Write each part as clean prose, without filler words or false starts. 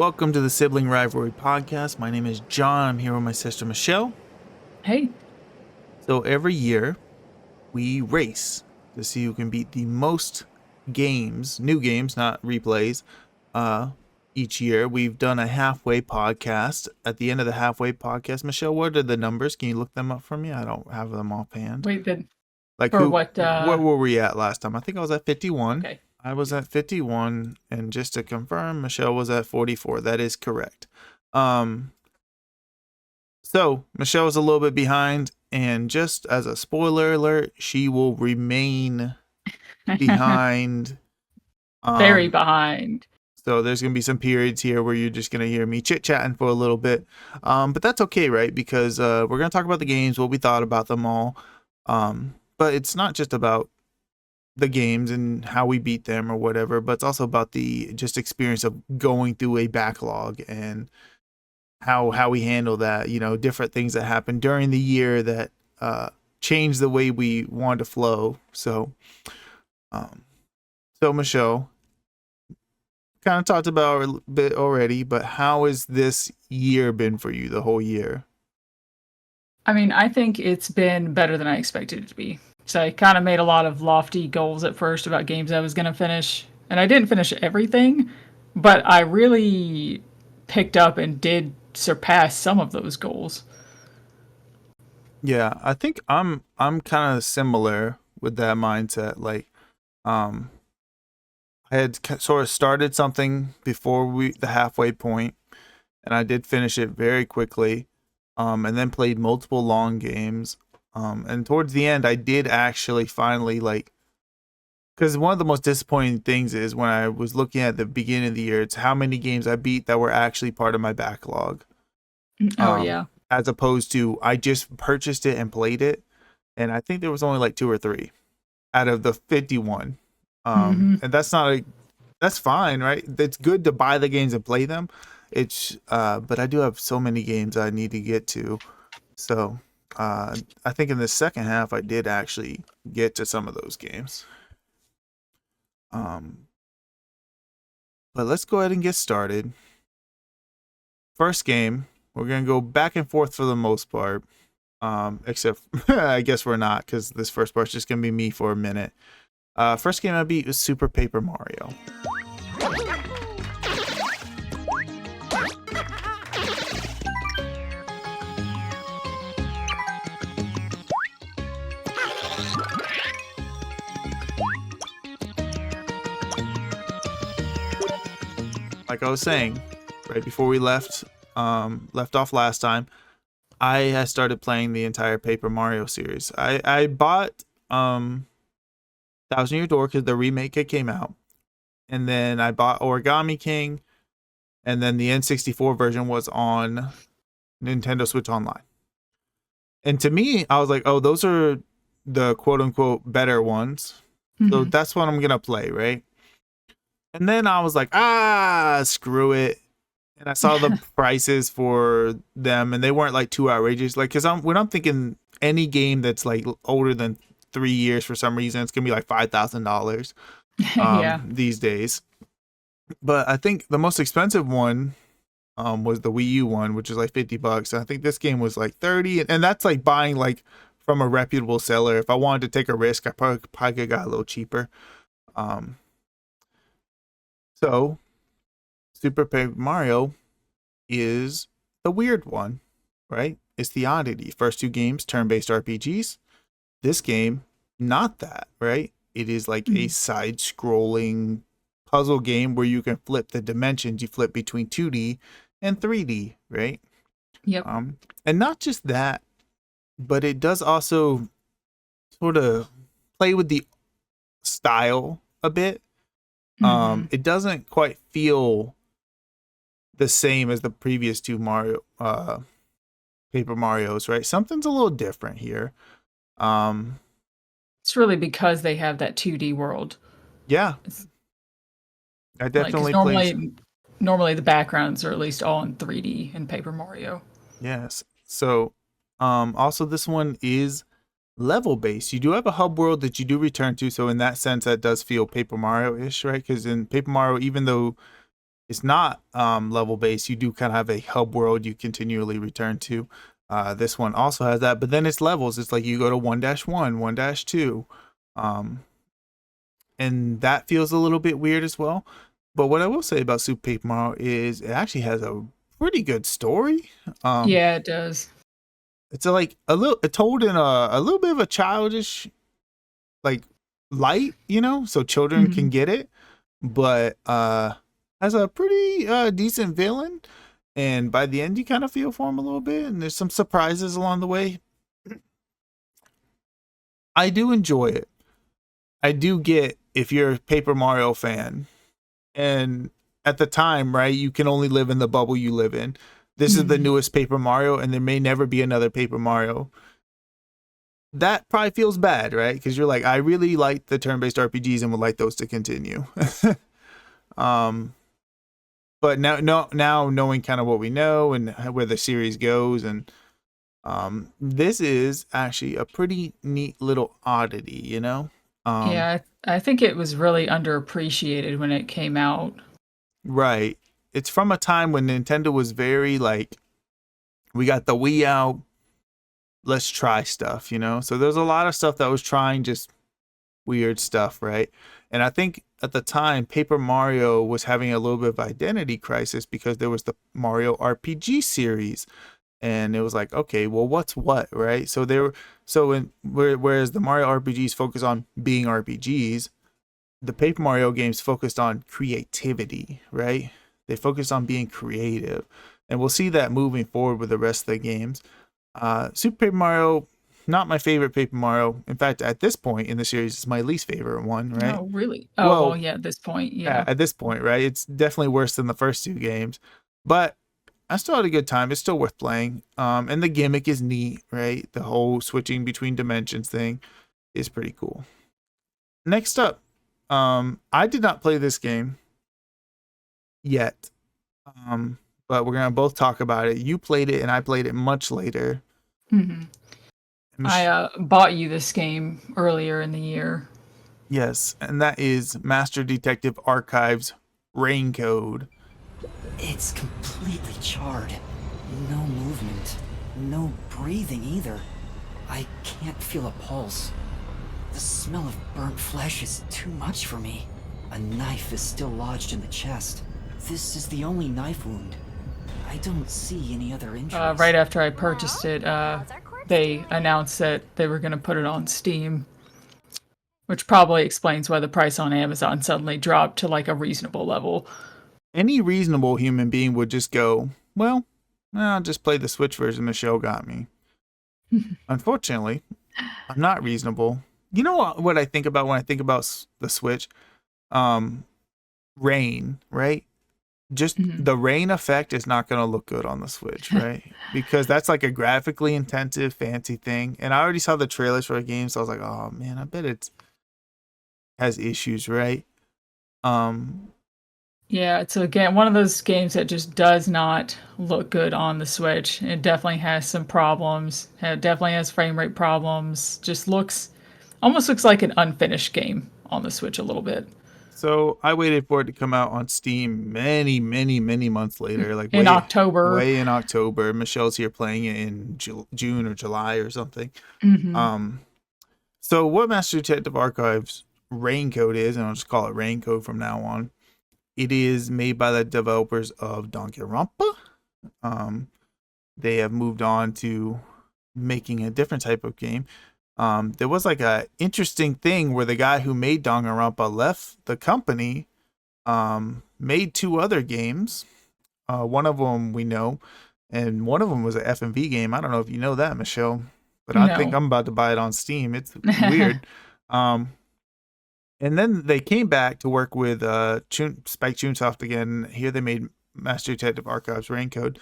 Welcome to the Sibling Rivalry podcast. My name is John. I'm here with my sister Michelle. Hey. So every year we race to see who can beat the most games, new games, not replays. Each year we've done a halfway podcast. At the end of the halfway podcast, Michelle, what are the numbers? Can you look them up for me? I don't have them offhand. Wait, then Like for who? what? What were we at last time? I think I was at 51. Okay. I was at 51, and just to confirm, Michelle was at 44. That is correct. So Michelle is a little bit behind, and just as a spoiler alert, she will remain behind. Very behind. So there's gonna be some periods here where you're just gonna hear me chit-chatting for a little bit. But that's okay, right? Because we're gonna talk about the games, what we thought about them all. But it's not just about the games and how we beat them or whatever, but it's also about the just experience of going through a backlog and how we handle that, different things that happen during the year that change the way we want to flow. So Michelle, kind of talked about it a bit already, but how has this year been for you, the whole year? I mean, I think it's been better than I expected it to be. So I kind of made a lot of lofty goals at first about games I was going to finish. And I didn't finish everything, but I really picked up and did surpass some of those goals. Yeah, I think I'm kind of similar with that mindset. Like, I had sort of started something before the halfway point, and I did finish it very quickly, and then played multiple long games. And towards the end, I did actually finally because one of the most disappointing things is when I was looking at the beginning of the year, it's how many games I beat that were actually part of my backlog. Oh, yeah. As opposed to I just purchased it and played it, and I think there was only like 2 or 3 out of the 51. And that's fine, right? It's good to buy the games and play them. But I do have so many games I need to get to. So I think in the second half I did actually get to some of those games. But let's go ahead and get started. First game, we're gonna go back and forth for the most part. Except I guess we're not, because this first part's just gonna be me for a minute. First game I beat was Super Paper Mario. Like I was saying, right before we left off last time, I had started playing the entire Paper Mario series. I bought Thousand Year Door because the remake came out, and then I bought Origami King, and then the N64 version was on Nintendo Switch Online. And to me, I was like, oh, those are the quote unquote better ones. So that's what I'm gonna play, right? And then I was like, screw it. And I saw the prices for them, and they weren't like too outrageous. Like, because when I'm thinking any game that's like older than 3 years for some reason, it's gonna be like $5,000 Yeah. these days. But I think the most expensive one was the Wii U one, which is like $50. And I think this game was like 30, and that's like buying like from a reputable seller. If I wanted to take a risk, I probably could have got a little cheaper. So Super Paper Mario is the weird one, right? It's the oddity. First 2 games, turn-based RPGs. This game, not that, right? It is like a side-scrolling puzzle game where you can flip the dimensions. You flip between 2D and 3D, right? Yep. And not just that, but it does also sort of play with the style a bit. It doesn't quite feel the same as the previous 2 Paper Marios, right? Something's a little different here. It's really because they have that 2D world. Yeah. I definitely normally the backgrounds are at least all in 3D in Paper Mario. Yes. So also this one is level based. You do have a hub world that you do return to, so in that sense that does feel Paper Mario-ish, right? Because in Paper Mario, even though it's not level based. You do kind of have a hub world you continually return to. This one also has that, but then it's levels. It's like you go to 1-1, 1-2. Um, and that feels a little bit weird as well. But what I will say about Super Paper Mario is it actually has a pretty good story. Um, Yeah, it does. it's like a little told in a little bit of a childish like light, so children can Mhm. get it, but has a pretty decent villain, and by the end you kind of feel for him a little bit, and there's some surprises along the way. I do enjoy it. I do get if you're a Paper Mario fan, and at the time, right, you can only live in the bubble you live in. This is the Mhm. newest Paper Mario, and there may never be another Paper Mario. That probably feels bad, right? Because you're like, I really like the turn-based RPGs and would like those to continue. um, but now knowing kind of what we know and where the series goes, and this is actually a pretty neat little oddity. Um, Yeah, I think it was really underappreciated when it came out. right. It's from a time when Nintendo was very like, we got the Wii out, let's try stuff. So there's a lot of stuff that was trying just weird stuff, right? And I think at the time, Paper Mario was having a little bit of identity crisis because there was the Mario RPG series, and it was like, okay, well, what's what, right? So there, whereas the Mario RPGs focus on being RPGs, the Paper Mario games focused on creativity, right? They focused on being creative, and we'll see that moving forward with the rest of the games. Super Paper Mario, not my favorite Paper Mario. In fact, at this point in the series, it's my least favorite one, right? Oh, really? Oh, well, Well, yeah, at this point, yeah, yeah. at this point, right? It's definitely worse than the first two games, but I still had a good time. It's still worth playing. And the gimmick is neat, right? The whole switching between dimensions thing is pretty cool. Next up, I did not play this game yet, but we're gonna both talk about it. You played it, and I played it much later. Mhm. I bought you this game earlier in the year. Yes, and that is Master Detective Archives Rain Code. It's completely charred. No movement. No breathing either. I can't feel a pulse. The smell of burnt flesh is too much for me. A knife is still lodged in the chest. This is the only knife wound. I don't see any other injuries. Right after I purchased it, they announced that they were going to put it on Steam, which probably explains why the price on Amazon suddenly dropped to like a reasonable level. Any reasonable human being would just go, well, I'll just play the Switch version Michelle got me. Unfortunately, I'm not reasonable. You know what I think about when I think about the Switch? Um, Rain, right? Just Mhm. the rain effect is not going to look good on the Switch, right? Because that's like a graphically intensive, fancy thing. And I already saw the trailers for the game, so I was like, oh man, I bet it has issues, right? Um, Yeah, it's again one of those games that just does not look good on the Switch. It definitely has some problems. It definitely has frame rate problems. Just looks almost looks like an unfinished game on the Switch a little bit. so I waited for it to come out on Steam many, many, many months later, like In way, October. way in October. Michelle's here playing it in June or July or something. Hmm. Um, so what Master Detective Archives Raincoat is, and I'll just call it Raincoat from now on. It is made by the developers of Danganronpa. Um, they have moved on to making a different type of game. There was like a interesting thing where the guy who made Danganronpa left the company, made two other games. One of them we know, and one of them was an FMV game. I don't know if you know that, Michelle, but I think No. I'm about to buy it on Steam. It's weird. Um, and then they came back to work with Spike Chunsoft again. Here they made Master Detective Archives Raincode.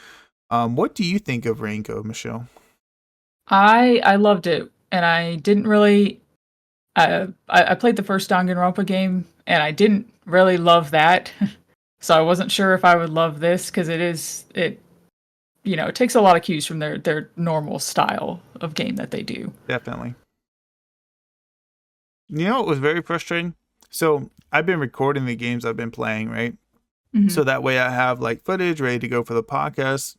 What do you think of Raincode, Michelle? I loved it, and I didn't really. I played the first Danganronpa game, and I didn't really love that, so I wasn't sure if I would love this because it it takes a lot of cues from their normal style of game that they do. Definitely. You know, it was very frustrating. So I've been recording the games I've been playing, right? Mhm. So that way I have like footage ready to go for the podcast.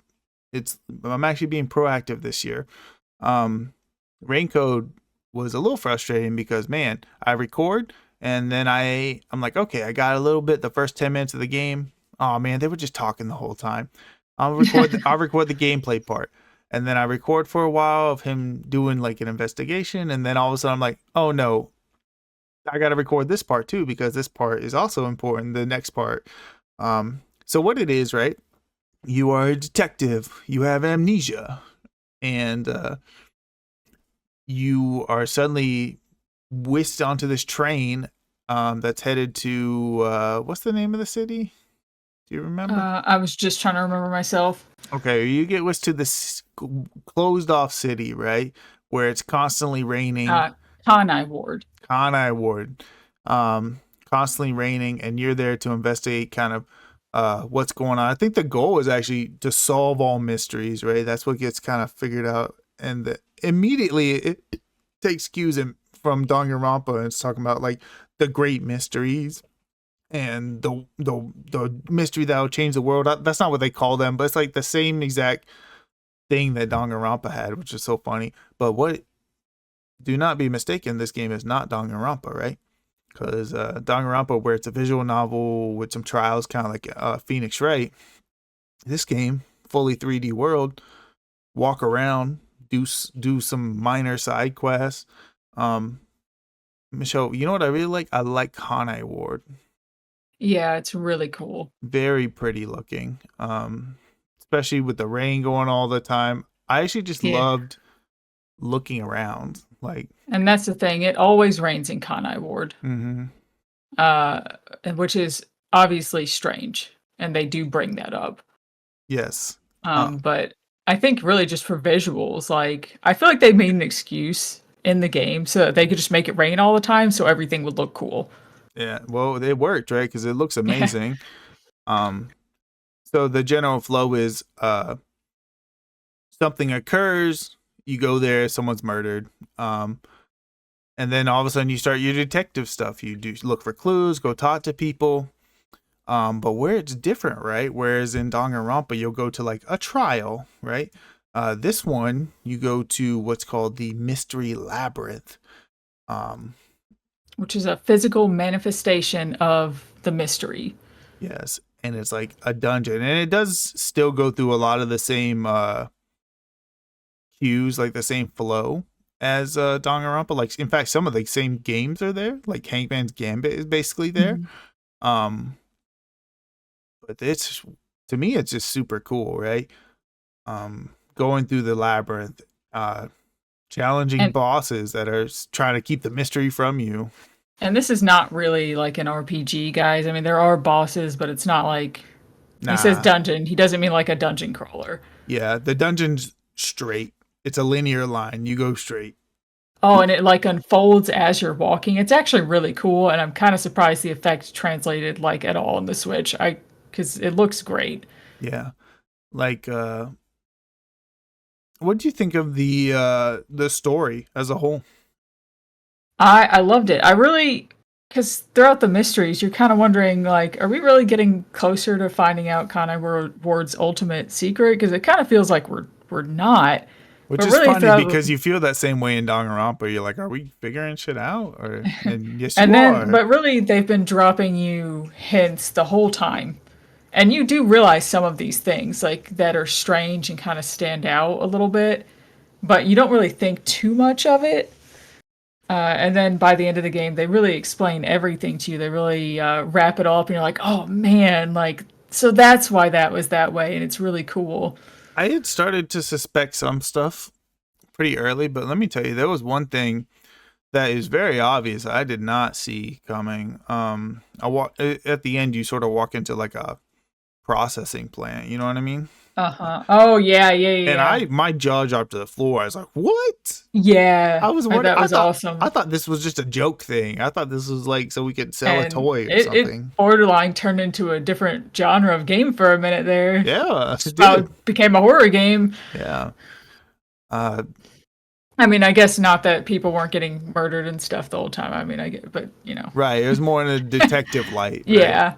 I'm actually being proactive this year. Raincode was a little frustrating because man, I record and then I'm like, okay, I got a little bit the first 10 minutes of the game. Oh man, they were just talking the whole time. I'll record the gameplay part. And then I record for a while of him doing like an investigation, and then all of a sudden I'm like, oh no, I gotta record this part too because this part is also important, the next part. So what it is, right? You are a detective, you have amnesia, and you are suddenly whisked onto this train that's headed to what's the name of the city? Do you remember? I was just trying to remember myself. Okay, you get whisked to this closed off city, right? Where it's constantly raining. Conai Ward. Conai Ward. Constantly raining, and you're there to investigate kind of what's going on. I think the goal is actually to solve all mysteries, right? That's what gets kind of figured out. And immediately it takes cues from Danganronpa, and it's talking about like the great mysteries and the mystery that will change the world. That's not what they call them, but it's like the same exact thing that Danganronpa had, which is so funny. But do not be mistaken, this game is not Danganronpa, right? Because Danganronpa, where it's a visual novel with some trials, kind of like Phoenix Wright, this game, fully 3D world, walk around, do some minor side quests. Michelle, you know what I really like? I like Kanai Ward. Yeah, it's really cool. Very pretty looking. Especially with the rain going all the time. I actually just loved looking around. And that's the thing, it always rains in Kanai Ward. Mm-hmm. Which is obviously strange, and they do bring that up. Yes. But I think really just for visuals, like I feel like they made an excuse in the game so that they could just make it rain all the time so everything would look cool. Yeah, well, it worked, right? Because it looks amazing. So the general flow is something occurs, you go there, someone's murdered, and then all of a sudden you start your detective stuff. You do look for clues, go talk to people. But where it's different, right? Whereas in Danganronpa, you'll go to like a trial, right? This one, you go to what's called the Mystery Labyrinth. Which is a physical manifestation of the mystery. Yes, and it's like a dungeon, and it does still go through a lot of the same cues, like the same flow as Danganronpa. Like, in fact, some of the same games are there. Like Hangman's Gambit is basically there. Mm-hmm. But to me, it's just super cool, right? Going through the labyrinth, challenging bosses that are trying to keep the mystery from you. And this is not really like an RPG, guys. I mean, there are bosses, but it's not like he says dungeon. He doesn't mean like a dungeon crawler. Yeah, the dungeon's straight. It's a linear line. You go straight. Oh, and it like unfolds as you're walking. It's actually really cool, and I'm kind of surprised the effect translated like at all in the Switch. Because it looks great. Yeah, like what do you think of the story as a whole? I loved it. Because throughout the mysteries, you're kind of wondering, like, are we really getting closer to finding out Conai Ward's ultimate secret? Because it kind of feels like we're not. Which is really funny because you feel that same way in Danganronpa. You're like, are we figuring shit out? And yes, you are. But really, they've been dropping you hints the whole time. And you do realize some of these things, like, that are strange and kind of stand out a little bit. But you don't really think too much of it. And then by the end of the game, they really explain everything to you. They really wrap it all up, and you're like, oh man, like, so that's why that was that way, and it's really cool. I had started to suspect some stuff pretty early, but let me tell you, there was one thing that is very obvious I did not see coming. At the end, you sort of walk into like a processing plant. You know what I mean? Oh yeah. And my jaw dropped to the floor. I was like, "What?" Yeah, I was wondering. That was awesome. I thought this was just a joke thing. I thought this was like so we could sell a toy or something. It borderline turned into a different genre of game for a minute there. Yeah, it became a horror game. Yeah. I mean, I guess not that people weren't getting murdered and stuff the whole time. I mean, I get, but you know. Right. It was more in a detective light. Right? Yeah.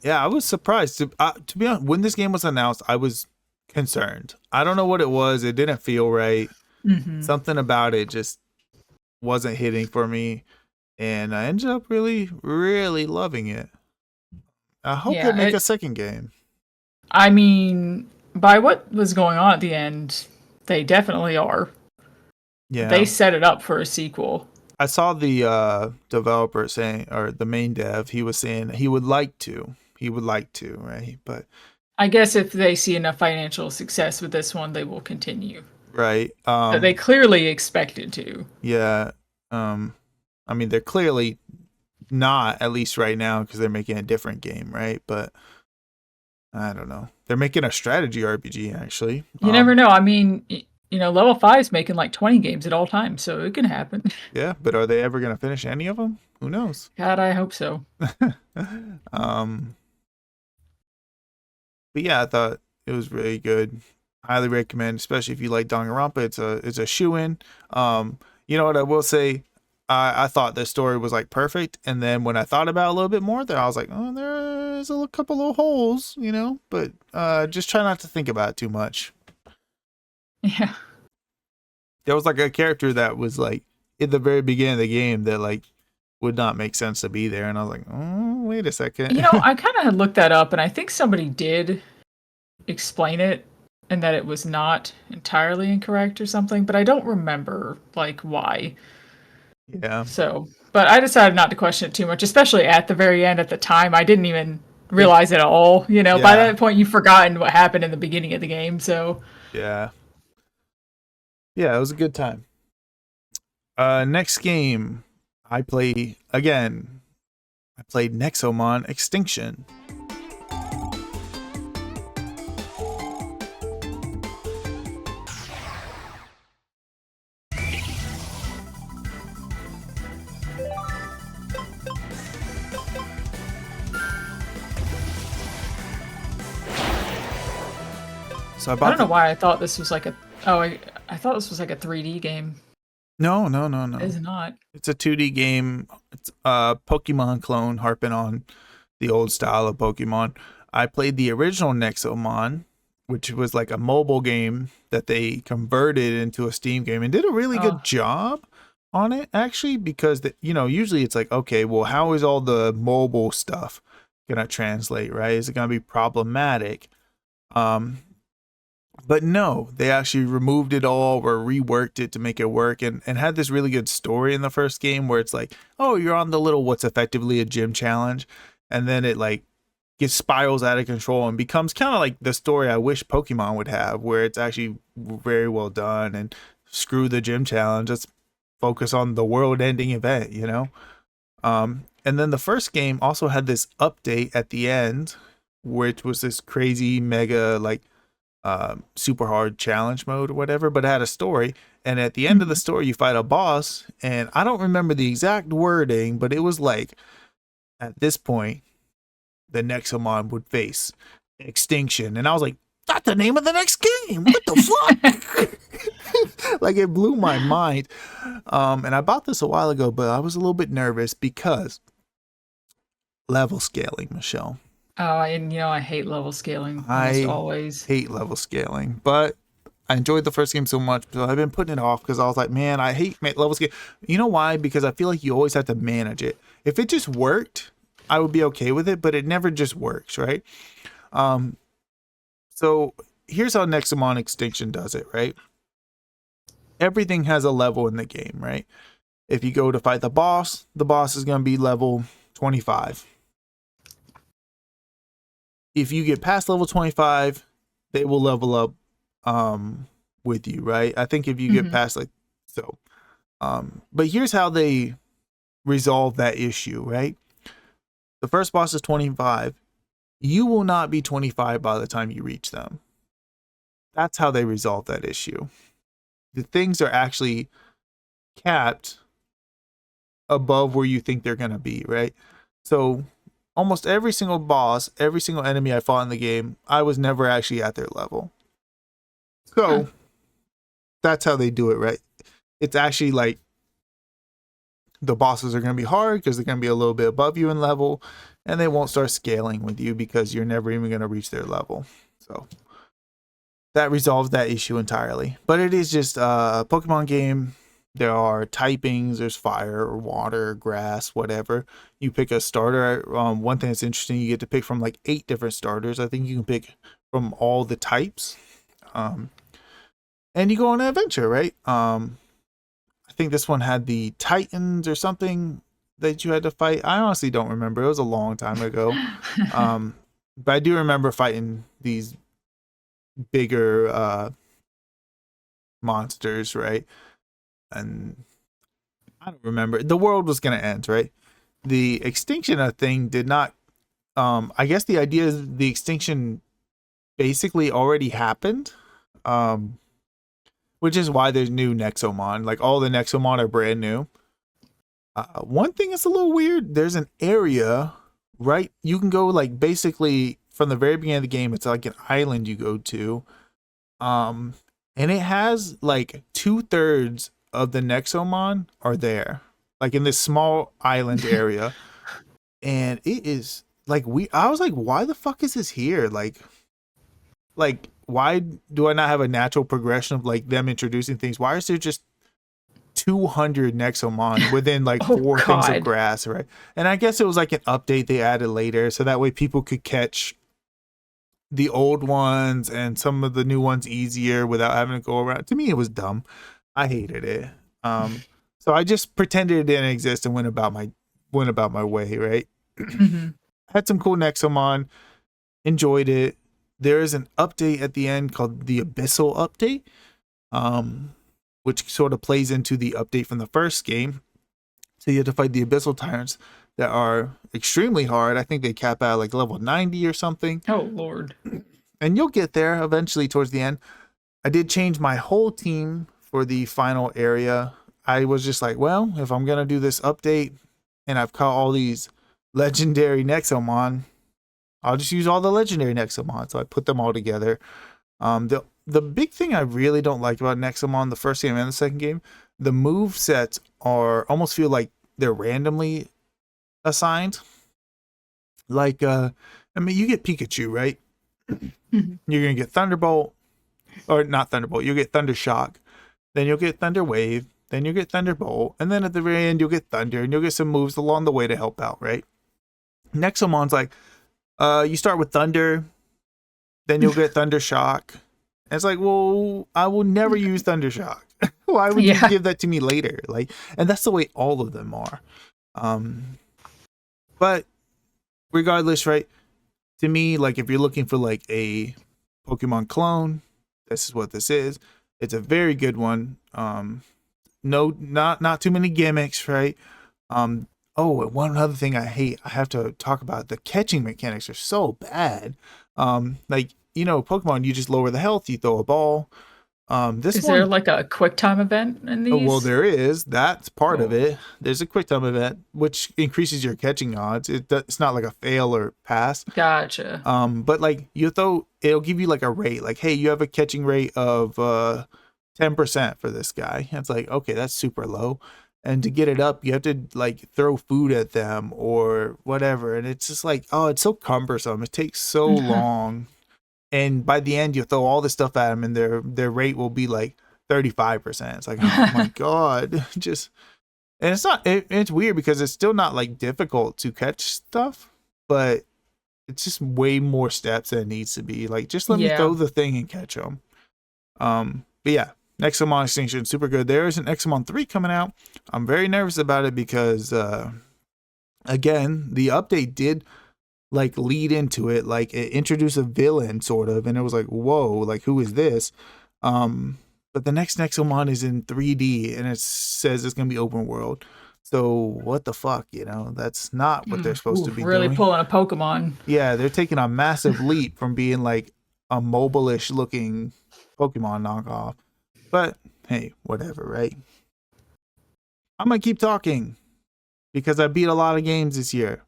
Yeah, I was surprised. To be honest, when this game was announced, I was concerned. I don't know what it was. It didn't feel right. Hmm. Something about it just wasn't hitting for me, and I ended up really, really loving it. I hope they Yeah, make a second game. I mean, by what was going on at the end, they definitely are. They Yeah, set it up for a sequel. I saw the developer saying, or the main dev, he was saying he would like to. He would like to, right? But I guess if they see enough financial success with this one, they will continue. right, But they clearly expected to. yeah. Um, I mean, they're clearly not, at least right now, because they're making a different game, right? But I don't know. They're making a strategy RPG actually. You never know. I mean, level 5 is making like 20 games at all times, so it can happen. Yeah, but are they ever gonna finish any of them? Who knows? God, I hope so. um, but yeah, I thought it was really good. Highly recommend, especially if you like Danganronpa. It's a shoe in. You know what I will say? I thought the story was like perfect, and then when I thought about it a little bit more, then I was like, oh, there's a couple little holes, But just try not to think about it too much. Yeah. There was like a character that was like in the very beginning of the game that like would not make sense to be there, and I was like, oh, wait a second. I kind of had looked that up, and I think somebody did explain it, and that it was not entirely incorrect or something, but I don't remember like why. Yeah, So, but I decided not to question it too much, especially at the very end. At the time, I didn't even realize it at all. By yeah, that point, you've forgotten what happened in the beginning of the game. So, yeah, yeah. It was a good time. Next game I play again. I played Nexomon Extinction. So I I bought don't know why I thought this was like a. Oh, I thought this was like a 3D game. No, no, no, no. It's not. It's a 2D game. It's a Pokemon clone harping on the old style of Pokemon. I played the original Nexomon, which was like a mobile game that they converted into a Steam game and did a really Oh, good job on it actually because usually it's like, okay, well, how is all the mobile stuff going to translate, right? Is it going to be problematic? Um but no, they actually removed it all or reworked it to make it work and had this really good story in the first game where it's like, oh, you're on the little what's effectively a gym challenge. And then it like gets spirals out of control and becomes kind of like the story I wish Pokemon would have, where it's actually very well done and screw the gym challenge. Let's focus on the world ending event. And then the first game also had this update at the end, which was this crazy mega like super hard challenge mode or whatever, but it had a story. And at the end of the story, you fight a boss, and I don't remember the exact wording, but it was like, at this point, the Nexomon would face extinction. And I was like, that's the name of the next game. What the fuck? Like it blew my mind. And I bought this a while ago, but I was a little bit nervous because level scaling, Michelle. oh, and I hate level scaling almost I always. hate level scaling, but I enjoyed the first game so much, so I've been putting it off because I was like, man, I hate level scale. You know why? Because I feel like you always have to manage it. If it just worked, I would be okay with it, but it never just works, right? So here's how Nexomon Extinction does it, right? Everything has a level in the game, right? If you go to fight the boss is going to be level 25. If you get past level 25, they will level up with you, right? I think if you get past like so. But here's how they resolve that issue, right? The first boss is 25. You will not be 25 by the time you reach them. That's how they resolve that issue. The things are actually capped above where you think they're going to be, right? So almost every single boss, every single enemy I fought in the game, I was never actually at their level. So that's how they do it, right? It's actually like The bosses are going to be hard because they're going to be a little bit above you in level, and they won't start scaling with you because you're never even going to reach their level. So that resolves that issue entirely. But it is just a Pokemon game. There are typings. There's fire, water, grass, whatever. You pick a starter. One thing that's interesting, you get to pick from like 8 different starters. I think you can pick from all the types. And you go on an adventure, right? I think this one had the Titans or something that you had to fight. I honestly don't remember. It was a long time ago. But I do remember fighting these bigger monsters, right? And I don't remember. The world was going to end, right? The extinction thing did not. I guess the idea is the extinction basically already happened. Which is why there's new Nexomon. Like all the Nexomon are brand new. One thing that's a little weird, there's an area, right? You can go like basically from the very beginning of the game, it's like an island you go to. And it has like 2/3 of the Nexomon are there. Like in this small island area. And it is like I was like, why the fuck is this here? Like why do I not have a natural progression of like them introducing things? Why is there just 200 Nexomon within like 4 things of grass, right? And I guess it was like an update they added later, so that way people could catch the old ones and some of the new ones easier without having to go around. To me, it was dumb. I hated it. So I just pretended it didn't exist and went about my way, right? Mm-hmm. Had some cool Nexomon, enjoyed it. There is an update at the end called the Abyssal Update, which sort of plays into the update from the first game. So you have to fight the Abyssal Tyrants that are extremely hard. I think they cap out like level 90 or something. Oh, Lord. And you'll get there eventually towards the end. I did change my whole team for the final area. I was just like, well, if I'm going to do this update and I've caught all these legendary Nexomon, I'll just use all the legendary Nexomon. So I put them all together. The big thing I really don't like about Nexomon, the first game and the second game, the move sets almost feel like they're randomly assigned. Like, I mean, you get Pikachu, right? Mm-hmm. You're going to get Thunderbolt, or not Thunderbolt, you'll get Thunder Shock. Then you'll get Thunder Wave. Then you'll get Thunderbolt. And then at the very end, you'll get Thunder. And you'll get some moves along the way to help out, right? Nexomon's like, you start with Thunder, then you'll get Thunder Shock. And it's like, well, I will never use Thunder Shock. Why would you give that to me later? Like, and that's the way all of them are. But regardless, right? To me, like if you're looking for like a Pokemon clone, this is what this is. It's a very good one. No, not too many gimmicks, right? Oh, and one other thing I hate, I have to talk about, the catching mechanics are so bad. Like, you know, Pokemon, you just lower the health, you throw a ball. Is there like a quick time event in these? Oh, well, there is. That's part of it. There's a quick time event, which increases your catching odds. It's not like a fail or pass. Gotcha. But like it'll give you like a rate. Like, hey, you have a catching rate of 10% for this guy. And it's like, okay, that's super low. And to get it up, you have to like throw food at them or whatever. And it's just like, oh, it's so cumbersome. It takes so long. And by the end, you throw all this stuff at them and their rate will be like 35%. It's like, oh my God. And it's weird because it's still not like difficult to catch stuff, but it's just way more steps than it needs to be. Like, just let me throw the thing and catch them. But yeah. Nexomon Extinction, super good. There is an Nexomon 3 coming out. I'm very nervous about it because, again, the update did, like, lead into it. Like, it introduced a villain, sort of, and it was like, whoa, like, who is this? But the next Nexomon is in 3D, and it says it's going to be open world. So, what the fuck, you know? That's not what they're supposed to be really doing. Pulling a Pokemon. Yeah, they're taking a massive leap from being, like, a mobile-ish looking Pokemon knockoff. But hey, whatever, right? I'm gonna keep talking because I beat a lot of games this year.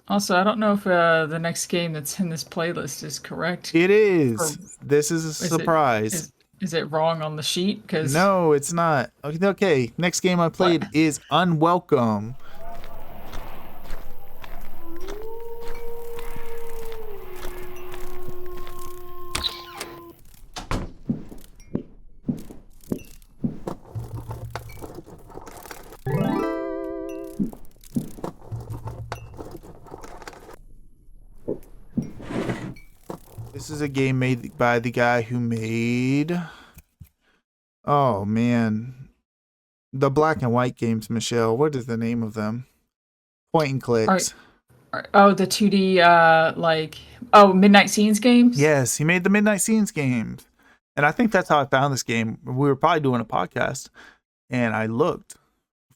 Also, I don't know if the next game that's in this playlist is correct. It is. This is a surprise. Is it wrong on the sheet? Because No, it's not. Okay, next game I what? played is Unwelcome. This is a game made by the guy who made... Oh, man. The black and white games, Michelle. What is the name of them? Point and clicks. Oh, the 2D Midnight Scenes games. Yes, he made the Midnight Scenes games. And I think that's how I found this game. We were probably doing a podcast, and I looked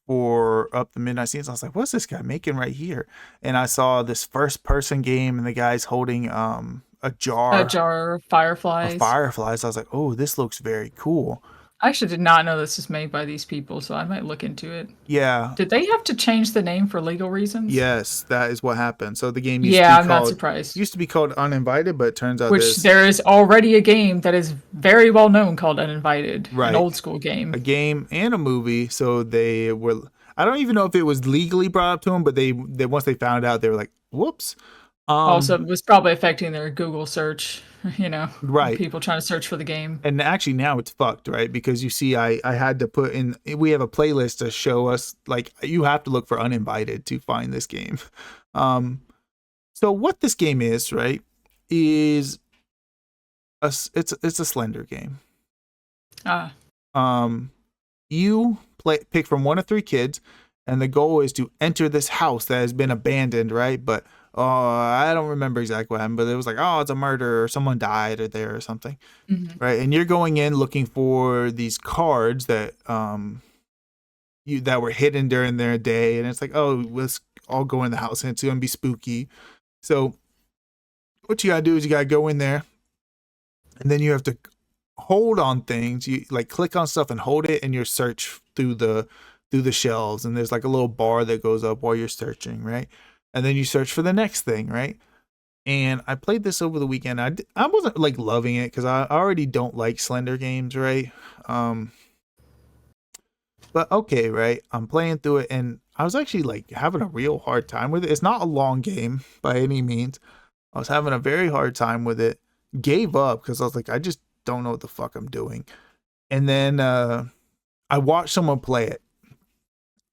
for Up the Midnight Scenes. I was like, what's this guy making right here? And I saw this first person game, and the guy's holding a jar of fireflies. of fireflies. I was like, oh, this looks very cool. I actually did not know this was made by these people, so I might look into it. Yeah. Did they have to change the name for legal reasons? Yes, that is what happened. So the game used to be I'm called, not surprised. Used to be called Uninvited, but it turns out Which there is already a game that is very well known called Uninvited. Right. An old school game. A game and a movie. So they were, I don't even know if it was legally brought up to them, but they once they found out, they were like, whoops. Also, it was probably affecting their Google search, Right. People trying to search for the game. And actually now it's fucked, right? Because you see, I had to put in, we have a playlist to show us, like, you have to look for Uninvited to find this game. So what this game is, right, is it's a Slender game. You pick from 1 of 3 kids, and the goal is to enter this house that has been abandoned, right? But I don't remember exactly what happened, but it was like, oh, it's a murder or someone died or there or something, right? And you're going in looking for these cards that that were hidden during their day, and it's like, oh, let's all go in the house and it's gonna be spooky. So what you gotta do is you gotta go in there, and then you have to hold on things. You like click on stuff and hold it, and you search through the shelves, and there's like a little bar that goes up while you're searching, right? And then you search for the next thing, right? And I played this over the weekend. I wasn't like loving it because I already don't like Slender games, right? But okay, right? I'm playing through it, and I was actually like having a real hard time with it. It's not a long game by any means. I was having a very hard time with it. Gave up because I was like, I just don't know what the fuck I'm doing. And then I watched someone play it,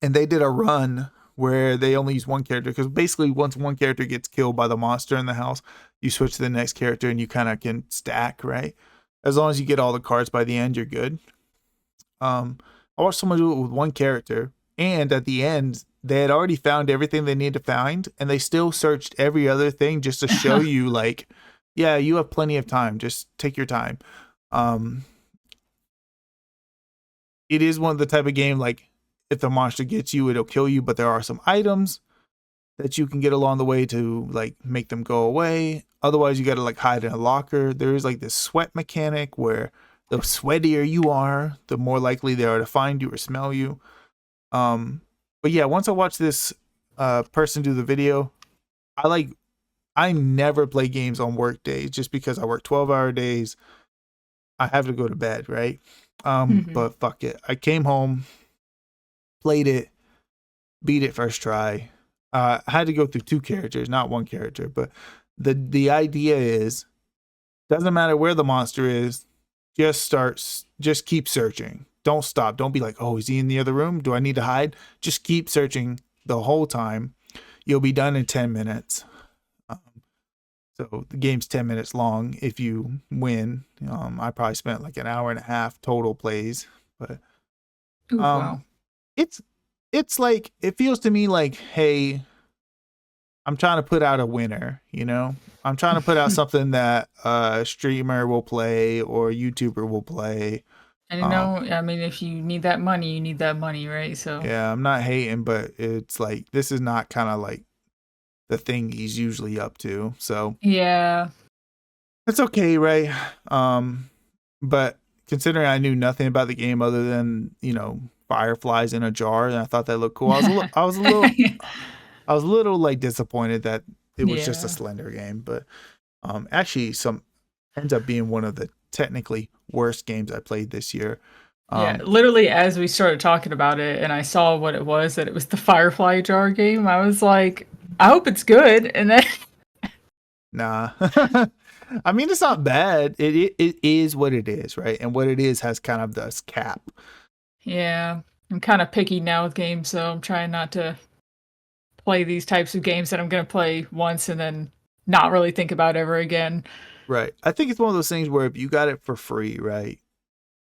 and they did a run where they only use one character, because basically once one character gets killed by the monster in the house, you switch to the next character and you kind of can stack, right? As long as you get all the cards by the end, you're good. I watched someone do it with one character, and at the end, they had already found everything they needed to find, and they still searched every other thing just to show you, like, yeah, you have plenty of time. Just take your time. It is one of the type of game, like, if the monster gets you, it'll kill you, but there are some items that you can get along the way to like make them go away. Otherwise, you gotta like hide in a locker. There is like this sweat mechanic where the sweatier you are, the more likely they are to find you or smell you. But yeah, once I watched this person do the video, I never play games on work days just because I work 12-hour days. I have to go to bed, right? But fuck it. I came home, played it, beat it first try. I had to go through 2 characters, not 1 character, but the idea is, doesn't matter where the monster is, just keep searching. Don't stop. Don't be like, oh, is he in the other room? Do I need to hide? Just keep searching the whole time. You'll be done in 10 minutes. So the game's 10 minutes long if you win. I probably spent like an hour and a half total plays, but Ooh, wow. It's like, it feels to me like, hey, I'm trying to put out a winner, I'm trying to put out something that a streamer will play or a YouTuber will play. And I mean, if you need that money, you need that money, right? So yeah, I'm not hating, but it's like, this is not kind of like the thing he's usually up to. So yeah, it's okay, right? But considering I knew nothing about the game other than, fireflies in a jar, and I thought that looked cool. I was a little like disappointed that it was just a Slender game, but actually ends up being one of the technically worst games I played this year. Yeah, literally as we started talking about it and I saw what it was, that it was the Firefly Jar game, I was like, I hope it's good. And then Nah. I mean, it's not bad. It is what it is, right? And what it is has kind of this cap. yeah, I'm kind of picky now with games, so I'm trying not to play these types of games that I'm going to play once and then not really think about ever again. Right. I think it's one of those things where if you got it for free, right,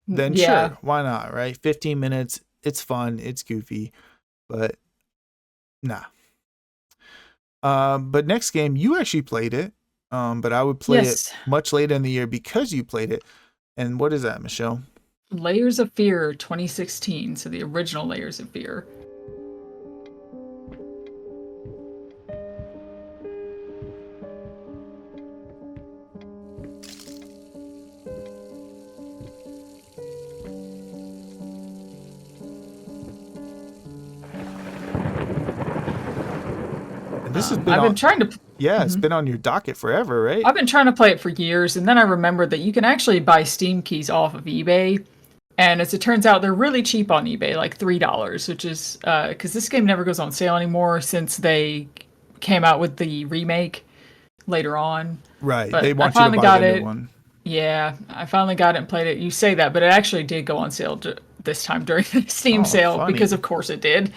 then Yeah. sure, why not, right? 15 minutes, it's fun, it's goofy, but nah. But next game, you actually played it, but I would play Yes. it much later in the year because you played it. And what is that, Michelle? Layers of Fear 2016, so the original Layers of Fear. And this has been I've on, been trying to yeah, it's been on your docket forever, right? I've been trying to play it for years, and then I remembered that you can actually buy Steam keys off of eBay. And as it turns out, they're really cheap on eBay, like $3, which is because this game never goes on sale anymore since they came out with the remake later on. Right. But They I want you to finally buy got the it. new one. Yeah, I finally got it and played it. You say that, but it actually did go on sale this time during the Steam Oh, sale funny. because, of course, it did.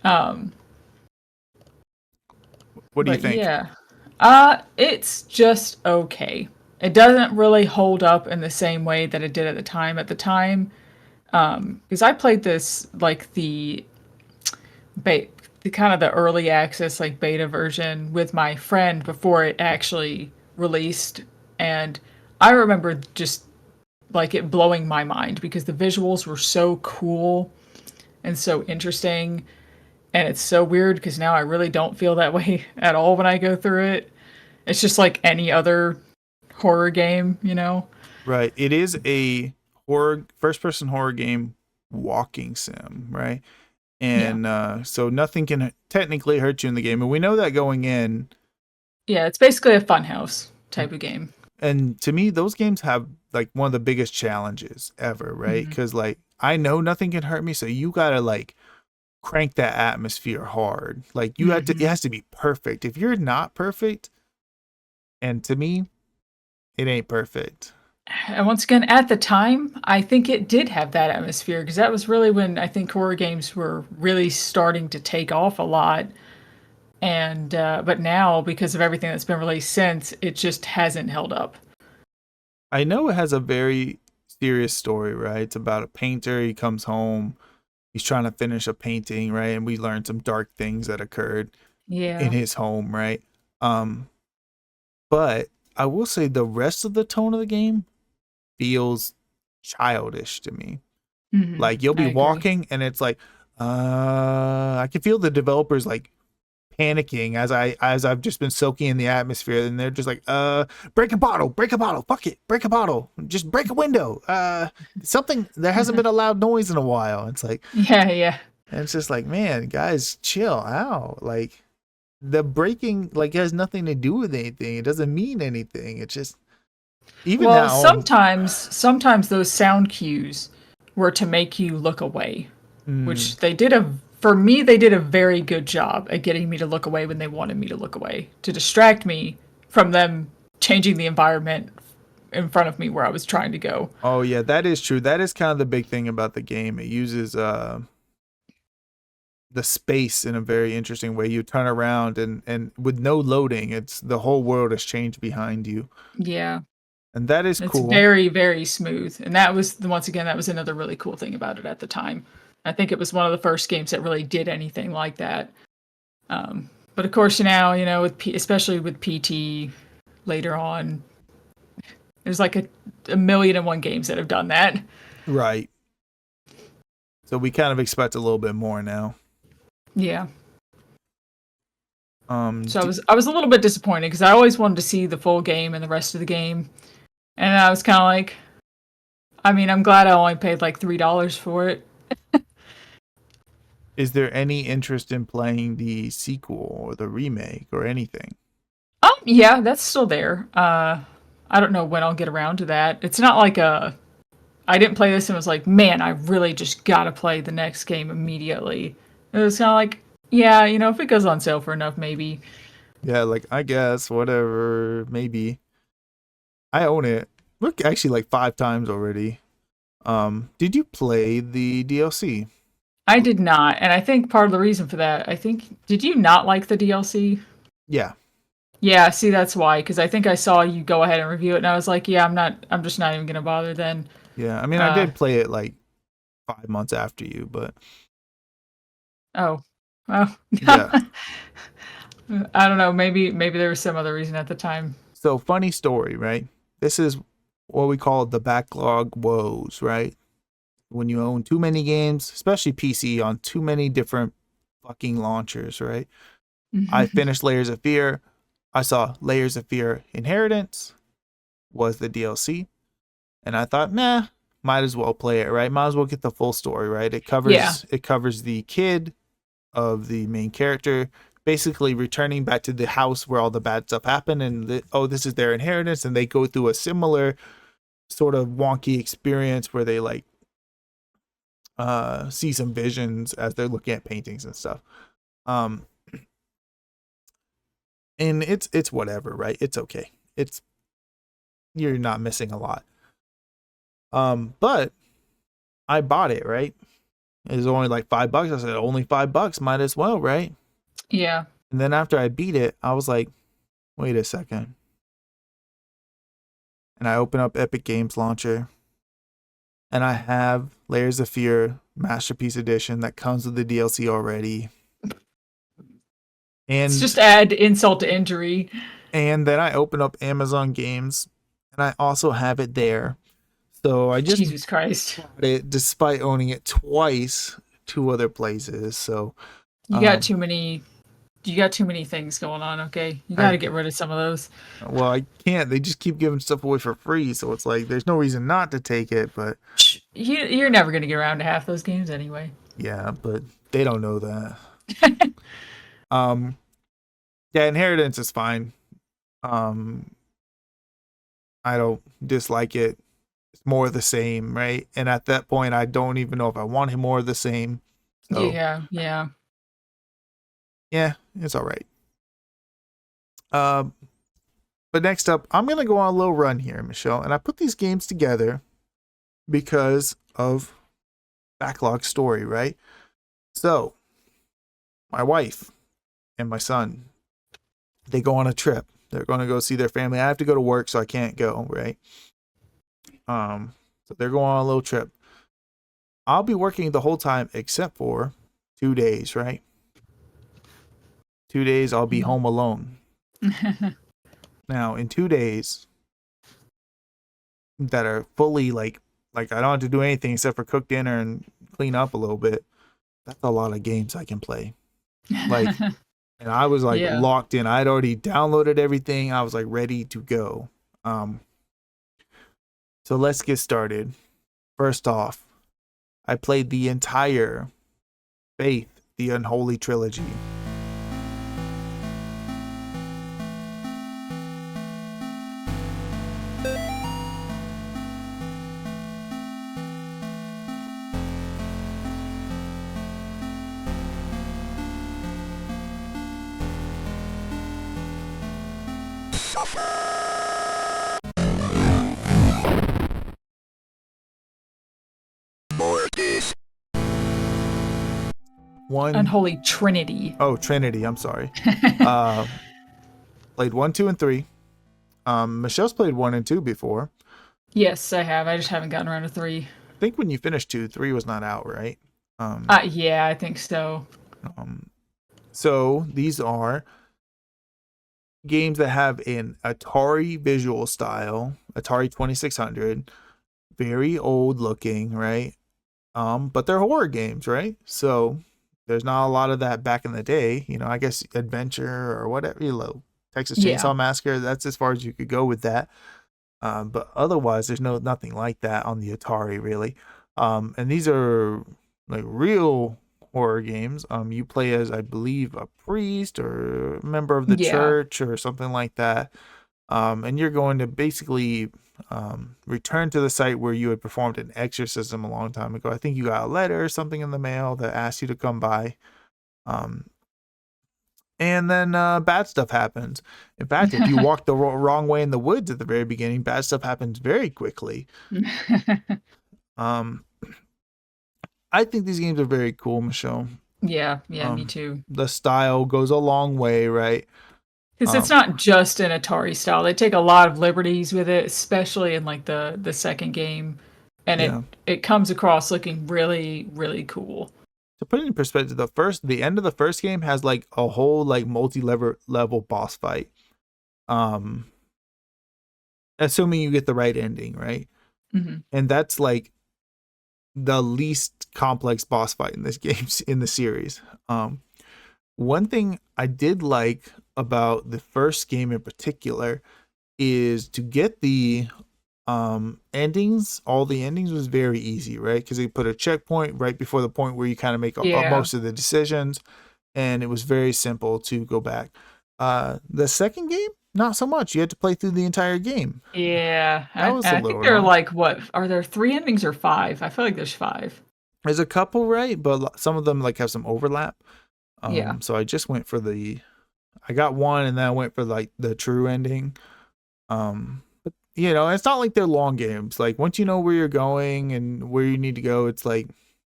What do you But think? yeah, it's just okay. It doesn't really hold up in the same way that it did at the time. At the time, because I played this like the kind of the early access like beta version with my friend before it actually released, and I remember just like it blowing my mind because the visuals were so cool and so interesting. And it's so weird because now I really don't feel that way at all when I go through it. It's just like any other horror game, you know? Right. It is a first person horror game walking sim, right? Yeah. And so nothing can technically hurt you in the game. And we know that going in. Yeah, it's basically a funhouse type of game. And to me, those games have like one of the biggest challenges ever, right? Mhm. Because like I know nothing can hurt me, so you gotta like crank that atmosphere hard. Like you have to, it has to be perfect. If you're not perfect, and to me, it ain't perfect. And once again, at the time, I think it did have that atmosphere because that was really when I think horror games were really starting to take off a lot. And but now, because of everything that's been released since, it just hasn't held up. I know it has a very serious story, right? It's about a painter. He comes home, he's trying to finish a painting, right? And we learn some dark things that occurred Yeah. in his home, right? But I will say the rest of the tone of the game feels childish to me. Mhm. Like you'll I be agree. walking and it's like, I can feel the developers like panicking as I've just been soaking in the atmosphere, and they're just like, break a bottle, fuck it, break a bottle, just break a window. Something, there hasn't been a loud noise in a while. It's like, Yeah, yeah. and it's just like, man, guys, chill out. Like the breaking like has nothing to do with anything. It doesn't mean anything. It's just even Well, now. sometimes those sound cues were to make you look away, which Mm, for me they did a very good job at getting me to look away when they wanted me to look away, to distract me from them changing the environment in front of me where I was trying to go. oh yeah, that is true. That is kind of the big thing about the game. It uses the space in a very interesting way. You turn around and with no loading, it's the whole world has changed behind you. Yeah. And that is It's cool. very, very smooth. And that was, once again, that was another really cool thing about it at the time. I think it was one of the first games that really did anything like that. But of course, now, with especially with PT later on, there's like a million and one games that have done that. Right. So we kind of expect a little bit more now. Yeah. So d- I was a little bit disappointed because I always wanted to see the full game and the rest of the game. And I was kind of like, I mean, I'm glad I only paid like $3 for it. is there any interest in playing the sequel or the remake or anything? Oh, yeah, that's still there. I don't know when I'll get around to that. It's not like I didn't play this and was like, man, I really just gotta play the next game immediately. It was kind of like, yeah, if it goes on sale for enough, maybe. Yeah, like I guess whatever, maybe. I own it. Look, actually like 5 times already. Did you play the DLC? I did not, and I think part of the reason for that, did you not like the DLC? Yeah. Yeah, see, that's why, because I think I saw you go ahead and review it, and I was like, yeah, I'm just not even gonna bother then. Yeah. I mean, I Uh, did play it like 5 months after you, but oh, well, yeah. I don't know. Maybe there was some other reason at the time. So funny story, right? This is what we call the backlog woes, right? When you own too many games, especially PC, on too many different fucking launchers, right? I finished Layers of Fear. I saw Layers of Fear Inheritance was the DLC, and I thought, nah, might as well play it, right? Might as well get the full story, right? It covers Yeah. it covers the kid of the main character basically returning back to the house where all the bad stuff happened, and this is their inheritance, and they go through a similar sort of wonky experience where they like see some visions as they're looking at paintings and stuff. Um and it's whatever, right? It's okay. It's You're not missing a lot. But I bought it, right? It was only like $5. I said, only $5, might as well, right? Yeah. And then after I beat it, I was like, wait a second. And I open up Epic Games Launcher, and I have Layers of Fear Masterpiece Edition that comes with the DLC already. It's And just add insult to injury. and then I open up Amazon Games, and I also have it there. So I just Jesus Christ. bought it despite owning it twice, 2 other places. So You got too many things going on, okay? You got to get rid of some of those. well, I can't. They just keep giving stuff away for free, so it's like there's no reason not to take it. But You're never going to get around to half those games anyway. yeah, but they don't know that. Yeah, Inheritance is fine. I don't dislike it. It's more of the same, right? And at that point, I don't even know if I want him more of the same. So Yeah. yeah, it's all right. But next up, I'm gonna go on a little run here, Michelle, and I put these games together because of backlog story, right? So my wife and my son, they go on a trip. They're gonna go see their family. I have to go to work, so I can't go, right? So they're going on a little trip. I'll be working the whole time except for 2 days, right? 2 days I'll be home alone. Now, in 2 days that are fully like I don't have to do anything except for cook dinner and clean up a little bit. That's a lot of games I can play. Like, and I was like Yeah. locked in. I'd already downloaded everything. I was like ready to go. So let's get started. First off, I played the entire Faith, the Unholy Trilogy. Unholy Trinity. Oh, Trinity. I'm sorry. Played 1, 2, and 3. Michelle's played 1 and 2 before. Yes, I have. I just haven't gotten around to 3. I think when you finished 2, 3 was not out, right? Yeah, I think so. So these are games that have an Atari visual style, Atari 2600, very old looking, right? But they're horror games, right? So there's not a lot of that back in the day. I guess adventure or whatever, Texas Chainsaw Massacre. That's as far as you could go with that. But otherwise, there's nothing like that on the Atari, really. And these are like real horror games. You play as, I believe, a priest or a member of the church or something like that. And you're going to basically return to the site where you had performed an exorcism a long time ago. I think you got a letter or something in the mail that asked you to come by. And then bad stuff happens. In fact, if you walk the wrong way in the woods at the very beginning, bad stuff happens very quickly. Um, I think these games are very cool, Michelle. Yeah, me too. The style goes a long way, right? Because it's not just an Atari style. They take a lot of liberties with it, especially in like the second game, and Yeah. it comes across looking really really cool. To put it in perspective, the end of the first game has like a whole like multi-level boss fight. Assuming you get the right ending, right? Mm-hmm. And that's like the least complex boss fight in this game in the series. One thing I did like about the first game in particular is to get the endings. All the endings was very easy, right? Because they put a checkpoint right before the point where you kind of make most of the decisions, and it was very simple to go back. The second game, not so much. You had to play through the entire game. Yeah, That was I think there are like what are there 3 endings or 5? I feel like there's 5. There's a couple, right? But some of them like have some overlap. Yeah. So I just went for I got one, and then I went for like the true ending. But it's not like they're long games. Like once you know where you're going and where you need to go, it's like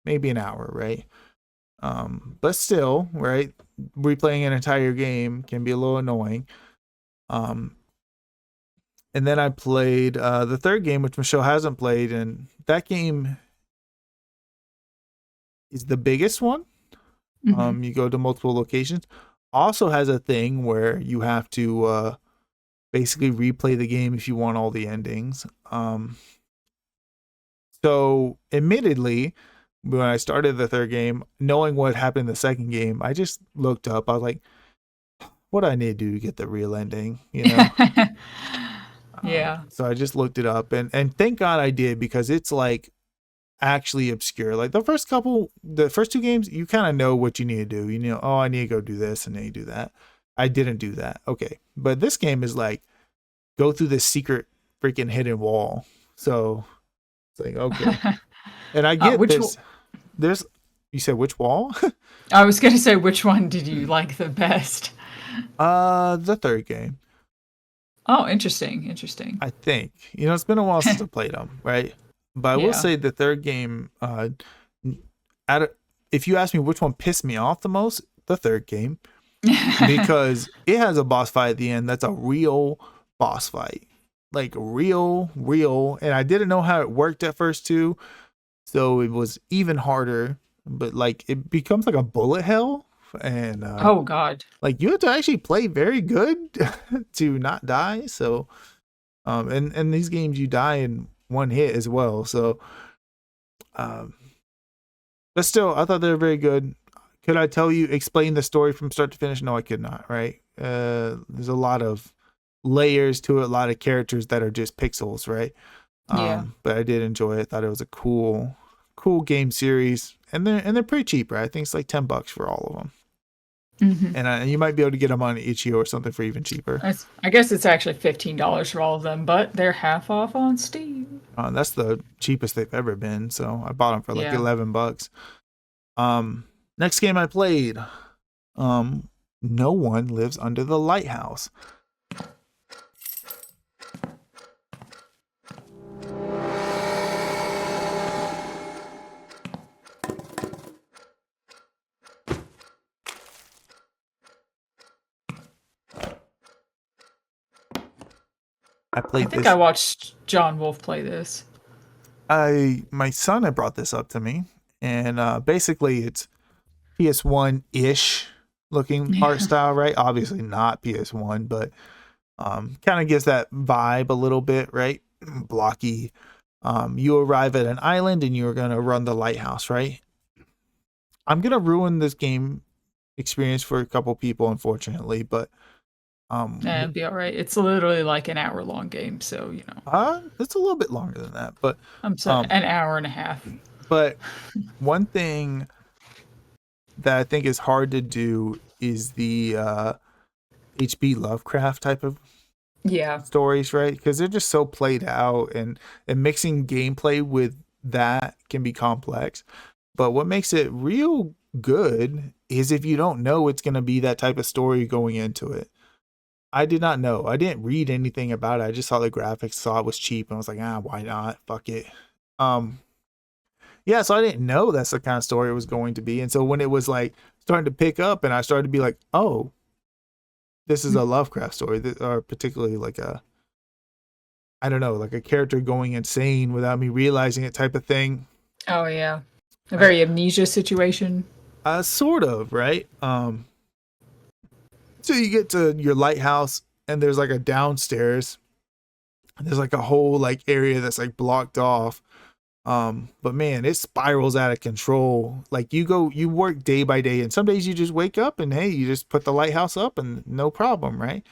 maybe an hour, right? But still, right? Replaying an entire game can be a little annoying. And then I played the third game, which Michelle hasn't played, and that game is the biggest one. Mm-hmm. You go to multiple locations. Also has a thing where you have to basically replay the game if you want all the endings. So admittedly, when I started the third game, knowing what happened in the second game, I just looked up. I was like, what do I need to do to get the real ending? Yeah. So I just looked it up, and thank God I did, because it's like actually obscure. Like the first 2 games, you kind of know what you need to do. Oh, I need to go do this, and then you do that. I didn't do that. Okay. But this game is like, go through this secret freaking hidden wall. So it's like, okay. And I get there's, you said which wall? I was going to say, which one did you like the best? The third game. Oh, interesting. I think. It's been a while since I played them, right? But I will say the third game, if you ask me which one pissed me off the most, the third game. Because it has a boss fight at the end that's a real boss fight. Like real. And I didn't know how it worked at first too. So it was even harder. But like it becomes like a bullet hell. And oh god. Like you have to actually play very good to not die. So and these games you die in one hit as well. So but still, I thought they were very good. Could I explain the story from start to finish? No, I could not, right? There's a lot of layers to it, a lot of characters that are just pixels, right? But I did enjoy it. Thought it was a cool game series, and they're pretty cheap, right? I think it's like $10 for all of them. Mm-hmm. And you might be able to get them on itch.io or something for even cheaper. I guess it's actually $15 for all of them, but they're half off on Steam. That's the cheapest they've ever been, so I bought them for like $11. Next game I played, No One Lives Under the Lighthouse. I think I watched John Wolf play this. My son had brought this up to me, and basically it's PS1-ish looking art style, right? Obviously not PS1, but kind of gives that vibe a little bit, right? Blocky. You arrive at an island and you're gonna run the lighthouse, right? I'm gonna ruin this game experience for a couple people, unfortunately, but it'd be all right. It's literally like an hour-long game, so it's a little bit longer than that, but I'm sorry, an hour and a half. But one thing that I think is hard to do is the H.P. Lovecraft type of Yeah. stories, right? Because they're just so played out, and mixing gameplay with that can be complex. But what makes it real good is if you don't know it's going to be that type of story going into it. I did not know. I didn't read anything about it. I just saw the graphics, saw it was cheap, and I was like, why not? Fuck it. Um, yeah, so I didn't know that's the kind of story it was going to be. And so when it was like starting to pick up and I started to be like, oh, this is a Lovecraft story, or particularly like a, I don't know, like a character going insane without me realizing it type of thing. Oh yeah. A I, very amnesia situation. sort of, right? So you get to your lighthouse and there's like a downstairs. There's like a whole like area that's like blocked off. But man, it spirals out of control. Like you work day by day, and some days you just wake up and hey, you just put the lighthouse up and no problem, right?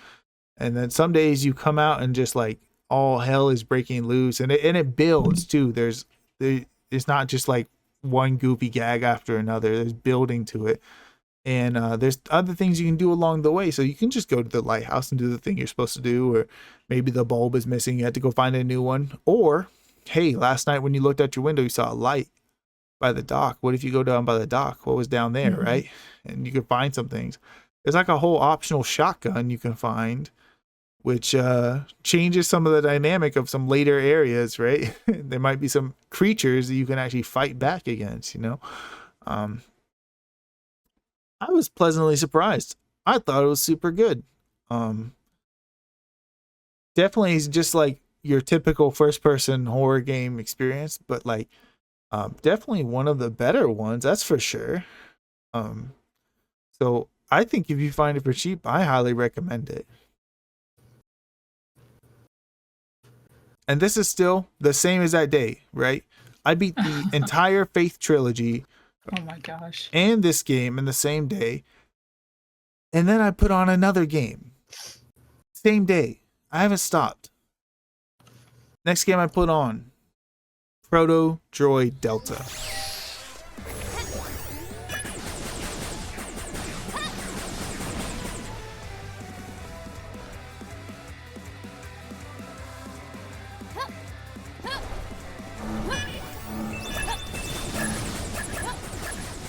And then some days you come out and just like all hell is breaking loose, and it builds too. It's not just like one goofy gag after another. There's building to it, and there's other things you can do along the way. So you can just go to the lighthouse and do the thing you're supposed to do, or maybe the bulb is missing, you have to go find a new one, or hey, last night when you looked out your window, you saw a light by the dock. What if you go down by the dock? What was down there, Mhm. right? And you can find some things. There's like a whole optional shotgun you can find, which changes some of the dynamic of some later areas, right? There might be some creatures that you can actually fight back against, you know? Um, I was pleasantly surprised. I thought it was super good. Um, Definitely is just like your typical first person horror game experience, but like definitely one of the better ones, that's for sure. Um, so I think if you find it for cheap, I highly recommend it. And this is still the same as that day, right? I beat the entire Faith trilogy Oh my gosh. and this game in the same day, and then I put on another game. Same day. I haven't stopped. Next game I put on Proto Droid Delta.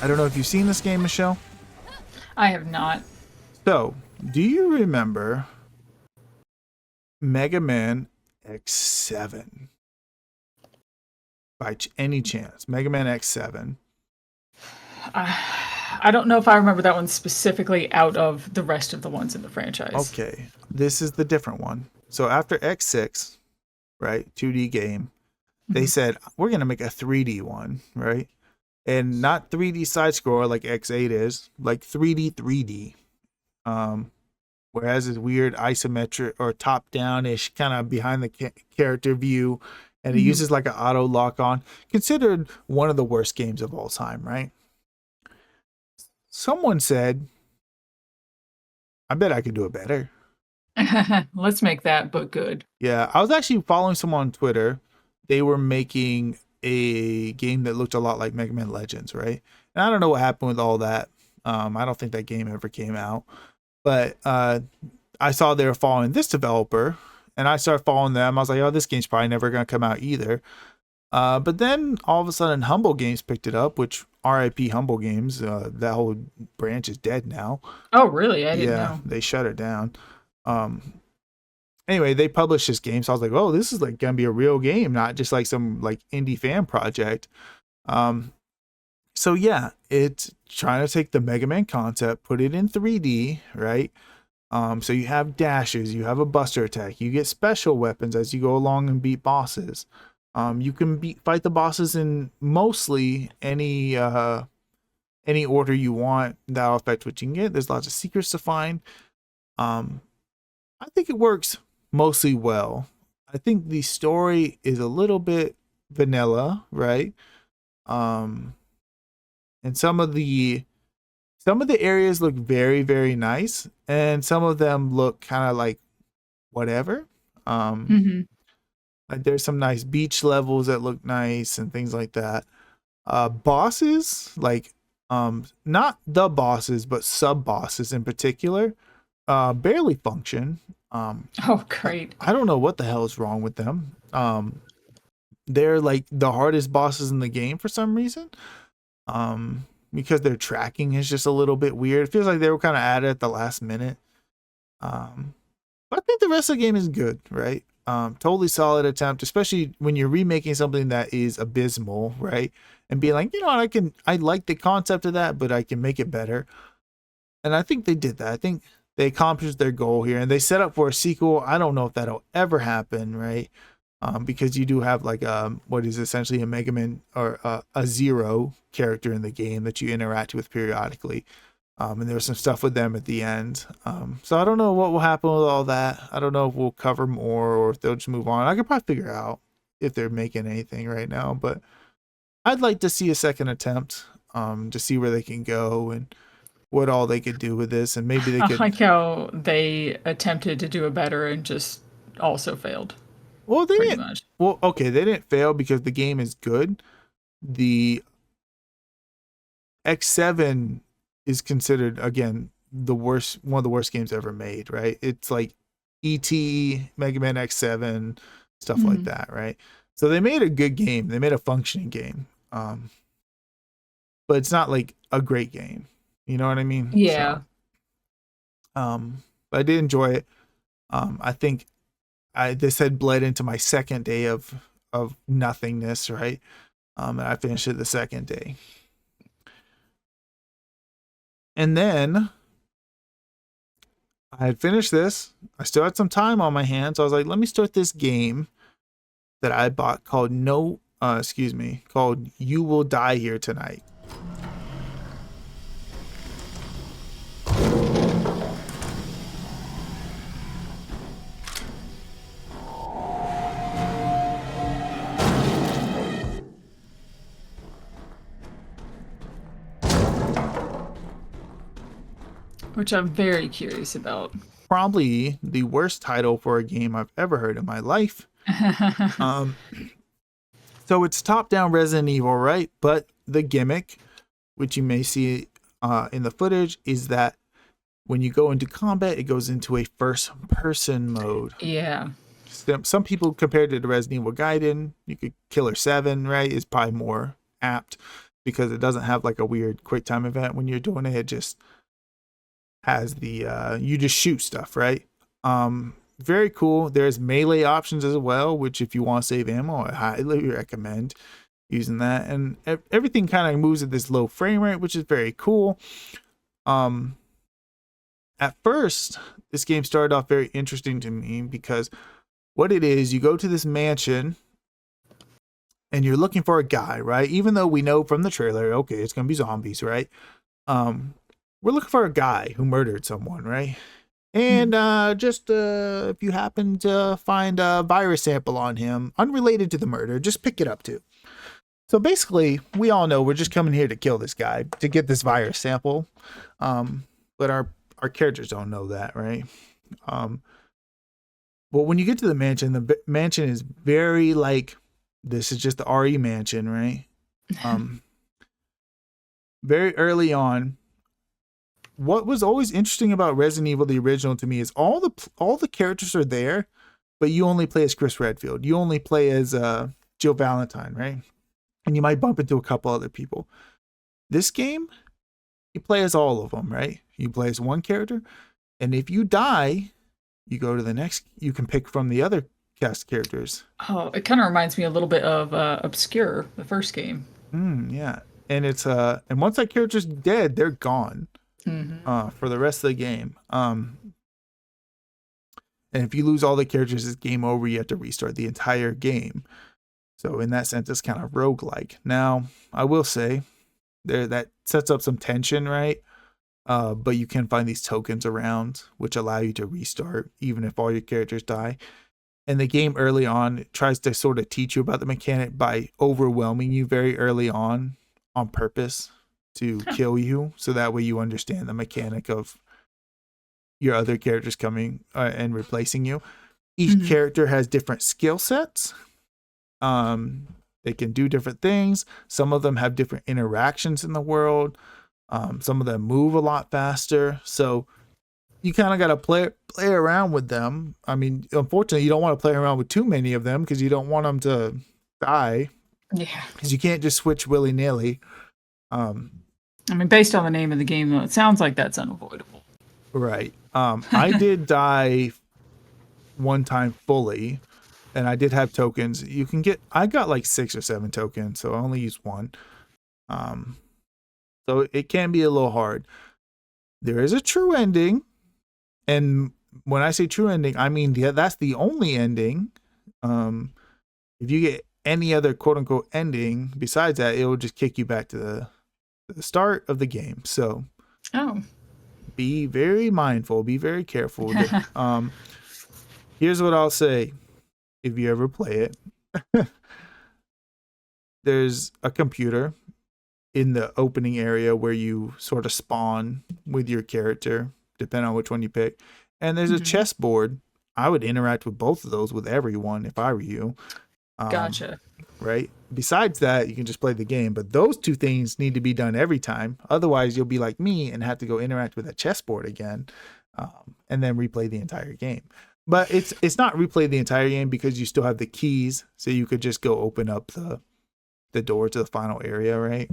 I don't know if you've seen this game, Michelle. I have not. So, do you remember Mega Man X7? By any chance, Mega Man X7. I don't know if I remember that one specifically out of the rest of the ones in the franchise. Okay, this is the different one. So after X6, right, 2D game, they said we're gonna make a 3D one, right? And not 3D side scroller like X8 is, like 3D. Whereas it's weird isometric or top down ish, kind of behind the character view, and it uses like an auto lock on. Considered one of the worst games of all time, right? Someone said, I bet I could do it better. Let's make that, but good. Yeah, I was actually following someone on Twitter. They were making a game that looked a lot like Mega Man Legends, right? And I don't know what happened with all that. I don't think that game ever came out. But I saw they were following this developer, and I started following them. I was like, oh, this game's probably never going to come out either. But then all of a sudden, Humble Games picked it up, which RIP Humble Games. That whole branch is dead now. Oh, really? I didn't Yeah, know. they shut it down. Anyway, they published this game, so I was like, oh, this is like gonna be a real game, not just like some like indie fan project. So yeah, it's trying to take the Mega Man concept, put it in 3D, right? So you have dashes, you have a buster attack, you get special weapons as you go along and beat bosses. You can fight the bosses in mostly any order you want. That'll affect what you can get. There's lots of secrets to find. I think it works mostly well. I think the story is a little bit vanilla, right? And some of the areas look very, very nice, and some of them look kind of like whatever. Hmm. Like there's some nice beach levels that look nice and things like that. Bosses, like not the bosses, but sub bosses in particular, barely function. Oh, great. I don't know what the hell is wrong with them. They're like the hardest bosses in the game for some reason. Because their tracking is just a little bit weird. It feels like they were kind of added at the last minute. But I think the rest of the game is good, right? Totally solid attempt, especially when you're remaking something that is abysmal, right? And being like, you know what, I like the concept of that, but I can make it better. And I think they did that. I think they accomplished their goal here, and they set up for a sequel. I don't know if that'll ever happen, right? Because you do have like what is essentially a Mega Man or a Zero character in the game that you interact with periodically. And there was some stuff with them at the end. So I don't know what will happen with all that. I don't know if we'll cover more or if they'll just move on. I could probably figure out if they're making anything right now, but I'd like to see a second attempt to see where they can go and what all they could do with this. And maybe they I could. like how they attempted to do it better and just also failed, Well, they pretty didn't. much. Well, okay, they didn't fail because the game is good. The X7 is considered again one of the worst games ever made, right? It's like ET, Mega Man X7, stuff like that, right? So they made a good game. They made a functioning game. But it's not like a great game. You know what I mean? Yeah. So, but I did enjoy it. I think this had bled into my second day of nothingness, right? And I finished it the second day. And then I had finished this. I still had some time on my hands. So I was like, let me start this game that I bought called called You Will Die Here Tonight. Which I'm very curious about. Probably the worst title for a game I've ever heard in my life. So it's top-down Resident Evil, right? But the gimmick, which you may see in the footage, is that when you go into combat, it goes into a first-person mode. Yeah. Some people compared it to Resident Evil Gaiden. You could Killer 7, right? Is probably more apt because it doesn't have like a weird quick time event when you're doing it. It just has the you just shoot stuff, right? Very cool. There's melee options as well, which if you want to save ammo, I highly recommend using that. And everything kind of moves at this low frame rate, which is very cool. At first, this game started off very interesting to me because what it is, you go to this mansion and you're looking for a guy, right? Even though we know from the trailer, okay, it's gonna be zombies, right? We're looking for a guy who murdered someone, right? And if you happen to find a virus sample on him, unrelated to the murder, just pick it up too. So basically, we all know we're just coming here to kill this guy, to get this virus sample. But our characters don't know that, right? Well, when you get to the mansion is very like, this is just the RE mansion, right? Very early on, what was always interesting about Resident Evil, the original, to me is all the characters are there, but you only play as Chris Redfield. You only play as Jill Valentine, right? And you might bump into a couple other people. This game, you play as all of them, right? You play as one character, and if you die, you go to the next. You can pick from the other cast characters. Oh, it kind of reminds me a little bit of Obscure, the first game. Yeah, and it's and once that character's dead, they're gone. For the rest of the game. And if you lose all the characters, it's game over. You have to restart the entire game. So in that sense, it's kind of roguelike. Now, I will say that sets up some tension, right? But you can find these tokens around which allow you to restart even if all your characters die. And the game early on tries to sort of teach you about the mechanic by overwhelming you very early on purpose to kill you, so that way you understand the mechanic of your other characters coming and replacing you. Each character has different skill sets. They can do different things. Some of them have different interactions in the world. Some of them move a lot faster. So you kind of got to play around with them. I mean, unfortunately, you don't want to play around with too many of them because you don't want them to die. Yeah. Because you can't just switch willy nilly. I mean, based on the name of the game, though, it sounds like that's unavoidable. Right. I did die one time fully, and I did have tokens. I got like 6 or 7 tokens, so I only used one. So it can be a little hard. There is a true ending, and when I say true ending, I mean that's the only ending. If you get any other quote unquote ending besides that, it will just kick you back to the start of the game. So, be very mindful, be very careful. Here's what I'll say: if you ever play it, there's a computer in the opening area where you sort of spawn with your character, depending on which one you pick. And there's a chessboard. I would interact with both of those with everyone if I were you. Gotcha. Right? Besides that, you can just play the game. But those two things need to be done every time. Otherwise, you'll be like me and have to go interact with a chessboard again, and then replay the entire game. But it's not replay the entire game because you still have the keys, so you could just go open up the door to the final area, right?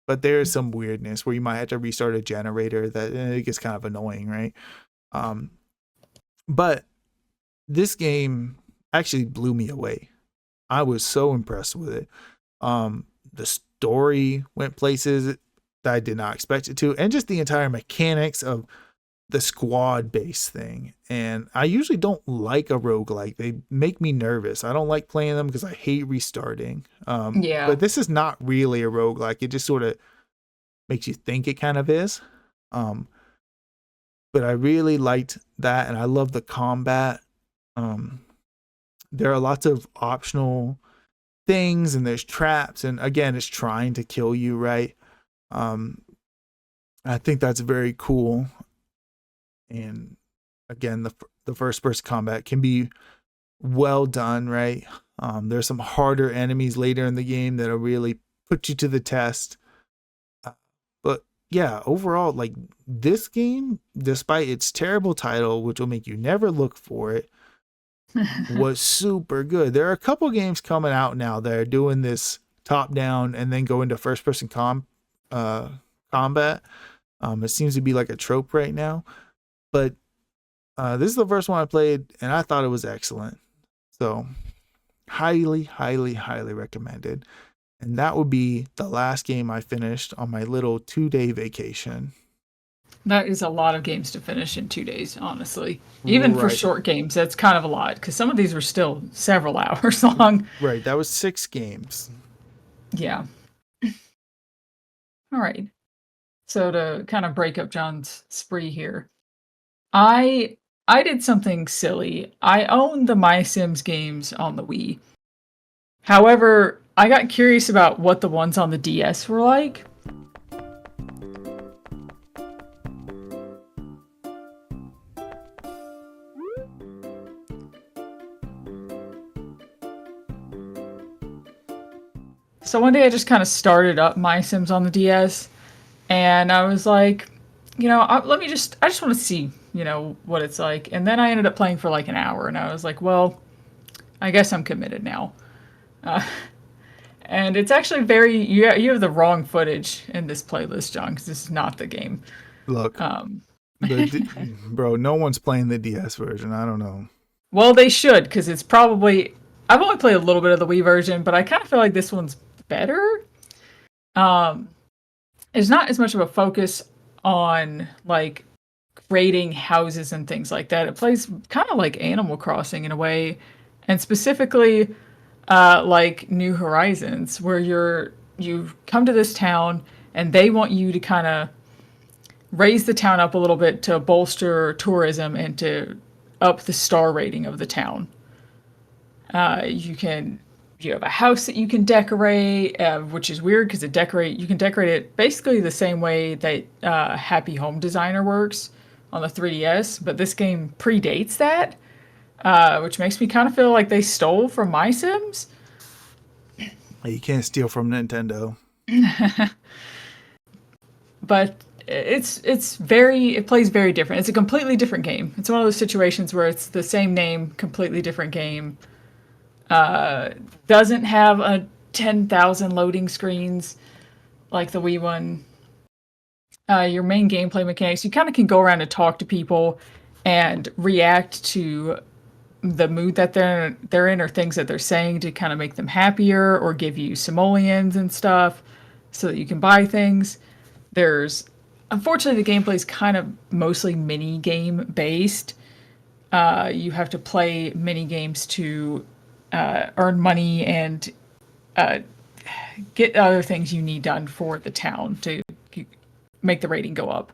But there is some weirdness where you might have to restart a generator that it gets kind of annoying, right? But this game actually blew me away. I was so impressed with it. The story went places that I did not expect it to, and just the entire mechanics of the squad based thing. And I usually don't like a roguelike. They make me nervous. I don't like playing them because I hate restarting. But this is not really a roguelike. It just sort of makes you think it kind of is. But I really liked that, and I love the combat. There are lots of optional things, and there's traps, and again, it's trying to kill you, right? I think that's very cool. And again, the first person combat can be well done, right? There's some harder enemies later in the game that'll really put you to the test. But yeah, overall, like this game, despite its terrible title, which will make you never look for it, was super good. There are a couple games coming out now that are doing this top down and then go into first person combat. It seems to be like a trope right now. But this is the first one I played, and I thought it was excellent. So, highly, highly, highly recommended. And that would be the last game I finished on my little 2-day vacation. That is a lot of games to finish in 2 days, honestly. Even for short games, that's kind of a lot, because some of these were still several hours long. Right, that was 6 games. Yeah. All right. So to kind of break up John's spree here, I did something silly. I own the My Sims games on the Wii. However, I got curious about what the ones on the DS were like. So one day I just kind of started up My Sims on the DS, and I was like, I just want to see, what it's like. And then I ended up playing for like an hour, and I was like, well, I guess I'm committed now. And it's actually you have the wrong footage in this playlist, John, because this is not the game. Look, bro, no one's playing the DS version. I don't know. Well, they should, because it's probably, I've only played a little bit of the Wii version, but I kind of feel like this one's better. There's not as much of a focus on like creating houses and things like that. It plays kind of like Animal Crossing in a way, and specifically like New Horizons, where you come to this town and they want you to kind of raise the town up a little bit to bolster tourism and to up the star rating of the town. You have a house that you can decorate, which is weird because you can decorate it basically the same way that Happy Home Designer works on the 3DS, but this game predates that, which makes me kind of feel like they stole from My Sims. You can't steal from Nintendo. But it plays very different. It's a completely different game. It's one of those situations where it's the same name, completely different game. Doesn't have a 10,000 loading screens like the Wii one. Your main gameplay mechanics, you kind of can go around and talk to people and react to the mood that they're in or things that they're saying to kind of make them happier or give you simoleons and stuff so that you can buy things. There's unfortunately the gameplay is kind of mostly mini game based. You have to play mini games to earn money and get other things you need done for the town to make the rating go up.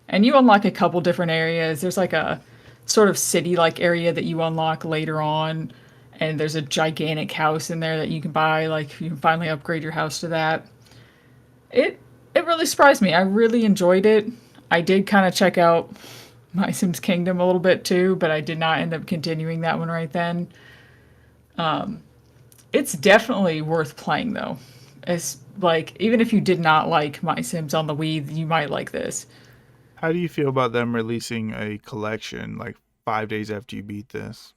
And you unlock a couple different areas. There's like a sort of city-like area that you unlock later on, and there's a gigantic house in there that you can buy. Like you can finally upgrade your house to that. It really surprised me. I really enjoyed it. I did kind of check out My Sims Kingdom a little bit too, but I did not end up continuing that one right then. It's definitely worth playing though. It's like even if you did not like My Sims on the Wii, you might like this. How do you feel about them releasing a collection like 5 days after you beat this?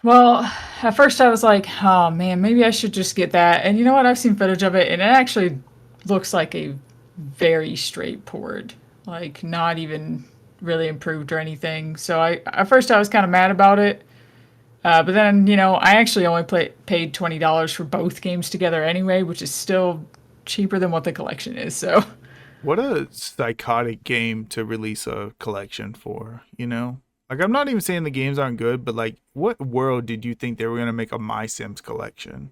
Well, at first I was like, oh man, maybe I should just get that. And you know what? I've seen footage of it, and it actually looks like a very straight port, like not even really improved or anything. So at first I was kind of mad about it. But then, I actually only paid $20 for both games together anyway, which is still cheaper than what the collection is. So, What a psychotic game to release a collection for, Like, I'm not even saying the games aren't good, but like, what world did you think they were going to make a My Sims collection?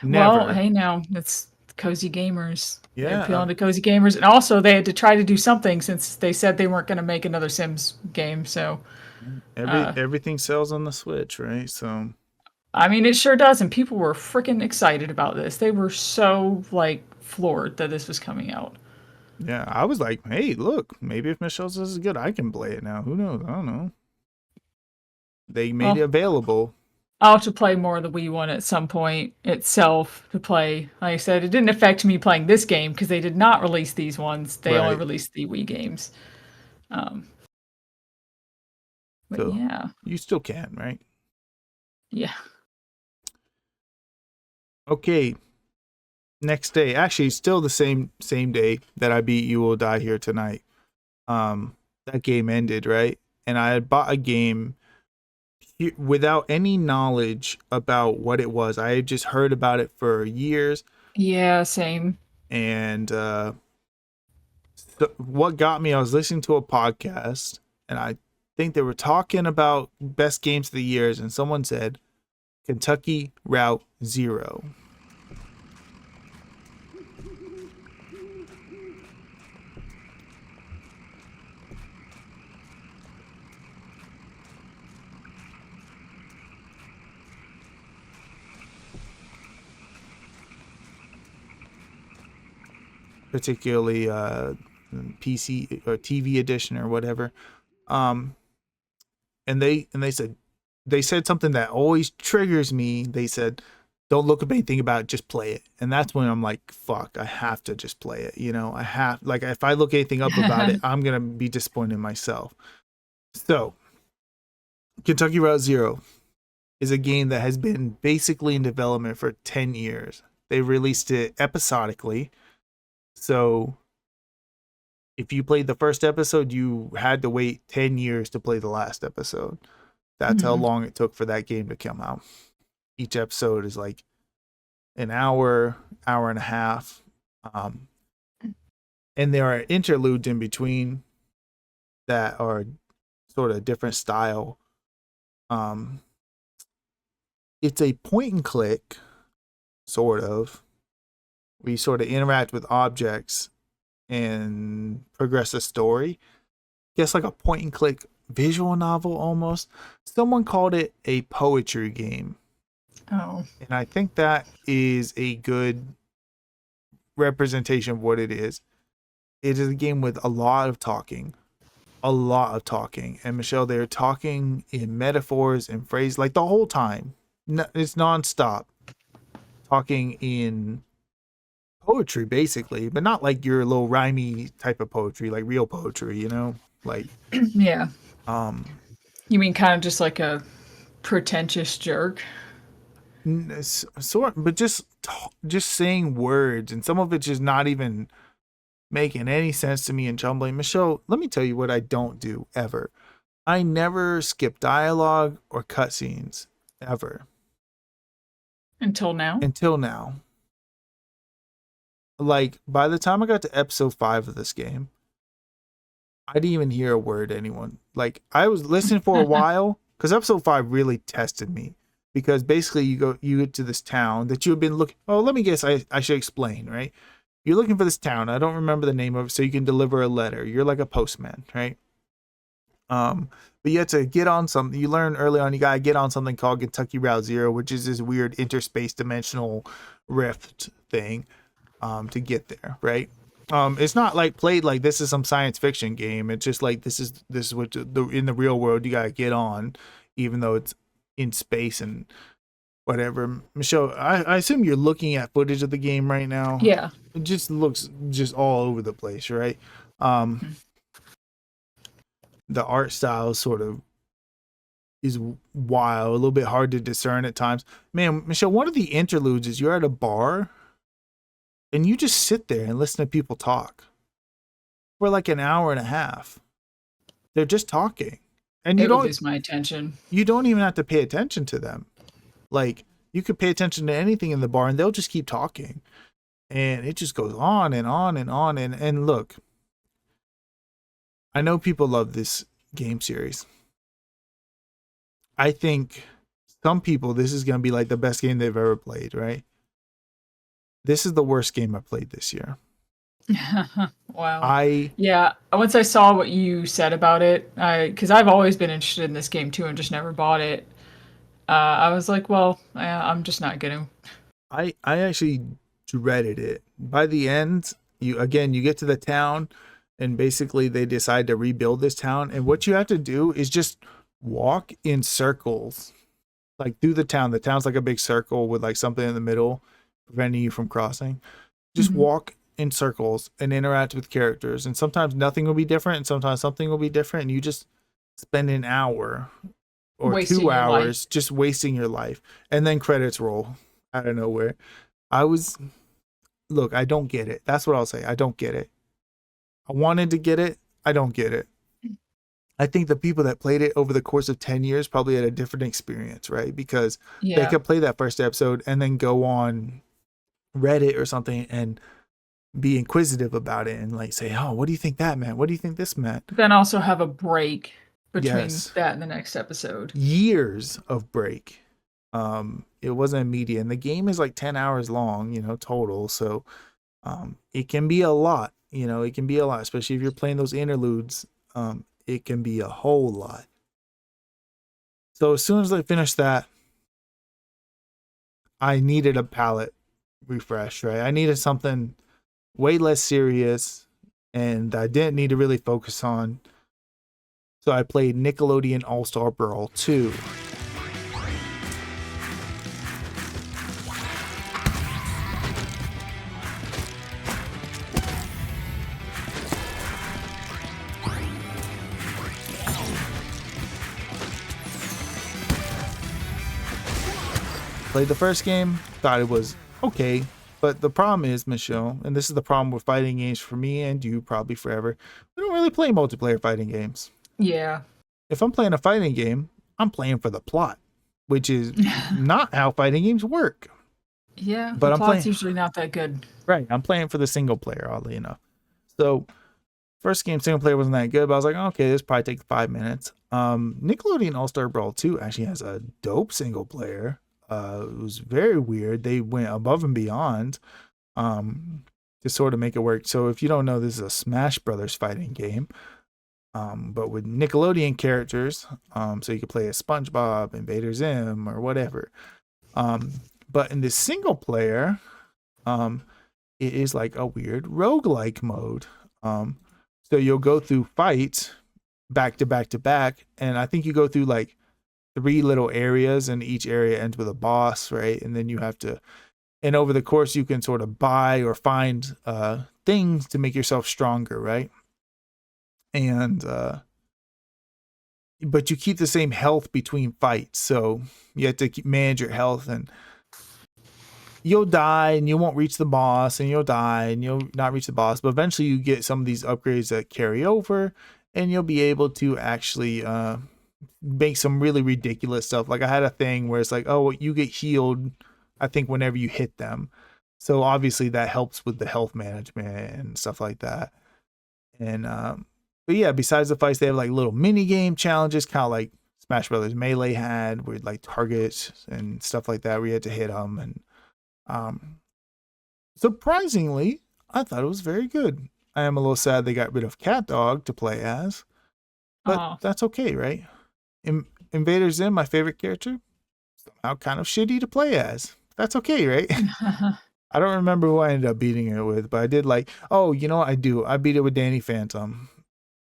Never. well, hey, now it's cozy gamers. They're Yeah. appealing to cozy gamers, and also they had to try to do something since they said they weren't going to make another Sims game. So, Everything sells on the Switch, right? So, I mean, it sure does, and people were freaking excited about this. They were so like floored that this was coming out. yeah, I was like, hey, look, maybe if Michelle says it's good, I can play it now. Who knows? I don't know. They made Well, it available. I'll have to play more of the Wii one at some point itself to play. Like I said, it didn't affect me playing this game because they did not release these ones. They only Right. released the Wii games. Um, but So yeah, you still can, right? yeah. Okay. Next day, actually, still the same day that I beat You Will Die Here Tonight. That game ended, right? And I had bought a game without any knowledge about what it was. I had just heard about it for years, Yeah, same. and so what got me, I was listening to a podcast, and I think they were talking about best games of the years, and someone said Kentucky Route Zero. Particularly PC or TV edition or whatever. Um, and they said something that always triggers me. They said, "Don't look up anything about it, just play it." And that's when I'm like, "Fuck, I have to just play it." I have like if I look anything up about it, I'm gonna be disappointed in myself. So, Kentucky Route Zero is a game that has been basically in development for 10 years. They released it episodically. So if you played the first episode, you had to wait 10 years to play the last episode. That's how Mhm. long it took for that game to come out. Each episode is like an hour, hour and a half. Um, and there are interludes in between that are sort of different style. Um, it's a point and click, sort of. We sort of interact with objects and progress a story. Guess like a point and click visual novel almost. Someone called it a poetry game. Oh, And I think that is a good representation of what it is. It is a game with a lot of talking. A lot of talking. And Michelle, they're talking in metaphors and phrases like the whole time. It's nonstop. Talking in poetry basically, but not like your little rhymey type of poetry, like real poetry, you know? Like Yeah. um You mean kind of just like a pretentious jerk? sort, but just saying words, and some of it's just not even making any sense to me and jumbling. Michelle, let me tell you what I don't do ever. I never skip dialogue or cutscenes ever Until now? until now. Like by the time I got to episode 5 of this game, I didn't even hear a word anyone. Like I was listening for a while because episode 5 really tested me, because basically you get to this town that you have been looking. Oh, let me guess. I should explain, right? You're looking for this town. I don't remember the name of it, so you can deliver a letter. You're like a postman, right? But you have to get on something. You learn early on you gotta get on something called Kentucky Route Zero, which is this weird interspace dimensional rift thing, to get there, right? It's not like played like this is some science fiction game. It's just like this is what in the real world you gotta get on, even though it's in space and whatever. Michelle, I assume you're looking at footage of the game right now. Yeah. It just looks just all over the place, right? The art style sort of is wild, a little bit hard to discern at times. Man, Michelle, one of the interludes is you're at a bar and you just sit there and listen to people talk for like an hour and a half. They're just talking. And It would lose my attention. you don't even have to pay attention to them. Like you could pay attention to anything in the bar and they'll just keep talking. And it just goes on and on and on. And look, I know people love this game series. I think some people, this is going to be like the best game they've ever played, right? This is the worst game I played this year. Wow. Yeah, once I saw what you said about it, because I've always been interested in this game too and just never bought it. I was like, well, I'm just not gonna. I actually dreaded it. By the end, you get to the town and basically they decide to rebuild this town, and what you have to do is just walk in circles like through the town. The town's like a big circle with like something in the middle preventing you from crossing. Just walk in circles and interact with characters, and sometimes nothing will be different and sometimes something will be different, and you just spend an hour or Wasting 2 your hours life. just wasting your life, and then credits roll out of nowhere. Look, I don't get it. That's what I'll say. I don't get it. I wanted to get it. I don't get it. I think the people that played it over the course of 10 years probably had a different experience, right? Because they Yeah. could play that first episode and then go on Reddit or something and be inquisitive about it and like say, oh, what do you think that meant? What do you think this meant? Then also have a break between Yes. that and the next episode. Years of break. It wasn't immediate. And the game is like 10 hours long, total. So it can be a lot, it can be a lot, especially if you're playing those interludes. It can be a whole lot. So as soon as I finished that, I needed a palette refresh, right? I needed something way less serious and I didn't need to really focus on. So I played Nickelodeon All-Star Brawl 2. Played the first game, thought it was okay, but the problem is, Michelle, and this is the problem with fighting games for me and you probably forever, we don't really play multiplayer fighting games. Yeah. If I'm playing a fighting game, I'm playing for the plot, which is not how fighting games work. Yeah, But the I'm plot's playing- usually not that good. Right, I'm playing for the single player, oddly enough. So, first game single player wasn't that good, but I was like, okay, this probably take 5 minutes. Nickelodeon All-Star Brawl 2 actually has a dope single player. It was very weird. They went above and beyond to sort of make it work. So if you don't know, this is a Smash Brothers fighting game, but with Nickelodeon characters. So you could play as SpongeBob, Invader Zim, or whatever. But in this single player, it is like a weird roguelike mode. So you'll go through fights back to back to back, and I think you go through like 3 little areas, and each area ends with a boss, right? And then you have to And over the course, you can sort of buy or find things to make yourself stronger, right? And but you keep the same health between fights, so you have to manage your health, and you'll die and you won't reach the boss, and you'll die and you'll not reach the boss, but eventually you get some of these upgrades that carry over, and you'll be able to actually make some really ridiculous stuff. Like I had a thing where it's like, oh, you get healed, I think, whenever you hit them. So obviously that helps with the health management and stuff like that. And but yeah, besides the fights, they have like little mini game challenges, kind of like Smash Brothers Melee had, with like targets and stuff like that, where you had to hit them. And surprisingly, I thought it was very good. I am a little sad they got rid of Cat Dog to play as, but that's okay, right? Invader Zim, my favorite character, somehow kind of shitty to play as. That's okay, right? I don't remember who I ended up beating it with, but I did like, oh, you know what I do? I beat it with Danny Phantom.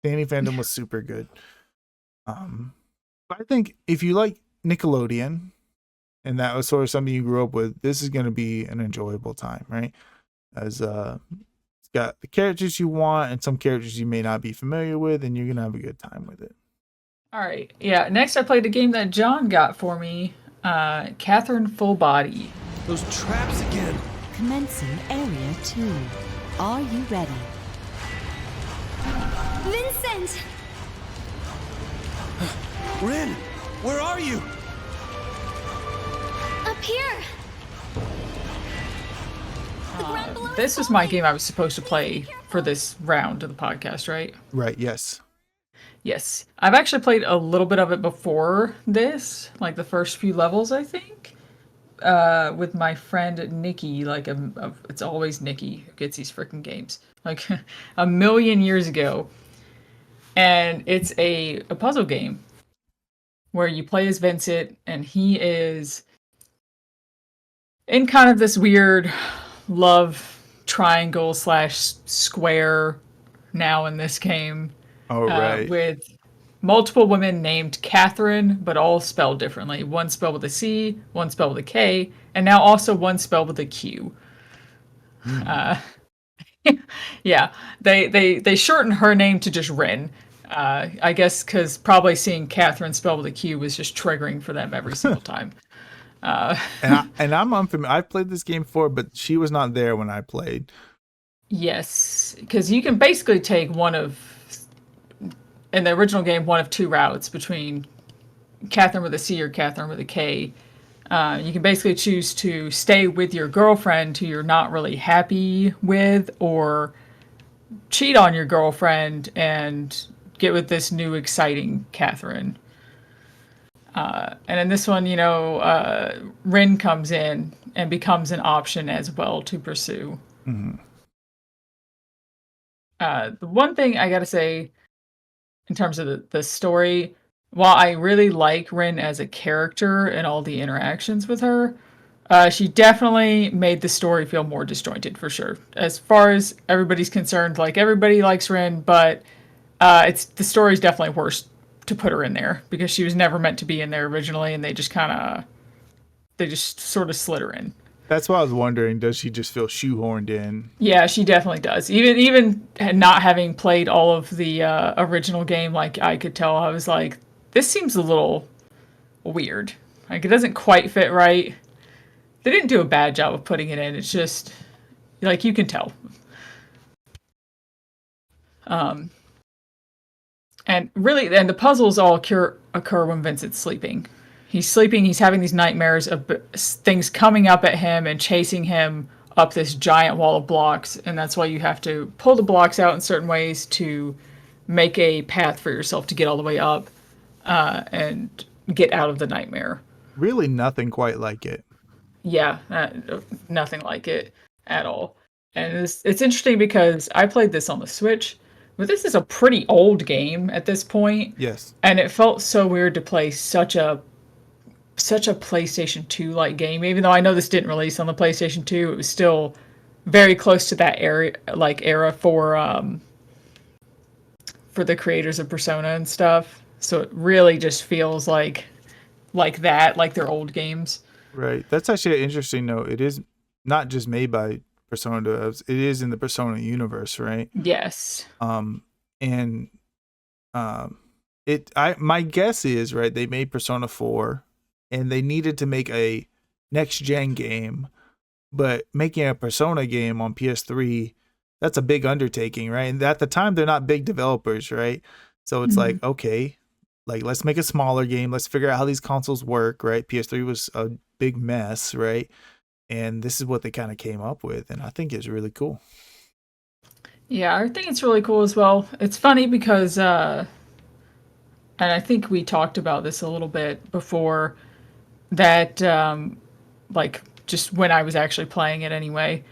Danny Phantom was super good. But I think if you like Nickelodeon, and that was sort of something you grew up with, this is going to be an enjoyable time, right? As it's got the characters you want and some characters you may not be familiar with, and you're going to have a good time with it. All right. Yeah. Next, I played a game that John got for me, Catherine Full Body. Those traps again. Commencing Area 2. Are you ready? Vincent! Rin, where are you? Up here! The ground below This is is my falling. game I was supposed to play for this round of the podcast, right? Right, yes. Yes. I've actually played a little bit of it before this, like the first few levels, I think, with my friend Nikki. Like, it's always Nikki who gets these freaking games. Like, a million years ago. And it's a puzzle game where you play as Vincent, and he is in kind of this weird love triangle / square now in this game. Oh, right. With multiple women named Catherine, but all spelled differently. One spelled with a C, one spelled with a K, and now also one spelled with a Q. Yeah, they shortened her name to just Rin. I guess because probably seeing Catherine spelled with a Q was just triggering for them every single time. And I'm unfamiliar. I've played this game before, but she was not there when I played. Yes, because you can basically take in the original game, one of two routes between Catherine with a C or Catherine with a K. You can basically choose to stay with your girlfriend who you're not really happy with, or cheat on your girlfriend and get with this new exciting Catherine. And in this one, Rin comes in and becomes an option as well to pursue. Mm-hmm. The one thing I gotta say, in terms of the story, while I really like Rin as a character and all the interactions with her, she definitely made the story feel more disjointed, for sure. As far as everybody's concerned, like, everybody likes Rin, but the story's definitely worse to put her in there, because she was never meant to be in there originally, and they just sort of slid her in. That's why I was wondering, does she just feel shoehorned in? Yeah, she definitely does. Even not having played all of the original game, like, I could tell, I was like, this seems a little weird. Like, it doesn't quite fit right. They didn't do a bad job of putting it in. It's just, like, you can tell. And the puzzles all occur when Vincent's sleeping. He's sleeping, he's having these nightmares of things coming up at him and chasing him up this giant wall of blocks, and that's why you have to pull the blocks out in certain ways to make a path for yourself to get all the way up and get out of the nightmare. Really nothing quite like it. Yeah, nothing like it at all. And it's interesting because I played this on the Switch, but this is a pretty old game at this point. Yes. And it felt so weird to play such a PlayStation 2 like game. Even though I know this didn't release on the PlayStation 2, it was still very close to that era for the creators of Persona and stuff. So it really just feels like they're old games. Right. That's actually an interesting note. It is not just made by Persona devs. It is in the Persona universe, right? Yes. And my guess is, right, they made Persona 4 and they needed to make a next gen game, but making a Persona game on PS3, that's a big undertaking, right? And at the time they're not big developers, right? So it's like, okay, like let's make a smaller game, let's figure out how these consoles work, right? PS3 was a big mess, right? And this is what they kind of came up with, and I think it's really cool. Yeah, I think it's really cool as well. It's funny because, and I think we talked about this a little bit before, that, like, just when I was actually playing it anyway,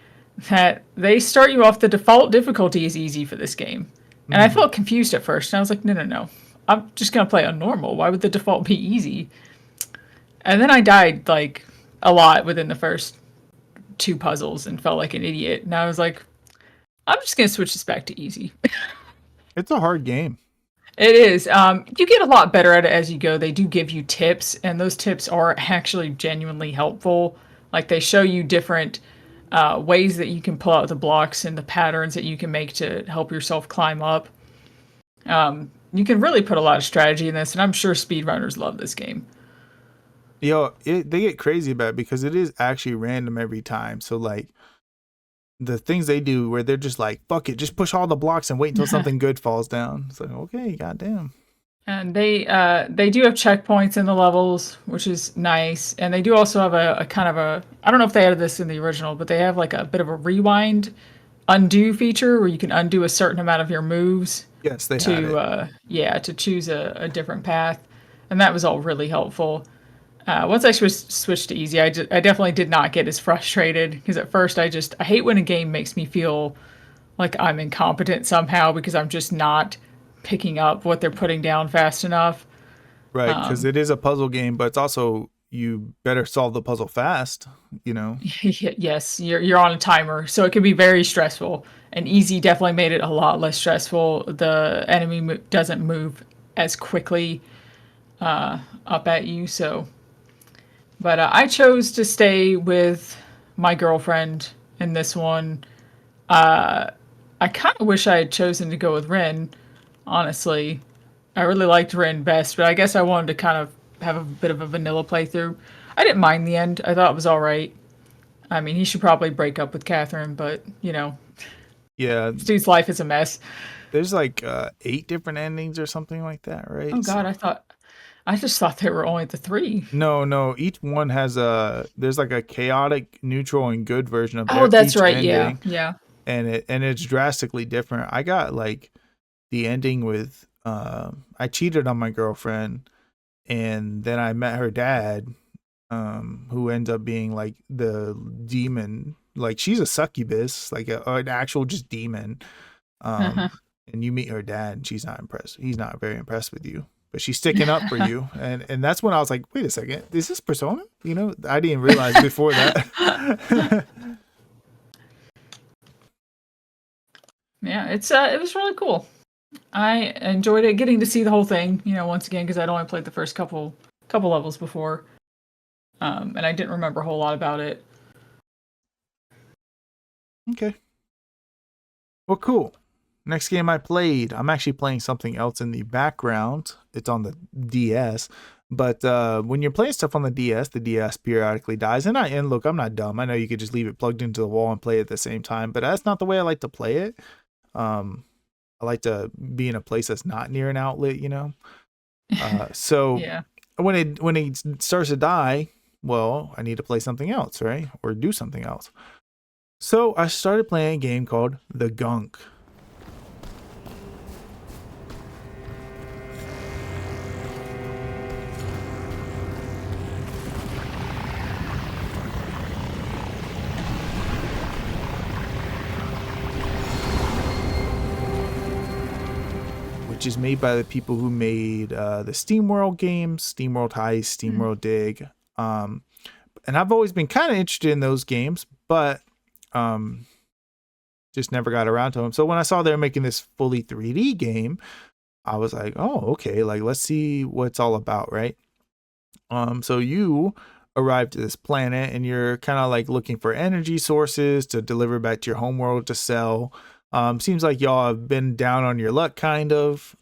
that they start you off, the default difficulty is easy for this game. And I felt confused at first, and I was like, no. I'm just going to play on normal. Why would the default be easy? And then I died, like, a lot within the first 2 puzzles and felt like an idiot. And I was like, I'm just going to switch this back to easy. It's a hard game. It is. You get a lot better at it as you go. They do give you tips, and those tips are actually genuinely helpful. Like, they show you different ways that you can pull out the blocks and the patterns that you can make to help yourself climb up. You can really put a lot of strategy in this, and I'm sure speedrunners love this game. They get crazy about it because it is actually random every time. So like the things they do where they're just like, fuck it, just push all the blocks and wait until something good falls down. It's like, okay, goddamn. And they do have checkpoints in the levels, which is nice. And they do also have a kind of a, I don't know if they added this in the original, but they have like a bit of a rewind undo feature where you can undo a certain amount of your moves. Yes, they had it. To choose a different path. And that was all really helpful. Once I switched to easy, I definitely did not get as frustrated, because at first I hate when a game makes me feel like I'm incompetent somehow because I'm just not picking up what they're putting down fast enough. Right, because it is a puzzle game, but it's also, you better solve the puzzle fast, you know? Yes, you're on a timer, so it can be very stressful. And easy definitely made it a lot less stressful. The enemy doesn't move as quickly up at you, so... But I chose to stay with my girlfriend in this one. I kind of wish I had chosen to go with Rin, honestly. I really liked Rin best, but I guess I wanted to kind of have a bit of a vanilla playthrough. I didn't mind the end. I thought it was all right. I mean, he should probably break up with Catherine, but, you know. Yeah. This dude's life is a mess. There's like 8 different endings or something like that, right? Oh, God, I just thought there were only the 3. No. Each one has there's like a chaotic, neutral, and good version of that's each right. ending. Yeah. And it's drastically different. I got like the ending with I cheated on my girlfriend, and then I met her dad, who ends up being like the demon. Like, she's a succubus, like an actual just demon. And you meet her dad, and she's not impressed. He's not very impressed with you. But she's sticking up for you, and that's when I was like, wait a second, is this Persona? You know, I didn't realize before that. Yeah, it was really cool. I enjoyed it, getting to see the whole thing, you know, once again, because I'd only played the first couple levels before, and I didn't remember a whole lot about it. Okay. Well, cool. Next game I played, I'm actually playing something else in the background. It's on the DS. But when you're playing stuff on the DS periodically dies. And look, I'm not dumb. I know you could just leave it plugged into the wall and play it at the same time. But that's not the way I like to play it. I like to be in a place that's not near an outlet, you know? So Yeah. when it starts to die, well, I need to play something else, right? Or do something else. So I started playing a game called The Gunk. Which is made by the people who made the SteamWorld games, SteamWorld Heist, SteamWorld Dig. And I've always been kind of interested in those games, but just never got around to them. So when I saw they were making this fully 3D game, I was like, oh, okay, like let's see what it's all about, right? So you arrive to this planet, and you're kind of like looking for energy sources to deliver back to your homeworld to sell. Seems like y'all have been down on your luck, kind of.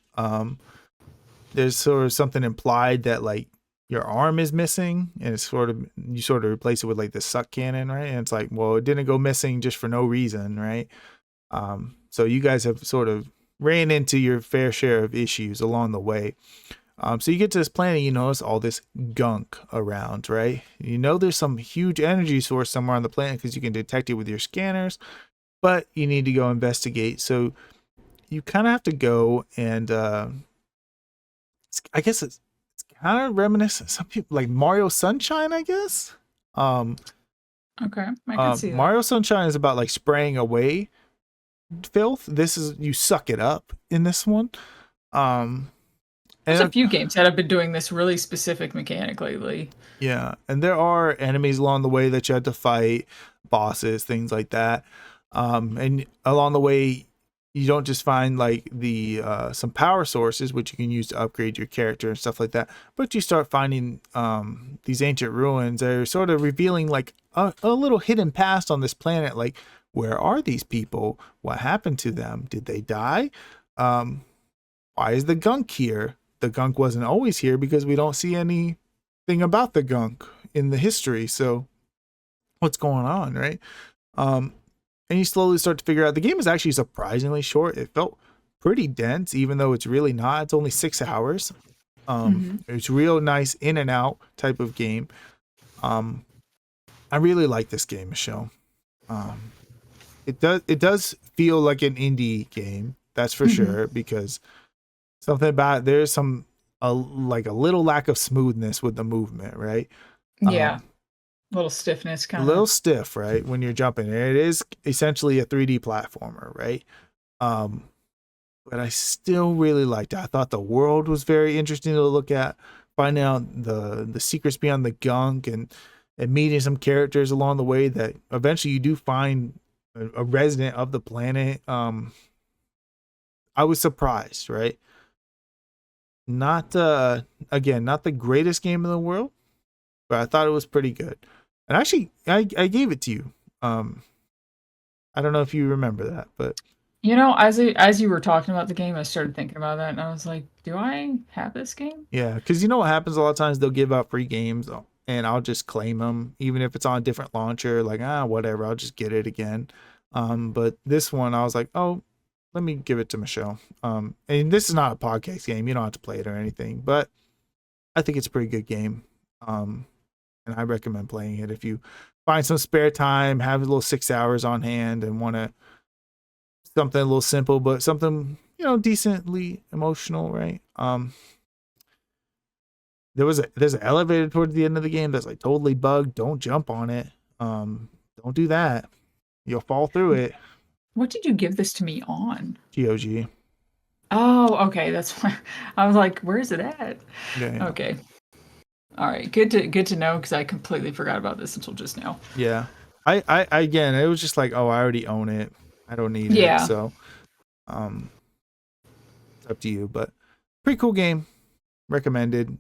There's sort of something implied that like your arm is missing, and it's sort of you sort of replace it with like this suck cannon, right? And it's like, well, it didn't go missing just for no reason, right? So you guys have sort of ran into your fair share of issues along the way. So you get to this planet, you notice all this gunk around, right? You know there's some huge energy source somewhere on the planet because you can detect it with your scanners, but you need to go investigate. So you kind of have to go and I guess it's kind of reminiscent. Some people like Mario Sunshine, I guess. Okay, I can see that. Mario Sunshine is about like spraying away filth. This is you suck it up in this one. There's a few games that have been doing this really specific mechanic lately. Yeah, and there are enemies along the way that you have to fight, bosses, things like that. And along the way, you don't just find like the some power sources which you can use to upgrade your character and stuff like that, but you start finding these ancient ruins that are sort of revealing like a little hidden past on this planet. Like, where are these people? What happened to them? Did they die? Why is the gunk here? The gunk wasn't always here because we don't see anything about the gunk in the history. So what's going on, right? And you slowly start to figure out the game is actually surprisingly short. It felt pretty dense, even though it's really not. It's only 6 hours. It's real nice in and out type of game. I really like this game, Michelle. It does feel like an indie game, that's for sure, because something about it, there's some like a little lack of smoothness with the movement, right? Yeah. A little stiffness, kind of. A little stiff, right? When you're jumping. It is essentially a 3D platformer, right? But I still really liked it. I thought the world was very interesting to look at, finding out the secrets beyond the gunk, and meeting some characters along the way that eventually you do find a resident of the planet. I was surprised, right? Not again, not the greatest game in the world, but I thought it was pretty good. And actually, I gave it to you. I don't know if you remember that, but you know, as you were talking about the game, I started thinking about that, and I was like, do I have this game? Yeah, because you know what happens a lot of times, they'll give out free games, and I'll just claim them, even if it's on a different launcher. Like, whatever, I'll just get it again. But this one, I was like, oh, let me give it to Michelle. And this is not a podcast game. You don't have to play it or anything, but I think it's a pretty good game. And I recommend playing it if you find some spare time, have a little 6 hours on hand, and want to something a little simple, but something, decently emotional, right? There's an elevator towards the end of the game that's like totally bugged. Don't jump on it. Don't do that. You'll fall through it. What did you give this to me on? GOG. Oh, okay. That's why I was like, where's it at? Yeah. Okay. All right. Good to know, because I completely forgot about this until just now. Yeah. I again, it was just like, oh, I already own it. I don't need it. So it's up to you. But pretty cool game. Recommended.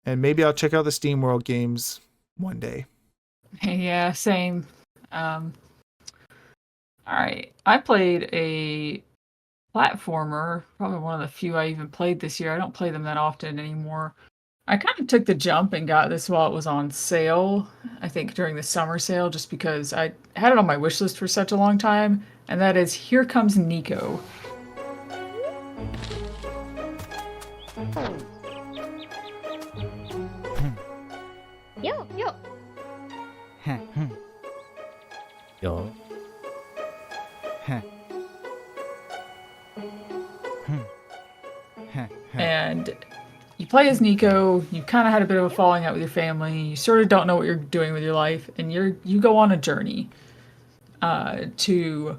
And maybe I'll check out the Steam World games one day. Yeah, same. All right. I played a platformer, probably one of the few I even played this year. I don't play them that often anymore. I kind of took the jump and got this while it was on sale, I think during the summer sale, just because I had it on my wish list for such a long time, and that is Here Comes Nico. Yo. Yo. And you play as Nico. You kind of had a bit of a falling out with your family. You sort of don't know what you're doing with your life, and you go on a journey. You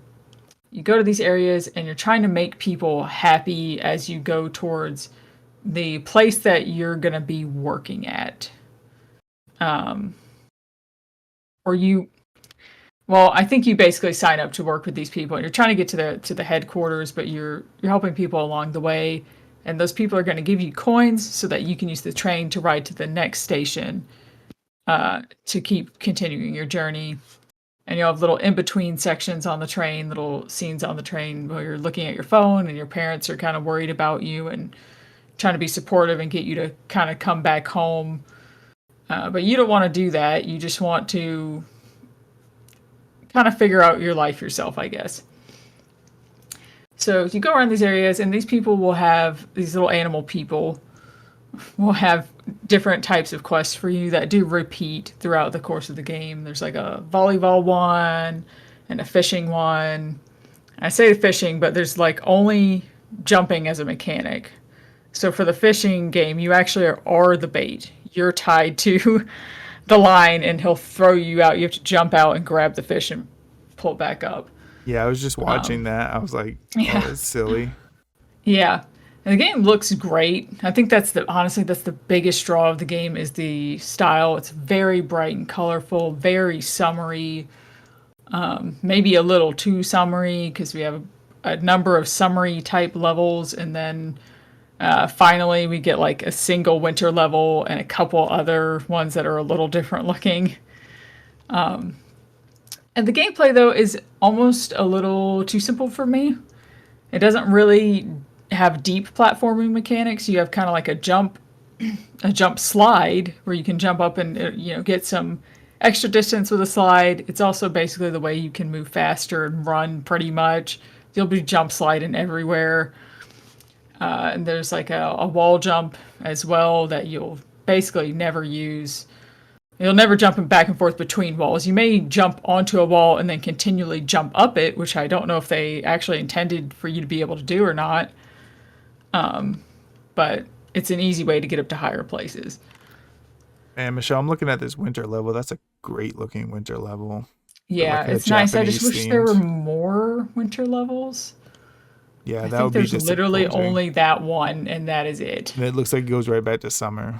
go to these areas, and you're trying to make people happy as you go towards the place that you're gonna be working at. Well, I think you basically sign up to work with these people, and you're trying to get to the headquarters, but you're helping people along the way. And those people are going to give you coins so that you can use the train to ride to the next station. to keep continuing your journey. And you'll have little in-between sections on the train, little scenes on the train where you're looking at your phone and your parents are kind of worried about you and trying to be supportive and get you to kind of come back home. But you don't want to do that. You just want to kind of figure out your life yourself, I guess. So you go around these areas, and these people will have, these little animal people will have different types of quests for you that do repeat throughout the course of the game. There's like a volleyball one and a fishing one. I say fishing, but there's like only jumping as a mechanic. So for the fishing game, you actually are the bait. You're tied to the line, and he'll throw you out. You have to jump out and grab the fish and pull it back up. Yeah, I was just watching that. I was like, yeah. oh, that's silly. Yeah. And the game looks great. I think honestly, that's the biggest draw of the game is the style. It's very bright and colorful, very summery, maybe a little too summery because we have a number of summery type levels. And then finally we get like a single winter level and a couple other ones that are a little different looking. And the gameplay, though, is almost a little too simple for me. It doesn't really have deep platforming mechanics. You have kind of like a jump slide where you can jump up and get some extra distance with a slide. It's also basically the way you can move faster and run pretty much. You'll be jump sliding everywhere. And there's like a wall jump as well that you'll basically never use. You'll never jump back and forth between walls. You may jump onto a wall and then continually jump up it, which I don't know if they actually intended for you to be able to do or not. But it's an easy way to get up to higher places. And Michelle, I'm looking at this winter level. That's a great looking winter level. Yeah, like it's nice. I just Japanese wish there were themed. more winter levels. Yeah, I that think would be there's literally disappointing. only that one, and that is it. And it looks like it goes right back to summer.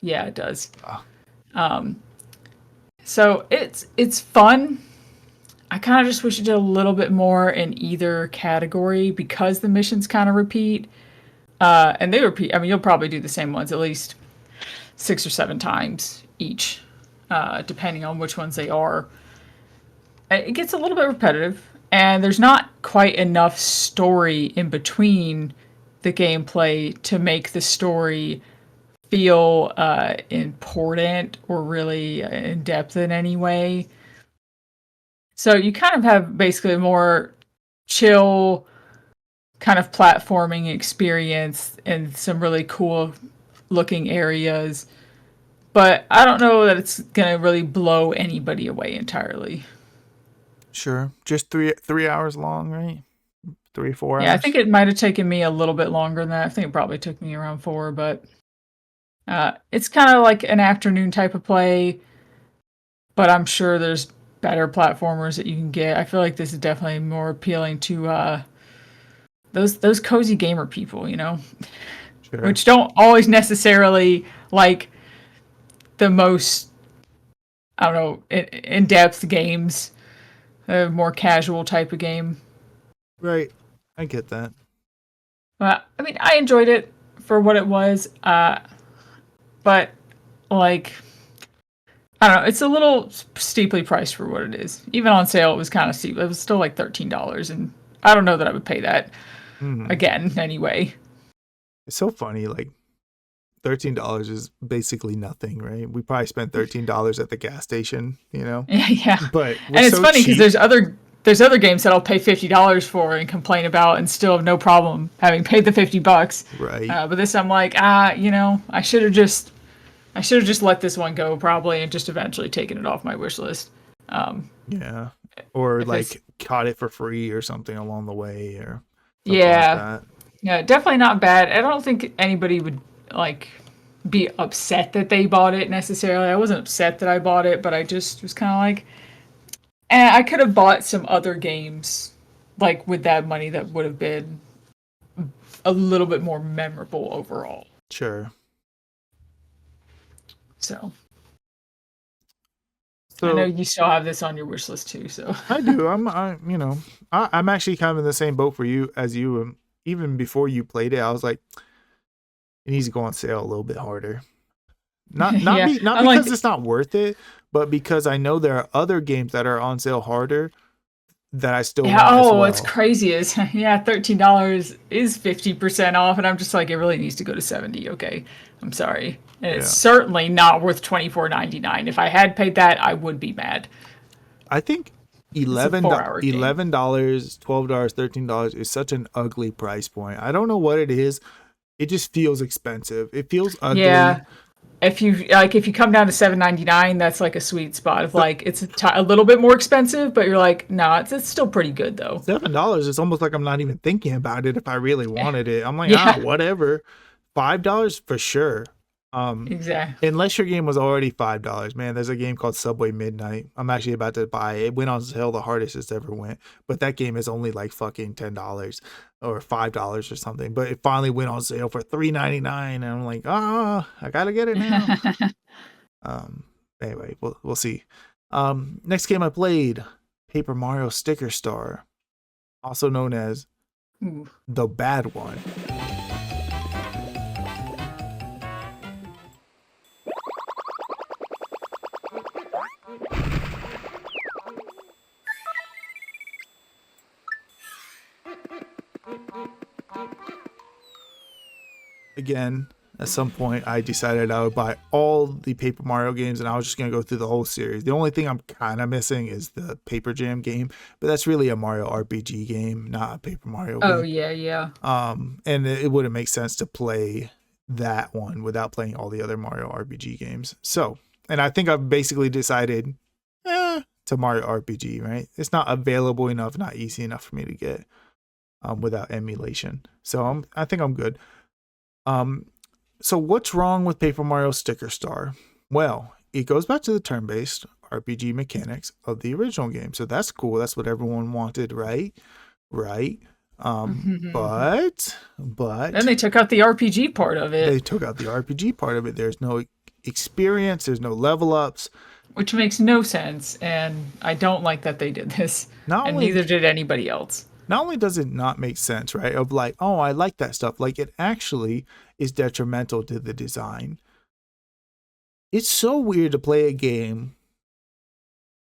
Yeah, it does. Ah. So it's fun. I kind of just wish it did a little bit more in either category because the missions kind of repeat. And they repeat. I mean, you'll probably do the same ones at least 6 or 7 times each, depending on which ones they are. It gets a little bit repetitive, and there's not quite enough story in between the gameplay to make the story feel important or really in depth in any way. So you kind of have basically a more chill kind of platforming experience and some really cool looking areas. But I don't know that it's going to really blow anybody away entirely. Sure. Just three hours long, right? 3-4 hours. Yeah, I think it might have taken me a little bit longer than that. I think it probably took me around 4, but it's kind of like an afternoon type of play. But I'm sure there's better platformers that you can get. I feel like this is definitely more appealing to those cozy gamer people, Sure. which don't always necessarily like the most, I don't know, in-depth games, a more casual type of game. Right. I get that. But I mean, I enjoyed it for what it was, but like, I don't know, it's a little steeply priced for what it is. Even on sale, it was kind of steep. It was still like $13, and I don't know that I would pay that again anyway. It's so funny, like $13 is basically nothing, right? We probably spent $13 at the gas station, Yeah. But And it's so funny because cheap. there's other games that I'll pay $50 for and complain about and still have no problem having paid the $50. Right. But this I'm like, I should have just let this one go probably and just eventually taken it off my wish list. Yeah. Or if like it's- caught it for free or something along the way or something Yeah. like that. Yeah, definitely not bad. I don't think anybody would like be upset that they bought it necessarily. I wasn't upset that I bought it, but I just was kind of like, I could have bought some other games like with that money that would have been a little bit more memorable overall. Sure. So So I know you still have this on your wish list too. So I do. I'm actually kind of in the same boat for you as you. Even before you played it, I was like, it needs to go on sale a little bit harder. Not Yeah, not unlike because it's not worth it, but because I know there are other games that are on sale harder that I still yeah. want as Oh, it's well. crazy. Is yeah, $13 is 50% off, and I'm just like, it really needs to go to 70. Okay, I'm sorry, and it's Yeah. certainly not worth $24.99. If I had paid that, I would be mad. I think It's a 4 hour game. $11, $12, $13 is such an ugly price point. I don't know what it is. It just feels expensive. It feels ugly. Yeah, if you come down to $7.99, that's like a sweet spot of So like it's a little bit more expensive, but you're like, no, it's still pretty good though. $7 is almost like I'm not even thinking about it if I really wanted it. I'm like, Yeah, whatever. $5 for sure. exactly. Unless your game was already $5, man. There's a game called Subway Midnight. I'm actually about to buy it. It went on sale the hardest it's ever went, but that game is only like fucking $10 or $5 or something. But it finally went on sale for $3.99, and I'm like, I gotta get it now. Um, anyway, we'll see. Next game I played, Paper Mario Sticker Star, also known as Ooh. the bad one. Again, at some point, I decided I would buy all the Paper Mario games, and I was just gonna go through the whole series. The only thing I'm kind of missing is the Paper Jam game, but that's really a Mario RPG game, not a Paper Mario Oh game. yeah. And it wouldn't make sense to play that one without playing all the other Mario RPG games. So, and I think I've basically decided, to Mario RPG, right? It's not available enough, not easy enough for me to get, without emulation. So I think I'm good. So what's wrong with Paper Mario Sticker Star? Well, it goes back to the turn-based RPG mechanics of the original game. So that's cool. That's what everyone wanted, right? Right. But Then they took out the RPG part of it, they took out the RPG part of it. There's no experience, there's no level ups. which makes no sense, and I don't like that they did this. Not And only neither did anybody else. not only does it not make sense, right? Of like, oh, I like that stuff. Like it actually is detrimental to the design. It's so weird to play a game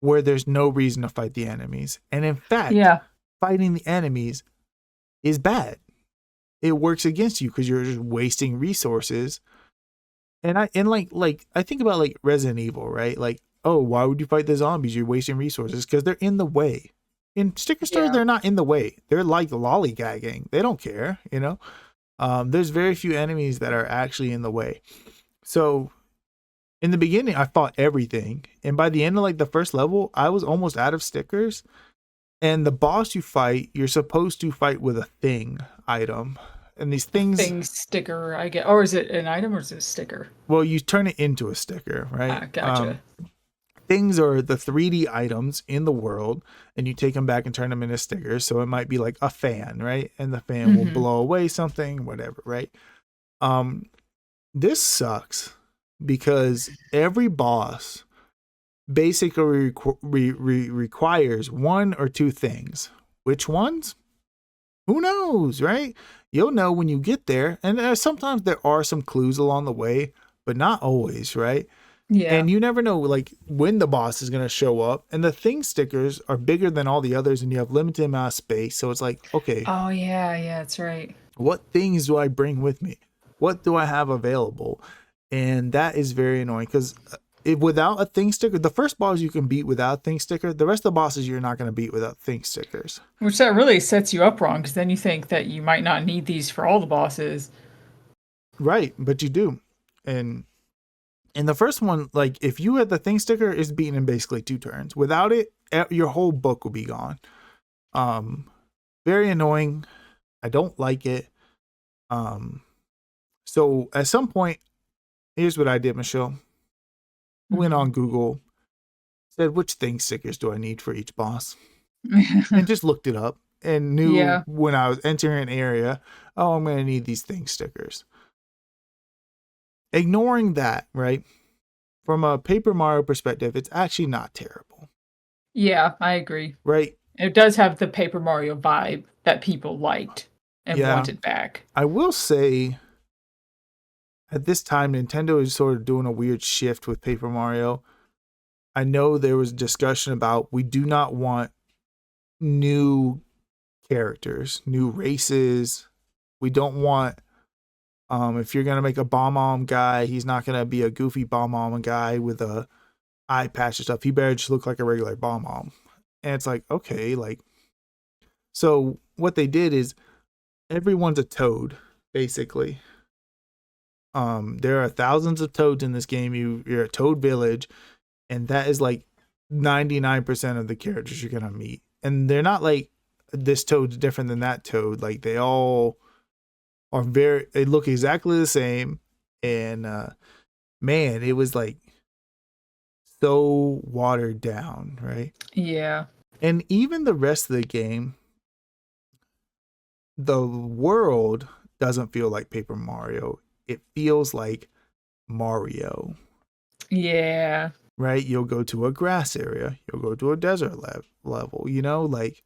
where there's no reason to fight the enemies. And in fact, Yeah. fighting the enemies is bad. It works against you because you're just wasting resources. And I think about like Resident Evil, right? Like, oh, why would you fight the zombies? You're wasting resources because they're in the way. In Sticker Stars, Yeah. they're not in the way. They're like lollygagging. They don't care, you know? There's very few enemies that are actually in the way. So in the beginning, I fought everything. And by the end of like the first level, I was almost out of stickers. And the boss you fight, you're supposed to fight with a thing item. And these things, Thing sticker, I get. Or is it an item or is it a sticker? well, you turn it into a sticker, right? Gotcha. Things are the 3D items in the world, and you take them back and turn them into stickers. So it might be like a fan, right? And the fan will blow away something, whatever, right? This sucks because every boss basically requires one or two things. Which ones? Who knows, right? You'll know when you get there, and sometimes there are some clues along the way, but not always, right? Yeah. And you never know like when the boss is going to show up, and the thing stickers are bigger than all the others, and you have limited amount of space. So it's like, okay, Oh yeah, that's right. what things do I bring with me? What do I have available? And that is very annoying because without a thing sticker, the first boss you can beat without thing sticker, the rest of the bosses you're not going to beat without thing stickers. Which that really sets you up wrong, because then you think that you might not need these for all the bosses. Right, but you do. And in the first one, like if you had the thing sticker, it's beaten in basically 2 turns. Without it, your whole book will be gone. Very annoying. I don't like it. So at some point, here's what I did, Michelle. I went on Google, said which thing stickers do I need for each boss, and just looked it up and knew Yeah. when I was entering an area, oh, I'm going to need these thing stickers. Ignoring that, right? From a Paper Mario perspective, it's actually not terrible, Yeah, I agree. right? It does have the Paper Mario vibe that people liked and Yeah. wanted back. I will say at this time, Nintendo is sort of doing a weird shift with Paper Mario. I know there was discussion about we do not want new characters, new races. We don't want if you're gonna make a bomb guy, he's not gonna be a goofy bomb guy with a eye patch and stuff. He better just look like a regular bomb. And it's like, okay, like, so what they did is everyone's a toad, basically. There are thousands of toads in this game. You're a toad village, and that is like 99% of the characters you're gonna meet. And they're not like this toad's different than that toad. Like they all are they look exactly the same. And man, it was like so watered down, right? Yeah. And even the rest of the game, the world doesn't feel like Paper Mario. It feels like Mario. Yeah. Right? You'll go to a grass area. You'll go to a desert level, you know, like,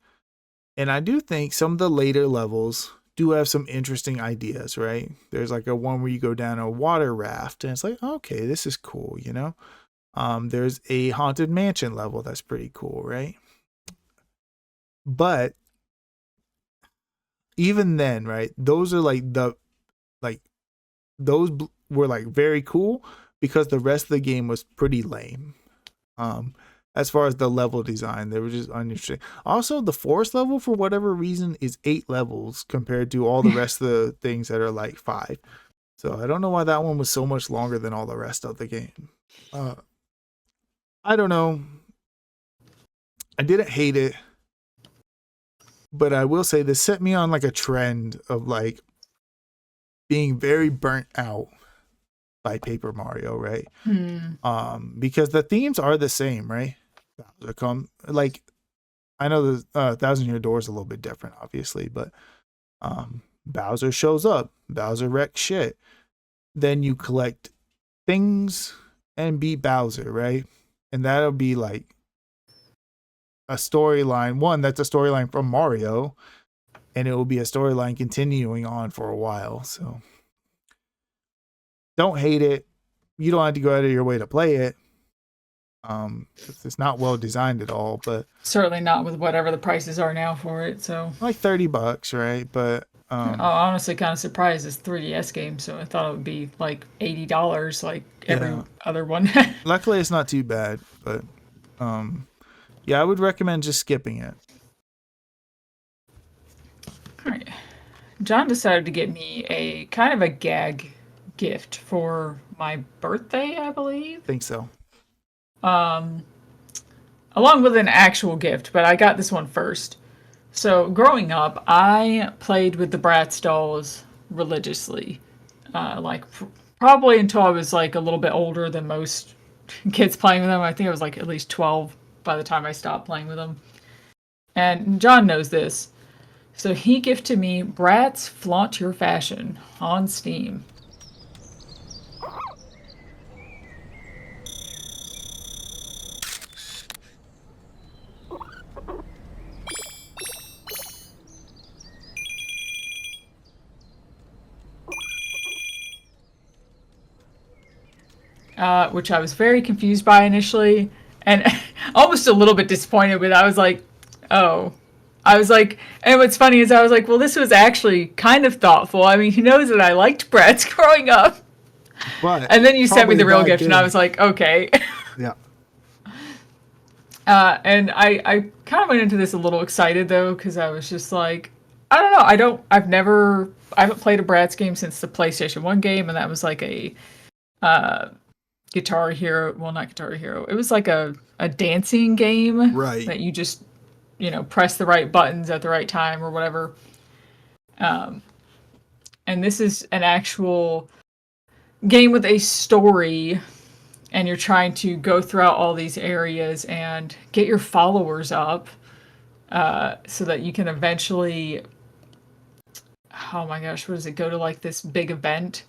and I do think some of the later levels do have some interesting ideas, right? There's like a one where you go down a water raft and it's like, okay, this is cool, you know? There's a haunted mansion level that's pretty cool, right? But even then, right? Those are like those were like very cool because the rest of the game was pretty lame. As far as the level design, they were just uninteresting. Also, the forest level, for whatever reason, is 8 levels compared to all the rest of the things that are like 5. So I don't know why that one was so much longer than all the rest of the game. I don't know. I didn't hate it, but I will say this set me on like a trend of like being very burnt out by Paper Mario, right? Because the themes are the same, right? Like, I know the Thousand Year Door is a little bit different, obviously, but Bowser shows up, Bowser wrecks shit, then you collect things and beat Bowser, right? And that'll be like a storyline. One, that's a storyline from Mario, and it will be a storyline continuing on for a while. So don't hate it. You don't have to go out of your way to play it. It's not well designed at all, but Certainly not with whatever the prices are now for it. So like $30, right? But I'm honestly kind of surprised it's 3DS game. So I thought it would be like $80, like every other one. luckily it's not too bad. But yeah, I would recommend just skipping it. All right. John decided to get me a kind of a gag gift for my birthday, I believe. Think so. Along with an actual gift, but I got this one first. So growing up, I played with the Bratz dolls religiously, probably until I was like a little bit older than most kids playing with them. I think I was like at least 12 by the time I stopped playing with them. And John knows this. So he gifted me Bratz Flaunt Your Fashion on Steam. Which I was very confused by initially, and almost a little bit disappointed with. I was like, oh. And what's funny is I was like, well, this was actually kind of thoughtful. I mean, he knows that I liked Bratz growing up. But And then you sent me the real gift, game. and I was like, okay. Yeah. And I kind of went into this a little excited, though, because I was just like, I don't know. I haven't played a Bratz game since the PlayStation 1 game, and that was like a Guitar Hero. Well, not Guitar Hero. It was like a dancing game. Right. That you just, press the right buttons at the right time or whatever. And this is an actual game with a story, and you're trying to go throughout all these areas and get your followers up so that you can eventually, oh my gosh, what does it, go to like this big event?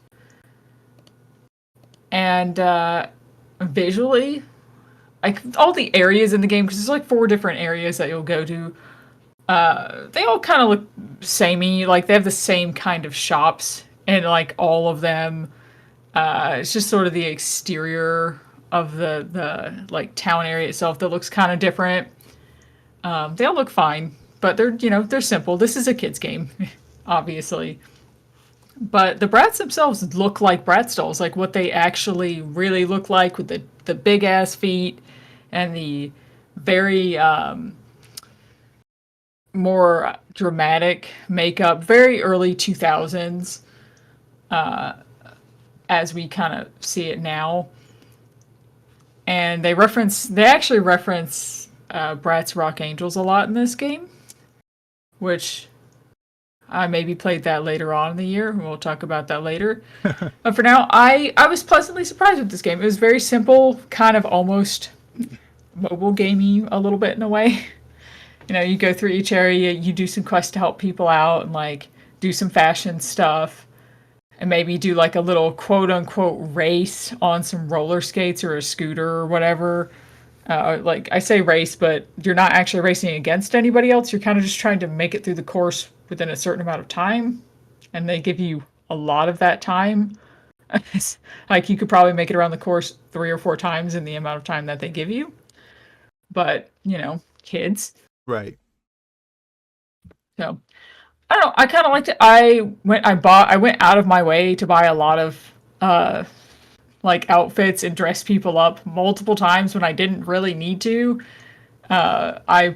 And visually, like all the areas in the game, because there's like 4 different areas that you'll go to, they all kind of look samey. Like they have the same kind of shops in like all of them. It's just sort of the exterior of the like town area itself that looks kind of different. They all look fine, but they're simple. This is a kids game, obviously. But the brats themselves look like Bratz dolls, like what they actually really look like with the big ass feet and the very more dramatic makeup, very early 2000s as we kind of see it now. And they actually reference Bratz Rock Angels a lot in this game, which I maybe played that later on in the year. We'll talk about that later. But for now, I was pleasantly surprised with this game. It was very simple, kind of almost mobile gamey a little bit in a way. You go through each area, you do some quests to help people out and like do some fashion stuff and maybe do like a little quote unquote race on some roller skates or a scooter or whatever. Like I say race, but you're not actually racing against anybody else. You're kind of just trying to make it through the course within a certain amount of time. And they give you a lot of that time. Like you could probably make it around the course 3 or 4 times in the amount of time that they give you. But, kids. Right. So I don't know. I kind of liked it. I went out of my way to buy a lot of like outfits and dress people up multiple times when I didn't really need to. I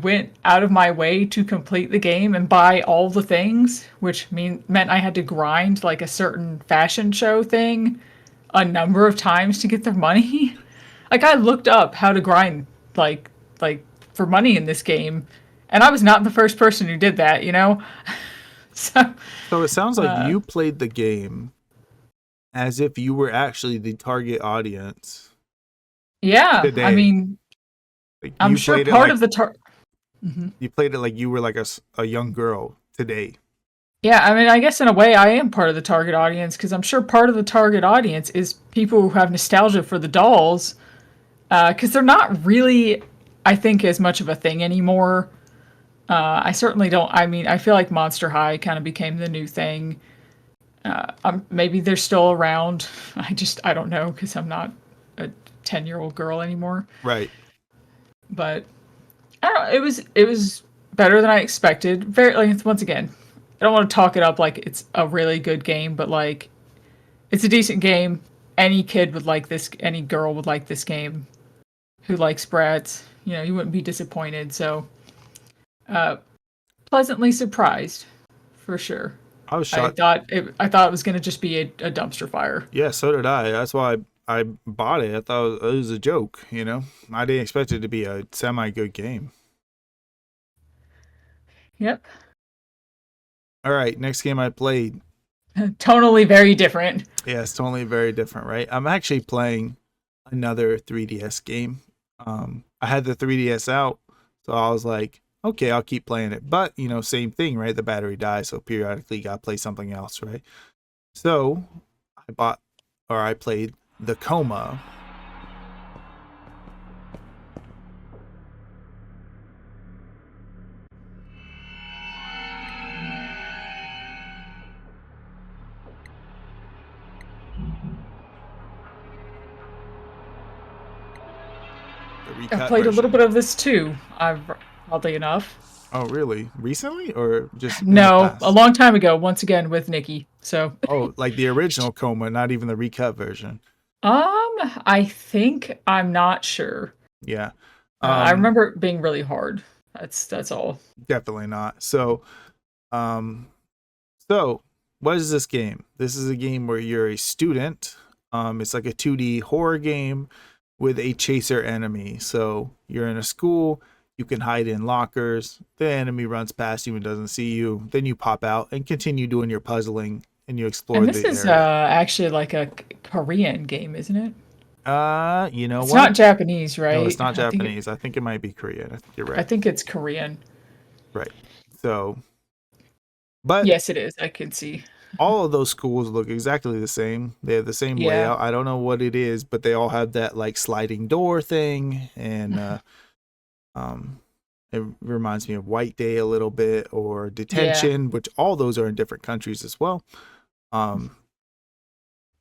went out of my way to complete the game and buy all the things, which meant I had to grind like a certain fashion show thing a number of times to get their money. Like I looked up how to grind like for money in this game, and I was not the first person who did that, So So it sounds like you played the game as if you were actually the target audience. yeah, Today. I mean, Like, I'm you sure played it part like, of the you played it like you were like a young girl today. Yeah, I mean, I guess in a way I am part of the target audience because I'm sure part of the target audience is people who have nostalgia for the dolls because they're not really, I think, as much of a thing anymore. I certainly don't. I mean, I feel like Monster High kind of became the new thing. Maybe they're still around. I don't know because I'm not a 10-year-old girl anymore. Right. But I don't know. It was better than I expected. Very like once again, I don't want to talk it up like it's a really good game, but like it's a decent game. Any kid would like this. Any girl would like this game. Who likes Bratz? You wouldn't be disappointed. So, pleasantly surprised, for sure. I was I shocked. thought it was going to just be a dumpster fire. Yeah, so did I. That's why I bought it. I thought it was a joke, I didn't expect it to be a semi-good game. Yep. All right, next game I played. Tonally very different. Yeah, it's totally very different, right? I'm actually playing another 3DS game. I had the 3DS out, so I was like, okay, I'll keep playing it. But, same thing, right? The battery dies, so periodically you gotta play something else, right? So I played The Coma. I've played a little bit of this too. Oddly enough. Oh, really? Recently or just in the No, past? a long time ago. Once again with Nikki. So. Oh, like the original Coma, not even the recut version. I think I'm not sure. Yeah. I remember it being really hard. That's all. Definitely not. So what is this game? This is a game where you're a student. It's like a 2D horror game with a chaser enemy. So you're in a school, you can hide in lockers, the enemy runs past you and doesn't see you, then you pop out and continue doing your puzzling and you explore And the this is area. actually like a Korean game, isn't it? You know It's what? not Japanese, right? No, it's not I think Japanese. I think it might be Korean. I think you're I right. think it's Korean. Right. So, but Yes, it is. I can see. all of those schools look exactly the same. They have the same Yeah. layout. I don't know what it is, but they all have that like sliding door thing, and it reminds me of White Day a little bit, or Detention, which all those are in different countries as well. Well,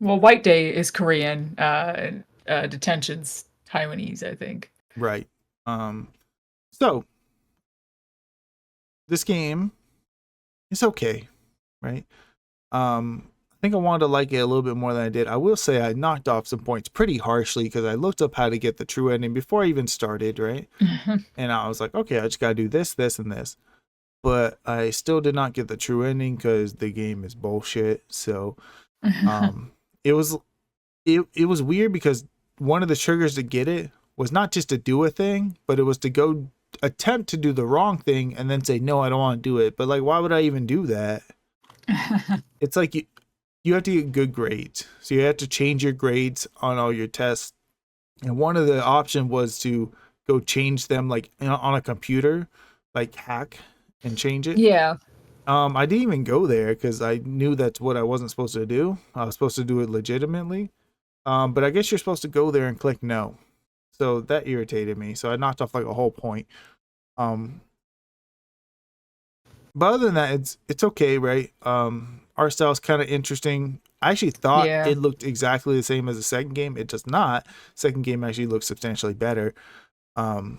Well, White Day is Korean, and Detention's Taiwanese, I think. Right. So this game is okay, right? I think I wanted to like it a little bit more than I did. I will say I knocked off some points pretty harshly because I looked up how to get the true ending before I even started, right? And I was like, okay, I just gotta do this, this, and this. But I still did not get the true ending because the game is bullshit. So it was it was weird because one of the triggers to get it was not just to do a thing, but it was to go attempt to do the wrong thing and then say, no, I don't want to do it. But like, why would I even do that? It's like you have to get good grades. So you have to change your grades on all your tests. And one of the option was to go change them like on a computer, like hack and change it. Yeah. I didn't even go there because I knew that's what I wasn't supposed to do. I was supposed to do it legitimately. But I guess you're supposed to go there and click no. So that irritated me. So I knocked off like a whole point. But other than that, it's okay, right? Art style is kind of interesting. I actually thought it looked exactly the same as the second game. It does not. Second game actually looks substantially better. But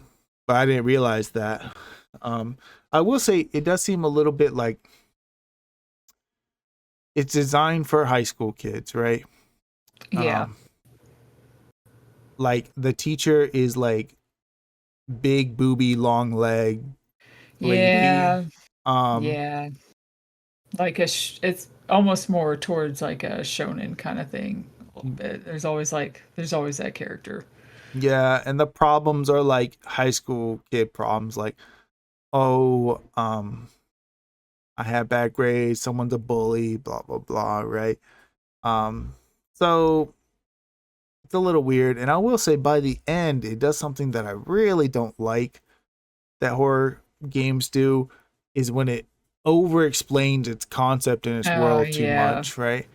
I didn't realize that. I will say it does seem a little bit like it's designed for high school kids, right? Yeah. Like the teacher is like big booby, long leg lady. Yeah. Like it's almost more towards like a shonen kind of thing. A little bit. There's always that character. Yeah, and the problems are like high school kid problems, like, oh, I have bad grades, someone's a bully, blah blah blah, right? So it's a little weird, and I will say by the end, it does something that I really don't like that horror games do, is when it over explains its concept and its world too much, right?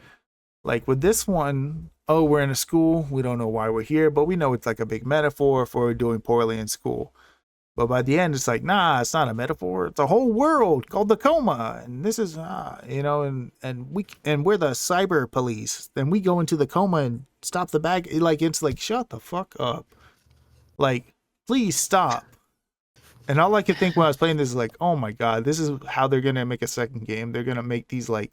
Like with this one, oh, we're in a school, we don't know why we're here, but we know it's like a big metaphor for doing poorly in school. But by the end, it's like, nah, it's not a metaphor. It's a whole world called the coma, and this is, and we're the cyber police. Then we go into the coma and stop the bag. Like it's like, shut the fuck up, like please stop. And all I could think when I was playing this is like, oh my god, this is how they're gonna make a second game. They're gonna make these like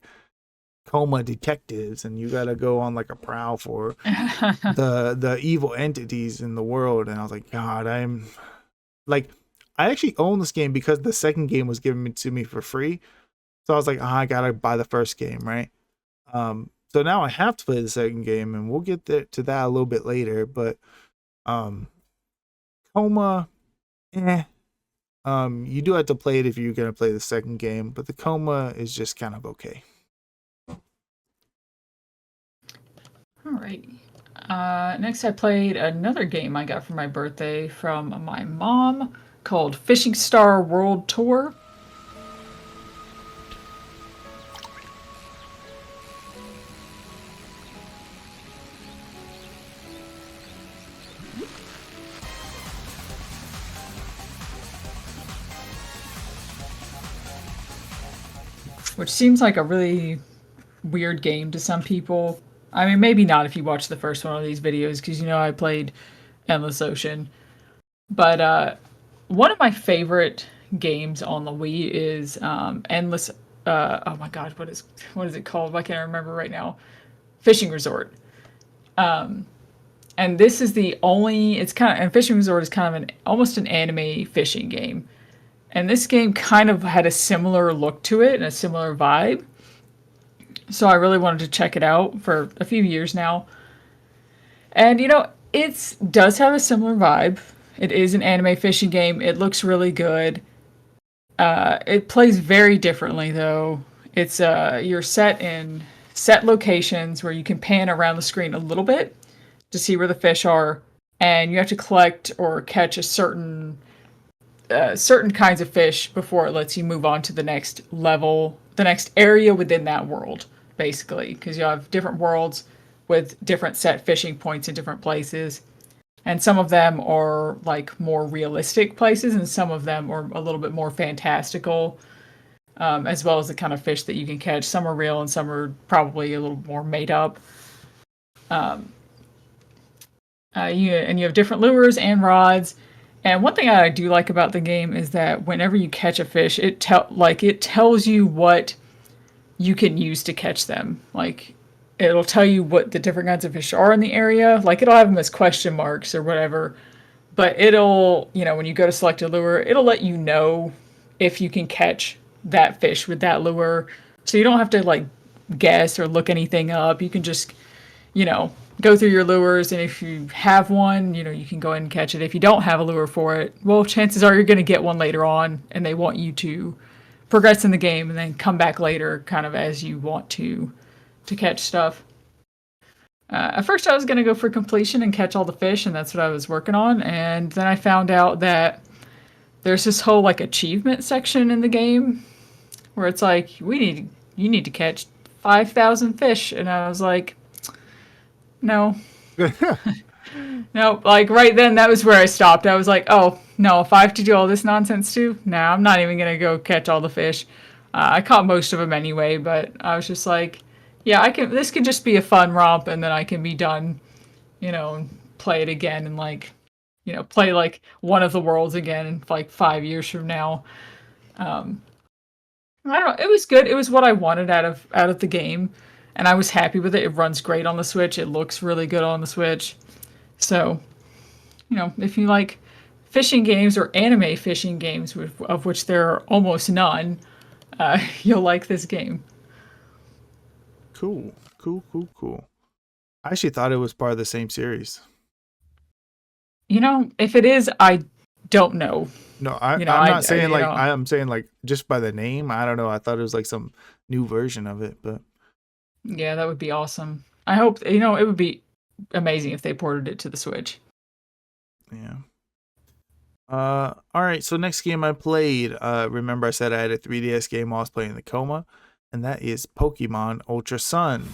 coma detectives, and you gotta go on like a prowl for the evil entities in the world. And I was like, God, I actually own this game because the second game was given to me for free. So I was like, I gotta buy the first game, right? So now I have to play the second game, and we'll get to that a little bit later. But Coma, you do have to play it if you're gonna play the second game, but the Coma is just kind of okay. All right. Next, I played another game I got for my birthday from my mom called Fishing Star World Tour. Which seems like a really weird game to some people. I mean, maybe not if you watch the first one of these videos, because I played Endless Ocean. But one of my favorite games on the Wii is Endless. Oh my God, what is it called? I can't remember right now. Fishing Resort. And this is the only. And Fishing Resort is kind of almost an anime fishing game. And this game kind of had a similar look to it and a similar vibe. So I really wanted to check it out for a few years now. And it does have a similar vibe. It is an anime fishing game. It looks really good. It plays very differently though. It's you're set in set locations where you can pan around the screen a little bit to see where the fish are, and you have to collect or catch a certain kinds of fish before it lets you move on to the next level, the next area within that world, basically, because you have different worlds with different set fishing points in different places. And some of them are like more realistic places, and some of them are a little bit more fantastical, as well as the kind of fish that you can catch. Some are real and some are probably a little more made up. You have different lures and rods. And one thing I do like about the game is that whenever you catch a fish, it tells you what you can use to catch them. Like it'll tell you what the different kinds of fish are in the area. Like it'll have them as question marks or whatever. But it'll, when you go to select a lure, it'll let you know if you can catch that fish with that lure. So you don't have to like guess or look anything up. You can just, go through your lures, and if you have one, you can go ahead and catch it. If you don't have a lure for it, well, chances are you're going to get one later on, and they want you to progress in the game and then come back later kind of as you want to catch stuff. At first I was going to go for completion and catch all the fish, and that's what I was working on, and then I found out that there's this whole like achievement section in the game where it's like you need to catch 5,000 fish, and I was like, no. No, like right then that was where I stopped. I was like, oh no, if I have to do all this nonsense too, nah, I'm not even gonna go catch all the fish. I caught most of them anyway, but I was just like, yeah, I can. This could just be a fun romp, and then I can be done, and play it again, and like, play like one of the worlds again in like 5 years from now. I don't know. It was good. It was what I wanted out of the game, and I was happy with it. It runs great on the Switch. It looks really good on the Switch. So, if you like fishing games or anime fishing games, of which there are almost none, you'll like this game. Cool. I actually thought it was part of the same series. If it is, I don't know. No, I'm not saying like I'm saying like just by the name. I don't know. I thought it was like some new version of it, but yeah, that would be awesome. I hope it would be amazing if they ported it to the Switch. Yeah. All right. So next game I played. Remember I said I had a 3DS game while I was playing the Coma, and that is Pokemon Ultra Sun.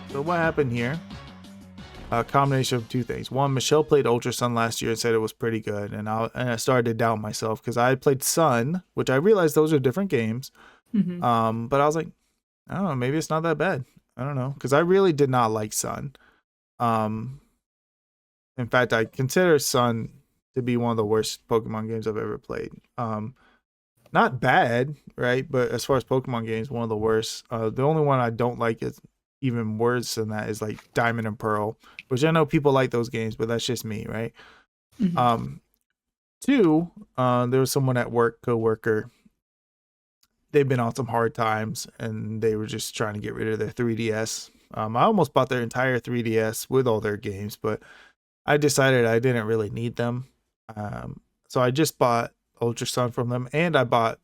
So what happened here? A combination of two things. One, Michelle played Ultra Sun last year and said it was pretty good, and I started to doubt myself because I had played Sun, which I realized those are different games. Mm-hmm. But I was like, I don't know, maybe it's not that bad. I don't know, because I really did not like Sun. In fact, I consider Sun to be one of the worst Pokemon games I've ever played. Not bad, right? But as far as Pokemon games, one of the worst. The only one I don't like is even worse than that is like Diamond and Pearl, which I know people like those games, but that's just me, right? Mm-hmm. Two, there was someone at work, coworker. They've been on some hard times, and they were just trying to get rid of their 3DS. I almost bought their entire 3DS with all their games, but I decided I didn't really need them. So I just bought Ultra Sun from them, and I bought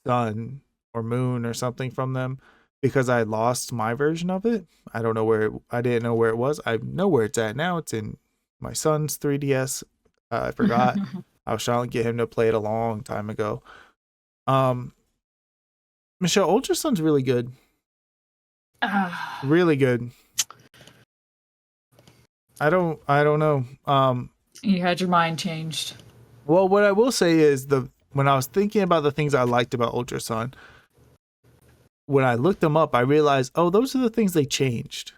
Sun or Moon or something from them because I lost my version of it. I don't know where I didn't know where it was. I know where it's at now. It's in my son's 3DS. I forgot. I was trying to get him to play it a long time ago. Michelle, Ultra Sun's really good. Really good. I don't know. You had your mind changed. Well, what I will say is when I was thinking about the things I liked about Ultra Sun, when I looked them up, I realized, oh, those are the things they changed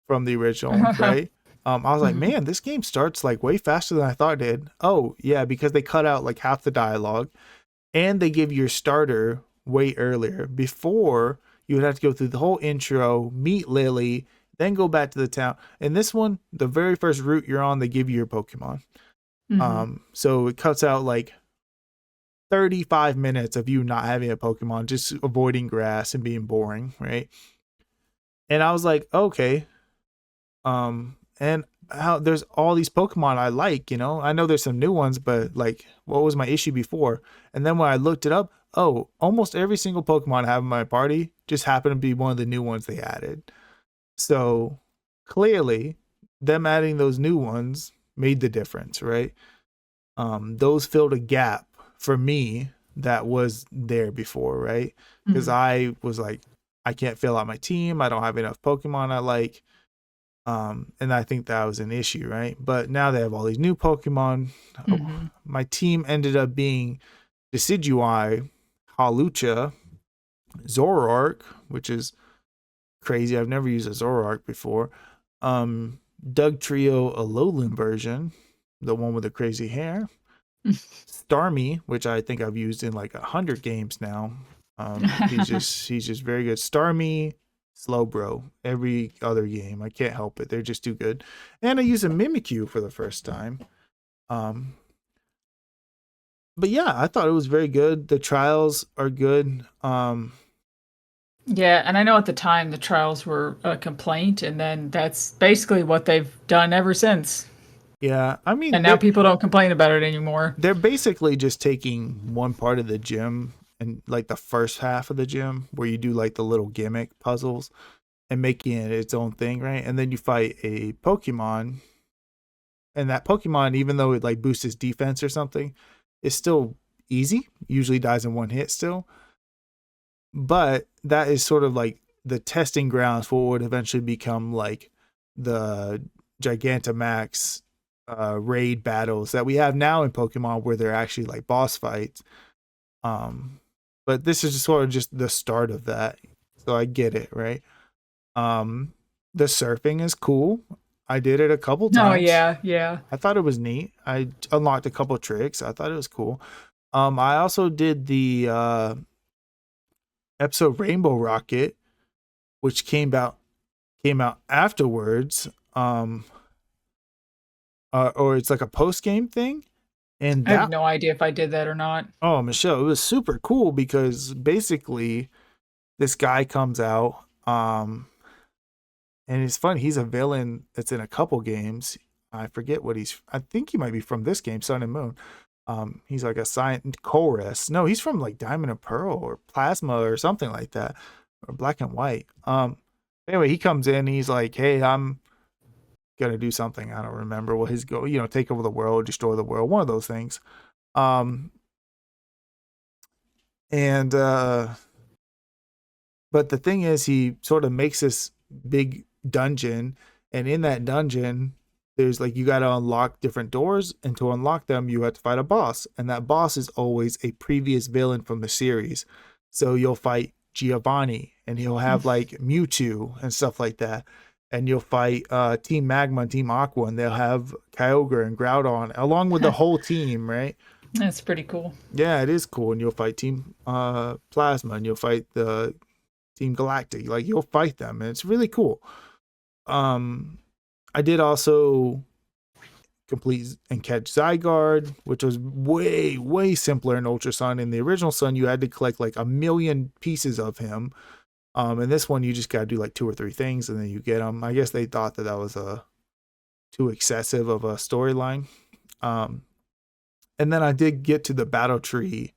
from the original, right? I was like, man, this game starts like way faster than I thought it did. Oh, yeah, because they cut out like half the dialogue, and they give your starter way earlier. Before, you would have to go through the whole intro, meet Lily, then go back to the town. And this one, the very first route you're on, they give you your Pokemon. Mm-hmm. So it cuts out like 35 minutes of you not having a Pokemon, just avoiding grass and being boring, right? And I was like, okay. And how there's all these Pokemon I like, I know there's some new ones, but like, what was my issue before? And then when I looked it up, oh, almost every single Pokemon I have in my party just happened to be one of the new ones they added. So clearly, them adding those new ones made the difference, right? Those filled a gap for me that was there before, right? Because I was like, I can't fill out my team. I don't have enough Pokemon I like. And I think that was an issue, right? But now they have all these new Pokemon. Mm-hmm. My team ended up being Decidueye, Hawlucha, Zoroark, which is crazy. I've never used a Zoroark before. Doug Trio, Alolan version, the one with the crazy hair. Starmie, which I think I've used in like 100 games now. He's just very good. Starmie, Slowbro, every other game. I can't help it. They're just too good. And I use a Mimikyu for the first time. But yeah, I thought it was very good. The trials are good. Yeah, and I know at the time the trials were a complaint, and then that's basically what they've done ever since. Yeah, I mean, And now people don't complain about it anymore. they're basically just taking one part of the gym and like the first half of the gym where you do like the little gimmick puzzles and making it its own thing, right? And then you fight a Pokemon, and that Pokemon, even though it like boosts its defense or something, is still easy. Usually dies in one hit still. But that is sort of like the testing grounds for what would eventually become like the Gigantamax raid battles that we have now in Pokemon, where they're actually like boss fights. But this is just sort of just the start of that. So I get it, right? The surfing is cool. I did it a couple times. Oh yeah, yeah. I thought it was neat. I unlocked a couple tricks. I thought it was cool. I also did the episode Rainbow Rocket, which came out afterwards. Or it's like a post game thing. And I have no idea if I did that or not. Oh, Michelle, it was super cool because basically this guy comes out, and it's funny. He's a villain that's in a couple games. I forget what I think he might be from this game, Sun and Moon. He's like a science chorus. No, he's from like Diamond and Pearl or Plasma or something like that, or Black and White. Anyway, he comes in. He's like, "Hey, I'm gonna do something. I don't remember what his goal. Take over the world, destroy the world. One of those things." And but the thing is, he sort of makes this big dungeon, and in that dungeon, there's like you got to unlock different doors, and to unlock them, you have to fight a boss, and that boss is always a previous villain from the series. So you'll fight Giovanni, and he'll have like Mewtwo and stuff like that. And you'll fight Team Magma and Team Aqua, and they'll have Kyogre and Groudon along with the whole team, right? That's pretty cool. Yeah, it is cool. And you'll fight Team Plasma, and you'll fight the Team Galactic. Like, you'll fight them, and it's really cool. I did also complete and catch Zygarde, which was way, way simpler in Ultra Sun. In the original Sun, you had to collect like 1 million pieces of him. And this one, you just got to do like 2 or 3 things and then you get them. I guess they thought that was too excessive of a storyline. And then I did get to the battle tree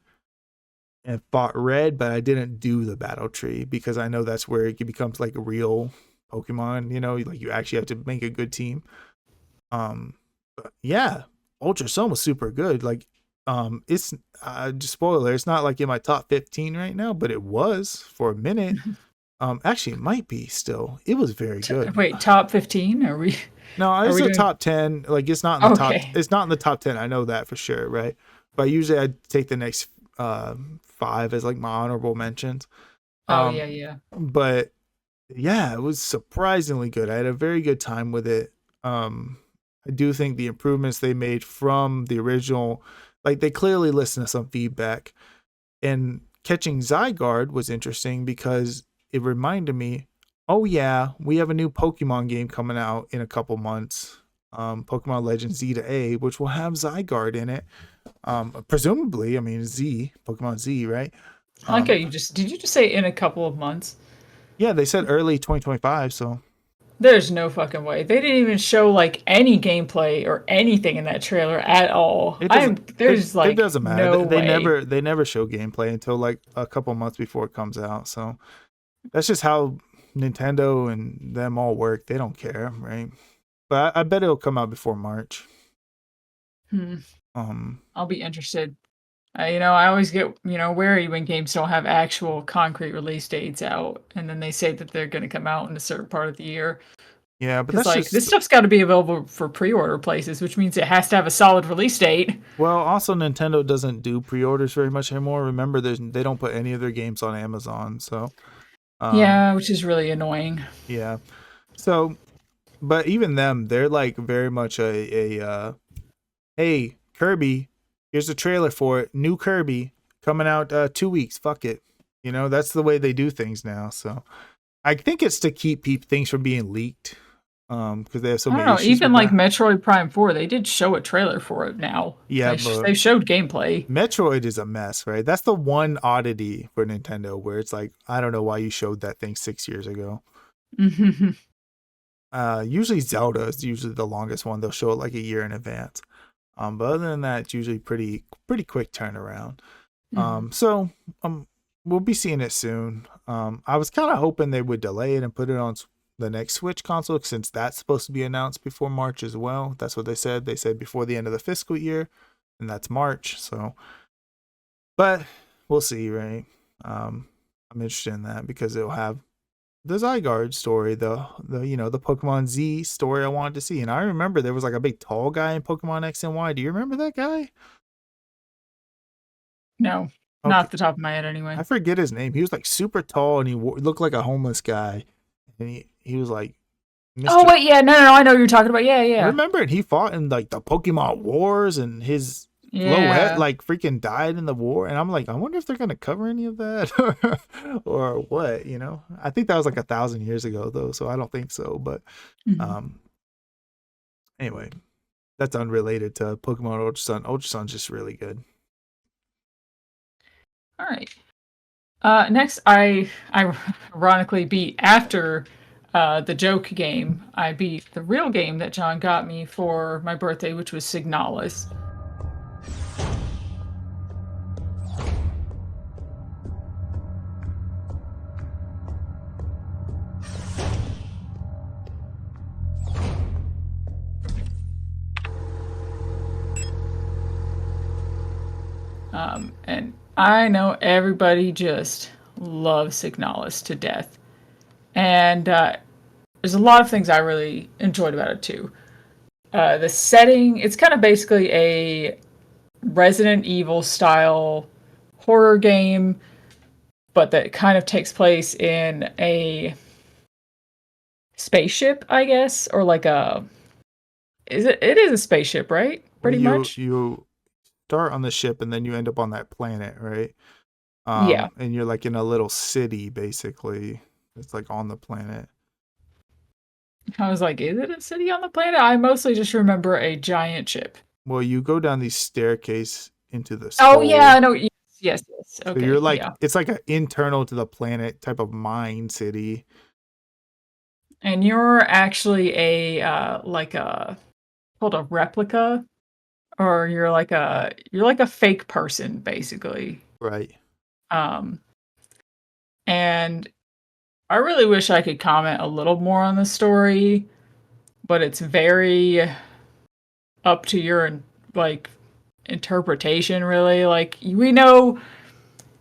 and fought Red, but I didn't do the battle tree because I know that's where it becomes like a real Pokemon, like you actually have to make a good team. But yeah, Ultra Sun was super good. Like, it's just spoiler, it's not like in my top 15 right now, but it was for a minute. Actually, it might be still. It was very good. Wait, top 15? Are we? No, it's a top 10. Like, it's not in the top. It's not in the top 10. I know that for sure, right? But usually I take the next 5 as like my honorable mentions. Yeah. But yeah, it was surprisingly good. I had a very good time with it. I do think the improvements they made from the original, like they clearly listened to some feedback. And catching Zygarde was interesting because it reminded me, oh yeah, we have a new Pokemon game coming out in a couple months. Pokemon Legends Z to A, which will have Zygarde in it. Presumably, I mean Pokemon Z, right? I like how did you just say in a couple of months? Yeah, they said early 2025, so there's no fucking way. They didn't even show like any gameplay or anything in that trailer at all. It doesn't matter. No way. They never show gameplay until like a couple months before it comes out. So that's just how Nintendo and them all work. They don't care, right? But I bet it'll come out before March. I'll be interested. I always get, wary when games don't have actual concrete release dates out, and then they say that they're going to come out in a certain part of the year. Yeah, but Because, that's like, this just stuff's got to be available for pre-order places, which means it has to have a solid release date. well. Also, Nintendo doesn't do pre-orders very much anymore. Remember, they don't put any of their games on Amazon, so Yeah, which is really annoying. yeah. So, but even them, they're like very much hey, Kirby, here's a trailer for it. New Kirby coming out 2 weeks. Fuck it. That's the way they do things now. So I think it's to keep things from being leaked. Because they have so I many don't know. issues Even with like that. Metroid Prime 4, they did show a trailer for it now. Yeah, They but showed gameplay. Metroid is a mess, right? That's the one oddity for Nintendo where it's like, I don't know why you showed that thing 6 years ago. Usually Zelda is usually the longest one. They'll show it like a year in advance. But other than that, it's usually pretty quick turnaround. So we'll be seeing it soon. I was kind of hoping they would delay it and put it on the next Switch console since that's supposed to be announced before March as well. That's what they said. They said before the end of the fiscal year, and that's March. So, but we'll see, right? I'm interested in that because it'll have the Zygarde story, the the Pokemon Z story I wanted to see. And I remember there was like a big tall guy in Pokemon X and Y. Do you remember that guy? No, not Okay. off the top of my head anyway. I forget his name. He was like super tall and he looked like a homeless guy. And he was like Oh, Mr. wait, yeah, no, I know what you're talking about. Yeah, yeah. Remember it? He fought in like the Pokemon Wars and his Floette Yeah. like freaking died in the war. And I'm like, I wonder if they're gonna cover any of that or what, I think that was like 1,000 years ago though, so I don't think so. But Mhm. anyway, that's unrelated to Pokemon Ultra Sun. Ultra Sun's just really good. All right. Next, I ironically beat after the joke game. I beat the real game that John got me for my birthday, which was Signalis. And I know everybody just loves Signalis to death. And there's a lot of things I really enjoyed about it too. The setting, it's kind of basically a Resident Evil style horror game, but that kind of takes place in a spaceship, I guess, or like a it is a spaceship, right? Well, Pretty much. you start on the ship and then you end up on that planet, right? Yeah. And you're like in a little city basically. It's like on the planet. I was like, is it a city on the planet? I mostly just remember a giant ship. Well, you go down these staircase into the Oh skull. yeah, I know. Yes. Okay. So you're like yeah. it's like an internal to the planet type of mine city. And you're actually a like a called a replica, or you're like a fake person basically. Right. And I really wish I could comment a little more on the story, but it's very up to your like interpretation really. Like we know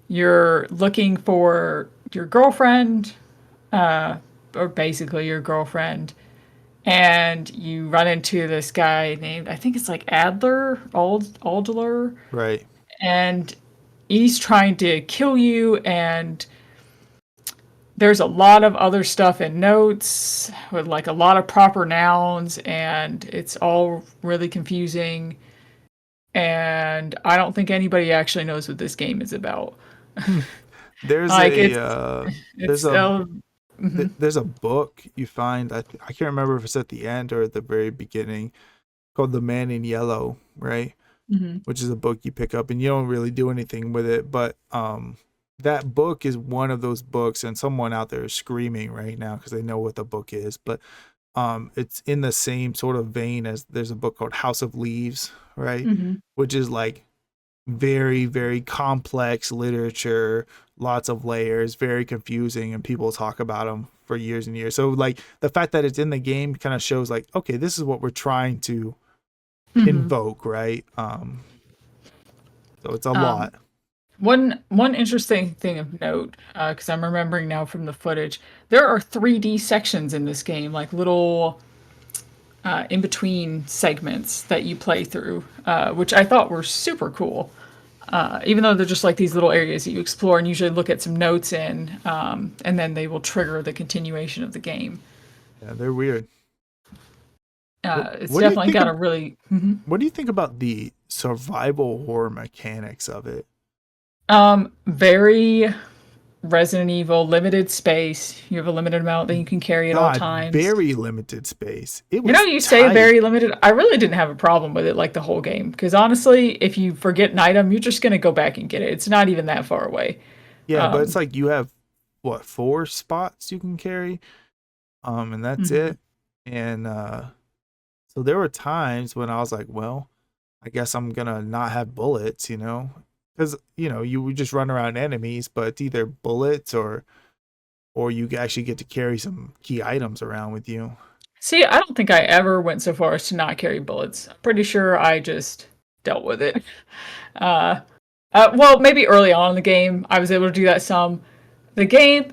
you're looking for your girlfriend, or basically your girlfriend, and you run into this guy named, I think it's like Aldler, Right. and he's trying to kill you, and there's a lot of other stuff in notes with like a lot of proper nouns, and it's all really confusing. And I don't think anybody actually knows what this game is about. There's Like there's it's a mhm. there's a book you find. I can't remember if it's at the end or at the very beginning, called The Man in Yellow, right? Mhm. Which is a book you pick up and you don't really do anything with it, but that book is one of those books, and someone out there is screaming right now because they know what the book is, but it's in the same sort of vein as there's a book called House of Leaves, right? Mhm. Which is like very, very complex literature, lots of layers, very confusing, and people talk about them for years and years. So like the fact that it's in the game kind of shows like, okay, this is what we're trying to Mhm. invoke, right? So it's a lot. One interesting thing of note, because I'm remembering now from the footage, there are 3D sections in this game, like little in between segments that you play through, which I thought were super cool. Even though they're just like these little areas that you explore and usually look at some notes in, and then they will trigger the continuation of the game. Yeah, they're weird. It's what do you definitely think got of- a really. What do you think about the survival horror mechanics of it? Very Resident Evil, limited space. You have a limited amount that you can carry at all God, times. very limited space. It was You know, you say tight. very limited. I really didn't have a problem with it like the whole game. Because honestly, if you forget an item, you're just going to go back and get it. It's not even that far away. Yeah, but it's like you have what, 4 spots you can carry, and that's it. And so there were times when I was like, well, I guess I'm gonna not have bullets, because you would just run around enemies, but it's either bullets or you actually get to carry some key items around with you. See, I don't think I ever went so far as to not carry bullets. I'm pretty sure I just dealt with it. Well, maybe early on in the game, I was able to do that some. The game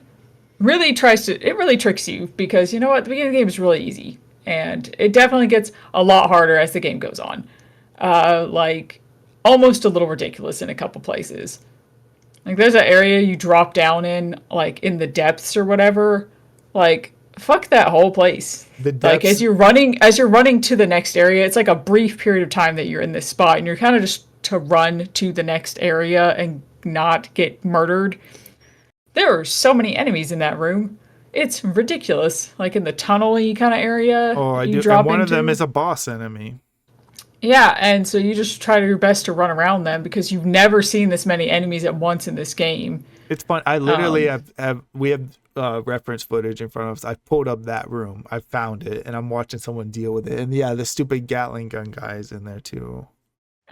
really really tricks you because you know what? The beginning of the game is really easy. And it definitely gets a lot harder as the game goes on. Like, almost a little ridiculous in a couple places. Like, there's an area you drop down in, like, in the depths or whatever. Like, fuck that whole place. The Like, depths, as you're running to the next area, it's like a brief period of time that you're in this spot, and you're kind of just to run to the next area and not get murdered. There are so many enemies in that room. It's ridiculous. Like in the tunnel-y kind of area. oh, I you do. drop And one of into. them is a boss enemy. Yeah, and so you just try your best to run around them because you've never seen this many enemies at once in this game. It's fun. I literally we have reference footage in front of us. I pulled up that room. I found it, and I'm watching someone deal with it. And yeah, the stupid Gatling gun guy is in there too.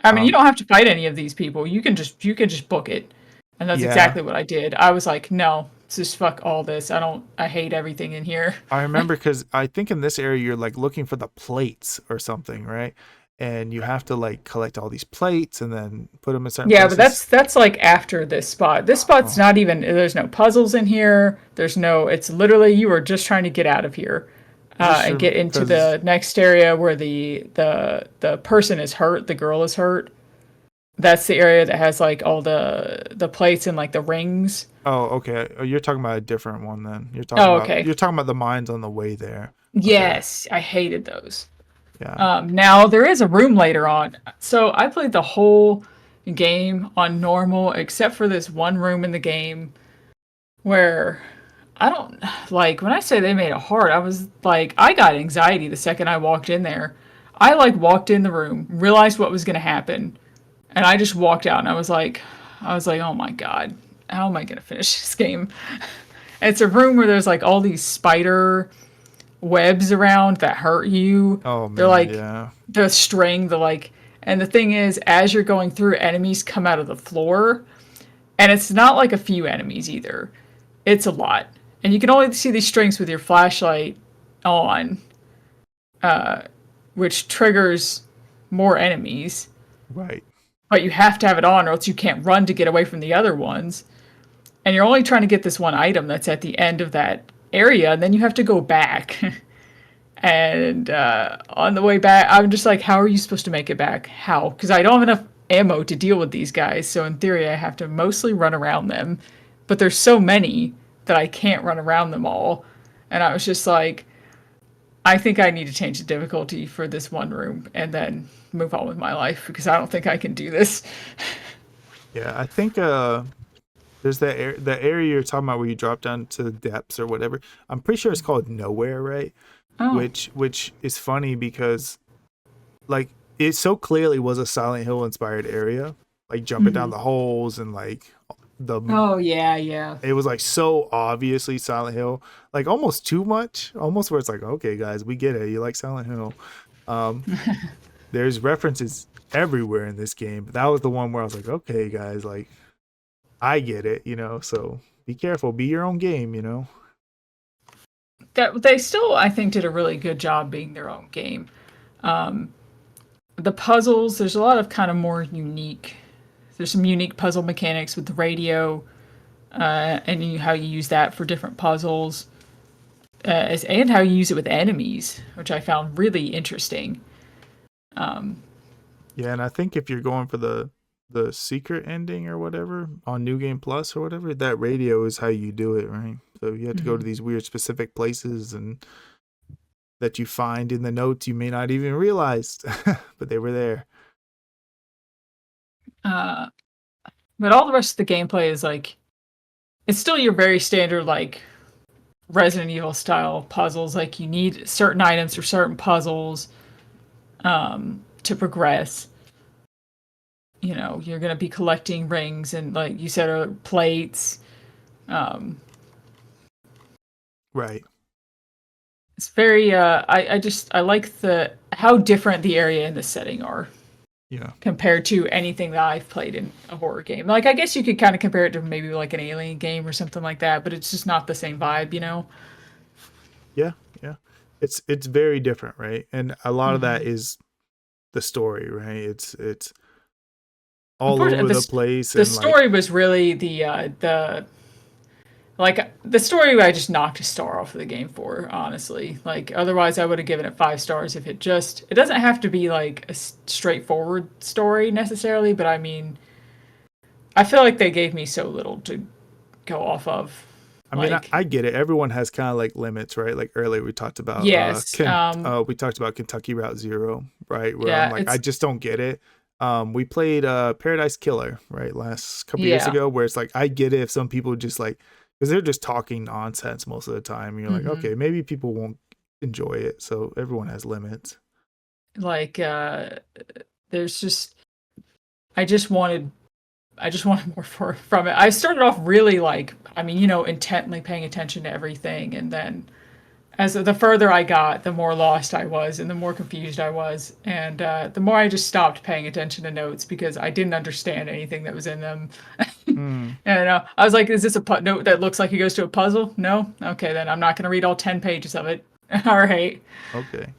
I mean, you don't have to fight any of these people. You can just book it. And that's Yeah. exactly what I did. I was like, no, just fuck all this. I hate everything in here. I remember because I think in this area you're like looking for the plates or something, right? And you have to like collect all these plates and then put them in certain Yeah, places. but that's like after this spot. This spot's not even, there's no puzzles in here. It's literally you are just trying to get out of here. And get into the next area where the person is hurt, the girl is hurt. That's the area that has like all the plates and like the rings. Oh, okay. Oh, you're talking about a different one then. You're talking about the mines on the way there. Yes, I hated those. Yeah. Now there is a room later on. So I played the whole game on normal except for this one room in the game where I don't like when I say they made it hard, I was like I got anxiety the second I walked in there. I like walked in the room, realized what was going to happen, and I just walked out and I was like, oh my God, how am I going to finish this game? It's a room where there's like all these spider webs around that hurt you. Oh man. They're like yeah. the string, and the thing is, as you're going through, enemies come out of the floor, and it's not like a few enemies either. It's a lot, and you can only see these strings with your flashlight on, which triggers more enemies. Right. But you have to have it on, or else you can't run to get away from the other ones. And you're only trying to get this one item that's at the end of that area, and then you have to go back. And on the way back, I'm just like, how are you supposed to make it back? How? Because I don't have enough ammo to deal with these guys, so in theory I have to mostly run around them. But there's so many that I can't run around them all. And I was just like, I think I need to change the difficulty for this one room and then move on with my life because I don't think I can do this. Yeah, I think there's the area you're talking about where you drop down to the depths or whatever. I'm pretty sure it's called Nowhere, right? Oh. Which is funny because like it so clearly was a Silent Hill inspired area, like jumping down the holes and like Oh yeah. it was like so obviously Silent Hill, like almost too much, almost where it's like, okay guys, we get it, you like Silent Hill. There's references everywhere in this game, but that was the one where I was like, okay guys, like I get it, so be careful, be your own game. That they still, I think, did a really good job being their own game. The puzzles, there's a lot of kind of more unique there's some unique puzzle mechanics with the radio, how you use that for different puzzles, and how you use it with enemies, which I found really interesting. Yeah, and I think if you're going for the secret ending or whatever on New Game Plus or whatever, that radio is how you do it, right? So you have to go to these weird specific places and that you find in the notes you may not even realize, but they were there. But all the rest of the gameplay is like, it's still your very standard like Resident Evil style puzzles. Like you need certain items for certain puzzles to progress. You know, you're gonna be collecting rings and like you said, plates. Right. It's very I like how different the area and the setting are. Yeah. Compared to anything that I've played in a horror game. Like I guess you could kind of compare it to maybe like an Alien game or something like that, but it's just not the same vibe, you know? Yeah, yeah. It's very different, right? And a lot of that is the story, right? It's all over the place. The story was really the story I just knocked a star off of the game for, honestly. Like otherwise I would have given it 5 stars if it doesn't have to be like a straightforward story necessarily, but I mean I feel like they gave me so little to go off of. I mean, I get it. Everyone has kind of like limits, right? Like earlier we talked about yes, we talked about Kentucky Route Zero, right? Where I'm like, I just don't get it. We played Paradise Killer, right, last couple years ago, where it's like I get it if some people just like, because they're just talking nonsense most of the time. You're like, okay, maybe people won't enjoy it. So everyone has limits. Like there's just I just wanted more from it. I started off really like, I mean, you know, intently paying attention to everything. And then as the further I got, the more lost I was and the more confused I was. And the more I just stopped paying attention to notes because I didn't understand anything that was in them. And I was like, is this a note that looks like it goes to a puzzle? No? Okay, then I'm not going to read all 10 pages of it. All right. Okay.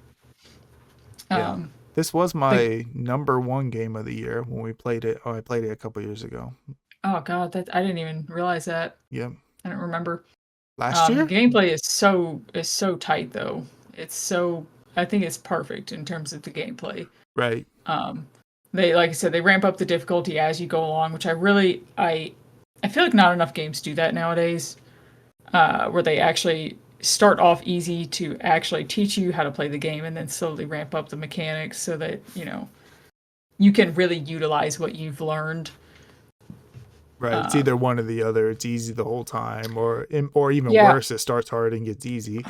Yeah. This was my number 1 game of the year when we played it. Oh, I played it a couple years ago. Oh God, I didn't even realize that. Yeah. I don't remember. Last year? The gameplay is so tight though. I think it's perfect in terms of the gameplay. Right. They, like I said, they ramp up the difficulty as you go along, which I feel like not enough games do that nowadays. Where they actually start off easy to actually teach you how to play the game and then slowly ramp up the mechanics so that, you know, you can really utilize what you've learned. Right. It's either one or the other. It's easy the whole time or even worse, it starts hard and gets easy.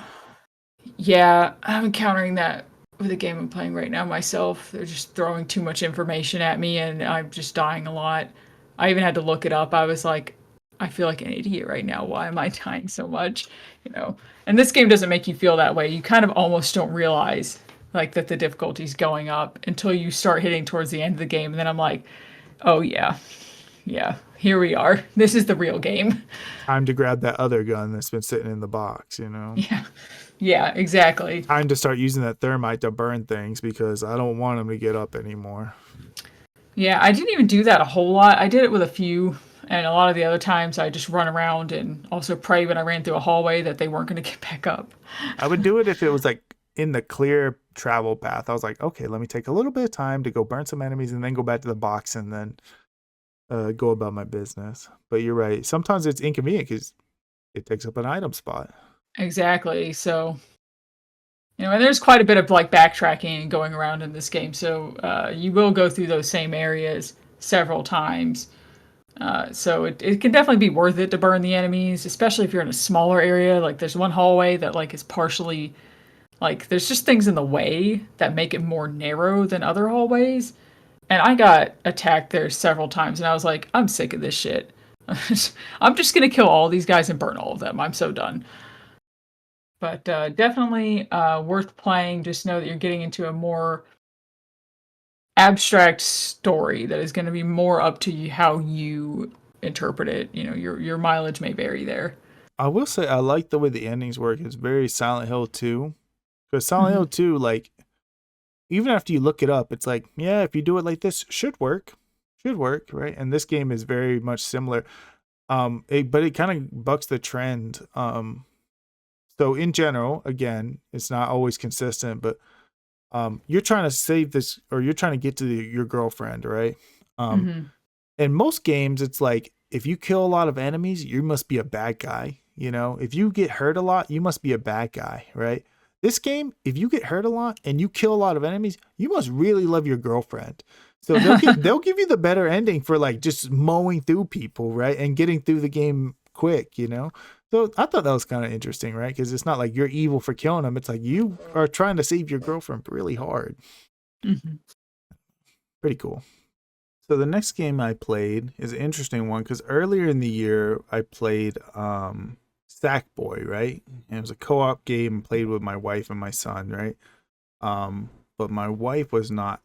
Yeah, I'm encountering that with the game I'm playing right now myself. They're just throwing too much information at me and I'm just dying a lot. I even had to look it up. I was like, I feel like an idiot right now. Why am I dying so much? You know, and this game doesn't make you feel that way. You kind of almost don't realize like that the difficulty's going up until you start hitting towards the end of the game. And then I'm like, oh yeah, here we are. This is the real game. Time to grab that other gun that's been sitting in the box, you know? Yeah, exactly. Time to start using that thermite to burn things because I don't want them to get up anymore. Yeah, I didn't even do that a whole lot. I did it with a few. And a lot of the other times I just run around and also pray when I ran through a hallway that they weren't going to get back up. I would do it if it was like in the clear travel path. I was like, okay, let me take a little bit of time to go burn some enemies and then go back to the box and then go about my business. But you're right. Sometimes it's inconvenient because it takes up an item spot. Exactly. So, you know, and there's quite a bit of like backtracking and going around in this game. So you will go through those same areas several times. So it can definitely be worth it to burn the enemies, especially if you're in a smaller area. Like there's one hallway that like is partially like there's just things in the way that make it more narrow than other hallways. And I got attacked there several times and I was like, I'm sick of this shit. I'm just going to kill all these guys and burn all of them. I'm so done. But definitely worth playing. Just know that you're getting into a more abstract story that is going to be more up to you how you interpret it. You know, your mileage may vary there. I will say I like the way the endings work. It's very Silent Hill 2. Because Silent Hill 2, like, even after you look it up, it's like, yeah, if you do it like this, it should work. should work, right? And this game is very much similar. But it kind of bucks the trend. So in general, again, it's not always consistent, but you're trying to save this, or you're trying to get to your girlfriend, right? Hmm. In most games, it's like if you kill a lot of enemies, you must be a bad guy. You know, if you get hurt a lot, you must be a bad guy, right? This game, if you get hurt a lot and you kill a lot of enemies, you must really love your girlfriend. So they'll give you the better ending for like just mowing through people, right? And getting through the game quick, you know? So I thought that was kind of interesting, right? Because it's not like you're evil for killing them. It's like you are trying to save your girlfriend really hard. Hmm. Pretty cool. So the next game I played is an interesting one because earlier in the year I played Sackboy, right? And it was a co-op game, played with my wife and my son, right? But my wife was not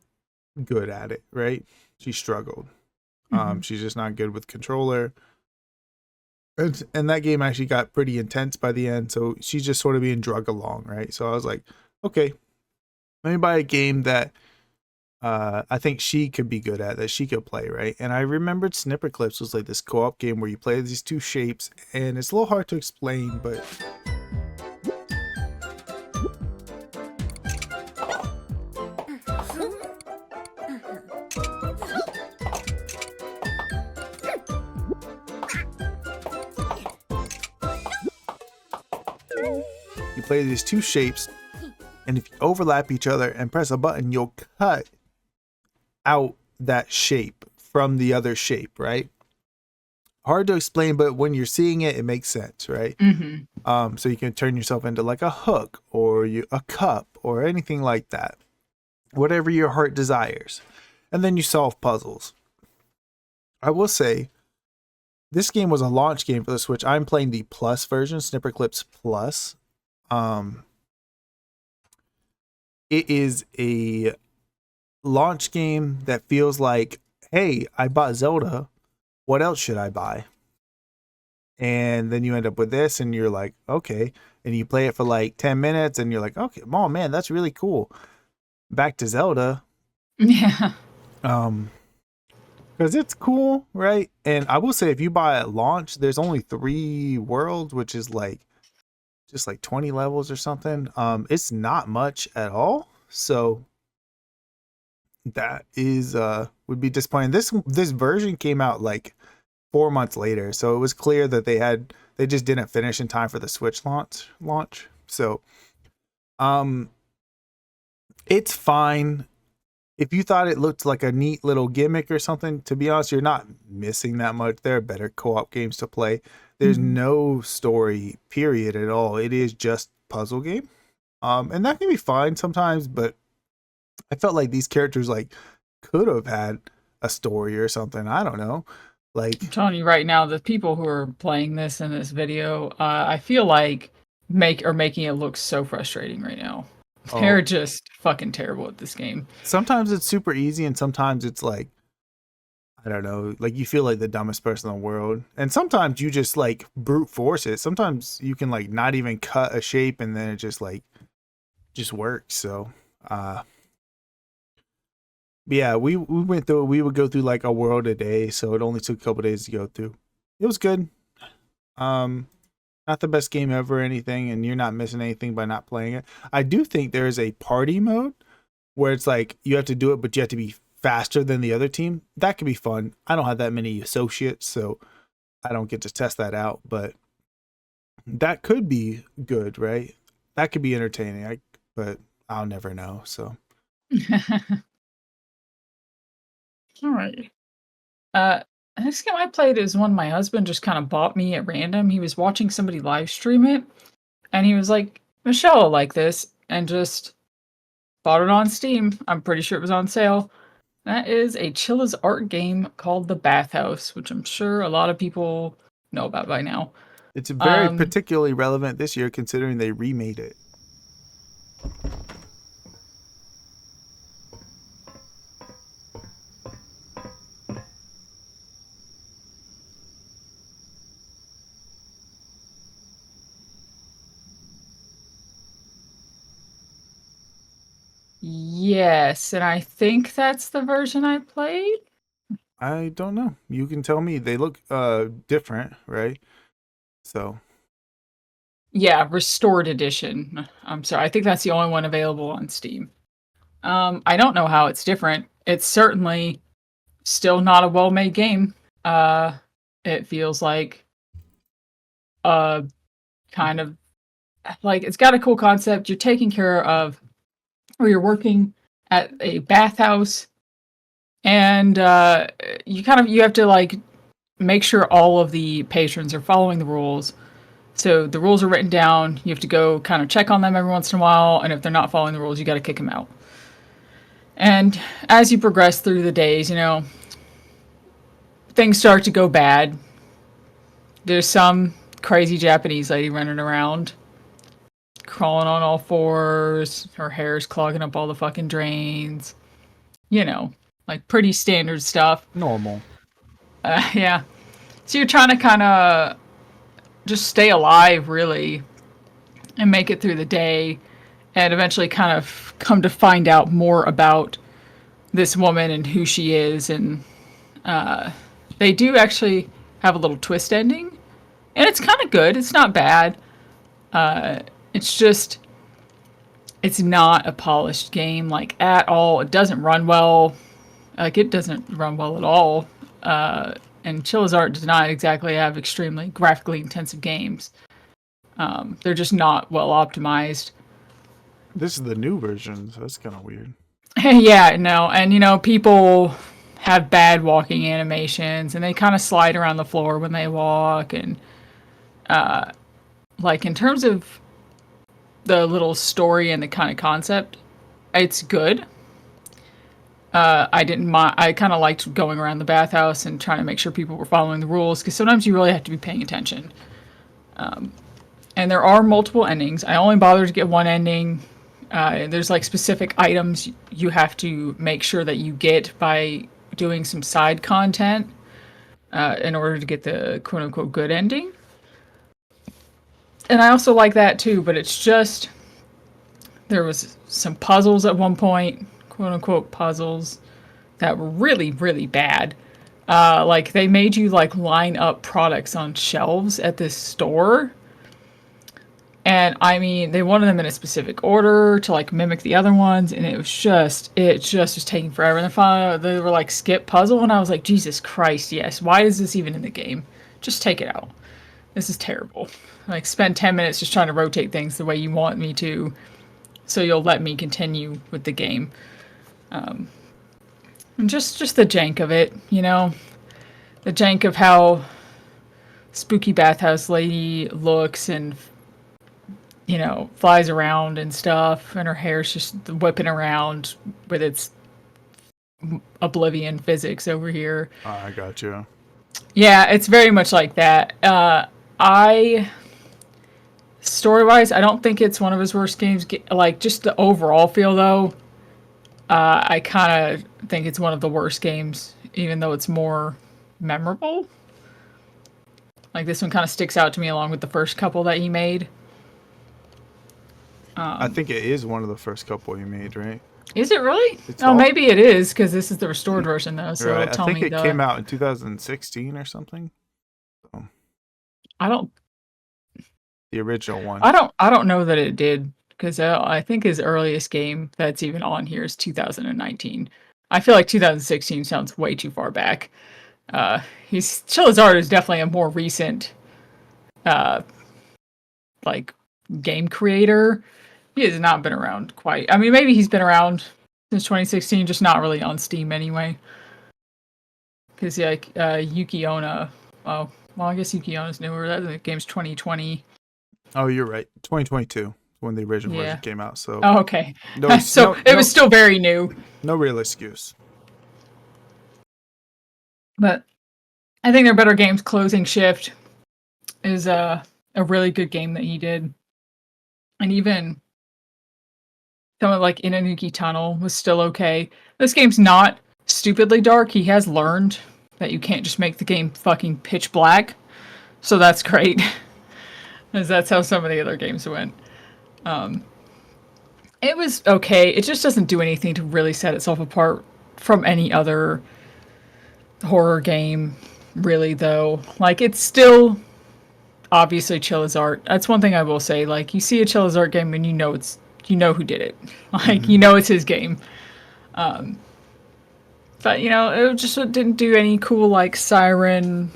good at it, right? She struggled. She's just not good with controller. And that game actually got pretty intense by the end, so she's just sort of being drug along, right? So I was like, okay, let me buy a game that I think she could be good at, that she could play, right? And I remembered Snipper Clips was like this co-op game where you play these two shapes, and it's a little hard to explain, but you play these two shapes, and if you overlap each other and press a button, you'll cut out that shape from the other shape, right? Hard to explain, but when you're seeing it, it makes sense, right? Hmm. So you can turn yourself into like a hook or a cup or anything like that, whatever your heart desires, and then you solve puzzles. I will say, this game was a launch game for the Switch. I'm playing the Plus version, Snipper Clips Plus. It is a launch game that feels like, hey, I bought Zelda. What else should I buy? And then you end up with this, and you're like, okay. And you play it for like 10 minutes, and you're like, okay, oh man, that's really cool. Back to Zelda. Yeah. Because it's cool, right? And I will say, if you buy at launch, there's only 3 worlds, which is like just like 20 levels or something. It's not much at all. So that is would be disappointing. This version came out like 4 months later, so it was clear that they just didn't finish in time for the Switch launch. So it's fine. If you thought it looked like a neat little gimmick or something, to be honest, you're not missing that much. There are better co-op games to play. There's no story period at all. It is just puzzle game. And that can be fine sometimes, but I felt like these characters like could have had a story or something. I don't know. Like, I'm telling you right now, the people who are playing this in this video, I feel like making it look so frustrating right now. They're oh, just fucking terrible at this game. sometimes it's super easy and sometimes it's like, I don't know, like you feel like the dumbest person in the world. And sometimes you just like brute force it. Sometimes you can like not even cut a shape and then it just works. So, but yeah, we went through, we would go through like a world a day, so it only took a couple days to go through. It was good. Not the best game ever or anything, and you're not missing anything by not playing it. I do think there is a party mode where it's like you have to do it, but you have to be faster than the other team. That could be fun. I don't have that many associates, so I don't get to test that out, but that could be good, right? That could be entertaining. But I'll never know. So All right. The next game I played is one my husband just kind of bought me at random. He was watching somebody live stream it, and he was like, Michelle will like this, and just bought it on Steam. I'm pretty sure it was on sale. That is a Chilla's art game called The Bathhouse, which I'm sure a lot of people know about by now. it's very Um, particularly relevant this year considering they remade it. yes, and I think that's the version I played. I don't know. You can tell me. They look different, right? So Yeah, restored edition. I'm sorry. I think that's the only one available on Steam. I don't know how it's different. It's certainly still not a well-made game. It feels like uh kind of like it's got a cool concept. You're taking care of, or you're working at a bathhouse, and you have to like make sure all of the patrons are following the rules. So the rules are written down. You have to go kind of check on them every once in a while, and if they're not following the rules, you got to kick them out. And as you progress through the days, things start to go bad. There's some crazy Japanese lady running around, crawling on all fours. Her hair's clogging up all the fucking drains. Like pretty standard stuff. normal. Yeah. So you're trying to kind of just stay alive, really, and make it through the day, and eventually kind of come to find out more about this woman and who she is. And they do actually have a little twist ending, and it's kind of good. It's not bad. It's just, it's not a polished game, like, at all. It doesn't run well. Like, it doesn't run well at all. And Chilla's Art does not exactly have extremely graphically intensive games. They're just not well optimized. This is the new version, so that's kind of weird. Yeah, no, and people have bad walking animations, and they kind of slide around the floor when they walk, and like in terms of the little story and the kind of concept, it's good. I didn't mind. I kind of liked going around the bathhouse and trying to make sure people were following the rules, because sometimes you really have to be paying attention. And there are multiple endings. I only bothered to get one ending. There's like specific items you have to make sure that you get by doing some side content in order to get the quote unquote good ending. And I also like that too, but it's just, there was some puzzles at one point, quote unquote puzzles, that were really, really bad. Like they made you like line up products on shelves at this store. And I mean, they wanted them in a specific order to like mimic the other ones, and it just was taking forever. And then finally, they were like skip puzzle, and I was like, Jesus Christ, yes. Why is this even in the game? Just take it out. This is terrible. Like spend 10 minutes just trying to rotate things the way you want me to, so you'll let me continue with the game. And just the jank of it, the jank of how spooky bathhouse lady looks and flies around and stuff, and her hair's just whipping around with its oblivion physics over here. I got you. Yeah, it's very much like that. Story-wise, I don't think it's one of his worst games. Like, just the overall feel, though, I kind of think it's one of the worst games, even though it's more memorable. Like, this one kind of sticks out to me along with the first couple that he made. I think it is one of the first couple you made, right? Is it really? All... maybe it is, because this is the restored version, though. So right. tell I think me it came out in 2016 or something. So. I don't. The original one. I don't know that it did, because I think his earliest game that's even on here is 2019. I feel like 2016 sounds way too far back. Chilla's Art is definitely a more recent, like, game creator. He has not been around quite. I mean, maybe he's been around since 2016, just not really on Steam anyway. Because like Yuki Onna, well, I guess Yuki Onna's newer. That game's 2020. Oh, you're right. 2022 when the original version came out. So. Oh, okay. No, it was still very new. No real excuse. But I think there are better games. Closing Shift is a really good game that he did. And even something like Inanuki Tunnel was still okay. This game's not stupidly dark. He has learned that you can't just make the game fucking pitch black. So that's great. Because that's how some of the other games went. It was okay. It just doesn't do anything to really set itself apart from any other horror game, really, though. Like, it's still obviously chill as art. That's one thing I will say. Like, you see a chill as art game and you know who did it. Like, you know it's his game. But, it just didn't do any cool, like, Siren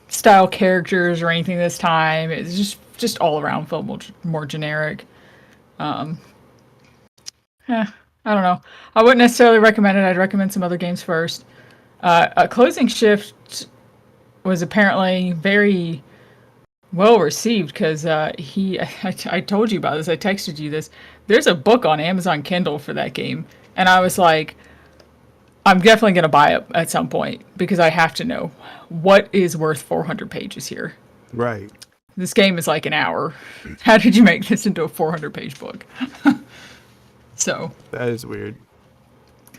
style characters or anything this time. It's just all around felt more generic. I don't know. I wouldn't necessarily recommend it. I'd recommend some other games first. A Closing Shift was apparently very well received because I told you about this. I texted you this. There's a book on Amazon Kindle for that game, and I was like, I'm definitely gonna buy it at some point because I have to know what is worth 400 pages here. Right. This game is like an hour. How did you make this into a 400-page book? So That is weird.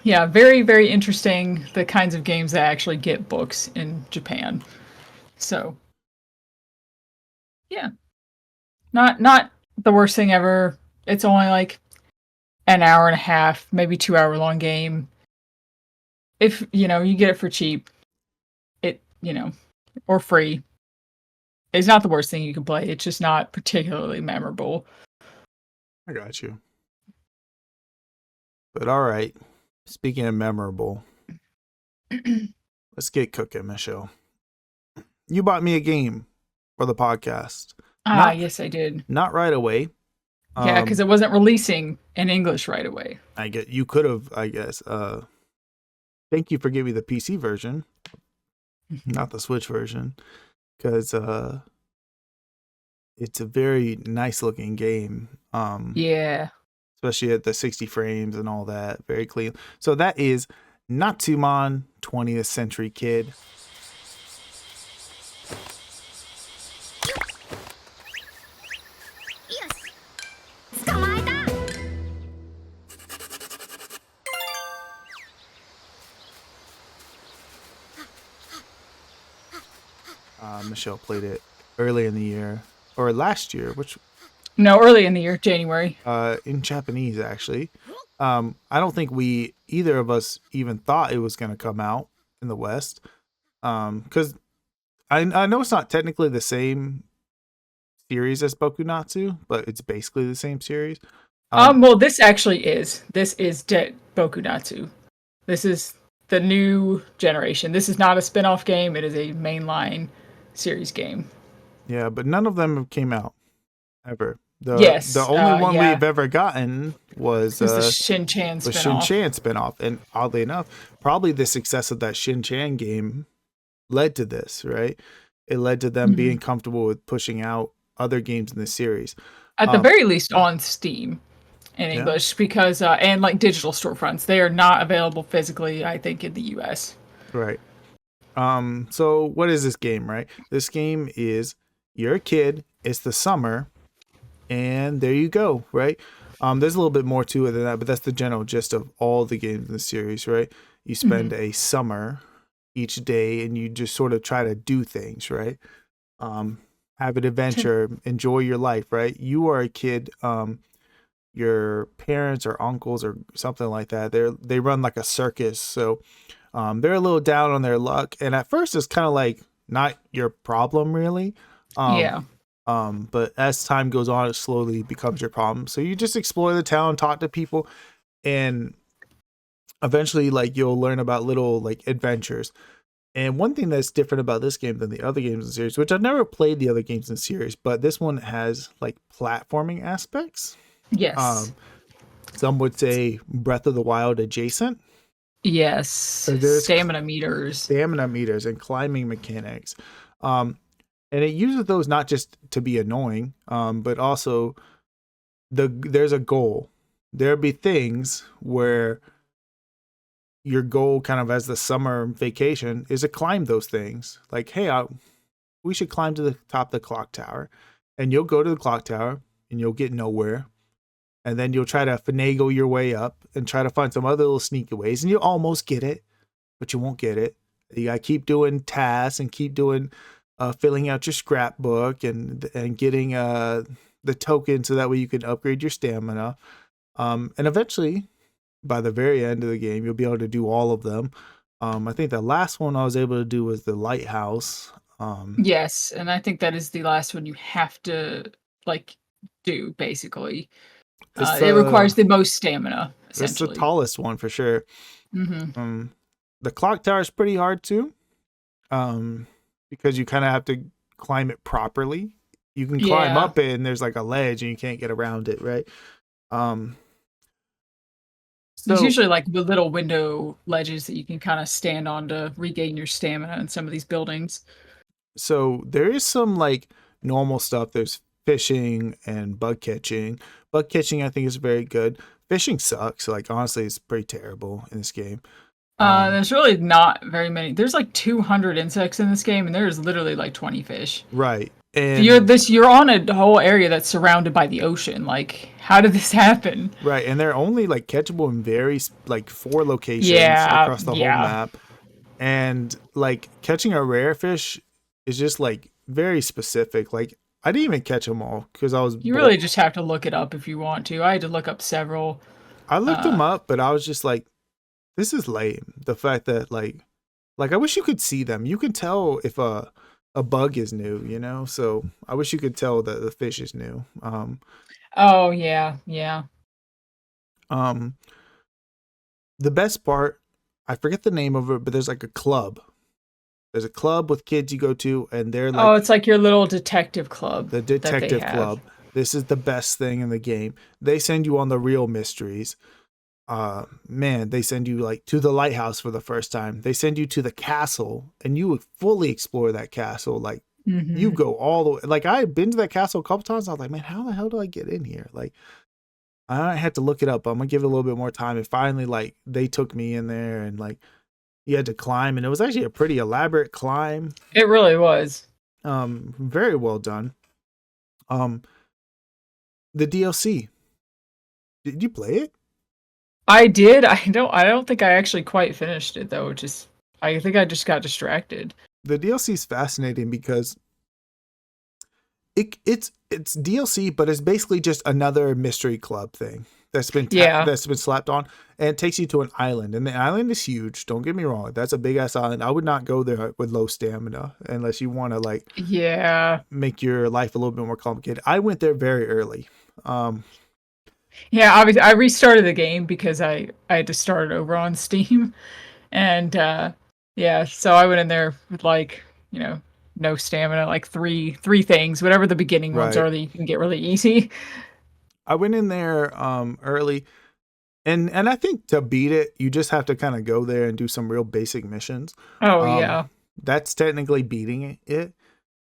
yeah, very, very interesting, the kinds of games that actually get books in Japan. So, yeah. Not the worst thing ever. It's only like an hour and a half, maybe 2 hour long game. If, you get it for cheap, or free. It's not the worst thing you can play. It's just not particularly memorable. I got you. But all right. Speaking of memorable, let's get cooking, Michelle. You bought me a game for the podcast. Yes, I did. Not right away. Yeah, because it wasn't releasing in English right away. You could have, I guess. Thank you for giving me the PC version, not the Switch version, because it's a very nice looking game. Yeah. Especially at the 60 frames and all that, very clean. So that is Natsumon 20th Century Kid. Michelle played it early in the year, or last year, No, early in the year, January. in Japanese actually. I don't think either of us even thought it was going to come out in the West, because I know it's not technically the same series as Bokunatsu, but it's basically the same series. Well, this actually is. This is Bokunatsu. This is the new generation. This is not a spin-off game. It is a mainline series game. Yeah, but none of them came out ever. Yes, The only one yeah. we've ever gotten was the Shin-Chan the spin-off. Shin-Chan spinoff. And oddly enough, probably the success of that Shin-Chan game led to this, right? It led to them being comfortable with pushing out other games in the series. At the very least on Steam in Yeah. English, because and like digital storefronts, they are not available physically, I think, in the US. Right. So what is this game, right? This game is you're a kid, it's the summer, and there you go, right? There's a little bit more to it than that, but that's the general gist of all the games in the series, right? You spend a summer each day and you just sort of try to do things, right? Have an adventure, enjoy your life, right? You are a kid, your parents or uncles or something like that, they run like a circus, so they're a little down on their luck, and at first it's kind of like not your problem really. Yeah. But as time goes on, it slowly becomes your problem. So you just explore the town, talk to people, and eventually like you'll learn about little like adventures. And one thing that's different about this game than the other games in the series, which I've never played the other games in the series, but this one has like platforming aspects. Yes. Some would say Breath of the Wild adjacent. Yes. there's Stamina meters. Stamina meters and climbing mechanics. And it uses those not just to be annoying, but also there's a goal. There'll be things where your goal kind of as the summer vacation is to climb those things. Like, hey, we should climb to the top of the clock tower. And you'll go to the clock tower and you'll get nowhere. And then you'll try to finagle your way up and try to find some other little sneaky ways. And you'll almost get it, but you won't get it. You got to keep doing tasks and keep doing filling out your scrapbook and getting the token so that way you can upgrade your stamina. And eventually, by the very end of the game, you'll be able to do all of them. I think the last one I was able to do was the lighthouse. Yes, and I think that is the last one you have to like do basically. It's It requires the the most stamina, it's the essentially. tallest one for sure. Hmm. The clock tower is pretty hard too, because you kind of have to climb it properly. You can climb Yeah. up it, and there's like a ledge, and you can't get around it, right? Um, There's so usually like the little window ledges that you can kind of stand on to regain your stamina in some of these buildings. so there is some like normal stuff. There's fishing and bug catching. Bug catching, I think, is very good. Fishing sucks. Like honestly, it's pretty terrible in this game. Um, There's really not very many. There's like 200 insects in this game, and there's literally like 20 fish. right, So you're and this you're on a whole area that's surrounded by the ocean. Like, how did this happen? right, and they're only like catchable in very like 4 locations Yeah, across the whole yeah. map. And like catching a rare fish is just like very specific. Like I didn't even catch them all because I was You bored. really just have to look it up if you want to. I had to look up several. I looked Uh, them up, but I was just like, this is lame. The fact that like I wish you could see them. You can tell if a bug is new, you know. So I wish you could tell that the fish is new. oh yeah, yeah. Um, the best part, I forget the name of it, but there's like a club. There's a club with kids you go to, and they're Oh, like it's like your little detective club the that they detective have. club. This is the best thing in the game. They send you on the real mysteries. Man, they send you like to the lighthouse for the first time. They send you to the castle, and you would fully explore that castle. Like you Hmm. go all the way. Like I had been to that castle a couple times. I was like, man, how the hell do I get in here? Like I had to look it up. I'm gonna give it a little bit more time. And finally, like they took me in there, and like you had to climb, and it was actually a pretty elaborate climb. It really was. Very well done. Um, the DLC. Did you play it? I did. I don't think I actually quite finished it though. Just I think I just got distracted. The DLC is fascinating because it's DLC, but it's basically just another mystery club thing Yeah. that's been slapped on, and it takes you to an island, and the island is huge. Don't get me wrong, that's a big ass island. I would not go there with low stamina unless you want to like Yeah. make your life a little bit more complicated. I went there very early. Um, Yeah, obviously I restarted the game because I had to start it over on Steam. And yeah, so I went in there with like, no stamina, like three things, whatever the beginning ones right. are that you can get really easy. I went in there early, and I think to beat it, you just have to kind of go there and do some real basic missions. Oh Um, yeah. that's technically beating it.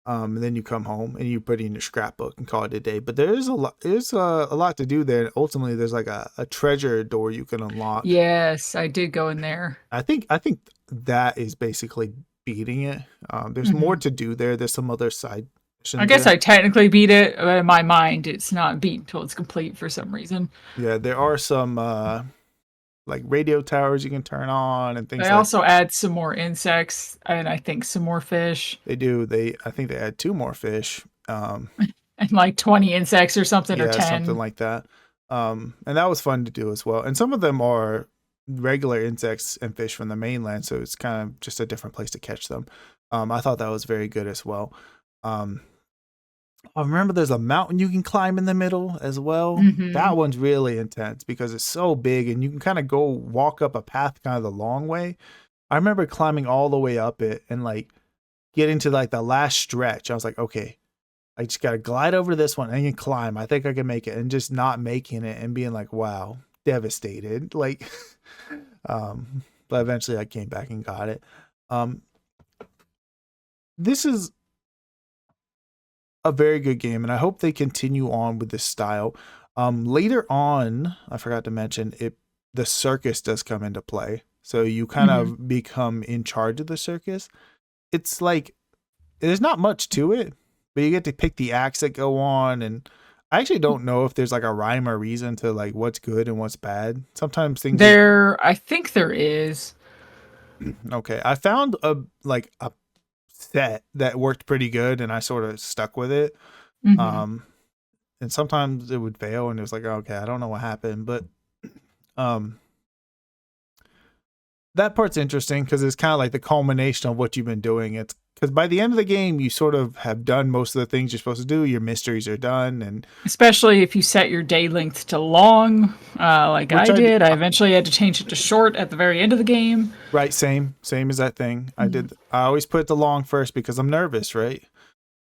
And then you come home and you put it in your scrapbook and call it a day. But there's a lot to do there. Ultimately, there's like a treasure door you can unlock. Yes, I did go in there. I think that is basically beating it. There's more Hmm. to do there. There's some other side I missions guess there. I technically beat it, but in my mind it's not beat until it's complete for some reason. Yeah, there are some like radio towers you can turn on and things They like also add some more insects and I think some more fish they do. I think they add 2 more fish. and like 20 insects or something or Yeah, something 10. like that. And that was fun to do as well. And some of them are regular insects and fish from the mainland, so it's kind of just a different place to catch them. I thought that was very good as well. Um, I remember there's a mountain you can climb in the middle as well. Hmm. That one's really intense because it's so big, and you can kind of go walk up a path kind of the long way. I remember climbing all the way up it and like getting to like the last stretch. I was like, okay, I just gotta glide over this one and then climb. I think I can make it, and just not making it and being like, wow, devastated. Like, but eventually I came back and got it. Um, this is a very good game, and I hope they continue on with this style. Later on, I forgot to mention it. The circus does come into play, so you kind Hmm. of become in charge of the circus. It's like there's not much to it, but you get to pick the acts that go on, and I actually don't know if there's like a rhyme or reason to like what's good and what's bad. Sometimes things are I think there is. okay. I found a set that worked pretty good, and I sort of stuck with it. Hmm. Um, and sometimes it would fail, and it was like, okay, I don't know what happened, but um, that part's interesting because it's kind of like the culmination of what you've been doing. It's because by the end of the game, you sort of have done most of the things you're supposed to do. Your mysteries are done, and Especially if you set your day length to long, like Which I I d- did. I eventually had to change it to short at the very end of the game. right, same as that thing. I always put the long first because I'm nervous, right?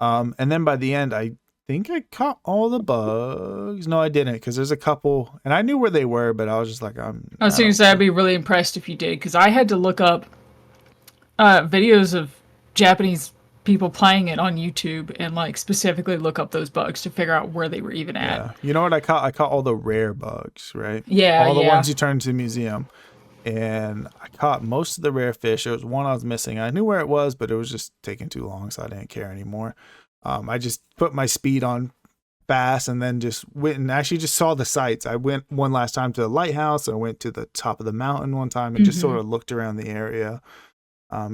And then by the end, I think I caught all the bugs. No, I didn't because there's a couple, and I knew where they were, but I was just like, I was I going to don't say I'd be really impressed if you did, because I had to look up videos of Japanese people playing it on YouTube and like specifically look up those bugs to figure out where they were even at. Yeah, you know what I caught? I caught all the rare bugs, right? Yeah, all the yeah. ones you turn to the museum, and I caught most of the rare fish. There was one I was missing. I knew where it was, but it was just taking too long, so I didn't care anymore. I just put my speed on fast and then just went and actually just saw the sights. I went one last time to the lighthouse. I went to the top of the mountain one time and just sort of looked around the area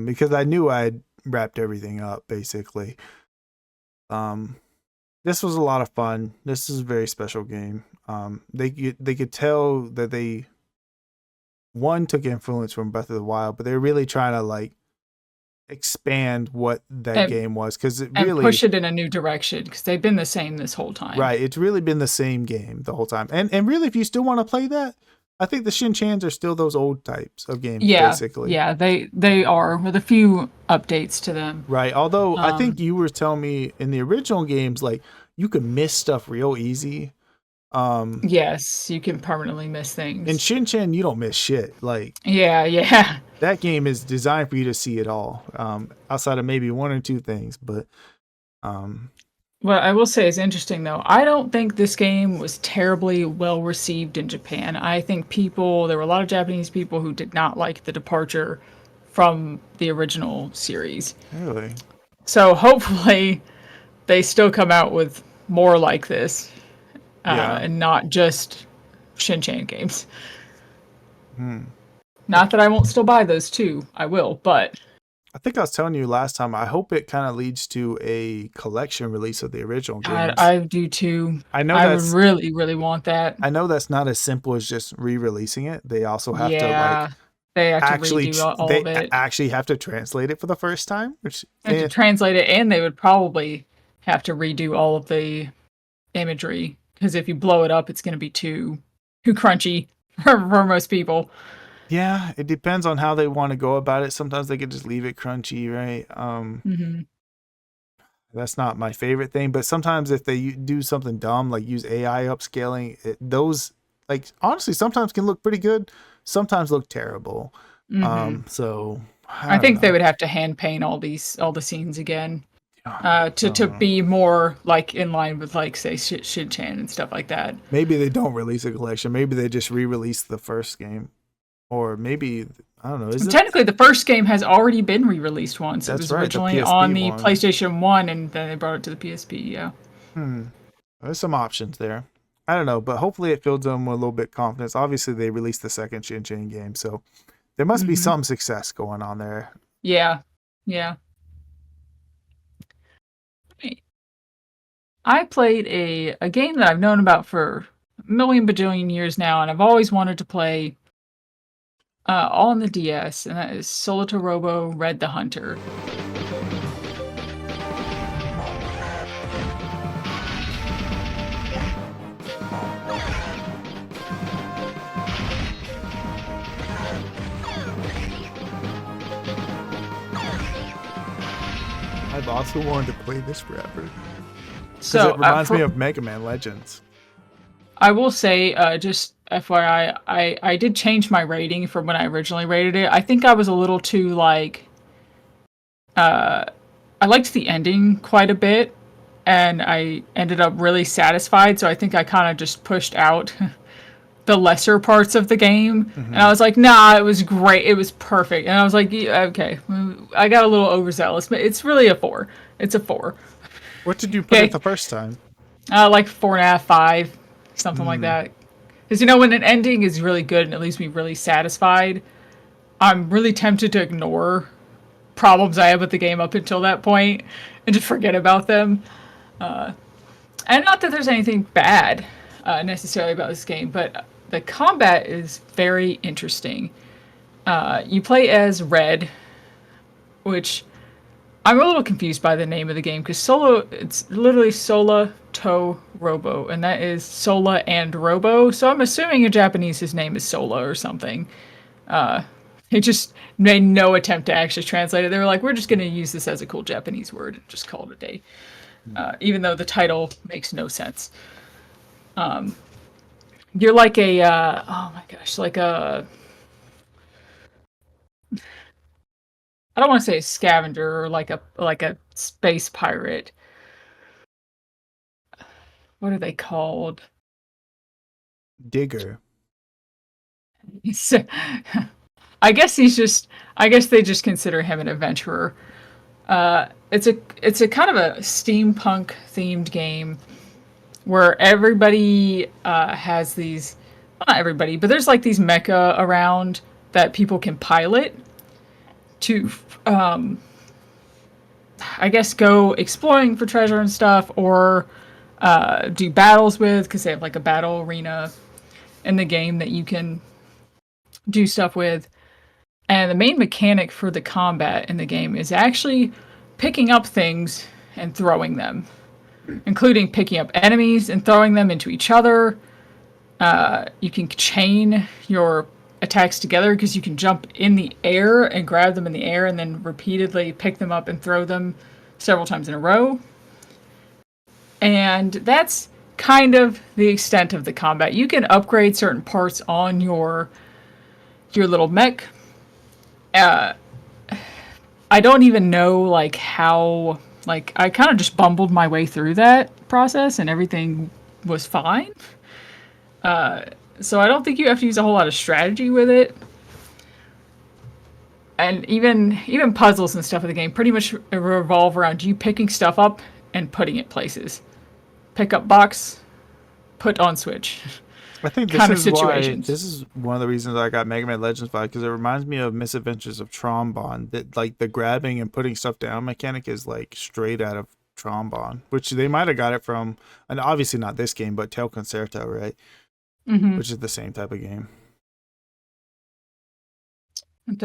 because I knew I had wrapped everything up basically. This was a lot of fun. This is a very special game. They could tell that they took influence from Breath of the Wild, but they're really trying to like expand what that game was because it really and push it in a new direction because they've been the same this whole time. Right, it's really been the same game the whole time. And really, if you still want to play that, I think the Shin-Chans are still those old types of games, basically. Yeah, they are, with a few updates to them. Right, although I think you were telling me in the original games, like, you could miss stuff real easy. Yes, you can permanently miss things. In Shin-Chan, you don't miss shit. Like, yeah. That game is designed for you to see it all, outside of maybe one or two things, but... What I will say is interesting, though. I don't think this game was terribly well received in Japan. I think there were a lot of Japanese people who did not like the departure from the original series. Really? So hopefully they still come out with more like this, and not just Shin-Chan games. Not that I won't still buy those too. I will, but... I think I was telling you last time, I hope it kind of leads to a collection release of the original games. I do too. I would really, really want that. I know that's not as simple as just re-releasing it. They also have to like they have actually to redo all of it. actually have to translate it for the first time, which They have to translate it, and they would probably have to redo all of the imagery because if you blow it up, it's going to be too crunchy for most people. Yeah, it depends on how they want to go about it. Sometimes they could just leave it crunchy, right? That's not my favorite thing, but sometimes if they do something dumb like use AI upscaling, those like honestly sometimes can look pretty good, sometimes look terrible. So I think they would have to hand paint all the scenes again to be more like in line with like say Shin-Chan and stuff like that. Maybe they don't release a collection. Maybe they just re-release the first game. Or maybe, I don't know. Technically, the first game has already been re-released once. That's it was right, originally the PSP on the one. PlayStation 1, and then they brought it to the PSP, yeah. There's some options there. I don't know, but hopefully it fills them with a little bit of confidence. Obviously, they released the second Shin-Chan game, so there must be some success going on there. Yeah. I played a game that I've known about for a million bajillion years now, and I've always wanted to play all on the DS, and that is Solitorobo Red the Hunter. I've also wanted to play this forever. So it reminds me of Mega Man Legends. I will say, just FYI, I did change my rating from when I originally rated it. I think I was a little too, like... I liked the ending quite a bit, and I ended up really satisfied, so I think I kind of just pushed out the lesser parts of the game. And I was like, nah, it was great. It was perfect. And I was like, yeah, okay, I got a little overzealous, but it's really a 4. It's a 4. What did you put it the first time? Like 4.5, 5. Something like that. Because, when an ending is really good and it leaves me really satisfied, I'm really tempted to ignore problems I have with the game up until that point and just forget about them. And not that there's anything bad necessarily about this game, but the combat is very interesting. You play as Red, which I'm a little confused by the name of the game because Solo, it's literally Sola To Robo, and that is Sola and Robo. So I'm assuming in Japanese his name is Sola or something. They just made no attempt to actually translate it. They were like, we're just going to use this as a cool Japanese word and just call it a day. Even though the title makes no sense. You're like a, oh my gosh, like a, I don't want to say a scavenger or like a space pirate. What are they called? Digger. So, I guess he's just. I guess they just consider him an adventurer. It's a kind of a steampunk themed game where everybody has these. Well, not everybody, but there's like these mecha around that people can pilot to, I guess, go exploring for treasure and stuff, or do battles with, because they have like a battle arena in the game that you can do stuff with. And the main mechanic for the combat in the game is actually picking up things and throwing them, including picking up enemies and throwing them into each other. You can chain your attacks together because you can jump in the air and grab them in the air and then repeatedly pick them up and throw them several times in a row. And that's kind of the extent of the combat. You can upgrade certain parts on your little mech. I don't even know like how, like I kind of just bumbled my way through that process and everything was fine. So I don't think you have to use a whole lot of strategy with it. And even puzzles and stuff in the game pretty much revolve around you picking stuff up and putting it places. Pick up box, put on switch. I think this kind of is why situations. this is one of the reasons I got Mega Man Legends 5, because it reminds me of Misadventures of Trombone. That like the grabbing and putting stuff down mechanic is like straight out of Trombone, which they might have got it from, and obviously not this game, but Tail Concerto, right? Mm-hmm. Which is the same type of game. And,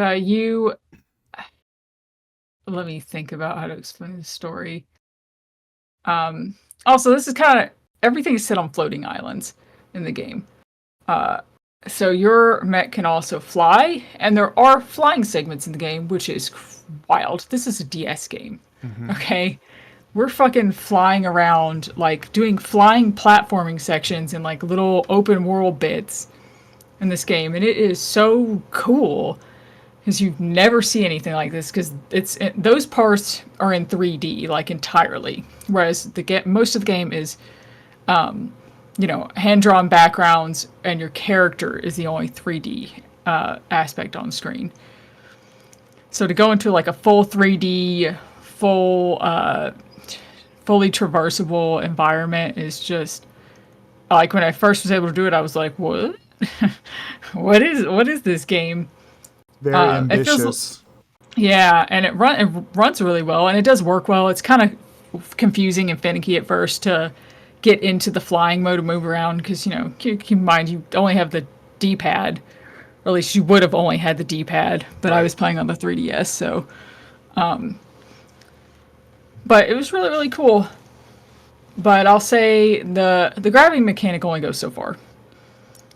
let me think about how to explain the story. Also, this is kind of everything is set on floating islands in the game. So your mech can also fly, and there are flying segments in the game, which is wild. This is a DS game, okay? We're fucking flying around, like doing flying platforming sections in like little open world bits in this game, and it is so cool because you never see anything like this because those parts are in 3D like entirely, whereas most of the game is hand-drawn backgrounds, and your character is the only 3D aspect on screen. So to go into like a full 3D, fully traversable environment is just like when I first was able to do it, I was like, "What? what is this game?" Very ambitious. Yeah, and it runs really well, and it does work well. It's kind of confusing and finicky at first to get into the flying mode and move around because, keep in mind you only have the D-pad, or at least you would have only had the D-pad, but I was playing on the 3DS, so but it was really, really cool. But I'll say the grabbing mechanic only goes so far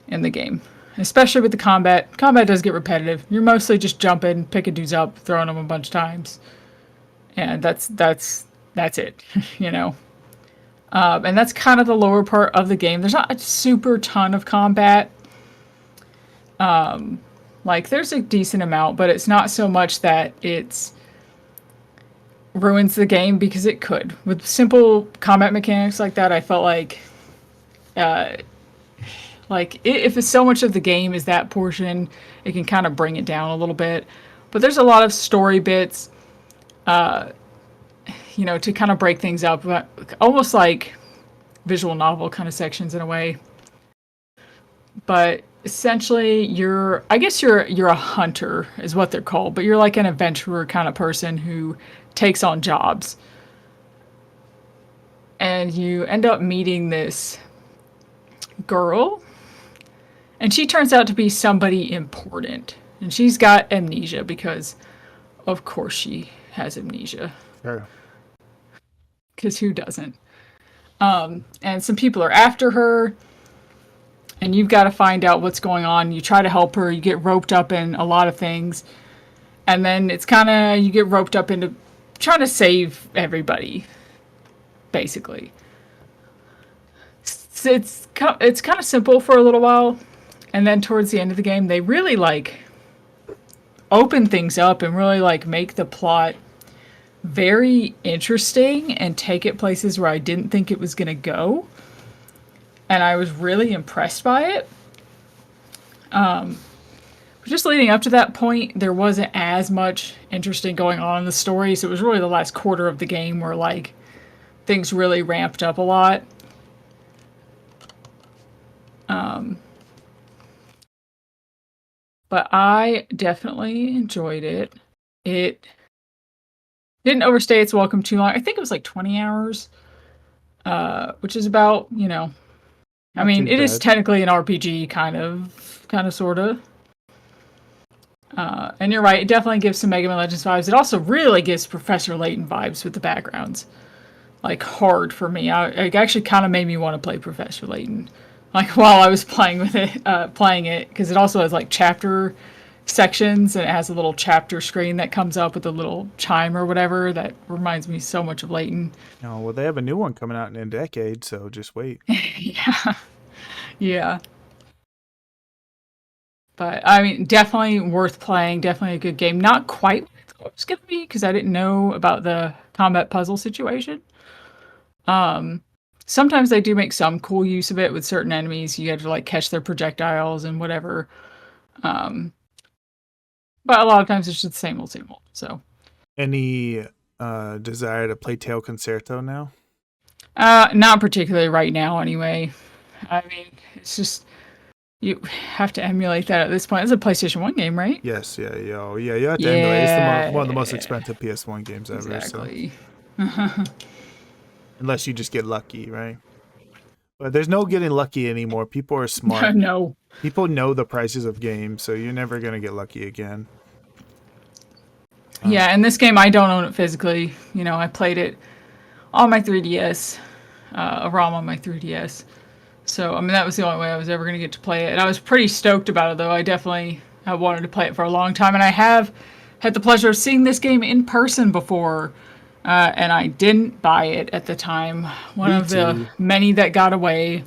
in the game, especially with the combat. Combat does get repetitive. You're mostly just jumping, picking dudes up, throwing them a bunch of times, and that's it, and that's kind of the lower part of the game. There's not a super ton of combat. Like there's a decent amount, but it's not so much that it's ruins the game, because it could. With simple combat mechanics like that, I felt like if it's so much of the game is that portion, it can kind of bring it down a little bit. But there's a lot of story bits, to kind of break things up, almost like visual novel kind of sections in a way. But essentially, you're a hunter is what they're called, but you're like an adventurer kind of person who takes on jobs. And you end up meeting this girl, and she turns out to be somebody important And she's got amnesia because, of course, she has amnesia. Sure. Because who doesn't? And some people are after her, and you've got to find out what's going on. You try to help her. You get roped up in a lot of things. And then it's kind of, you get roped up into trying to save everybody, basically. It's kind of simple for a little while, and then towards the end of the game, they really like open things up and really like make the plot very interesting and take it places where I didn't think it was gonna go, and I was really impressed by it. Just leading up to that point, there wasn't as much interesting going on in the story, so it was really the last quarter of the game where like things really ramped up a lot. But I definitely enjoyed it. It didn't overstay its welcome too long. I think it was like 20 hours, which is about, you know, I mean, it is technically an RPG, kind of, sort of. And you're right, it definitely gives some Mega Man Legends vibes. It also really gives Professor Layton vibes with the backgrounds. Like, hard for me. It actually kind of made me want to play Professor Layton. Like, while I was playing it, because it also has, like, chapter sections, and it has a little chapter screen that comes up with a little chime or whatever that reminds me so much of Layton. Oh, well, they have a new one coming out in a decade, so just wait. Yeah. But, I mean, definitely worth playing. Definitely a good game. Not quite what I thought it was going to be, because I didn't know about the combat puzzle situation. Sometimes they do make some cool use of it with certain enemies. You have to, like, catch their projectiles and whatever. But a lot of times it's just the same old, so. Any desire to play Tail Concerto now? Not particularly right now, anyway. I mean, it's just, you have to emulate that at this point. It's a PlayStation 1 game, right? Yes, yeah. You have to emulate. It's one of the most expensive PS1 games ever. Exactly. So. Unless you just get lucky, right? But there's no getting lucky anymore. People are smart. No. People know the prices of games, so you're never going to get lucky again. Yeah, in this game, I don't own it physically. You know, I played it on my 3DS, a ROM on my 3DS. So, I mean, that was the only way I was ever going to get to play it. And I was pretty stoked about it, though. I definitely have wanted to play it for a long time. And I have had the pleasure of seeing this game in person before. And I didn't buy it at the time. One of the many that got away.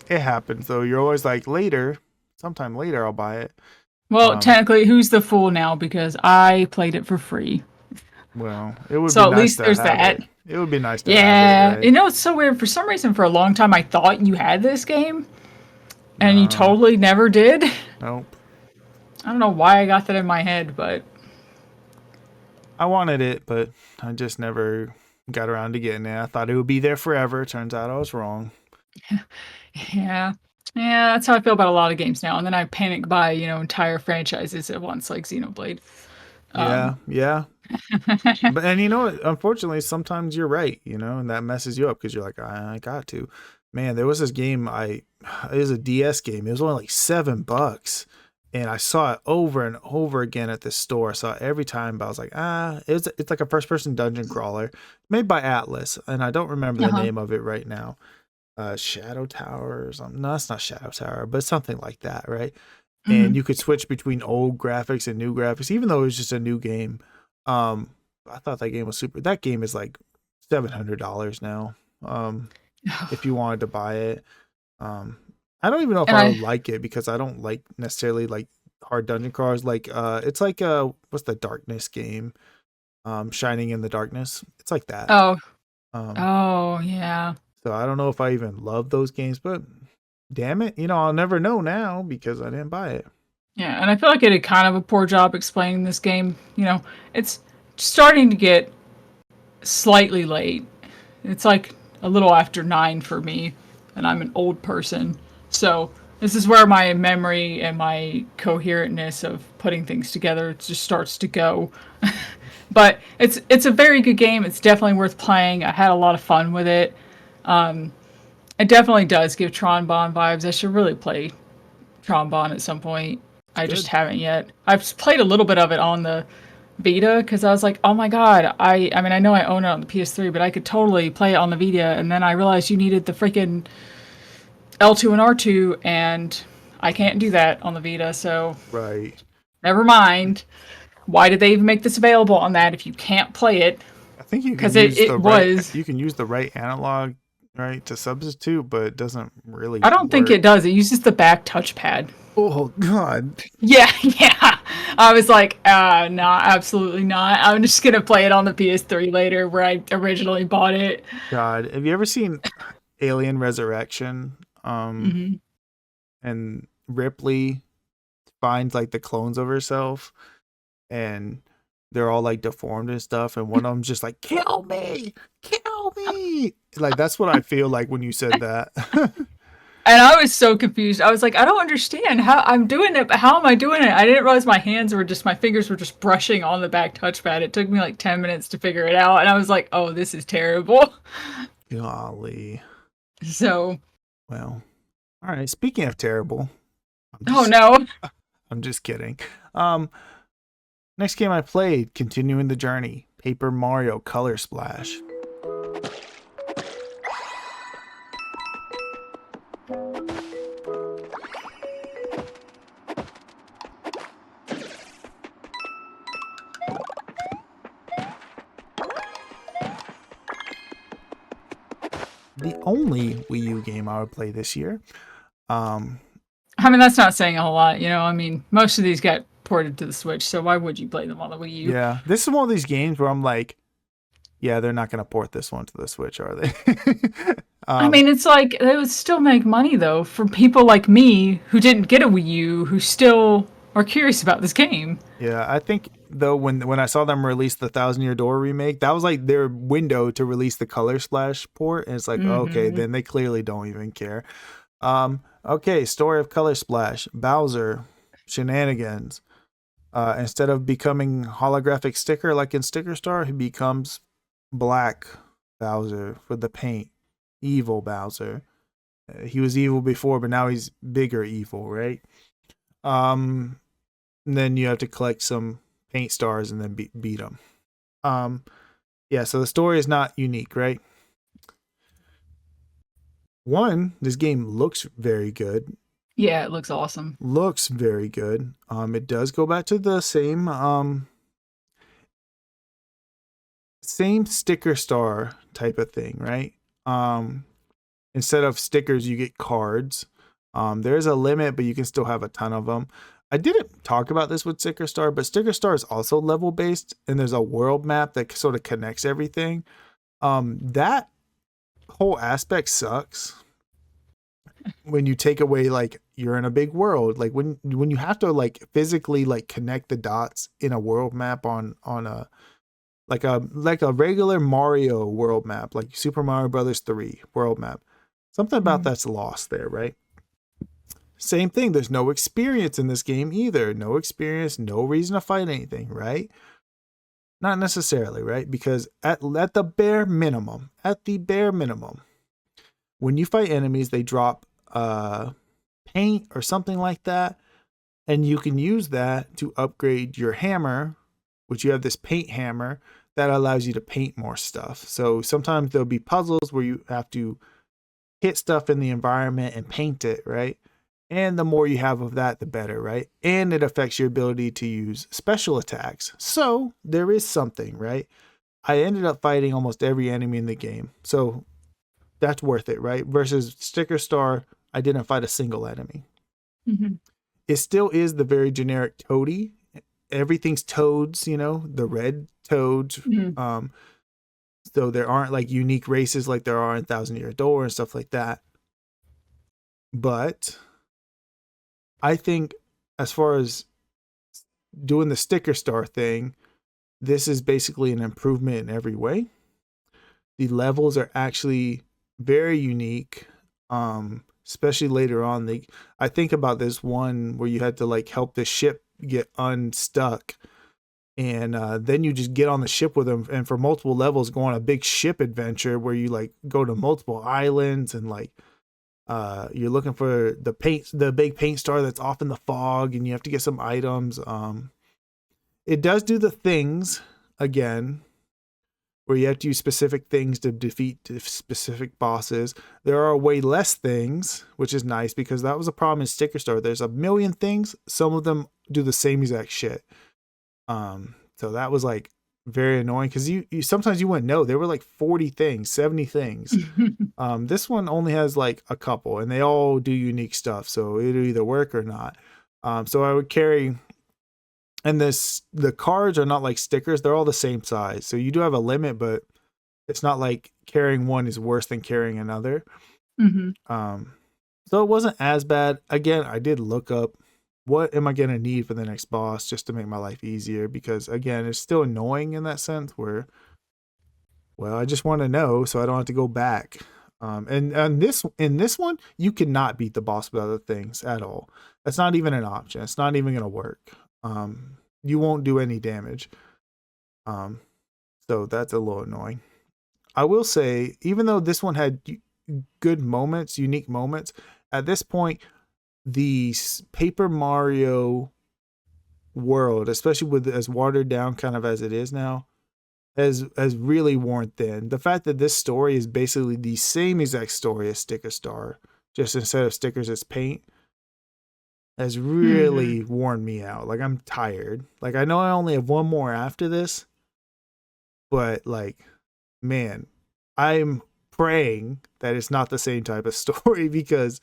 It happens, though. You're always like, sometime later I'll buy it. Well, technically, who's the fool now? Because I played it for free. Well, it would so be at nice least to there's have that. It would be nice to have it, right? You know, it's so weird. For some reason, for a long time, I thought you had this game. And you totally never did. Nope. I don't know why I got that in my head, but... I wanted it, but I just never got around to getting it. I thought it would be there forever. Turns out I was wrong. Yeah, that's how I feel about a lot of games now. And then I panic buy, entire franchises at once, like Xenoblade. Yeah. But and you know what? Unfortunately, sometimes you're right, and that messes you up because you're like, I got to. Man, there was this game it was a DS game. It was only like $7. And I saw it over and over again at the store. I saw it every time, but I was like, it's like a first-person dungeon crawler made by Atlas, and I don't remember the name of it right now. Shadow Tower or something. No, it's not Shadow Tower, but something like that, right? Mm-hmm. And you could switch between old graphics and new graphics, even though it was just a new game. I thought that game was super. That game is like $700 now. If you wanted to buy it. I don't even know if I would like it because I don't like necessarily like hard dungeon crawlers. Like it's like what's the Darkness game? Shining in the Darkness. It's like that. Oh yeah. So I don't know if I even love those games, but damn it, I'll never know now because I didn't buy it. Yeah, and I feel like it did kind of a poor job explaining this game. It's starting to get slightly late. It's like a little after 9 for me, and I'm an old person. So this is where my memory and my coherentness of putting things together just starts to go. But it's a very good game. It's definitely worth playing. I had a lot of fun with it. It definitely does give Tron Bond vibes. I should really play Tron Bond at some point. I just Good. haven't yet. I've played a little bit of it on the Vita because I was like, oh my god, I mean I know I own it on the PS3, but I could totally play it on the Vita. And then I realized you needed the freaking L2 and R2, and I can't do that on the Vita. So Right. never mind. Why did they even make this available on that if you can't play it? I think you can Because use it the right. was. You can use the right analog, right, to substitute, but it doesn't really I don't think work. it does. It uses the back touchpad. Oh God. Yeah, yeah. I was like, no, absolutely not. I'm just gonna play it on the PS3 later, where I originally bought it. God. Have you ever seen Alien Resurrection? Hmm. And Ripley finds like the clones of herself, and they're all like deformed and stuff, and one of them's just like, kill me, like that's what I feel like when you said that. And I was so confused. I was like, I don't understand how I'm doing it, but how am I doing it? I didn't realize my fingers were just brushing on the back touchpad. It took me like 10 minutes to figure it out. And I was like, oh, this is terrible. Golly. So, Well, all right, speaking of terrible, oh no. I'm just kidding. Next game I played, continuing the journey, Paper Mario Color Splash. The only Wii U game I would play this year. I mean, that's not saying a whole lot, you know. I mean, most of these got ported to the Switch, so why would you play them on the Wii U? Yeah, this is one of these games where I'm like, yeah, they're not going to port this one to the Switch, are they? I mean, it's like they would still make money though for people like me who didn't get a Wii U who still are curious about this game. Yeah, I think though when I saw them release the Thousand Year Door remake, that was like their window to release the Color Splash port, and it's like, okay, then they clearly don't even care. Okay, story of Color Splash. Bowser shenanigans. Instead of becoming holographic sticker like in Sticker Star, he becomes black Bowser with the paint. Evil Bowser. He was evil before, but now he's bigger evil, right? And then you have to collect some paint stars and then beat them. Yeah, so the story is not unique, right? One, this game looks very good. Yeah, it looks awesome. Looks very good. It does go back to the same sticker star type of thing, right? Instead of stickers, you get cards. There's a limit, but you can still have a ton of them. I didn't talk about this with Sticker Star, but Sticker Star is also level based, and there's a world map that sort of connects everything. That whole aspect sucks when you take away like you're in a big world, like when you have to like physically like connect the dots in a world map on a like a regular Mario world map, like Super Mario Brothers 3 world map. Something about that's lost there, right? Same thing, there's no experience in this game either. No experience, no reason to fight anything, right? Not necessarily, right? Because at the bare minimum, when you fight enemies, they drop paint or something like that, and you can use that to upgrade your hammer, which you have this paint hammer that allows you to paint more stuff. So sometimes there'll be puzzles where you have to hit stuff in the environment and paint it, right? And the more you have of that, the better, right? And it affects your ability to use special attacks. So there is something, right? I ended up fighting almost every enemy in the game. So that's worth it, right? Versus Sticker Star, I didn't fight a single enemy. Mm-hmm. It still is the very generic toady. Everything's toads, you know, the red toads. Mm-hmm. So there aren't like unique races like there are in Thousand Year Door and stuff like that. But I think as far as doing the Sticker Star thing, this is basically an improvement in every way. The levels are actually very unique, especially later on. I think about this one where you had to like help the ship get unstuck, and then you just get on the ship with them, and for multiple levels go on a big ship adventure where you like go to multiple islands and like You're looking for the big paint star that's off in the fog, and you have to get some items. It does do the things again, where you have to use specific things to defeat specific bosses. There are way less things, which is nice because that was a problem in Sticker Star. There's a million things. Some of them do the same exact shit. So that was like very annoying because you sometimes you wouldn't know. There were like 40 things, 70 things. This one only has like a couple, and they all do unique stuff. So it'll either work or not. So I would carry. And the cards are not like stickers. They're all the same size. So you do have a limit, but it's not like carrying one is worse than carrying another. So it wasn't as bad. Again, I did look up what am I going to need for the next boss just to make my life easier. Because again, it's still annoying in that sense where, well, I just want to know so I don't have to go back. And in this one, you cannot beat the boss with other things at all. That's not even an option. It's not even going to work. You won't do any damage. So that's a little annoying. I will say, even though this one had good moments, unique moments, at this point, the Paper Mario world, especially with as watered down kind of as it is now, has really worn thin. The fact that this story is basically the same exact story as Sticker Star, just instead of stickers, it's paint, has really worn me out. Like, I'm tired. Like, I know I only have one more after this, but like, man, I'm praying that it's not the same type of story because,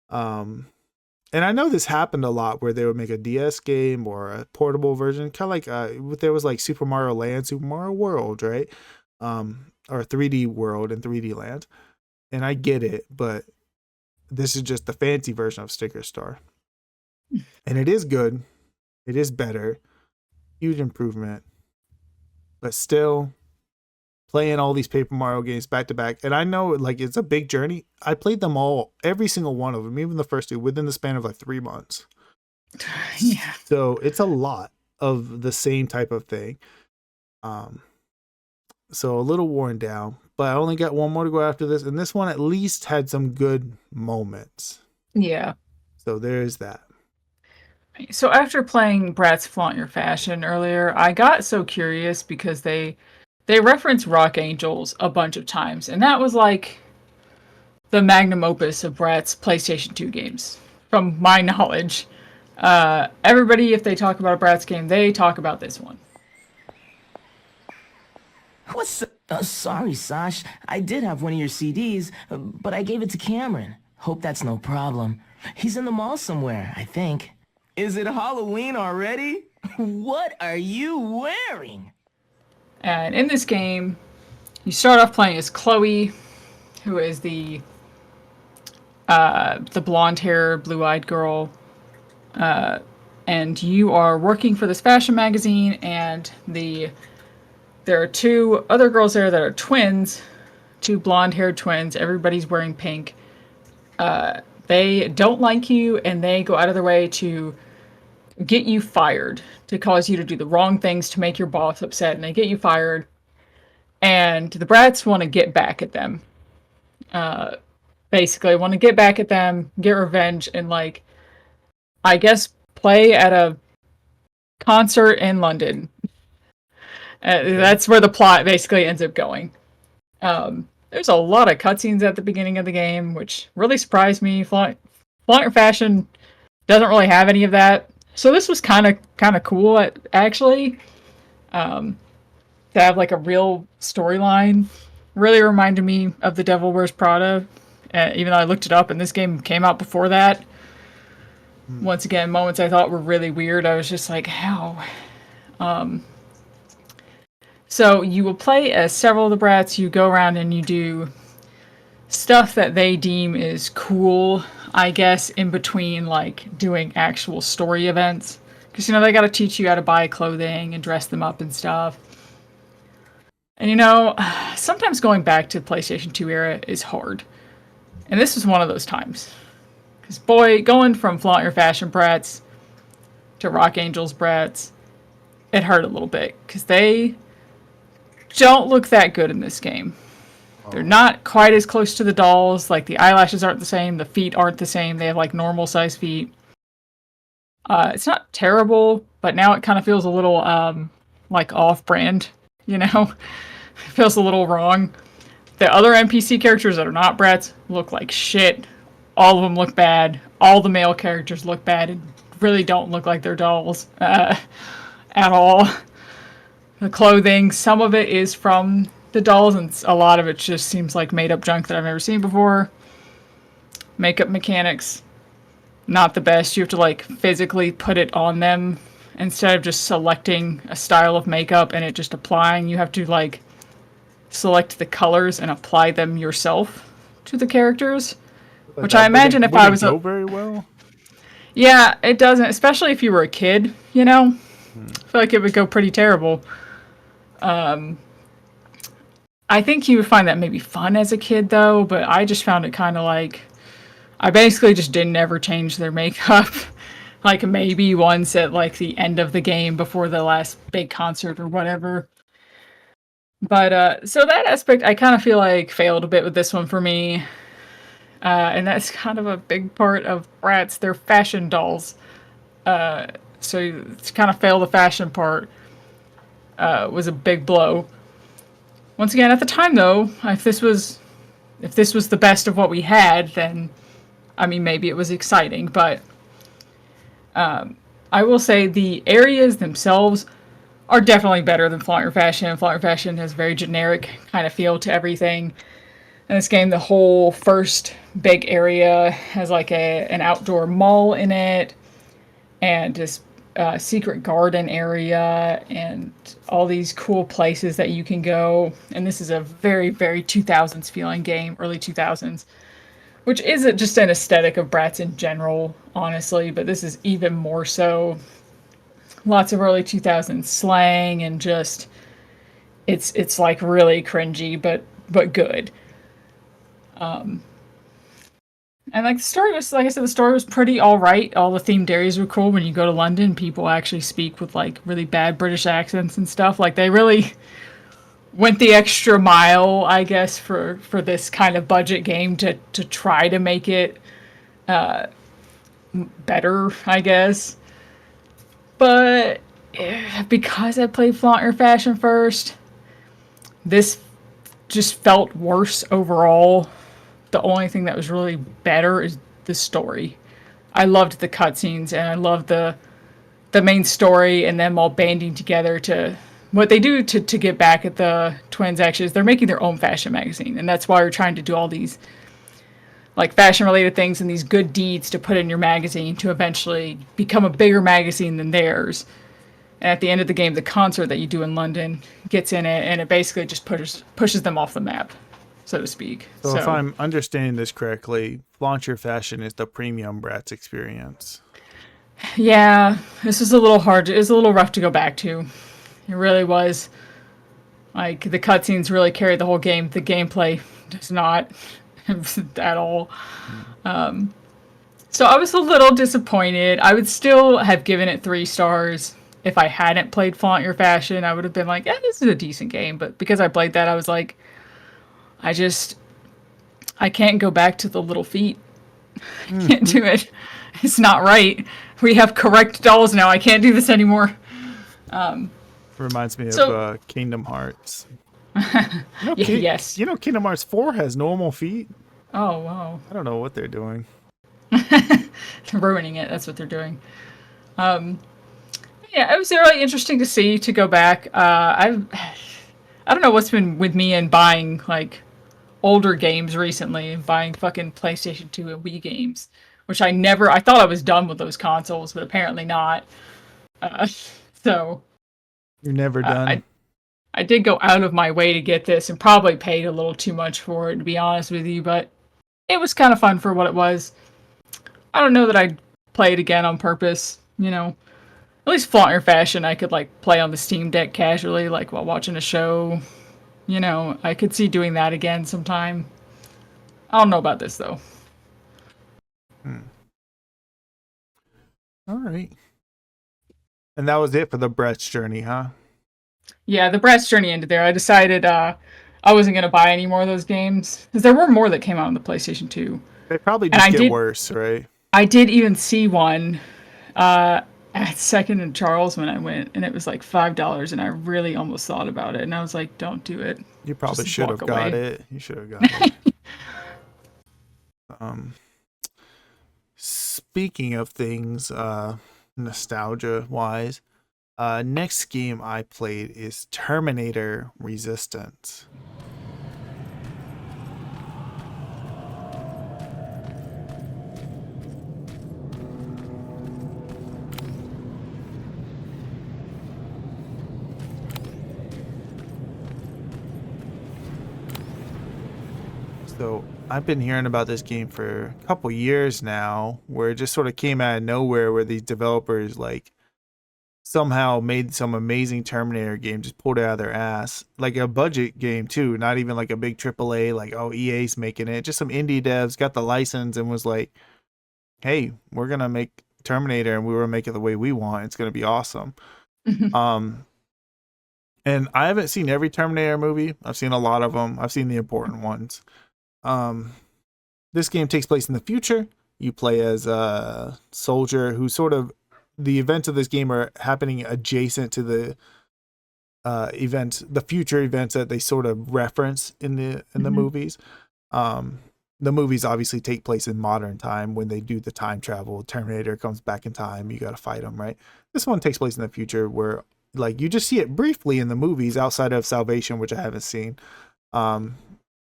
and I know this happened a lot where they would make a DS game or a portable version, kind of like there was like Super Mario Land, Super Mario World, right? Or 3D World and 3D Land. And I get it, but this is just the fancy version of Sticker Star. And it is good. It is better. Huge improvement. But still, playing all these Paper Mario games back to back. And I know like it's a big journey. I played them all, every single one of them, even the first two, within the span of like 3 months. Yeah. So it's a lot of the same type of thing. So a little worn down. But I only got one more to go after this. And this one at least had some good moments. Yeah. So there's that. So after playing Bratz Flaunt Your Fashion earlier, I got so curious because they reference Rock Angels a bunch of times, and that was like the magnum opus of Bratz PlayStation 2 games, from my knowledge. Everybody, if they talk about a Bratz game, they talk about this one. What's... sorry, Sash. I did have one of your CDs, but I gave it to Cameron. Hope that's no problem. He's in the mall somewhere, I think. Is it Halloween already? What are you wearing? And in this game, you start off playing as Chloe, who is the blonde-haired, blue-eyed girl. And you are working for this fashion magazine, and there are 2 other girls there that are twins, 2 blonde-haired twins. Everybody's wearing pink. They don't like you, and they go out of their way to get you fired, to cause you to do the wrong things to make your boss upset, and they get you fired. And the Bratz want to get back at them. Basically, want to get back at them, get revenge, and like, I guess, play at a concert in London. That's where the plot basically ends up going. There's a lot of cutscenes at the beginning of the game, which really surprised me. Flaunt Your Fashion doesn't really have any of that. So this was kind of cool, actually. To have like a real storyline. Really reminded me of The Devil Wears Prada. Even though I looked it up and this game came out before that. Once again, moments I thought were really weird. I was just like, how? So you will play as several of the Bratz. You go around and you do stuff that they deem is cool, I guess, in between like doing actual story events. Because, they got to teach you how to buy clothing and dress them up and stuff. And, sometimes going back to the PlayStation 2 era is hard. And this was one of those times. Because, boy, going from Flaunt Your Fashion Bratz to Rock Angels Bratz, it hurt a little bit. Because they don't look that good in this game. They're not quite as close to the dolls. Like, the eyelashes aren't the same. The feet aren't the same. They have, like, normal size feet. It's not terrible, but now it kind of feels a little, like, off-brand, you know? It feels a little wrong. The other NPC characters that are not Bratz look like shit. All of them look bad. All the male characters look bad and really don't look like they're dolls at all. The clothing, some of it is from the dolls, and a lot of it just seems like made-up junk that I've never seen before. Makeup mechanics, not the best. You have to, like, physically put it on them instead of just selecting a style of makeup and it just applying. You have to, like, select the colors and apply them yourself to the characters. Which I imagine if I was go very well. Yeah, it doesn't, especially if you were a kid, you know? I feel like it would go pretty terrible. I think you would find that maybe fun as a kid, though, but I just found it kind of like... I basically just didn't ever change their makeup. Like, maybe once at, like, the end of the game before the last big concert or whatever. But, so that aspect, I kind of feel like failed a bit with this one for me. And that's kind of a big part of Bratz. They're fashion dolls. So to kind of fail the fashion part was a big blow. Once again, at the time though, if this was the best of what we had, then I mean maybe it was exciting. But I will say the areas themselves are definitely better than Flaunt Your Fashion. Flaunt Your Fashion has a very generic kind of feel to everything. In this game, the whole first big area has like an outdoor mall in it, and this secret garden area, and all these cool places that you can go. And this is a very, very 2000s feeling game, early 2000s, which isn't just an aesthetic of Bratz in general, honestly, but this is even more so. Lots of early 2000s slang, and just it's like really cringy, but good. And like the story was, like I said, the story was pretty alright. All the themed areas were cool. When you go to London, people actually speak with like really bad British accents and stuff. Like they really went the extra mile, I guess, for this kind of budget game to try to make it better, I guess. But because I played Flaunt Your Fashion first, this just felt worse overall. The only thing that was really better is the story. I loved the cutscenes, and I loved the main story and them all banding together to... What they do to get back at the twins, actually, is they're making their own fashion magazine, and that's why we're trying to do all these like fashion-related things and these good deeds to put in your magazine to eventually become a bigger magazine than theirs. And at the end of the game, the concert that you do in London gets in it, and it basically just pushes them off the map, so to speak. So if I'm understanding this correctly, Flaunt Your Fashion is the premium Bratz experience. Yeah, this is a little hard. It was a little rough to go back to. It really was. Like, the cutscenes really carried the whole game. The gameplay does not at all. So I was a little disappointed. I would still have given it 3 stars. If I hadn't played Flaunt Your Fashion, I would have been like, yeah, this is a decent game. But because I played that, I was like, I can't go back to the little feet. I can't do it. It's not right. We have correct dolls now. I can't do this anymore. Reminds me of Kingdom Hearts. Yes. You know, Kingdom Hearts 4 has normal feet. Oh, wow. I don't know what they're doing. They're ruining it. That's what they're doing. Yeah, it was really interesting to go back. I don't know what's been with me in buying like older games recently, buying fucking PlayStation 2 and Wii games, which I thought I was done with those consoles, but apparently not. So you're never done. I did go out of my way to get this and probably paid a little too much for it, to be honest with you, but it was kind of fun for what it was. I don't know that I'd play it again on purpose, you know. At least Flaunt Your Fashion, I could like play on the Steam Deck casually, like while watching a show. You know, I could see doing that again sometime. I don't know about this though. All right. And that was it for the Brett's journey, huh? Yeah, the Bratz journey ended there. I decided I I wasn't gonna buy any more of those games because there were more that came out on the PlayStation 2. They probably And just get worse, right? I did even see one at Second and Charles when I went, and it was like $5, and I really almost thought about it, and I was like, "Don't do it." You probably Just should have walk got away. it. You should have got it. Speaking of things, nostalgia wise, next game I played is Terminator Resistance. So I've been hearing about this game for a couple years now, where it just sort of came out of nowhere, where these developers like somehow made some amazing Terminator game, just pulled it out of their ass, like a budget game too, not even like a big AAA, like oh EA's making it, just some indie devs got the license and was like, hey, we're gonna make Terminator and we will make it the way we want. It's gonna be awesome. Um, and I haven't seen every Terminator movie. I've seen a lot of them. I've seen the important ones. This game takes place in the future. You play as a soldier who sort of, the events of this game are happening adjacent to the the future events that they sort of reference in the movies. The movies obviously take place in modern time when they do the time travel. Terminator comes back in time. You got to fight him, right? This one takes place in the future where like you just see it briefly in the movies outside of Salvation, which I haven't seen.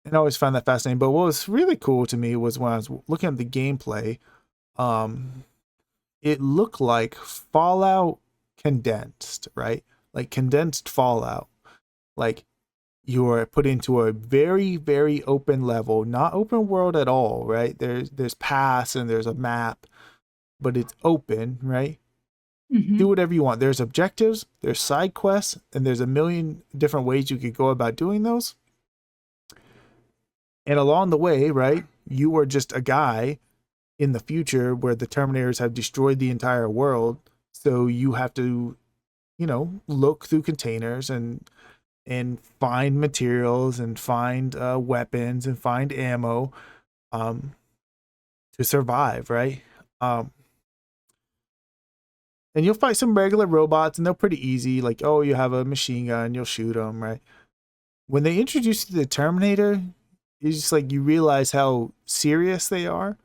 And I always found that fascinating. But what was really cool to me was when I was looking at the gameplay, it looked like Fallout condensed, right? Like condensed Fallout. Like you're put into a very, very open level, not open world at all, right? There's paths and there's a map, but it's open, right? Do whatever you want. There's objectives, there's side quests, and there's a million different ways you could go about doing those. And along the way, right, you are just a guy in the future where the Terminators have destroyed the entire world. So you have to, you know, look through containers and find materials and find weapons and find ammo to survive, right? And you'll fight some regular robots and they're pretty easy. Like, oh, you have a machine gun, you'll shoot them, right? When they introduce you to the Terminator, it's just like you realize how serious they are.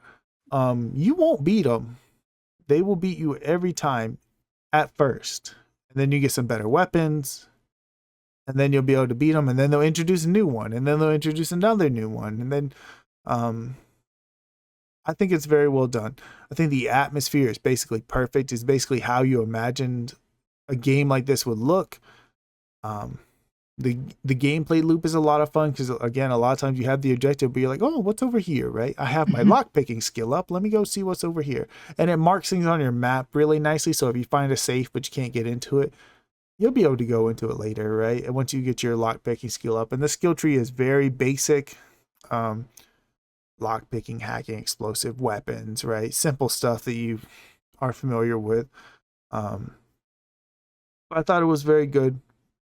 You won't beat them. They will beat you every time at first. And then you get some better weapons. And then you'll be able to beat them. And then they'll introduce a new one. And then they'll introduce another new one. And then I think it's very well done. I think the atmosphere is basically perfect. It's basically how you imagined a game like this would look. The gameplay loop is a lot of fun because, again, a lot of times you have the objective, but you're like, oh, what's over here, right? I have my lock picking skill up. Let me go see what's over here. And it marks things on your map really nicely. So if you find a safe but you can't get into it, you'll be able to go into it later, right? And once you get your lock picking skill up, and the skill tree is very basic. Lock picking, hacking, explosive weapons, right? Simple stuff that you are familiar with. I thought it was very good,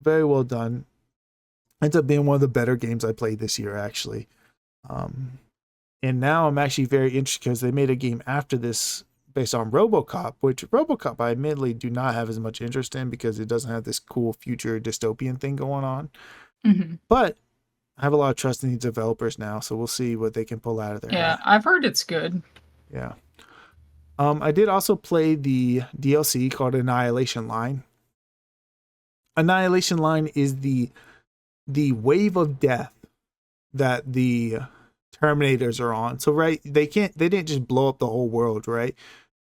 very well done. Ends up being one of the better games I played this year, actually. And now I'm actually very interested because they made a game after this based on RoboCop, which RoboCop I admittedly do not have as much interest in because it doesn't have this cool future dystopian thing going on. But I have a lot of trust in these developers now, so we'll see what they can pull out of there. Yeah, I've heard it's good. Yeah. I did also play the DLC called Annihilation Line. Annihilation Line is the wave of death that the Terminators are on. So right, they didn't just blow up the whole world, right?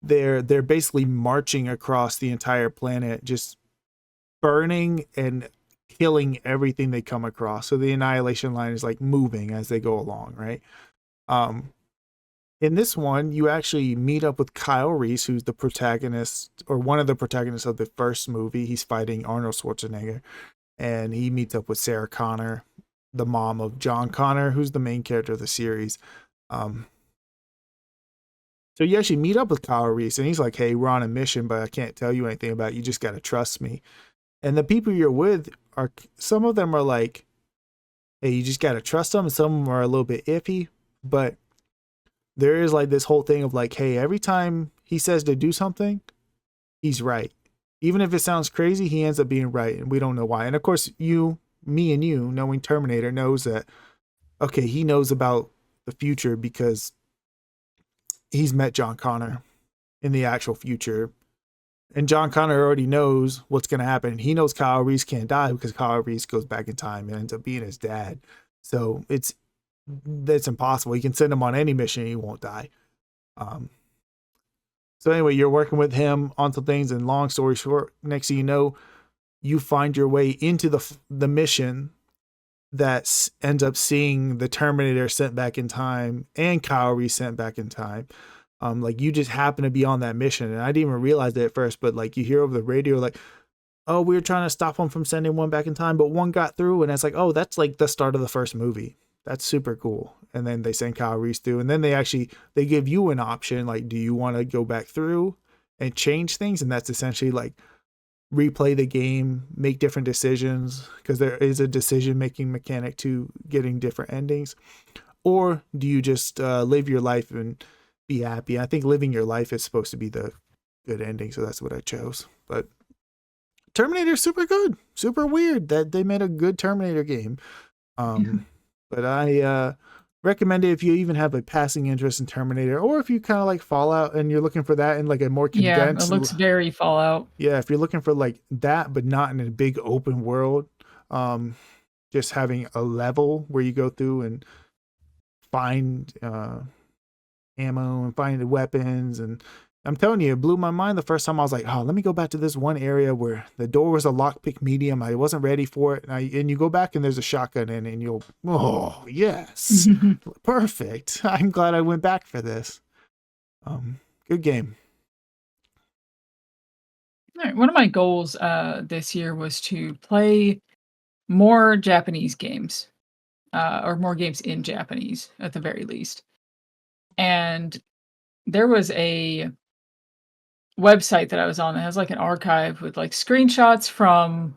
They're basically marching across the entire planet, just burning and killing everything they come across. So the Annihilation Line is like moving as they go along, right? In this one, you actually meet up with Kyle Reese, who's the protagonist or one of the protagonists of the first movie. He's fighting Arnold Schwarzenegger. And he meets up with Sarah Connor, the mom of John Connor, who's the main character of the series. So you actually meet up with Kyle Reese, and he's like, hey, we're on a mission, but I can't tell you anything about it. You just got to trust me. And the people you're with, some of them are like hey, you just gotta trust them. Some of them are a little bit iffy, but there is like this whole thing of like, hey, every time he says to do something, he's right. Even if it sounds crazy, he ends up being right, and we don't know why. And of course, me and you, knowing Terminator, knows that, okay, he knows about the future because he's met John Connor in the actual future. And John Connor already knows what's going to happen. He knows Kyle Reese can't die because Kyle Reese goes back in time and ends up being his dad. So that's impossible. He can send him on any mission and he won't die. So anyway, you're working with him on some things, and long story short, next thing you know, you find your way into the mission that ends up seeing the Terminator sent back in time and Kyle Reese sent back in time. Like you just happen to be on that mission, and I didn't even realize it at first, but like you hear over the radio, like, oh, we were trying to stop them from sending one back in time, but one got through, and it's like, oh, that's like the start of the first movie. That's super cool. And then they send Kyle Reese through, and then they give you an option, like, do you want to go back through and change things? And that's essentially like replay the game, make different decisions, because there is a decision-making mechanic to getting different endings. Or do you just live your life and be happy? I think living your life is supposed to be the good ending, so that's what I chose. But Terminator's super good, super weird that they made a good Terminator game. But I recommend it if you even have a passing interest in Terminator, or if you kind of like Fallout and you're looking for that in like a more condensed. Yeah, it looks very Fallout. Yeah, if you're looking for like that, but not in a big open world, just having a level where you go through and find ammo and find weapons. And I'm telling you, it blew my mind the first time. I was like, oh, let me go back to this one area where the door was a lockpick medium. I wasn't ready for it. And you go back and there's a shotgun in it, and you'll, oh, yes. Perfect. I'm glad I went back for this. Good game. All right, one of my goals this year was to play more Japanese games, or more games in Japanese at the very least. And there was a website that I was on that has like an archive with like screenshots from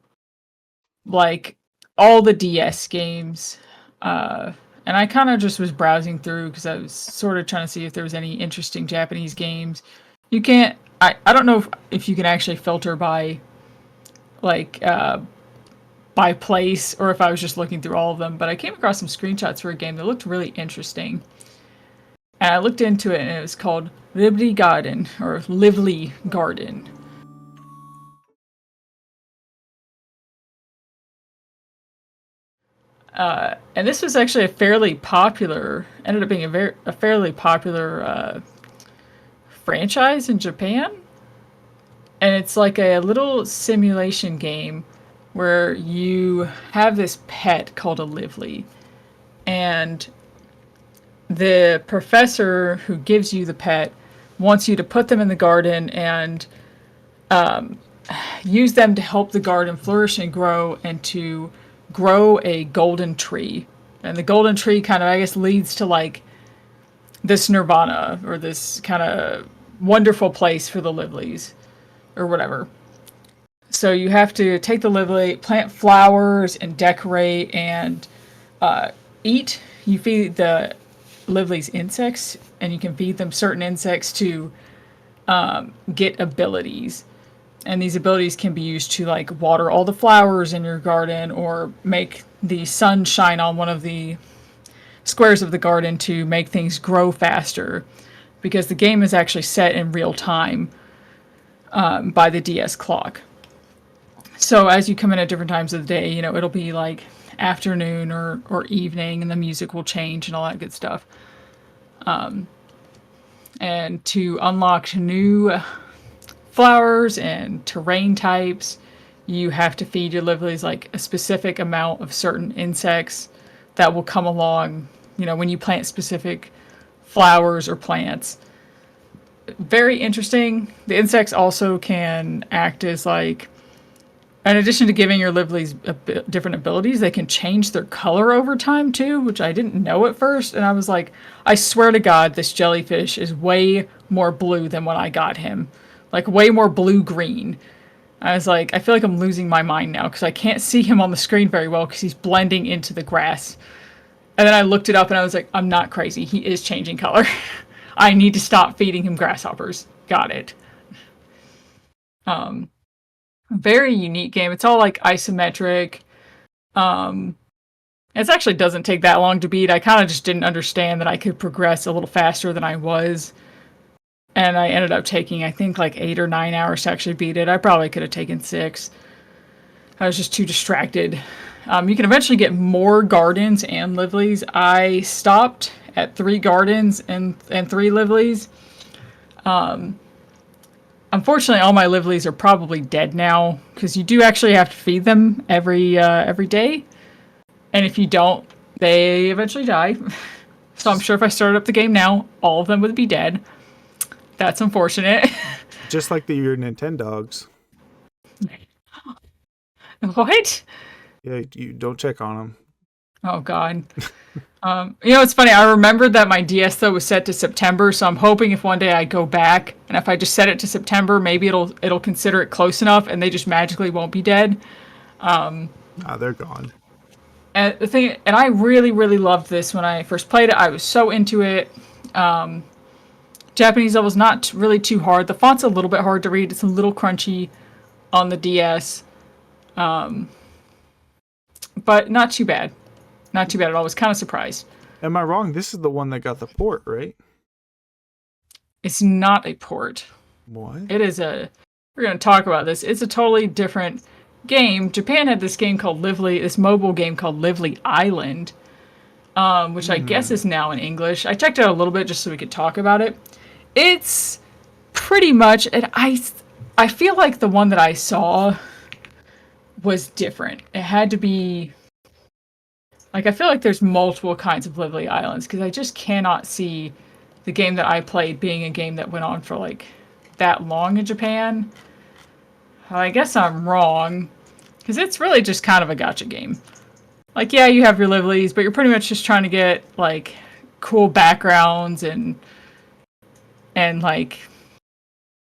like all the DS games. And I kind of just was browsing through because I was sort of trying to see if there was any interesting Japanese games. You can't, I don't know if you can actually filter by like by place, or if I was just looking through all of them, but I came across some screenshots for a game that looked really interesting. And I looked into it, and it was called Lively Garden, or Lively Garden. And this was actually ended up being a fairly popular franchise in Japan. And it's like a little simulation game where you have this pet called a Lively. And the professor who gives you the pet wants you to put them in the garden and use them to help the garden flourish and grow, and to grow a golden tree. And the golden tree kind of, I guess, leads to like this nirvana, or this kind of wonderful place for the Livelies, or whatever. So you have to take the Lively, plant flowers, and decorate, and eat. You feed the Lively's insects, and you can feed them certain insects to get abilities. And these abilities can be used to like water all the flowers in your garden, or make the sun shine on one of the squares of the garden to make things grow faster, because the game is actually set in real time by the DS clock. So as you come in at different times of the day, you know, it'll be like afternoon or evening, and the music will change and all that good stuff. And to unlock new flowers and terrain types, you have to feed your Livelies like a specific amount of certain insects that will come along, you know, when you plant specific flowers or plants. Very interesting. The insects also can act as like, in addition to giving your Livelies different abilities, they can change their color over time too, which I didn't know at first. And I was like, I swear to God, this jellyfish is way more blue than when I got him. Like way more blue-green. I was like, I feel like I'm losing my mind now because I can't see him on the screen very well because he's blending into the grass. And then I looked it up and I was like, I'm not crazy. He is changing color. I need to stop feeding him grasshoppers. Got it. Very unique game. It's all like isometric. It actually doesn't take that long to beat. I kind of just didn't understand that I could progress a little faster than I was. And I ended up taking, I think, like 8 or 9 hours to actually beat it. I probably could have taken 6. I was just too distracted. You can eventually get more gardens and livelies. I stopped at 3 gardens and 3 livelies. Unfortunately, all my livelies are probably dead now because you do actually have to feed them every day. And if you don't, they eventually die. So I'm sure if I started up the game now, all of them would be dead. That's unfortunate. Just like your Nintendogs. What? Yeah, you don't check on them. Oh, God. It's funny. I remembered that my DS, though, was set to September, so I'm hoping if one day I go back, and if I just set it to September, maybe it'll consider it close enough, and they just magically won't be dead. They're gone. And I really, really loved this when I first played it. I was so into it. Japanese level's not really too hard. The font's a little bit hard to read. It's a little crunchy on the DS. But not too bad. Not too bad at all. I was kind of surprised. Am I wrong? This is the one that got the port, right? It's not a port. What? It is we're going to talk about this. It's a totally different game. Japan had this game called this mobile game called Lively Island, which I guess is now in English. I checked it out a little bit just so we could talk about it. It's pretty much, and I feel like the one that I saw was different. It had to be, like, I feel like there's multiple kinds of Lively Islands, because I just cannot see the game that I played being a game that went on for, like, that long in Japan. I guess I'm wrong, because it's really just kind of a gacha game. Like, yeah, you have your Livelies, but you're pretty much just trying to get, like, cool backgrounds and like,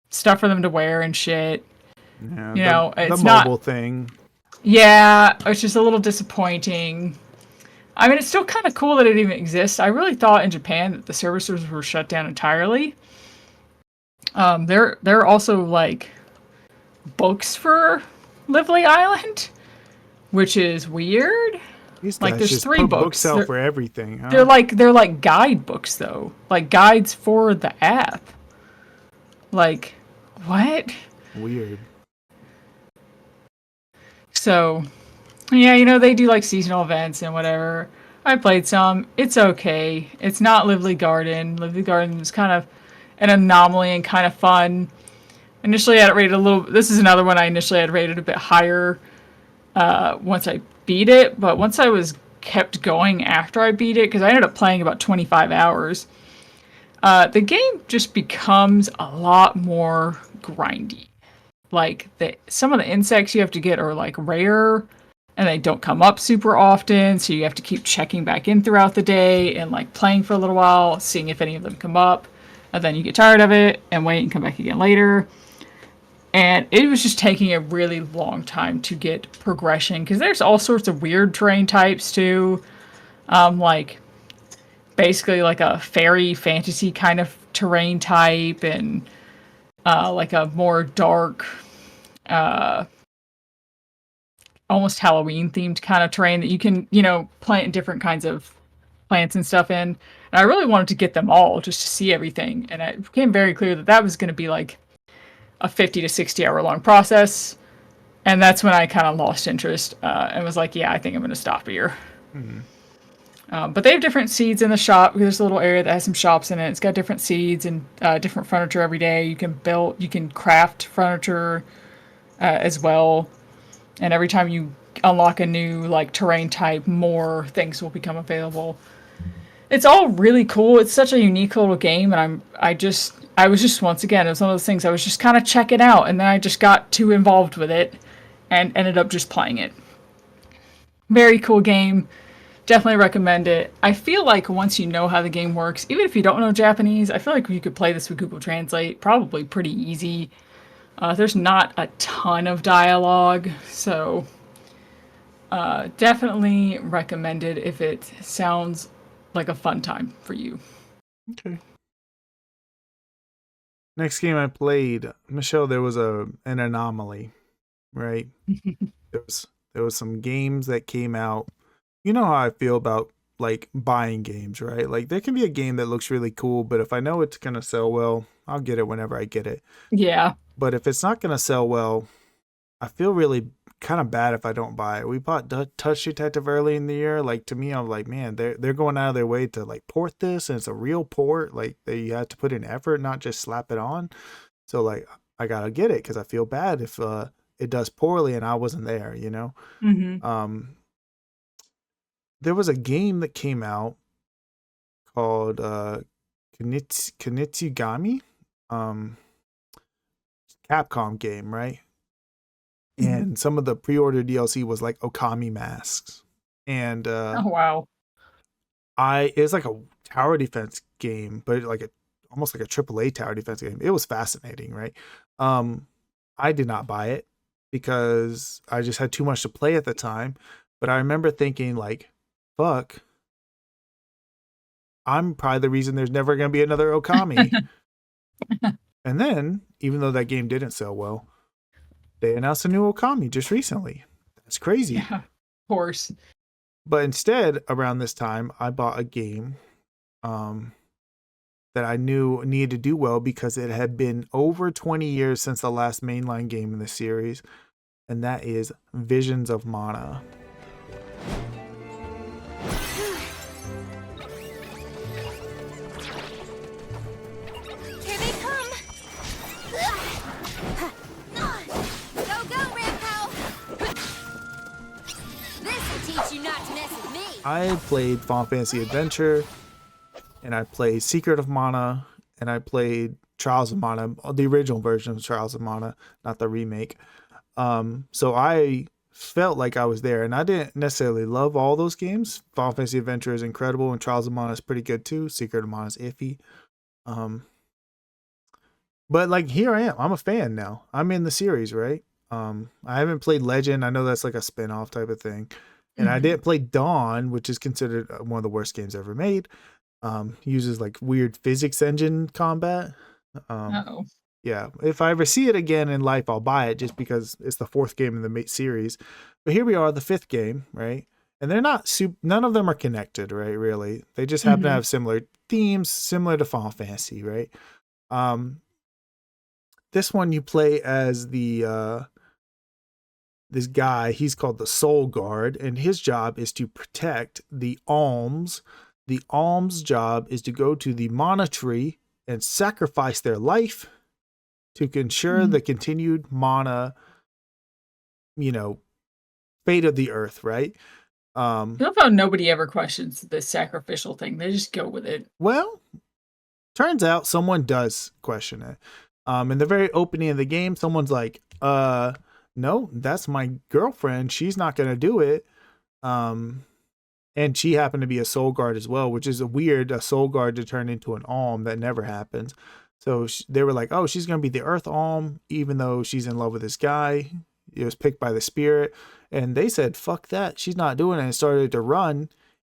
stuff for them to wear and shit. Yeah, it's the mobile thing. Yeah, it's just a little disappointing. I mean, it's still kind of cool that it even exists. I really thought in Japan that the services were shut down entirely. There are also, like, books for Lively Island, which is weird. These like, guys there's just 3 put books. books out for everything. Huh? They're like guidebooks though, like guides for the app. Like, what? Weird. So, yeah, they do like seasonal events and whatever. I played some. It's okay. It's not Lively Garden. Lively Garden was kind of an anomaly and kind of fun. Initially, I had it rated a little. This is another one I initially had rated a bit higher once I beat it, but once I was kept going after I beat it, because I ended up playing about 25 hours, the game just becomes a lot more grindy. Like, some of the insects you have to get are, like, rare, and they don't come up super often, so you have to keep checking back in throughout the day and, like, playing for a little while, seeing if any of them come up, and then you get tired of it and wait and come back again later. And it was just taking a really long time to get progression, because there's all sorts of weird terrain types too. Like, basically like a fairy fantasy kind of terrain type, and like a more dark, almost Halloween themed kind of terrain that you can, plant different kinds of plants and stuff in. And I really wanted to get them all just to see everything. And it became very clear that was going to be like a 50 to 60 hour long process, and that's when I kind of lost interest and was like, yeah, I think I'm going to stop here. But they have different seeds in the shop. There's a little area that has some shops in it. It's got different seeds and different furniture every day. You can craft furniture as well, and every time you unlock a new, like, terrain type, more things will become available. It's all really cool. It's such a unique little game, and I was just, once again, it was one of those things I was just kind of checking out, and then I just got too involved with it and ended up just playing it. Very cool game. Definitely recommend it. I feel like once you know how the game works, even if you don't know Japanese, I feel like you could play this with Google Translate. Probably pretty easy. There's not a ton of dialogue, so definitely recommended if it sounds like a fun time for you. Okay. Next game I played, Michelle, there was an anomaly, right? there was some games that came out. You know how I feel about like buying games, right? Like there can be a game that looks really cool, but if I know it's gonna sell well, I'll get it whenever I get it. Yeah. But if it's not gonna sell well, I feel really kind of bad if I don't buy it. We bought Touch Detective early in the year. Like to me, I'm like, man, they're going out of their way to like port this, and it's a real port. Like they had to put in effort, not just slap it on. So like I gotta get it because I feel bad if it does poorly and I wasn't there. You know. Mm-hmm. There was a game that came out called Kunitsugami, Capcom game, right? And some of the pre-order DLC was like Okami masks, and Oh wow. it was like a tower defense game, but like almost like a AAA tower defense game. It was fascinating, right? I did not buy it because I just had too much to play at the time. But I remember thinking like, fuck, I'm probably the reason there's never going to be another Okami. And then, even though that game didn't sell well, they announced a new Okami just recently. That's crazy. Yeah, of course. But instead, around this time, I bought a game that I knew needed to do well because it had been over 20 years since the last mainline game in the series, and that is Visions of Mana. Here they come! Go, go, Rampo! This'll teach you not to mess with me! I played Final Fantasy Adventure, and I played Secret of Mana, and I played Trials of Mana, the original version of Trials of Mana, not the remake. So I felt like I was there, and I didn't necessarily love all those games. Final Fantasy Adventure is incredible, and Trials of Mana is pretty good too. Secret of Mana is iffy. But like here I am. I'm a fan now. I'm in the series, right? I haven't played Legend. I know that's like a spin-off type of thing. And I didn't play Dawn, which is considered one of the worst games ever made. Uses like weird physics engine combat. Oh. Yeah, if I ever see it again in life, I'll buy it just because it's the fourth game in the series. But here we are, the fifth game, right? And they're not none of them are connected, right? Really, they just happen to have similar themes, similar to Final Fantasy, right? This one you play as the this guy. He's called the Soul Guard, and his job is to protect the alms. The alms' job is to go to the mana tree and sacrifice their life to ensure the continued mana, fate of the earth, right? I love how nobody ever questions the sacrificial thing. They just go with it. Well, turns out someone does question it. In the very opening of the game, someone's like, no, that's my girlfriend. She's not going to do it. And she happened to be a soul guard as well, which is a soul guard to turn into an alm. That never happens. So they were like, oh, she's going to be the earth alm, even though she's in love with this guy. It was picked by the spirit. And they said, fuck that. She's not doing it. And started to run.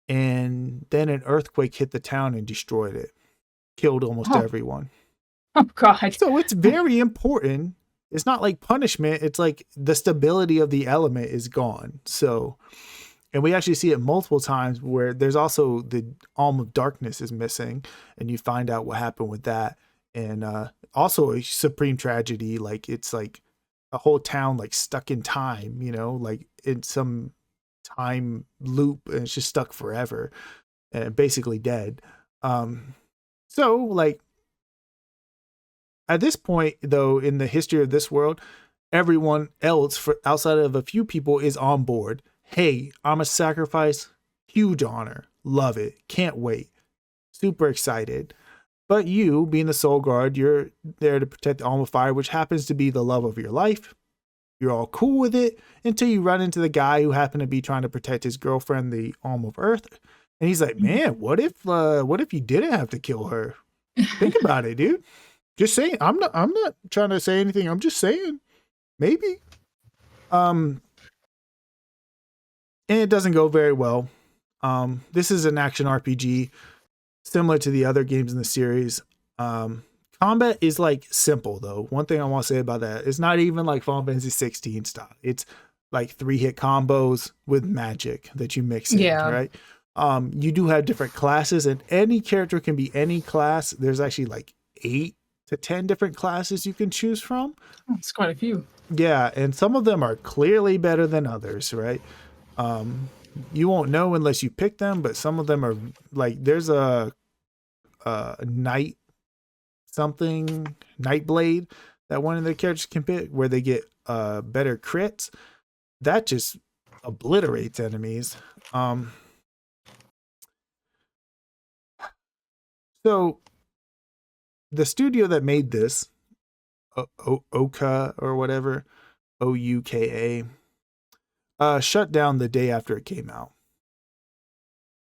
And then an earthquake hit the town and destroyed it. Killed almost everyone. Oh, God. So it's very important. It's not like punishment. It's like the stability of the element is gone. So, and we actually see it multiple times where there's also the Alm of Darkness is missing. And you find out what happened with that. And also a supreme tragedy. Like it's like a whole town like stuck in time, like in some time loop, and it's just stuck forever and basically dead. So like at this point though, in the history of this world, everyone else outside of a few people is on board. Hey, I'm a sacrifice. Huge honor. Love it. Can't wait. Super excited. But you, being the Soul Guard, you're there to protect the Alm of Fire, which happens to be the love of your life. You're all cool with it until you run into the guy who happened to be trying to protect his girlfriend, the Alm of Earth. And he's like, man, what if you didn't have to kill her? Think about it, dude. Just saying. I'm not trying to say anything. I'm just saying. Maybe. And it doesn't go very well. This is an action RPG similar to the other games in the series. Combat is like simple though. One thing I want to say about that, it's not even like Final Fantasy 16 style. It's like 3-hit combos with magic that you mix in, Yeah. right? You do have different classes, and any character can be any class. There's actually like 8 to 10 different classes you can choose from. It's quite a few. Yeah, and some of them are clearly better than others, right? You won't know unless you pick them, but some of them are like there's a night blade that one of the characters can pick where they get better crits. That just obliterates enemies. So the studio that made this, Oka or whatever, Ouka, shut down the day after it came out.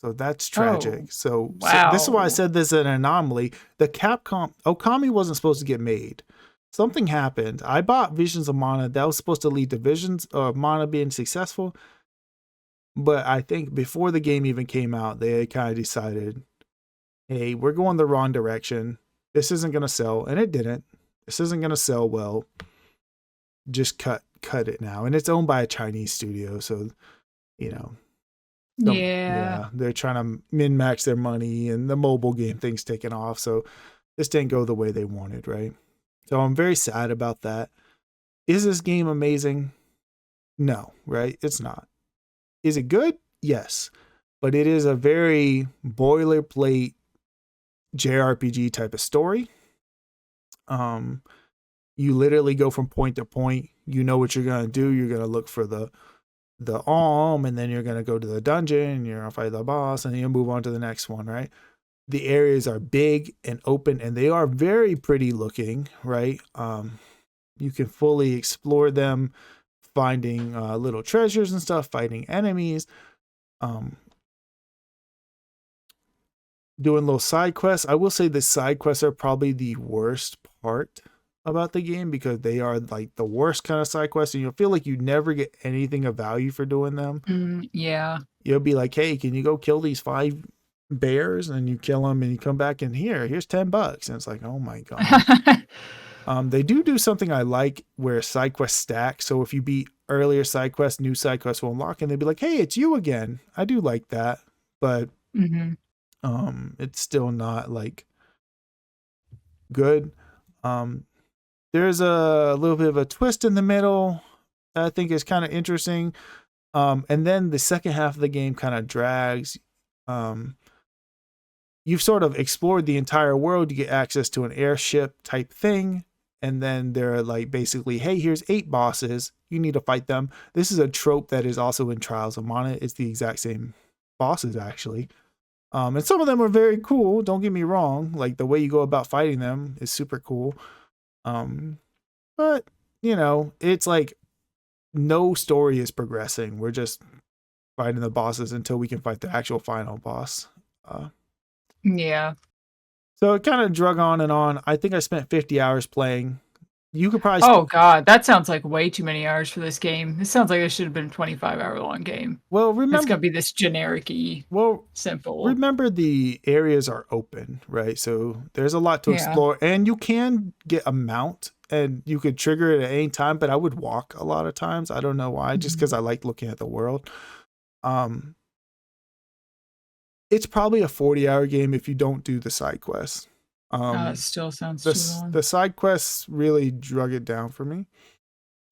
So that's tragic. Oh, So this is why I wow. said this is an anomaly. The Capcom Okami wasn't supposed to get made. Something happened. I bought Visions of Mana. That was supposed to lead to Visions of Mana being successful. But I think before the game even came out, they kind of decided, hey, we're going the wrong direction. This isn't going to sell. And it didn't. This isn't going to sell well. Just cut it now. And it's owned by a Chinese studio. So, you know. Yeah. They're trying to min-max their money, and the mobile game thing's taking off. So this didn't go the way they wanted, right? So I'm very sad about that. Is this game amazing? No, right? It's not. Is it good? Yes. But it is a very boilerplate JRPG type of story. You literally go from point to point. You know what you're going to do. You're going to look for the and then you're going to go to the dungeon, you're going to fight the boss, and then you move on to the next one, right? The areas are big and open, and they are very pretty looking, right? You can fully explore them, finding little treasures and stuff, fighting enemies, doing little side quests. I will say the side quests are probably the worst part about the game, because they are like the worst kind of side quests, and you'll feel like you never get anything of value for doing them. Yeah. You'll be like, hey, can you go kill these 5 bears? And you kill them, and you come back and here's $10. And it's like, oh my god. They do something I like, where side quests stack. So if you beat earlier side quests, new side quests will unlock, and they'd be like, hey, it's you again. I do like that, but it's still not like good. There's a little bit of a twist in the middle that I think is kind of interesting. And then the second half of the game kind of drags. You've sort of explored the entire world. You get access to an airship type thing. And then they're like, basically, hey, here's 8 bosses. You need to fight them. This is a trope that is also in Trials of Mana. It's the exact same bosses, actually. And some of them are very cool. Don't get me wrong. Like, the way you go about fighting them is super cool. But you know, it's like no story is progressing. We're just fighting the bosses until we can fight the actual final boss. Yeah. So it kind of drug on and on. I think I spent 50 hours playing. You could probably Oh god, that sounds like way too many hours for this game. This sounds like it should have been a 25-hour long game. Well, It's remember, gonna be this generic-y, simple. remember the areas are open, right? So there's a lot to explore, and you can get a mount, and you could trigger it at any time. But I would walk a lot of times. I don't know why, just because I like looking at the world. It's probably a 40-hour game if you don't do the side quests. It still sounds too long. The side quests really drug it down for me.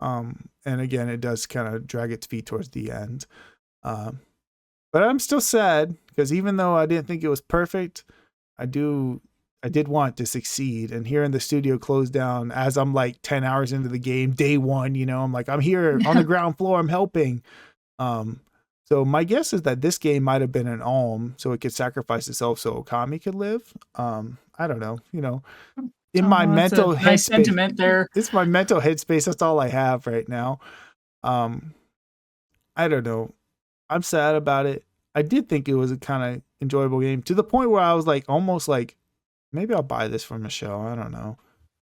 And again, it does kind of drag its feet towards the end. But I'm still sad, because even though I didn't think it was perfect, I did want it to succeed. And hearing the studio close down as I'm like 10 hours into the game, day 1, you know, I'm like, I'm here on the ground floor, I'm helping. So my guess is that this game might have been an alm, so it could sacrifice itself so Okami could live. I don't know, you know, in my mental headspace. Nice sentiment there. It's my mental headspace. That's all I have right now. I don't know. I'm sad about it. I did think it was a kind of enjoyable game, to the point where I was like, almost like, maybe I'll buy this for Michelle. I don't know.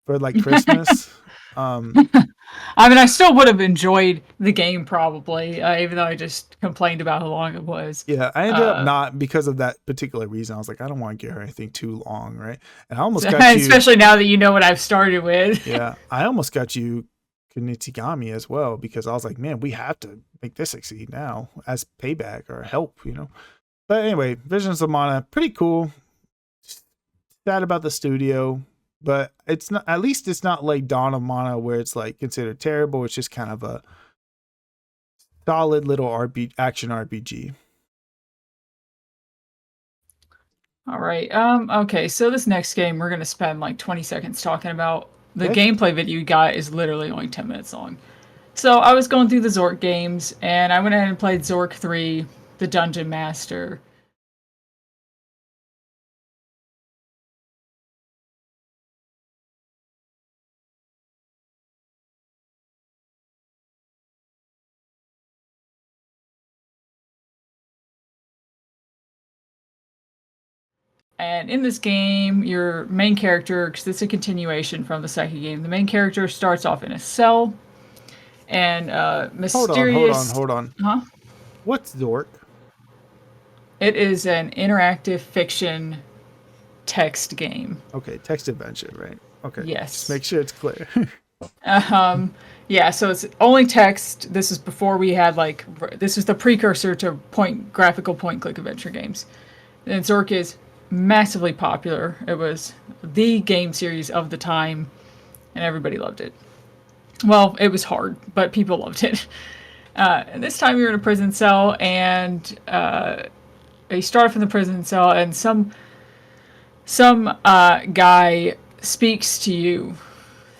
for like Christmas. I mean, I still would have enjoyed the game probably, even though I just complained about how long it was. Yeah, I ended up not because of that particular reason. I was like, I don't want to give her anything too long, right? And I almost got you. Especially now that you know what I've started with. Yeah, I almost got you Kunitigami as well because I was like, man, we have to make this succeed now as payback or help, you know. But anyway, Visions of Mana, pretty cool. Sad about the studio, but it's not. At least it's not like Dawn of Mana where it's like considered terrible. It's just kind of a solid little action RPG. All right. Okay, so this next game we're gonna spend like 20 seconds talking about. The Okay. gameplay video you got is literally only 10 minutes long. So I was going through the Zork games, and I went ahead and played Zork 3, the Dungeon Master. And in this game, your main character, because it's a continuation from the second game, the main character starts off in a cell, and mysterious. Hold on. Huh? What's Zork? It is an interactive fiction text game. Okay, text adventure, right? Okay. Yes. Just make sure it's clear. Yeah, so it's only text. This is before we had this is the precursor to graphical point click adventure games. And Zork is massively popular. It was the game series of the time, and everybody loved it. Well, it was hard, but people loved it. And this time you're in a prison cell, and you start off in the prison cell, and some guy speaks to you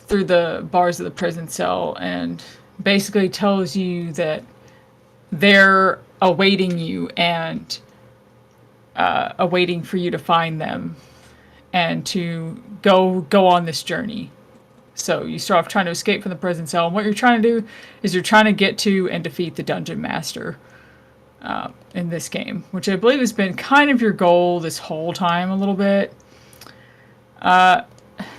through the bars of the prison cell and basically tells you that they're awaiting you and awaiting for you to find them and to go on this journey. So you start off trying to escape from the prison cell, and what you're trying to do is you're trying to get to and defeat the Dungeon Master in this game, which I believe has been kind of your goal this whole time a little bit. Not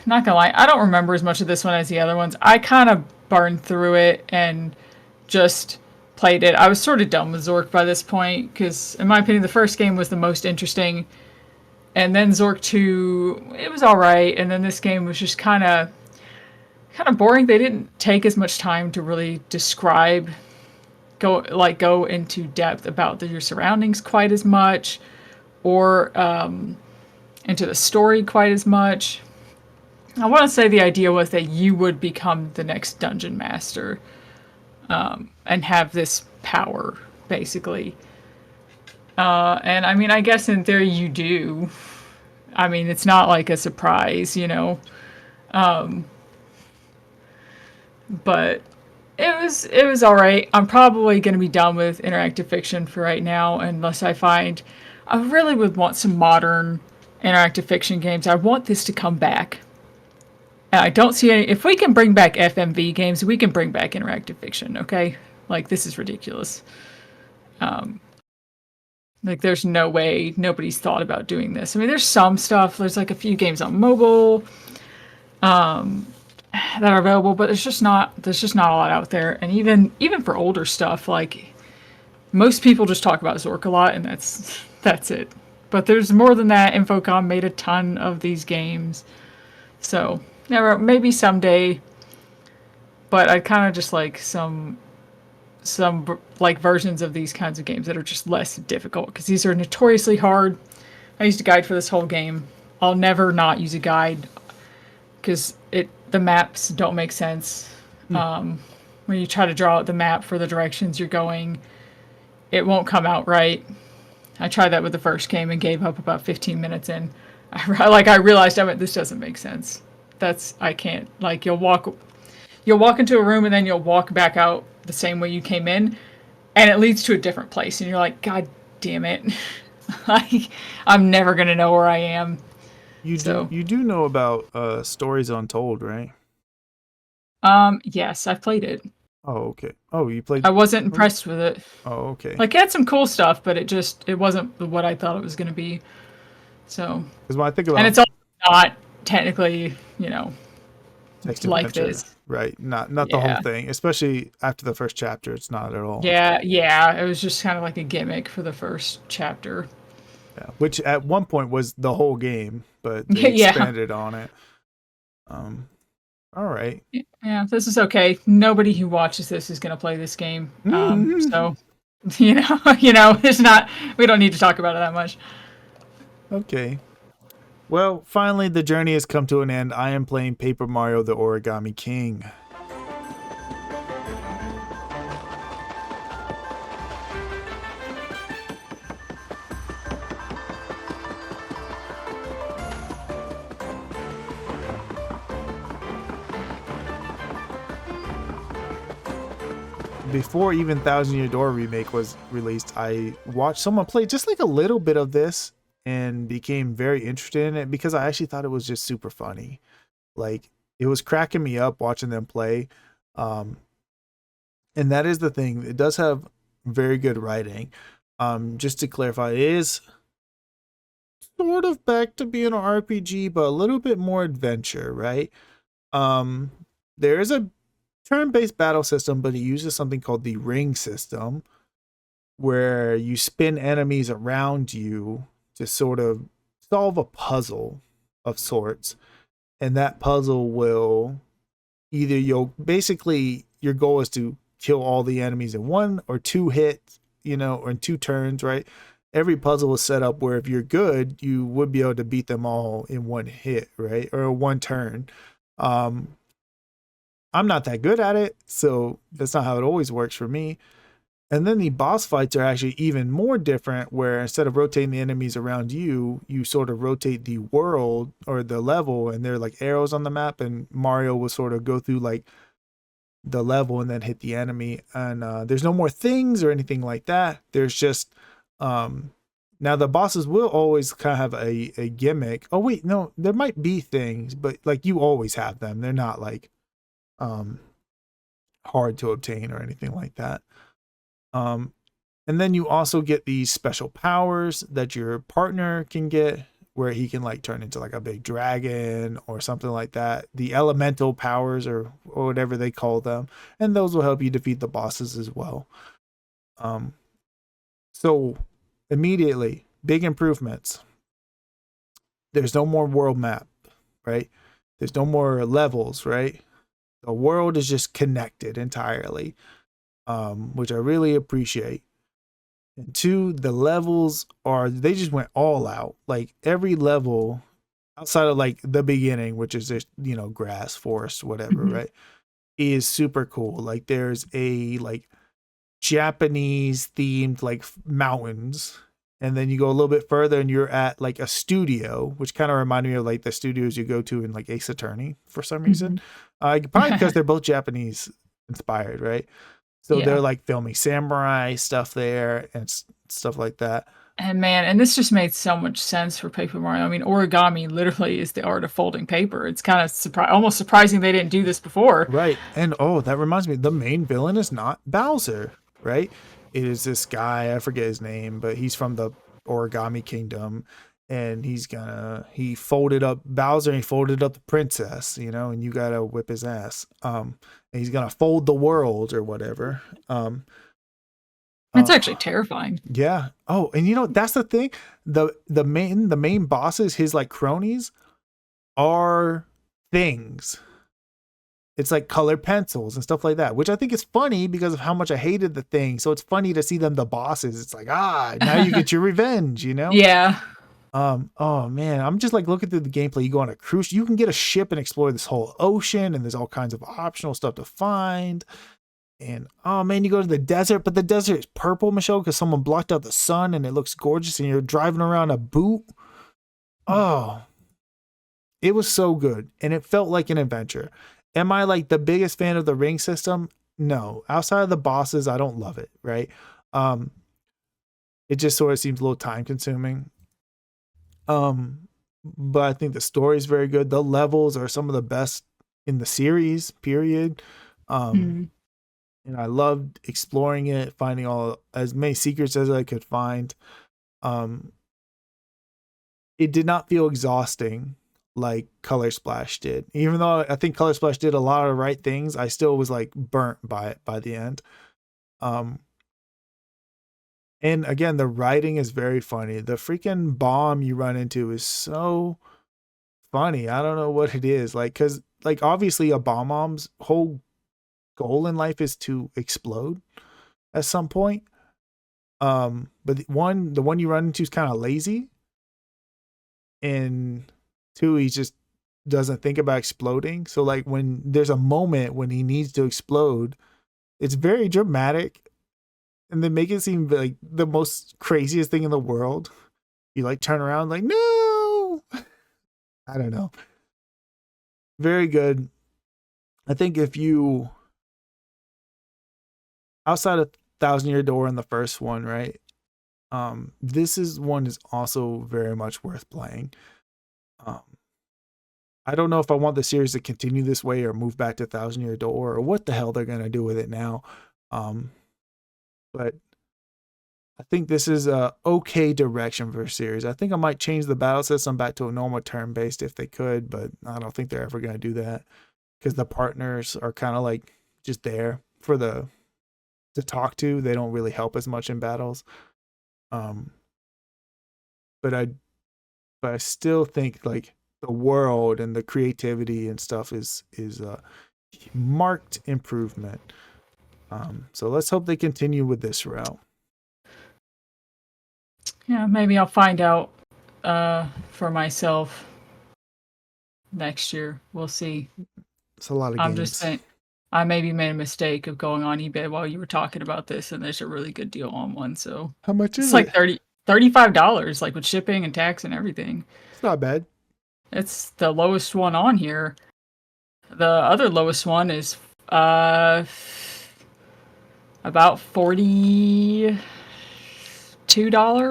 gonna lie, I don't remember as much of this one as the other ones. I kind of burned through it and just played it. I was sort of done with Zork by this point because, in my opinion, the first game was the most interesting, and then Zork 2, it was all right, and then this game was just kind of boring. They didn't take as much time to really describe, go into depth about your surroundings quite as much, or into the story quite as much. I want to say the idea was that you would become the next Dungeon Master and have this power, basically. And I mean, I guess in theory you do. I mean, it's not like a surprise, you know. But it was all right. I'm probably going to be done with interactive fiction for right now, unless I find I really would want some modern interactive fiction games. I want this to come back. I don't see any. If we can bring back FMV games, we can bring back interactive fiction. Okay, like this is ridiculous. Like there's no way nobody's thought about doing this. I mean, there's some stuff. There's like a few games on mobile that are available, but there's just not a lot out there. And even for older stuff, like most people just talk about Zork a lot, and that's it. But there's more than that. Infocom made a ton of these games, so maybe someday. But I kind of just like some like versions of these kinds of games that are just less difficult, because these are notoriously hard. I used a guide for this whole game. I'll never not use a guide because the maps don't make sense. When you try to draw out the map for the directions you're going, it won't come out right. I tried that with the first game and gave up about 15 minutes in. I realized this doesn't make sense. I can't. Like you'll walk into a room and then you'll walk back out the same way you came in, and it leads to a different place, and you're like, God damn it. I'm never gonna know where I am. You do know about Stories Untold, right? Yes, I've played it. Oh, okay. Oh, you played. I wasn't impressed with it. Oh, okay. Like it had some cool stuff, but it wasn't what I thought it was gonna be. So. Because when I think about, and it's also not technically, text like adventure, this. right? Not the whole Yeah. thing, especially after the first chapter. It's not at all. Yeah, it was just kind of like a gimmick for the first chapter. Yeah, which at one point was the whole game, but they Yeah. expanded on it. All right. Yeah, this is okay. Nobody who watches this is going to play this game. So, it's not, we don't need to talk about it that much. Okay. Well, finally, the journey has come to an end. I am playing Paper Mario: The Origami King. Before even Thousand Year Door remake was released, I watched someone play just like a little bit of this and became very interested in it because I actually thought it was just super funny. Like, it was cracking me up watching them play. And that is the thing. It does have very good writing. Just to clarify, it is sort of back to being an RPG, but a little bit more adventure, right? There is a turn-based battle system, but it uses something called the ring system, where you spin enemies around you to sort of solve a puzzle of sorts. And that puzzle will either basically your goal is to kill all the enemies in one or two hits, or in two turns, right? Every puzzle is set up where if you're good, you would be able to beat them all in one hit, right? Or one turn. I'm not that good at it, so that's not how it always works for me. And then the boss fights are actually even more different, where instead of rotating the enemies around you, you sort of rotate the world or the level, and they're like arrows on the map, and Mario will sort of go through like the level and then hit the enemy. And there's no more things or anything like that. There's just now the bosses will always kind of have a gimmick. Oh wait, no, there might be things, but like you always have them. They're not like hard to obtain or anything like that. And then you also get these special powers that your partner can get, where he can like turn into like a big dragon or something like that. The elemental powers or whatever they call them, and those will help you defeat the bosses as well. So immediately, big improvements. There's no more world map, right? There's no more levels, right? The world is just connected entirely, which I really appreciate. And two, the levels they just went all out. Like every level outside of like the beginning, which is just, grass, forest, whatever, right? Is super cool. Like there's a like Japanese themed like mountains. And then you go a little bit further and you're at like a studio, which kind of reminded me of like the studios you go to in like Ace Attorney for some reason. Probably because they're both Japanese inspired, right? So they're like filming samurai stuff there and stuff like that. And this just made so much sense for Paper Mario. I mean, origami literally is the art of folding paper. It's kind of almost surprising they didn't do this before. Right. And that reminds me, the main villain is not Bowser, right? It is this guy, I forget his name, but he's from the Origami Kingdom, and he folded up Bowser and he folded up the princess, and you gotta whip his ass. And he's gonna fold the world or whatever. It's actually terrifying. Yeah. Oh, and that's the thing. The main bosses, his like cronies, are things. It's like colored pencils and stuff like that, which I think is funny because of how much I hated the thing. So it's funny to see them the bosses. It's like, now you get your revenge, Yeah. Oh man, I'm just like looking through the gameplay. You go on a cruise, you can get a ship and explore this whole ocean, and there's all kinds of optional stuff to find. And oh man, you go to the desert, but the desert is purple, Michelle, because someone blocked out the sun and it looks gorgeous, and you're driving around a boot. Oh, it was so good, and it felt like an adventure. Am I like the biggest fan of the ring system? No. Outside of the bosses, I don't love it, right? It just sort of seems a little time consuming. But I think the story is very good. The levels are some of the best in the series, period. And I loved exploring it, finding as many secrets as I could find. It did not feel exhausting like Color Splash did. Even though I think Color Splash did a lot of right things, I still was like burnt by it by the end. And again, the writing is very funny. The freaking bomb you run into is so funny. I don't know what it is. Like, cause like obviously a bomb's whole goal in life is to explode at some point. But the one you run into is kind of lazy. And two, he just doesn't think about exploding. So like when there's a moment when he needs to explode, it's very dramatic. And they make it seem like the most craziest thing in the world. You like turn around like, no, I don't know. Very good. I think if you, outside of Thousand Year Door in the first one, right? This one is also very much worth playing. I don't know if I want the series to continue this way or move back to Thousand Year Door or what the hell they're gonna do with it now. But I think this is a okay direction for a series. I think I might change the battle system back to a normal turn-based if they could, but I don't think they're ever gonna do that because the partners are kind of like just there for to talk to. They don't really help as much in battles. But I still think like the world and the creativity and stuff is a marked improvement. So let's hope they continue with this route. Yeah, maybe I'll find out for myself next year. We'll see. It's a lot of I'm games. just saying, I maybe made a mistake of going on eBay while you were talking about this, and there's a really good deal on one. So How much is it's like it? $35, like with shipping and tax and everything. It's not bad. It's the lowest one on here. The other lowest one is about $42,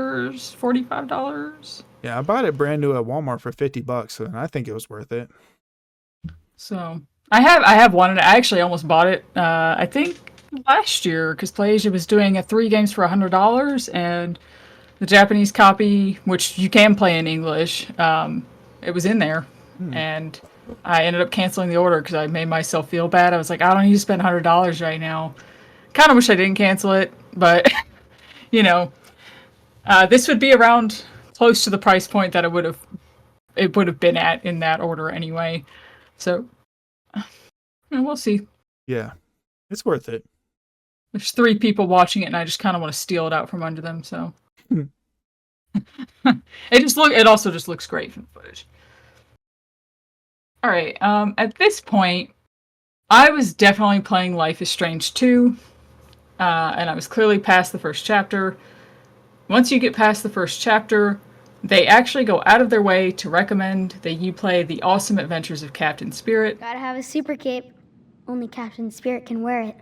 $45. Yeah, I bought it brand new at Walmart for $50, and I think it was worth it. So I have one, and I actually almost bought it. I think last year because PlayAsia was doing a 3 games for $100, and the Japanese copy, which you can play in English, it was in there, and I ended up canceling the order because I made myself feel bad. I was like, I don't need to spend $100 right now. Kind of wish I didn't cancel it, but you know, this would be around close to the price point that it would have been at in that order anyway. So we'll see. Yeah, it's worth it. There's 3 people watching it, and I just kind of want to steal it out from under them. So it also just looks great from the footage. All right. At this point, I was definitely playing Life is Strange 2, and I was clearly past the first chapter. Once you get past the first chapter, they actually go out of their way to recommend that you play The Awesome Adventures of Captain Spirit. Gotta have a super cape. Only Captain Spirit can wear it.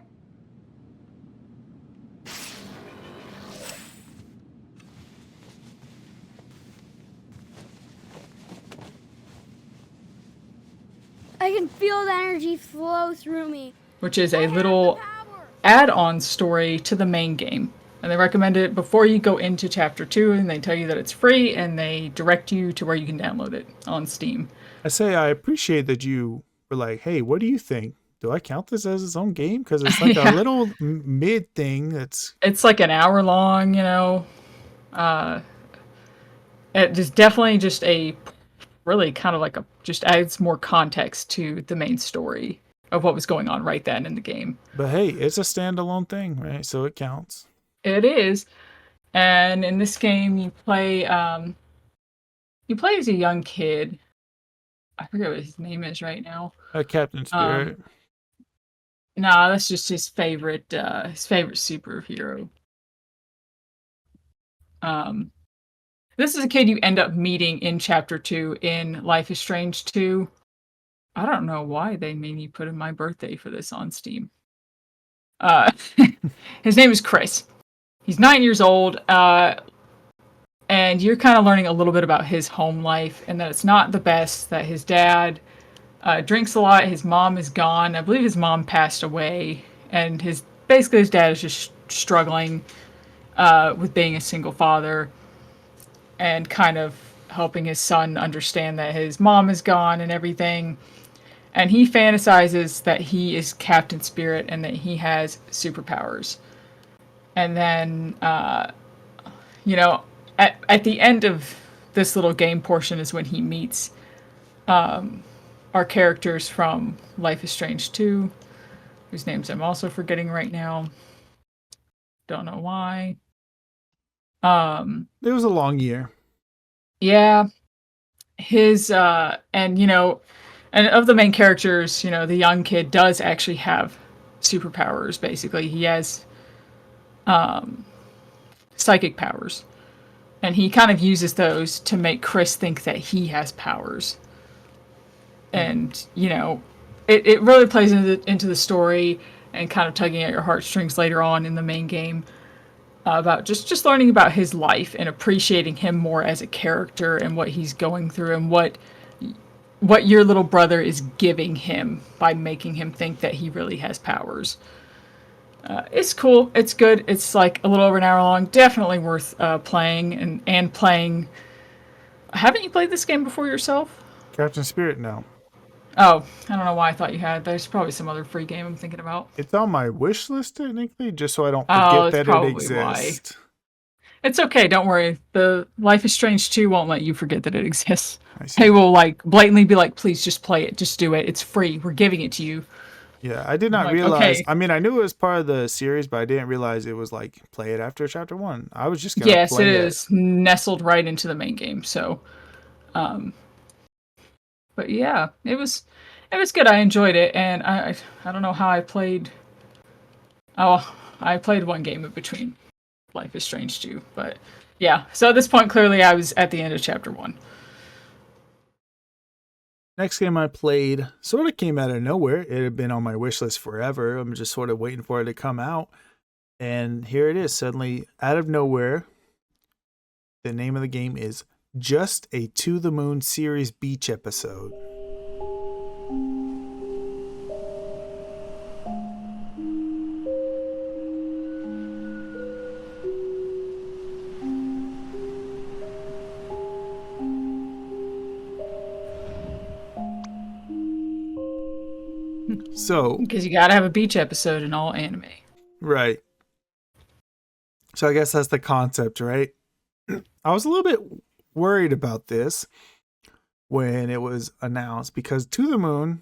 I can feel the energy flow through me. Which is a little add-on story to the main game. And they recommend it before you go into Chapter 2, and they tell you that it's free, and they direct you to where you can download it on Steam. I appreciate that you were like, hey, what do you think? Do I count this as its own game? Because it's like Yeah. a little mid thing that's... It's like an hour long, it is definitely just a really kind of like just adds more context to the main story of what was going on right then in the game. But hey, it's a standalone thing, right? So it counts. It is. And in this game you play as a young kid. I forget what his name is right now. Captain Spirit. Nah, that's just his favorite superhero. This is a kid you end up meeting in Chapter 2 in Life is Strange 2. I don't know why they made me put in my birthday for this on Steam. His name is Chris. He's 9 years old, and you're kind of learning a little bit about his home life, and that it's not the best, that his dad drinks a lot, his mom is gone. I believe his mom passed away, and his dad is just struggling with being a single father, and kind of helping his son understand that his mom is gone and everything. And he fantasizes that he is Captain Spirit and that he has superpowers. And then, you know, at the end of this little game portion is when he meets our characters from Life is Strange 2, whose names I'm also forgetting right now. Don't know why. It was a long year. Yeah. His, and, you know, and of the main characters, you know, the young kid does actually have superpowers, basically. He has psychic powers. And he kind of uses those to make Chris think that he has powers. And, you know, it really plays into the story and kind of tugging at your heartstrings later on in the main game about just learning about his life and appreciating him more as a character and what he's going through and what your little brother is giving him by making him think that he really has powers. It's cool. It's good. It's like a little over an hour long. Definitely worth playing and playing. Haven't you played this game before yourself? Captain Spirit, no. Oh, I don't know why I thought you had. There's probably some other free game I'm thinking about. It's on my wish list technically, just so I don't Oh, forget that's that it probably exists. It's okay. Don't worry. The Life is Strange 2 won't let you forget that it exists. I see. They will like blatantly be like, please just play it. Just do it. It's free. We're giving it to you. Yeah, I did not Like, realize. okay. I mean, I knew it was part of the series, but I didn't realize it was like play it after chapter 1. I was just gonna Yes, it play is nestled right into the main game. So, but yeah, it was good. I enjoyed it, and I don't know how I played. Oh, I played one game in between Life is Strange 2, but yeah. So at this point, clearly, I was at the end of chapter 1. Next game I played sort of came out of nowhere. It had been on my wish list forever. I'm just sort of waiting for it to come out. And here it is, suddenly out of nowhere. The name of the game is Just a To the Moon Series Beach Episode. So, Because you gotta have a beach episode in all anime. right. So I guess that's the concept, right? I was a little bit worried about this when it was announced because To the Moon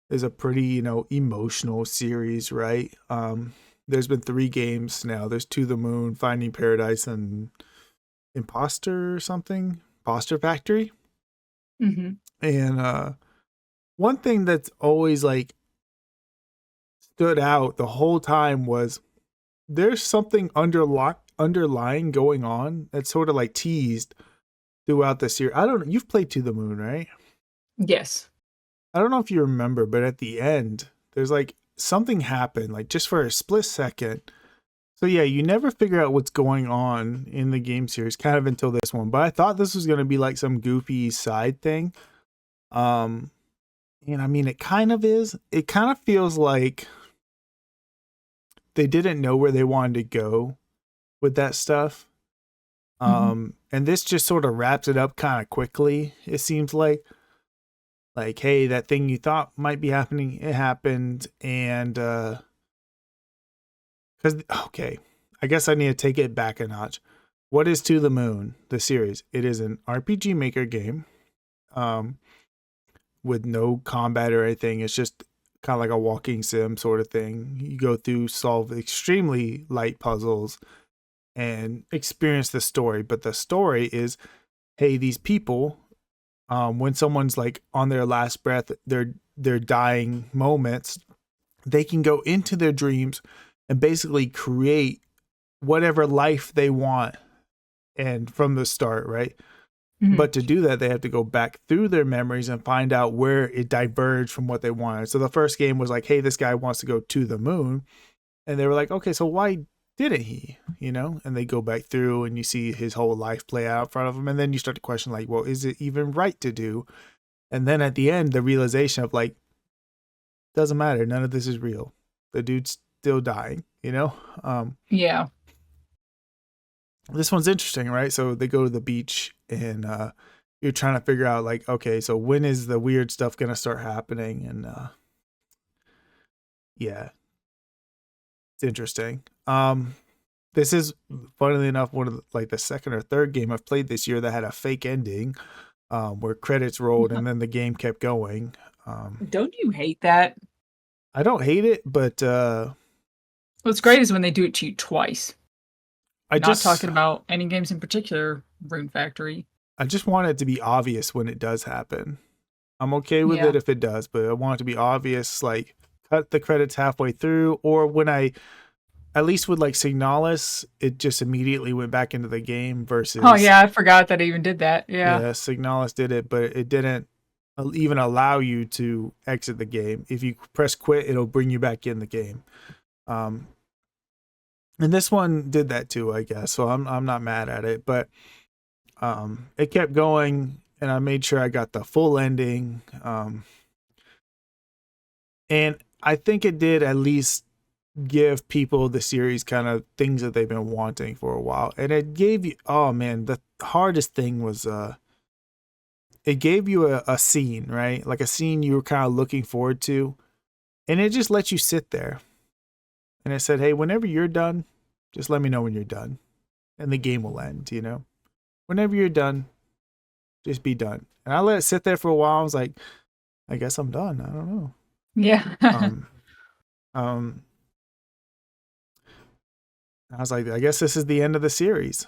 is a pretty, you know, emotional series, right? There's been 3 games now. There's To the Moon, Finding Paradise, and Imposter or something. Imposter Factory. Mm-hmm. And one thing that's always like stood out the whole time was there's something underlying going on that's sort of like teased throughout the series. I don't know. You've played To the Moon, right? Yes. I don't know if you remember, but at the end, there's like something happened, like just for a split second. So yeah, you never figure out what's going on in the game series, kind of until this one. But I thought this was going to be like some goofy side thing. And I mean, it kind of is. It kind of feels like they didn't know where they wanted to go with that stuff. And this just sort of wraps it up kind of quickly. It seems like, hey, that thing you thought might be happening, it happened. And, okay, I guess I need to take it back a notch. What is To the Moon, the series? It is an RPG Maker game, with no combat or anything. It's just kind of like a walking sim sort of thing. You go through, solve extremely light puzzles, and experience the story. But the story is, hey, these people, when someone's like on their last breath, their dying moments, they can go into their dreams and basically create whatever life they want, and from the start, right? But to do that, they have to go back through their memories and find out where it diverged from what they wanted. So the first game was like, hey, this guy wants to go to the moon. And they were like, okay, so why didn't he? You know? And they go back through and you see his whole life play out in front of him. And then you start to question, like, well, is it even right to do? And then at the end, the realization of like, doesn't matter. None of this is real. The dude's still dying, you know? Yeah. this one's interesting, right? So they go to the beach and you're trying to figure out like, okay, so when is the weird stuff gonna start happening? And yeah, it's interesting. This is, funnily enough, one of the second or third game I've played this year that had a fake ending, where credits rolled and then the game kept going. Don't you hate that? I don't hate it, but What's great is when they do it to you twice. Not Not talking about any games in particular, Rune Factory. I just want it to be obvious when it does happen. I'm okay with Yeah. it if it does, but I want it to be obvious, like cut the credits halfway through, or when at least with like Signalis, it just immediately went back into the game versus. Oh yeah, I forgot that I even did that. Yeah. Yeah, Signalis did it, but it didn't even allow you to exit the game. If you press quit, it'll bring you back in the game. And this one did that too, I guess. So I'm not mad at it, but it kept going, and I made sure I got the full ending. And I think it did at least give people the series kind of things that they've been wanting for a while. And it gave you, oh man, the hardest thing was it gave you a scene, right? Like a scene you were kind of looking forward to, and it just let you sit there. And it said, hey, whenever you're done, just let me know when you're done, and the game will end, you know? Whenever you're done, just be done. And I let it sit there for a while. I was like, I guess I'm done. I don't know. Yeah. I was like, I guess this is the end of the series.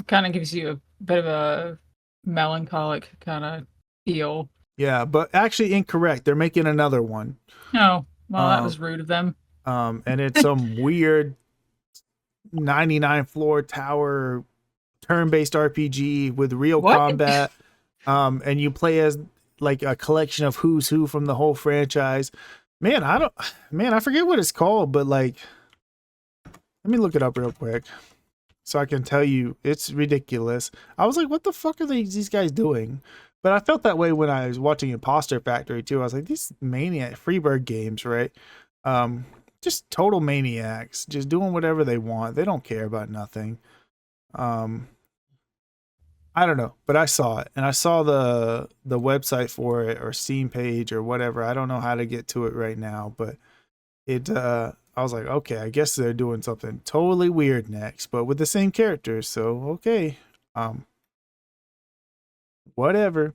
Kind of gives you a bit of a melancholic kind of feel. Yeah, but actually incorrect. They're making another one. Oh, well, that was rude of them. And it's some weird 99 floor tower turn-based RPG with real combat. And you play as like a collection of who's who from the whole franchise. Man, I forget what it's called, but like, let me look it up real quick so I can tell you. It's ridiculous. I was like, what the fuck are these guys doing? But I felt that way when I was watching Imposter Factory too. I was like, these maniac Freebird games, right? Just total maniacs, just doing whatever they want. They don't care about nothing. I don't know, but I saw it, and I saw the website for it or Steam page or whatever. I don't know how to get to it right now, but it I was like, okay, I guess they're doing something totally weird next, but with the same characters. So okay, whatever.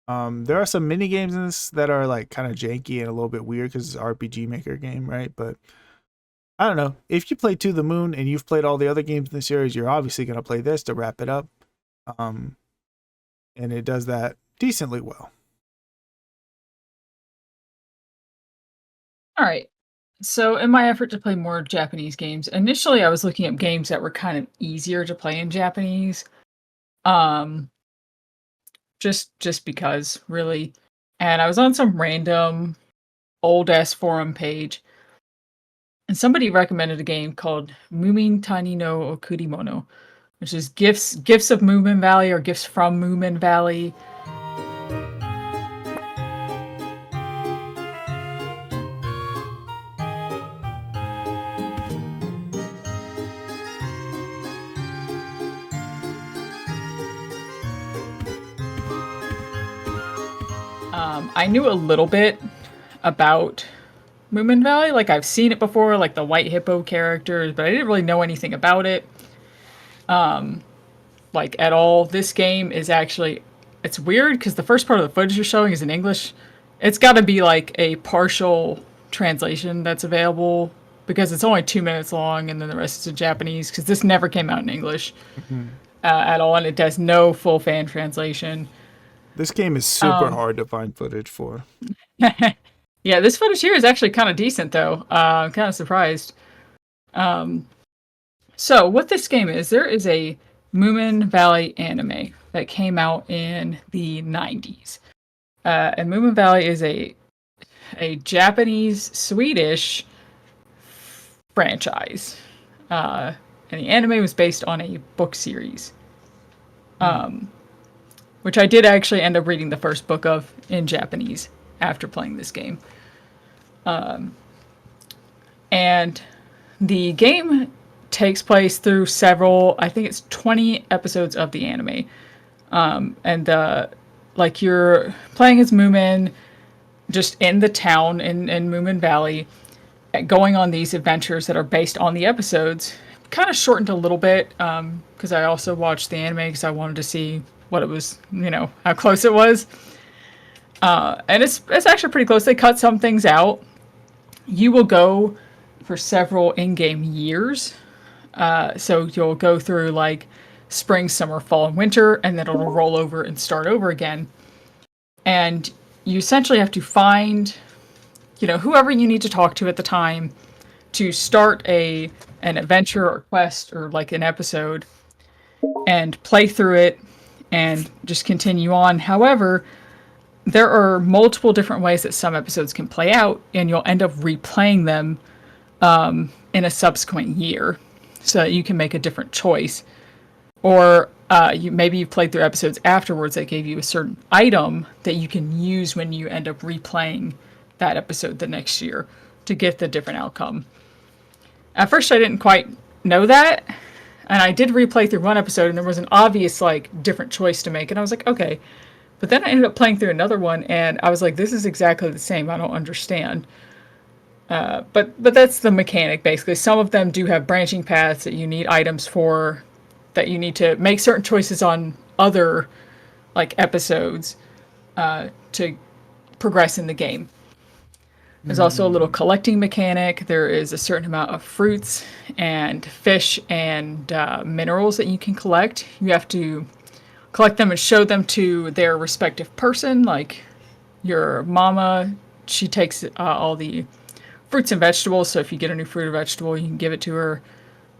There are some mini games in this that are like kind of janky and a little bit weird because it's an RPG Maker game, right? But I don't know. If you play To the Moon and you've played all the other games in the series, you're obviously gonna play this to wrap it up. And it does that decently well. All right. So, in my effort to play more Japanese games, initially I was looking at games that were kind of easier to play in Japanese. Just because, really. And I was on some random old ass forum page, and somebody recommended a game called Moomin Tani no Okurimono, which is gifts of Moomin Valley or gifts from Moomin Valley. I knew a little bit about Moomin Valley. Like, I've seen it before, like the White Hippo characters, but I didn't really know anything about it. Like, at all. This game is actually... It's weird, because the first part of the footage you're showing is in English. It's got to be, like, a partial translation that's available, because it's only 2 minutes long, and then the rest is in Japanese, because this never came out in English at all, and it does no full fan translation. This game is super hard to find footage for. Yeah, this footage here is actually kind of decent, though. I'm kind of surprised. So, what this game is, there is a Moomin Valley anime that came out in the 90s. And Moomin Valley is a Japanese-Swedish franchise. And the anime was based on a book series. Which I did actually end up reading the first book of in Japanese after playing this game. And the game takes place through several, I think it's 20 episodes of the anime. And like you're playing as Moomin just in the town in Moomin Valley, going on these adventures that are based on the episodes. Kind of shortened a little bit because I also watched the anime because I wanted to see what it was, how close it was. And it's actually pretty close. They cut some things out. You will go for several in-game years. So you'll go through like spring, summer, fall, and winter, and then it'll roll over and start over again. And you essentially have to find, whoever you need to talk to at the time to start an adventure or quest or like an episode and play through it and just continue on. However, there are multiple different ways that some episodes can play out, and you'll end up replaying them in a subsequent year so that you can make a different choice. Or maybe you've played through episodes afterwards that gave you a certain item that you can use when you end up replaying that episode the next year to get the different outcome. At first, I didn't quite know that, and I did replay through one episode, and there was an obvious, like, different choice to make, and I was like, okay. But then I ended up playing through another one, and I was like, this is exactly the same. I don't understand. But that's the mechanic, basically. Some of them do have branching paths that you need items for, that you need to make certain choices on other, like, episodes to progress in the game. There's also a little collecting mechanic. There is a certain amount of fruits and fish and minerals that you can collect. You have to collect them and show them to their respective person. Like your mama, she takes all the fruits and vegetables. So if you get a new fruit or vegetable, you can give it to her.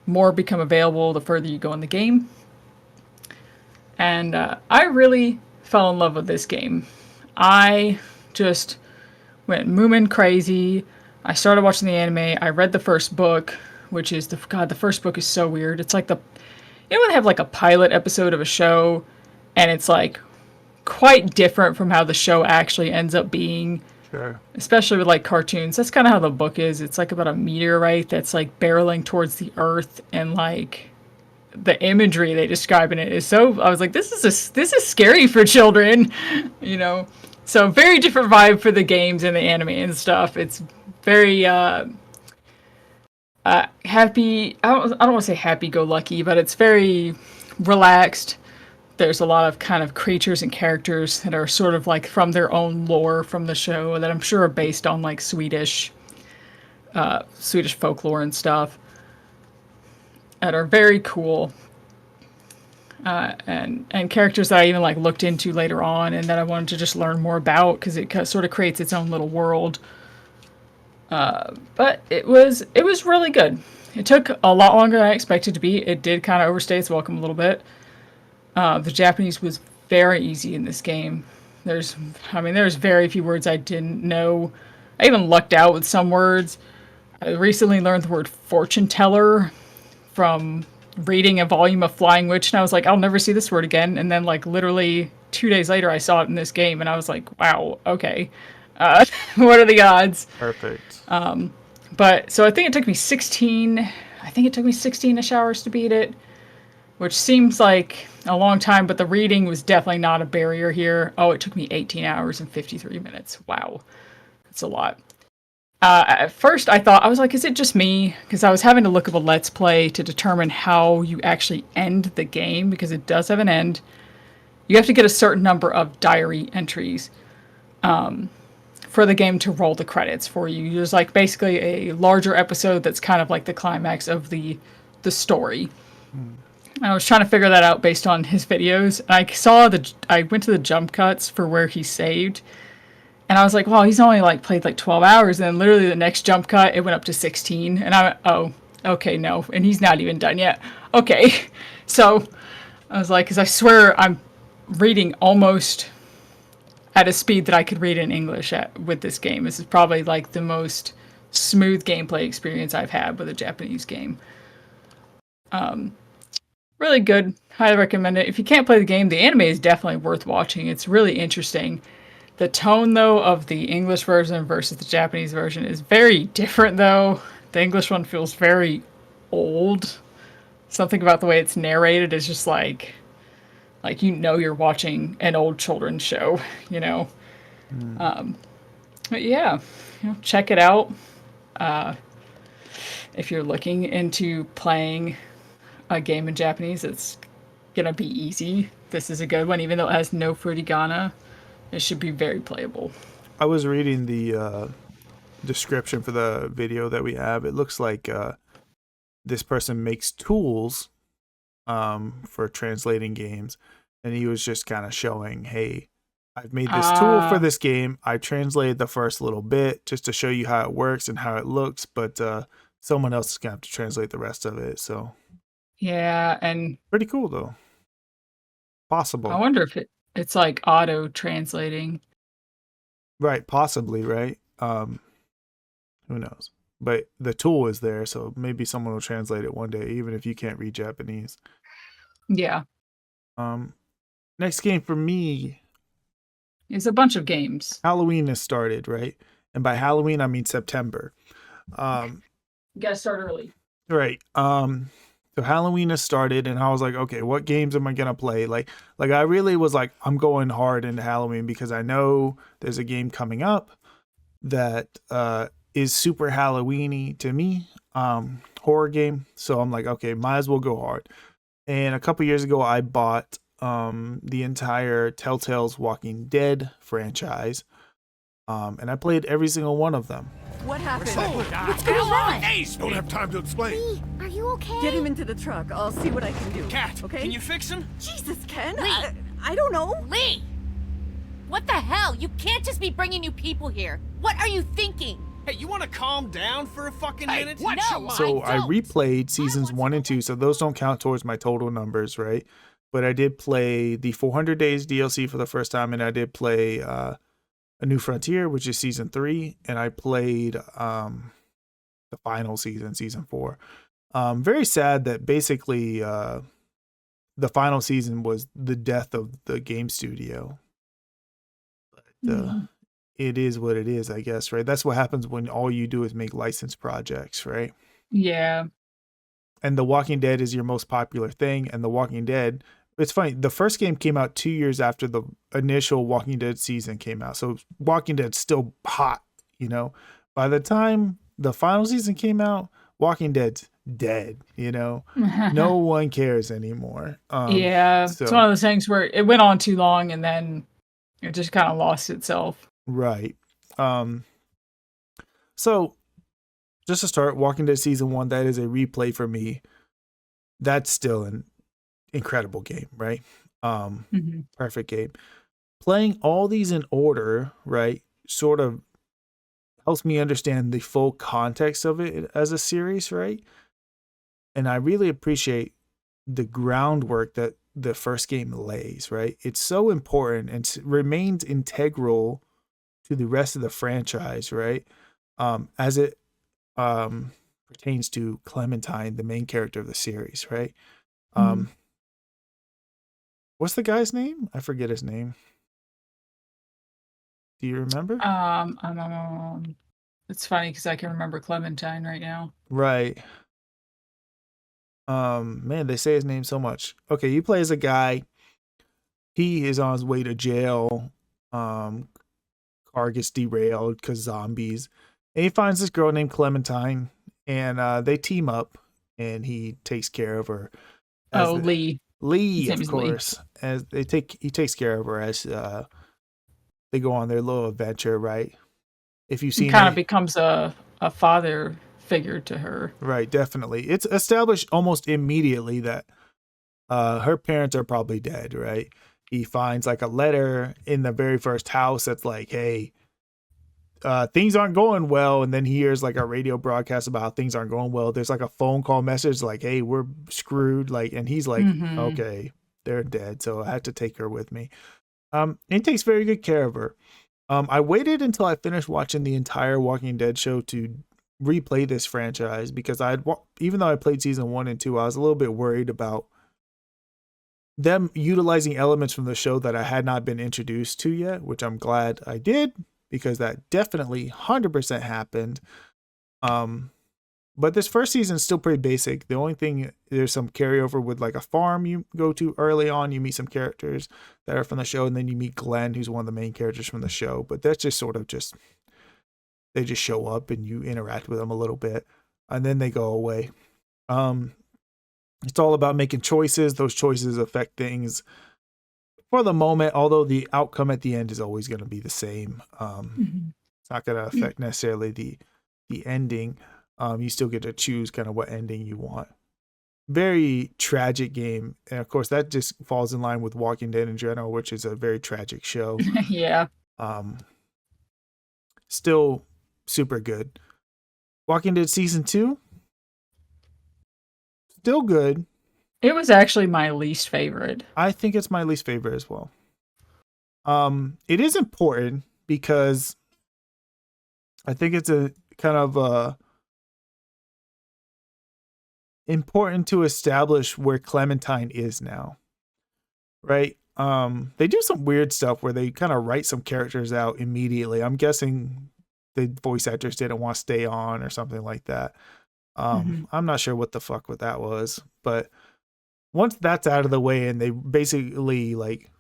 More become available the further you go in the game. And I really fell in love with this game. I just went Moomin crazy. I started watching the anime. I read the first book, which is the first book is so weird. It's like when they have like a pilot episode of a show, and it's like quite different from how the show actually ends up being. Sure. Especially with like cartoons. That's kind of how the book is. It's like about a meteorite that's like barreling towards the Earth, and like the imagery they describe in it is so. I was like, this is scary for children, So very different vibe for the games and the anime and stuff. It's very happy. I don't want to say happy-go-lucky, but it's very relaxed. There's a lot of kind of creatures and characters that are sort of like from their own lore from the show that I'm sure are based on like Swedish folklore and stuff that are very cool. And characters that I even like looked into later on and that I wanted to just learn more about because it sort of creates its own little world. But it was really good. It took a lot longer than I expected to be. It did kind of overstay its welcome a little bit. The Japanese was very easy in this game. There's very few words I didn't know. I even lucked out with some words. I recently learned the word fortune teller from reading a volume of Flying Witch, and I was like, I'll never see this word again. And then like literally 2 days later, I saw it in this game, and I was like, wow, okay. What are the odds? Perfect. But so I think it took me 16-ish hours to beat it, which seems like a long time, but the reading was definitely not a barrier here. Oh, it took me 18 hours and 53 minutes. Wow. That's a lot. At first I was like, is it just me? Because I was having to look up a Let's Play to determine how you actually end the game, because it does have an end. You have to get a certain number of diary entries for the game to roll the credits for you. There's like basically a larger episode that's kind of like the climax of the story. I was trying to figure that out based on his videos. And I went to the jump cuts for where he saved. And I was like, wow, he's only like played like 12 hours. And then literally the next jump cut, it went up to 16. And I went, oh, okay, no. And he's not even done yet. Okay. So I was like, because I swear I'm reading almost at a speed that I could read in English with this game. This is probably like the most smooth gameplay experience I've had with a Japanese game. Really good. Highly recommend it. If you can't play the game, the anime is definitely worth watching. It's really interesting. The tone, though, of the English version versus the Japanese version is very different, though. The English one feels very old. Something about the way it's narrated is just like you're watching an old children's show, you know. But yeah, check it out. If you're looking into playing a game in Japanese, it's gonna be easy. This is a good one, even though it has no furigana. It should be very playable. I was reading the description for the video that we have. It looks like this person makes tools for translating games, and he was just kind of showing, hey, I've made this tool for this game. I translated the first little bit just to show you how it works and how it looks, but someone else is gonna have to translate the rest of it. So Yeah, and pretty cool though. Possible. I wonder if it's like auto translating. Right, possibly, right? Who knows? But the tool is there, so maybe someone will translate it one day, even if you can't read Japanese. Yeah, Next game for me, it's a bunch of games. Halloween has started, right? And by Halloween, I mean September. You gotta start early. Right. So Halloween has started, and I was like, okay, what games am I gonna play? Like I really was like, I'm going hard into Halloween because I know there's a game coming up that is super Halloween-y to me, horror game. So I'm like, okay, might as well go hard. And a couple years ago, I bought the entire Telltale's Walking Dead franchise, and I played every single one of them. What happened? What's going on? Don't have time to explain. Lee, are you okay? Get him into the truck. I'll see what I can do. Cat, okay? can you fix him? Jesus, Ken. Lee. I don't know. Lee! What the hell? You can't just be bringing new people here. What are you thinking? Hey, you want to calm down for a fucking minute? watch your mouth. So I don't. replayed seasons 1 and 2, so those don't count towards my total numbers, right? But I did play the 400 Days DLC for the first time, and I did play A New Frontier, which is season 3, and I played the final season 4. Very sad that basically the final season was the death of the game studio. But it is what it is, I guess, right? That's what happens when all you do is make licensed projects, right? Yeah. And The Walking Dead is your most popular thing. And The Walking Dead, it's funny, the first game came out 2 years after the initial Walking Dead season came out. So Walking Dead's still hot, you know? By the time the final season came out, Walking Dead's dead, you know? No one cares anymore. Yeah, it's one of those things where it went on too long and then it just kind of lost itself. Right. So just to start, Walking Dead season 1, that is a replay for me. That's still an incredible game, right? Perfect game. Playing all these in order, right, sort of helps me understand the full context of it as a series, right? And I really appreciate the groundwork that the first game lays, right? It's so important and remains integral to the rest of the franchise, right? As it pertains to Clementine, the main character of the series, right? What's the guy's name? I forget his name. Do you remember? It's funny because I can remember Clementine right now. Right. Man, they say his name so much. Okay, you play as a guy. He is on his way to jail. Car gets derailed because zombies. And he finds this girl named Clementine, and they team up, and he takes care of her. Lee. Lee, of course. As he takes care of her as they go on their little adventure, right? If you've seen, he kind of becomes a father figure to her. Right, definitely. It's established almost immediately that her parents are probably dead, right? He finds like a letter in the very first house that's like, hey, things aren't going well. And then he hears like a radio broadcast about how things aren't going well. There's like a phone call message like, hey, we're screwed. Like, and he's like, okay, they're dead. So I had to take her with me. And he takes very good care of her. I waited until I finished watching the entire Walking Dead show to replay this franchise because even though I played season 1 and 2, I was a little bit worried about them utilizing elements from the show that I had not been introduced to yet, which I'm glad I did because that definitely 100% happened. But this first season is still pretty basic. The only thing, there's some carryover with like a farm you go to early on. You meet some characters that are from the show, and then you meet Glenn, who's one of the main characters from the show. But that's just sort of just, they just show up and you interact with them a little bit, and then they go away. It's all about making choices. Those choices affect things for the moment, although the outcome at the end is always going to be the same. It's not going to affect necessarily the ending. You still get to choose kind of what ending you want. Very tragic game. And of course, that just falls in line with Walking Dead in general, which is a very tragic show. Yeah. Still super good. Walking Dead season 2, still good. It was actually my least favorite. I think it's my least favorite as well. It is important because I think it's a kind of important to establish where Clementine is now, right? They do some weird stuff where they kind of write some characters out immediately. I'm guessing the voice actors didn't want to stay on or something like that. I'm not sure what the fuck what that was, but once that's out of the way and they basically like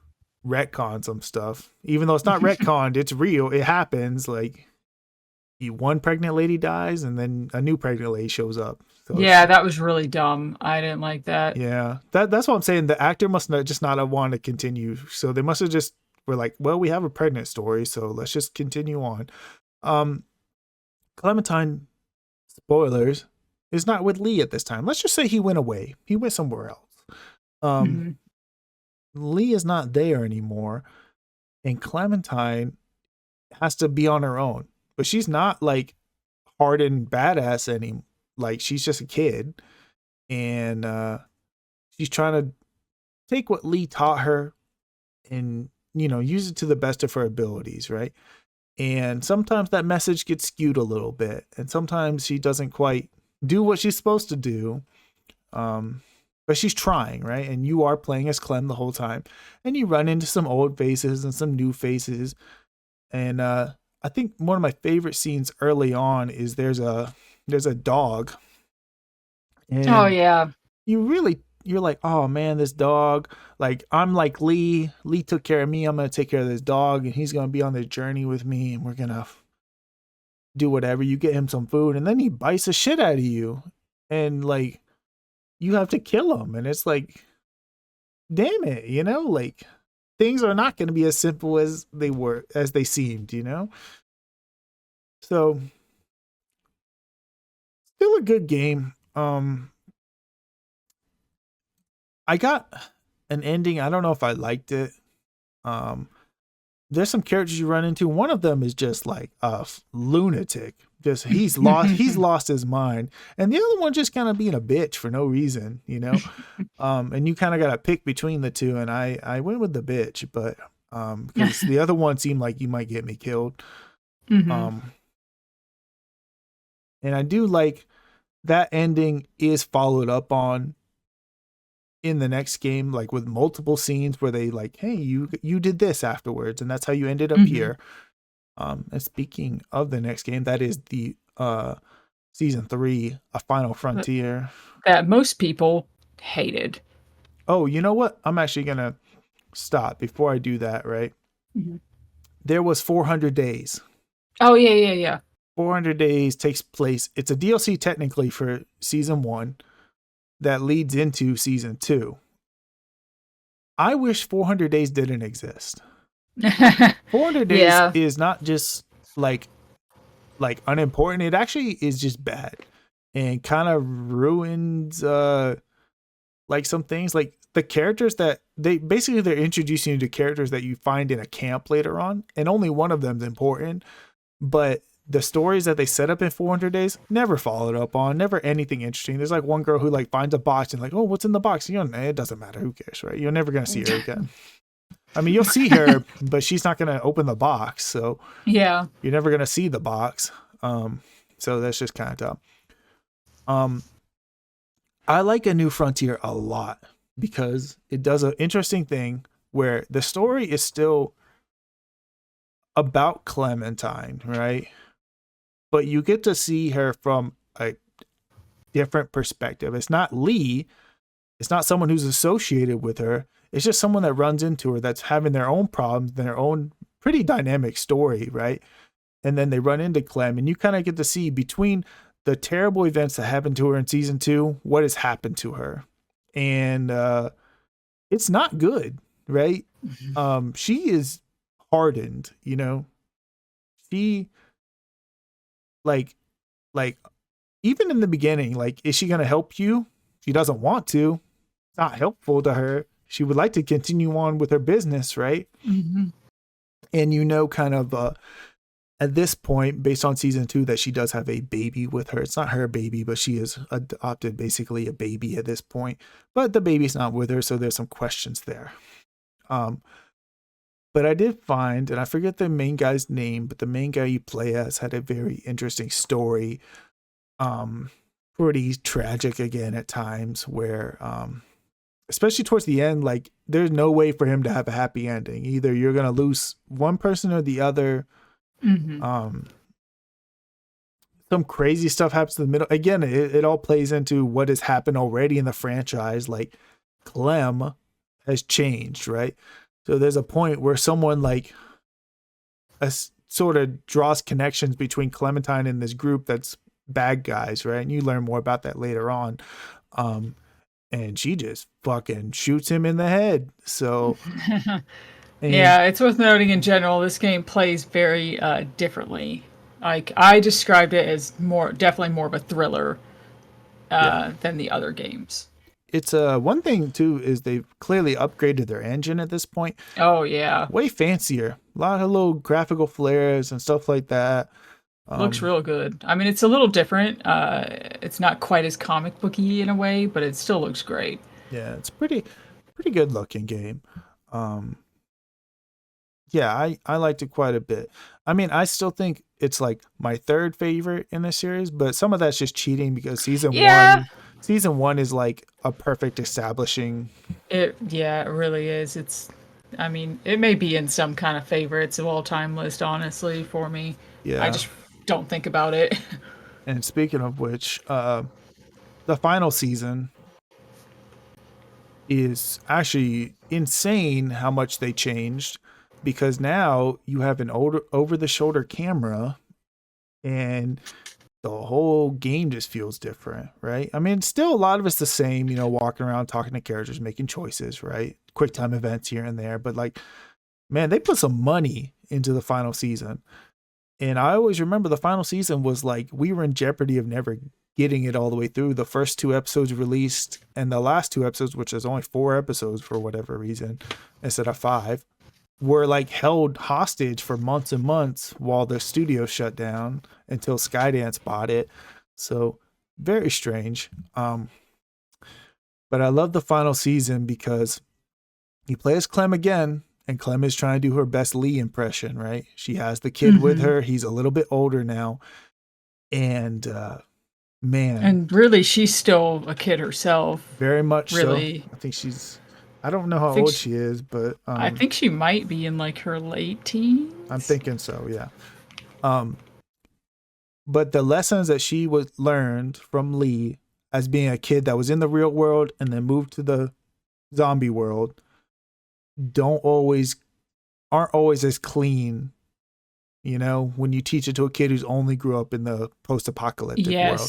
retcon some stuff, even though it's not retconned, it's real, it happens. Like one pregnant lady dies and then a new pregnant lady shows up. So yeah, that was really dumb. I didn't like that. Yeah, that's what I'm saying. The actor must not have wanted to continue. So they must have just were like, well, we have a pregnant story, so let's just continue on. Clementine, spoilers, is not with Lee at this time. Let's just say he went away. He went somewhere else. Lee is not there anymore, and Clementine has to be on her own. But she's not like hardened badass anymore. Like she's just a kid, and she's trying to take what Lee taught her and, you know, use it to the best of her abilities, right? And sometimes that message gets skewed a little bit, and sometimes she doesn't quite do what she's supposed to do. But she's trying, right? And you are playing as Clem the whole time, and you run into some old faces and some new faces. And I think one of my favorite scenes early on is there's a dog. And oh yeah. You're like, oh man, this dog. Like, I'm like Lee. Lee took care of me. I'm gonna take care of this dog, and he's gonna be on this journey with me, and we're gonna do whatever. You get him some food, and then he bites the shit out of you, and like you have to kill him. And it's like, damn it, you know, like things are not gonna be as simple as they seemed, you know. So still a good game. I got an ending. I don't know if I liked it. There's some characters you run into. One of them is just like a lunatic. Just he's lost his mind. And the other one just kind of being a bitch for no reason, you know. And you kind of got to pick between the two. And I went with the bitch, but because the other one seemed like you might get me killed. And I do like that ending is followed up on in the next game, like with multiple scenes where they like, hey, you did this afterwards, and that's how you ended up here. And speaking of the next game, that is the season 3, A Final Frontier, that most people hated. Oh, you know what? I'm actually gonna stop before I do that, right? There was 400 days. Oh yeah. 400 days takes place. It's a DLC technically for season 1 that leads into season 2. I wish 400 days didn't exist. 400 days is not just like unimportant. It actually is just bad and kind of ruins like some things. Like the characters that they're introducing you to characters that you find in a camp later on, and only one of them is important. But the stories that they set up in 400 days never followed up on, never anything interesting. There's like one girl who like finds a box and like, oh, what's in the box? You know, it doesn't matter. Who cares, right? You're never gonna see her again. I mean, you'll see her, but she's not gonna open the box, so yeah, you're never gonna see the box. So that's just kind of dumb. I like A New Frontier a lot because it does an interesting thing where the story is still about Clementine, right? But you get to see her from a different perspective. It's not Lee. It's not someone who's associated with her. It's just someone that runs into her that's having their own problems, their own pretty dynamic story, right? And then they run into Clem, and you kind of get to see between the terrible events that happened to her in season 2, what has happened to her. And it's not good, right? She is hardened, you know. She like even in the beginning, like, is she gonna help you? She doesn't want to. It's not helpful to her. She would like to continue on with her business, right? And you know, kind of at this point, based on season 2, that she does have a baby with her. It's not her baby, but she has adopted basically a baby at this point. But the baby's not with her, so there's some questions there. But I did find, and I forget the main guy's name, but the main guy you play as had a very interesting story. Pretty tragic again at times, where especially towards the end, like, there's no way for him to have a happy ending. Either you're gonna lose one person or the other. Some crazy stuff happens in the middle. Again, it all plays into what has happened already in the franchise. Like, Clem has changed, right? So there's a point where someone like sort of draws connections between Clementine and this group that's bad guys, right? And you learn more about that later on. And she just fucking shoots him in the head. So yeah, it's worth noting in general, this game plays very differently. Like, I described it as definitely more of a thriller than the other games. It's one thing too is they've clearly upgraded their engine at this point. Oh yeah, way fancier. A lot of little graphical flares and stuff like that. Looks real good. I mean, it's a little different. It's not quite as comic booky in a way, but it still looks great. Yeah, it's pretty good looking game. Yeah, I liked it quite a bit. I mean, I still think it's like my third favorite in the series, but some of that's just cheating because season one is like a perfect establishing. It really is. I mean, it may be in some kind of favorites of all time list, honestly, for me. Yeah. I just don't think about it. And speaking of which, the final season is actually insane how much they changed, because now you have an over-the-shoulder camera and the whole game just feels different, right? I mean, still a lot of it's the same, you know, walking around, talking to characters, making choices, right? Quick time events here and there. But like, man, they put some money into the final season. And I always remember the final season was like, we were in jeopardy of never getting it all the way through. The first 2 episodes released, and the last 2 episodes, which is only 4 episodes for whatever reason, instead of 5, were like held hostage for months and months while the studio shut down until Skydance bought it. So very strange. But I love the final season because you play as Clem again, and Clem is trying to do her best Lee impression, right? She has the kid with her. He's a little bit older now. And man. And really, she's still a kid herself. Very much really. So. I think I don't know how old she is, but I think she might be in like her late teens. I'm thinking so, yeah. But the lessons that she learned from Lee as being a kid that was in the real world and then moved to the zombie world aren't always as clean, you know, when you teach it to a kid who's only grew up in the post-apocalyptic world.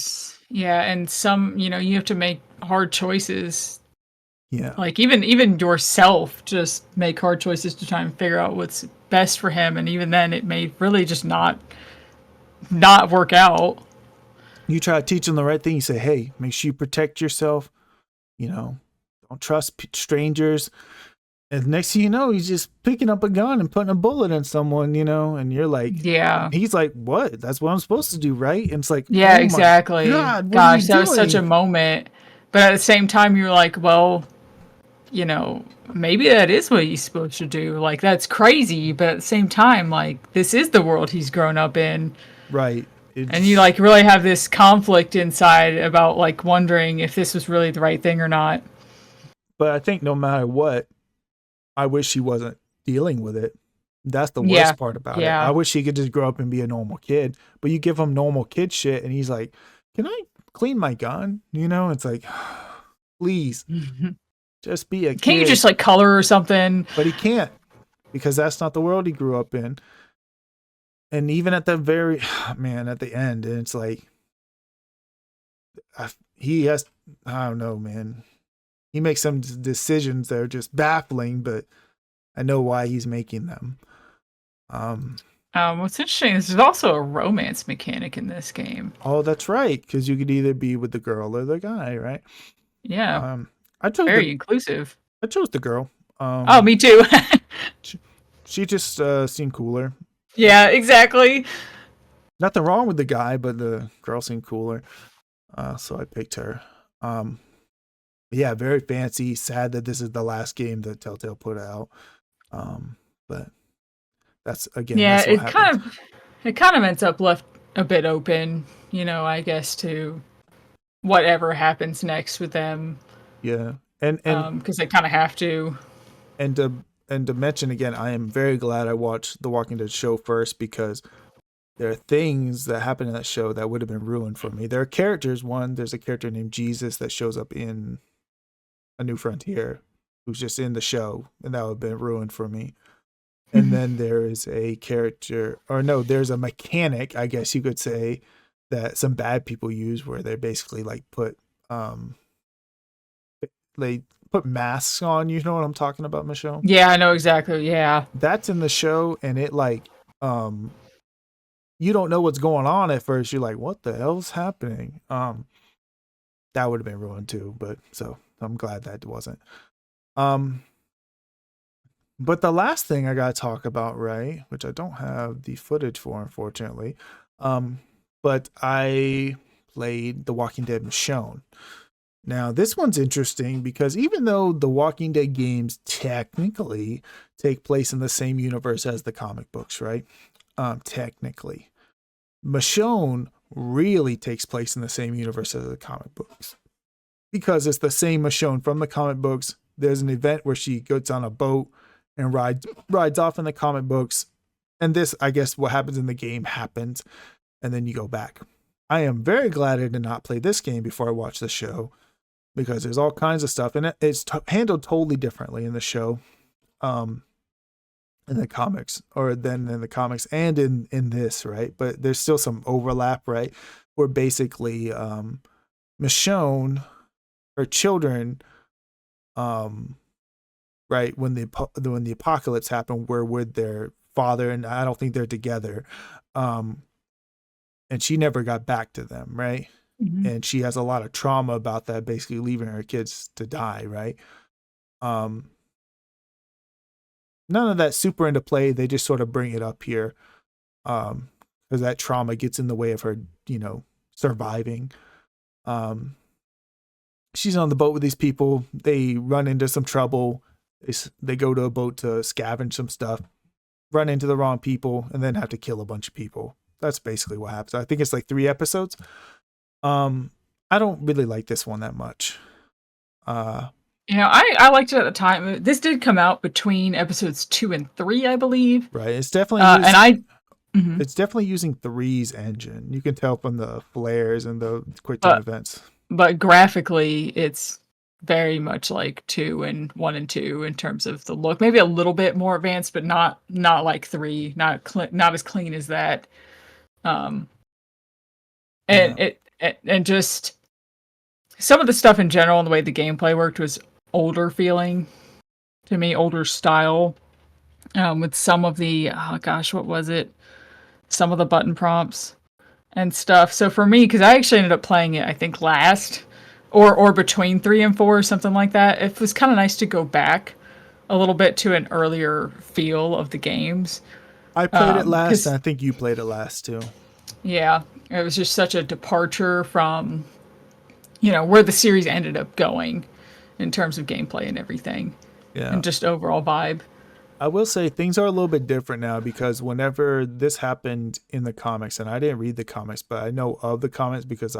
Yeah, and some, you know, you have to make hard choices. Yeah. Like even yourself just make hard choices to try and figure out what's best for him, and even then it may really just not work out. You try to teach him the right thing. You say, hey, make sure you protect yourself, you know, don't trust strangers. And next thing you know, he's just picking up a gun and putting a bullet in someone, you know, and you're like, yeah. He's like, what? That's what I'm supposed to do, right? And it's like, yeah, oh exactly. God, gosh, that was such a moment. But at the same time, you're like, well, you know, maybe that is what he's supposed to do. Like, that's crazy. But at the same time, like, this is the world he's grown up in. Right. And you like really have this conflict inside about like wondering if this was really the right thing or not. But I think no matter what, I wish he wasn't dealing with it. That's the worst part about it. I wish he could just grow up and be a normal kid. But you give him normal kid shit, and he's like, "Can I clean my gun. It's like, please, just be a kid. Can't you just like color or something? But he can't, because that's not the world he grew up in. And even at the at the end, and it's like, he has, I don't know, man. He makes some decisions that are just baffling, but I know why he's making them. What's interesting is there's also a romance mechanic in this game. Oh, that's right, because you could either be with the girl or the guy, right? Yeah. I chose Very inclusive. I chose the girl. Oh, me too. She just seemed cooler. Yeah, exactly. Nothing wrong with the guy, but the girl seemed cooler. So I picked her. Yeah, very fancy. Sad that this is the last game that Telltale put out. But that's, again, yeah, that's what happens. it kind of ends up left a bit open, I guess, to whatever happens next with them. Yeah. And because they kind of have to. And to mention again, I am very glad I watched the Walking Dead show first, because there are things that happen in that show that would have been ruined for me. There are characters. There's a character named Jesus that shows up in A New Frontier, who's just in the show, and that would have been ruined for me. And then there is a character, or no, there's a mechanic, I guess you could say, that some bad people use, where they basically like put masks on. You know what I'm talking about, Michelle? Yeah, I know exactly. Yeah, that's in the show, and it like you don't know what's going on at first. You're like, what the hell's happening? That would have been ruined too, but so I'm glad that wasn't. But the last thing I gotta talk about, right, which I don't have the footage for, unfortunately, but I played The Walking Dead Michonne. Now, this one's interesting because even though the Walking Dead games technically take place in the same universe as the comic books, right? Technically, Michonne really takes place in the same universe as the comic books, because it's the same Michonne from the comic books. There's an event where she gets on a boat and rides off in the comic books, and this, I guess, what happens in the game happens, and then you go back. I am very glad I did not play this game before I watched the show, because there's all kinds of stuff, and it's handled totally differently in the show, in the comics, or then in the comics and in this, right? But there's still some overlap, right? Where basically Michonne, her children, right, when the apocalypse happened, were with their father, and I don't think they're together, and she never got back to them, right? Mm-hmm. And she has a lot of trauma about that, basically leaving her kids to die, right? None of that super into play. They just sort of bring it up here, because that trauma gets in the way of her, surviving. She's on the boat with these people. They run into some trouble. They go to a boat to scavenge some stuff, run into the wrong people, and then have to kill a bunch of people. That's basically what happens. I think it's like 3 episodes. I don't really like this one that much. I liked it at the time. This did come out between episodes 2 and 3, I believe. Right. It's definitely it's definitely using 3's engine. You can tell from the flares and the quick time events. But graphically, it's very much like 2 and 1 and 2 in terms of the look. Maybe a little bit more advanced, but not like 3. Not as clean as that. And just some of the stuff in general and the way the gameplay worked was older feeling to me, older style, with some of the, what was it? Some of the button prompts and stuff. So for me, because I actually ended up playing it, I think last or between 3 and 4 or something like that, it was kind of nice to go back a little bit to an earlier feel of the games. I played it last, and I think you played it last too. Yeah, it was just such a departure from, where the series ended up going in terms of gameplay and everything. Yeah. And just overall vibe. I will say things are a little bit different now, because whenever this happened in the comics, and I didn't read the comics, but I know of the comics because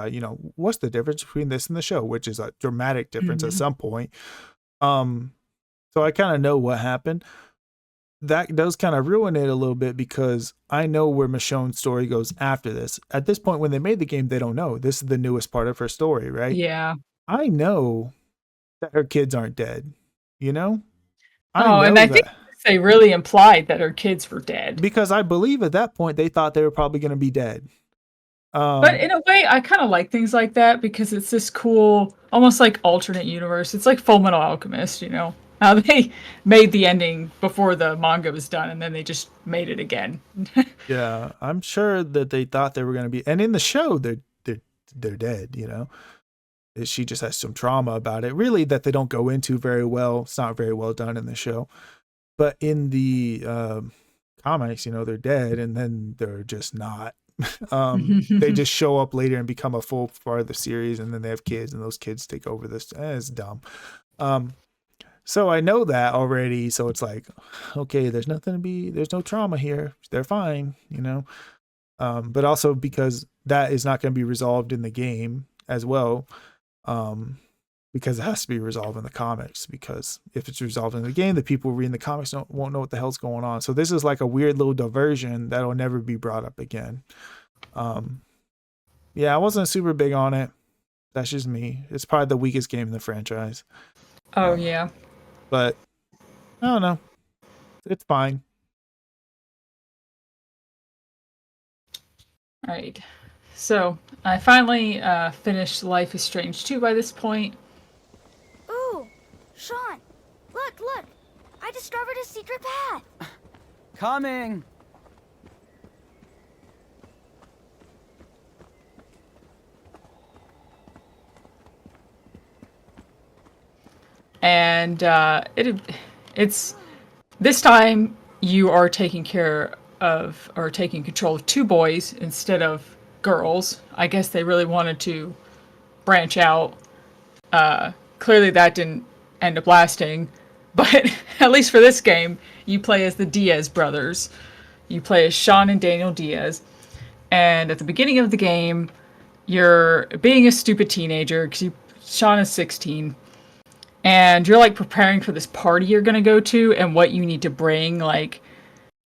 what's the difference between this and the show, which is a dramatic difference at some point. So I kind of know what happened. that does kind of ruin it a little bit because I know where Michonne's story goes after this. At this point, when they made the game, they don't know. This is the newest part of her story, right? Yeah. I know that her kids aren't dead. You know? Oh, and I think they really implied that her kids were dead. Because I believe at that point they thought they were probably going to be dead. But in a way, I kind of like things like that because it's this cool, almost like alternate universe. It's like Full Metal Alchemist, you know? How they made the ending before the manga was done, and then they just made it again. Yeah, I'm sure that they thought they were going to be, and in the show, they're dead. You know, she just has some trauma about it, really, that they don't go into very well. It's not very well done in the show, but in the comics, you know, they're dead, and then they're just not. They just show up later and become a full part of the series, and then they have kids, and those kids take over this. It's dumb. So I know that already. So it's like, okay, there's no trauma here. They're fine, you know? But also because that is not going to be resolved in the game as well. Because it has to be resolved in the comics, because if it's resolved in the game, the people reading the comics won't know what the hell's going on. So this is like a weird little diversion that'll never be brought up again. Yeah, I wasn't super big on it. That's just me. It's probably the weakest game in the franchise. Oh, yeah. But I don't know. It's fine. All right. So I finally finished Life is Strange 2 by this point. Ooh, Sean, look. I discovered a secret path. Coming! And it's this time you are taking care of, or taking control of, 2 boys instead of girls. I guess they really wanted to branch out. Clearly that didn't end up lasting, but at least for this game, you play as the Diaz brothers. You play as Sean and Daniel Diaz. And at the beginning of the game, you're being a stupid teenager, because Sean is 16. And you're like preparing for this party you're gonna go to and what you need to bring, like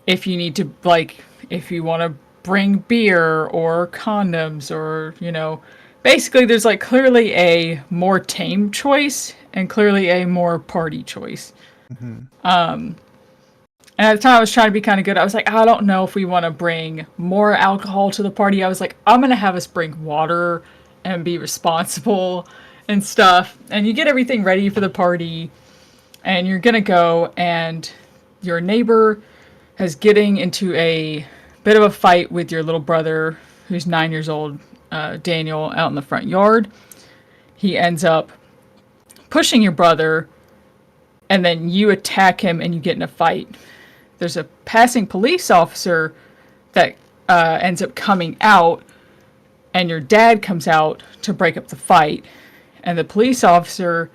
if you need to, like, if you want to bring beer or condoms, or, you know, basically there's like clearly a more tame choice and clearly a more party choice. And at the time I was trying to be kind of good. I was like, I don't know if we want to bring more alcohol to the party. I was like, I'm gonna have us bring water and be responsible and stuff. And you get everything ready for the party, and you're gonna go, and your neighbor is getting into a bit of a fight with your little brother, who's 9 years old, Daniel, out in the front yard. He ends up pushing your brother, and then you attack him and you get in a fight. There's a passing police officer that ends up coming out, and your dad comes out to break up the fight. And the police officer,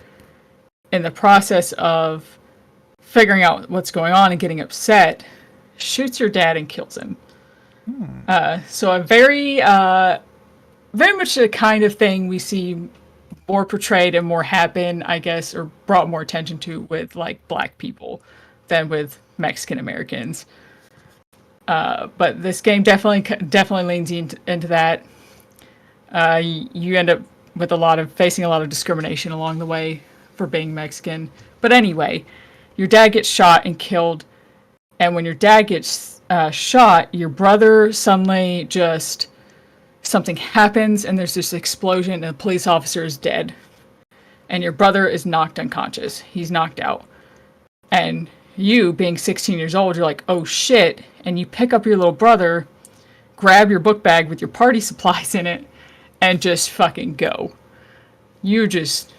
in the process of figuring out what's going on and getting upset, shoots your dad and kills him. So a very much the kind of thing we see more portrayed and more happen, I guess, or brought more attention to with like black people than with Mexican Americans. But this game definitely leans into that. You end up with facing a lot of discrimination along the way for being Mexican. But anyway, your dad gets shot and killed, and when your dad gets shot, your brother suddenly just, something happens, and there's this explosion, and the police officer is dead. And your brother is knocked unconscious. He's knocked out. And you, being 16 years old, you're like, oh shit, and you pick up your little brother, grab your book bag with your party supplies in it, and just fucking go. You just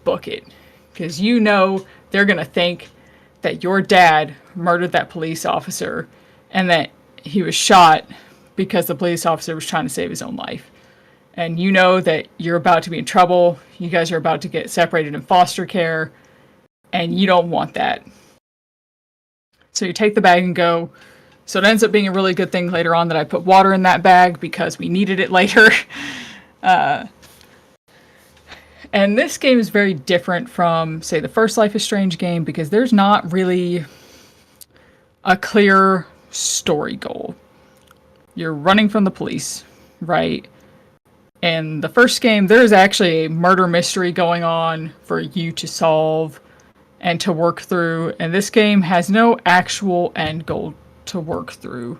book it. Because you know they're going to think that your dad murdered that police officer and that he was shot because the police officer was trying to save his own life. And you know that you're about to be in trouble. You guys are about to get separated in foster care. And you don't want that. So you take the bag and go. So it ends up being a really good thing later on that I put water in that bag because we needed it later. And this game is very different from, say, the first Life is Strange game, because there's not really a clear story goal. You're running from the police, right? In the first game, there's actually a murder mystery going on for you to solve and to work through. And this game has no actual end goal to work through.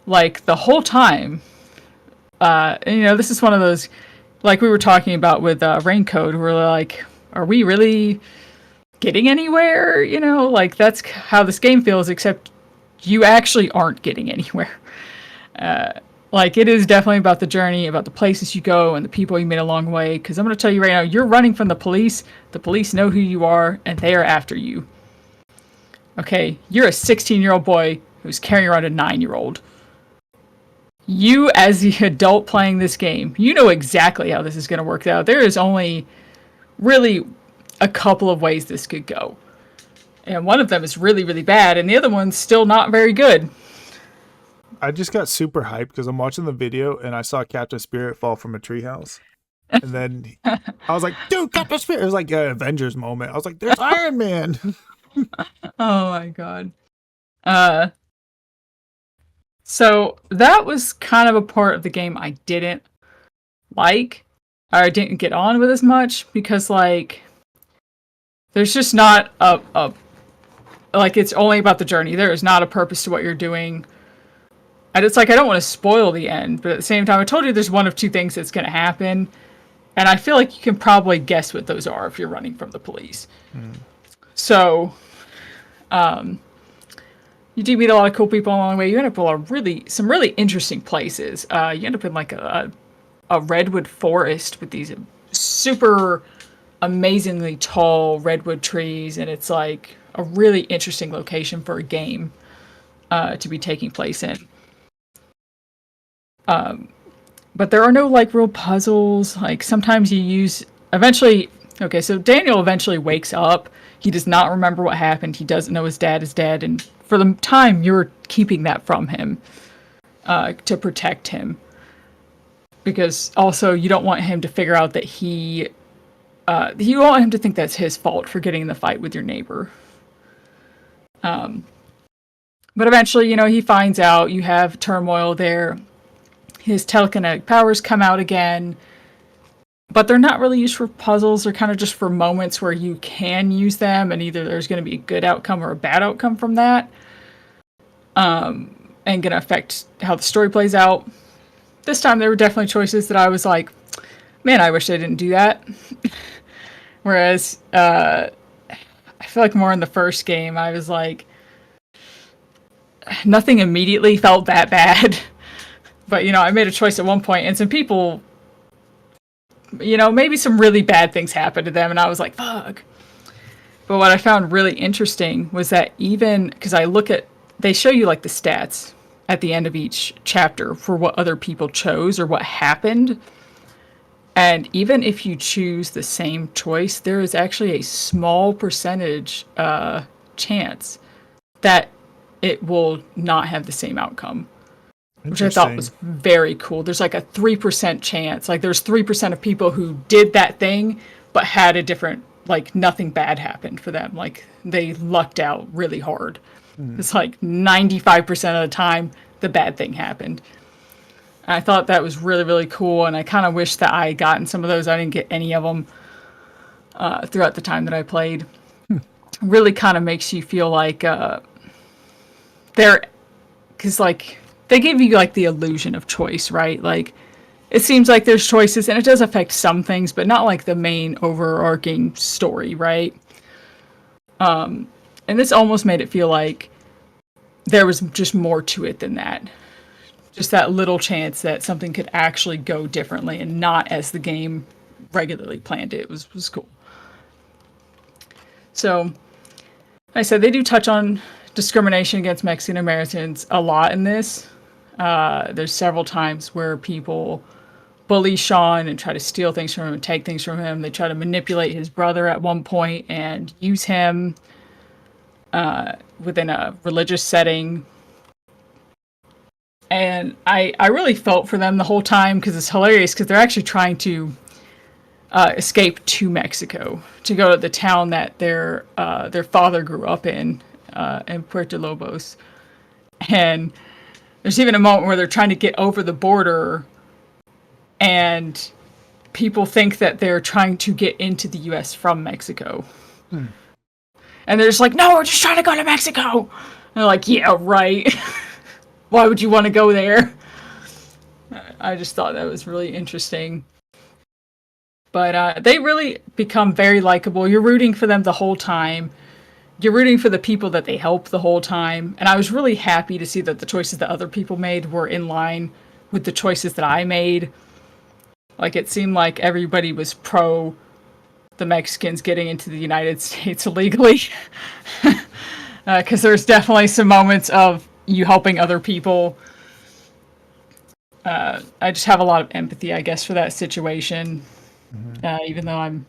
Like, the whole time, and, this is one of those, like we were talking about with Raincoat, we're like, are we really getting anywhere? Like, that's how this game feels, except you actually aren't getting anywhere. Like, it is definitely about the journey, about the places you go and the people you meet along the way. Because I'm going to tell you right now, you're running from the police know who you are, and they are after you. Okay, you're a 16-year-old boy who's carrying around a 9-year-old. You, as the adult playing this game, you know exactly how this is going to work out. There is only really a couple of ways this could go. And one of them is really, really bad, and the other one's still not very good. I just got super hyped because I'm watching the video and I saw Captain Spirit fall from a treehouse. And then I was like, dude, Captain Spirit. It was like an Avengers moment. I was like, there's Iron Man. Oh my god. So that was kind of a part of the game I didn't like, or I didn't get on with as much, because, like, there's just not like, it's only about the journey. There is not a purpose to what you're doing. And it's like, I don't want to spoil the end, but at the same time, I told you there's one of two things that's going to happen. And I feel like you can probably guess what those are if you're running from the police. So, you do meet a lot of cool people along the way. You end up with some really interesting places. You end up in like a redwood forest with these super amazingly tall redwood trees. And it's like a really interesting location for a game to be taking place in. But there are no like real puzzles. Like, sometimes okay, so Daniel eventually wakes up. He does not remember what happened. He doesn't know his dad is dead. And for the time, you're keeping that from him to protect him. Because also, you don't want him to figure out that you want him to think that's his fault for getting in the fight with your neighbor. But eventually, he finds out you have turmoil there. His telekinetic powers come out again, but they're not really used for puzzles. They're kind of just for moments where you can use them, and either there's going to be a good outcome or a bad outcome from that, and going to affect how the story plays out. This time, there were definitely choices that I was like, man, I wish I didn't do that. Whereas, I feel like more in the first game, I was like, nothing immediately felt that bad. But, I made a choice at one point, and some people, maybe some really bad things happened to them, and I was like, fuck. But what I found really interesting was that because they show you, like, the stats at the end of each chapter for what other people chose or what happened. And even if you choose the same choice, there is actually a small percentage chance that it will not have the same outcome. Which I thought was very cool. There's like a 3% chance. Like, there's 3% of people who did that thing, but had a different, like, nothing bad happened for them. Like, they lucked out really hard. It's like 95% of the time, the bad thing happened. And I thought that was really, really cool. And I kind of wish that I had gotten some of those. I didn't get any of them throughout the time that I played. Really kind of makes you feel like because, like, they give you, like, the illusion of choice, right? Like, it seems like there's choices, and it does affect some things, but not, like, the main overarching story, right? And this almost made it feel like there was just more to it than that. Just that little chance that something could actually go differently and not as the game regularly planned it. It was cool. So, like I said, they do touch on discrimination against Mexican Americans a lot in this. There's several times where people bully Sean and try to steal things from him and take things from him. They try to manipulate his brother at one point and use him within a religious setting. And I really felt for them the whole time, because it's hilarious, because they're actually trying to escape to Mexico, to go to the town that their father grew up in, in Puerto Lobos, and there's even a moment where they're trying to get over the border, and people think that they're trying to get into the U.S. from Mexico. And they're just like, no, we're just trying to go to Mexico. And they're like, yeah, right. Why would you want to go there? I just thought that was really interesting. But they really become very likable. You're rooting for them the whole time. You're rooting for the people that they help the whole time. And I was really happy to see that the choices that other people made were in line with the choices that I made. Like, it seemed like everybody was pro the Mexicans getting into the United States illegally. Because there's definitely some moments of you helping other people. I just have a lot of empathy, I guess, for that situation. Even though I'm,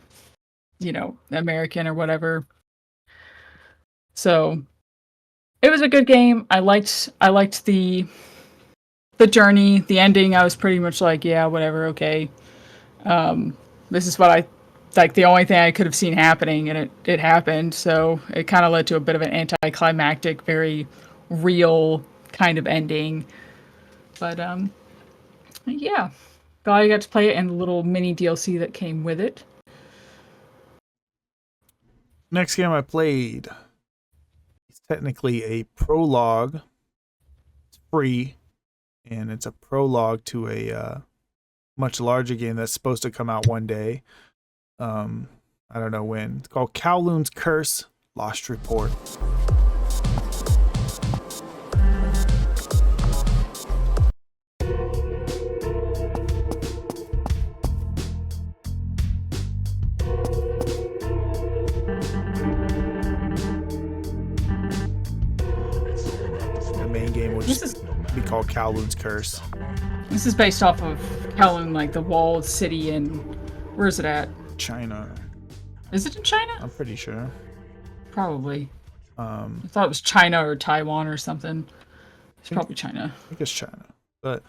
American or whatever. So it was a good game. I liked the journey, the ending. I was pretty much like, yeah, whatever, okay. This is what I like, the only thing I could have seen happening, and it happened. So it kind of led to a bit of an anticlimactic, very real kind of ending. But yeah, glad I got to play it and the little mini DLC that came with it. Next game I played, it's technically a prologue. It's free, and it's a prologue to a much larger game that's supposed to come out one day. I don't know when. It's called Kowloon's Curse: Lost Report. The main game will just be called Kowloon's Curse. This is based off of Kowloon, like the walled city in, where is it at? China. Is it in China? I'm pretty sure. Probably. I thought it was China or Taiwan or something. It's probably China. I think it's China. But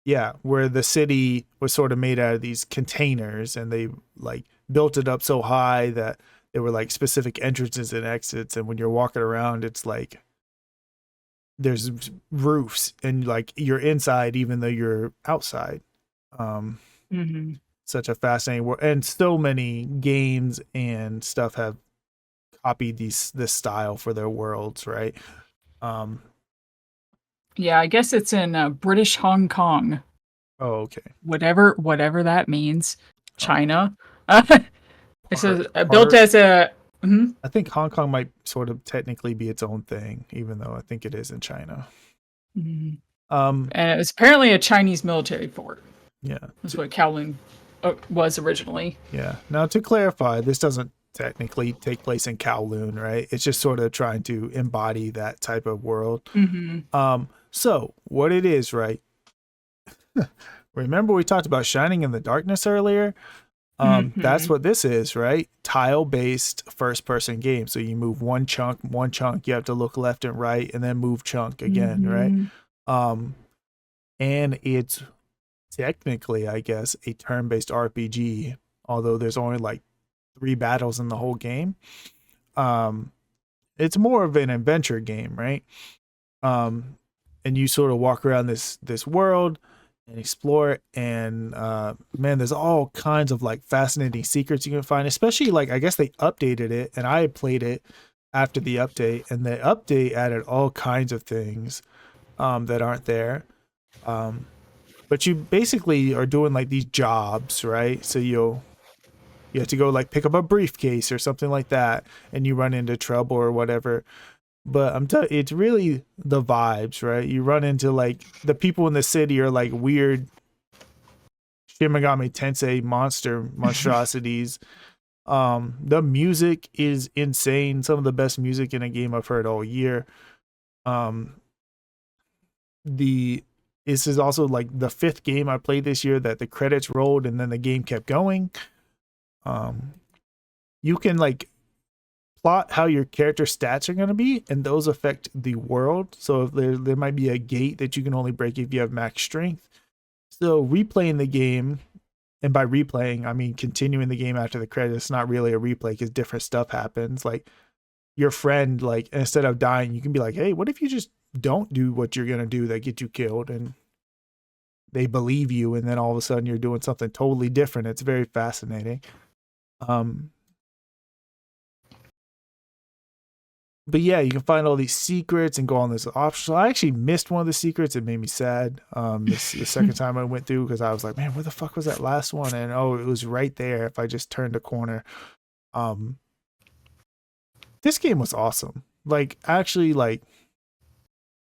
yeah, where the city was sort of made out of these containers, and they like built it up so high that there were like specific entrances and exits, and when you're walking around, it's like there's roofs, and like you're inside even though you're outside. Such a fascinating world, and so many games and stuff have copied this style for their worlds, right? Yeah, I guess it's in British Hong Kong. Oh, okay. Whatever that means. China. It says built as a. I think Hong Kong might sort of technically be its own thing, even though I think it is in China. And it was apparently a Chinese military fort. Yeah, that's what Kowloon was originally. Yeah. Now, to clarify, this doesn't technically take place in Kowloon, right? It's just sort of trying to embody that type of world. So what it is, right? Remember we talked about Shining in the Darkness earlier? That's what this is, right? Tile-based first-person game. So you move one chunk, you have to look left and right, and then move chunk again, right? And it's technically, I guess, a turn-based RPG, although there's only like 3 battles in the whole game. It's more of an adventure game, right? And you sort of walk around this world and explore it, and man, there's all kinds of like fascinating secrets you can find, especially like, I guess they updated it, and I played it after the update, and the update added all kinds of things that aren't there. But you basically are doing like these jobs, right? So you have to go like pick up a briefcase or something like that, and you run into trouble or whatever. But I'm telling you, it's really the vibes, right? You run into like the people in the city are like weird Shin Megami Tensei monstrosities. The music is insane. Some of the best music in a game I've heard all year. This is also like the 5th game I played this year that the credits rolled and then the game kept going. You can like plot how your character stats are going to be, and those affect the world. So if there might be a gate that you can only break if you have max strength. So replaying the game, and by replaying I mean continuing the game after the credits, not really a replay because different stuff happens. Like your friend, like, instead of dying, you can be like, hey, what if you just don't do what you're gonna do that gets you killed, and they believe you, and then all of a sudden you're doing something totally different. It's very fascinating. But yeah, you can find all these secrets and go on this option. I actually missed one of the secrets. It made me sad. The second time I went through, because I was like, man, where the fuck was that last one? And oh, it was right there if I just turned a corner. This game was awesome. Like, actually, like,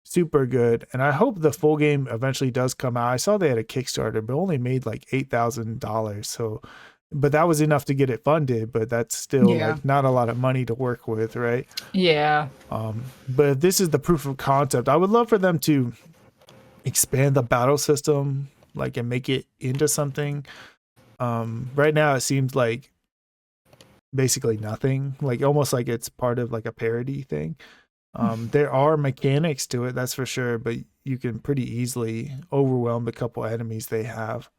super good. And I hope the full game eventually does come out. I saw they had a Kickstarter, but only made like $8,000. So, but that was enough to get it funded, but that's still like not a lot of money to work with, right? Yeah. But if this is the proof of concept, I would love for them to expand the battle system, like, and make it into something. Right now it seems like basically nothing, like almost like it's part of like a parody thing. There are mechanics to it, that's for sure, but you can pretty easily overwhelm the couple enemies they have.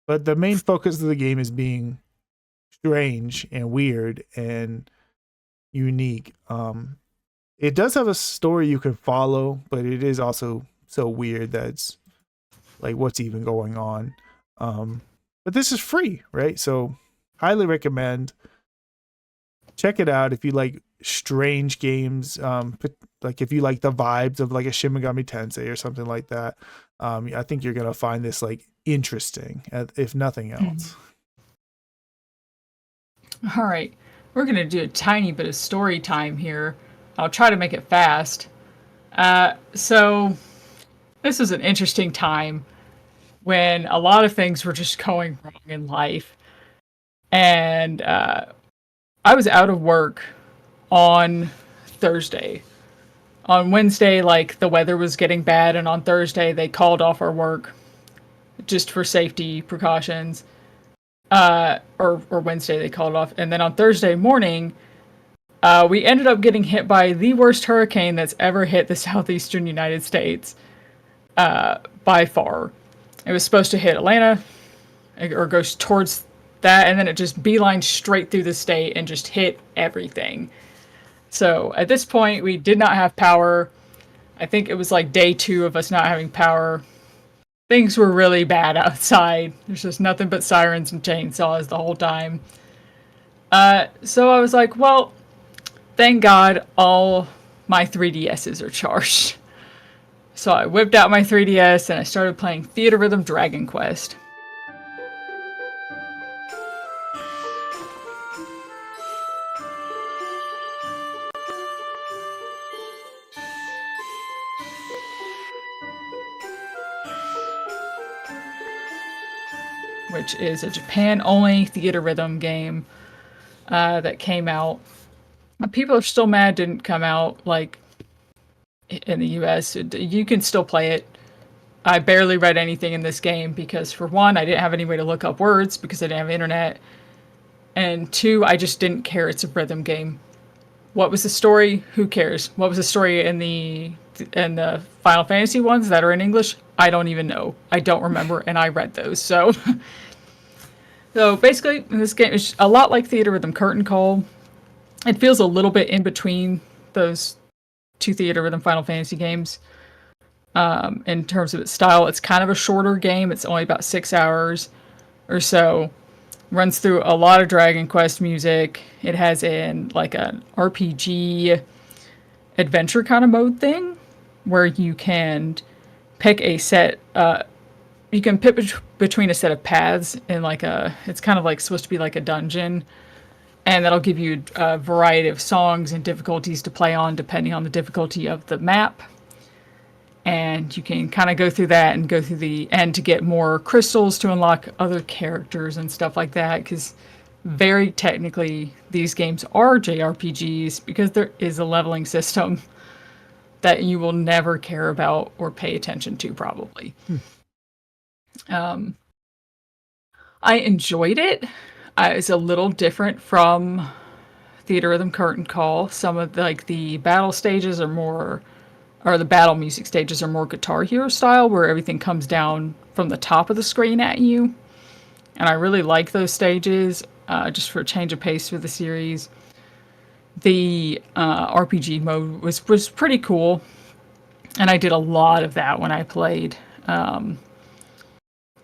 But the main focus of the game is being strange and weird and unique. It does have a story you can follow, but it is also so weird that it's like, what's even going on? But this is free, right? So highly recommend. Check it out if you like strange games. Like if you like the vibes of like a Shin Megami Tensei or something like that. I think you're gonna find this like interesting, if nothing else. All right, we're gonna do a tiny bit of story time here. I'll try to make it fast. So this was an interesting time when a lot of things were just going wrong in life, and I was out of work on Thursday. On Wednesday, like, the weather was getting bad, and on Thursday they called off our work just for safety precautions. Or Wednesday they called off, and then on Thursday morning, we ended up getting hit by the worst hurricane that's ever hit the southeastern United States, by far. It was supposed to hit Atlanta, or go towards that, and then it just beelined straight through the state and just hit everything. So at this point, we did not have power. I think it was like day 2 of us not having power. Things were really bad outside. There's just nothing but sirens and chainsaws the whole time. So I was like, well, thank God all my 3DSs are charged. So I whipped out my 3DS and I started playing Theater Rhythm Dragon Quest. Which is a Japan-only theater rhythm game that came out. People are still mad it didn't come out like in the US. You can still play it. I barely read anything in this game because, for one, I didn't have any way to look up words because I didn't have internet. And 2, I just didn't care. It's a rhythm game. What was the story? Who cares? What was the story in the Final Fantasy ones that are in English? I don't even know. I don't remember, and I read those. So basically, this game is a lot like Theater Rhythm Curtain Call. It feels a little bit in between those 2 Theater Rhythm Final Fantasy games. In terms of its style, it's kind of a shorter game. It's only about 6 hours or so. Runs through a lot of Dragon Quest music. It has an RPG adventure kind of mode thing where you can pick a set. You can pick between a set of paths in it's kind of like supposed to be like a dungeon, and that'll give you a variety of songs and difficulties to play on depending on the difficulty of the map. And you can kind of go through that and go through the end to get more crystals to unlock other characters and stuff like that, because very technically these games are JRPGs because there is a leveling system that you will never care about or pay attention to, probably. I enjoyed it. It's a little different from Theater Rhythm Curtain Call. Some of the battle stages are more, or the battle music stages are more Guitar Hero style, where everything comes down from the top of the screen at you. And I really like those stages, just for a change of pace for the series. the RPG mode was pretty cool, and I did a lot of that when I played.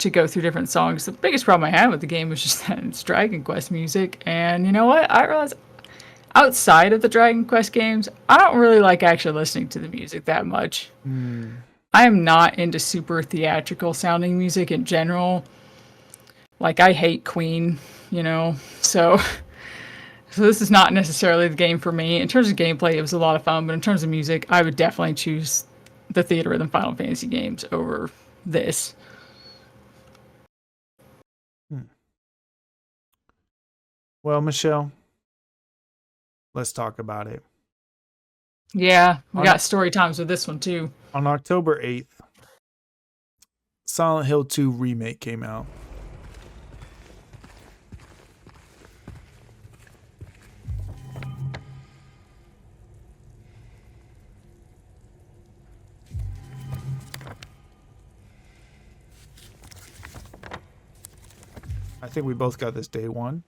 To go through different songs. The biggest problem I had with the game was just that it's Dragon Quest music, and you know what? I realized outside of the Dragon Quest games, I don't really like actually listening to the music that much. I am not into super theatrical sounding music in general. Like, I hate Queen, you know, so this is not necessarily the game for me. In terms of gameplay, it was a lot of fun, but in terms of music, I would definitely choose the Theater Rhythm Final Fantasy games over this. Well, Michelle, let's talk about it. Yeah, we got story times with this one too. On October 8th, Silent Hill 2 Remake came out. I think we both got this day one.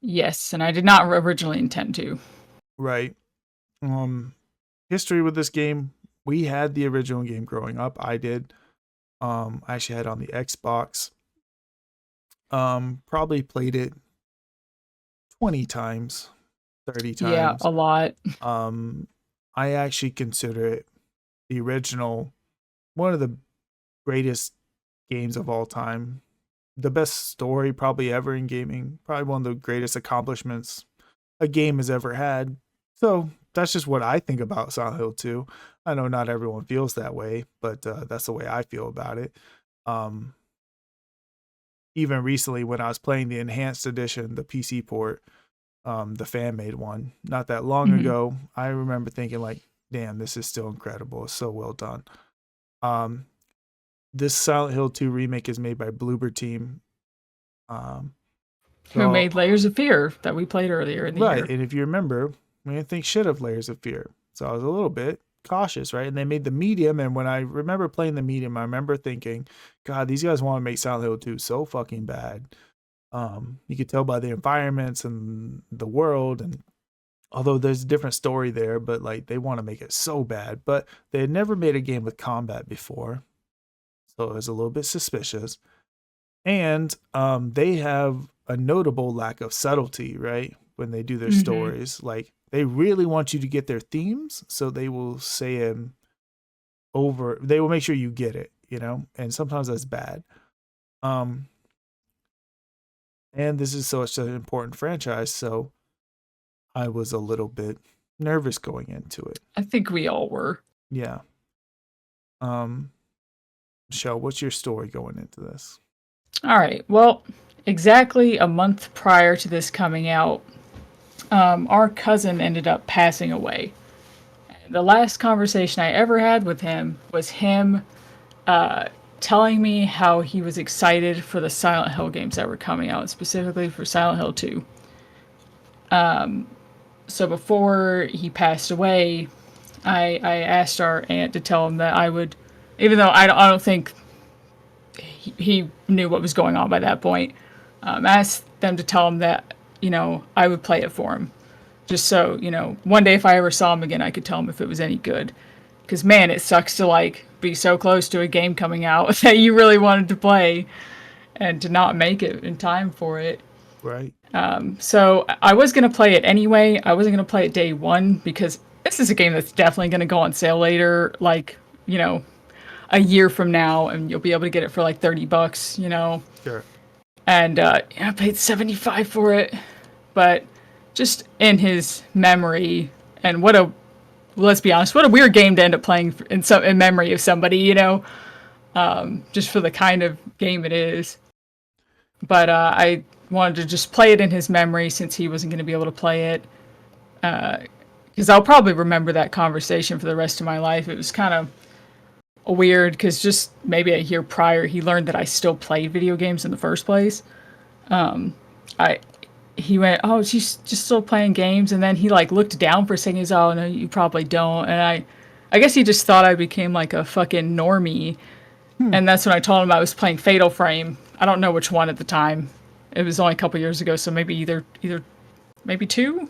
Yes, and I did not originally intend to. Right. History with this game. We had the original game growing up. I did. I actually had it on the Xbox. Probably played it 20 times, 30 times. Yeah, a lot. I actually consider it the original, one of the greatest games of all time. The best story probably ever in gaming. Probably one of the greatest accomplishments a game has ever had. So that's just what I think about Silent Hill 2. I know not everyone feels that way, but that's the way I feel about it. Even recently when I was playing the enhanced edition, the PC port, the fan-made one, not that long ago, I remember thinking like, damn, this is still incredible. It's so well done. This Silent Hill 2 remake is made by Bloober Team. Who made Layers of Fear that we played earlier in the year. Right, and if you remember, we didn't think shit of Layers of Fear. So I was a little bit cautious, right? And they made the medium, and when I remember playing the medium, I remember thinking, God, these guys want to make Silent Hill 2 so fucking bad. You could tell by the environments and the world, and although there's a different story there, but like they want to make it so bad. But they had never made a game with combat before, so it was a little bit suspicious. And they have a notable lack of subtlety, right? When they do their stories, like they really want you to get their themes, so they will say them over. They will make sure you get it, you know. And sometimes that's bad. And this is such an important franchise, so I was a little bit nervous going into it. I think we all were. Yeah. Michelle, what's your story going into this? All right. Well, exactly a month prior to this coming out, our cousin ended up passing away. The last conversation I ever had with him was him telling me how he was excited for the Silent Hill games that were coming out, specifically for Silent Hill 2. So before he passed away, I asked our aunt to tell him that I would, even though I don't think he knew what was going on by that point, asked them to tell him that, you know, I would play it for him. Just so, you know, one day if I ever saw him again, I could tell him if it was any good. Because, man, it sucks to, like, be so close to a game coming out that you really wanted to play and to not make it in time for it. Right. So I was going to play it anyway. I wasn't going to play it day one because this is a game that's definitely going to go on sale later, like, you know, a year from now, and you'll be able to get it for like $30, you know. Sure. And I paid $75 for it, but just in his memory, and let's be honest, what a weird game to end up playing in memory of somebody, you know, just for the kind of game it is. But I wanted to just play it in his memory since he wasn't going to be able to play it, because I'll probably remember that conversation for the rest of my life. It was kind of weird because just maybe a year prior he learned that I still played video games in the first place. He went, oh, she's just still playing games, and then he like looked down for a second. He's, oh no, you probably don't. And I guess he just thought I became like a fucking normie. And that's when I told him I was playing Fatal Frame. I don't know which one at the time. It was only a couple years ago, so maybe either maybe two.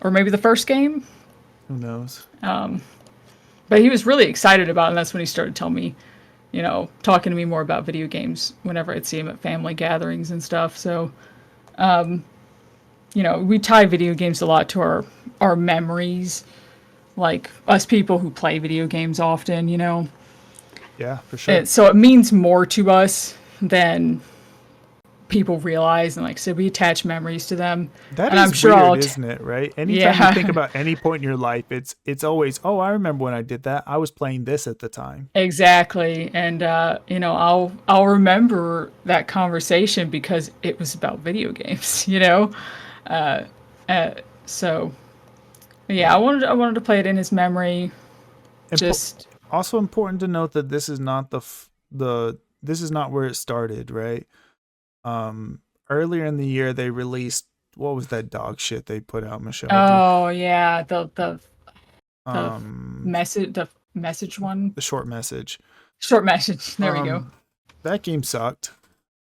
or maybe the first game. Who knows? But he was really excited about it, and that's when he started telling me, talking to me more about video games whenever I'd see him at family gatherings and stuff. So, we tie video games a lot to our memories, like us people who play video games often, Yeah, for sure. So it means more to us than people realize, and like I said, we attach memories to them. That and is I'm sure weird, isn't it? Right? Anytime Yeah. you think about any point in your life, it's always, oh, I remember when I did that. I was playing this at the time. Exactly. And I'll remember that conversation because it was about video games, so yeah, I wanted to play it in his memory. Also important to note that this is not this is not where it started, right? Earlier in the year they released, what was that dog shit they put out, Michelle? Oh yeah, the message one. The short message. Short message. There we go. That game sucked.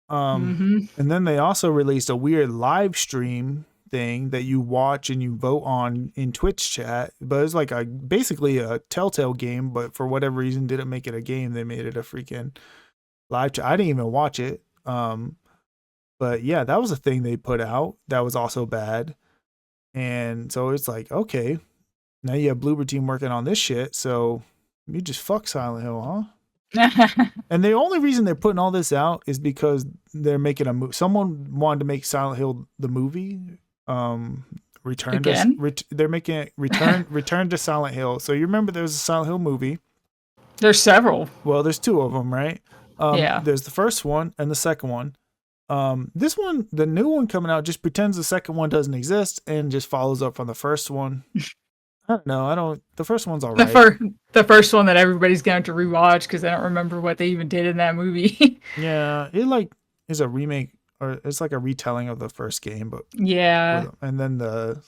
And then they also released a weird live stream thing that you watch and you vote on in Twitch chat, but it's like basically a Telltale game, but for whatever reason didn't make it a game. They made it a freaking live chat. I didn't even watch it. But yeah, that was a thing they put out that was also bad. And so it's like, okay, now you have Bloober Team working on this shit, so you just fuck Silent Hill, huh? And the only reason they're putting all this out is because they're making a movie. Someone wanted to make Silent Hill the movie. They're making it Return to Silent Hill. So you remember there was a Silent Hill movie. There's several. Well, there's two of them, right? Yeah. There's the first one and the second one. This one, the new one coming out, just pretends the second one doesn't exist and just follows up from the first one. I don't know. The first one's all right. The first one that everybody's going to rewatch because they don't remember what they even did in that movie. Yeah, it is a remake, or it's like a retelling of the first game, but yeah. And then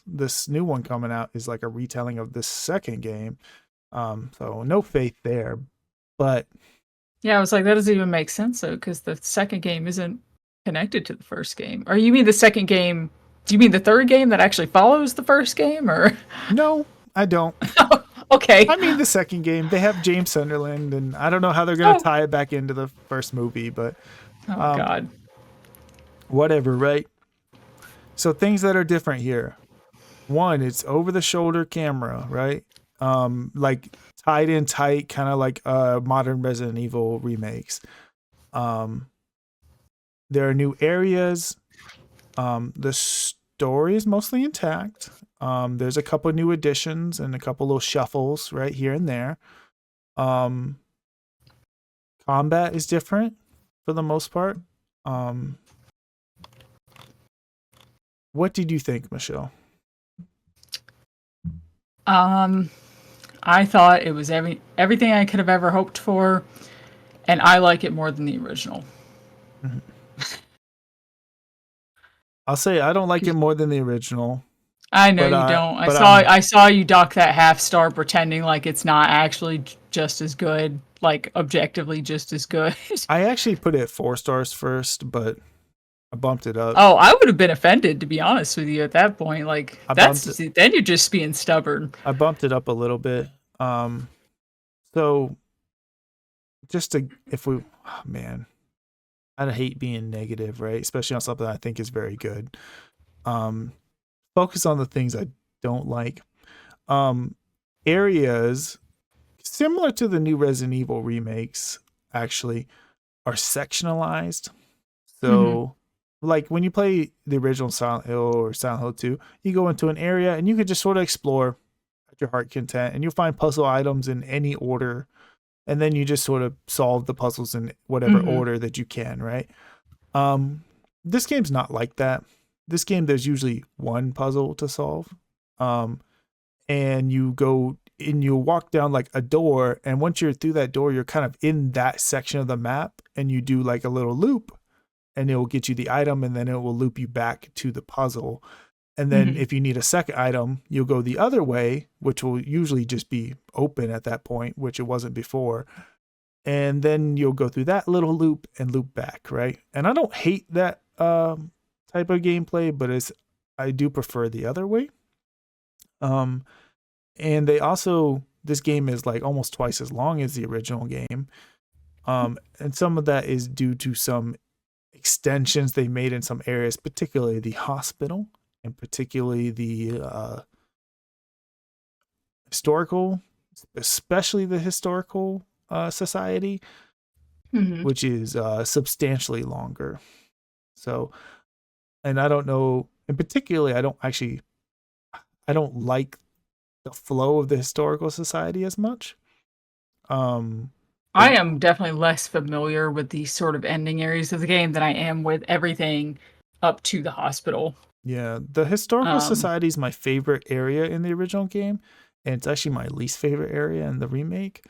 this new one coming out is like a retelling of this second game. So no faith there, but yeah, I was like, that doesn't even make sense though, because the second game isn't connected to the first game. Or you mean the second game? Do you mean the third game that actually follows the first game, or? No, I don't. Okay. I mean the second game. They have James Sunderland, and I don't know how they're gonna tie it back into the first movie, but God. Whatever, right? So things that are different here. One, it's over the shoulder camera, right? Like tied in tight, kind of like modern Resident Evil remakes. There are new areas. The story is mostly intact. There's a couple new additions and a couple little shuffles right here and there. Combat is different for the most part. What did you think, Michelle? I thought it was everything I could have ever hoped for, and I like it more than the original. Mm-hmm. I'll say I don't like it more than the original. I know you don't. I saw you dock that half star pretending like it's not actually just as good, like objectively just as good. I actually put it 4 stars first, but I bumped it up. Oh, I would have been offended, to be honest with you, at that point. Like then you're just being stubborn. I bumped it up a little bit. So just to man, I hate being negative, right? Especially on something I think is very good. Focus on the things I don't like. Areas similar to the new Resident Evil remakes actually are sectionalized. So like when you play the original Silent Hill or Silent Hill 2, you go into an area and you can just sort of explore at your heart content, and you'll find puzzle items in any order, and then you just sort of solve the puzzles in whatever order that you can, right? This game's not like that. This game, there's usually one puzzle to solve. And you go and you walk down like a door, and once you're through that door, you're kind of in that section of the map, and you do like a little loop, and it will get you the item, and then it will loop you back to the puzzle. And then if you need a second item, you'll go the other way, which will usually just be open at that point, which it wasn't before. And then you'll go through that little loop and loop back, right? And I don't hate that type of gameplay, but I do prefer the other way. And they also, this game is like almost twice as long as the original game. And some of that is due to some extensions they made in some areas, particularly the hospital and particularly the historical, especially the historical society, which is substantially longer. So, and I don't know, and particularly, I don't like the flow of the historical society as much. I am definitely less familiar with these sort of ending areas of the game than I am with everything up to the hospital. Yeah, the historical society is my favorite area in the original game, and it's actually my least favorite area in the remake,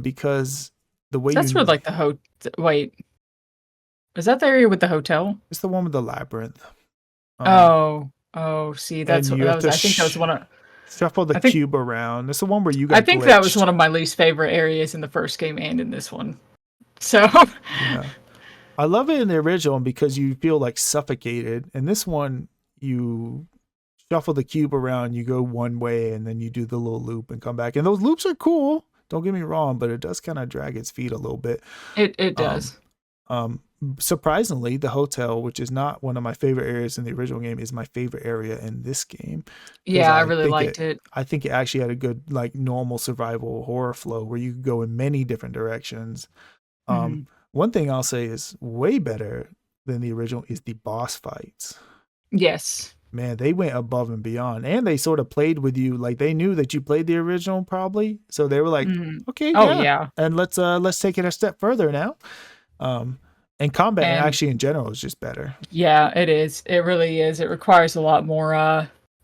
because the way That's where like wait, is that the area with the hotel? It's the one with the labyrinth. See, I think that was one of shuffle the cube around. It's the one where you got I think that was one of my least favorite areas in the first game and in this one. So yeah. I love it in the original because you feel like suffocated. In this one, you shuffle the cube around, you go one way, and then you do the little loop and come back. And those loops are cool. Don't get me wrong, but it does kind of drag its feet a little bit. It does. Surprisingly, the hotel, which is not one of my favorite areas in the original game, is my favorite area in this game. Yeah, I really liked it. I think it actually had a good, like, normal survival horror flow where you could go in many different directions. One thing I'll say is way better than the original is the boss fights. Yes. Man, they went above and beyond, and they sort of played with you. Like, they knew that you played the original probably, so they were like, okay, yeah. And let's take it a step further now. And combat actually in general is just better. Yeah, it is. It really is. It requires a lot more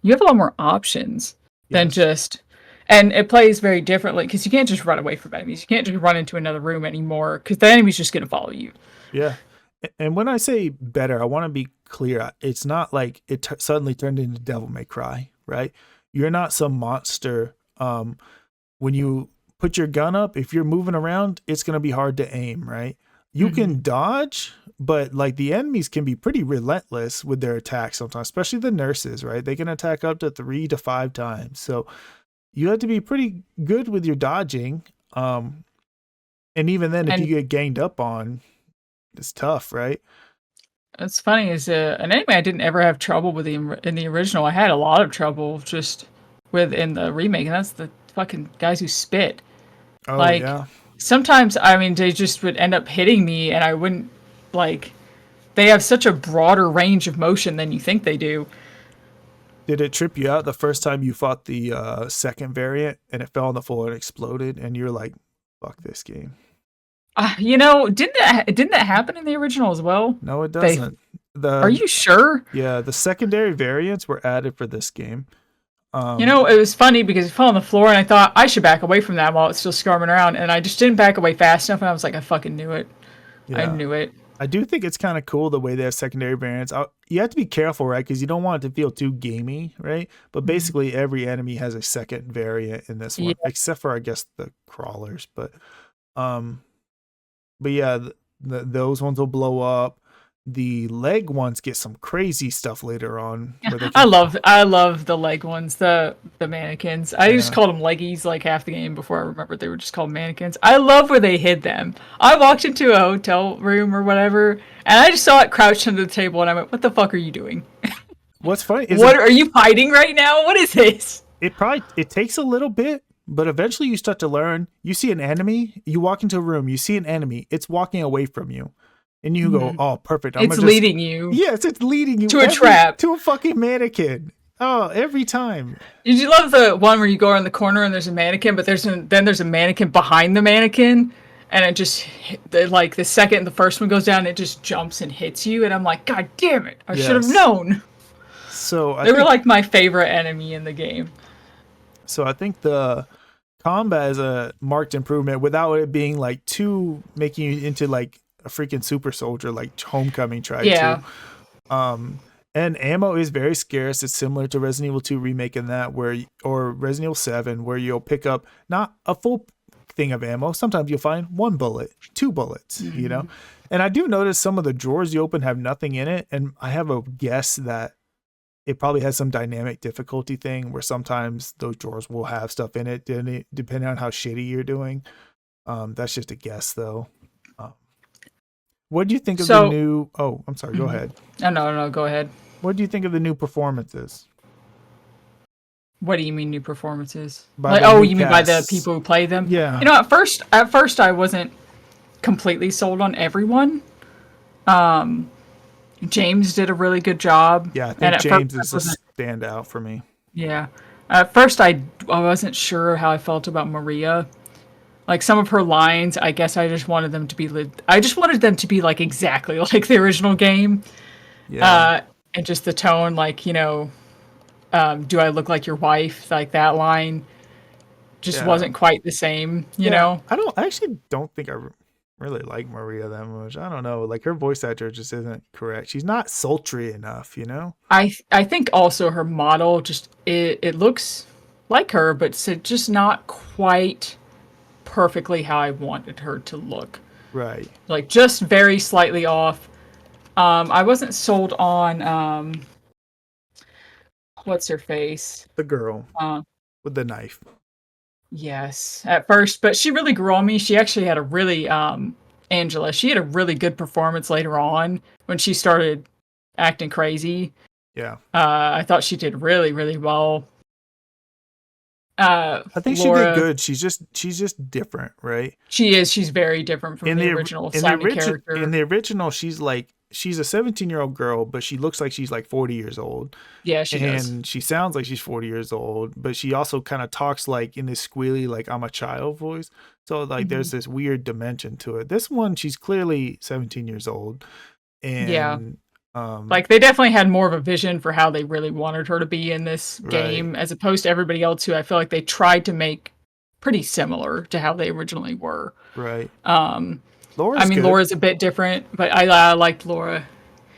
you have a lot more options than just, and it plays very differently because you can't just run away from enemies. You can't just run into another room anymore because the enemy's just going to follow you. Yeah. And when I say better, I want to be clear. It's not like it suddenly turned into Devil May Cry, right? You're not some monster. When you put your gun up, if you're moving around, it's going to be hard to aim, right? You can dodge, but like the enemies can be pretty relentless with their attacks sometimes, especially the nurses, right? They can attack up to 3 to 5 times. So you have to be pretty good with your dodging. And even then, if you get ganged up on, it's tough, right? It's funny, is an enemy I didn't ever have trouble with in the original. I had a lot of trouble just with in the remake, and that's the fucking guys who spit. Oh, like, yeah. Sometimes, I mean, they just would end up hitting me, and I wouldn't, like, they have such a broader range of motion than you think they do. Did it trip you out the first time you fought the second variant, and it fell on the floor and exploded, and you're like, fuck this game? Didn't that happen in the original as well? No, it doesn't. Are you sure? Yeah, the secondary variants were added for this game. It was funny because it fell on the floor, and I thought I should back away from that while it's still squirming around, and I just didn't back away fast enough, and I was like, I fucking knew it. Yeah. I knew it. I do think it's kind of cool the way they have secondary variants. You have to be careful, right? Because you don't want it to feel too gamey, right? But basically, every enemy has a second variant in this one, except for, I guess, the crawlers. But yeah, those ones will blow up. The leg ones get some crazy stuff later on. I love the leg ones, the mannequins. I just called them leggies like half the game before I remembered they were just called mannequins. I love where they hid them. I walked into a hotel room or whatever, and I just saw it crouched under the table, and I went, "What the fuck are you doing? What's funny is are you hiding right now? What is this?" It takes a little bit, but eventually you start to learn. You see an enemy, you walk into a room, you see an enemy, it's walking away from you. And you go, oh, perfect. It's leading you. Yes, it's leading you to a trap. To a fucking mannequin. Oh, every time. Did you love the one where you go around the corner and there's a mannequin, but then there's a mannequin behind the mannequin, and it just, like, the second the first one goes down, it just jumps and hits you, and I'm like, God damn it. I should have known. So they were like my favorite enemy in the game. So I think the combat is a marked improvement without it being, like, too making you into, like, a freaking super soldier like Homecoming tried to. And ammo is very scarce. It's similar to Resident Evil 2 remake in that or Resident Evil 7 where you'll pick up not a full thing of ammo. Sometimes you'll find 1 bullet, 2 bullets, you know? And I do notice some of the drawers you open have nothing in it, and I have a guess that it probably has some dynamic difficulty thing where sometimes those drawers will have stuff in it, depending on how shitty you're doing. That's just a guess, though. What do you think of the new? Oh, I'm sorry. Go ahead. Oh, no, go ahead. What do you think of the new performances? What do you mean new performances? By You mean by the people who play them? Yeah. You know, at first I wasn't completely sold on everyone. James did a really good job. Yeah, I think James is a standout for me. Yeah. At first I wasn't sure how I felt about Maria. Like some of her lines, I guess I just wanted them to be like exactly like the original game. Yeah. And just the tone, like, you know, do I look like your wife? Like that line just wasn't quite the same, you know? I actually don't think I really like Maria that much. I don't know. Like her voice actor just isn't correct. She's not sultry enough, you know? I think also her model just, it looks like her, but it's just not quite perfectly how I wanted her to look. Right. Like just very slightly off. I wasn't sold on, what's her face? The girl with the knife. Yes, at first, but she really grew on me. She actually had a really, Angela, she had a really good performance later on when she started acting crazy. Yeah. I thought she did really, really well. I think Laura, she did good. She's just different, right? She is. She's very different from the original Simon character. In the original, she's a 17-year-old girl, but she looks like she's like 40 years old. Yeah, she does. And she sounds like she's 40 years old, but she also kind of talks like in this squealy, like I'm a child voice. So like there's this weird dimension to it. This one, she's clearly 17 years old. And like they definitely had more of a vision for how they really wanted her to be in this game, as opposed to everybody else who I feel like they tried to make pretty similar to how they originally were. Right. Laura's a bit different, but I liked Laura.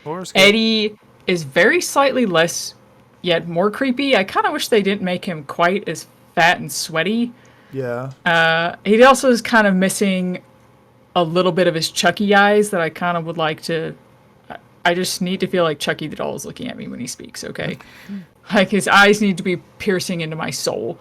Laura's good. Eddie is very slightly less, yet more creepy. I kind of wish they didn't make him quite as fat and sweaty. Yeah. He also is kind of missing a little bit of his Chucky eyes that I kind of would like to. I just need to feel like Chucky the doll is looking at me when he speaks, okay? Like his eyes need to be piercing into my soul.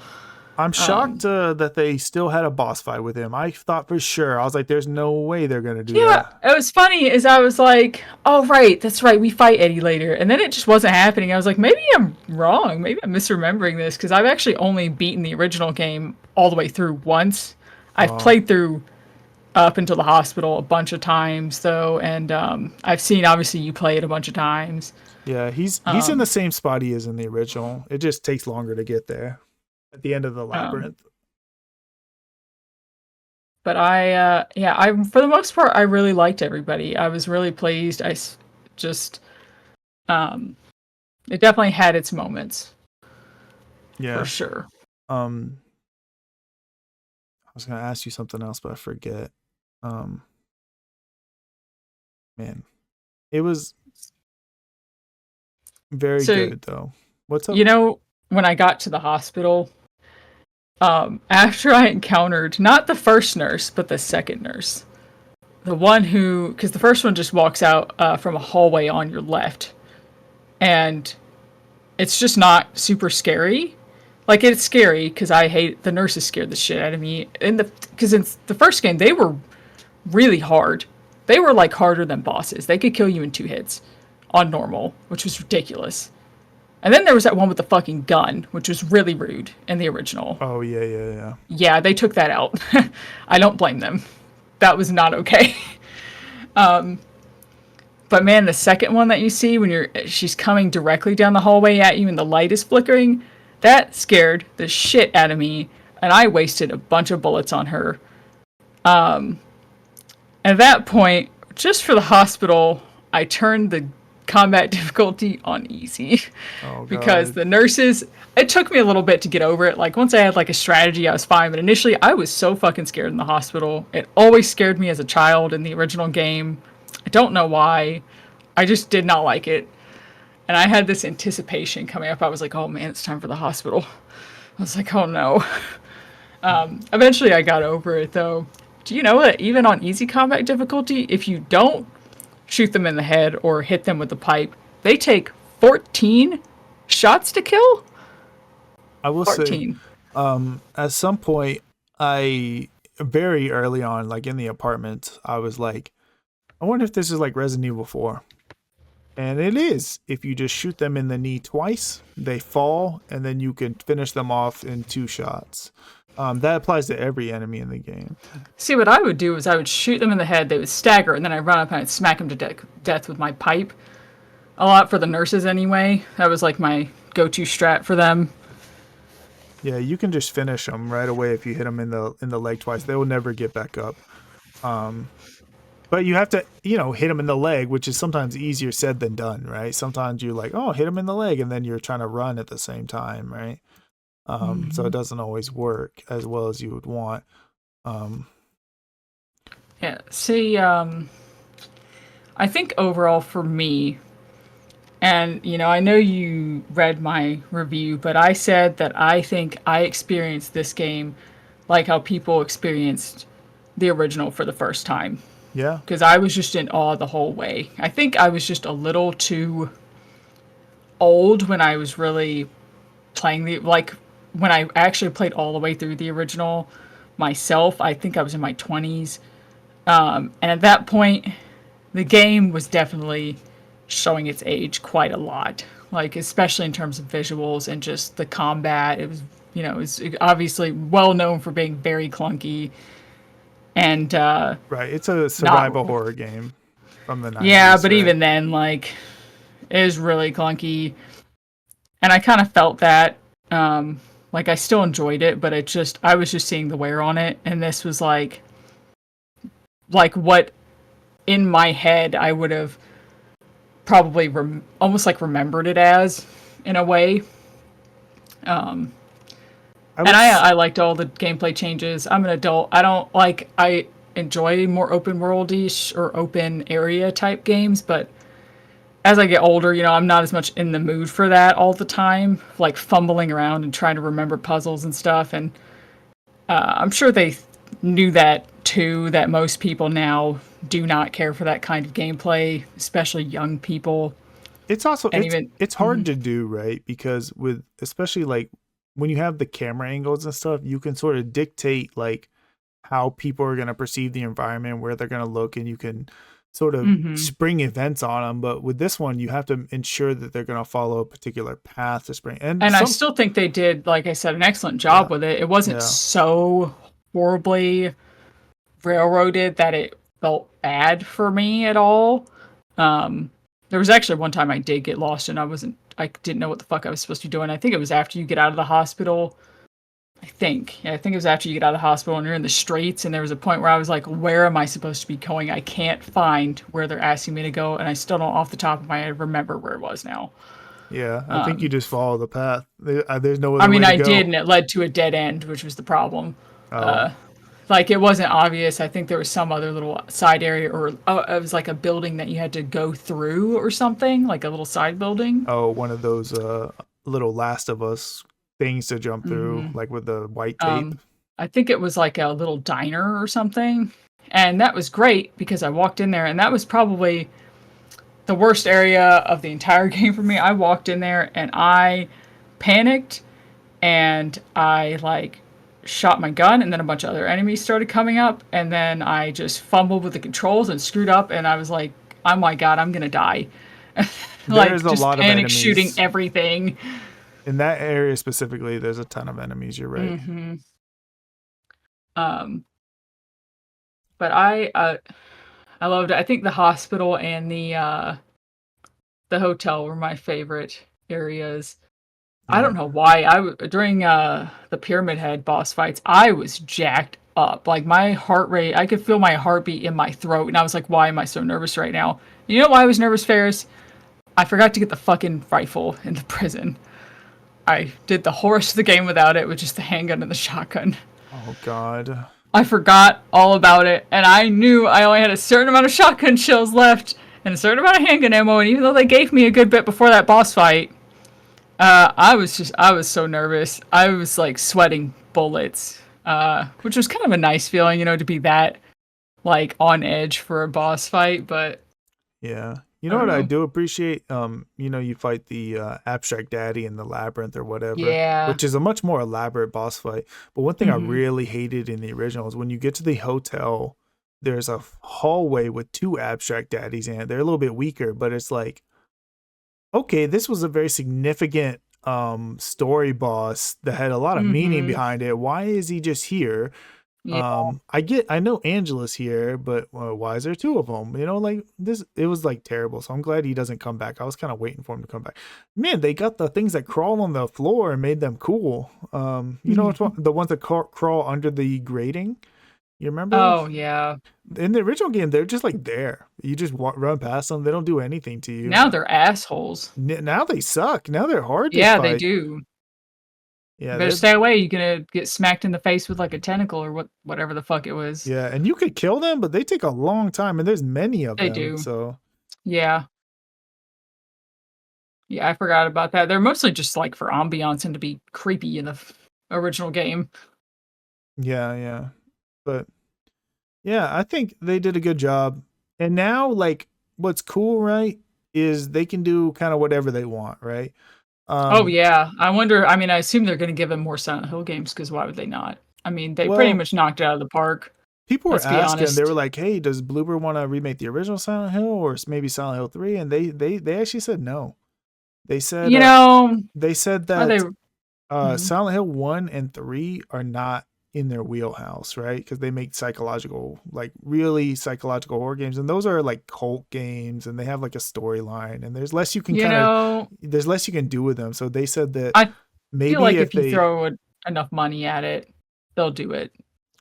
I'm shocked that they still had a boss fight with him. I thought for sure. I was like, there's no way they're going to do that. Yeah, it was funny is I was like, oh, right, that's right, we fight Eddie later. And then it just wasn't happening. I was like, maybe I'm wrong. Maybe I'm misremembering this because I've actually only beaten the original game all the way through once. I've played through up until the hospital a bunch of times, though. And I've seen, obviously, you play it a bunch of times. Yeah, he's in the same spot he is in the original. It just takes longer to get there. At the end of the labyrinth. But I for the most part, I really liked everybody. I was really pleased. It definitely had its moments. Yeah. For sure. I was going to ask you something else, but I forget. Man, it was very good, though. What's up? You know, when I got to the hospital, after I encountered not the first nurse, but the second nurse, the one who, because the first one just walks out from a hallway on your left, and it's just not super scary. Like, it's scary because I hate the nurses scared the shit out of me. Because in the first game, they were really hard. They were like harder than bosses. They could kill you in 2 hits on normal, which was ridiculous. And then there was that one with the fucking gun, which was really rude in the original. Oh, yeah. Yeah, they took that out. I don't blame them. That was not okay. But man, the second one that you see when she's coming directly down the hallway at you and the light is flickering, that scared the shit out of me. And I wasted a bunch of bullets on her. At that point, just for the hospital, I turned the combat difficulty on easy because the nurses, it took me a little bit to get over it. Like once I had like a strategy, I was fine, but initially I was so fucking scared in the hospital. It always scared me as a child in the original game. I don't know why. I just did not like it. And I had this anticipation coming up. I was like, oh man, it's time for the hospital. I was like, oh no. Eventually I got over it though. Do you know that even on easy combat difficulty, if you don't shoot them in the head or hit them with the pipe, they take 14 shots to kill. I will 14. say, at some point, I very early on, like in the apartment, I was like, I wonder if this is like Resident Evil 4. And it is. If you just shoot them in the knee twice, they fall, and then you can finish them off in 2 shots. That applies to every enemy in the game. See, what I would do is I would shoot them in the head, they would stagger, and then I'd run up and I'd smack them to death with my pipe. A lot for the nurses anyway. That was like my go-to strat for them. Yeah, you can just finish them right away if you hit them in the leg twice. They will never get back up. But you have to, hit them in the leg, which is sometimes easier said than done, right? Sometimes you're like, oh, hit them in the leg, and then you're trying to run at the same time, right? So it doesn't always work as well as you would want. Yeah, see, I think overall for me, and, I know you read my review, but I said that I think I experienced this game like how people experienced the original for the first time. Yeah. Because I was just in awe the whole way. I think I was just a little too old when I was really playing when I actually played all the way through the original myself. I think I was in my 20s. And at that point, the game was definitely showing its age quite a lot. Like, especially in terms of visuals and just the combat. It was, it was obviously well known for being very clunky. And right, it's a survival horror game from the 90s. Yeah, but right? even then, like, it was really clunky, and I kind of felt that. Like, I still enjoyed it, but I was just seeing the wear on it, and this was like what in my head I would have probably almost like remembered it as in a way. I liked all the gameplay changes. I'm an adult. I enjoy more open world-ish or open area type games, but as I get older, I'm not as much in the mood for that all the time, like fumbling around and trying to remember puzzles and stuff. And I'm sure they knew that too, that most people now do not care for that kind of gameplay, especially young people. It's also, it's hard to do, right? Because especially like, when you have the camera angles and stuff, you can sort of dictate like how people are going to perceive the environment, where they're going to look, and you can sort of spring events on them. But with this one, you have to ensure that they're going to follow a particular path to spring. And I still think they did, like I said, an excellent job with it. It wasn't so horribly railroaded that it felt bad for me at all. There was actually one time I did get lost and I didn't know what the fuck I was supposed to be doing. I think it was after you get out of the hospital. I think it was after you get out of the hospital and you're in the streets, and there was a point where I was like, where am I supposed to be going? I can't find where they're asking me to go, and I still don't off the top of my head remember where it was now. Yeah, I think you just follow the path. There's no other way to go. I did, and it led to a dead end, which was the problem. Like, it wasn't obvious. I think there was some other little side area, or it was like a building that you had to go through or something, like a little side building. Oh, one of those little Last of Us things to jump through, like with the white tape. I think it was like a little diner or something. And that was great because I walked in there, and that was probably the worst area of the entire game for me. I walked in there and I panicked, and I shot my gun, and then a bunch of other enemies started coming up, and then I just fumbled with the controls and screwed up, and I was like, oh my god, I'm gonna die. There's a lot of enemies shooting everything. In that area specifically, there's a ton of enemies, you're right. But I loved it. I think the hospital and the hotel were my favorite areas. I don't know why. During the Pyramid Head boss fights, I was jacked up. Like, my heart rate, I could feel my heartbeat in my throat, and I was like, why am I so nervous right now? You know why I was nervous, Ferris? I forgot to get the fucking rifle in the prison. I did the whole rest of the game without it, with just the handgun and the shotgun. Oh, God. I forgot all about it, and I knew I only had a certain amount of shotgun shells left, and a certain amount of handgun ammo, and even though they gave me a good bit before that boss fight, I was so nervous. I was like sweating bullets, which was kind of a nice feeling, to be that like on edge for a boss fight. But yeah, You I know don't what I know. do appreciate? You fight the abstract daddy in the labyrinth or whatever, Yeah. which is a much more elaborate boss fight. But one thing I Mhm. really hated in the original is when you get to the hotel, there's a hallway with two abstract daddies in it. They're a little bit weaker, but it's like, okay, this was a very significant story boss that had a lot of meaning Mhm. behind it. Why is he just here? Yeah. I know Angela's here, but why is there two of them? Like this, it was like terrible. So I'm glad he doesn't come back. I was kind of waiting for him to come back. Man, they got the things that crawl on the floor and made them cool. The ones that crawl under the grating. You remember? Oh, yeah. In the original game, they're just like there. You just run past them. They don't do anything to you. Now they're assholes. Now they suck. Now they're hard to Yeah, they fight. do. Yeah, You better stay away. You're gonna get smacked in the face with like a tentacle or whatever the fuck it was. yeah, and you could kill them, but they take a long time, and there's many of They them. do. So Yeah. Yeah, I forgot about that. They're mostly just like for ambiance and to be creepy in the original game. yeah. But yeah, I think they did a good job. And now, like, what's cool, right, is they can do kind of whatever they want, right? Oh yeah. I wonder, I mean, I assume they're gonna give them more Silent Hill games because why would they not? I mean, they pretty Well, much knocked it out of the park. people were Let's be asking. They were honest. like, "Hey, does Bloober want to remake the original Silent Hill or maybe Silent Hill 3?" And they actually said no. They said You know, they said are they that mhm. Silent Hill 1 and 3 are not in their wheelhouse, right? Because they make really psychological horror games, and those are like cult games, and they have like a storyline, and You know, there's less you can do with them. So they said that I feel maybe like if if you they throw enough money at it, they'll do it.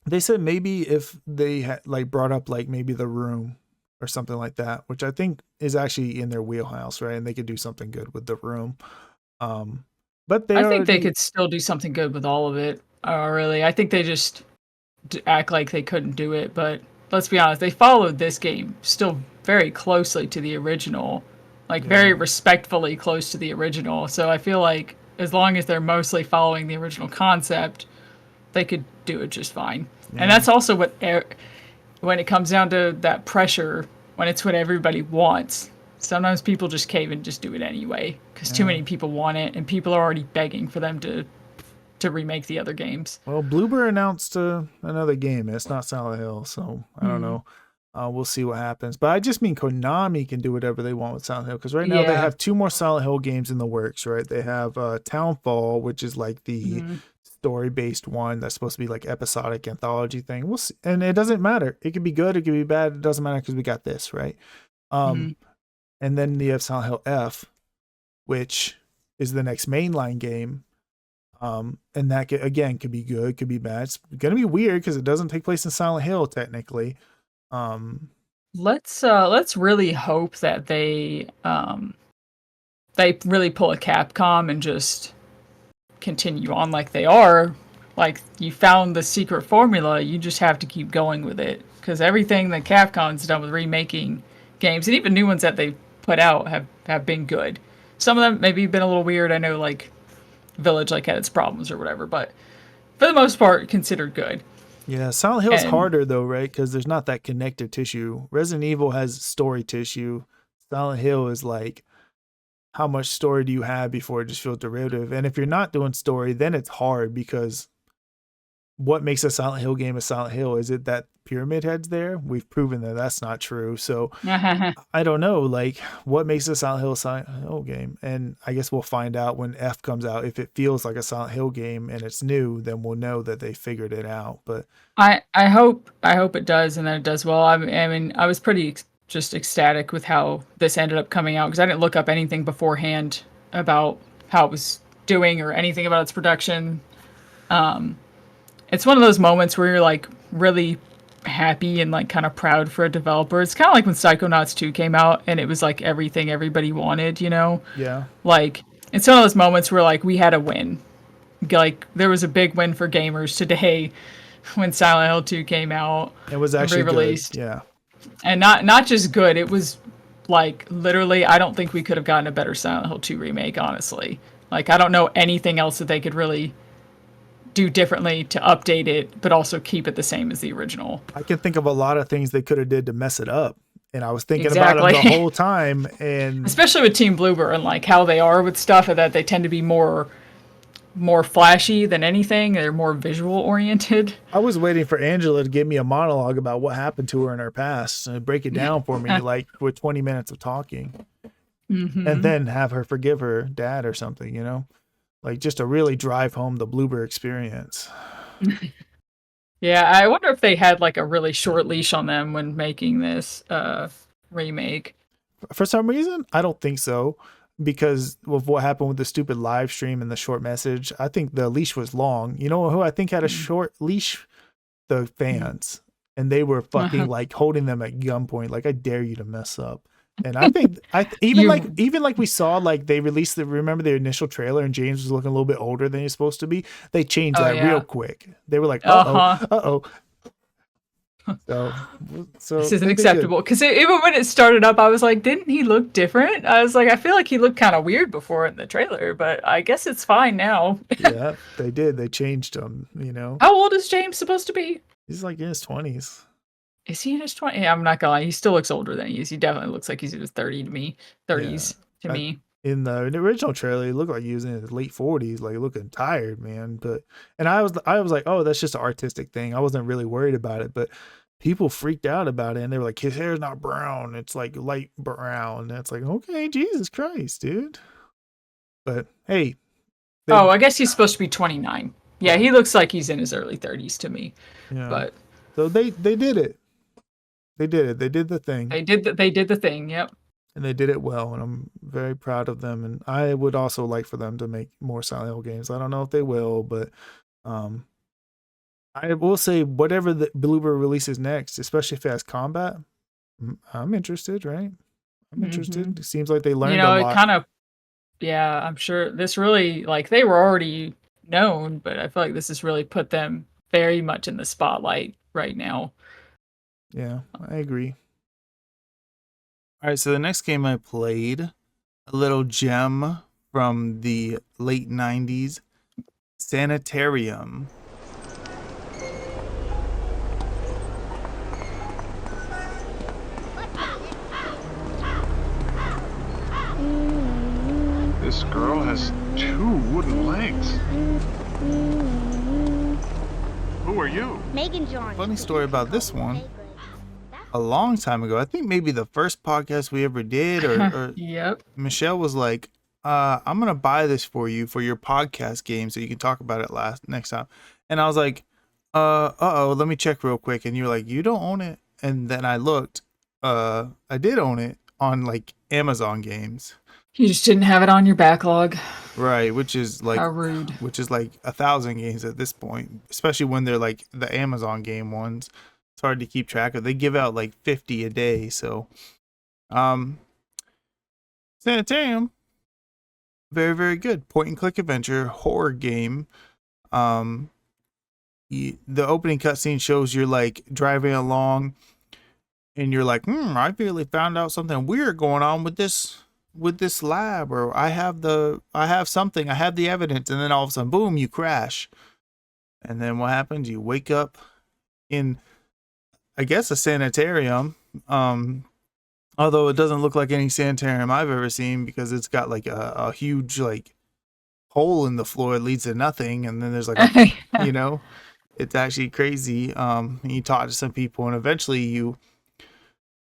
they said maybe if they had like brought up like maybe The Room or something like that, which I think is actually in their wheelhouse, right? And they could do something good with The Room. Um, but they I think they already could still do something good with all of it. Really, I think they just act like they couldn't do it. But let's be honest, they followed this game still very closely to the original, like very yeah. respectfully close to the original. So I feel like as long as they're mostly following the original concept, they could do it just fine. And Yeah. that's also when it comes down to that pressure, when it's what everybody wants. Sometimes people just cave and just do it anyway because too Yeah. many people want it, and people are already begging for them to remake the other games. Well, Bloober announced another game. It's not Silent Hill, so I don't Hmm. know. We'll see what happens. But I just mean Konami can do whatever they want with Silent Hill because right now they Yeah. have two more Silent Hill games in the works. Right? They have Townfall, which is like the Mhm. story-based one that's supposed to be like episodic anthology thing. We'll see, and it doesn't matter. It could be good. It could be bad. It doesn't matter because we got this right. Mhm. And then you have Silent Hill F, which is the next mainline game. And that again could be good, could be bad. It's gonna be weird because it doesn't take place in Silent Hill technically. Um, Let's really hope that they really pull a Capcom and just continue on like they are. Like you found the secret formula, you just have to keep going with it because everything that Capcom's done with remaking games and even new ones that they've put out have been good. Some of them maybe been a little weird. I know like Village like had its problems or whatever, but for the most part considered good. yeah, Silent Hill's And harder though, right? Because there's not that connective tissue. Resident Evil has story tissue. Silent Hill is like how much story do you have before it just feels derivative? And if you're not doing story, then it's hard because what makes a Silent Hill game a Silent Hill? Is it that Pyramid Head's there? We've proven that that's not true. So I don't know, like what makes a Silent Hill game? And I guess we'll find out when F comes out. If it feels like a Silent Hill game and it's new, then we'll know that they figured it out. But I hope it does and that it does well. I mean I was pretty just ecstatic with how this ended up coming out because I didn't look up anything beforehand about how it was doing or anything about its production. It's one of those moments where you're like really happy and like kind of proud for a developer. It's kind of like when Psychonauts 2 came out and it was like everything everybody wanted, you know? yeah, Like it's one of those moments where like we had a win. Like there was a big win for gamers today when Silent Hill 2 came out it was and actually good. re-released. Yeah. And not just good, it was like literally I don't think we could have gotten a better Silent Hill 2 remake, honestly. Like I don't know anything else that they could really do differently to update it, but also keep it the same as the original. I can think of a lot of things they could have did to mess it up. and I was thinking about them the Exactly. whole time. And Especially with Team Bloober and like how they are with stuff, and that they tend to be more flashy than anything. They're more visual oriented. I was waiting for Angela to give me a monologue about what happened to her in her past and break it down for me, like with 20 minutes of talking, and then have her forgive her dad or something, you know, like just to really drive home the Bloober experience. Yeah, I wonder if they had like a really short leash on them when making this remake. For some reason, I don't think so, because of what happened with the stupid live stream and the short message. I think the leash was long. You know who I think had a short leash? The fans. And they were fucking like holding them at gunpoint, like, I dare you to mess up. And I think even like we saw, like they released remember the initial trailer and James was looking a little bit older than he's supposed to be. They changed that real quick. They were like, uh-oh. So This isn't acceptable. Because even when it started up, I was like, didn't he look different? I was like, I feel like he looked kind of weird before in the trailer, but I guess it's fine now. Yeah, they did. They changed him, you know. How old is James supposed to be? He's like in his 20s. Is he in his 20s? Yeah, I'm not gonna lie. He still looks older than he is. He definitely looks like he's in his 30s to me. In the original trailer, he looked like he was in his late 40s, like looking tired, man. And I was like, oh, that's just an artistic thing. I wasn't really worried about it, but people freaked out about it, and they were like, his hair's not brown, it's like light brown. And it's like, okay, Jesus Christ, dude. But hey. I guess he's supposed to be 29. Yeah, he looks like he's in his early 30s to me. Yeah. But so they did it. They did it. They did the thing. They did the thing. Yep. And they did it well, and I'm very proud of them. And I would also like for them to make more Silent Hill games. I don't know if they will, but I will say whatever the Bloober releases next, especially if it has combat, I'm interested. Right? I'm interested. It seems like they learned a lot. It kind of. Yeah, I'm sure this really like they were already known, but I feel like this has really put them very much in the spotlight right now. Yeah, I agree. All right, so the next game I played, a little gem from the late 90s, Sanitarium. This girl has 2 wooden legs. Who are you? Megan John. Funny story about this one. A long time ago, I think maybe the first podcast we ever did, or yep. Michelle was like, I'm gonna buy this for you for your podcast game so you can talk about it next time. And I was like, let me check real quick. And you're like, you don't own it. And then I looked, I did own it on like Amazon games. You just didn't have it on your backlog. Right, which is like how rude. Which is like 1,000 games at this point, especially when they're like the Amazon game ones. It's hard to keep track of. They give out like 50 a day, so Sanitarium, very, very good point and click adventure horror game. The opening cutscene shows you're like driving along and you're like, I really found out something weird going on with this lab, or I have the evidence, and then all of a sudden, boom, you crash. And then what happens? You wake up in, I guess, a sanitarium. Although it doesn't look like any sanitarium I've ever seen, because it's got like a huge like hole in the floor. It leads to nothing. And then there's like, you know, it's actually crazy. You talk to some people, and eventually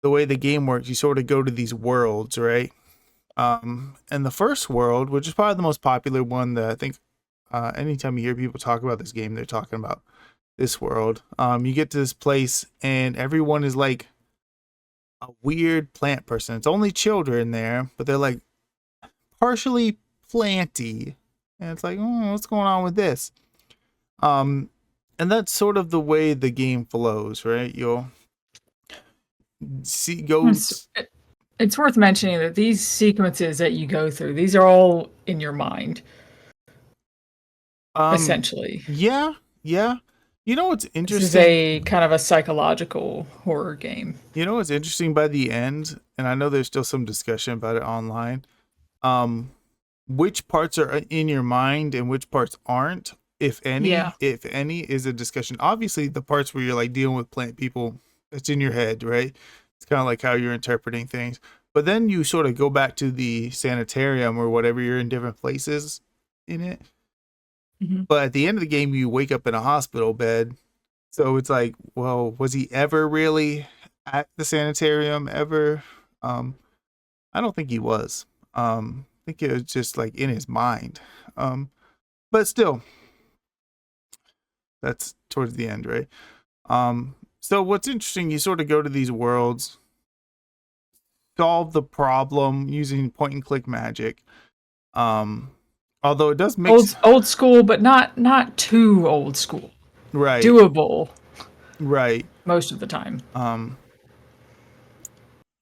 the way the game works, you sort of go to these worlds, right? And the first world, which is probably the most popular one that I think, anytime you hear people talk about this game, they're talking about this world. You get to this place and everyone is like a weird plant person. It's only children there, but they're like partially planty. And it's like, what's going on with this? And that's sort of the way the game flows, right? You'll see ghosts. It's worth mentioning that these sequences that you go through, these are all in your mind. Essentially. Yeah. You know what's interesting? This is a kind of a psychological horror game. You know what's interesting by the end, and I know there's still some discussion about it online, which parts are in your mind and which parts aren't, if any, is a discussion. Obviously, the parts where you're like dealing with plant people, it's in your head, right? It's kind of like how you're interpreting things. But then you sort of go back to the sanitarium or whatever, you're in different places in it. Mm-hmm. But at the end of the game, you wake up in a hospital bed. So it's like, well, was he ever really at the sanitarium ever? I don't think he was. I think it was just like in his mind. But still, that's towards the end, right? So what's interesting, you sort of go to these worlds, solve the problem using point and click magic. Although it does mix old school, but not too old school. Right. Doable. Right. Most of the time.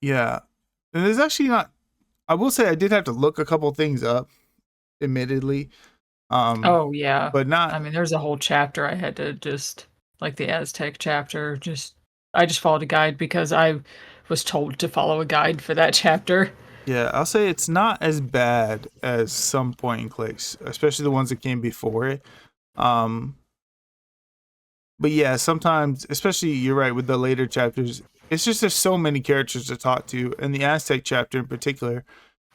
Yeah. And there's actually not, I will say I did have to look a couple things up, admittedly. Oh yeah. But not, I mean, there's a whole chapter I had to just, like the Aztec chapter, I just followed a guide because I was told to follow a guide for that chapter. yeah, I'll say it's not as bad as some point and clicks, especially the ones that came before it. But yeah, sometimes, especially you're right with the later chapters, it's just there's so many characters to talk to. And the Aztec chapter in particular,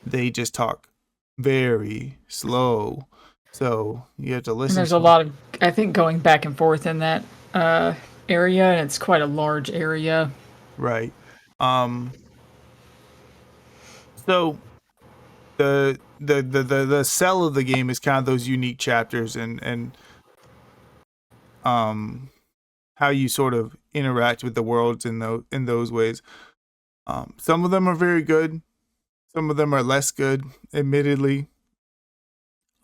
they just talk very slow. So you have to listen. And there's a lot of, I think, going back and forth in that area, and it's quite a large area. Right. So the sell of the game is kind of those unique chapters and how you sort of interact with the worlds in those ways. Some of them are very good, some of them are less good, admittedly.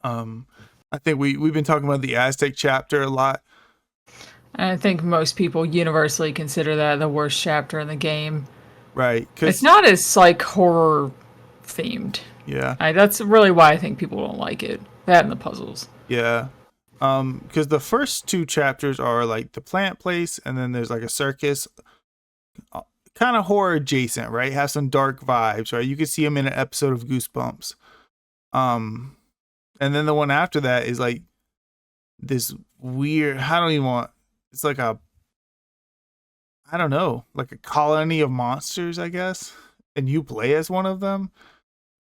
I think we've been talking about the Aztec chapter a lot. I think most people universally consider that the worst chapter in the game. Right. It's not as like horror themed. Yeah. That's really why I think people don't like it. That and the puzzles. Yeah. Because the first two chapters are like the plant place, and then there's like a circus, kind of horror adjacent, right? Have some dark vibes, right? You could see them in an episode of Goosebumps. And then the one after that is like this weird, it's like I don't know, like a colony of monsters, I guess. And you play as one of them.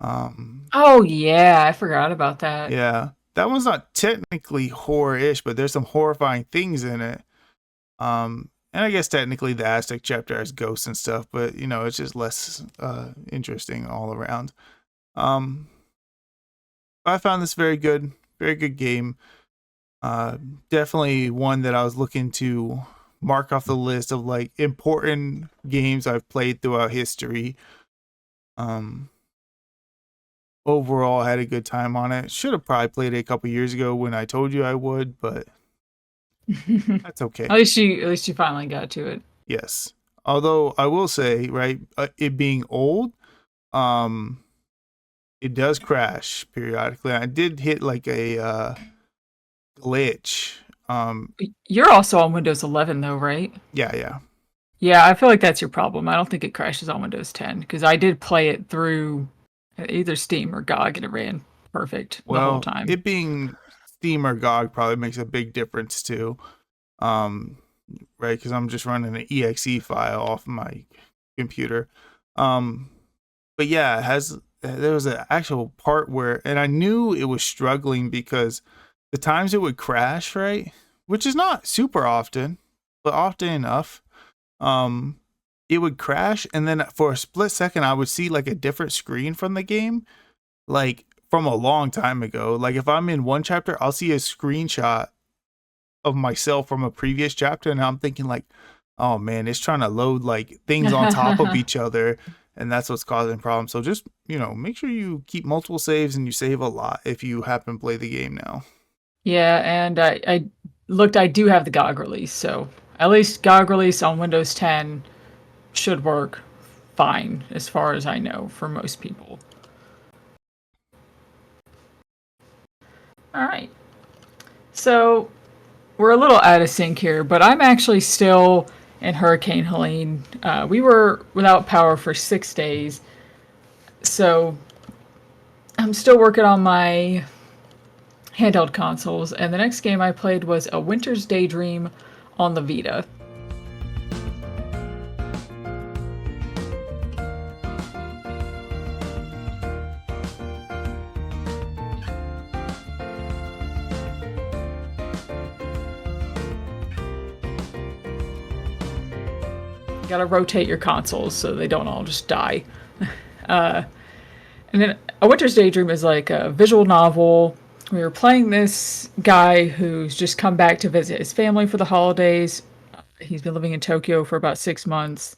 Oh yeah, I forgot about that. Yeah. That one's not technically horror-ish, but there's some horrifying things in it. And I guess technically the Aztec chapter has ghosts and stuff, but it's just less interesting all around. I found this very good game. Definitely one that I was looking to mark off the list of like important games I've played throughout history. Overall, I had a good time on it. Should have probably played it a couple years ago when I told you I would, but that's okay. At least you finally got to it. Yes. Although I will say, right, it being old, it does crash periodically. I did hit like a glitch. You're also on Windows 11 though, right? Yeah. Yeah, I feel like that's your problem. I don't think it crashes on Windows 10 because I did play it through either Steam or GOG and it ran perfect the whole time. It being Steam or GOG probably makes a big difference too. Right, because I'm just running an exe file off my computer. But yeah, there was an actual part where, and I knew it was struggling because the times it would crash, right, which is not super often, but often enough, it would crash, and then for a split second I would see like a different screen from the game, like from a long time ago. Like if I'm in one chapter, I'll see a screenshot of myself from a previous chapter, and I'm thinking like, oh man, it's trying to load like things on top of each other, and that's what's causing problems. So just make sure you keep multiple saves and you save a lot if you happen to play the game now. Yeah, and I looked, I do have the GOG release, so at least GOG release on Windows 10 should work fine as far as I know for most people. All right. So we're a little out of sync here, but I'm actually still in Hurricane Helene. We were without power for 6 days. So I'm still working on my handheld consoles, and the next game I played was A Winter's Daydream on the Vita. You gotta rotate your consoles so they don't all just die. And then A Winter's Daydream is like a visual novel. We were playing this guy who's just come back to visit his family for the holidays. He's been living in Tokyo for about 6 months,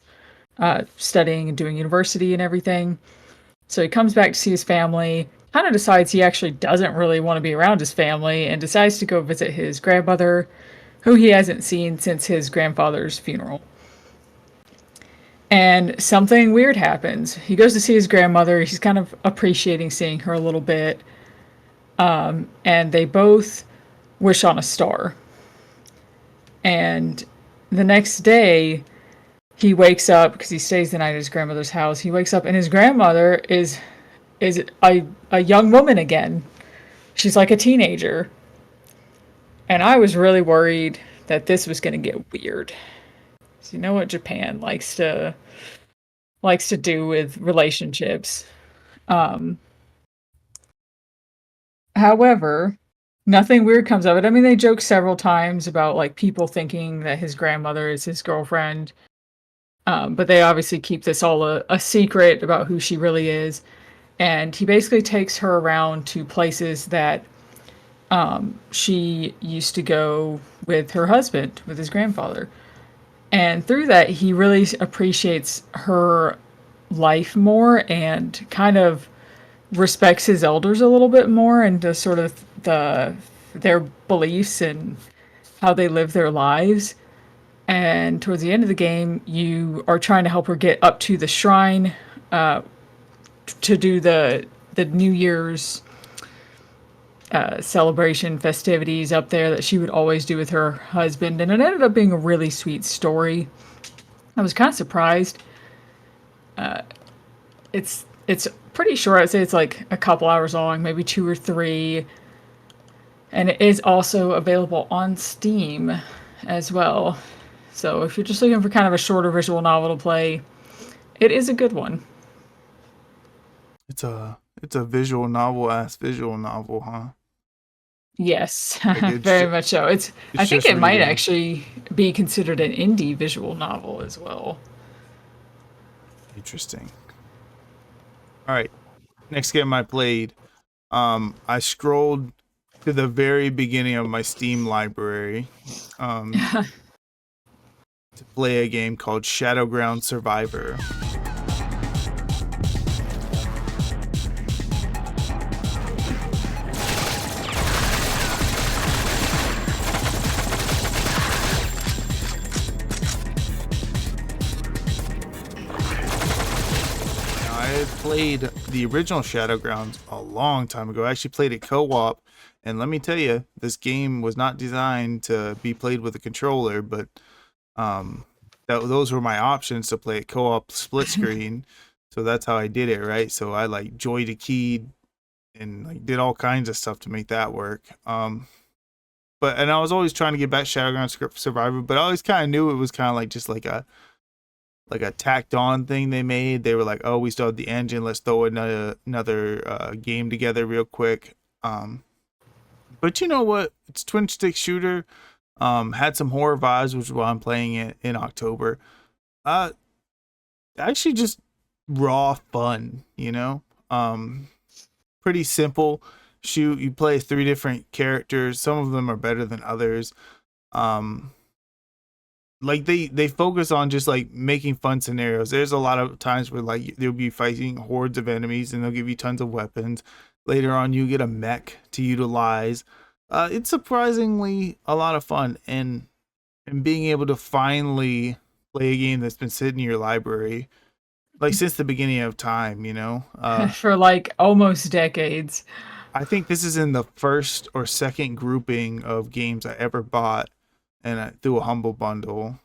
studying and doing university and everything. So he comes back to see his family, kind of decides he actually doesn't really want to be around his family, and decides to go visit his grandmother, who he hasn't seen since his grandfather's funeral. And something weird happens. He goes to see his grandmother. He's kind of appreciating seeing her a little bit. And they both wish on a star. And the next day, he wakes up because he stays the night at his grandmother's house. He wakes up and his grandmother is a young woman again. She's like a teenager. And I was really worried that this was going to get weird. So you know what Japan likes to do with relationships. However, nothing weird comes of it. I mean, they joke several times about like people thinking that his grandmother is his girlfriend. But they obviously keep this all a secret about who she really is. And he basically takes her around to places that she used to go with her husband, with his grandfather. And through that, he really appreciates her life more and kind of respects his elders a little bit more and does sort of their beliefs and how they live their lives. And towards the end of the game, you are trying to help her get up to the shrine to do the New Year's celebration festivities up there that she would always do with her husband. And it ended up being a really sweet story. I was kind of surprised. It's pretty short. I'd say it's like a couple hours long, maybe 2 or 3. And it is also available on Steam as well. So if you're just looking for kind of a shorter visual novel to play, it is a good one. It's a visual novel, huh? Yes, Like very much so. I think just it might reading. actually be considered an indie visual novel as well. Interesting. All right. Next game I played, I scrolled to the very beginning of my Steam library to play a game called Shadowground Survivor. I played the original Shadowgrounds a long time ago. I actually played it co-op, and let me tell you, this game was not designed to be played with a controller, but those were my options to play it co-op split screen. So that's how I did it, right? So I like joy to keyed and like did all kinds of stuff to make that work. But I was always trying to get back Shadowground Survivor, but I always kind of knew it was kind of like just like a tacked on thing they made. They were like, oh, we still have the engine, let's throw another game together real quick. But you know what, it's twin stick shooter, had some horror vibes, which is why I'm playing it in October. Actually just raw fun, you know. Pretty simple shoot. You play 3 different characters, some of them are better than others. Like they focus on just like making fun scenarios. There's a lot of times where like they'll be fighting hordes of enemies and they'll give you tons of weapons. Later on you get a mech to utilize. It's surprisingly a lot of fun, and being able to finally play a game that's been sitting in your library like since the beginning of time, you know. For like almost decades. I think this is in the first or second grouping of games I ever bought, and through a humble bundle.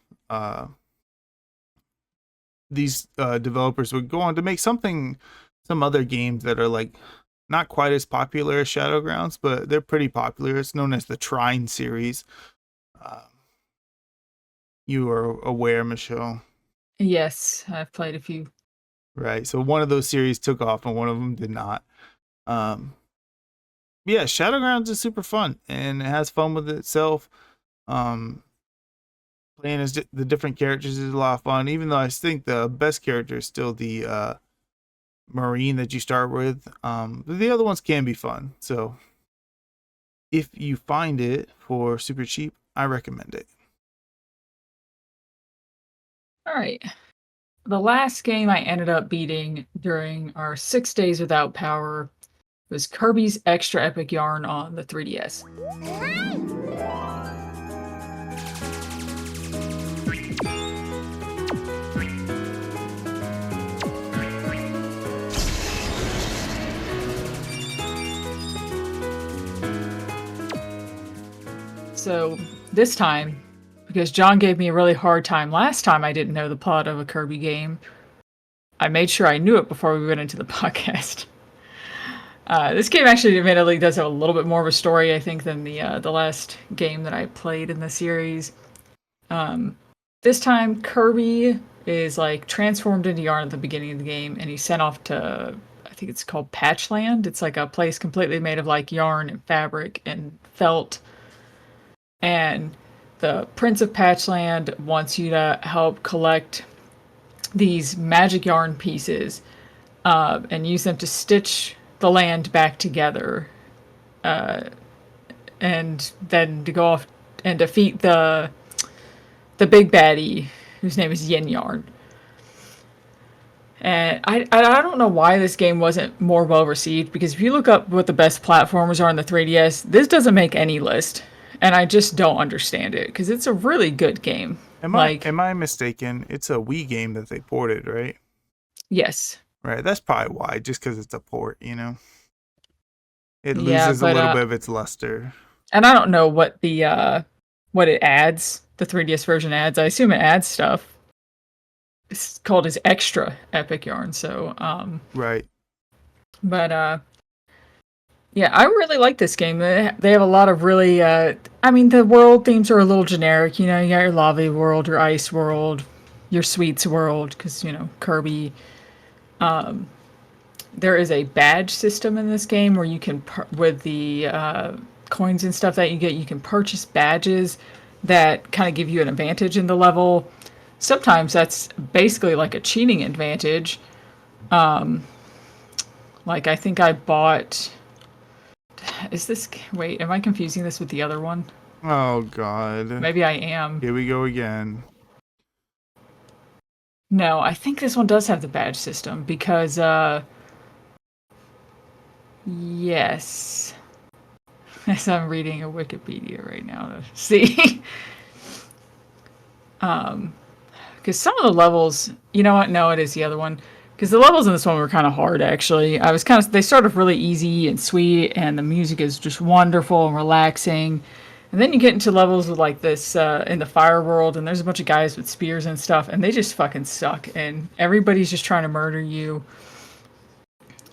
These developers would go on to make some other games that are like not quite as popular as Shadowgrounds, but they're pretty popular. It's known as the Trine series. You are aware, Michelle? Yes, I've played a few. Right. So one of those series took off and one of them did not. Yeah, Shadowgrounds is super fun and it has fun with itself. playing as the different characters is a lot of fun. Even though I think the best character is still the Marine that you start with. The other ones can be fun. So if you find it for super cheap, I recommend it. All right. The last game I ended up beating during our 6 days without power was Kirby's Extra Epic Yarn on the 3DS. So this time, because John gave me a really hard time last time I didn't know the plot of a Kirby game, I made sure I knew it before we went into the podcast. This game actually admittedly does have a little bit more of a story, I think, than the last game that I played in the series. This time, Kirby is like transformed into Yarn at the beginning of the game, and he's sent off to, I think it's called Patchland. It's like a place completely made of like yarn and fabric and felt. And the Prince of Patchland wants you to help collect these magic yarn pieces and use them to stitch the land back together. And then to go off and defeat the big baddie, whose name is Yin Yarn. And I don't know why this game wasn't more well received, because if you look up what the best platformers are on the 3DS, this doesn't make any list. And I just don't understand it, because it's a really good game. Am I mistaken? It's a Wii game that they ported, right? Yes. Right, that's probably why, just because it's a port, you know? It loses a little bit of its luster. And I don't know what what it adds, the 3DS version adds. I assume it adds stuff. It's called his Extra Epic Yarn, so... Right. But, yeah, I really like this game. They have a lot of really, I mean, the world themes are a little generic. You know, you got your lava world, your ice world, your sweets world, because, you know, Kirby. There is a badge system in this game where you can, with the coins and stuff that you get, you can purchase badges that kind of give you an advantage in the level. Sometimes that's basically like a cheating advantage. Like, I think I bought... Wait, am I confusing this with the other one? Oh, God. Maybe I am. Here we go again. No, I think this one does have the badge system, because, yes. As I'm reading a Wikipedia right now to see. Because some of the levels... You know what? No, it is the other one. Because the levels in this one were kind of hard, actually. They started really easy and sweet, and the music is just wonderful and relaxing. And then you get into levels with like this in the fire world, and there's a bunch of guys with spears and stuff, and they just fucking suck, and everybody's just trying to murder you.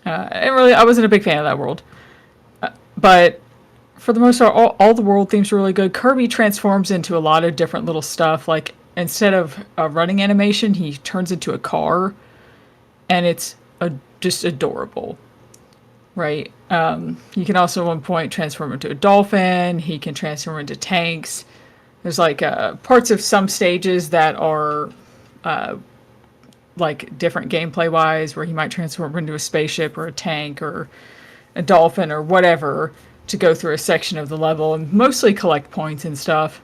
I wasn't a big fan of that world. But for the most part, all the world themes are really good. Kirby transforms into a lot of different little stuff. Like, instead of a running animation, he turns into a car. And it's just adorable, right? You can also at one point transform into a dolphin. He can transform into tanks. There's like parts of some stages that are like different gameplay-wise, where he might transform into a spaceship or a tank or a dolphin or whatever to go through a section of the level and mostly collect points and stuff.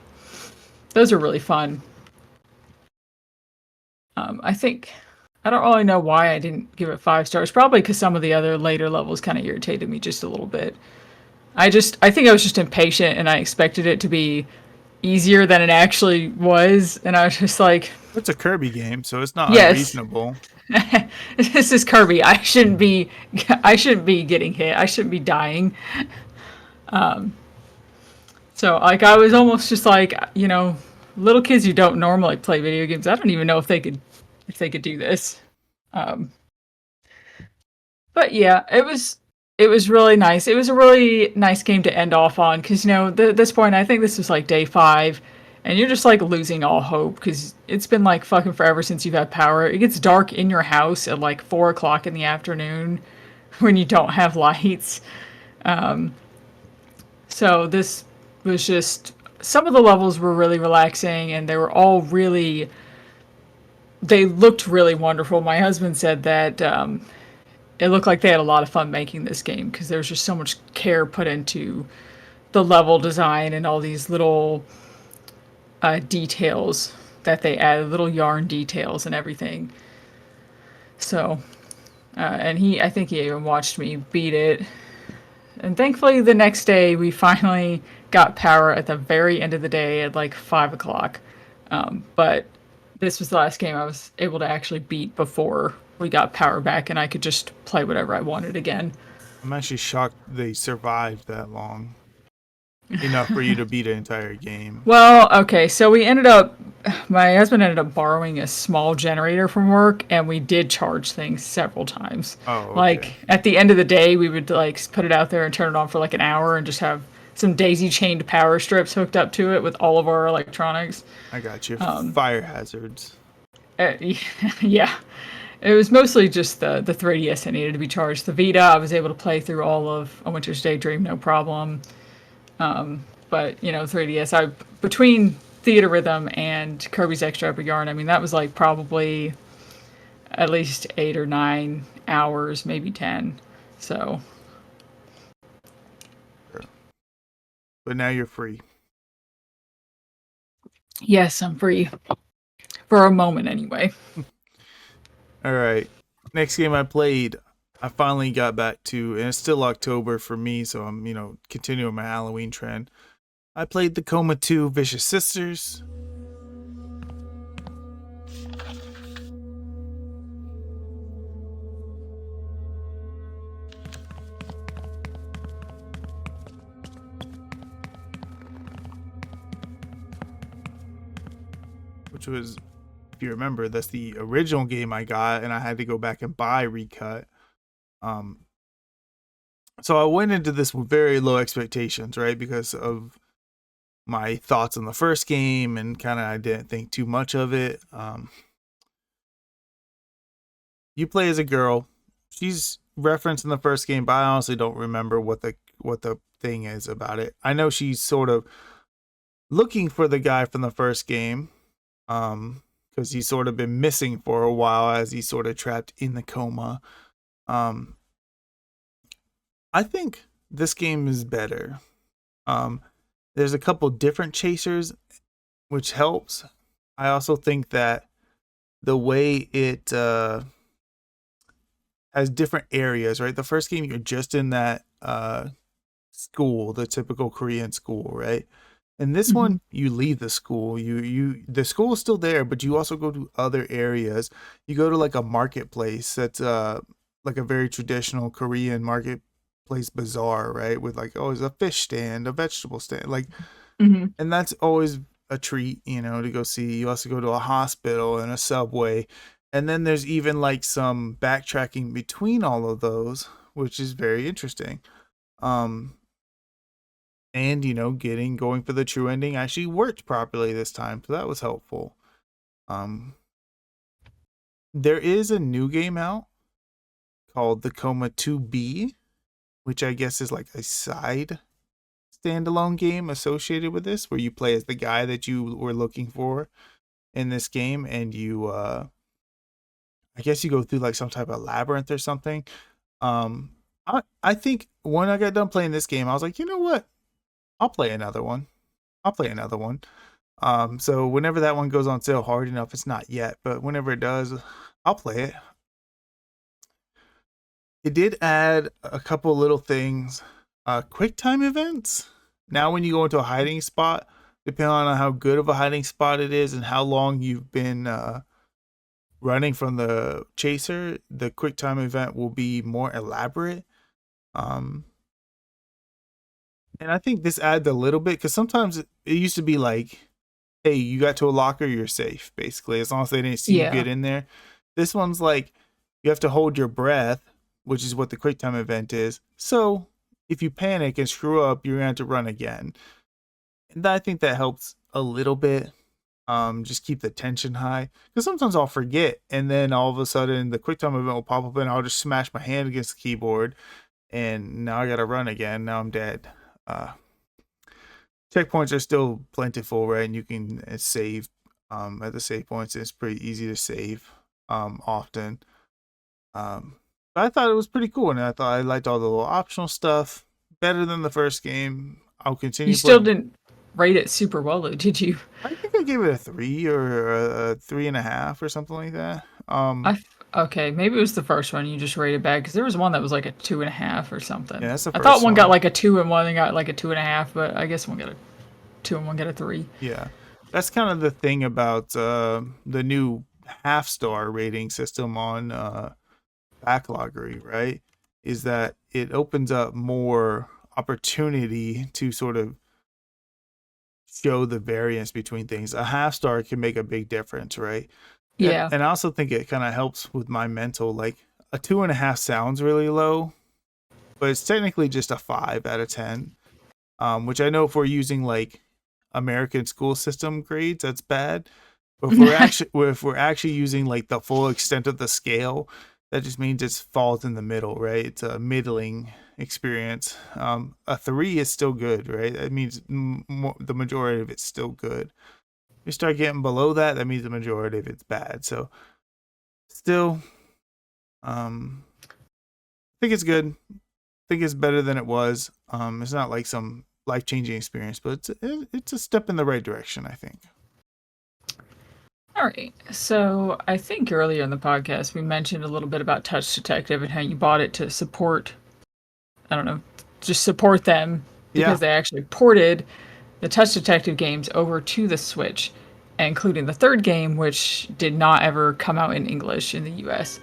Those are really fun. I don't really know why I didn't give it 5 stars. Probably because some of the other later levels kind of irritated me just a little bit. I think I was just impatient, and I expected it to be easier than it actually was, and I was just like... It's a Kirby game, so it's not unreasonable. This is Kirby. I shouldn't be getting hit. I shouldn't be dying. So, like, I was almost just like, you know, little kids who don't normally play video games, I don't even know if they could do this. But yeah, it was really nice. It was a really nice game to end off on, because, you know, at this point, I think this was like day 5, and you're just like losing all hope, because it's been like fucking forever since you've had power. It gets dark in your house at like 4 o'clock in the afternoon when you don't have lights. So this was just some of the levels were really relaxing, and they were all they looked really wonderful. My husband said that it looked like they had a lot of fun making this game because there was just so much care put into the level design and all these little details that they added, little yarn details and everything. So, and I think he even watched me beat it. And thankfully, the next day we finally got power at the very end of the day at like 5 o'clock. But this was the last game I was able to actually beat before we got power back, and I could just play whatever I wanted again. I'm actually shocked they survived that long. Enough for you to beat an entire game. Well, okay, so my husband ended up borrowing a small generator from work, and we did charge things several times. Oh, okay. Like, at the end of the day, we would, like, put it out there and turn it on for, like, an hour and just have some daisy-chained power strips hooked up to it with all of our electronics. I got you. Fire hazards. Yeah. It was mostly just the 3DS that needed to be charged. The Vita, I was able to play through all of A Winter's Daydream, no problem. But 3DS, between Theater Rhythm and Kirby's Extra Epic Yarn, I mean, that was like probably at least 8 or 9 hours, maybe 10. So. But now you're free. Yes, I'm free. For a moment, anyway. All right. Next game I played, I finally got back to, and it's still October for me, so I'm, continuing my Halloween trend. I played the Coma 2 Vicious Sisters. Which was, if you remember, that's the original game I got, and I had to go back and buy Recut. So I went into this with very low expectations, right? Because of my thoughts on the first game, and kind of I didn't think too much of it. You play as a girl. She's referenced in the first game, but I honestly don't remember what the thing is about it. I know she's sort of looking for the guy from the first game, because he's sort of been missing for a while as he's sort of trapped in the coma. I think this game is better. There's a couple different chasers, which helps. I also think that the way it has different areas, right? The first game, you're just in that school, the typical Korean school, right? In this one, you leave the school. The school is still there, but you also go to other areas. You go to like a marketplace that's like a very traditional Korean marketplace bazaar, right? With like, there's a fish stand, a vegetable stand, like, and that's always a treat, to go see. You also go to a hospital and a subway, and then there's even like some backtracking between all of those, which is very interesting. And going for the true ending actually worked properly this time, so that was helpful. There is a new game out called the Coma 2B, which I guess is like a side standalone game associated with this, where you play as the guy that you were looking for in this game, and you I guess you go through like some type of labyrinth or something. I think when I got done playing this game, I was like, you know what? I'll play another one. So whenever that one goes on sale, hard enough, it's not yet, but whenever it does, I'll play it. It did add a couple little things. Quick time events. Now when you go into a hiding spot, depending on how good of a hiding spot it is and how long you've been running from the chaser, the quick time event will be more elaborate. And I think this adds a little bit, because sometimes it used to be like, hey, you got to a locker, you're safe, basically, as long as they didn't see you get in there. This one's like, you have to hold your breath, which is what the quick time event is. So if you panic and screw up, you're going to have to run again. And I think that helps a little bit. Just keep the tension high, because sometimes I'll forget, and then all of a sudden the quick time event will pop up and I'll just smash my hand against the keyboard, and now I got to run again. Now I'm dead. checkpoints are still plentiful, right? And you can save at the save points. It's pretty easy to save often. But I thought it was pretty cool, and I thought I liked all the little optional stuff. Better than the first game. I'll continue. You still didn't rate it super well, though, did you? I think I gave it a 3 or a 3.5 or something like that. Okay, maybe it was the first one you just rated bad, because there was one that was like a 2.5 or something. Yeah, that's the I thought first one got one. like a 2 and one got like a 2.5, but I guess one got a 2 and one got a 3. Yeah, that's kind of the thing about the new half-star rating system on Backloggery, right? Is that it opens up more opportunity to sort of show the variance between things. A half star can make a big difference, right? Yeah. And I also think it kind of helps with my mental. Like a 2.5 sounds really low, but it's technically just a 5 out of 10. Which I know if we're using like American school system grades, that's bad. But if we're actually using like the full extent of the scale, that just means it falls in the middle, right? It's a middling experience. A 3 is still good, right? That means the majority of it's still good. If you start getting below that, that means the majority of it's bad. So, still, I think it's good. I think it's better than it was. It's not like some life-changing experience, but it's a step in the right direction, I think. All right. So I think earlier in the podcast we mentioned a little bit about Touch Detective and how you bought it to support, I don't know, just support them because they actually ported the Touch Detective games over to the Switch, including the third game, which did not ever come out in English in the US.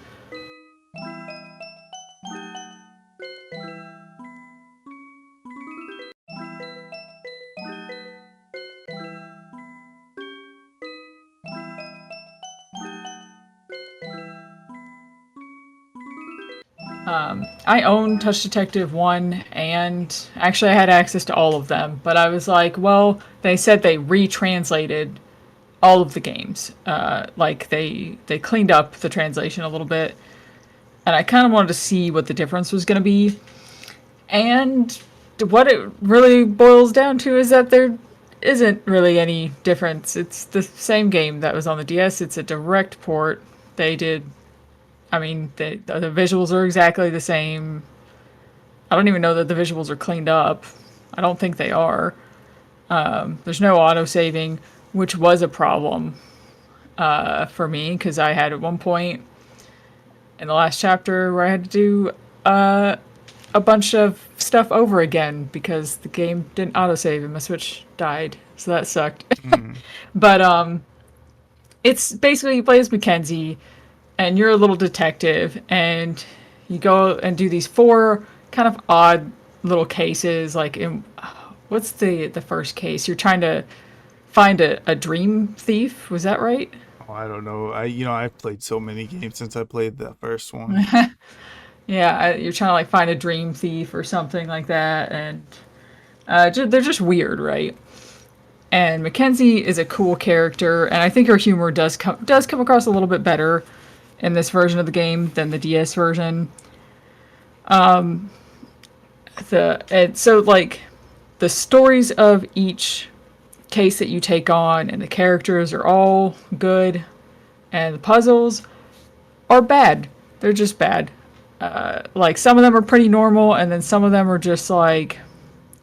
I own Touch Detective 1, and actually I had access to all of them, but I was like, well, they said they retranslated all of the games. Like, they cleaned up the translation a little bit, and I kind of wanted to see what the difference was going to be. And what it really boils down to is that there isn't really any difference. It's the same game that was on the DS. It's a direct port. They did... I mean, the visuals are exactly the same. I don't even know that the visuals are cleaned up. I don't think they are. There's no auto-saving, which was a problem for me, because I had at one point in the last chapter where I had to do a bunch of stuff over again because the game didn't auto-save and my Switch died. So that sucked. But it's basically, you play as Mackenzie, and you're a little detective, and you go and do these 4 kind of odd little cases. Like, what's the first case? You're trying to find a dream thief. Was that right? Oh, I don't know. I've played so many games since I played the first one. Yeah, you're trying to like find a dream thief or something like that, and they're just weird, right? And Mackenzie is a cool character, and I think her humor does come across a little bit better in this version of the game than the DS version. So like the stories of each case that you take on and the characters are all good, and the puzzles are bad. They're just bad. Like some of them are pretty normal, and then some of them are just like,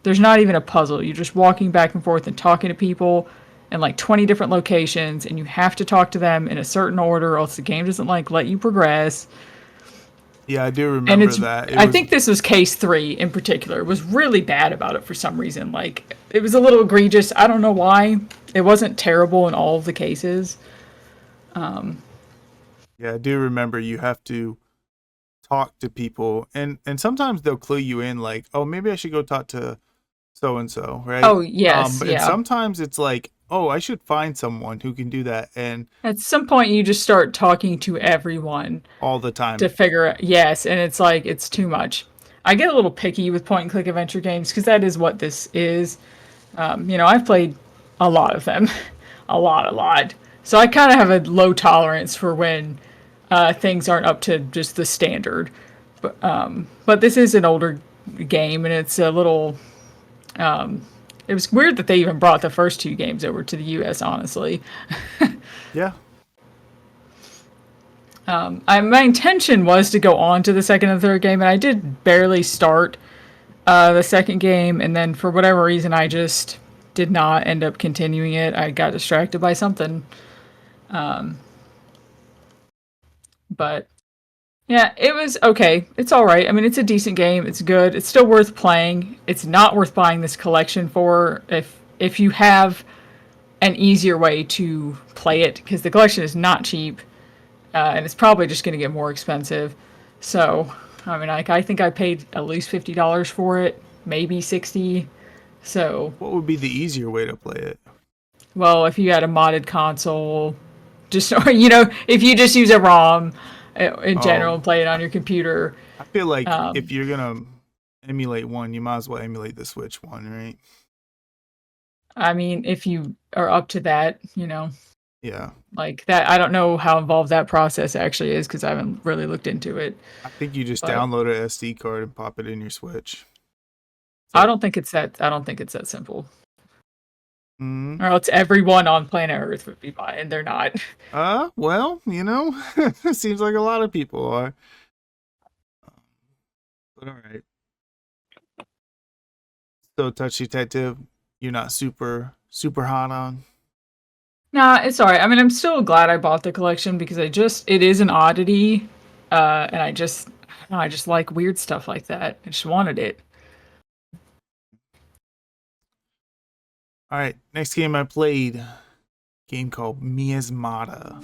there's not even a puzzle. You're just walking back and forth and talking to people in like 20 different locations, and you have to talk to them in a certain order, or else the game doesn't like let you progress. Yeah, I do remember that. I think this was case 3 in particular. It was really bad about it for some reason. Like, it was a little egregious. I don't know why. It wasn't terrible in all of the cases. Yeah, I do remember you have to talk to people, and sometimes they'll clue you in, like, oh, maybe I should go talk to so and so, right? Oh, yes, And sometimes it's like, oh, I should find someone who can do that, and at some point you just start talking to everyone all the time to figure out. Yes, and it's like, it's too much. I get a little picky with point and click adventure games because that is what this is. I've played a lot of them, a lot. So I kind of have a low tolerance for when things aren't up to just the standard. But this is an older game, and it's a little It was weird that they even brought the first 2 games over to the US, honestly. Yeah. My intention was to go on to the second and third game, and I did barely start the second game, and then for whatever reason, I just did not end up continuing it. I got distracted by something. But yeah, it was okay. It's all right. I mean, it's a decent game. It's good. It's still worth playing. It's not worth buying this collection for if you have an easier way to play it, because the collection is not cheap, and it's probably just going to get more expensive. So, I mean, I think I paid at least $50 for it, maybe 60. So, What would be the easier way to play it? well, if you had a modded console, just if you just use a ROM in general and play it on your computer. I feel like if you're gonna emulate one, you might as well emulate the Switch one, right? I mean, if you are up to that, Yeah. like that. I don't know how involved that process actually is because I haven't really looked into it. I think you just But- download an SD card and pop it in your Switch. I don't think it's that simple. Mm. Or else everyone on planet Earth would be buying. They're not. Well, seems like a lot of people are. But all right. So, Touch Detective, you're not super hot on. Nah, it's alright. I mean, I'm still glad I bought the collection because it is an oddity, and I just like weird stuff like that. I just wanted it. All right, next game I played, game called Miasmata.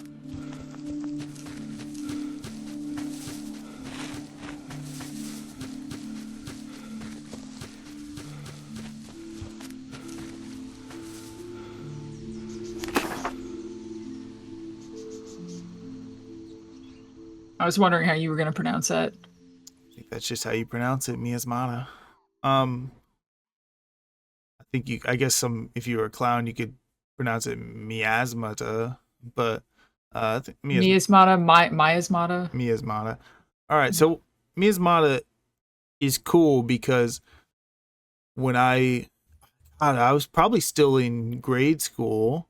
I was wondering how you were going to pronounce that. I think that's just how you pronounce it, Miasmata. I guess if you were a clown, you could pronounce it Miasmata, but Miasmata, Miasmata. Miasmata. All right, so Miasmata is cool because when I was probably still in grade school,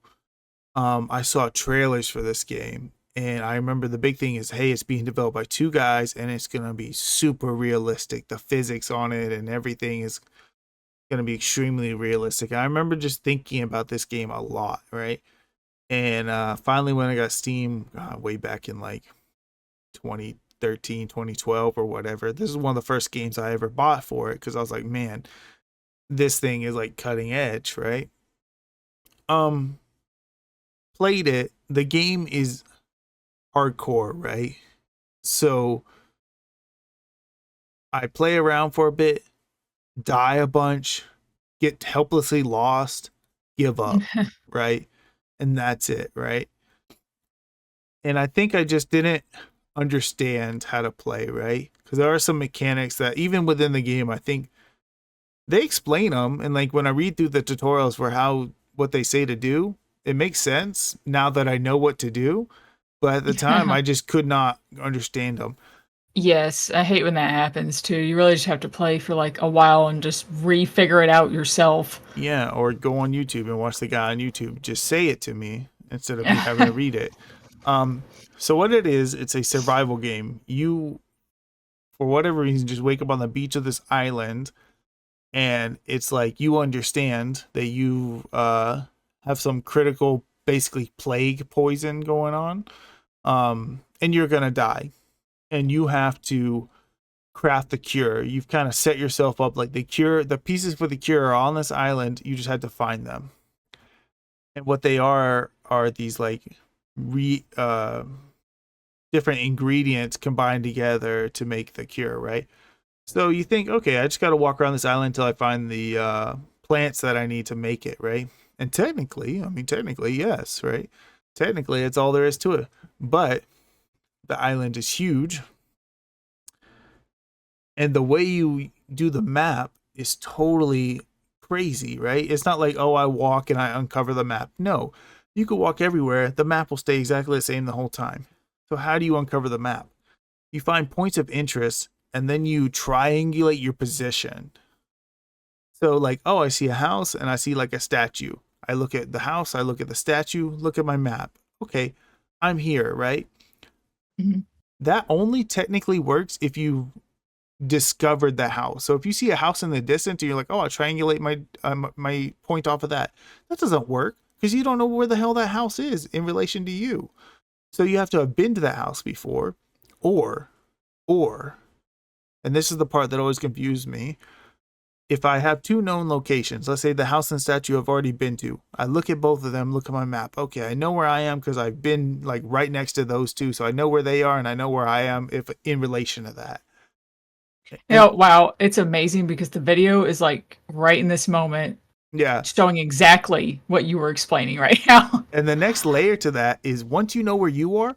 I saw trailers for this game, and I remember the big thing is, hey, it's being developed by 2 guys, and it's gonna be super realistic. The physics on it and everything is gonna be extremely realistic. I remember just thinking about this game a lot, right? And finally, when I got Steam, way back in like 2013, 2012 or whatever, this is one of the first games I ever bought for it because I was like, man, this thing is like cutting edge, right? Played it. The game is hardcore, right? So I play around for a bit, die a bunch, get helplessly lost, give up, right? And that's it, right? And I think I just didn't understand how to play, right? Because there are some mechanics that even within the game, I think they explain them. And like when I read through the tutorials for what they say to do, it makes sense now that I know what to do. But at the time, I just could not understand them. Yes, I hate when that happens too. You really just have to play for like a while and just re-figure it out yourself. Yeah, or go on YouTube and watch the guy on YouTube just say it to me instead of me having to read it. So what it is, it's a survival game. You, for whatever reason, just wake up on the beach of this island, and it's like you understand that you have some critical, basically plague poison going on, and you're gonna die. And you have to craft the cure. You've kind of set yourself up like the pieces for the cure are on this island. You just had to find them. And what they are these like different ingredients combined together to make the cure, right? So you think, okay, I just got to walk around this island until I find the plants that I need to make it, right? And technically, yes, right? Technically, it's all there is to it. But the island is huge, and the way you do the map is totally crazy, right? It's not like, oh, I walk and I uncover the map. No, you could walk everywhere. The map will stay exactly the same the whole time. So how do you uncover the map? You find points of interest, and then you triangulate your position. So like, oh, I see a house and I see like a statue. I look at the house, I look at the statue, look at my map. Okay, I'm here, right? Mhm. That only technically works if you discovered the house. So if you see a house in the distance and you're like, oh, I'll triangulate my point off of that. That doesn't work because you don't know where the hell that house is in relation to you. So you have to have been to that house before, or, and this is the part that always confused me. If I have two known locations, let's say the house and statue I've already been to, I look at both of them, look at my map. Okay, I know where I am because I've been like right next to those two. So I know where they are and I know where I am if in relation to that. Wow, it's amazing because the video is like right in this moment Yeah. showing exactly what you were explaining right now. And the next layer to that is once you know where you are,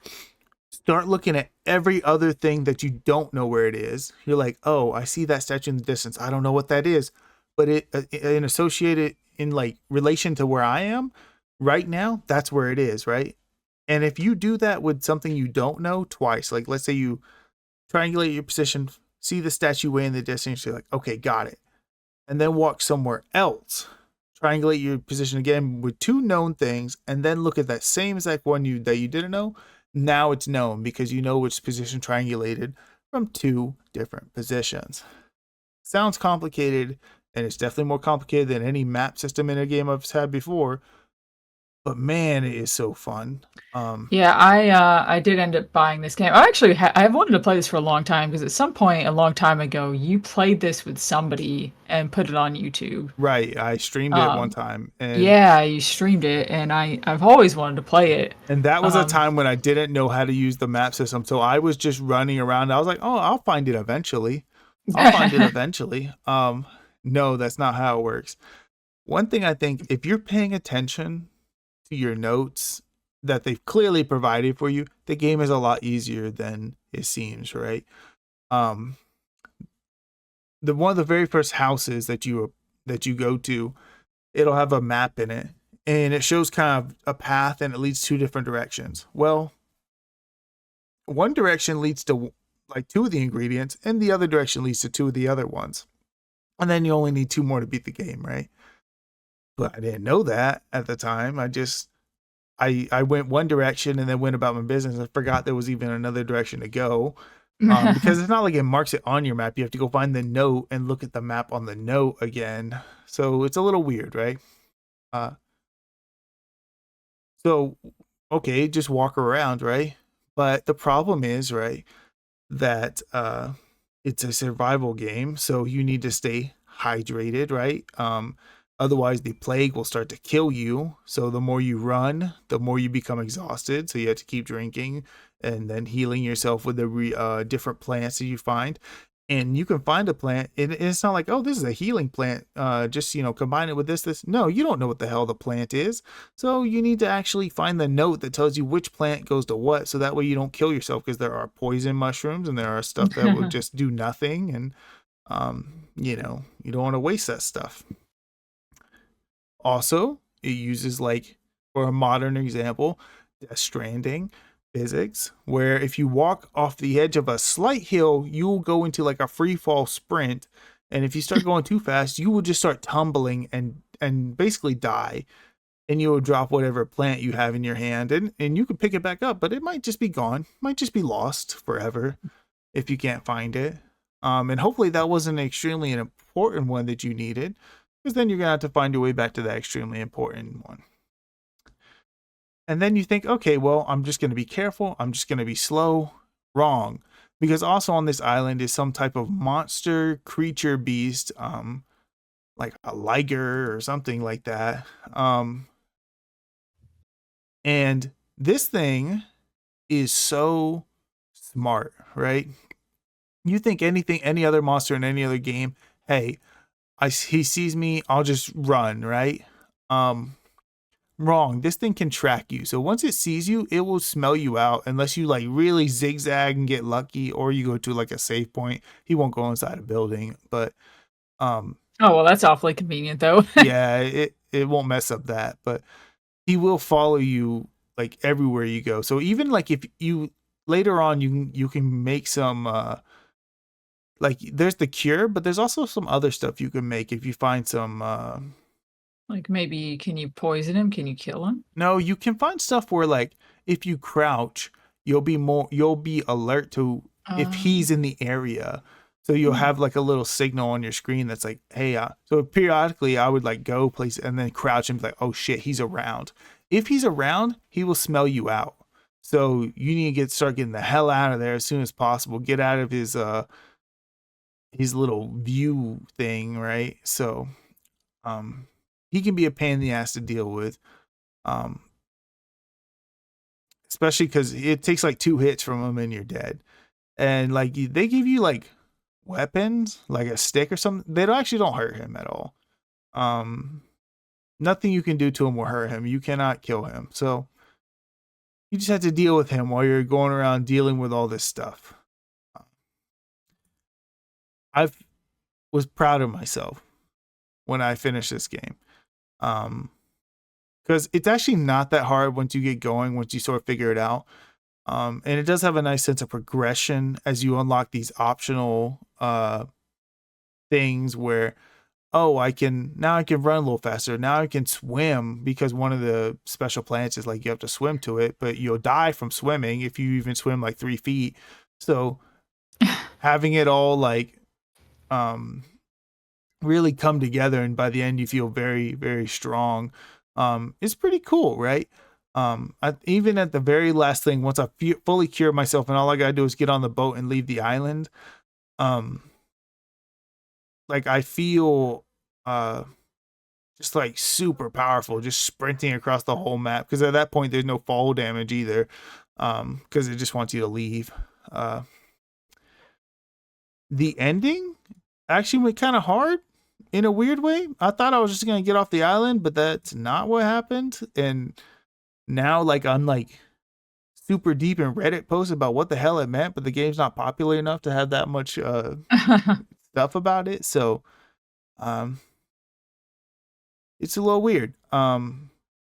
start looking at every other thing that you don't know where it is. You're like, oh, I see that statue in the distance. I don't know what that is, but it and associate it in like relation to where I am right now. That's where it is, right? And if you do that with something you don't know twice, like let's say you triangulate your position, see the statue way in the distance, you're like, okay, got it, and then walk somewhere else. Triangulate your position again with two known things, and then look at that same exact one that you didn't know. Now it's known because you know which position triangulated from two different positions. Sounds complicated, and it's definitely more complicated than any map system in a game I've had before. But man, it is so fun. Yeah, I did end up buying this game. I actually I've wanted to play this for a long time because at some point a long time ago you played this with somebody and put it on YouTube. Right, I streamed it one time, and yeah, you streamed it, and I've always wanted to play it. and that was a time when I didn't know how to use the map system, so I was just running around. I was like, oh, I'll find it eventually. I'll find it eventually. No, that's not how it works. One thing I think, if you're paying attention to your notes that they've clearly provided for you, the game is a lot easier than it seems, right? One of the very first houses that you go to, it'll have a map in it, and it shows kind of a path, and it leads two different directions. Well, one direction leads to like two of the ingredients, and the other direction leads to two of the other ones. And then you only need two more to beat the game, right? But I didn't know that at the time. I went one direction and then went about my business. I forgot there was even another direction to go. Because it's not like it marks it on your map. You have to go find the note and look at the map on the note again. So it's a little weird, right? So, okay, just walk around, right? But the problem is, right, that it's a survival game, so you need to stay hydrated, right? Otherwise the plague will start to kill you. So the more you run, the more you become exhausted. So you have to keep drinking and then healing yourself with the different plants that you find. And you can find a plant, and it's not like, oh, this is a healing plant. Just, combine it with this. No, you don't know what the hell the plant is. So you need to actually find the note that tells you which plant goes to what. So that way you don't kill yourself, because there are poison mushrooms and there are stuff that will just do nothing. And, you don't want to waste that stuff. Also, it uses, like, for a modern example, Death Stranding physics, where if you walk off the edge of a slight hill, you will go into like a free fall sprint. And if you start going too fast, you will just start tumbling and basically die. And you will drop whatever plant you have in your hand, and you can pick it back up, but it might just be gone, might just be lost forever if you can't find it. And hopefully that wasn't extremely an important one that you needed, because then you're gonna have to find your way back to that extremely important one. And then you think, okay, well, I'm just going to be careful. I'm just going to be slow. Wrong. Because also on this island is some type of monster creature beast, like a liger or something like that. And this thing is so smart, right? You think any other monster in any other game, hey, he sees me, I'll just run, right? Wrong. This thing can track you. So once it sees you, it will smell you out unless you like really zigzag and get lucky, or you go to like a safe point. He won't go inside a building, but oh, well, that's awfully convenient though. yeah, it won't mess up that, but he will follow you like everywhere you go. So even like if you later on you can make some like there's the cure, but there's also some other stuff you can make if you find some. Like maybe can you poison him? Can you kill him? No, you can find stuff where like if you crouch, you'll be alert to if he's in the area. So you'll have like a little signal on your screen that's like, hey, so periodically I would like go place and then crouch and be like, oh shit, he's around. If he's around, he will smell you out. So you need to start getting the hell out of there as soon as possible. Get out of his little view thing, right? So he can be a pain in the ass to deal with. Especially because it takes like 2 hits from him and you're dead. And like they give you like weapons, like a stick or something. They actually don't hurt him at all. Nothing you can do to him will hurt him. You cannot kill him. So you just have to deal with him while you're going around dealing with all this stuff. I was proud of myself when I finished this game. Because it's actually not that hard once you get going, once you sort of figure it out. And it does have a nice sense of progression as you unlock these optional things where, oh, I can run a little faster. Now I can swim because one of the special planets is like you have to swim to it, but you'll die from swimming if you even swim like 3 feet. So having it all like really come together, and by the end you feel very, very strong. It's pretty cool, right? Even at the very last thing, once I fully cure myself and all I gotta do is get on the boat and leave the island, like I feel just like super powerful, just sprinting across the whole map, because at that point there's no fall damage either, because it just wants you to leave. The ending actually went kind of hard in a weird way. I thought I was just gonna get off the island, but that's not what happened. And now like I'm like super deep in Reddit posts about what the hell it meant, but the game's not popular enough to have that much stuff about it. So it's a little weird.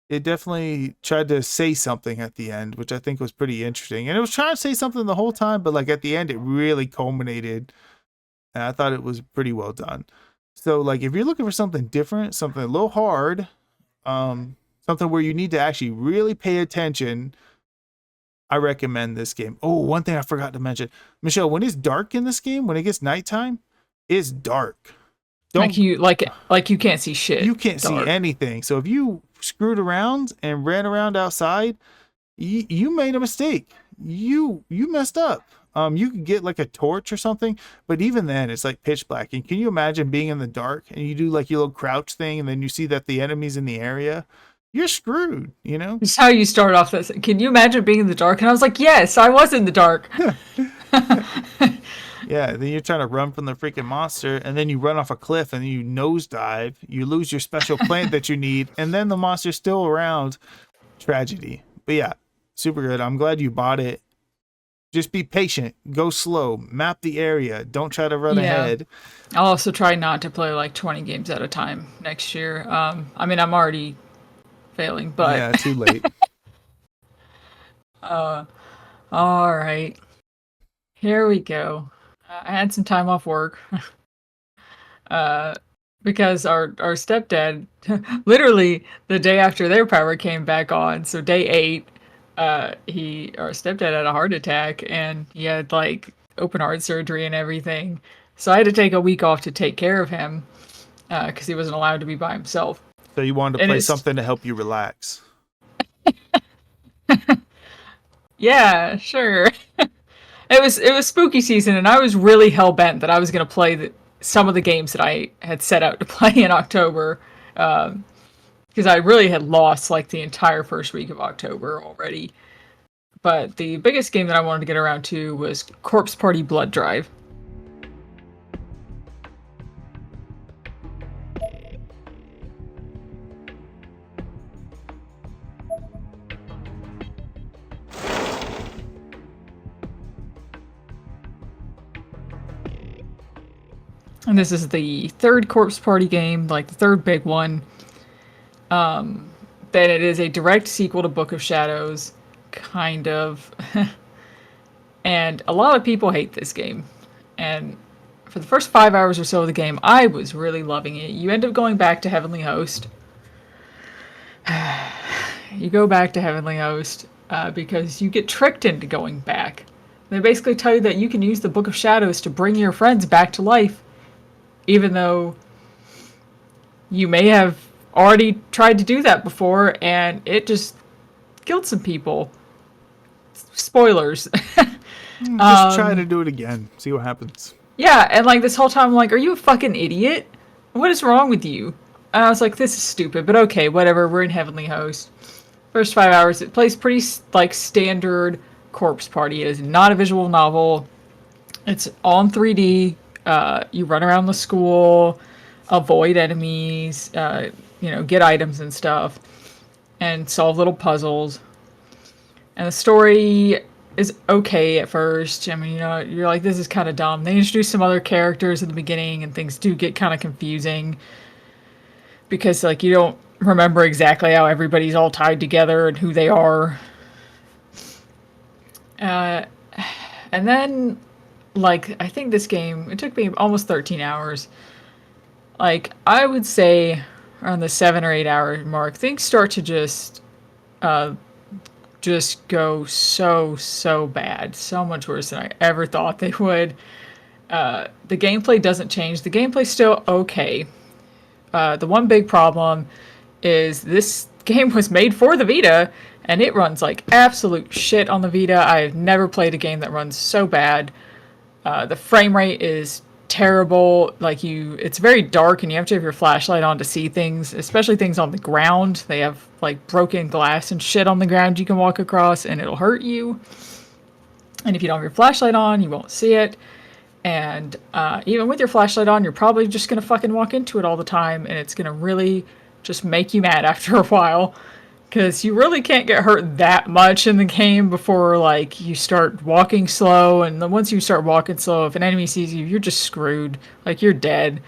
It definitely tried to say something at the end, which I think was pretty interesting. And it was trying to say something the whole time, but like at the end it really culminated. And I thought it was pretty well done. So like if you're looking for something different, something a little hard, something where you need to actually really pay attention, I recommend this game. Oh, one thing I forgot to mention. Michelle, when it's dark in this game, when it gets nighttime, it's dark. Like you can't see shit. You can't see anything. So if you screwed around and ran around outside, you made a mistake. You messed up. You could get like a torch or something, but even then it's like pitch black. And can you imagine being in the dark and you do like your little crouch thing and then you see that the enemy's in the area? You're screwed, you know? It's how you start off this. Can you imagine being in the dark? And I was like, yes, I was in the dark. Yeah, then you're trying to run from the freaking monster, and then you run off a cliff, and then you nosedive. You lose your special plant that you need, and then the monster's still around. Tragedy. But yeah, super good. I'm glad you bought it. Just be patient. Go slow. Map the area. Don't try to run ahead. I'll also try not to play like 20 games at a time next year. I mean, I'm already failing, but... Yeah, too late. All right. Here we go. I had some time off work because our stepdad, literally the day after their power came back on, so day 8, our stepdad had a heart attack and he had like open heart surgery and everything. So I had to take a week off to take care of him because he wasn't allowed to be by himself. So you wanted to play something to help you relax. Yeah, sure. It was spooky season, and I was really hell-bent that I was going to play some of the games that I had set out to play in October, because I really had lost like the entire first week of October already. But the biggest game that I wanted to get around to was Corpse Party Blood Drive. And this is the third Corpse Party game, like the third big one. Then it is a direct sequel to Book of Shadows, kind of. And a lot of people hate this game. And for the first 5 hours or so of the game, I was really loving it. You end up going back to Heavenly Host. You go back to Heavenly Host because you get tricked into going back. They basically tell you that you can use the Book of Shadows to bring your friends back to life, even though you may have already tried to do that before and it just killed some people. Spoilers. Just try to do it again. See what happens. Yeah, and like this whole time I'm like, are you a fucking idiot? What is wrong with you? And I was like, this is stupid, but okay, whatever, we're in Heavenly Host. First 5 hours, it plays pretty like standard Corpse Party. It is not a visual novel. It's all in 3D. You run around the school, avoid enemies, get items and stuff, and solve little puzzles. And the story is okay at first. I mean, you're like, this is kind of dumb. They introduce some other characters in the beginning, and things do get kind of confusing because, like, you don't remember exactly how everybody's all tied together and who they are. And then, like, I think this game, it took me almost 13 hours. Like, I would say around the 7 or 8 hour mark, things start to just go so bad. So much worse than I ever thought they would. The gameplay doesn't change. The gameplay's still okay. The one big problem is this game was made for the Vita, and it runs like absolute shit on the Vita. I've never played a game that runs so bad. The frame rate is terrible. Like, it's very dark and you have to have your flashlight on to see things, especially things on the ground. They have like broken glass and shit on the ground you can walk across and it'll hurt you. And if you don't have your flashlight on, you won't see it. And even with your flashlight on, you're probably just gonna fucking walk into it all the time, and it's gonna really just make you mad after a while, because you really can't get hurt that much in the game before like you start walking slow. And then once you start walking slow, if an enemy sees you, you're just screwed. Like, you're dead.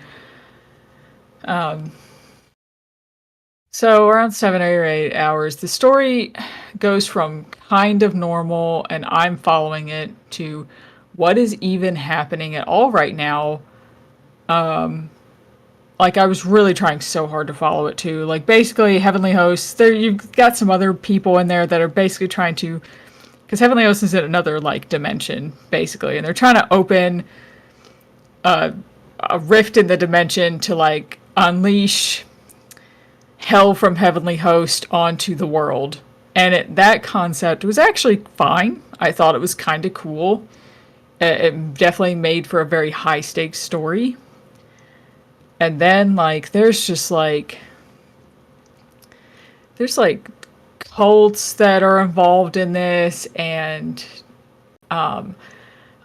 So around 7 or 8 hours, the story goes from kind of normal, and I'm following it, to what is even happening at all right now. Like, I was really trying so hard to follow it too. Like, basically, Heavenly Hosts, you've got some other people in there that are basically trying to, because Heavenly Hosts is in another like dimension, basically, and they're trying to open a rift in the dimension to like unleash hell from Heavenly Host onto the world. And that concept was actually fine. I thought it was kind of cool. It definitely made for a very high stakes story. And then, like, there's cults that are involved in this, and oh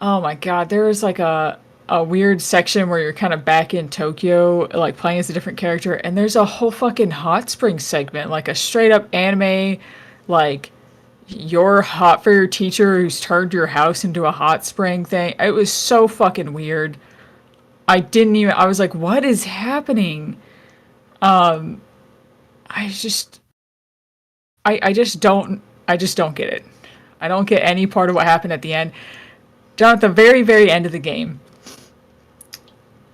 my god, there's like a weird section where you're kind of back in Tokyo, like playing as a different character, and there's a whole fucking hot spring segment, like a straight up anime, like, you're hot for your teacher who's turned your house into a hot spring thing. It was so fucking weird. I was like, what is happening? I just don't get it. I don't get any part of what happened at the end. Down at the very, very end of the game,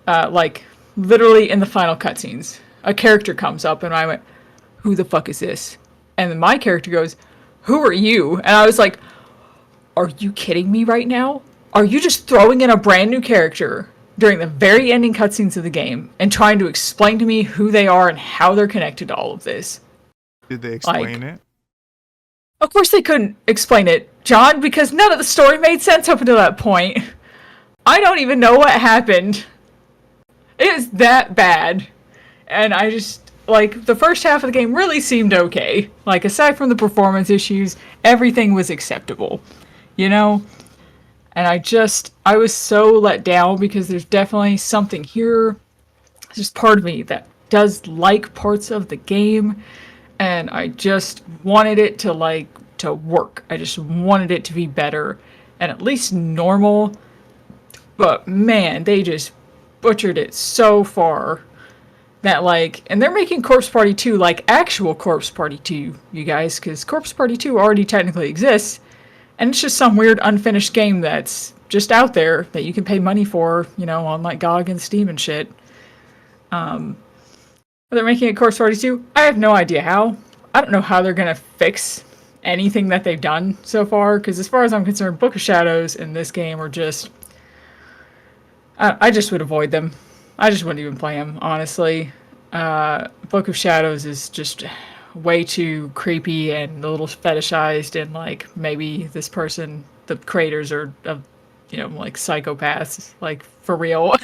like, literally in the final cutscenes, a character comes up and I went, who the fuck is this? And then my character goes, who are you? And I was like, are you kidding me right now? Are you just throwing in a brand new character during the very ending cutscenes of the game and trying to explain to me who they are and how they're connected to all of this? Did they explain it? Of course they couldn't explain it, John, because none of the story made sense up until that point. I don't even know what happened. It is that bad. And I just, like, the first half of the game really seemed okay. Like, aside from the performance issues, everything was acceptable. You know? And I was so let down because there's definitely something here. There's just part of me that does like parts of the game, and I just wanted it to work. I just wanted it to be better and at least normal. But man, they just butchered it so far that, like, and they're making Corpse Party 2 like actual Corpse Party 2, you guys, because Corpse Party 2 already technically exists. And it's just some weird unfinished game that's just out there that you can pay money for, on like GOG and Steam and shit. They're making a Corpse Party 2. I have no idea how. I don't know how they're gonna fix anything that they've done so far, because as far as I'm concerned, Book of Shadows and this game are just... I just would avoid them. I just wouldn't even play them, honestly. Book of Shadows is just way too creepy and a little fetishized, and like maybe this person, the creators are, like psychopaths, like for real.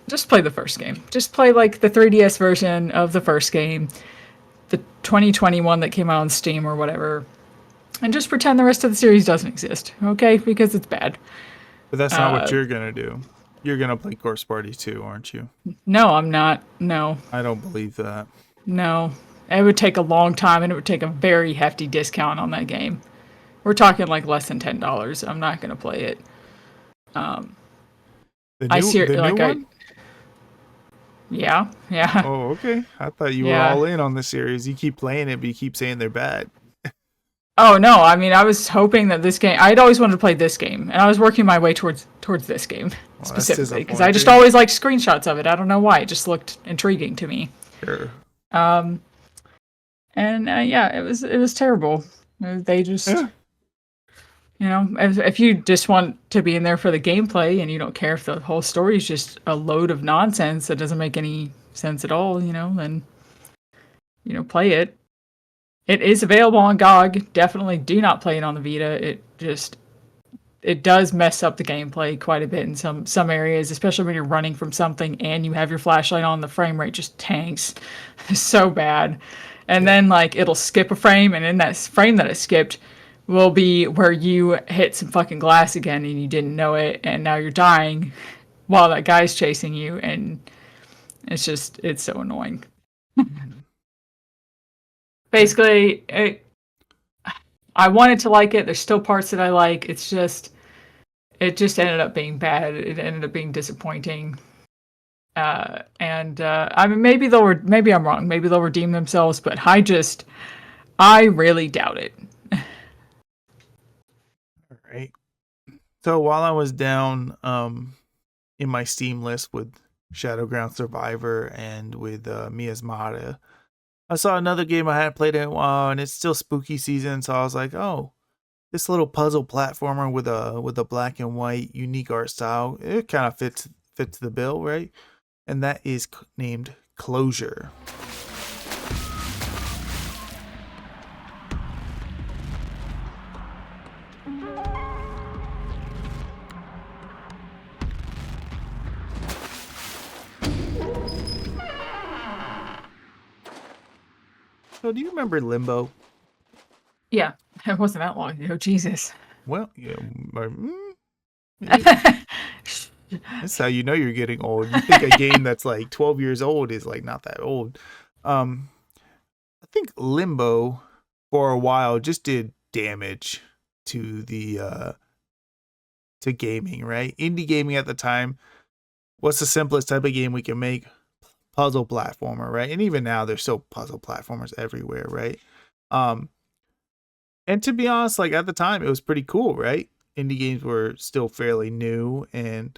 Just play the first game. Just play like the 3DS version of the first game, the 2021 that came out on Steam or whatever, and just pretend the rest of the series doesn't exist, okay? Because it's bad. But that's not what you're gonna do. You're gonna play Corpse Party 2, aren't you? No, I'm not. No. I don't believe that. No. It would take a long time, and it would take a very hefty discount on that game. We're talking like less than $10. I'm not gonna play it. The new one? Yeah. Oh, okay. I thought you were all in on the series. You keep playing it, but you keep saying they're bad. Oh no! I mean, I was hoping that this game. I'd always wanted to play this game, and I was working my way towards this game specifically because I just always liked screenshots of it. I don't know why; it just looked intriguing to me. Sure. It was terrible. They just, if you just want to be in there for the gameplay and you don't care if the whole story is just a load of nonsense that doesn't make any sense at all, then play it. It is available on GOG. Definitely do not play it on the Vita. It does mess up the gameplay quite a bit in some areas, especially when you're running from something and you have your flashlight on. The frame rate just tanks. It's so bad. And then like it'll skip a frame, and in that frame that it skipped will be where you hit some fucking glass again and you didn't know it, and now you're dying while that guy's chasing you, and it's so annoying. Basically, I wanted to like it. There's still parts that I like. It just ended up being bad. It ended up being disappointing. I mean, maybe I'm wrong. Maybe they'll redeem themselves, but I really doubt it. All right. So while I was down in my Steam list with Shadowground Survivor and with Miasmata, I saw another game I hadn't played in a while, and it's still spooky season, so I was like, oh, this little puzzle platformer with a black and white unique art style, it kind of fits the bill, right? And that is named Closure. So do you remember Limbo? Yeah, it wasn't that long ago. Jesus. Well, yeah. That's how you know you're getting old. You think a game that's like 12 years old is like not that old. I think Limbo for a while just did damage to the to gaming, right? Indie gaming at the time. What's the simplest type of game we can make? Puzzle platformer, right? And even now there's still puzzle platformers everywhere, right? And to be honest, like at the time it was pretty cool, right? Indie games were still fairly new, and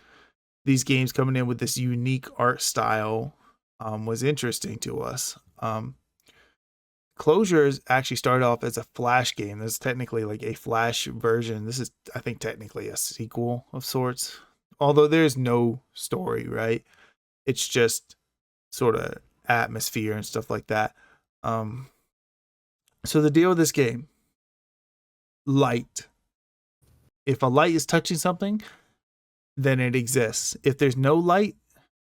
these games coming in with this unique art style was interesting to us. Closures actually started off as a Flash game. There's technically like a Flash version. This is, I think, technically a sequel of sorts, although there's no story, right? It's just sort of atmosphere and stuff like that. So the deal with this game, light. If a light is touching something, then it exists. If there's no light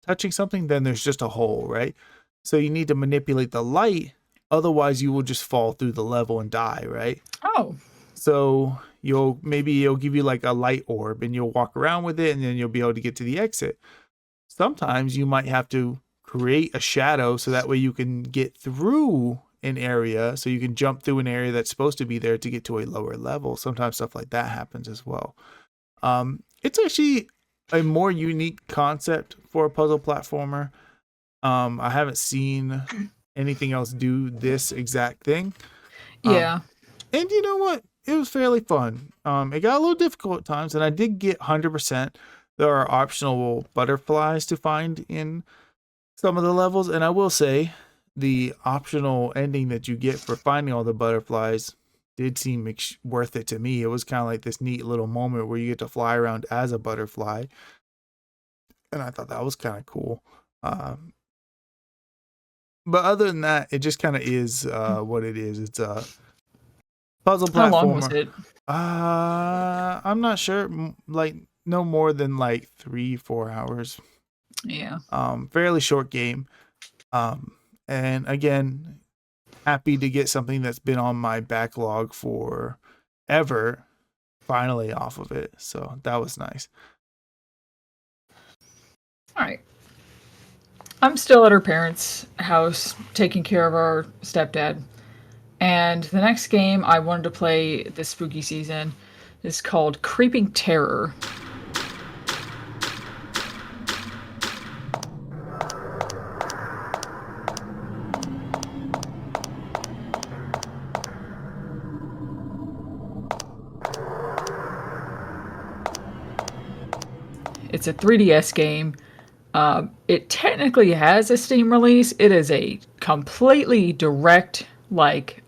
touching something, then there's just a hole, right? So you need to manipulate the light, otherwise you will just fall through the level and die, right? Oh. So it'll give you like a light orb, and you'll walk around with it, and then you'll be able to get to the exit. Sometimes you might have to create a shadow so that way you can get through an area, so you can jump through an area that's supposed to be there to get to a lower level. Sometimes stuff like that happens as well. It's actually a more unique concept for a puzzle platformer. I haven't seen anything else do this exact thing. Yeah. And you know what? it was fairly fun. It got a little difficult at times, and I did get 100%. There are optional butterflies to find in some of the levels, and I will say the optional ending that you get for finding all the butterflies did seem worth it to me. It was kind of like this neat little moment where you get to fly around as a butterfly, and I thought that was kind of cool. But other than that, it just kind of is what it is. It's a puzzle platformer. How long was it? I'm not sure. Like no more than like 3-4 hours. Yeah. Fairly short game. And again, happy to get something that's been on my backlog for ever finally off of it. So that was nice. All right. I'm still at her parents' house taking care of our stepdad. And the next game I wanted to play this spooky season is called Creeping Terror. It's a 3DS game. It technically has a Steam release. It is a completely direct, like,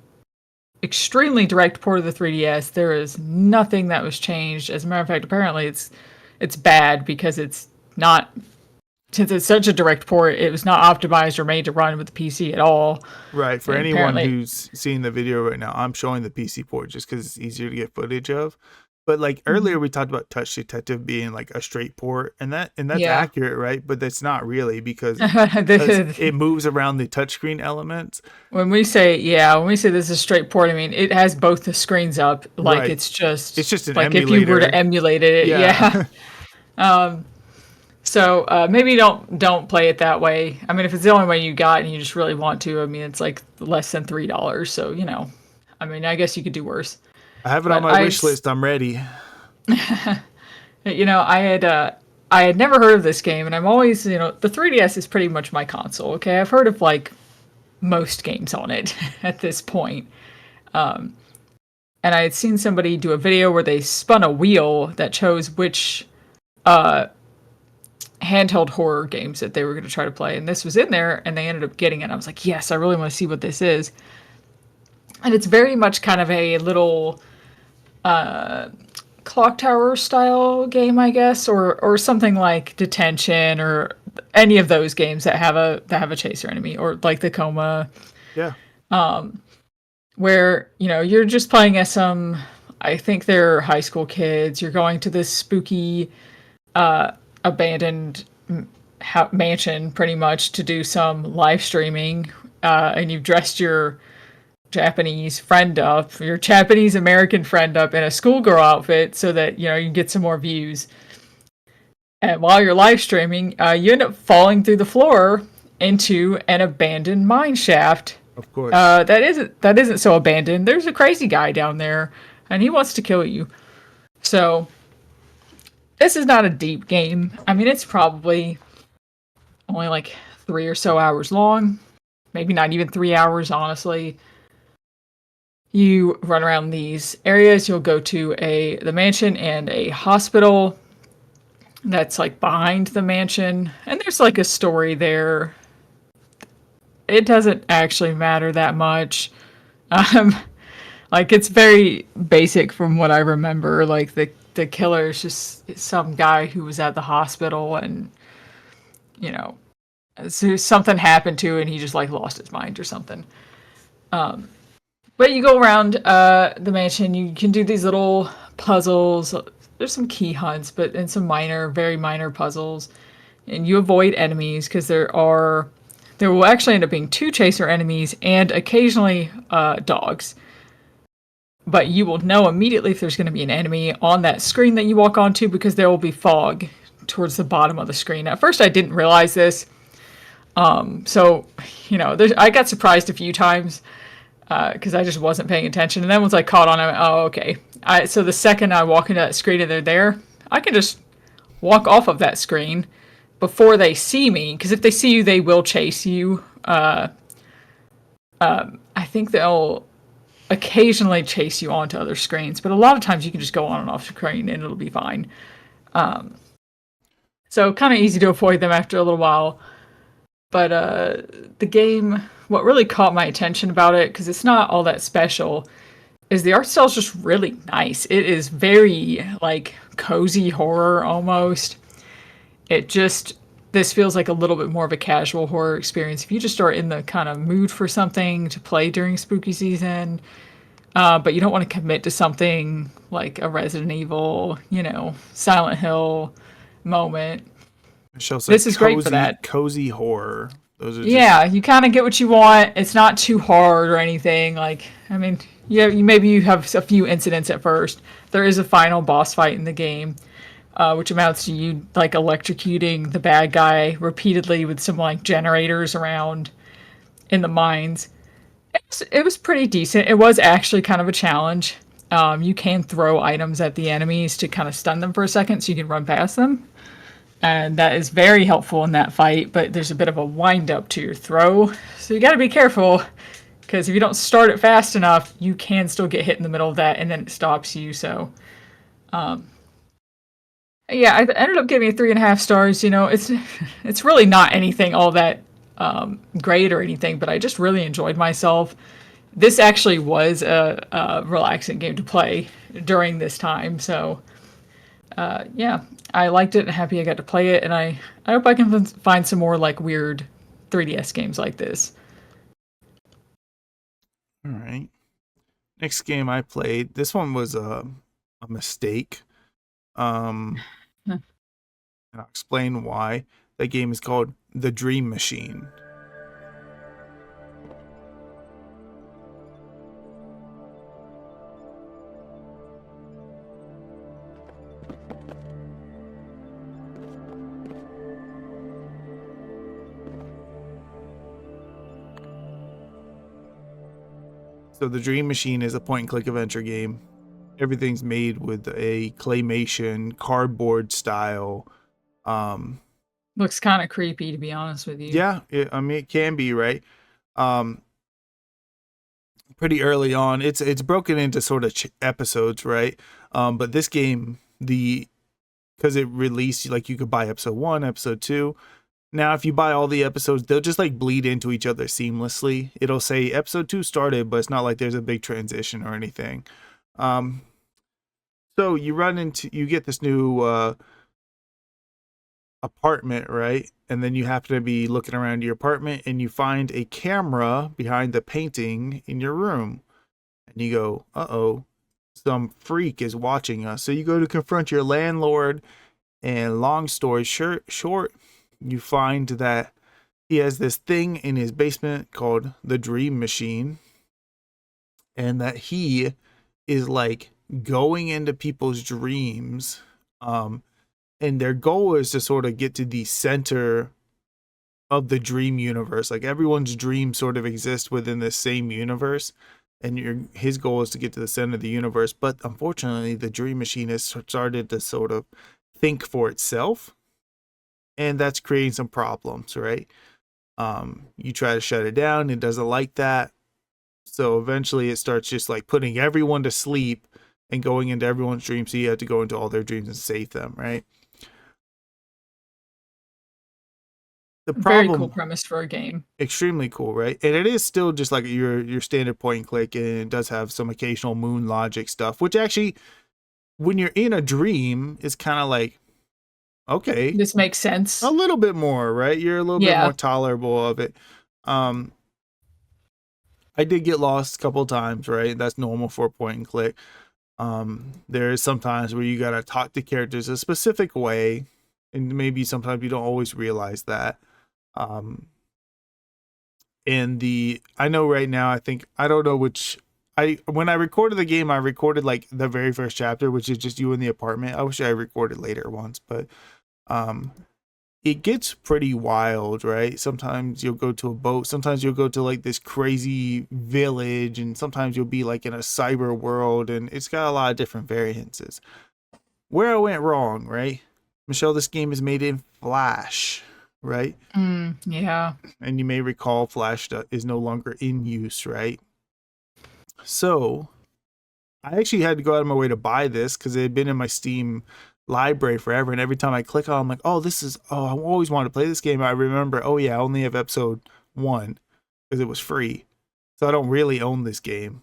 extremely direct port of the 3DS. There is nothing that was changed. As a matter of fact, apparently it's bad because it's not, since it's such a direct port, it was not optimized or made to run with the PC at all. Right. For anyone who's seeing the video right now, I'm showing the PC port just because it's easier to get footage of. But like earlier, we talked about Touch Detective being like a straight port, and that's accurate, right? But that's not really because it moves around the touchscreen elements. When we say this is a straight port, I mean it has both the screens up. Like right. it's just an like emulator. If you were to emulate it, yeah. So maybe don't play it that way. I mean, if it's the only way you got and you just really want to, I mean, it's like less than $3. So I mean, I guess you could do worse. I have it on my wish list. I'm ready. I had never heard of this game, and I'm always, the 3DS is pretty much my console. Okay, I've heard of like most games on it at this point. And I had seen somebody do a video where they spun a wheel that chose which handheld horror games that they were going to try to play, and this was in there, and they ended up getting it. I was like, yes, I really want to see what this is. And it's very much kind of a little clock tower style game, I guess, or something like Detention or any of those games that have a chaser enemy, or like the Coma. Yeah. Where you're just playing as some, I think they're high school kids. You're going to this spooky abandoned mansion pretty much to do some live streaming, and you've dressed your Japanese American friend up in a schoolgirl outfit so that you can get some more views. And while you're live streaming, you end up falling through the floor into an abandoned mine shaft. Of course. That isn't so abandoned. There's a crazy guy down there, and he wants to kill you. So this is not a deep game. I mean, it's probably only like 3 or so hours long. Maybe not even 3 hours, honestly. You run around these areas. You'll go to the mansion and a hospital that's like behind the mansion. And there's like a story there. It doesn't actually matter that much. Like it's very basic from what I remember. Like the killer is just some guy who was at the hospital and, so something happened to and he just like lost his mind or something. But you go around the mansion, you can do these little puzzles. There's some key hunts, and some very minor puzzles. And you avoid enemies because there will actually end up being 2 chaser enemies and occasionally dogs. But you will know immediately if there's going to be an enemy on that screen that you walk onto because there will be fog towards the bottom of the screen. At first I didn't realize this. So, I got surprised a few times. Because I just wasn't paying attention. And then once I caught on, I went, oh, okay. So the second I walk into that screen and they're there, I can just walk off of that screen before they see me. Because if they see you, they will chase you. I think they'll occasionally chase you onto other screens, but a lot of times you can just go on and off screen and it'll be fine. So kind of easy to avoid them after a little while. But the game, what really caught my attention about it, because it's not all that special, is the art style is just really nice. It is very like cozy horror almost. This feels like a little bit more of a casual horror experience. If you just are in the kind of mood for something to play during spooky season, but you don't want to commit to something like a Resident Evil, Silent Hill moment. This is great for that. Cozy horror. Those are you kind of get what you want. It's not too hard or anything. Maybe you have a few incidents at first. There is a final boss fight in the game, which amounts to you like electrocuting the bad guy repeatedly with some like generators around in the mines. It was pretty decent. It was actually kind of a challenge. You can throw items at the enemies to kind of stun them for a second so you can run past them. And that is very helpful in that fight, but there's a bit of a wind up to your throw. So you got to be careful, because if you don't start it fast enough, you can still get hit in the middle of that and then it stops you. So, I ended up giving it 3.5 stars. It's really not anything all that great or anything, but I just really enjoyed myself. This actually was a relaxing game to play during this time. So, I liked it and happy I got to play it, and I hope I can find some more like weird 3DS games like this. All right. Next game I played, this one was a mistake. And I'll explain why. That game is called The Dream Machine. So The Dream Machine is a point-and-click adventure game. Everything's made with a claymation, cardboard style. Looks kind of creepy, to be honest with you. Yeah, it can be, right? Pretty early on, it's broken into sort of episodes, right? But this game, because it released, like, you could buy episode 1, episode 2. Now, if you buy all the episodes, they'll just like bleed into each other seamlessly. It'll say episode 2 started, but it's not like there's a big transition or anything. So you get this new apartment, right? And then you happen to be looking around your apartment and you find a camera behind the painting in your room. And you go, uh-oh, some freak is watching us. So you go to confront your landlord, and long story short, you find that he has this thing in his basement called the Dream Machine, and that he is like going into people's dreams, and their goal is to sort of get to the center of the dream universe. Like, everyone's dreams sort of exist within this same universe, and his goal is to get to the center of the universe. But unfortunately, the Dream Machine has started to sort of think for itself, and that's creating some problems, right? You try to shut it down, it doesn't like that. So eventually it starts just like putting everyone to sleep and going into everyone's dreams. So you have to go into all their dreams and save them, right? Very cool premise for a game. Extremely cool, right? And it is still just like your standard point and click, and it does have some occasional moon logic stuff, which actually, when you're in a dream, is kind of like, okay, this makes sense a little bit more, right? You're a little bit more tolerable of it. I did get lost a couple of times, right? That's normal for a point and click. There is sometimes where you gotta talk to characters a specific way, and maybe sometimes you don't always realize that. I know right now, I don't know which. When I recorded the game, I recorded like the very first chapter, which is just you in the apartment. I wish I recorded later once, but it gets pretty wild, right? Sometimes you'll go to a boat, sometimes you'll go to like this crazy village, and sometimes you'll be like in a cyber world, and it's got a lot of different variances. Where I went wrong, right? Michelle, this game is made in Flash, right? Yeah. And you may recall Flash is no longer in use, right? So I actually had to go out of my way to buy this because it had been in my Steam library forever. And every time I click on it, I'm like, I always wanted to play this game. I remember, oh yeah, I only have episode 1 because it was free. So I don't really own this game.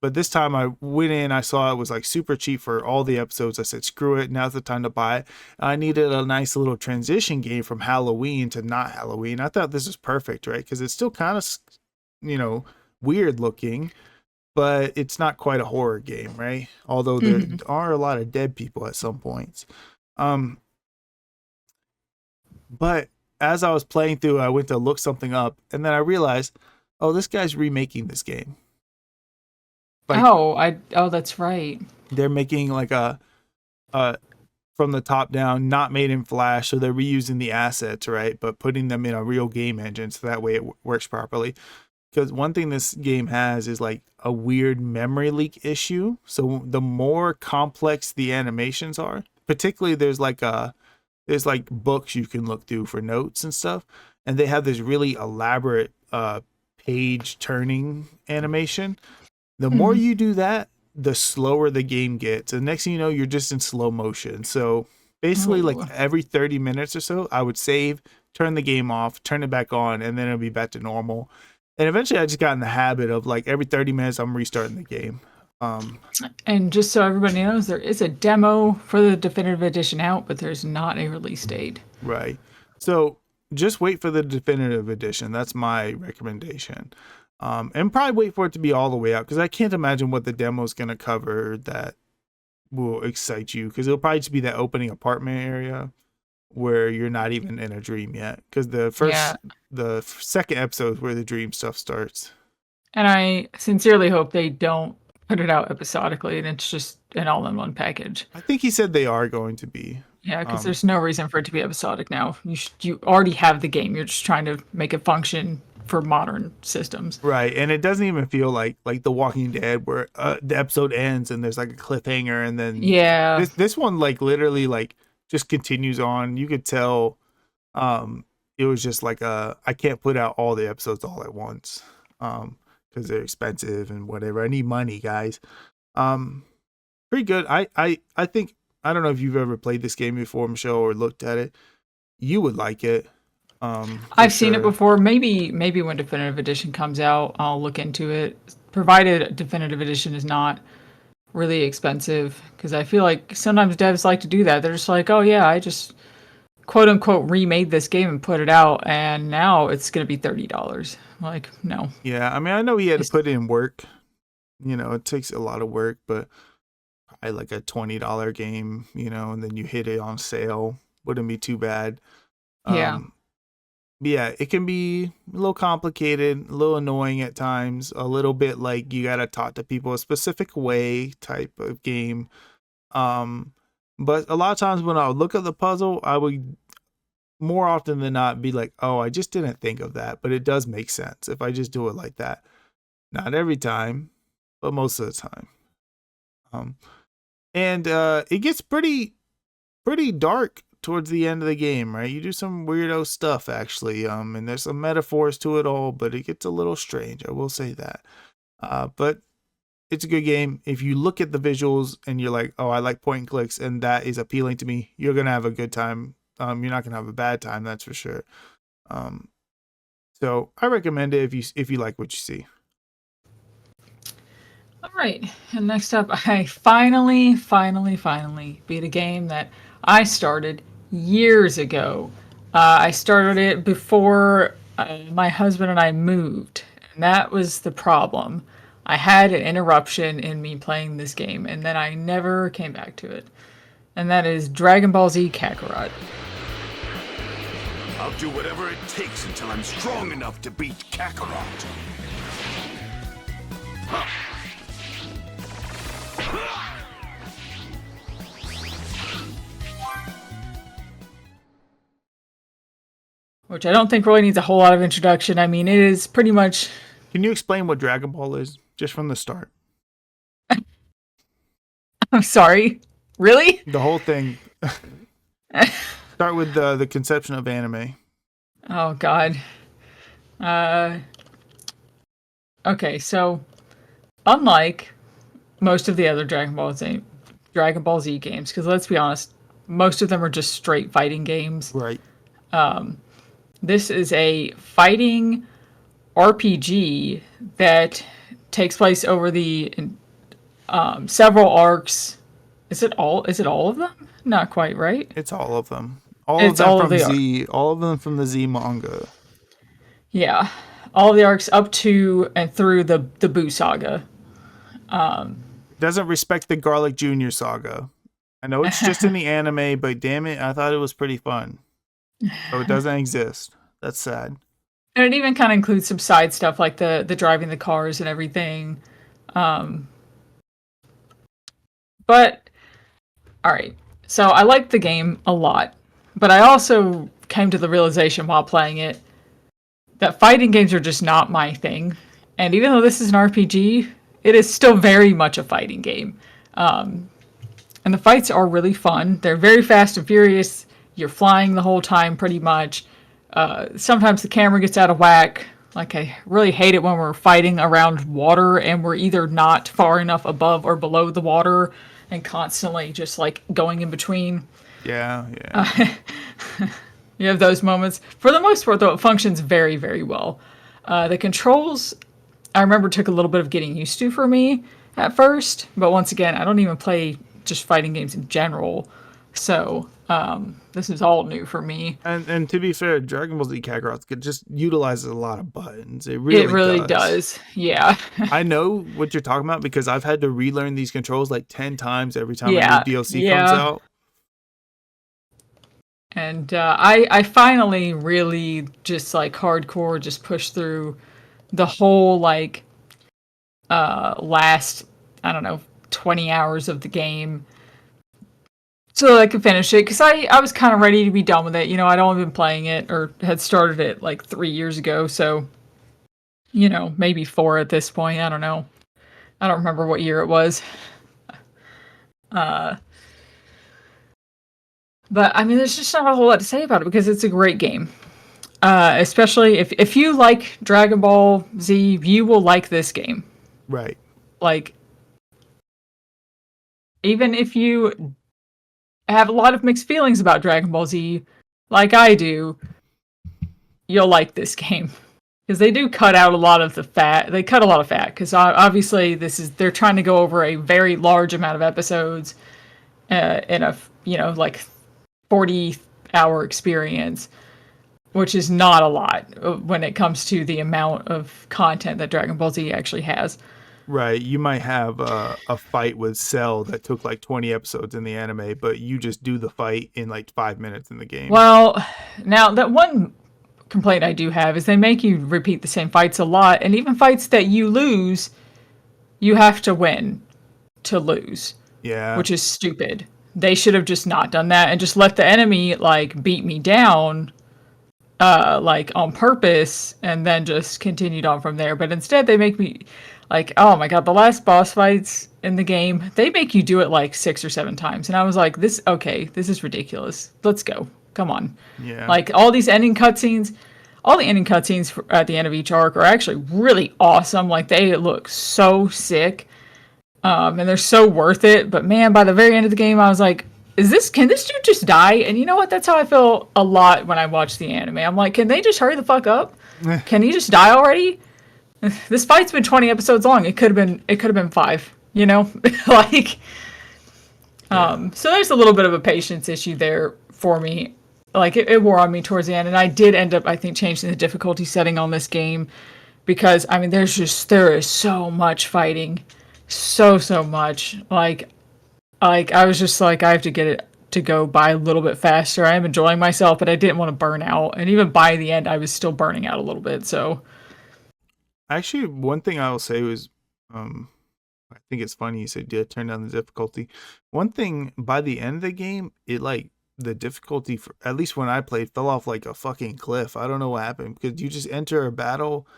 But this time I went in, I saw it was like super cheap for all the episodes. I said, screw it, now's the time to buy it. I needed a nice little transition game from Halloween to not Halloween. I thought this was perfect, right? Because it's still kind of, weird looking, but it's not quite a horror game, right? Although there are a lot of dead people at some points. But as I was playing through, I went to look something up, and then I realized, oh, this guy's remaking this game. That's right. They're making like a from the top down, not made in Flash, so they're reusing the assets, right? But putting them in a real game engine, so that way it works properly. Because one thing this game has is like a weird memory leak issue. So the more complex the animations are, particularly there's like books you can look through for notes and stuff, and they have this really elaborate page turning animation. The more you do that, the slower the game gets. And next thing you know, you're just in slow motion. So basically, like every 30 minutes or so, I would save, turn the game off, turn it back on, and then it'll be back to normal. And eventually, I just got in the habit of like every 30 minutes, I'm restarting the game. And just so everybody knows, there is a demo for the definitive edition out, but there's not a release date. Right. So just wait for the definitive edition. That's my recommendation. And probably wait for it to be all the way out, because I can't imagine what the demo is going to cover that will excite you, because it'll probably just be that opening apartment area where you're not even in a dream yet, because the second episode is where the dream stuff starts. And I sincerely hope they don't put it out episodically and it's just an all-in-one package. I think he said they are going to be. Yeah, because there's no reason for it to be episodic now. You already have the game. You're just trying to make it function for modern systems. Right, and it doesn't even feel like The Walking Dead, where the episode ends and there's like a cliffhanger, and then this one like literally like just continues on. You could tell it was just like I can't put out all the episodes all at once because they're expensive and whatever. I need money, guys. Pretty good. I think, I don't know if you've ever played this game before, Michelle, or looked at it. You would like it. I've seen it before. Maybe when Definitive Edition comes out, I'll look into it. Provided Definitive Edition is not really expensive, because I feel like sometimes devs like to do that. They're just like, oh yeah, I just quote unquote remade this game and put it out, and now it's gonna be $30. Like, no. Yeah, I mean, I know he had to put in work. It takes a lot of work, but probably like a $20 game, and then you hit it on sale, wouldn't be too bad. Yeah, it can be a little complicated, a little annoying at times, a little bit like you gotta talk to people a specific way type of game. But a lot of times when I would look at the puzzle, I would more often than not be like, oh, I just didn't think of that, but it does make sense if I just do it like that. Not every time, but most of the time. And it gets pretty dark towards the end of the game, right? You do some weirdo stuff, actually, and there's some metaphors to it all, but it gets a little strange, I will say that. But it's a good game. If you look at the visuals and you're like, oh, I like point and clicks, and that is appealing to me, you're gonna have a good time. You're not gonna have a bad time, that's for sure. So I recommend it if you like what you see. All right, and next up, I finally beat a game that I started years ago. I started it before my husband and I moved, and that was the problem. I had an interruption in me playing this game, and then I never came back to it. And that is Dragon Ball Z Kakarot. I'll do whatever it takes until I'm strong enough to beat Kakarot. Which I don't think really needs a whole lot of introduction. I mean, it is pretty much... Can you explain what Dragon Ball is, just from the start? I'm sorry. Really? The whole thing. Start with the conception of anime. Oh, God. Okay, so unlike most of the other Dragon Ball Z games, because let's be honest, most of them are just straight fighting games. Right. This is a fighting RPG that takes place over the several arcs. Is it all? Is it all of them? Not quite, right? It's all of them. All It's of them all of from the Z. All of them from the Z manga. Yeah, all the arcs up to and through the Boo saga. Doesn't respect the Garlic Jr. saga. I know it's just in the anime, but damn it, I thought it was pretty fun. So it doesn't exist. That's sad. And it even kind of includes some side stuff like the driving the cars and everything. But all right, so I liked the game a lot, but I also came to the realization while playing it that fighting games are just not my thing. And even though this is an RPG, it is still very much a fighting game. And the fights are really fun. They're very fast and furious. You're flying the whole time pretty much. Sometimes the camera gets out of whack. Like, I really hate it when we're fighting around water and we're either not far enough above or below the water and constantly just like going in between. Yeah. You have those moments. For the most part, though, it functions very, very well. The controls, I remember, took a little bit of getting used to for me at first. But once again, I don't even play just fighting games in general. So this is all new for me. And to be fair, Dragon Ball Z Kakarot just utilizes a lot of buttons. It really does. Yeah. I know what you're talking about because I've had to relearn these controls like 10 times every time a new DLC comes out. And I finally really just like hardcore just pushed through the whole like last, I don't know, 20 hours of the game so I could finish it, because I was kind of ready to be done with it. You know, I'd only been playing it or had started it like 3 years ago, so you know, maybe 4 at this point. I don't know. I don't remember what year it was. But I mean, there's just not a whole lot to say about it because it's a great game. Especially if you like Dragon Ball Z, you will like this game. Right. Like, even if you have a lot of mixed feelings about Dragon Ball Z, like I do, you'll like this game. Because they do cut out a lot of the fat. They cut a lot of fat, because obviously they're trying to go over a very large amount of episodes in a, you know, like 40-hour experience, which is not a lot when it comes to the amount of content that Dragon Ball Z actually has. Right. You might have a fight with Cell that took like 20 episodes in the anime, but you just do the fight in like 5 minutes in the game. Well, now that one complaint I do have is they make you repeat the same fights a lot, and even fights that you lose, you have to win to lose. Yeah. Which is stupid. They should have just not done that and just let the enemy like beat me down like on purpose and then just continued on from there. But instead they make me like, oh my god, the last boss fights in the game, they make you do it like 6 or 7 times. And I was like, this is ridiculous. Let's go. Come on. Yeah. Like all the ending cutscenes at the end of each arc are actually really awesome. Like they look so sick. And they're so worth it. But man, by the very end of the game, I was like, can this dude just die? And you know what? That's how I feel a lot when I watch the anime. I'm like, can they just hurry the fuck up? Can he just die already? This fight's been 20 episodes long. It could have been 5, you know? Like, so there's a little bit of a patience issue there for me. Like, it wore on me towards the end. And I did end up, I think, changing the difficulty setting on this game. Because, I mean, there is so much fighting. So much. Like I was just like, I have to get it to go by a little bit faster. I am enjoying myself, but I didn't want to burn out. And even by the end, I was still burning out a little bit. So, actually, one thing I will say was, I think it's funny you said you turn down the difficulty. One thing, by the end of the game, it like the difficulty, for at least when I played, fell off like a fucking cliff. I don't know what happened, because you just enter a battle,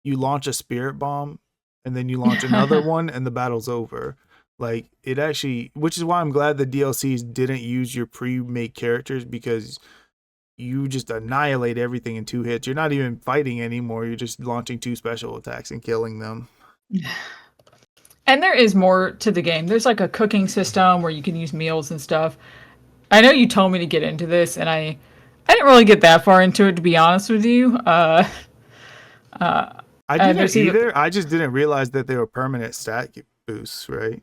you launch a spirit bomb, and then you launch another one, and the battle's over. Like, it actually, which is why I'm glad the DLCs didn't use your pre-made characters, because you just annihilate everything in 2 hits. You're not even fighting anymore. You're just launching 2 special attacks and killing them. And there is more to the game. There's like a cooking system where you can use meals and stuff. I know you told me to get into this, and I didn't really get that far into it, to be honest with you. I didn't either. I just didn't realize that they were permanent stat boosts, right?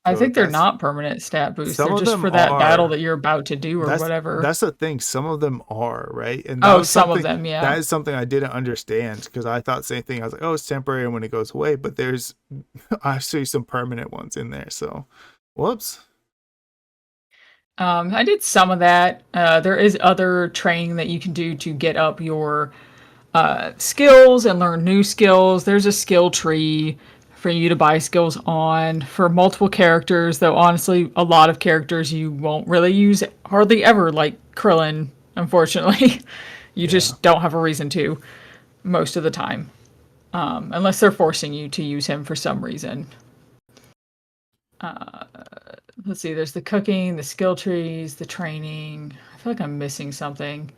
I So think they're not permanent stat boosts. Some They're of just them for that battle are. that you're about to do or whatever. That's the thing. Some of them are, right? And Oh, some of them, yeah. That is something I didn't understand because I thought the same thing. I was like, oh, it's temporary and when it goes away, but there's actually some permanent ones in there. So, whoops. I did some of that. There is other training that you can do to get up your skills and learn new skills. There's a skill tree for you to buy skills on for multiple characters, though honestly, a lot of characters you won't really use hardly ever, like Krillin, unfortunately. You just don't have a reason to most of the time, unless they're forcing you to use him for some reason. Let's see, there's the cooking, the skill trees, the training. I feel like I'm missing something.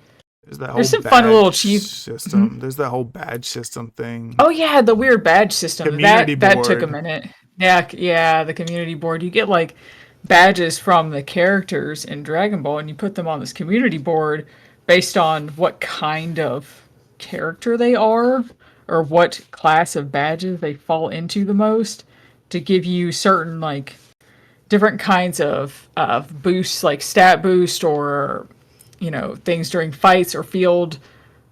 There's some fun little cheap system. Mm-hmm. There's that whole badge system thing. Oh yeah, the weird badge system. Community that board. took a minute. Yeah, the community board. You get like badges from the characters in Dragon Ball, and you put them on this community board based on what kind of character they are or what class of badges they fall into the most, to give you certain like different kinds of boosts, like stat boost or things during fights or field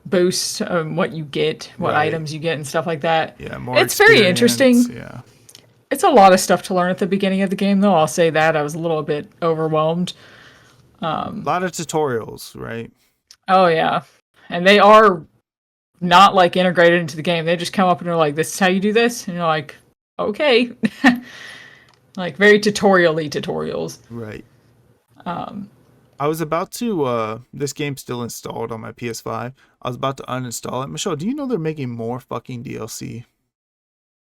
boosts, what you get, what items you get and stuff like that. Yeah, more it's very interesting. Yeah. It's a lot of stuff to learn at the beginning of the game, though. I'll say that. I was a little bit overwhelmed. A lot of tutorials, right? Oh, yeah. And they are not, like, integrated into the game. They just come up and they're like, this is how you do this? And you're like, okay. Like, very tutorial-y tutorials. Right. I was about to, this game's still installed on my PS5. I was about to uninstall it. Michelle, do you know they're making more fucking DLC?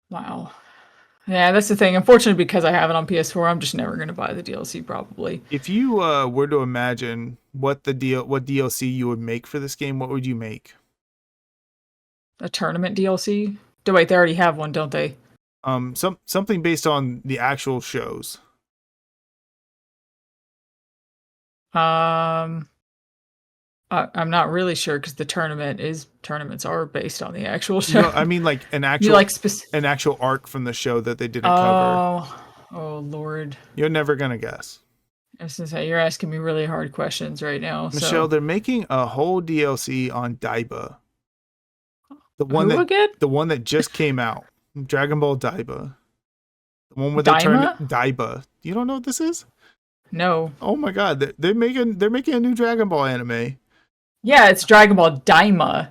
Wow. Yeah, that's the thing. Unfortunately, because I have it on PS4, I'm just never going to buy the DLC, probably. If you were to imagine what DLC you would make for this game, what would you make? A tournament DLC? Wait, they already have one, don't they? Something based on the actual shows. I'm not really sure because the tournaments are based on the actual show. No, I mean like an actual an actual arc from the show that they didn't cover. Oh Lord! You're never gonna guess. I was gonna say, you're asking me really hard questions right now. Michelle, they're making a whole DLC on Daiba. The one that just came out, Dragon Ball Daiba. The one where they turned Daiba. You don't know what this is? No. Oh my God, they're making a new Dragon Ball anime. Yeah, it's Dragon Ball Daima.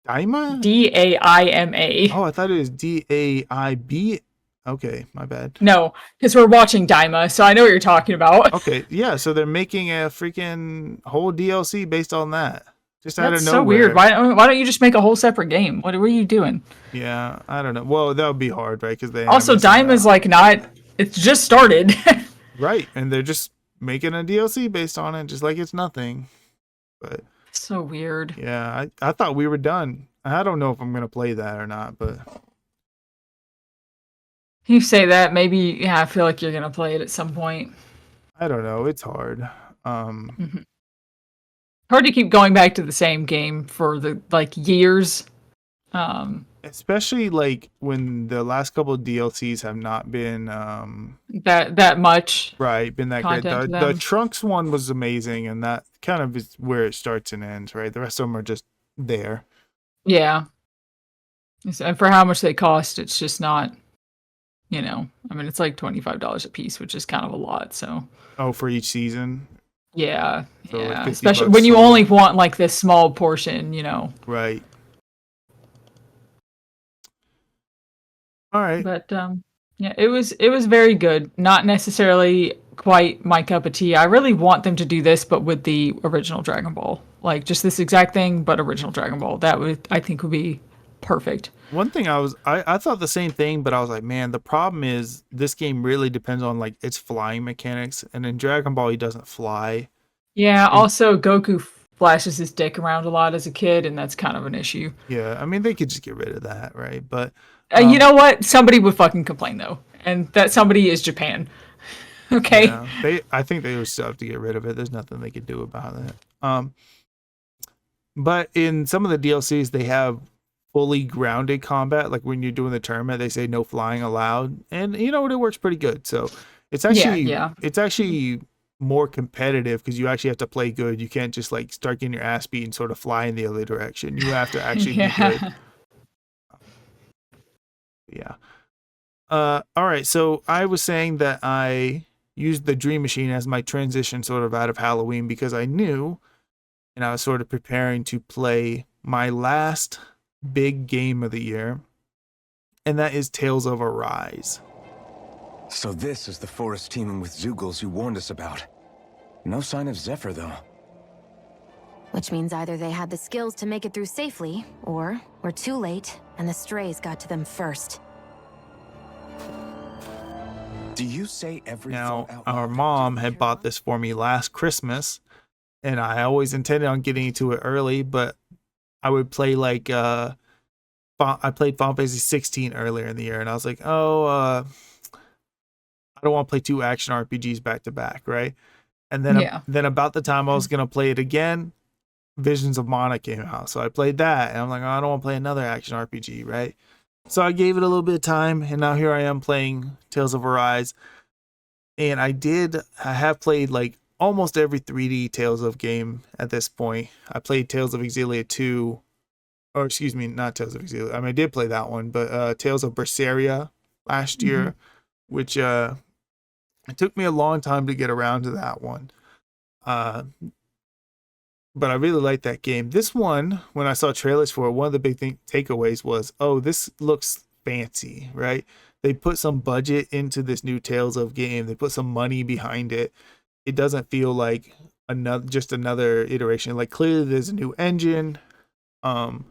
Daima? Daima. Oh, I thought it was Daib. Okay, my bad. No, because we're watching Daima, so I know what you're talking about. Okay, yeah, so they're making a freaking whole DLC based on that. Just out of nowhere. That's so weird. Why don't you just make a whole separate game? What are you doing? Yeah, I don't know. Well, that would be hard, right? Because they also Daima's like not. It's just started. Right, and they're just making a DLC based on it, just like it's nothing. But so weird. Yeah, I thought we were done. I don't know if I'm gonna play that or not, but you say that, maybe I feel like you're gonna play it at some point. I don't know. It's hard. Hard to keep going back to the same game for the years. Especially like when the last couple of DLCs have not been that much. Right, been that great. The Trunks one was amazing, and that kind of is where it starts and ends, right? The rest of them are just there. Yeah. And for how much they cost, it's just not, I mean, it's like $25 a piece, which is kind of a lot, so. Oh, for each season? Yeah, so yeah. like especially when you only want like this small portion, Right. All right. But yeah, it was very good. Not necessarily quite my cup of tea. I really want them to do this, but with the original Dragon Ball, like just this exact thing, but original Dragon Ball. That I think would be perfect. One thing I thought the same thing, but I was like, man, the problem is this game really depends on like its flying mechanics, and in Dragon Ball he doesn't fly. Yeah. Also, Goku flashes his dick around a lot as a kid, and that's kind of an issue. Yeah, I mean they could just get rid of that, right? But You know what? Somebody would fucking complain though, and that somebody is Japan. Okay. yeah, I think they would still have to get rid of it. There's nothing they could do about it. But in some of the DLCs, they have fully grounded combat. Like when you're doing the tournament, they say no flying allowed, and you know what, it works pretty good. So it's actually Yeah. it's actually more competitive because you actually have to play good. You can't just like start getting your ass beat and sort of fly in the other direction. You have to actually be good. Yeah. All right. So I was saying that I used the Dream Machine as my transition sort of out of Halloween because I knew, and I was sort of preparing to play my last big game of the year, and that is Tales of Arise. So this is the forest teeming with Zeugles you warned us about. No sign of Zephyr, though. Which means either they had the skills to make it through safely, or we're too late, and the strays got to them first. Do you say every Now, thought out our loud? mom had bought this for me last Christmas, and I always intended on getting to it early, but I would play like I played Final Fantasy 16 earlier in the year, and I was like, I don't want to play 2 action RPGs back to back, right? And then about the time I was gonna play it again, Visions of Mana came out, so I played that, and I'm like, oh, I don't want to play another action RPG, right? So I gave it a little bit of time, and now here I am playing Tales of Arise, and I have played like almost every 3D Tales of game at this point. I played Tales of Exillia 2, or excuse me, not Tales of Exillia. I mean, I did play that one, but Tales of Berseria last year, which it took me a long time to get around to that one. But I really like that game. This one, when I saw trailers for it, one of the big takeaways was, oh, this looks fancy, right? They put some budget into this new Tales of game. They put some money behind it. It doesn't feel like another iteration. Like clearly there's a new engine. One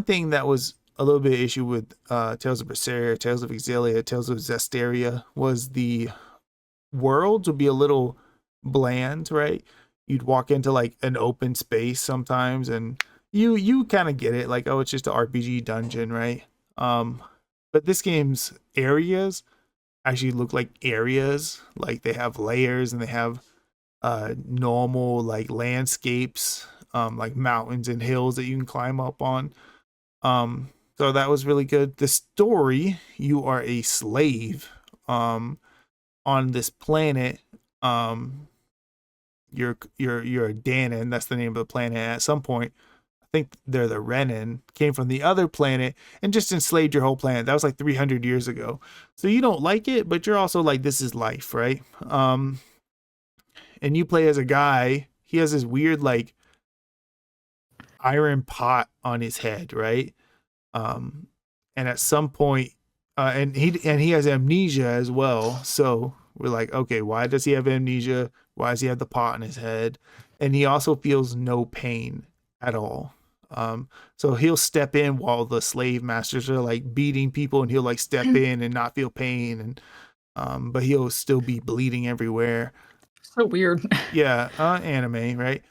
thing that was a little bit of issue with Tales of Berseria, Tales of Exillia, Tales of Zestiria was the worlds would be a little bland, right? You'd walk into like an open space sometimes, and you kind of get it, like, oh, it's just an RPG dungeon, right? But this game's areas actually look like areas, like they have layers and they have normal like landscapes, like mountains and hills that you can climb up on. So that was really good. The story, you are a slave on this planet. You're a Danon, that's the name of the planet. At some point, I think they're the Renan, came from the other planet and just enslaved your whole planet. That was like 300 years ago. So you don't like it, but you're also like, this is life, right? And you play as a guy. He has this weird like iron pot on his head, right? And at some point, and he has amnesia as well. So we're like, okay, why does he have amnesia? Why does he have the pot on his head? And he also feels no pain at all. So he'll step in while the slave masters are like beating people, and he'll like step in and not feel pain, and but he'll still be bleeding everywhere. So weird. Yeah, anime, right?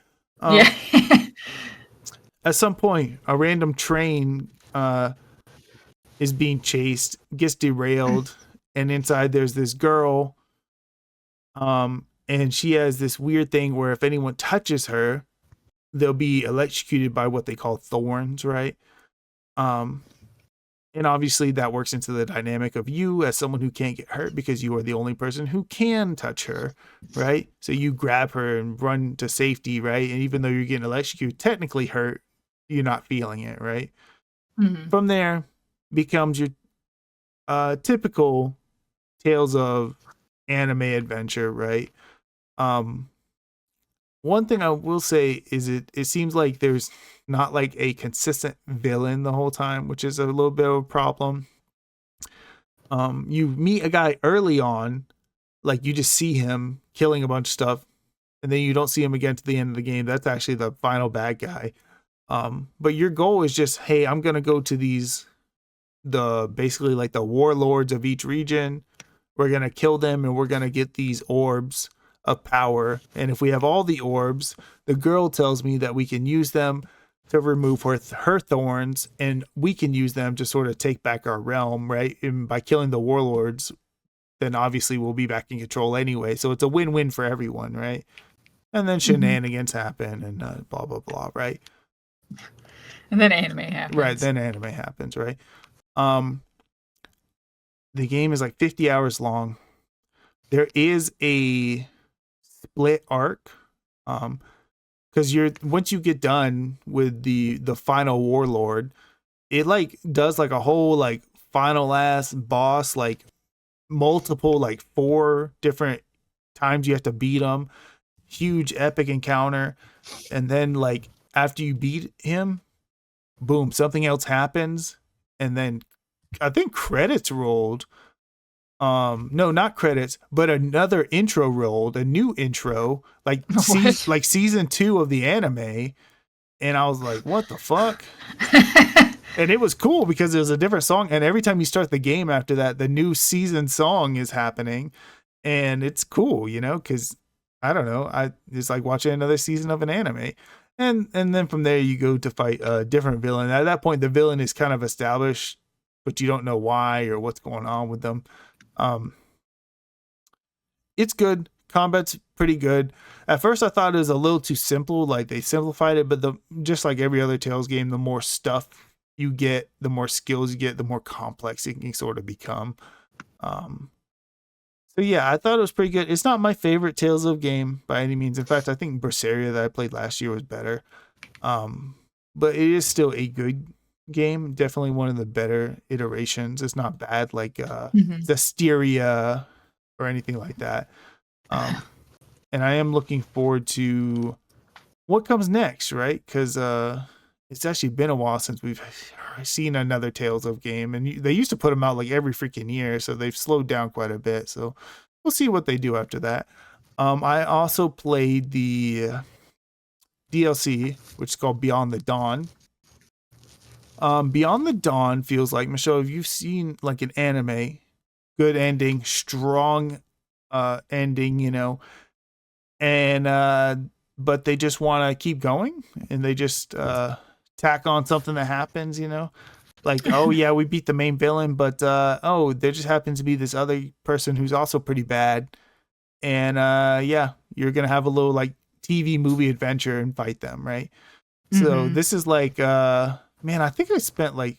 Yeah. At some point, a random train is being chased, gets derailed, and inside there's this girl. And she has this weird thing where if anyone touches her, they'll be electrocuted by what they call thorns, right? And obviously that works into the dynamic of you as someone who can't get hurt because you are the only person who can touch her, right? So you grab her and run to safety, right? And even though you're getting electrocuted, technically hurt, you're not feeling it, right? Mm-hmm. From there becomes your typical Tales of anime adventure, right? One thing I will say is it seems like there's not like a consistent villain the whole time, which is a little bit of a problem. You meet a guy early on, like you just see him killing a bunch of stuff, and then you don't see him again to the end of the game. That's actually the final bad guy. But your goal is just, hey, I'm gonna go to basically like the warlords of each region. We're gonna kill them, and we're gonna get these orbs. of power. And if we have all the orbs, the girl tells me that we can use them to remove her thorns, and we can use them to sort of take back our realm, right? And by killing the warlords, then obviously we'll be back in control anyway. So it's a win-win for everyone, right? And then shenanigans happen and blah, blah, blah, right? And then anime happens. Right, then anime happens, right? The game is like 50 hours long. There is a split arc. Because once you get done with the final warlord, it like does like a whole like final ass boss, like multiple, like 4 different times you have to beat him. Huge epic encounter. And then like after you beat him, boom, something else happens. And then I think credits rolled. No, not credits, but another intro rolled, a new intro, like like season 2 of the anime. And I was like, what the fuck? And it was cool because it was a different song. And every time you start the game after that, the new season song is happening. And it's cool, you know, because I don't know. It's like watching another season of an anime. And then from there, you go to fight a different villain. At that point, the villain is kind of established, but you don't know why or what's going on with them. It's good. Combat's pretty good. At first, I thought it was a little too simple. Like they simplified it, but just like every other Tales game, the more stuff you get, the more skills you get, the more complex it can sort of become. So yeah, I thought it was pretty good. It's not my favorite Tales of game by any means. In fact, I think Berseria that I played last year was better. But it is still a good game. Definitely one of the better iterations. It's not bad like Zestiria or anything like that. And I am looking forward to what comes next, right? Because it's actually been a while since we've seen another Tales of game, and they used to put them out like every freaking year, so they've slowed down quite a bit. So we'll see what they do after that. I also played the DLC, which is called Beyond the Dawn. Beyond the Dawn feels like, Michelle, if you've seen like an anime, good ending, strong ending, you know, and but they just want to keep going, and they just tack on something that happens, you know, like, oh yeah, we beat the main villain, but oh, there just happens to be this other person who's also pretty bad, and yeah, you're gonna have a little like TV movie adventure and fight them, right? So this is like man, I think I spent like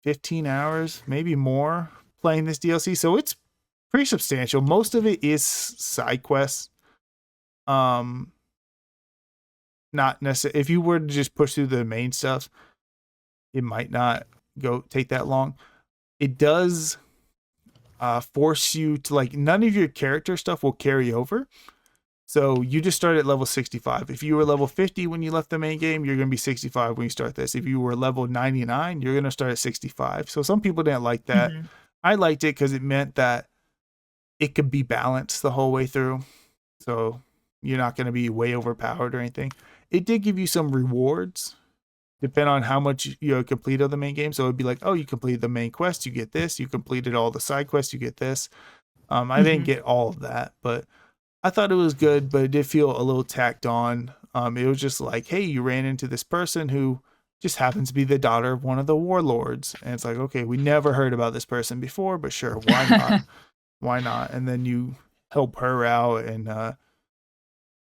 15 hours, maybe more, playing this DLC, so it's pretty substantial. Most of it is side quests. Not necessarily. If you were to just push through the main stuff, it might not take that long. It does force you to, like, none of your character stuff will carry over. So you just start at level 65. If you were level 50 when you left the main game, you're going to be 65 when you start this. If you were level 99, you're going to start at 65. So some people didn't like that. I liked it because it meant that it could be balanced the whole way through. So you're not going to be way overpowered or anything. It did give you some rewards, depending on how much you completed of the main game. So it'd be like, oh, you completed the main quest, you get this. You completed all the side quests, you get this. I didn't get all of that, but I thought it was good, but it did feel a little tacked on. It was just like, hey, you ran into this person who just happens to be the daughter of one of the warlords. And it's like, okay, we never heard about this person before, but sure, why not? Why not? And then you help her out, and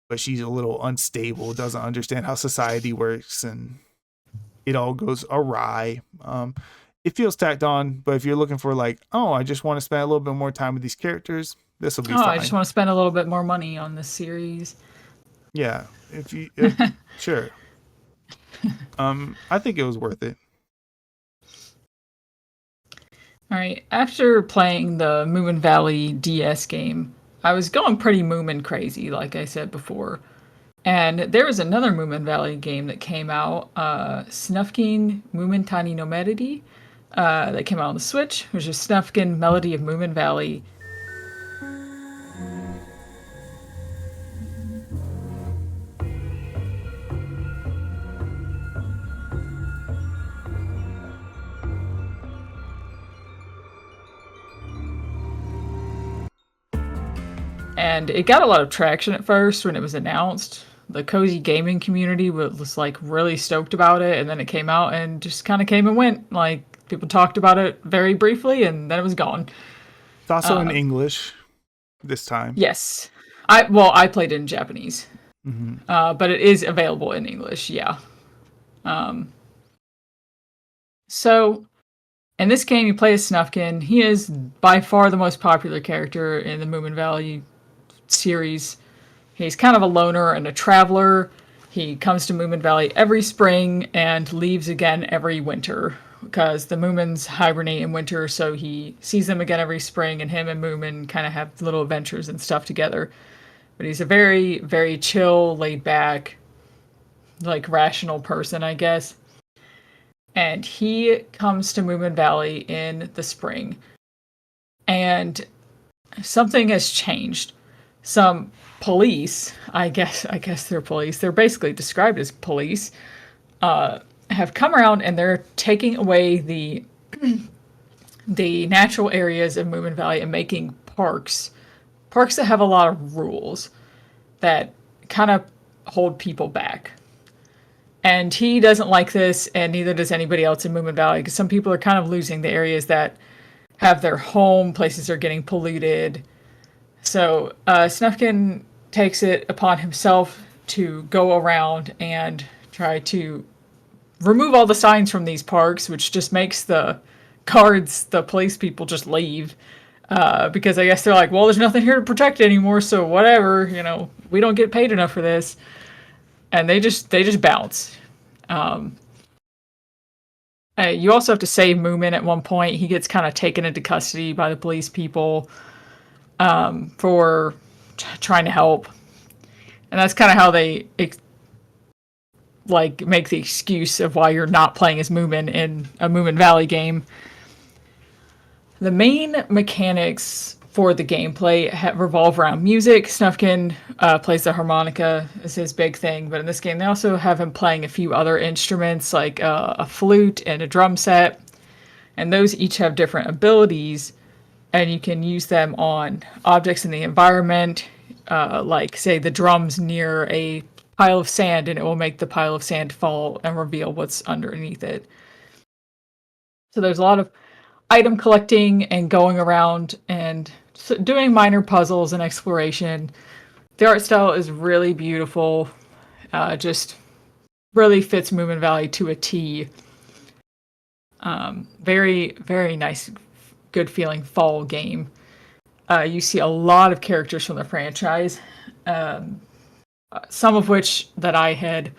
but she's a little unstable, doesn't understand how society works, and it all goes awry. It feels tacked on, but if you're looking for like, oh, I just want to spend a little bit more time with these characters, this will be fine. I just want to spend a little bit more money on this series. Yeah, sure. I think it was worth it. All right, after playing the Moomin Valley DS game, I was going pretty Moomin crazy, like I said before. And there was another Moomin Valley game that came out, Snufkin Moomin Tiny Nomadity, that came out on the Switch, which is Snufkin Melody of Moomin Valley. And it got a lot of traction at first when it was announced. The cozy gaming community was like really stoked about it, and then it came out and just kind of came and went. Like people talked about it very briefly, and then it was gone. It's also in English this time. Yes, I played it in Japanese, Mm-hmm. but it is available in English. Yeah. So in this game, you play as Snufkin. He is by far the most popular character in the Moomin Valley series. He's kind of a loner and a traveler. He comes to Moomin Valley every spring and leaves again every winter because the Moomins hibernate in winter, so he sees them again every spring, and him and Moomin kind of have little adventures and stuff together. But he's a very, very chill, laid back, like rational person, I guess. And he comes to Moomin Valley in the spring. And something has changed. Some police, I guess they're police, they're basically described as police, have come around and they're taking away the natural areas of Moomin Valley and making parks that have a lot of rules that kind of hold people back. And he doesn't like this, and neither does anybody else in Moomin Valley, because some people are kind of losing the areas that have their home, places are getting polluted. So Snufkin takes it upon himself to go around and try to remove all the signs from these parks, which just makes the guards, the police people, just leave. Because I guess they're like, well, there's nothing here to protect anymore, so whatever, we don't get paid enough for this. And they just bounce. You also have to save Moomin at one point. He gets kind of taken into custody by the police people for trying to help. And that's kind of how they make the excuse of why you're not playing as Moomin in a Moomin Valley game. The main mechanics for the gameplay revolve around music. Snufkin plays the harmonica is his big thing, but in this game they also have him playing a few other instruments like a flute and a drum set, and those each have different abilities, and you can use them on objects in the environment, like say the drums near a pile of sand, and it will make the pile of sand fall and reveal what's underneath it. So there's a lot of item collecting and going around and doing minor puzzles and exploration. The art style is really beautiful. Just really fits Moomin Valley to a T. Very, very nice, good feeling fall game. You see a lot of characters from the franchise. Some of which that I had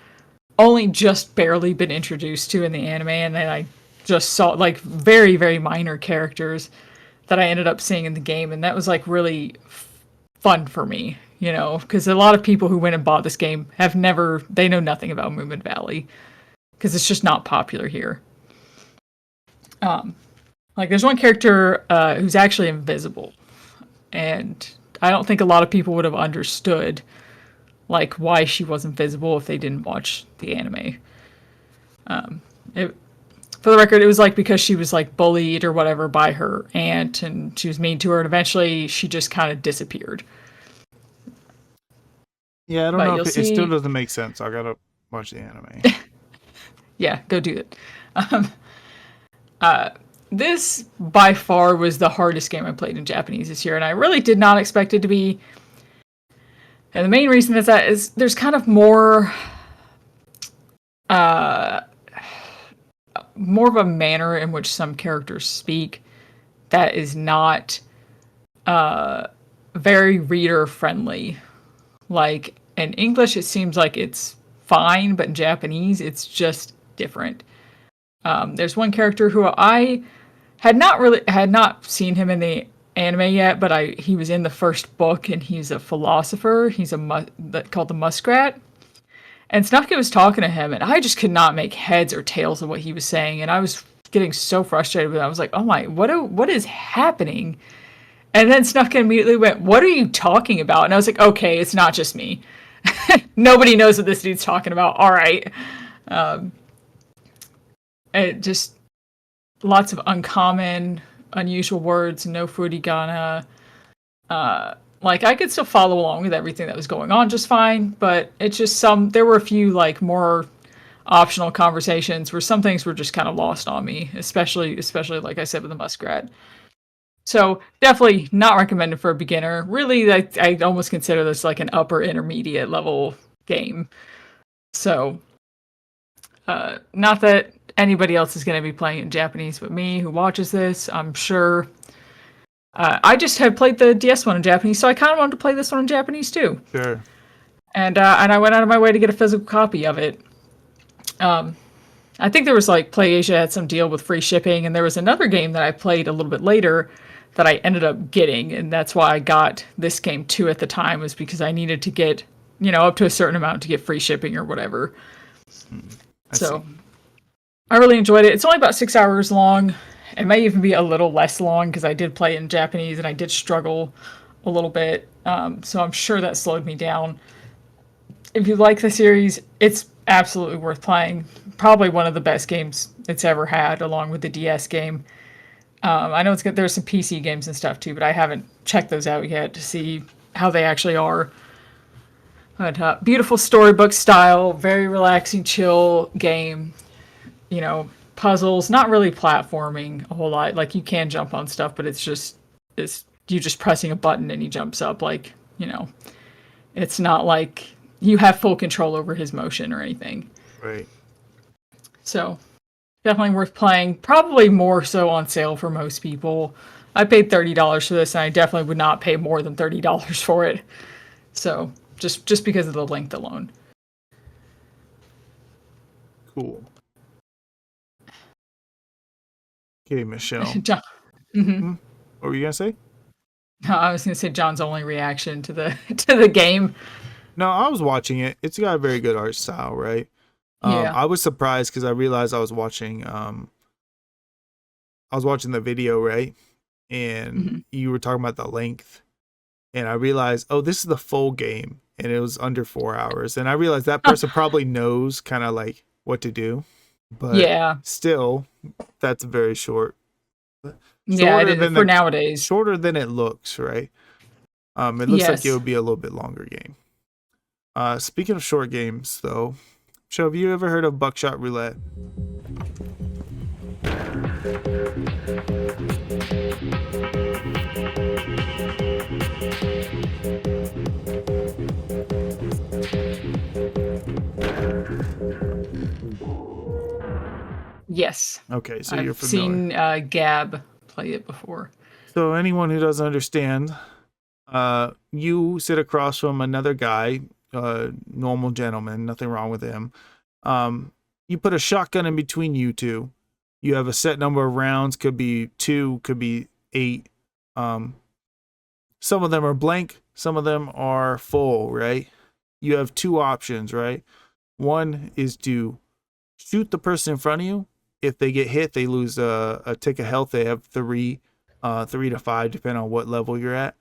only just barely been introduced to in the anime, and then I just saw like very, very minor characters that I ended up seeing in the game, and that was like really fun for me, because a lot of people who went and bought this game they know nothing about Moomin Valley, because it's just not popular here. Like there's one character who's actually invisible, and I don't think a lot of people would have understood like why she was invisible if they didn't watch the anime. For the record, it was like because she was like bullied or whatever by her aunt, and she was mean to her, and eventually she just kind of disappeared. Yeah, I don't know if it still doesn't make sense. I gotta watch the anime. Yeah, go do it. This by far was the hardest game I played in Japanese this year, and I really did not expect it to be. And the main reason is that there's kind of more of a manner in which some characters speak that is not very reader friendly. Like in English, it seems like it's fine, but in Japanese, it's just different. There's one character who I had not seen him in the anime yet, but he was in the first book, and he's a philosopher. He's called the Muskrat. And Snufkin was talking to him, and I just could not make heads or tails of what he was saying, and I was getting so frustrated with it. I was like, oh my, what is happening? And then Snufkin immediately went, what are you talking about? And I was like, okay, it's not just me. Nobody knows what this dude's talking about. All right. It just, lots of uncommon, unusual words, no furigana, Like, I could still follow along with everything that was going on just fine, but it's just there were a few, like, more optional conversations where some things were just kind of lost on me, especially like I said with the muskrat. So definitely not recommended for a beginner. Really, I almost consider this like an upper intermediate level game. So, not that anybody else is going to be playing in Japanese but me who watches this, I'm sure. I just had played the DS one in Japanese, so I kind of wanted to play this one in Japanese too. Sure. And I went out of my way to get a physical copy of it. I think there was like PlayAsia had some deal with free shipping, and there was another game that I played a little bit later that I ended up getting, and that's why I got this game too at the time, was because I needed to get, up to a certain amount to get free shipping or whatever. So I really enjoyed it. It's only about 6 hours long. It may even be a little less long because I did play it in Japanese and I did struggle a little bit. So I'm sure that slowed me down. If you like the series, it's absolutely worth playing. Probably one of the best games it's ever had, along with the DS game. I know it's good. There's some PC games and stuff too, but I haven't checked those out yet to see how they actually are. But beautiful storybook style, very relaxing, chill game. Puzzles, not really platforming a whole lot. Like, you can jump on stuff, but it's you just pressing a button and he jumps up. Like, it's not like you have full control over his motion or anything. Right. So, definitely worth playing. Probably more so on sale for most people. I paid $30 for this, and I definitely would not pay more than $30 for it. So, just because of the length alone. Cool. Okay, Michelle. John, What were you gonna say? I was gonna say John's only reaction to the game. No, I was watching it. It's got a very good art style, right? Yeah. I was surprised because I realized I was watching the video, right? And you were talking about the length, and I realized, oh, this is the full game, and it was under 4 hours. And I realized that person probably knows kind of like what to do, but yeah, still, that's very short. Yeah, for nowadays. Shorter than it looks, right? It looks like it would be a little bit longer game. Speaking of short games, though, so have you ever heard of Buckshot Roulette? Yes. Okay, so I've you're familiar. seen Gab play it before. So anyone who doesn't understand, you sit across from another guy, normal gentleman, nothing wrong with him. You put a shotgun in between you two. You have a set number of rounds, could be 2, could be 8. Some of them are blank, some of them are full, right? You have 2 options, right? One is to shoot the person in front of you. If they get hit, they lose a tick of health. They have 3 to 5, depending on what level you're at.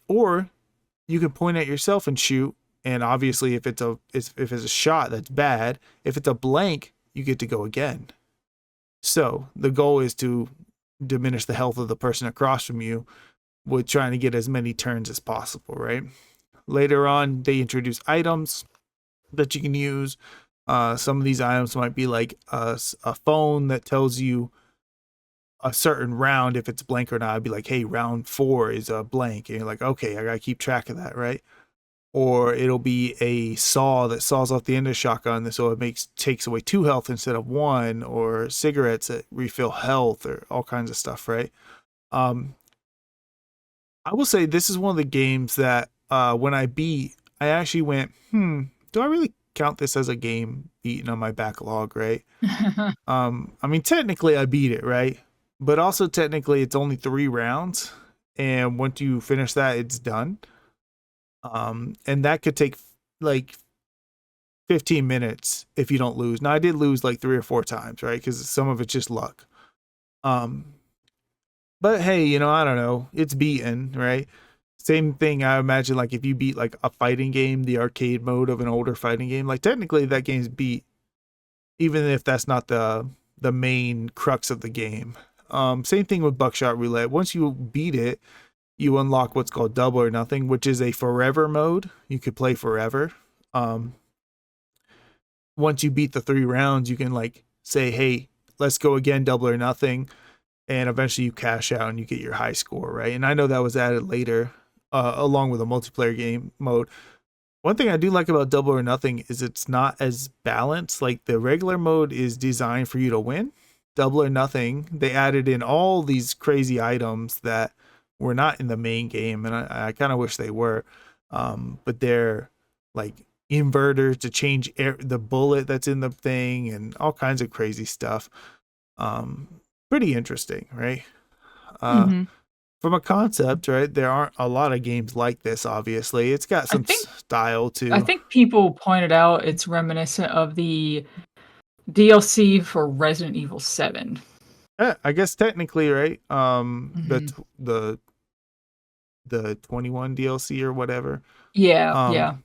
Or you can point at yourself and shoot. And obviously, if it's a shot, that's bad. If it's a blank, you get to go again. So the goal is to diminish the health of the person across from you with trying to get as many turns as possible, right? Later on, they introduce items that you can use. Some of these items might be like a phone that tells you a certain round, if it's blank or not. I'd be like, hey, round 4 is a blank. And you're like, okay, I got to keep track of that, right? Or it'll be a saw that saws off the end of the shotgun, so it takes away 2 health instead of 1, or cigarettes that refill health, or all kinds of stuff, right? I will say this is one of the games that when I beat, I actually went, do I really count this as a game beaten on my backlog, right? I mean, technically I beat it, right? But also technically it's only 3 rounds, and once you finish that, it's done. And that could take like 15 minutes if you don't lose. Now I did lose like 3 or 4 times, right? Because some of it's just luck. But hey, I don't know. It's beaten, right? Same thing, I imagine, like if you beat like a fighting game, the arcade mode of an older fighting game, like technically that game's beat, even if that's not the main crux of the game. Same thing with Buckshot Roulette. Once you beat it, you unlock what's called Double or Nothing, which is a forever mode. You could play forever. Once you beat the 3 rounds, you can like say, hey, let's go again, Double or Nothing. And eventually you cash out and you get your high score, right? And I know that was added later, along with a multiplayer game mode. One thing I do like about Double or Nothing is it's not as balanced. Like the regular mode is designed for you to win. Double or Nothing, they added in all these crazy items that were not in the main game, and I kind of wish they were. But they're like inverters to change the bullet that's in the thing and all kinds of crazy stuff. Pretty interesting, right? From a concept, right? There aren't a lot of games like this, obviously. It's got some style too. I think people pointed out it's reminiscent of the DLC for Resident Evil 7. Yeah, I guess technically, right? The 21 DLC or whatever. Yeah.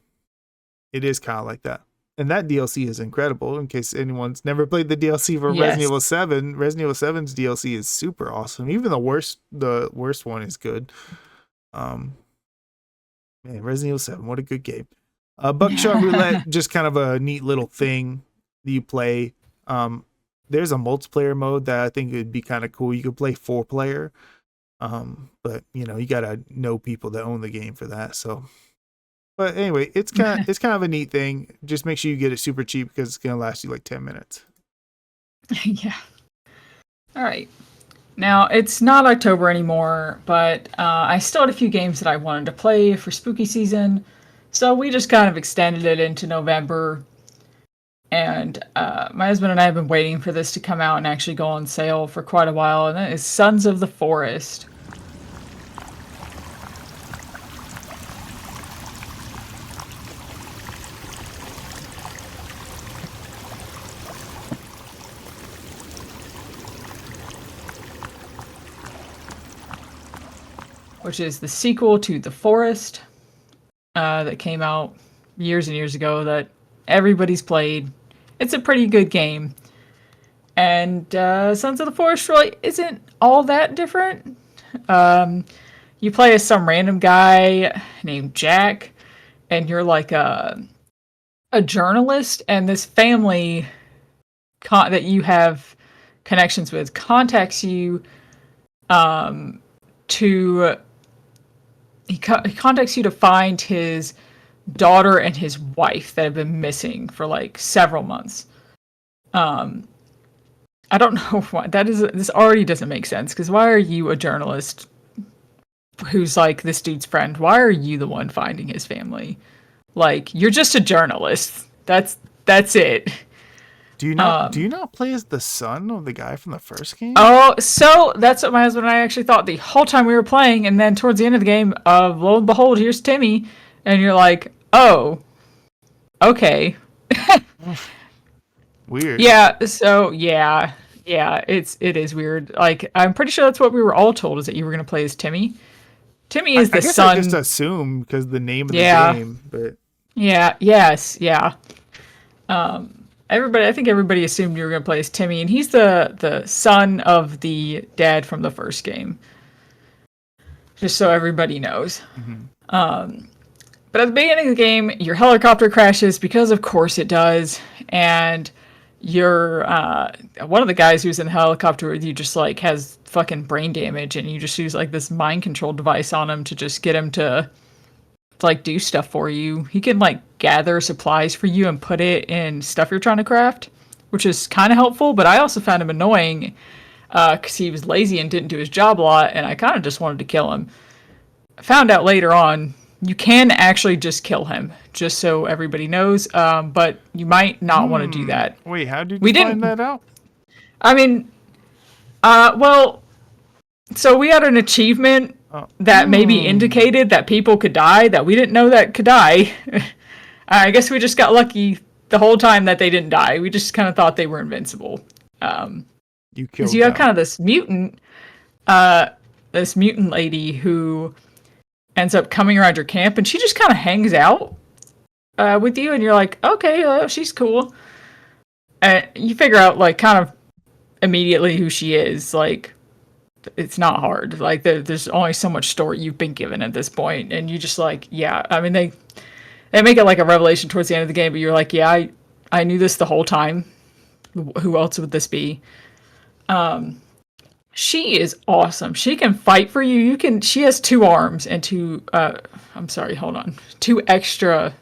It is kind of like that. And that DLC is incredible. In case anyone's never played the DLC for Resident Evil 7, Resident Evil 7's DLC is super awesome. Even the worst one is good. Man, Resident Evil 7, what a good game. Buckshot Roulette, just kind of a neat little thing that you play. There's a multiplayer mode that I think would be kind of cool. You could play 4-player. But you gotta know people that own the game for that. So. But anyway, it's kind of a neat thing. Just make sure you get it super cheap because it's gonna last you like 10 minutes. Yeah. All right. Now it's not October anymore, but I still had a few games that I wanted to play for spooky season, so we just kind of extended it into November. And my husband and I have been waiting for this to come out and actually go on sale for quite a while, and that is Sons of the Forest. Which is the sequel to The Forest that came out years and years ago that everybody's played. It's a pretty good game. And Sons of the Forest really isn't all that different. You play as some random guy named Jack, and you're like a journalist, and this family that you have connections with contacts you he contacts you to find his daughter and his wife that have been missing for like several months. I don't know why this already doesn't make sense, because why are you a journalist who's like this dude's friend? Why are you the one finding his family? Like, you're just a journalist. That's it. Do you not play as the son of the guy from the first game? Oh, so that's what my husband and I actually thought the whole time we were playing, and then towards the end of the game, lo and behold, here's Timmy, and you're like, oh, okay. Weird. Yeah, so yeah, it is weird. Like, I'm pretty sure that's what we were all told, is that you were going to play as Timmy. Timmy is the son. I just assumed because the name of the game, but yeah. I think everybody assumed you were going to play as Timmy, and he's the son of the dad from the first game. Just so everybody knows. Mm-hmm. But at the beginning of the game, your helicopter crashes, because of course it does, and you're one of the guys who's in the helicopter with you just like has fucking brain damage, and you just use like this mind control device on him to just get him to like do stuff for you. He can like gather supplies for you and put it in stuff you're trying to craft, which is kind of helpful. But I also found him annoying because he was lazy and didn't do his job a lot, and I kind of just wanted to kill him. I found out later on you can actually just kill him, just so everybody knows, but you might not want to do that. Wait, how did you find that out? I mean, so we had an achievement that maybe indicated that people could die that we didn't know that could die. I guess we just got lucky the whole time that they didn't die. We just kind of thought they were invincible. You killed them. You have kind of this mutant lady who ends up coming around your camp, and she just kind of hangs out with you, and you're like, okay, she's cool. You figure out like kind of immediately who she is. Like, it's not hard. Like there's only so much story you've been given at this point, and you just like, yeah. I mean, they make it like a revelation towards the end of the game, but you're like, yeah, I knew this the whole time. Who else would this be? She is awesome. She can fight for you. She has 2 arms and 2 I'm sorry, hold on. 2 extra.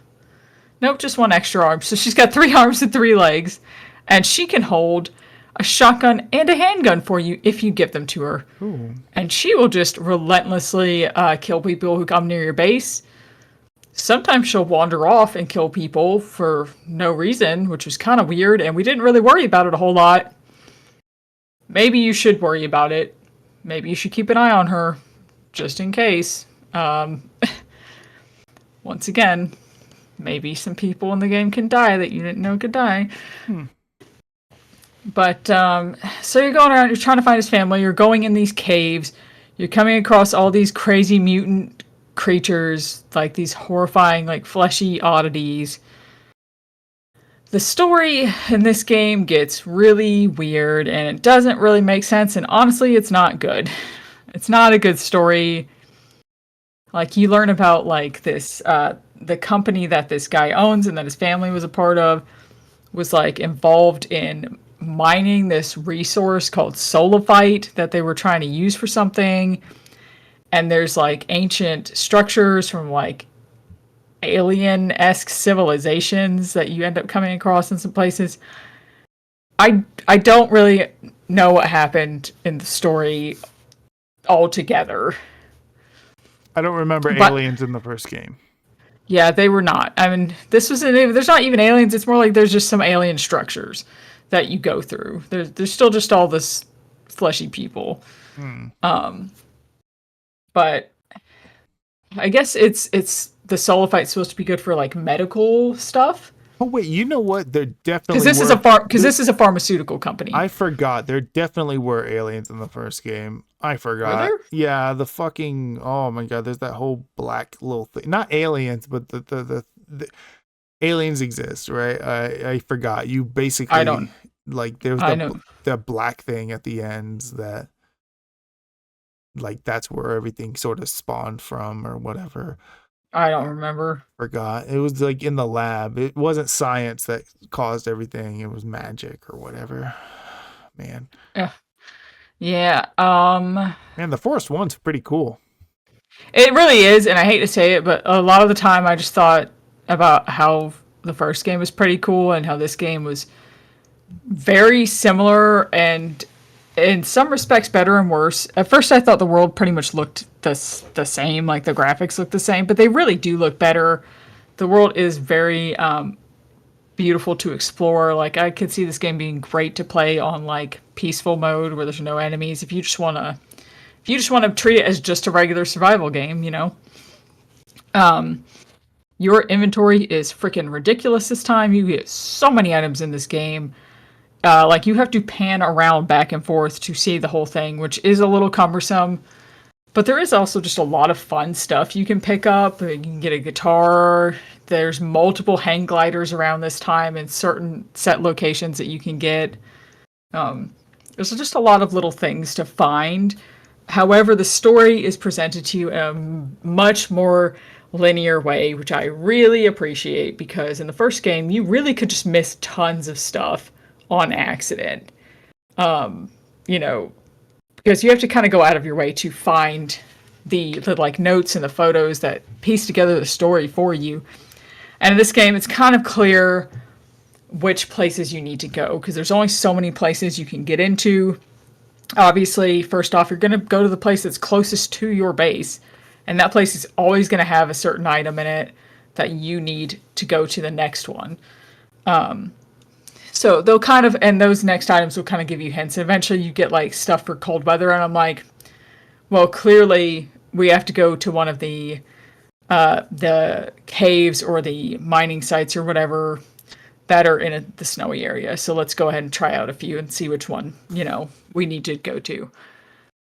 Nope, just 1 extra arm. So she's got 3 arms and 3 legs, and she can hold a shotgun and a handgun for you if you give them to her. Ooh. And she will just relentlessly kill people who come near your base. Sometimes she'll wander off and kill people for no reason, which was kind of weird, and we didn't really worry about it a whole lot. Maybe you should worry about it. Maybe you should keep an eye on her, just in case. Once again, maybe some people in the game can die that you didn't know could die. But, so you're going around, you're trying to find his family, you're going in these caves, you're coming across all these crazy mutant creatures, like these horrifying, like, fleshy oddities. The story in this game gets really weird, and it doesn't really make sense, and honestly, it's not good. It's not a good story. Like, you learn about, like, this, the company that this guy owns and that his family was a part of was, like, involved in mining this resource called Solophyte that they were trying to use for something. And there's, like, ancient structures from, like, alien-esque civilizations that you end up coming across in some places. I don't really know what happened in the story altogether. I don't remember aliens in the first game. Yeah, they were not. I mean, there's not even aliens. It's more like there's just some alien structures that you go through. There's still just all this fleshy people. But I guess it's the Solophyte's supposed to be good for like medical stuff. Oh wait, you know what? There definitely this is a pharmaceutical company. I forgot. There definitely were aliens in the first game. I forgot. Were there? Yeah, the fucking oh my god, there's that whole black little thing. Not aliens, but the aliens exist, right? I forgot. You basically I don't like there was the black thing at the end that like that's where everything sort of spawned from or whatever. I don't remember. Forgot. It was like in the lab. It wasn't science that caused everything. It was magic or whatever. Man. Yeah. Man, the Forest one's pretty cool. It really is, and I hate to say it, but a lot of the time I just thought about how the first game was pretty cool and how this game was very similar and in some respects better and worse. At first I thought the world pretty much looked the same, like the graphics look the same, but they really do look better. The world is very beautiful to explore. Like I could see this game being great to play on like peaceful mode where there's no enemies. If you just want to treat it as just a regular survival game, you know. Your inventory is freaking ridiculous this time. You get so many items in this game. Like you have to pan around back and forth to see the whole thing, which is a little cumbersome. But there is also just a lot of fun stuff you can pick up. You can get a guitar. There's multiple hang gliders around this time in certain set locations that you can get. There's just a lot of little things to find. However, the story is presented to you in a much more linear way, which I really appreciate because in the first game, you really could just miss tons of stuff on accident. You know, because you have to kind of go out of your way to find the like notes and the photos that piece together the story for you. And in this game, it's kind of clear which places you need to go because there's only so many places you can get into. Obviously, first off, you're going to go to the place that's closest to your base, and that place is always going to have a certain item in it that you need to go to the next one. So they'll kind of, and those next items will kind of give you hints. Eventually you get like stuff for cold weather, and I'm like, well, clearly we have to go to one of the caves or the mining sites or whatever that are in the snowy area. So let's go ahead and try out a few and see which one, you know, we need to go to.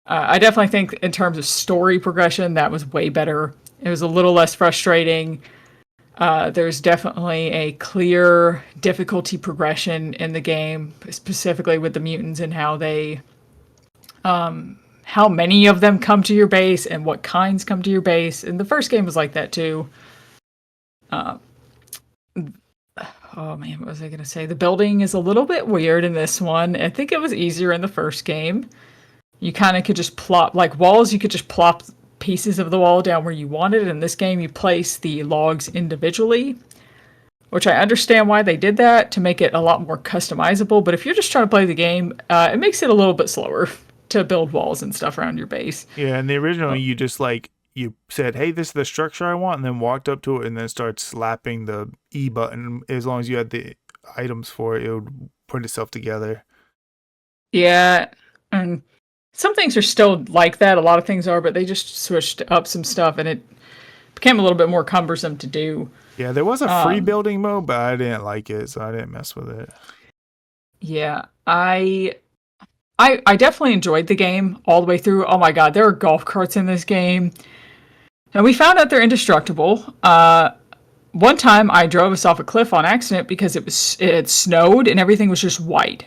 I definitely think in terms of story progression, that was way better. It was a little less frustrating. There's definitely a clear difficulty progression in the game, specifically with the mutants and how they how many of them come to your base and what kinds come to your base. And the first game was like that too. Oh man, what was I gonna say? The building is a little bit weird in this one. I think it was easier in the first game. You kind of could just plop, like walls, you could just plop pieces of the wall down where you wanted. In this game, you place the logs individually, which I understand why they did that, to make it a lot more customizable. But if you're just trying to play the game, it makes it a little bit slower to build walls and stuff around your base. Yeah, and the original, you just like, you said, hey, this is the structure I want, and then walked up to it and then started slapping the E button. As long as you had the items for it, it would put itself together. Yeah, and some things are still like that. A lot of things are, but they just switched up some stuff, and it became a little bit more cumbersome to do. Yeah, there was a free building mode, but I didn't like it, so I didn't mess with it. Yeah, I definitely enjoyed the game all the way through. Oh my god, there are golf carts in this game. And we found out they're indestructible. One time I drove us off a cliff on accident because it had snowed and everything was just white.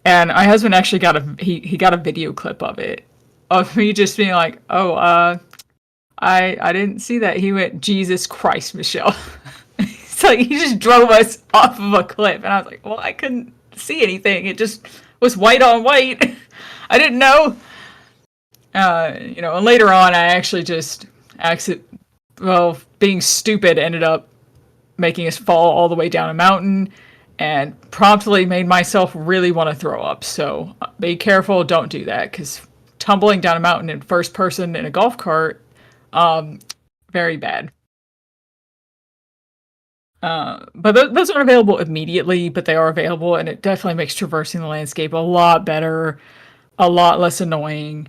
And my husband actually got he got a video clip of it, of me just being like, "Oh, I didn't see that." He went, "Jesus Christ, Michelle!" So he just drove us off of a cliff, and I was like, "Well, I couldn't see anything. It just was white on white. I didn't know." And later on, I actually just being stupid, ended up making us fall all the way down a mountain, and promptly made myself really want to throw up. So be careful, don't do that, because tumbling down a mountain in first person in a golf cart, very bad. But those aren't available immediately, but they are available, and it definitely makes traversing the landscape a lot better, a lot less annoying.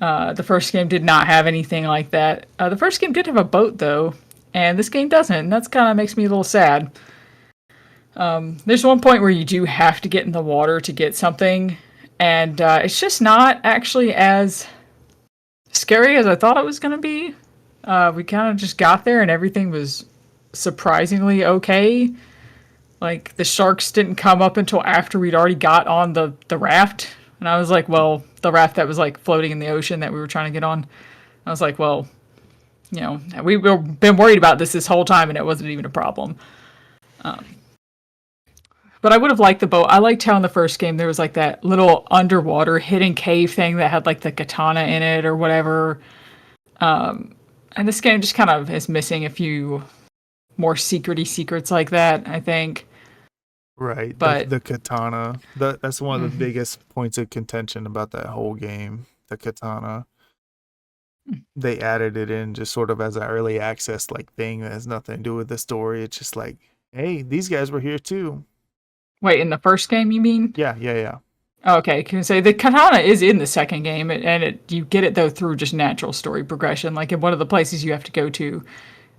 The first game did not have anything like that. The first game did have a boat, though, and this game doesn't, and that's kind of makes me a little sad. There's one point where you do have to get in the water to get something, and it's just not actually as scary as I thought it was going to be. We kind of just got there, and everything was surprisingly okay. Like, the sharks didn't come up until after we'd already got on the raft. And I was like, well, the raft that was like floating in the ocean that we were trying to get on. I was like, well, we've been worried about this whole time, and it wasn't even a problem. But I would have liked the boat. I liked how in the first game there was like that little underwater hidden cave thing that had like the katana in it or whatever. And this game just kind of is missing a few more secrety secrets like that, I think. Right, but the katana. That's one of the biggest points of contention about that whole game. The katana. They added it in just sort of as an early access like thing that has nothing to do with the story. It's just like, hey, these guys were here too. Wait, in the first game, you mean? Yeah. Okay, can I say the katana is in the second game, and you get it though through just natural story progression. Like in one of the places you have to go to,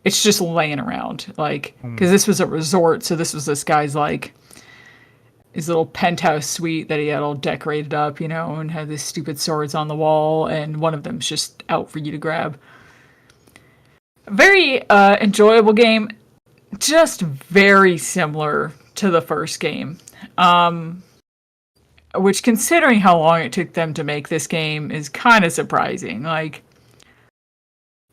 it's just laying around. Like, because this was a resort, so this was this guy's like his little penthouse suite that he had all decorated up, and had these stupid swords on the wall, and one of them's just out for you to grab. Very enjoyable game, just very similar to the first game. Which, considering how long it took them to make this game, is kind of surprising. Like,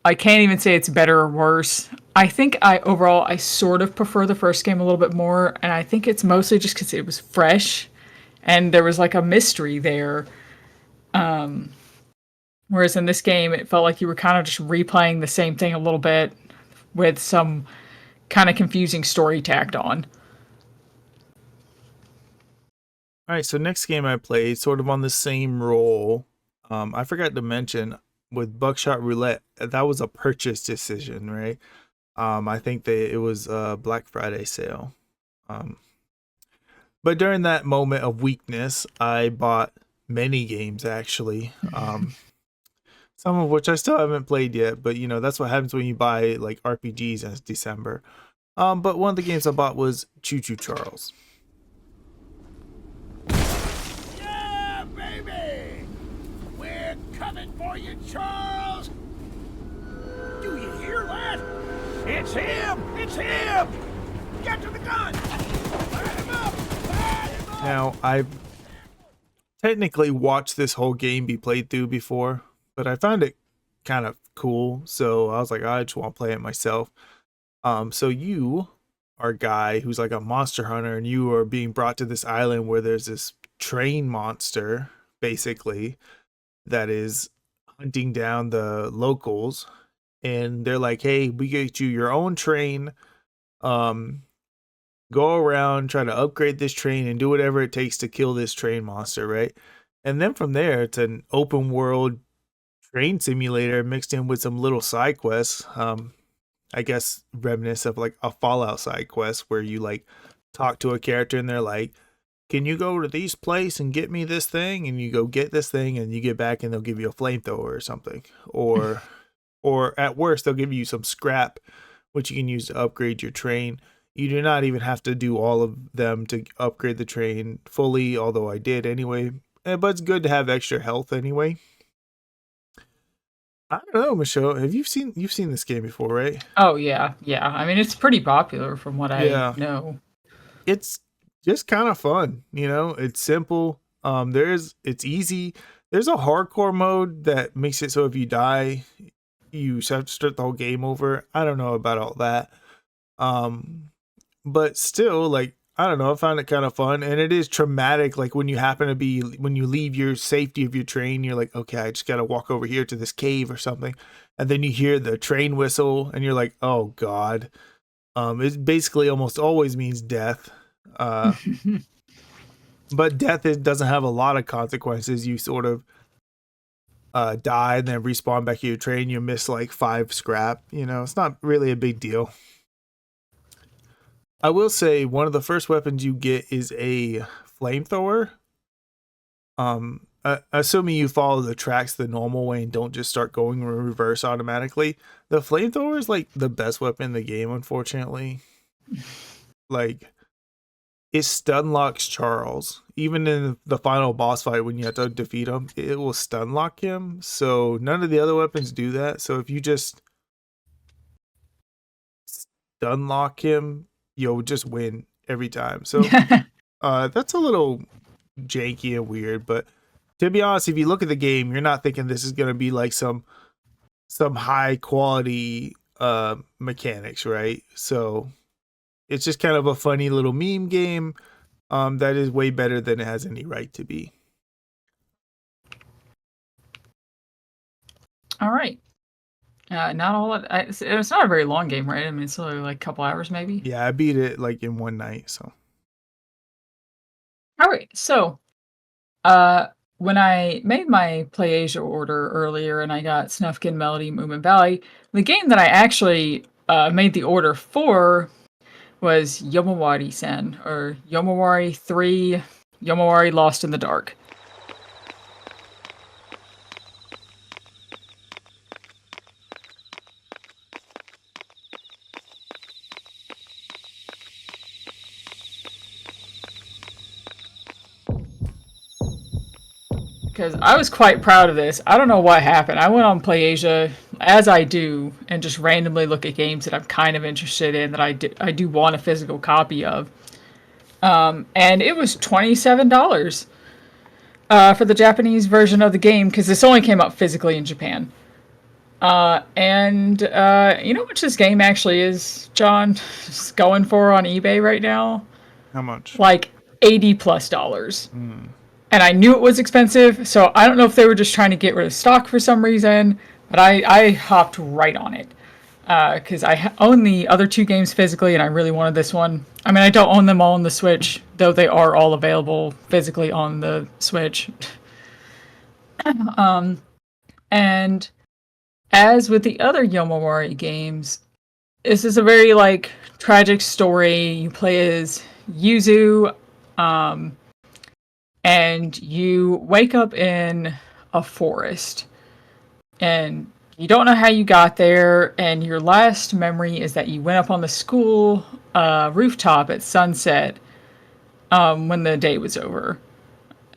I can't even say it's better or worse. I think I sort of prefer the first game a little bit more, and I think it's mostly just because it was fresh, and there was like a mystery there. Whereas in this game, it felt like you were kind of just replaying the same thing a little bit with some kind of confusing story tacked on. All right, so next game I played, sort of on the same role. I forgot to mention, with Buckshot Roulette, that was a purchase decision, right? I think it was a Black Friday sale. But during that moment of weakness, I bought many games, actually. Some of which I still haven't played yet, but that's what happens when you buy like RPGs in December. But one of the games I bought was Choo Choo Charles. Yeah, baby! We're coming for you, Charles! Do you hear that? It's him! It's him! Get to the gun! Light him up! Light him up! Now, I've technically watched this whole game be played through before, but I found it kind of cool, so I was like, I just want to play it myself. So you are a guy who's like a monster hunter, and you are being brought to this island where there's this train monster, basically, that is hunting down the locals, and they're like, hey, we get you your own train. Go around, try to upgrade this train and do whatever it takes to kill this train monster, right? And then from there, it's an open world train simulator mixed in with some little side quests. I guess reminiscent of like a Fallout side quest where you like talk to a character and they're like, can you go to this place and get me this thing? And you go get this thing and you get back and they'll give you a flamethrower or something. Or at worst, they'll give you some scrap, which you can use to upgrade your train. You do not even have to do all of them to upgrade the train fully, although I did anyway. But it's good to have extra health anyway. I don't know, Michelle. You've seen this game before, right? Oh yeah. I mean, it's pretty popular from what I know. It's just kind of fun, It's simple. It's easy. There's a hardcore mode that makes it so if you die, you have to start the whole game over. I don't know about all that. But still, like, I don't know, I found it kind of fun, and it is traumatic. Like when you leave your safety of your train, you're like, okay, I just gotta walk over here to this cave or something, and then you hear the train whistle, and you're like, oh god. It basically almost always means death. But death doesn't have a lot of consequences. You sort of die and then respawn back to your train. You miss like 5 scrap. It's not really a big deal. I will say one of the first weapons you get is a flamethrower. Assuming you follow the tracks the normal way and don't just start going in reverse automatically. The flamethrower is like the best weapon in the game, unfortunately. Like, it stun locks Charles. Even in the final boss fight when you have to defeat him, it will stun lock him. So none of the other weapons do that. So if you just stun lock him, you'll just win every time. So that's a little janky and weird, but to be honest, if you look at the game, you're not thinking this is going to be like some high quality mechanics, right? So it's just kind of a funny little meme game that is way better than it has any right to be. All right. Not all. It's not a very long game, right? I mean, it's only like a couple hours, maybe. Yeah, I beat it like in one night. So. All right. So, when I made my PlayAsia order earlier, and I got Snufkin Melody Movement Valley, the game that I actually made the order for was Yomawari-sen, or Yomawari 3, Yomawari Lost in the Dark. Because I was quite proud of this. I don't know what happened. I went on PlayAsia, as I do, and just randomly look at games that I'm kind of interested in that I do want a physical copy of. And it was $27 for the Japanese version of the game, because this only came out physically in Japan. And you know how much this game actually is, John? It's going for on eBay right now? How much? Like $80+. And I knew it was expensive, so I don't know if they were just trying to get rid of stock for some reason, but I hopped right on it. Because I own the other 2 games physically, and I really wanted this one. I mean, I don't own them all on the Switch, though they are all available physically on the Switch. And as with the other Yomawari games, this is a very, like, tragic story. You play as Yuzu, and you wake up in a forest, and you don't know how you got there, and your last memory is that you went up on the school rooftop at sunset when the day was over.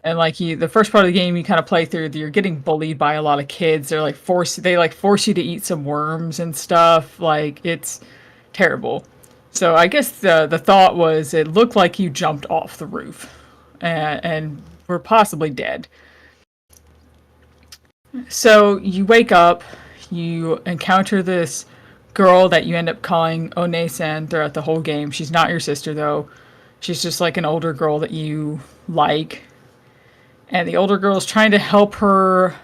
And like the first part of the game you kind of play through, you're getting bullied by a lot of kids. They force you to eat some worms and stuff. Like, it's terrible. So I guess the thought was it looked like you jumped off the roof. And were possibly dead. So you wake up, you encounter this girl that you end up calling One-san throughout the whole game. She's not your sister, though. She's just like an older girl that you like. And the older girl is trying to help her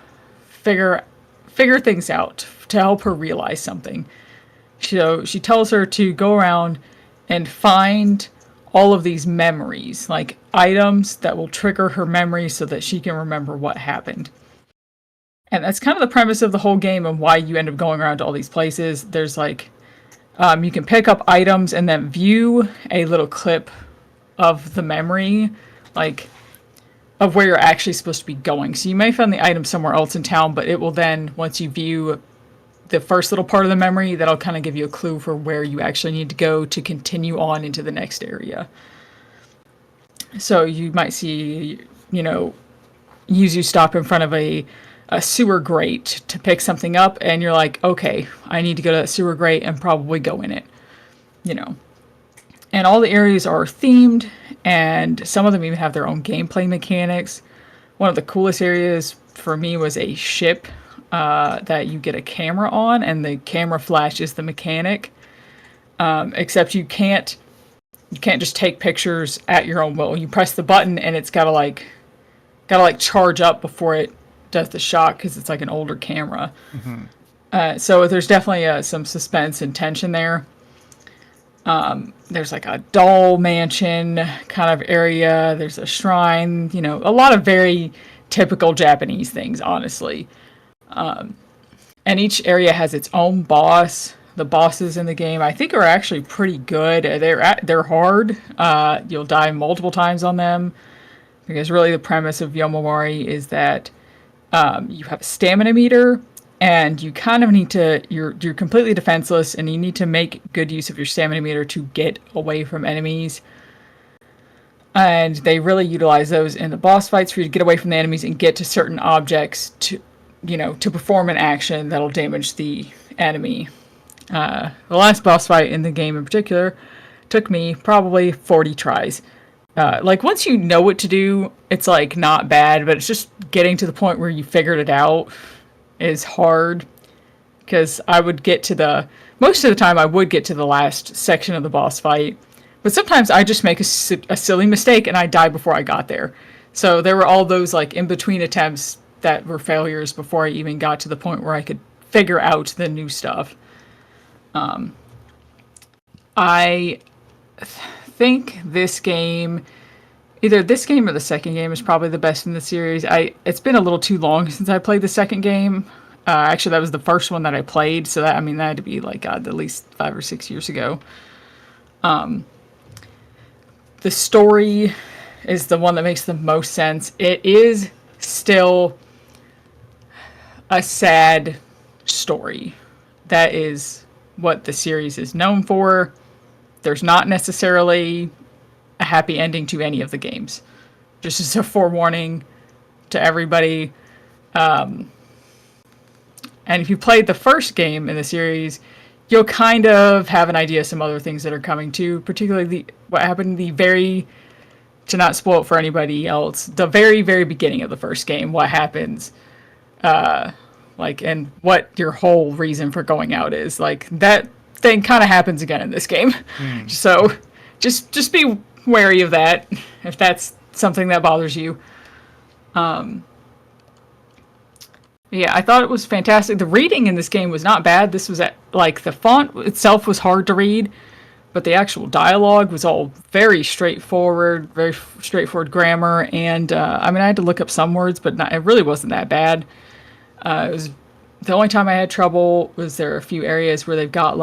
figure things out, to help her realize something. So she tells her to go around and find all of these memories, like items that will trigger her memory so that she can remember what happened. And that's kind of the premise of the whole game and why you end up going around to all these places. There's like, you can pick up items and then view a little clip of the memory, like of where you're actually supposed to be going. So you may find the item somewhere else in town, but it will then, once you view the first little part of the memory, that'll kind of give you a clue for where you actually need to go to continue on into the next area. So you might see, you stop in front of a sewer grate to pick something up, and you're like, okay, I need to go to that sewer grate and probably go in it, And all the areas are themed, and some of them even have their own gameplay mechanics. One of the coolest areas for me was a ship that you get a camera on, and the camera flashes the mechanic. Except you can't just take pictures at your own will. You press the button, and it's gotta charge up before it does the shot, because it's like an older camera. Mm-hmm. So there's definitely some suspense and tension there. There's like a doll mansion kind of area. There's a shrine, a lot of very typical Japanese things, honestly. And each area has its own boss. The bosses in the game, I think, are actually pretty good. They're hard. You'll die multiple times on them, because really the premise of Yomawari is that you have a stamina meter, and you kind of need to, you're completely defenseless, and you need to make good use of your stamina meter to get away from enemies. And they really utilize those in the boss fights for you to get away from the enemies and get to certain objects to perform an action that'll damage the enemy. The last boss fight in the game in particular took me probably 40 tries. Once you know what to do, it's like not bad, but it's just getting to the point where you figured it out is hard. Because I would get to most of the time I would get to the last section of the boss fight, but sometimes I just make a silly mistake and I die before I got there. So there were all those like in between attempts that were failures before I even got to the point where I could figure out the new stuff. I think this game, either this game or the second game, is probably the best in the series. It's been a little too long since I played the second game. Actually, that was the first one that I played, so that had to be like at least 5 or 6 years ago. The story is the one that makes the most sense. It is still a sad story. That is what the series is known for. There's not necessarily a happy ending to any of the games. Just as a forewarning to everybody. And if you played the first game in the series, you'll kind of have an idea of some other things that are coming too, particularly what happened to not spoil it for anybody else, the very, very beginning of the first game, what happens, and what your whole reason for going out is. Like, that thing kind of happens again in this game. So just be wary of that if that's something that bothers you. Yeah, I thought it was fantastic. The reading in this game was not bad. This was the font itself was hard to read, but the actual dialogue was all very straightforward grammar. And I had to look up some words, but it really wasn't that bad. It was the only time I had trouble was there are a few areas where they've got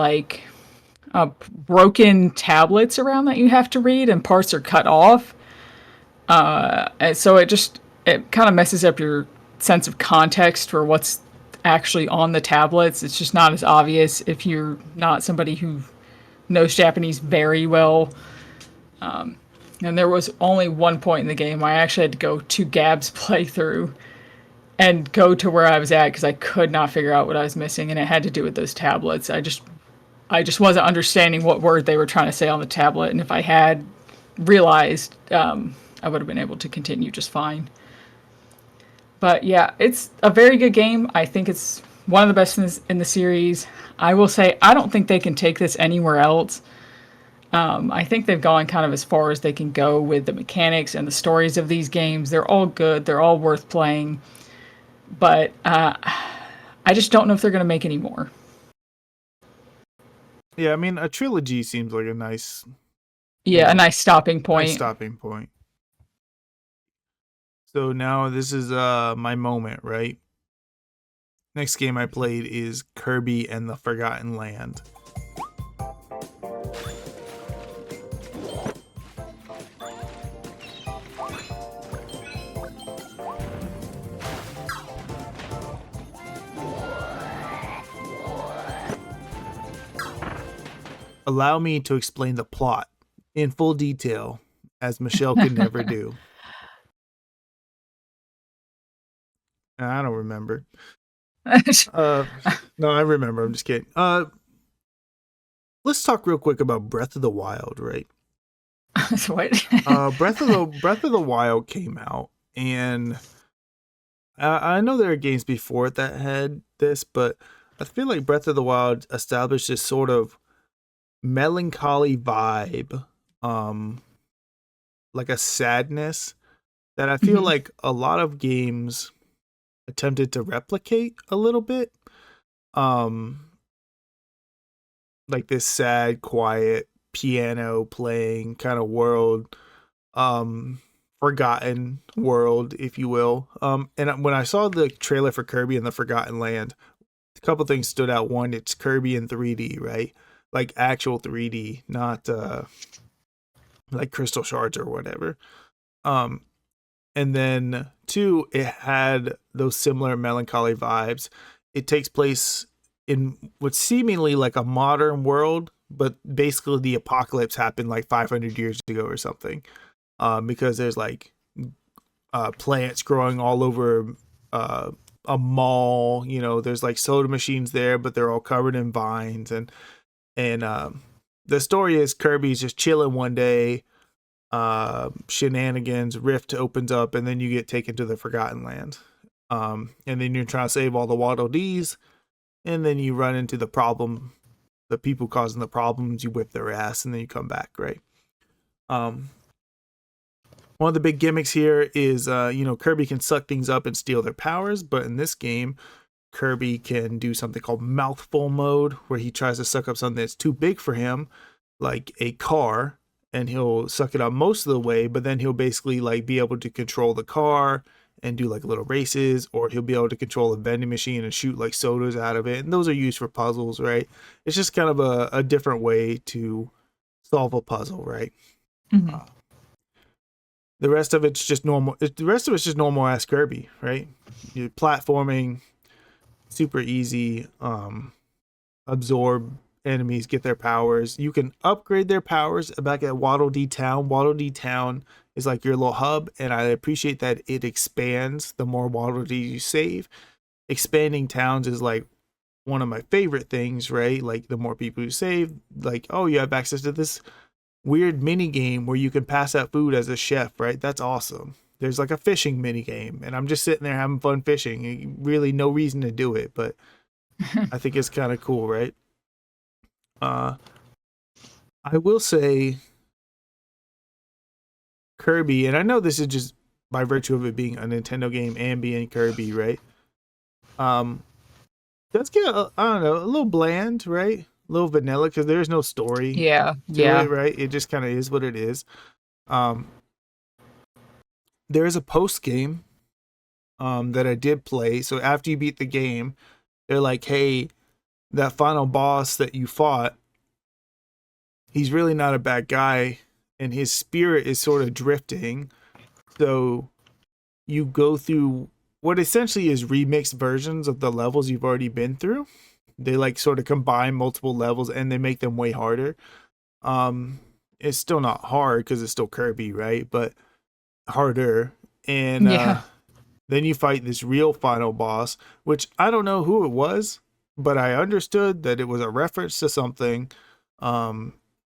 broken tablets around that you have to read, and parts are cut off. And so it kind of messes up your sense of context for what's actually on the tablets. It's just not as obvious if you're not somebody who knows Japanese very well. And there was only one point in the game where I actually had to go to Gab's playthrough and go to where I was at because I could not figure out what I was missing, and it had to do with those tablets. I just wasn't understanding what word they were trying to say on the tablet, and if I had realized I would have been able to continue just fine. But yeah, it's a very good game. I think it's one of the best in the series. I will say, I don't think they can take this anywhere else. I think they've gone kind of as far as they can go with the mechanics and the stories of these games. They're all good. They're all worth playing. But I just don't know if they're going to make any more. Yeah, I mean, a trilogy seems like a nice... Yeah, a nice stopping point. Nice stopping point. So now this is my moment, right? Next game I played is Kirby and the Forgotten Land. Allow me to explain the plot in full detail, as Michelle could never do. I don't remember. No, I remember. I'm just kidding. Let's talk real quick about Breath of the Wild, right? What? Breath of the Wild came out, and I know there are games before it that had this, but I feel like Breath of the Wild established this sort of melancholy vibe, like a sadness that I feel like a lot of games attempted to replicate a little bit. Like this sad, quiet piano playing kind of world, forgotten world, if you will. And when I saw the trailer for Kirby and the Forgotten Land, a couple things stood out. One, it's Kirby in 3D, right? Like actual 3D, not like crystal shards or whatever. And then two, it had those similar melancholy vibes. It takes place in what's seemingly like a modern world, but basically the apocalypse happened like 500 years ago or something. Because there's like plants growing all over a mall. You know, there's like soda machines there, but they're all covered in vines. And the story is Kirby's just chilling one day, shenanigans, rift opens up, and then you get taken to the Forgotten Land. And then you're trying to save all the Waddle Dees, and then you run into the people causing the problems, you whip their ass, and then you come back, right? One of the big gimmicks here is, Kirby can suck things up and steal their powers, but in this game, Kirby can do something called mouthful mode, where he tries to suck up something that's too big for him, like a car, and he'll suck it up most of the way, but then he'll basically like be able to control the car and do like little races, or he'll be able to control a vending machine and shoot like sodas out of it. And those are used for puzzles, right? It's just kind of a different way to solve a puzzle, right? The rest of it's just normal. The rest of it's just normal ass Kirby, right? You're platforming, super easy. Absorb enemies, get their powers. You can upgrade their powers back at Waddle Dee Town. Waddle Dee Town is like your little hub, and I appreciate that it expands the more Waddle Dees you save. Expanding towns is like one of my favorite things, right? Like the more people you save, like, oh, you have access to this weird mini game where you can pass out food as a chef, right? That's awesome. There's like a fishing mini game, and I'm just sitting there having fun fishing. Really no reason to do it, but I think it's kind of cool, right? I will say Kirby, and I know this is just by virtue of it being a Nintendo game and being Kirby, right? Does get I don't know, a little bland, right? A little vanilla, because there's no story. Yeah, it, right? It just kind of is what it is. There is a post game that I did play. So after you beat the game, they're like, hey, that final boss that you fought, he's really not a bad guy, and his spirit is sort of drifting. So you go through what essentially is remixed versions of the levels you've already been through. They like sort of combine multiple levels and they make them way harder. It's still not hard because it's still Kirby, right? But harder. And then you fight this real final boss, which I don't know who it was, but I understood that it was a reference to something. And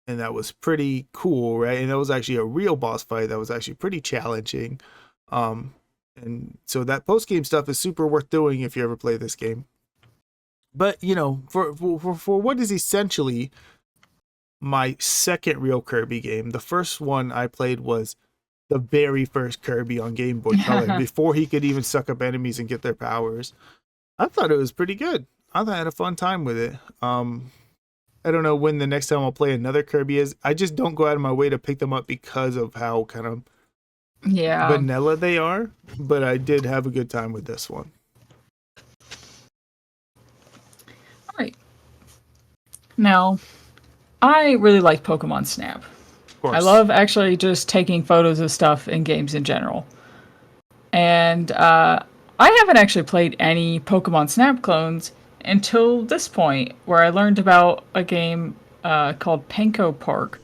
and that was pretty cool, right? And it was actually a real boss fight that was actually pretty challenging. And so that post game stuff is super worth doing if you ever play this game. But for what is essentially my second real Kirby game, the first one I played was the very first Kirby on Game Boy Color before he could even suck up enemies and get their powers. I thought it was pretty good. I had a fun time with it. I don't know when the next time I'll play another Kirby is. I just don't go out of my way to pick them up because of how kind of vanilla they are. But I did have a good time with this one. All right. Now, I really like Pokemon Snap. Of course. I love actually just taking photos of stuff in games in general. And I haven't actually played any Pokemon Snap clones until this point, where I learned about a game called Panko Park.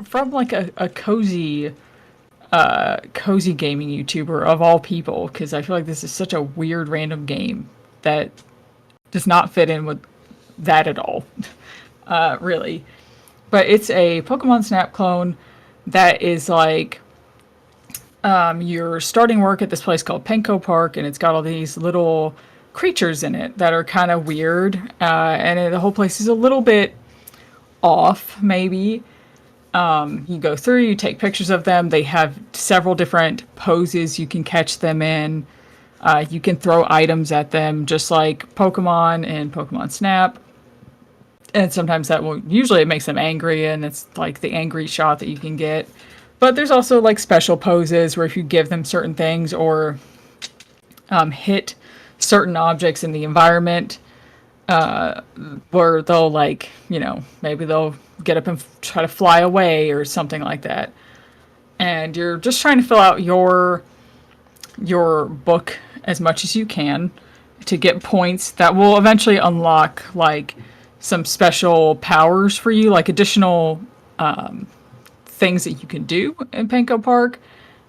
From like a cozy gaming YouTuber of all people, because I feel like this is such a weird random game that does not fit in with that at all, really. But it's a Pokemon Snap clone that is like you're starting work at this place called Panko Park, and it's got all these little creatures in it that are kind of weird, and the whole place is a little bit off, maybe. You go through, you take pictures of them. They have several different poses you can catch them in. You can throw items at them, just like Pokemon and Pokemon Snap. And sometimes usually it makes them angry, and it's like the angry shot that you can get. But there's also like special poses where if you give them certain things or hit certain objects in the environment, where they'll maybe they'll get up and try to fly away or something like that. And you're just trying to fill out your book as much as you can to get points that will eventually unlock like some special powers for you, like additional things that you can do in Panko Park,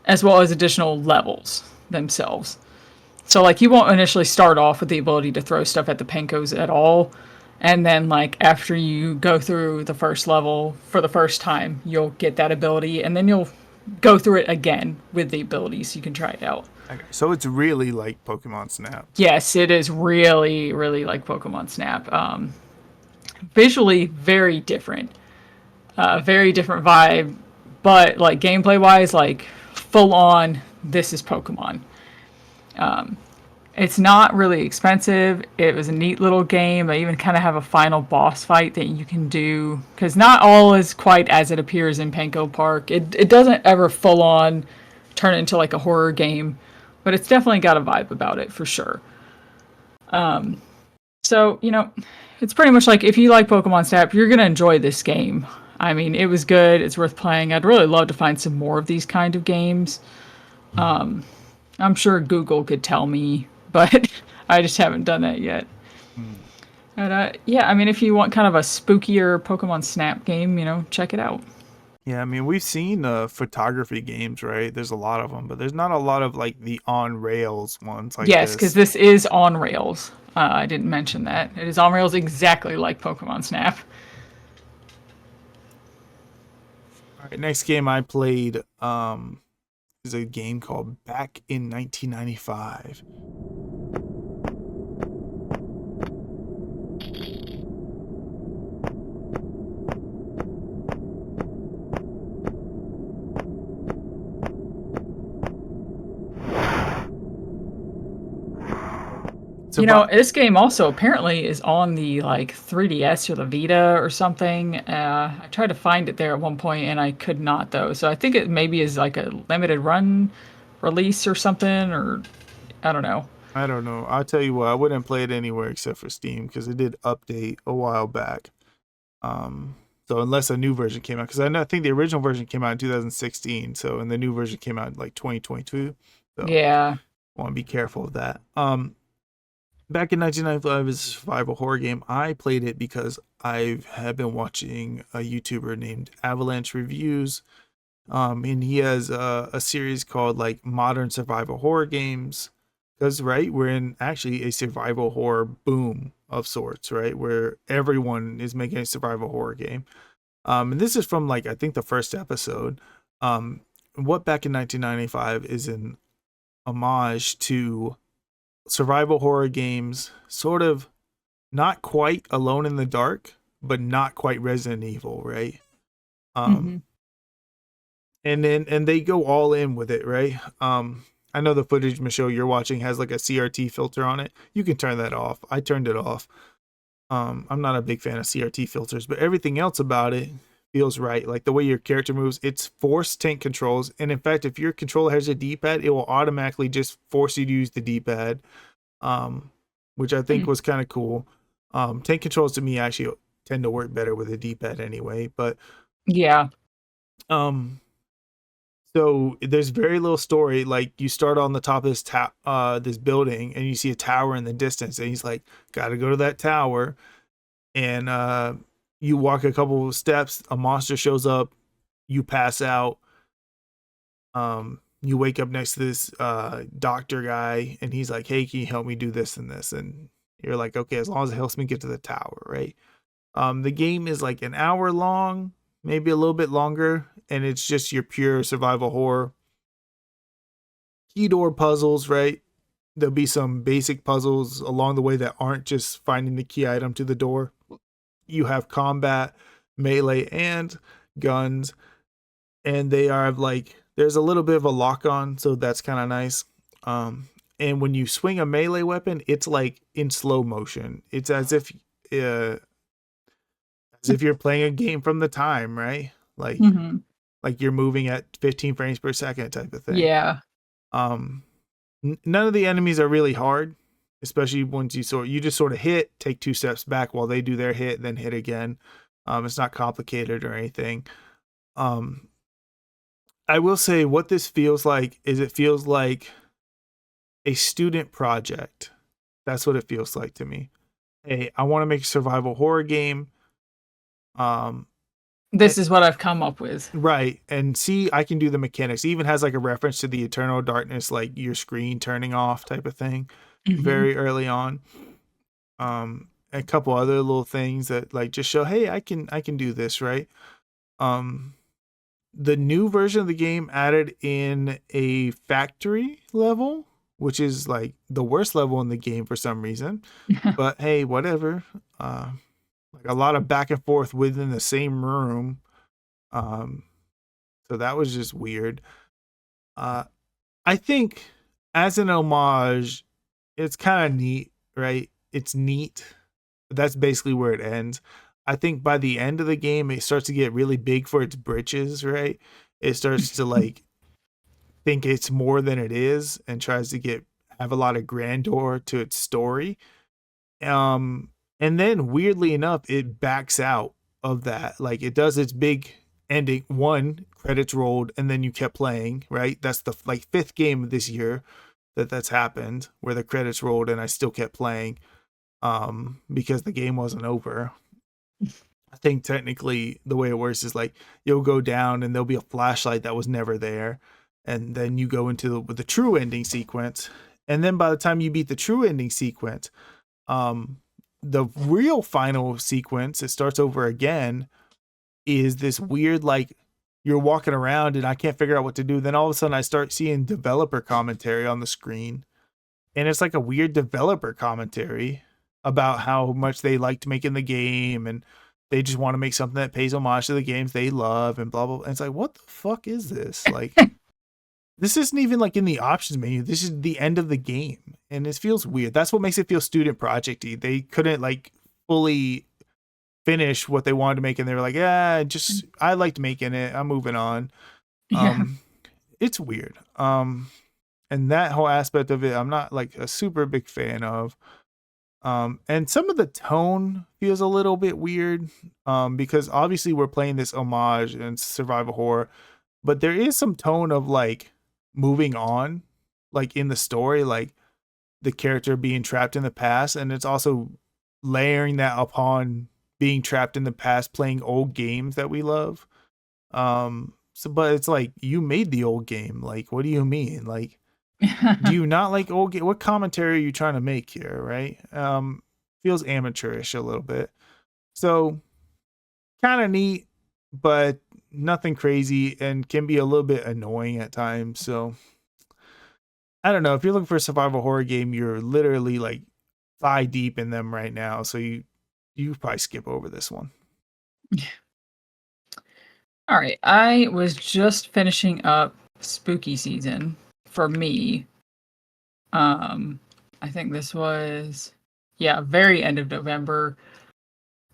as well as additional levels themselves. So like you won't initially start off with the ability to throw stuff at the Pankos at all. And then like after you go through the first level for the first time, you'll get that ability, and then you'll go through it again with the ability so you can try it out. Okay. So it's really like Pokemon Snap. Yes, it is really, really like Pokemon Snap. Visually, very different. Very different vibe. But like gameplay wise, like full on, this is Pokemon. It's not really expensive. It was a neat little game. They even kind of have a final boss fight that you can do, because not all is quite as it appears in Panko Park. It doesn't ever full on turn into like a horror game, but it's definitely got a vibe about it for sure. So, it's pretty much like if you like Pokemon Snap, you're going to enjoy this game. I mean, it was good. It's worth playing. I'd really love to find some more of these kind of games. I'm sure Google could tell me, but I just haven't done that yet. But yeah, I mean, if you want kind of a spookier Pokemon Snap game, check it out. Yeah, I mean, we've seen photography games, right? There's a lot of them, but there's not a lot of like the on rails ones. Like yes, because this is on rails. I didn't mention that. It is on rails exactly like Pokemon Snap. All right, next game I played is a game called Back in 1995. This game also apparently is on the like 3DS or the Vita or something. I tried to find it there at one point and I could not though. So I think it maybe is like a limited run release or something, or I don't know. I'll tell you what, I wouldn't play it anywhere except for Steam because it did update a while back. So unless a new version came out, because I think the original version came out in 2016. So and the new version came out in like 2022. So yeah, want to be careful of that. back in 1995 is a survival horror game. I played it because I have been watching a YouTuber named Avalanche Reviews. And he has a series called like Modern Survival Horror Games. Because, right, we're in actually a survival horror boom of sorts, right? Where everyone is making a survival horror game. And this is from like, I think the first episode. What back in 1995 is an homage to survival horror games, sort of not quite Alone in the Dark, but not quite Resident Evil, right? Mm-hmm. And they go all in with it, right? I know the footage, Michelle, you're watching has like a CRT filter on it. You can turn that off. I turned it off. I'm not a big fan of CRT filters, but everything else about it feels right. Like the way your character moves, it's forced tank controls. And in fact, if your controller has a D-pad, it will automatically just force you to use the D-pad, which I think was kind of cool. Tank controls to me actually tend to work better with a D-pad anyway. But yeah, so there's very little story. Like you start on the top of this building, and you see a tower in the distance, and he's like, "Got to go to that tower." And you walk a couple of steps, a monster shows up, you pass out. You wake up next to this doctor guy, and he's like, "Hey, can you help me do this and this?" And you're like, "Okay, as long as it helps me get to the tower, right?" The game is like an hour long, maybe a little bit longer, and it's just your pure survival horror. Key door puzzles, right? There'll be some basic puzzles along the way that aren't just finding the key item to the door. You have combat, melee, and guns, and they are like, there's a little bit of a lock on, so that's kind of nice. And when you swing a melee weapon, it's like in slow motion. It's as if you're playing a game from the time, right? Like like you're moving at 15 frames per second type of thing. yeah. None of the enemies are really hard, especially once you just sort of hit, take 2 steps back while they do their hit, then hit again. It's not complicated or anything. I will say what this feels like is it feels like a student project. That's what it feels like to me. Hey, I want to make a survival horror game. This is what I've come up with. Right. And see, I can do the mechanics. It even has like a reference to the eternal darkness, like your screen turning off type of thing very early on. A couple other little things that like just show, hey, I can do this, right? The new version of the game added in a factory level, which is like the worst level in the game for some reason. But hey, whatever. Like a lot of back and forth within the same room. So that was just weird. I think as an homage, it's kind of neat, right? It's neat. But that's basically where it ends. I think by the end of the game, it starts to get really big for its britches, right? It starts to like think it's more than it is and tries to have a lot of grandeur to its story. And then weirdly enough, it backs out of that. Like it does its big ending, one, credits rolled, and then you kept playing, right? That's the like 5th game this year that's happened where the credits rolled and I still kept playing because the game wasn't over. I think technically the way it works is like you'll go down and there'll be a flashlight that was never there, and then you go into the true ending sequence, and then by the time you beat the true ending sequence, the real final sequence, it starts over again, is this weird, like you're walking around and I can't figure out what to do. Then all of a sudden I start seeing developer commentary on the screen, and it's like a weird developer commentary about how much they liked making the game and they just want to make something that pays homage to the games they love and blah, blah, blah. And it's like, what the fuck is this? Like, this isn't even like in the options menu. This is the end of the game. And it feels weird. That's what makes it feel student project-y. They couldn't like fully finish what they wanted to make. And they were like, yeah, I liked making it. I'm moving on. It's weird. And that whole aspect of it, I'm not like a super big fan of. And some of the tone feels a little bit weird because obviously we're playing this homage and survival horror, but there is some tone of like moving on, like in the story, like the character being trapped in the past, and it's also layering that upon being trapped in the past playing old games that we love. So but it's like, you made the old game. Like, what do you mean? Like, do you not like old game? What commentary are you trying to make here, right? Feels amateurish a little bit. So kind of neat, but nothing crazy, and can be a little bit annoying at times. So I don't know. If you're looking for a survival horror game, you're literally like thigh deep in them right now. So you probably skip over this one. All right, I was just finishing up spooky season for me. I think this was, very end of November.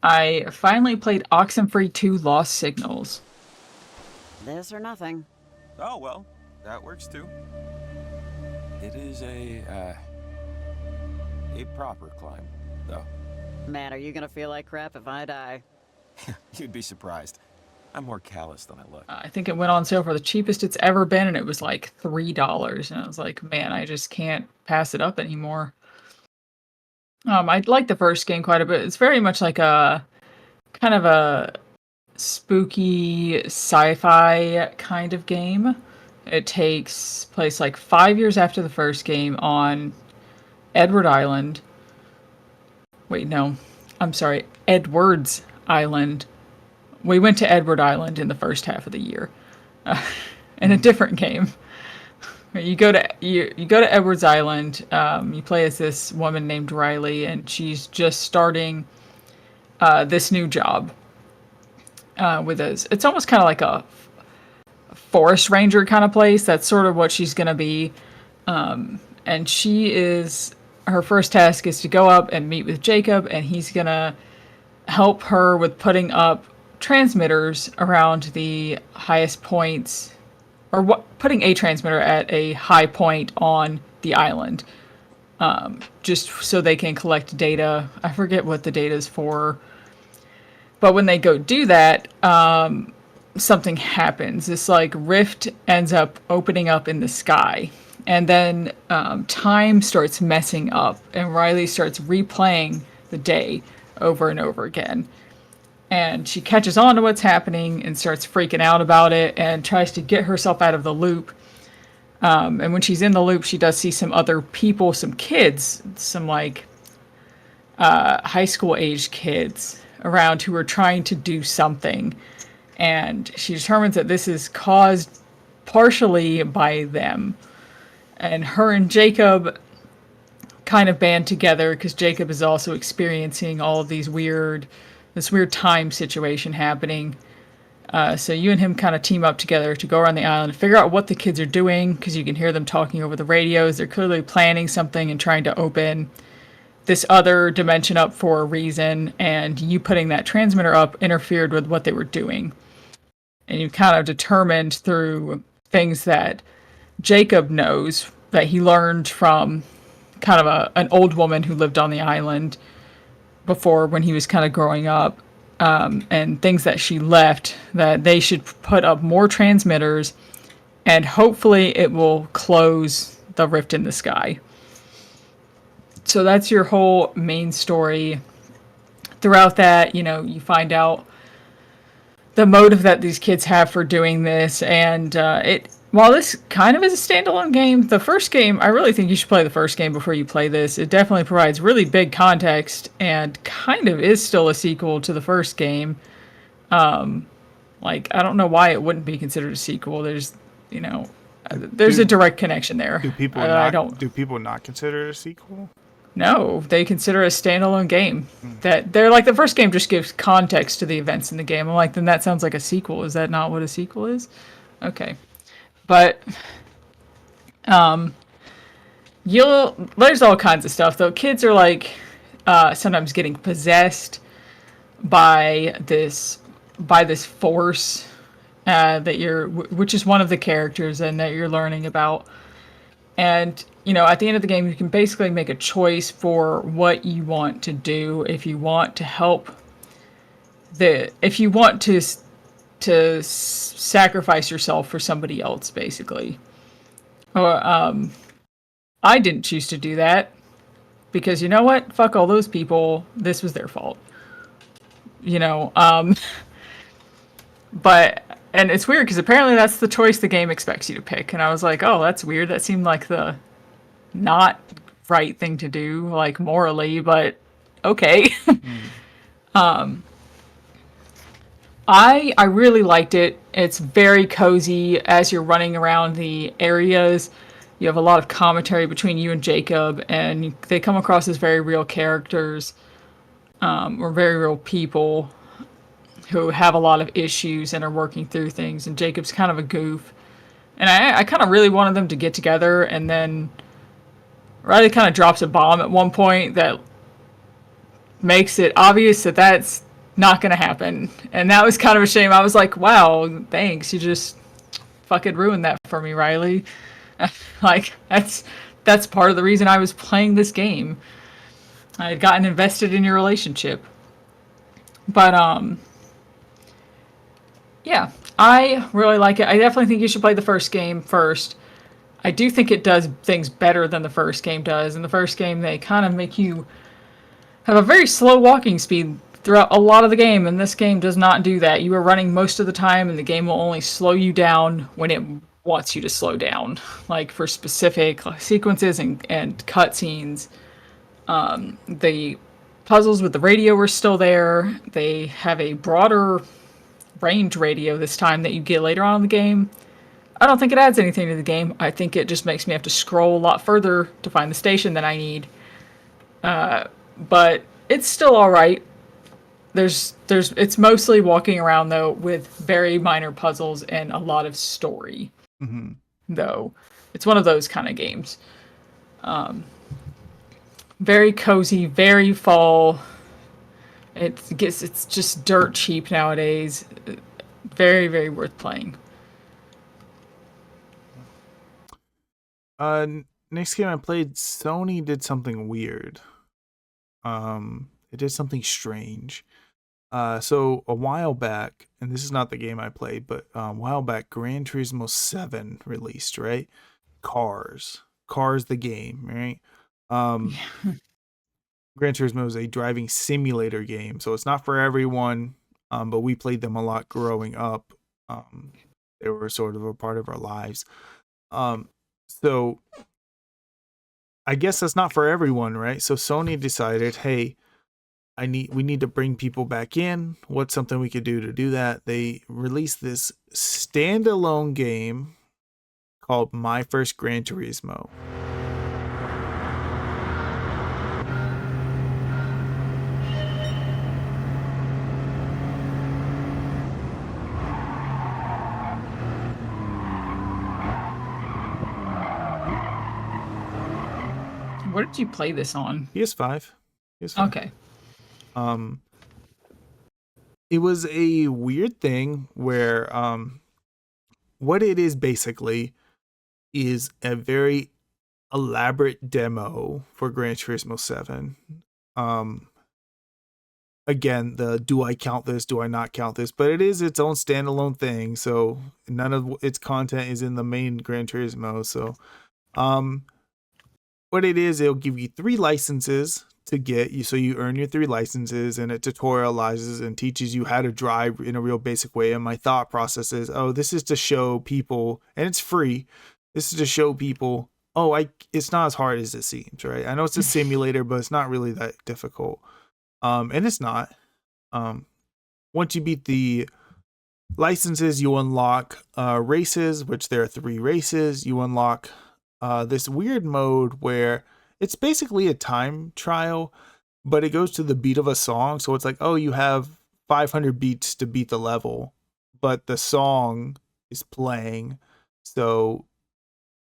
I finally played Oxenfree 2 Lost Signals. This or nothing. Oh, well, that works too. It is a proper climb, though. Man, are you gonna feel like crap if I die? You'd be surprised. I'm more callous than I look. I think it went on sale for the cheapest it's ever been, and it was like $3. And I was like, man, I just can't pass it up anymore. I like the first game quite a bit. It's very much like a kind of a spooky sci-fi kind of game. It takes place like 5 years after the first game on Edward Island. Wait, no. I'm sorry. Edwards Island. We went to Edward Island in the first half of the year. In a different game. You go to Edwards Island. You play as this woman named Riley, and she's just starting this new job with us. It's almost kind of like a forest ranger kind of place. That's sort of what she's gonna be. And her first task is to go up and meet with Jacob, and he's gonna help her with putting up transmitters around the highest points, or putting a transmitter at a high point on the island, just so they can collect data. I forget what the data is for, but when they go do that, something happens. This like rift ends up opening up in the sky, and then time starts messing up, and Riley starts replaying the day over and over again. And she catches on to what's happening and starts freaking out about it and tries to get herself out of the loop. And when she's in the loop, she does see some other people, some kids, some like high school age kids around who are trying to do something. And she determines that this is caused partially by them. And her and Jacob kind of band together because Jacob is also experiencing all of this weird time situation happening. So you and him kind of team up together to go around the island, figure out what the kids are doing, because you can hear them talking over the radios. They're clearly planning something and trying to open this other dimension up for a reason, and you putting that transmitter up interfered with what they were doing. And you kind of determined through things that Jacob knows, that he learned from kind of an old woman who lived on the island before when he was kind of growing up, and things that she left, that they should put up more transmitters, and hopefully it will close the rift in the sky. So that's your whole main story. Throughout that, you find out the motive that these kids have for doing this, and while this kind of is a standalone game, the first game, I really think you should play the first game before you play this. It definitely provides really big context and kind of is still a sequel to the first game. I don't know why it wouldn't be considered a sequel. There's a direct connection there. Do people not consider it a sequel? No, they consider it a standalone game. That they're like, the first game just gives context to the events in the game. I'm like, then that sounds like a sequel. Is that not what a sequel is? Okay. But there's all kinds of stuff though. Kids are like sometimes getting possessed by this force which is one of the characters and that you're learning about. And at the end of the game, you can basically make a choice for what you want to do. If you want to help if you want to sacrifice yourself for somebody else, basically. Or I didn't choose to do that. because you know what? Fuck all those people. This was their fault. You know, but and it's weird because apparently that's the choice the game expects you to pick, and I was like, oh, that's weird. That seemed like the not right thing to do, like morally, but okay. I really liked it. It's very cozy as you're running around the areas. You have a lot of commentary between you and Jacob, and they come across as very real characters, or very real people who have a lot of issues and are working through things. And Jacob's kind of a goof. And I kind of really wanted them to get together, and then Riley kind of drops a bomb at one point that makes it obvious that that's not going to happen. And that was kind of a shame. I was like, wow, thanks. You just fucking ruined that for me, Riley. Like, that's part of the reason I was playing this game. I had gotten invested in your relationship. But, yeah, I really like it. I definitely think you should play the first game first. I do think it does things better than the first game does. In the first game, they kind of make you have a very slow walking speed throughout a lot of the game, and this game does not do that. You are running most of the time, and the game will only slow you down when it wants you to slow down, like for specific sequences and cutscenes. The puzzles with the radio are still there. They have a broader range radio this time that you get later on in the game. I don't think it adds anything to the game. I think it just makes me have to scroll a lot further to find the station that I need. But it's still all right. It's mostly walking around though with very minor puzzles and a lot of story. Mm-hmm. Though it's one of those kind of games. Very cozy, very fall. It's just dirt cheap nowadays. Very, very worth playing. Next game I played, Sony did something weird. It did something strange. So a while back, and this is not the game I played, but a while back, Gran Turismo 7 released, right? Cars the game, right? Gran Turismo is a driving simulator game, so it's not for everyone, but we played them a lot growing up. They were sort of a part of our lives. So I guess that's not for everyone, right? So Sony decided, hey, we need to bring people back in. What's something we could do to do that? They released this standalone game called My First Gran Turismo. What did you play this on? PS5. Okay. It was a weird thing where what it is basically is a very elaborate demo for Gran Turismo 7. Again, do I count this, do I not count this? But it is its own standalone thing, so none of its content is in the main Gran Turismo. So what it is, it'll give you 3 licenses to get you, so you earn your 3 licenses, and it tutorializes and teaches you how to drive in a real basic way. And my thought process is, this is to show people, and it's free, this is to show people, it's not as hard as it seems, right? I know it's a simulator, but it's not really that difficult. And it's not. Once you beat the licenses, you unlock races, which there are 3 races. You unlock this weird mode where it's basically a time trial, but it goes to the beat of a song. So it's like, you have 500 beats to beat the level, but the song is playing. So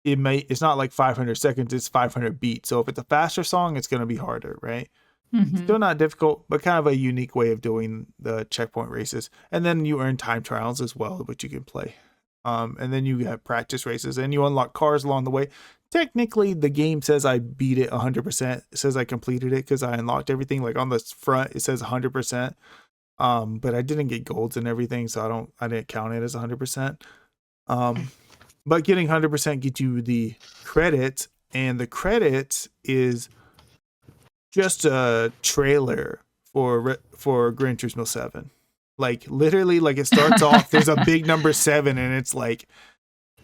it's not like 500 seconds, it's 500 beats. So if it's a faster song, it's going to be harder, right? Mm-hmm. Still not difficult, but kind of a unique way of doing the checkpoint races. And then you earn time trials as well, which you can play. And then you have practice races, and you unlock cars along the way. Technically, the game says I beat it 100%. It says I completed it because I unlocked everything. Like on the front, it says 100%. But I didn't get golds and everything, so I didn't count it as 100%. But getting 100% gets you the credit, and the credit is just a trailer for Gran Turismo 7. Like literally, like it starts off. There's a big number 7, and it's like,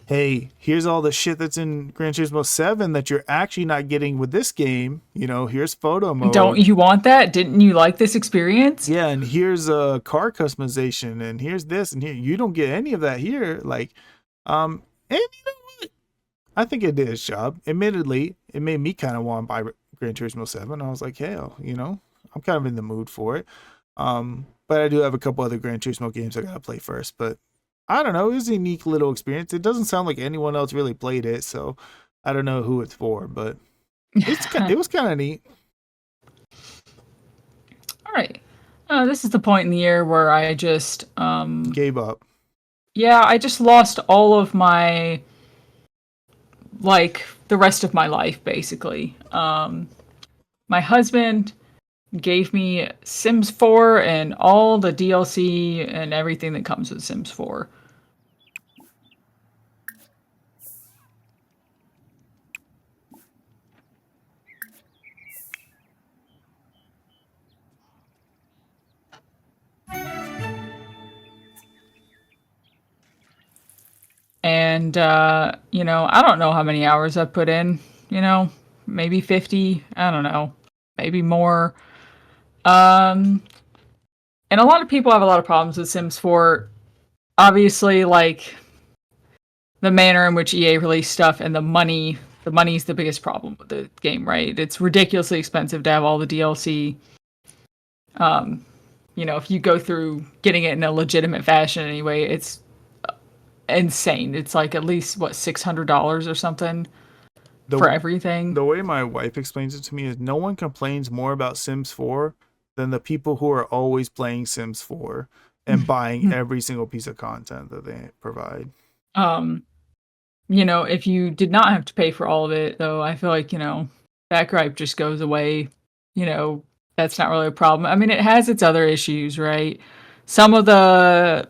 hey, here's all the shit that's in Gran Turismo 7 that you're actually not getting with this game. You know, here's photo mode. Don't you want that? Didn't you like this experience? Yeah, and here's a car customization, and here's this, and here you don't get any of that here. Like, and you know what? I think it did its job. Admittedly, it made me kind of want to buy Gran Turismo 7. I was like, hell, you know, I'm kind of in the mood for it. But I do have a couple other Gran Turismo games I gotta play first. But I don't know. It was a unique little experience. It doesn't sound like anyone else really played it, so I don't know who it's for, but it was kind of neat. All right. This is the point in the year where I just gave up. Yeah, I just lost all of my, like, the rest of my life, basically. My husband gave me Sims 4 and all the DLC and everything that comes with Sims 4. And, you know, I don't know how many hours I've put in, you know, maybe 50, I don't know, maybe more. And a lot of people have a lot of problems with Sims 4. Obviously, like, the manner in which EA released stuff and the money's the biggest problem with the game, right? It's ridiculously expensive to have all the DLC. You know, if you go through getting it in a legitimate fashion anyway, it's insane. It's like at least what, $600 or something for everything. The way my wife explains it to me is no one complains more about Sims 4 than the people who are always playing Sims 4 and buying every single piece of content that they provide. You know, if you did not have to pay for all of it, though, I feel like, you know, that gripe just goes away. You know, that's not really a problem. I mean, it has its other issues, right? Some of the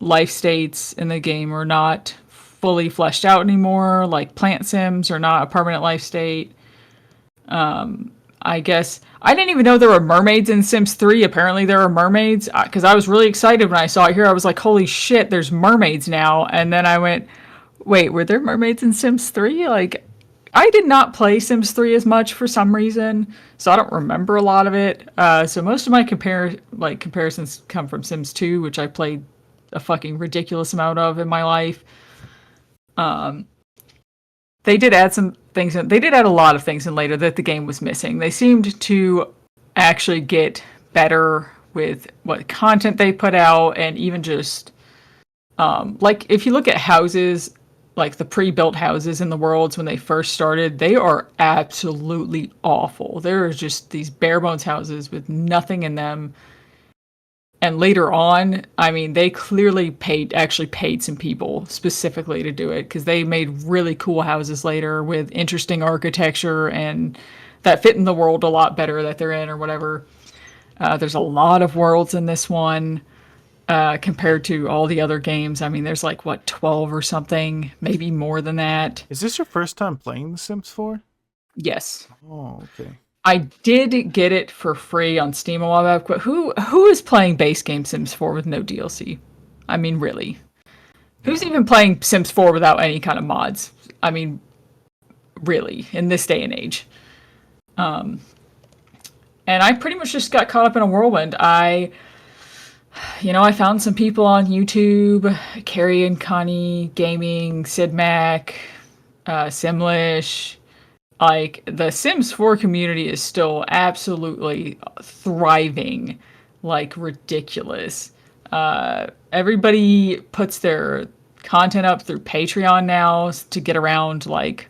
life states in the game are not fully fleshed out anymore. Like plant sims are not a permanent life state. I guess I didn't even know there were mermaids in Sims 3. Apparently there are mermaids, because I was really excited when I saw it here. I was like, holy shit, there's mermaids now. And then I went, wait, were there mermaids in Sims 3? Like, I did not play Sims 3 as much for some reason, so I don't remember a lot of it. So most of my comparisons come from Sims 2, which I played a fucking ridiculous amount of in my life. They did add some things. They did add a lot of things in later that the game was missing. They seemed to actually get better with what content they put out, and even just like if you look at houses, like the pre-built houses in the worlds when they first started, they are absolutely awful. There are just these bare bones houses with nothing in them. And later on, I mean, they clearly actually paid some people specifically to do it, because they made really cool houses later with interesting architecture and that fit in the world a lot better that they're in or whatever. There's a lot of worlds in this one compared to all the other games. I mean, there's like, what, 12 or something, maybe more than that. Is this your first time playing The Sims 4? Yes. Oh, okay. I did get it for free on Steam a while back, but who is playing base game Sims 4 with no DLC? I mean, really? Who's even playing Sims 4 without any kind of mods? I mean, really, in this day and age. And I pretty much just got caught up in a whirlwind. I found some people on YouTube, Carrie and Connie Gaming, Sid Mac, Simlish. Like, the Sims 4 community is still absolutely thriving, like ridiculous. Everybody puts their content up through Patreon now to get around, like,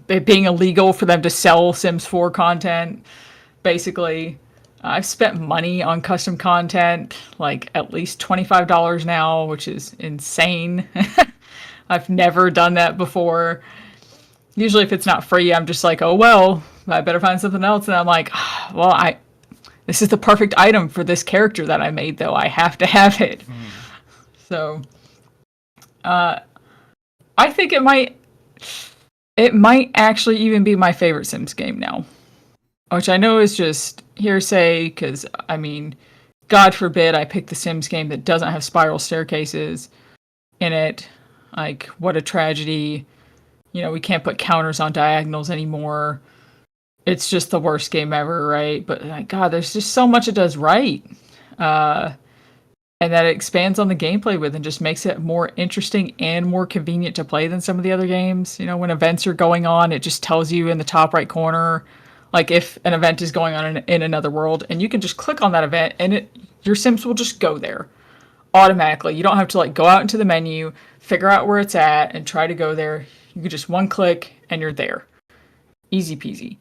it being illegal for them to sell Sims 4 content, basically. I've spent money on custom content, like at least $25 now, which is insane. I've never done that before. Usually if it's not free, I'm just like, oh, well, I better find something else. And I'm like, well, this is the perfect item for this character that I made, though. I have to have it. So, I think it might actually even be my favorite Sims game now. which I know is just hearsay, because, I mean, God forbid I pick the Sims game that doesn't have spiral staircases in it. Like, what a tragedy. You know, we can't put counters on diagonals anymore. It's just the worst game ever, right? But, like, God, there's just so much it does right. And that it expands on the gameplay with and just makes it more interesting and more convenient to play than some of the other games. You know, when events are going on, it just tells you in the top right corner, like if an event is going on in another world, and you can just click on that event and your Sims will just go there automatically. You don't have to like go out into the menu, figure out where it's at, and try to go there. You can just one click and you're there. Easy peasy.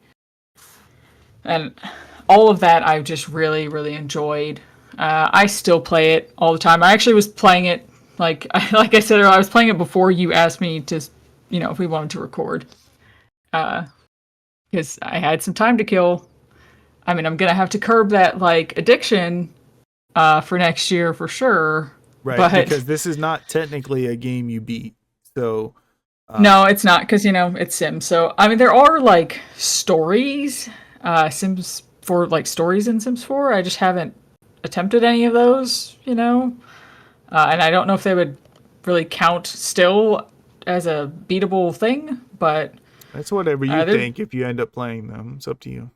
And all of that I've just really, really enjoyed. I still play it all the time. I actually was playing it, like I said, I was playing it before you asked me to, you know, if we wanted to record. Because I had some time to kill. I mean, I'm going to have to curb that, like, addiction for next year for sure. Right, but because this is not technically a game you beat. So... no, it's not, because, you know, it's Sims. So, I mean, there are, like, stories, Sims 4, like, stories in Sims 4. I just haven't attempted any of those, you know? And I don't know if they would really count still as a beatable thing, but... That's whatever you think if you end up playing them. It's up to you.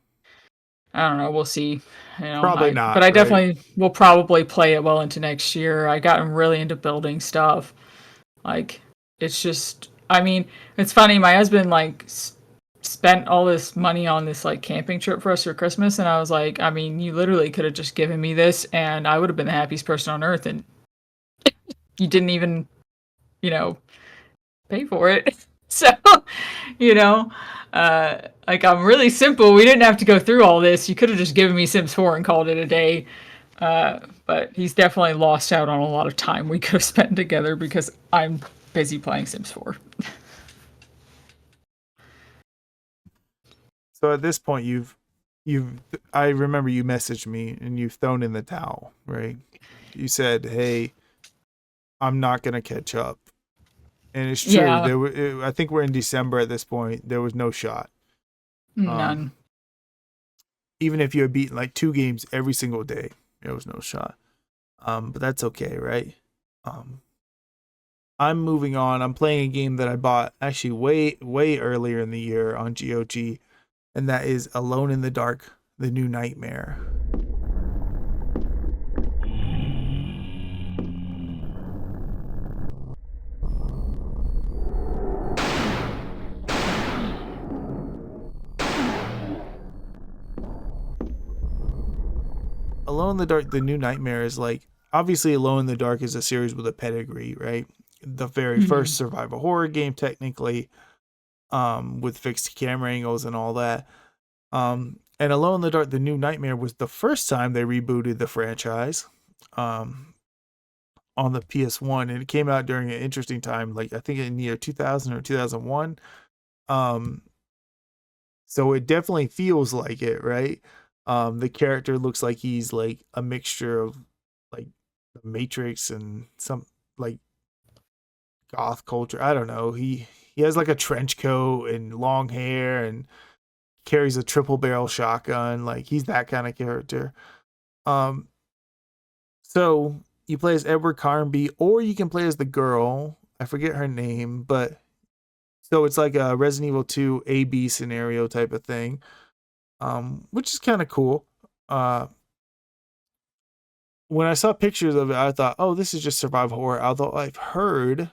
I don't know. We'll see. You know, Probably not. But I definitely will probably play it well into next year. I gotten really into building stuff. Like, it's just... I mean, it's funny. My husband, like... spent all this money on this like camping trip for us for Christmas, and I was like, I mean, you literally could have just given me this and I would have been the happiest person on earth, and you didn't even, you know, pay for it. So, you know, like, I'm really simple. We didn't have to go through all this. You could have just given me Sims 4 and called it a day. But he's definitely lost out on a lot of time we could have spent together because I'm busy playing Sims 4. So at this point, I remember you messaged me and you've thrown in the towel, right? You said, "Hey, I'm not gonna catch up," and it's true. Yeah. I think we're in December at this point. There was no shot. None. Even if you had beaten like 2 games every single day, there was no shot. But that's okay, right? I'm moving on. I'm playing a game that I bought actually way earlier in the year on GOG. And that is Alone in the Dark, The New Nightmare. Alone in the Dark, The New Nightmare is like, obviously Alone in the Dark is a series with a pedigree, right? The very first survival horror game, technically. With fixed camera angles and all that. And Alone in the Dark, The New Nightmare was the first time they rebooted the franchise on the PS1, and it came out during an interesting time, like I think in the year 2000 or 2001. So it definitely feels like it, right? The character looks like he's like a mixture of like the Matrix and some like goth culture. I don't know. He has like a trench coat and long hair and carries a triple barrel shotgun. Like, he's that kind of character. So you play as Edward Carnby, or you can play as the girl. I forget her name, but so it's like a Resident Evil 2 AB scenario type of thing, which is kind of cool. When I saw pictures of it, I thought, oh, this is just survival horror. Although I've heard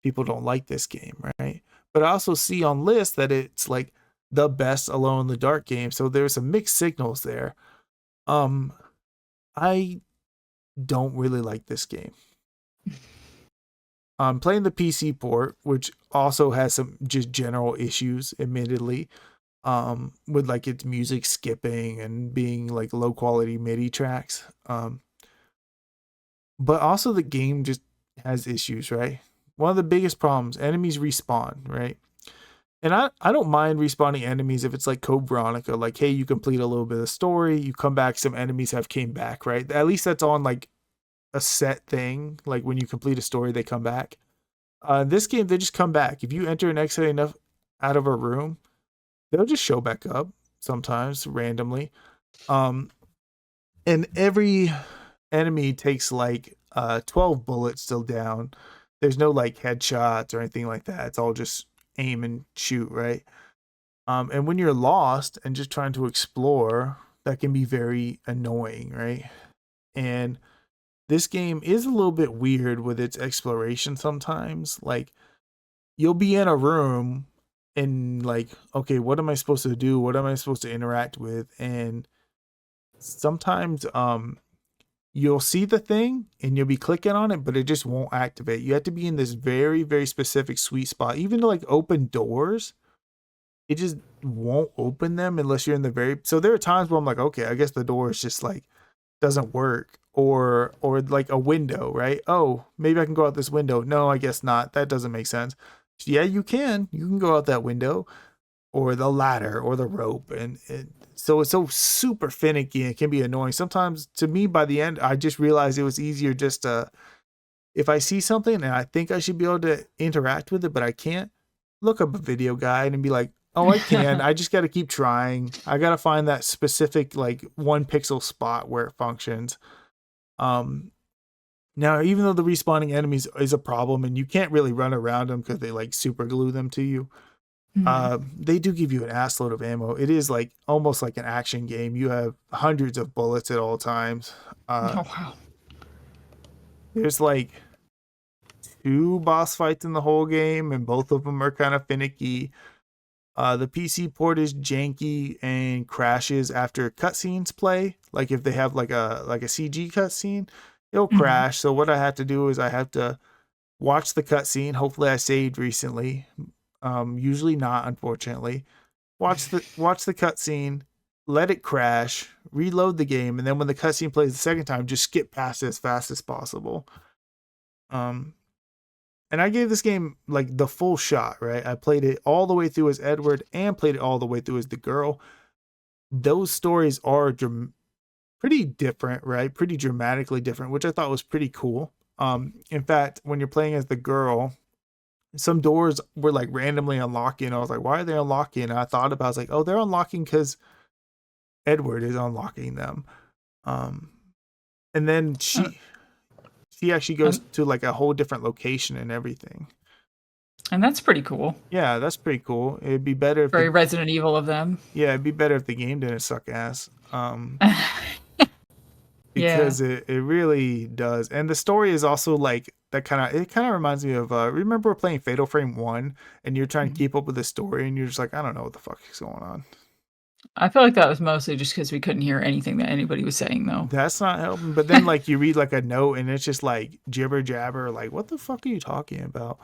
people don't like this game, right? But I also see on lists that it's like the best Alone in the Dark game. So there's some mixed signals there. I don't really like this game. I'm playing the PC port, which also has some just general issues, admittedly, with like its music skipping and being like low quality MIDI tracks. But also the game just has issues, right? One of the biggest problems, enemies respawn, right? And I don't mind respawning enemies if it's like Code Veronica, like, hey, you complete a little bit of story, you come back, some enemies have came back, right? At least that's on like a set thing. Like when you complete a story, they come back. This game, they just come back. If you enter and exit enough out of a room, they'll just show back up. sometimes randomly. Um, and every enemy takes like 12 bullets still down. There's no like headshots or anything like that. It's all just aim and shoot, right? And when you're lost and just trying to explore, that can be very annoying, right? And this game is a little bit weird with its exploration sometimes. Like, you'll be in a room and like, okay, what am I supposed to do? What am I supposed to interact with? And sometimes you'll see the thing and you'll be clicking on it, but it just won't activate. You have to be in this very, very specific sweet spot. Even to like open doors, it just won't open them unless you're in the very. So there are times where I'm like, okay, I guess the door is just like doesn't work, or like a window, right? Oh, maybe I can go out this window. No, I guess not. That doesn't make sense. Yeah, you can. You can go out that window, or the ladder, or the rope, and so it's so super finicky and it can be annoying. Sometimes to me, by the end, I just realized it was easier just to, if I see something and I think I should be able to interact with it, but I can't, look up a video guide and be like, oh, I can. I just got to keep trying. I got to find that specific like 1 pixel spot where it functions. Now, even though the respawning enemies is a problem and you can't really run around them because they like super glue them to you, they do give you an assload of ammo. It is like almost like an action game. You have hundreds of bullets at all times. Oh, wow. There's like 2 boss fights in the whole game, and both of them are kind of finicky. The PC port is janky and crashes after cutscenes play. Like if they have like a CG cutscene, it'll crash. So what I have to do is I have to watch the cutscene. Hopefully I saved recently. Usually not, unfortunately. Watch the cutscene, let it crash, reload the game, and then when the cutscene plays the second time, just skip past it as fast as possible. And I gave this game like the full shot, right? I played it all the way through as Edward and played it all the way through as the girl. Those stories are pretty different, right? Pretty dramatically different, which I thought was pretty cool. In fact, when you're playing as the girl, some doors were like randomly unlocking. I was like, why are they unlocking? And I thought about it, I was like, oh, they're unlocking because Edward is unlocking them. And then she actually goes to like a whole different location and everything. And that's pretty cool. Yeah, that's pretty cool. It'd be better if Very Resident Evil of them. Yeah, it'd be better if the game didn't suck ass. Because it really does. And the story is also like that it kind of reminds me of remember playing Fatal Frame 1 and you're trying to keep up with the story and you're just like, I don't know what the fuck is going on. I feel like that was mostly just because we couldn't hear anything that anybody was saying, though. That's not helping. But then, like, you read like a note, and it's just like jibber jabber. Like, what the fuck are you talking about?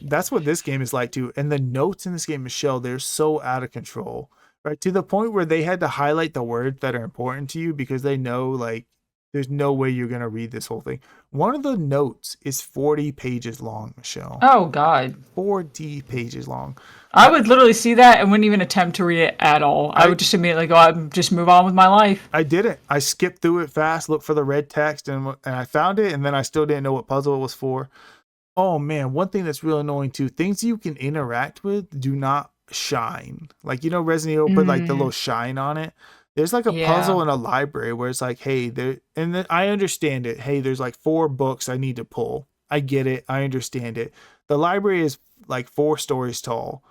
That's what this game is like too. And the notes in this game, Michelle, they're so out of control, right? To the point where they had to highlight the words that are important to you because they know like there's no way you're gonna read this whole thing. One of the notes is 40 pages long, Michelle. Oh God, 40 pages long. I would literally see that and wouldn't even attempt to read it at all. I would just immediately go out and just move on with my life. I didn't. I skipped through it fast, looked for the red text, and I found it, and then I still didn't know what puzzle it was for. Oh man, one thing that's real annoying too, things you can interact with do not shine. Like, you know, Resident Evil put like the little shine on it. There's like a puzzle in a library where it's like, hey, and then I understand it. Hey, there's like 4 books I need to pull. I get it. I understand it. The library is like 4 stories tall.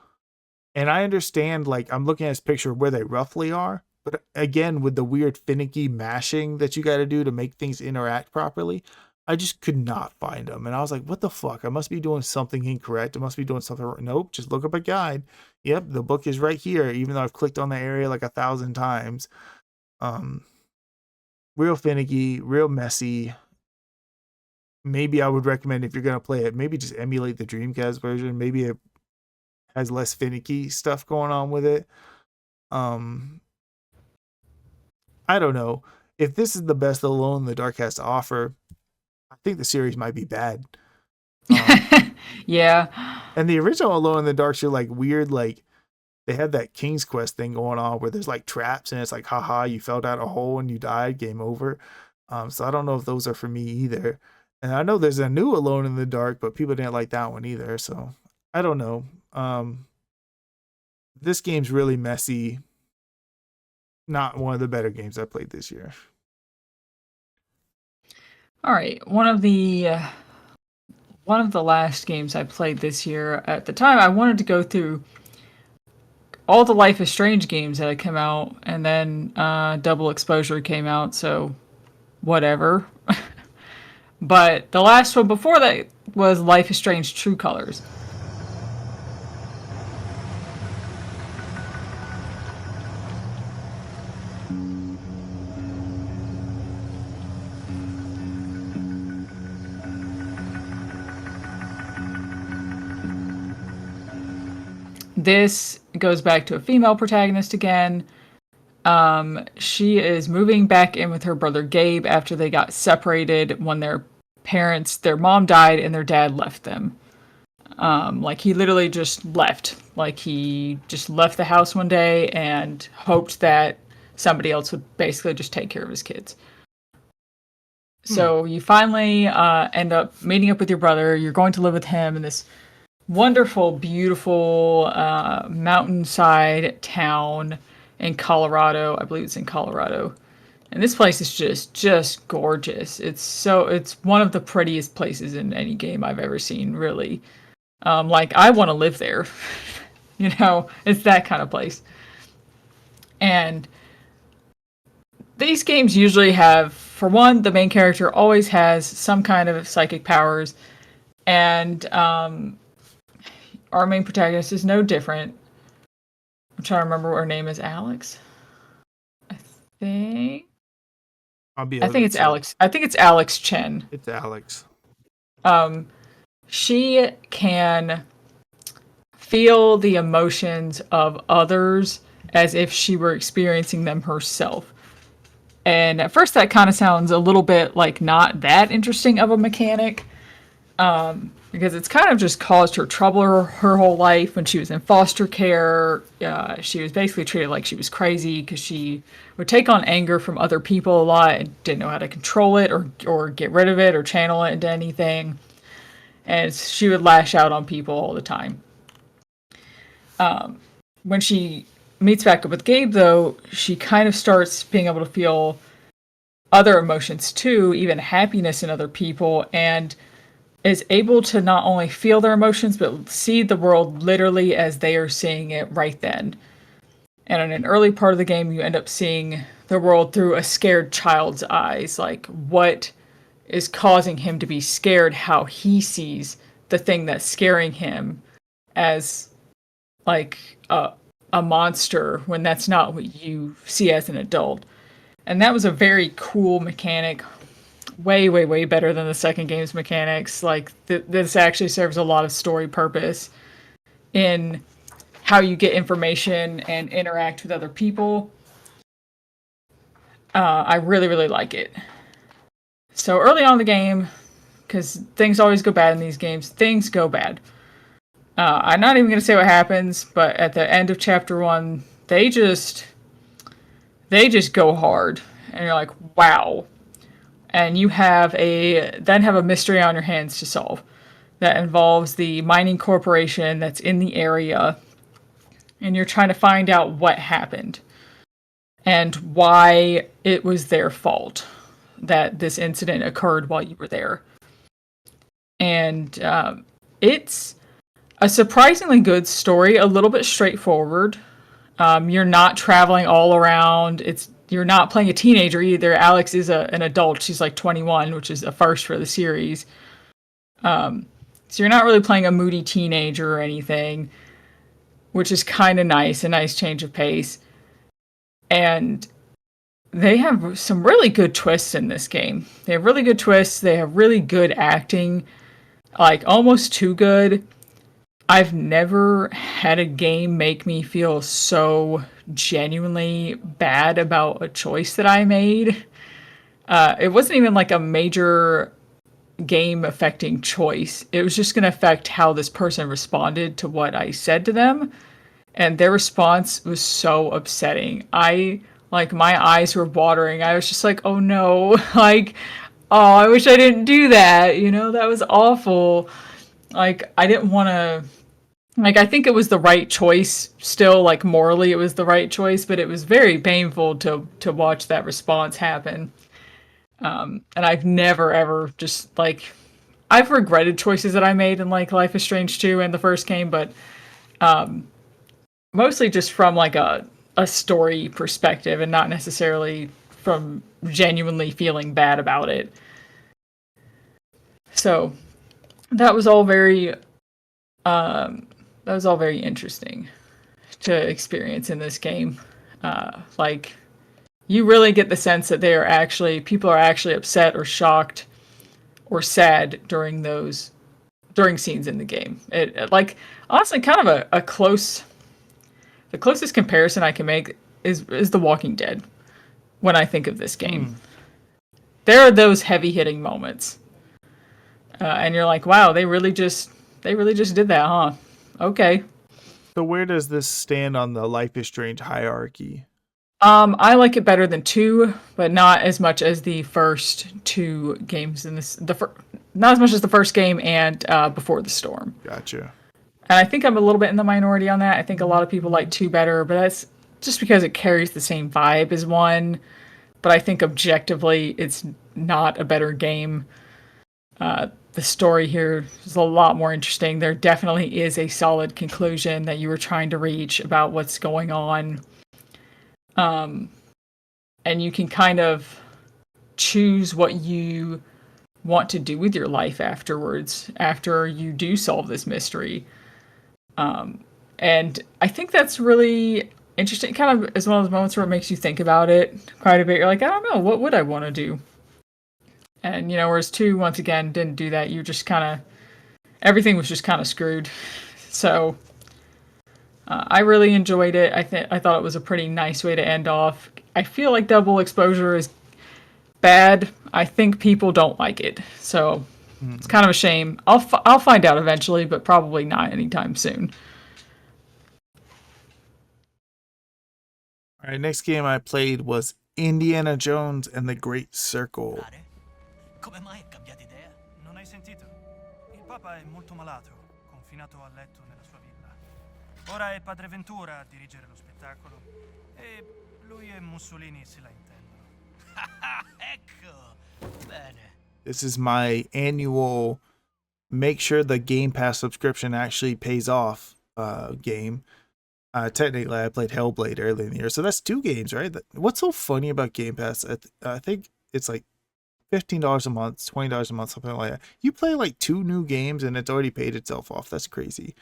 And I understand, like, I'm looking at this picture where they roughly are. But again, with the weird finicky mashing that you got to do to make things interact properly, I just could not find them. And I was like, what the fuck? I must be doing something incorrect. I must be doing something wrong. Nope, just look up a guide. Yep, the book is right here, even though I've clicked on the area like 1,000 times. Real finicky, real messy. Maybe I would recommend, if you're going to play it, maybe just emulate the Dreamcast version. Maybe it has less finicky stuff going on with it. I don't know. If this is the best Alone in the Dark has to offer, I think the series might be bad. Yeah. And the original Alone in the Dark are like weird, like they had that King's Quest thing going on where there's like traps and it's like, haha, you fell down a hole and you died, game over. So I don't know if those are for me either. And I know there's a new Alone in the Dark, but people didn't like that one either. So I don't know. This game's really messy. Not one of the better games I played this year. All right, one of the last games I played this year. At the time, I wanted to go through all the Life is Strange games that had come out, and then Double Exposure came out, so whatever. But the last one before that was Life is Strange True Colors. This goes back to a female protagonist again. She is moving back in with her brother Gabe after they got separated when their mom died and their dad left them. Like he literally just left. Like he just left the house one day and hoped that somebody else would basically just take care of his kids. So you finally end up meeting up with your brother. You're going to live with him in this wonderful, beautiful mountainside town in Colorado. I believe it's in Colorado. And this place is just gorgeous. It's one of the prettiest places in any game I've ever seen, really. Like I want to live there. You know, it's that kind of place. And these games usually have, for one, the main character always has some kind of psychic powers, and our main protagonist is no different. I'm trying to remember what her name is. Alex? I think it's Alex. I think it's Alex Chen. It's Alex. She can feel the emotions of others as if she were experiencing them herself. And at first that kind of sounds a little bit like not that interesting of a mechanic. Because it's kind of just caused her trouble her whole life. When she was in foster care, she was basically treated like she was crazy because she would take on anger from other people a lot and didn't know how to control it or get rid of it or channel it into anything. And she would lash out on people all the time. When she meets back up with Gabe, though, she kind of starts being able to feel other emotions too, even happiness in other people, and is able to not only feel their emotions, but see the world literally as they are seeing it right then. And in an early part of the game, you end up seeing the world through a scared child's eyes, like what is causing him to be scared, how he sees the thing that's scaring him as like a monster when that's not what you see as an adult. And that was a very cool mechanic. Way better than the second game's mechanics. Like this actually serves a lot of story purpose in how you get information and interact with other people. I really like it. So early on in the game, because things always go bad in these games, things go bad. I'm not even going to say what happens, but at the end of chapter 1, they just go hard, and you're like, wow. And you have a mystery on your hands to solve that involves the mining corporation that's in the area, and you're trying to find out what happened and why it was their fault that this incident occurred while you were there. And it's a surprisingly good story, a little bit straightforward. You're not traveling all around. You're not playing a teenager either. Alex is an adult. She's like 21, which is a first for the series. So you're not really playing a moody teenager or anything, which is kind of nice, a nice change of pace. And they have some really good twists in this game. They have really good twists. They have really good acting, like almost too good. I've never had a game make me feel so genuinely bad about a choice that I made. It wasn't even like a major game affecting choice. It was just going to affect how this person responded to what I said to them. And their response was so upsetting. My eyes were watering. I was just like, oh no, like, oh, I wish I didn't do that. You know, that was awful. Like, I didn't want to Like, I think it was the right choice still, like morally it was the right choice, but it was very painful to watch that response happen. And I've never ever just like I've regretted choices that I made in like Life is Strange 2 and the first game, but mostly just from like a story perspective and not necessarily from genuinely feeling bad about it. So that was all very that was all very interesting to experience in this game. Like you really get the sense that people are actually upset or shocked or sad during scenes in the game. It like honestly kind of the closest comparison I can make is The Walking Dead when I think of this game. There are those heavy hitting moments, and you're like, wow, they really just did that, huh? Okay. So where does this stand on the Life is Strange hierarchy? I like it better than 2, but not as much as the first 2 games in this. Not as much as the first game and Before the Storm. Gotcha. And I think I'm a little bit in the minority on that. I think a lot of people like 2 better, but that's just because it carries the same vibe as 1. But I think objectively, it's not a better game. The story here is a lot more interesting. There definitely is a solid conclusion that you were trying to reach about what's going on. And you can kind of choose what you want to do with your life afterwards, after you do solve this mystery. And I think that's really interesting. Kind of is one of those moments where it makes you think about it quite a bit. You're like, I don't know, what would I want to do? And, whereas 2, once again, didn't do that. You just kind of, everything was just kind of screwed. So I really enjoyed it. I thought it was a pretty nice way to end off. I feel like double exposure is bad. I think people don't like it. So it's kind of a shame. I'll find out eventually, but probably not anytime soon. All right, next game I played was Indiana Jones and the Great Circle. Come mai è cambiata idea? Non hai sentito? Il Papa è molto malato, confinato a letto nella sua villa. Ora è Padre Ventura a dirigere lo spettacolo e lui e Mussolini se la intendono. Ecco, bene. This is my annual make sure the Game Pass subscription actually pays off game. Technically, I played Hellblade earlier in the year, so that's 2 games, right? What's so funny about Game Pass? I think it's like $15 a month, $20 a month, something like that. You play like 2 new games and it's already paid itself off. That's crazy.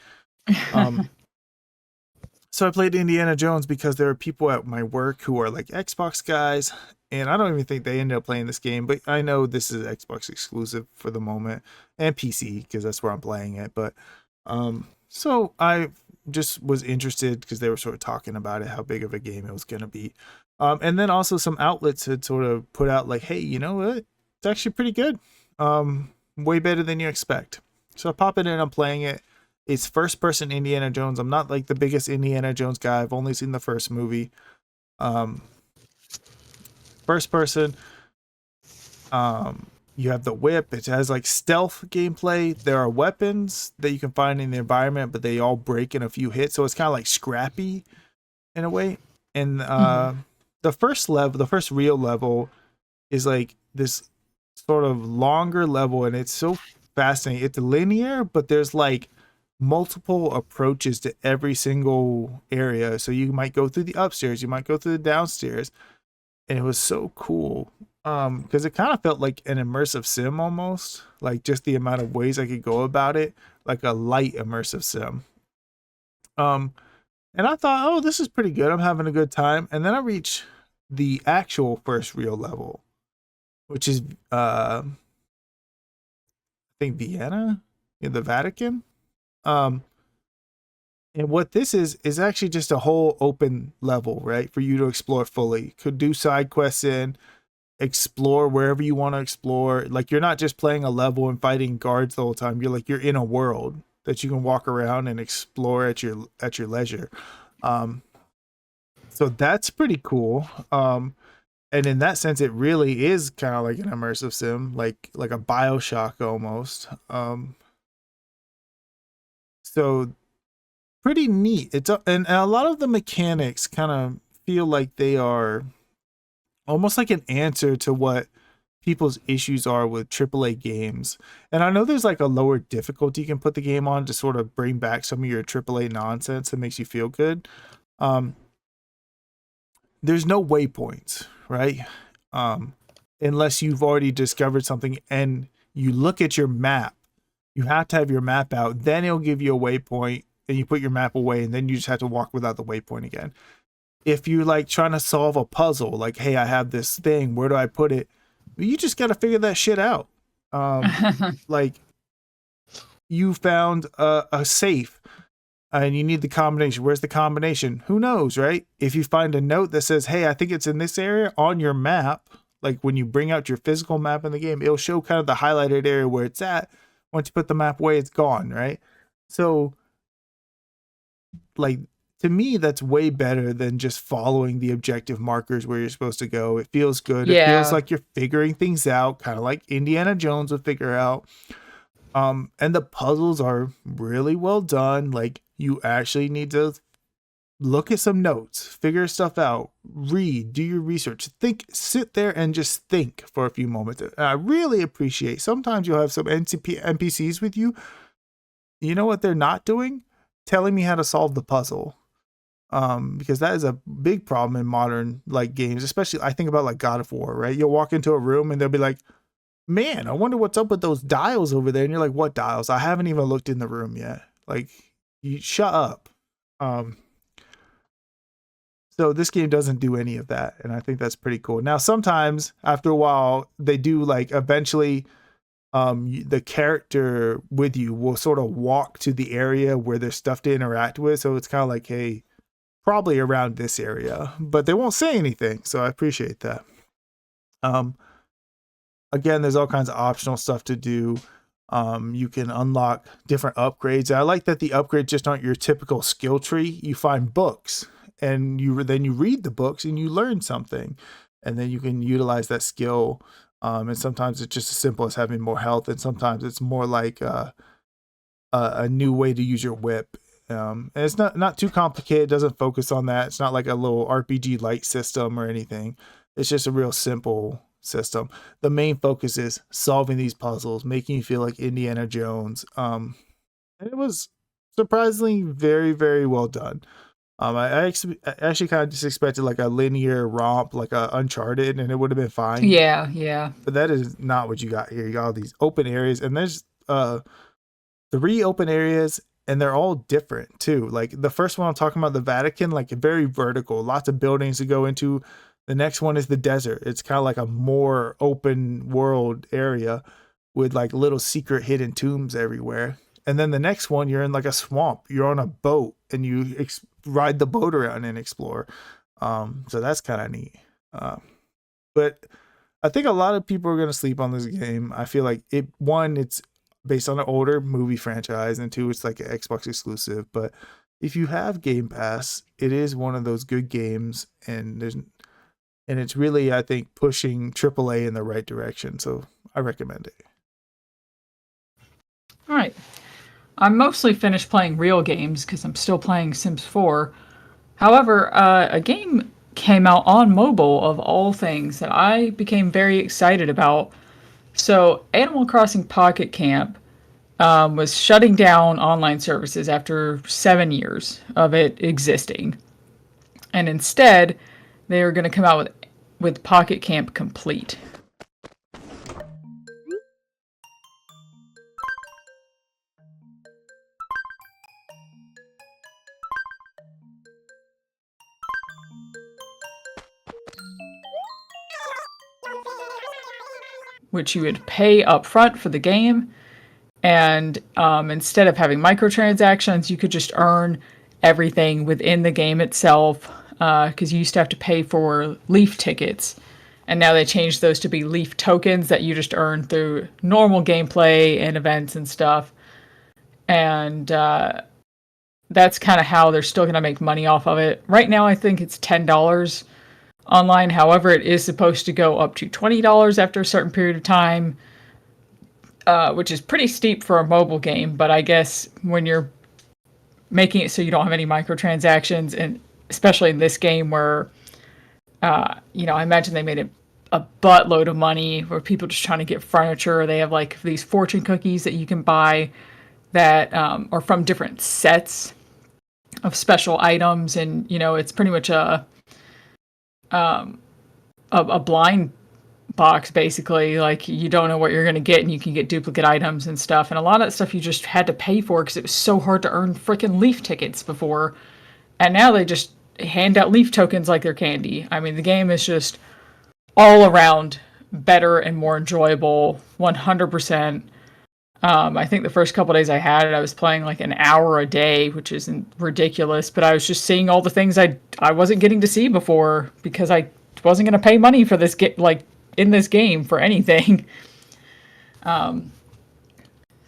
So I played Indiana Jones because there are people at my work who are like Xbox guys, and I don't even think they ended up playing this game, but I know this is Xbox exclusive for the moment, and PC because that's where I'm playing it. But so I just was interested because they were sort of talking about it, how big of a game it was going to be. And then also some outlets had sort of put out like, hey, you know what? It's actually pretty good. Way better than you expect. So I pop it in, I'm playing it. It's first person Indiana Jones. I'm not like the biggest Indiana Jones guy. I've only seen the first movie. First person. You have the whip. It has like stealth gameplay. There are weapons that you can find in the environment, but they all break in a few hits. So it's kind of like Scrappy in a way. And the first real level is like this sort of longer level, and it's so fascinating. It's linear, but there's like multiple approaches to every single area. So you might go through the upstairs, you might go through the downstairs, and it was so cool. Because it kind of felt like an immersive sim almost, like just the amount of ways I could go about it, like a light immersive sim. And I thought, oh, this is pretty good. I'm having a good time. And then I reach the actual first real level, which is I think Vienna in the Vatican. And what this is actually just a whole open level, right? For you to explore fully. Could do side quests in, explore wherever you want to explore. Like you're not just playing a level and fighting guards the whole time. You're in a world that you can walk around and explore at your leisure. So that's pretty cool. And in that sense, it really is kind of like an immersive sim, like a BioShock almost. So pretty neat. And a lot of the mechanics kind of feel like they are almost like an answer to what people's issues are with AAA games. And I know there's like a lower difficulty you can put the game on to sort of bring back some of your AAA nonsense that makes you feel good. There's no waypoints, right? Unless you've already discovered something and you look at your map. You have to have your map out, then it'll give you a waypoint, and you put your map away, and then you just have to walk without the waypoint again. If you're like trying to solve a puzzle, like, hey, I have this thing, where do I put it? You just got to figure that shit out. Like, you found a safe and you need the combination. Where's the combination? Who knows, right? If you find a note that says, hey, I think it's in this area on your map, like when you bring out your physical map in the game, it'll show kind of the highlighted area where it's at. Once you put the map away, it's gone, right? So, like, to me, that's way better than just following the objective markers where you're supposed to go. It feels good. Yeah. It feels like you're figuring things out, kind of like Indiana Jones would figure out. And the puzzles are really well done. Like, you actually need to look at some notes, figure stuff out, read, do your research, think, sit there and just think for a few moments. And I really appreciate, sometimes you'll have some NPCs with you. You know what they're not doing? Telling me how to solve the puzzle. Because that is a big problem in modern like games, especially I think about like God of War, right? You'll walk into a room and they'll be like, man, I wonder what's up with those dials over there. And you're like, what dials? I haven't even looked in the room yet. Like, you shut up. So this game doesn't do any of that. And I think that's pretty cool. Now, sometimes after a while, they do like eventually the character with you will sort of walk to the area where there's stuff to interact with. So it's kind of like, hey, probably around this area, but they won't say anything. So I appreciate that. Again, there's all kinds of optional stuff to do. You can unlock different upgrades. I like that the upgrades just aren't your typical skill tree. You find books and then you read the books and you learn something, and then you can utilize that skill. And sometimes it's just as simple as having more health, and sometimes it's more like a new way to use your whip. And it's not too complicated. It doesn't focus on that. It's not like a little RPG light system or anything. It's just a real simple system. The main focus is solving these puzzles, making you feel like Indiana Jones. And it was surprisingly very, very well done. I actually kind of just expected like a linear romp, like a Uncharted, and it would have been fine. Yeah. But that is not what you got here. You got all these open areas, and there's 3 open areas, and they're all different too. Like the first one I'm talking about, the Vatican, like very vertical, lots of buildings to go into. The next one is the desert. It's kind of like a more open world area with like little secret hidden tombs everywhere. And then the next one, you're in like a swamp. You're on a boat and you ride the boat around and explore. So that's kind of neat. But I think a lot of people are going to sleep on this game. I feel like it's based on an older movie franchise, and 2, it's like an Xbox exclusive. But if you have Game Pass, it is one of those good games, and it's really, I think, pushing AAA in the right direction. So I recommend it. All right. I'm mostly finished playing real games because I'm still playing Sims 4. However, a game came out on mobile, of all things, that I became very excited about. So Animal Crossing Pocket Camp was shutting down online services after 7 years of it existing. And instead, they are going to come out with Pocket Camp Complete. Which you would pay up front for the game, and instead of having microtransactions, you could just earn everything within the game itself, because you used to have to pay for Leaf tickets, and now they changed those to be Leaf tokens that you just earn through normal gameplay and events and stuff. And that's kind of how they're still going to make money off of it. Right now, I think it's $10 online. However, it is supposed to go up to $20 after a certain period of time, which is pretty steep for a mobile game. But I guess when you're making it so you don't have any microtransactions, and especially in this game where, I imagine they made it a buttload of money where people just trying to get furniture. They have like these fortune cookies that you can buy that are from different sets of special items, and it's pretty much a blind box basically. Like you don't know what you're going to get, and you can get duplicate items and stuff, and a lot of that stuff you just had to pay for because it was so hard to earn freaking leaf tickets before, and now they just hand out leaf tokens like they're candy. I mean, the game is just all around better and more enjoyable 100%. I think the first couple days I had it, I was playing like an hour a day, which isn't ridiculous, but I was just seeing all the things I wasn't getting to see before because I wasn't going to pay money for this in this game for anything.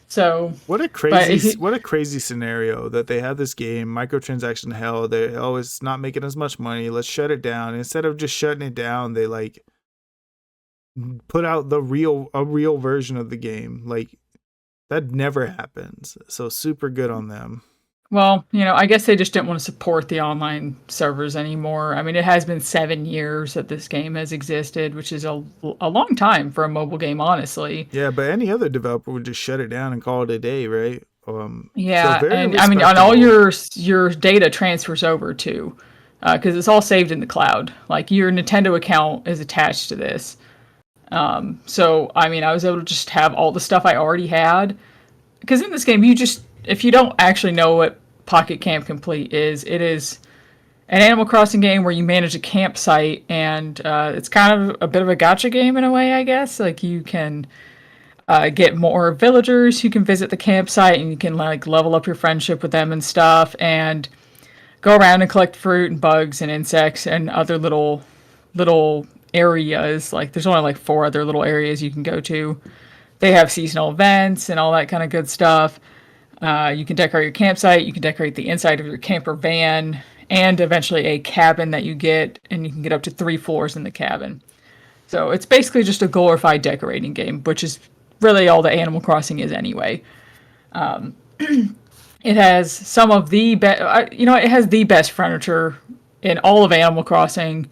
So what a crazy scenario that they have this game, microtransaction hell. They're always not making as much money. Let's shut it down. Instead of just shutting it down, they like put out a real version of the game. Like that never happens. So super good on them. Well, I guess they just didn't want to support the online servers anymore. I mean, it has been 7 years that this game has existed, which is a long time for a mobile game, honestly. Yeah, but any other developer would just shut it down and call it a day, right? Yeah, so and I mean, on all your data transfers over to, because it's all saved in the cloud. Like your Nintendo account is attached to this. So I mean, I was able to just have all the stuff I already had. Because in this game, if you don't actually know what Pocket Camp Complete is, it is an Animal Crossing game where you manage a campsite, and it's kind of a bit of a gacha game in a way, I guess. Like you can get more villagers who can visit the campsite, and you can like level up your friendship with them and stuff, and go around and collect fruit and bugs and insects and other little areas. Like there's only like 4 other little areas you can go to. They have seasonal events and all that kind of good stuff. You can decorate your campsite. You can decorate the inside of your camper van, and eventually a cabin that you get, and you can get up to 3 floors in the cabin. So it's basically just a glorified decorating game, which is really all that Animal Crossing is anyway. It has some of the best, it has the best furniture in all of Animal Crossing.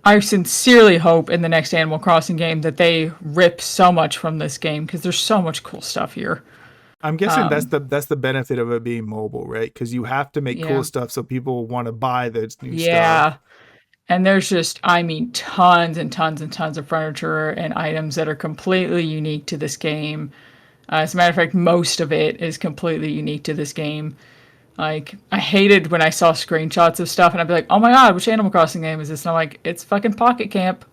I sincerely hope in the next Animal Crossing game that they rip so much from this game because there's so much cool stuff here. I'm guessing that's the benefit of it being mobile, right? Because you have to make cool stuff so people want to buy the new stuff. Yeah, and there's just, I mean, tons and tons and tons of furniture and items that are completely unique to this game. As a matter of fact, most of it is completely unique to this game. Like, I hated when I saw screenshots of stuff and I'd be like, oh my god, which Animal Crossing game is this? And I'm like, it's fucking Pocket Camp.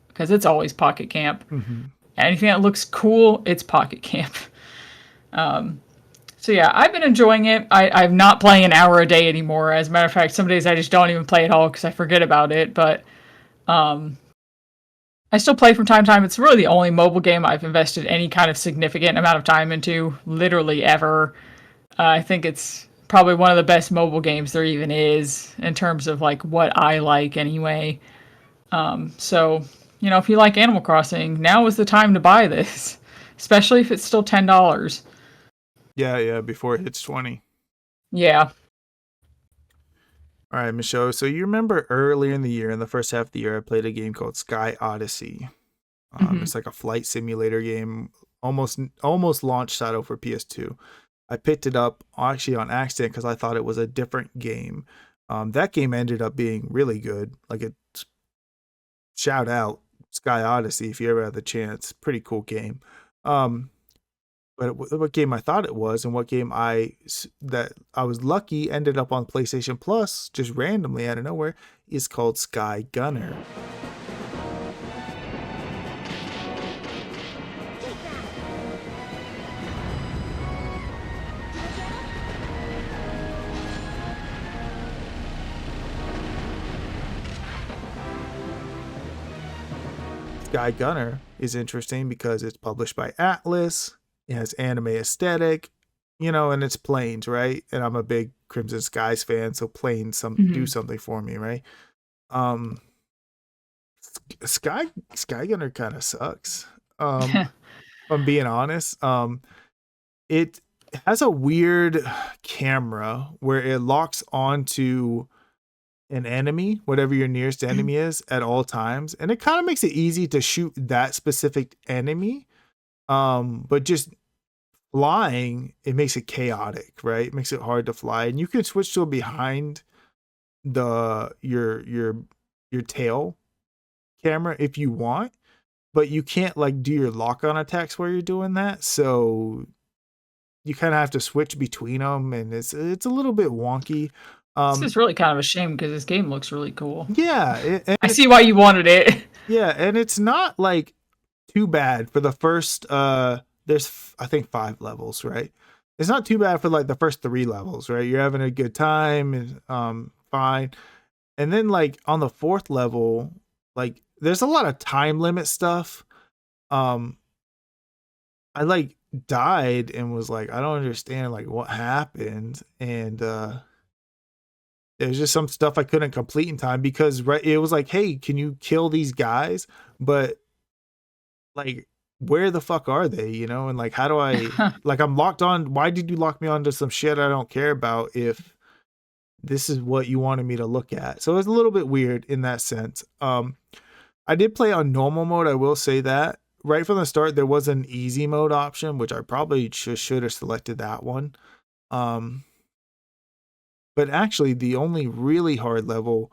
Because it's always Pocket Camp. Mm-hmm. Anything that looks cool, it's Pocket Camp. So yeah, I've been enjoying it. I'm not playing an hour a day anymore. As a matter of fact, some days I just don't even play at all because I forget about it. But I still play from time to time. It's really the only mobile game I've invested any kind of significant amount of time into, literally ever. I think it's probably one of the best mobile games there even is in terms of like what I like anyway. So, if you like Animal Crossing, now is the time to buy this, especially if it's still $10. Yeah, before it hits 20. Yeah. All right, Michelle. So you remember earlier in the year, in the first half of the year, I played a game called Sky Odyssey. It's like a flight simulator game, almost launch title for PS2. I picked it up actually on accident because I thought it was a different game. That game ended up being really good. Like shout out Sky Odyssey if you ever had the chance. Pretty cool game. But what game I thought it was, and what game that I was lucky ended up on PlayStation Plus just randomly out of nowhere, is called Sky Gunner. Sky Gunner is interesting because it's published by Atlas. It has anime aesthetic, and it's planes, right? And I'm a big Crimson Skies fan, so planes do something for me, right? Sky Gunner kind of sucks. If I'm being honest. has a weird camera where it locks onto an enemy, whatever your nearest enemy is, at all times, and it kind of makes it easy to shoot that specific enemy. But just flying, it makes it chaotic, right? It makes it hard to fly, and you can switch to a behind your tail camera if you want, but you can't like do your lock on attacks while you're doing that. So you kind of have to switch between them, and it's a little bit wonky. This is really kind of a shame because this game looks really cool. Yeah, I see why you wanted it. Yeah, and it's not like too bad for the first. There's I think 5 levels, right? It's not too bad for like the first 3 levels, right? You're having a good time, and fine. And then like on the 4th level, like there's a lot of time limit stuff. I like died and was like, I don't understand like what happened, and there's just some stuff I couldn't complete in time because it was like, hey, can you kill these guys? But like, where the fuck are they? You know, and like, how do I like I'm locked on? Why did you lock me onto some shit I don't care about if this is what you wanted me to look at? So it's a little bit weird in that sense. I did play on normal mode. I will say that right from the start, there was an easy mode option, which I probably should have selected that one. But actually the only really hard level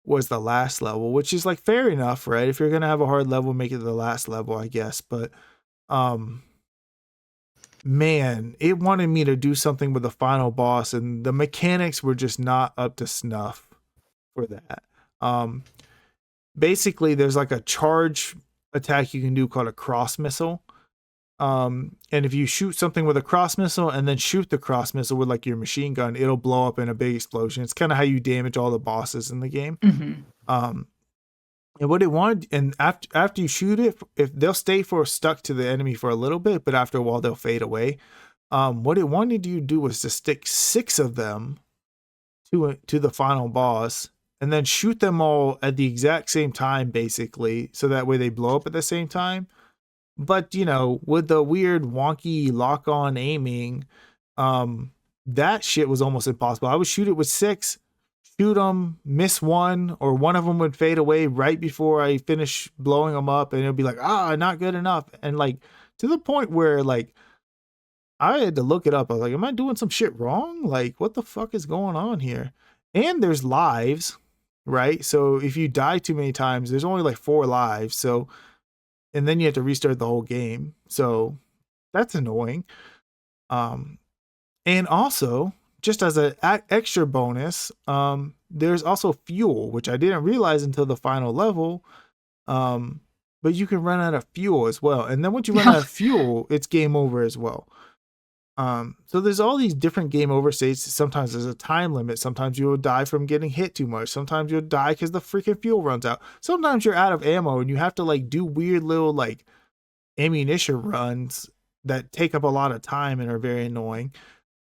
was the last level, which is like fair enough, right? If you're going to have a hard level, make it the last level, I guess. But, man, it wanted me to do something with the final boss, and the mechanics were just not up to snuff for that. Basically there's like a charge attack you can do called a cross missile. And if you shoot something with a cross missile and then shoot the cross missile with like your machine gun, it'll blow up in a big explosion. It's kind of how you damage all the bosses in the game. And what it wanted, and after you shoot it, if they'll stay stuck to the enemy for a little bit, but after a while they'll fade away. What it wanted you to do was to stick 6 of them to the final boss, and then shoot them all at the exact same time, basically, so that way they blow up at the same time. But, you know, with the weird wonky lock-on aiming, that shit was almost impossible. I would shoot it with 6, shoot them, miss one, or one of them would fade away right before I finish blowing them up, and it'd be like, not good enough. And like, to the point where like, I had to look it up. I was like, am I doing some shit wrong? Like, what the fuck is going on here? And there's lives, right? So if you die too many times, there's only like 4 lives. So, and then you have to restart the whole game. So that's annoying. And also, just as an extra bonus, there's also fuel, which I didn't realize until the final level. But you can run out of fuel as well. And then once you run out of fuel, it's game over as well. So there's all these different game over states. Sometimes there's a time limit. Sometimes you'll die from getting hit too much. Sometimes you'll die because the freaking fuel runs out. Sometimes you're out of ammo and you have to like do weird little like ammunition runs that take up a lot of time and are very annoying.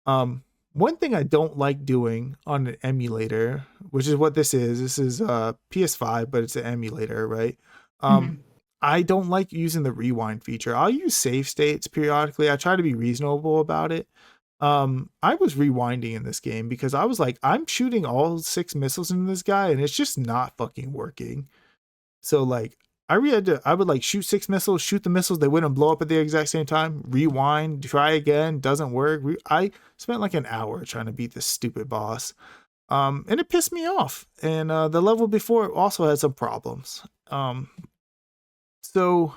One thing I don't like doing on an emulator, which is what this is PS5, but it's an emulator, right? I don't like using the rewind feature. I'll use save states periodically. I try to be reasonable about it. I was rewinding in this game because I was like, I'm shooting all 6 missiles into this guy and it's just not fucking working. So like, I would like shoot 6 missiles, shoot the missiles, they wouldn't blow up at the exact same time, rewind, try again, doesn't work. I spent like an hour trying to beat this stupid boss. And it pissed me off. And the level before also had some problems. So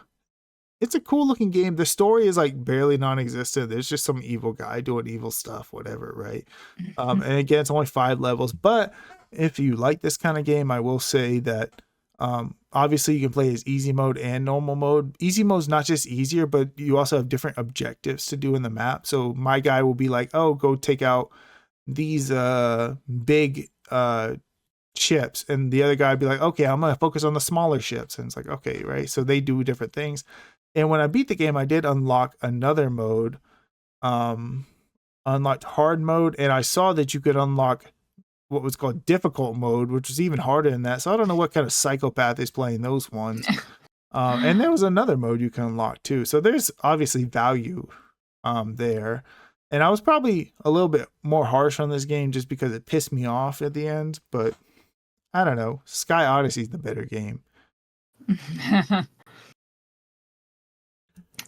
it's a cool looking game. The story is like barely non-existent. There's just some evil guy doing evil stuff, whatever, right? And again, it's only 5 levels. But if you like this kind of game, I will say that obviously you can play as easy mode and normal mode. Easy mode is not just easier, but you also have different objectives to do in the map. So my guy will be like, oh, go take out these big ships, and the other guy would be like, okay, I'm gonna focus on the smaller ships. And it's like, okay, right? So they do different things. And when I beat the game, I did unlock another mode, unlocked hard mode, and I saw that you could unlock what was called difficult mode, which was even harder than that. So I don't know what kind of psychopath is playing those ones. And there was another mode you can unlock too. So there's obviously value there. And I was probably a little bit more harsh on this game just because it pissed me off at the end. But I don't know. Sky Odyssey's the better game.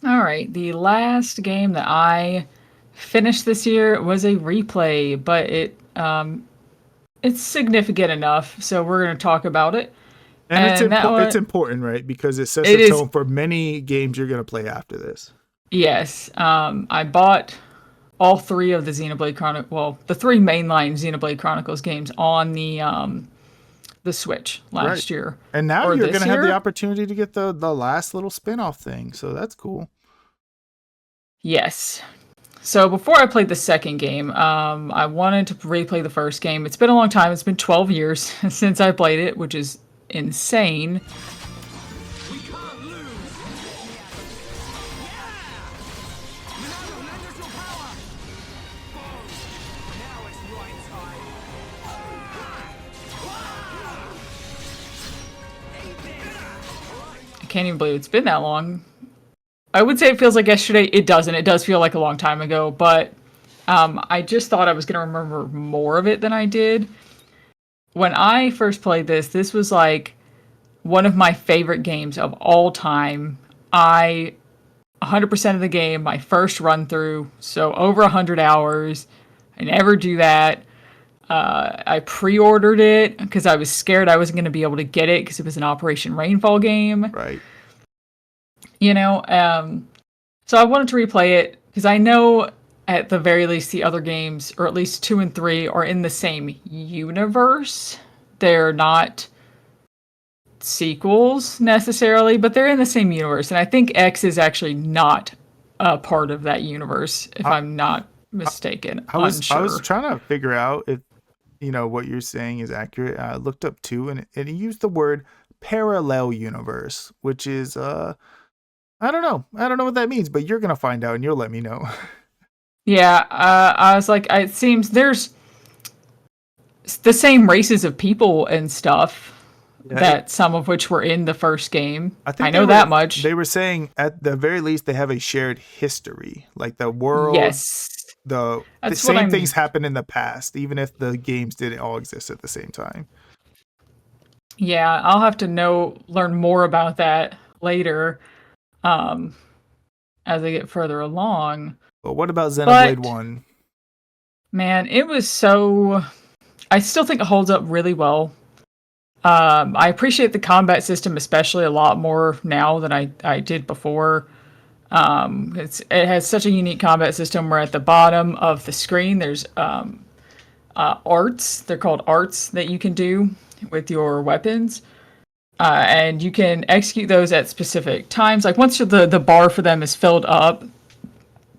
All right. The last game that I finished this year was a replay, but it's significant enough, so we're going to talk about it. And it's important, right? Because it sets the tone for many games you're going to play after this. Yes. I bought all three of the Xenoblade Chronicles, well, the three mainline Xenoblade Chronicles games on the Switch last year. And now you're going to have the opportunity to get the last little spin-off thing, so that's cool. Yes. So before I played the second game, I wanted to replay the first game. It's been a long time. It's been 12 years since I played it, which is insane. I can't even believe it's been that long. I would say it feels like yesterday. It doesn't. It does feel like a long time ago, but I just thought I was going to remember more of it than I did. When I first played this was like one of my favorite games of all time. 100% of the game, my first run through, so over 100 hours. I never do that. I pre-ordered it because I was scared I wasn't going to be able to get it because it was an Operation Rainfall game. Right. So I wanted to replay it because I know at the very least the other games, or at least 2 and 3, are in the same universe. They're not sequels necessarily, but they're in the same universe. And I think X is actually not a part of that universe, if I'm not mistaken. I was trying to figure out if what you're saying is accurate. I looked up too, and it used the word parallel universe, which is I don't know what that means, but you're gonna find out and you'll let me know. Yeah, I was like, it seems there's the same races of people and stuff, that some of which were in the first game. I know that much. They were saying at the very least they have a shared history, like the world. Yes, the same things happened in the past, even if the games didn't all exist at the same time. Yeah, I'll have to learn more about that later, as I get further along. But what about Xenoblade 1? Man, it was so... I still think it holds up really well. I appreciate the combat system especially a lot more now than I did before. It has such a unique combat system where at the bottom of the screen there's arts. They're called arts that you can do with your weapons. And you can execute those at specific times. Like once the bar for them is filled up,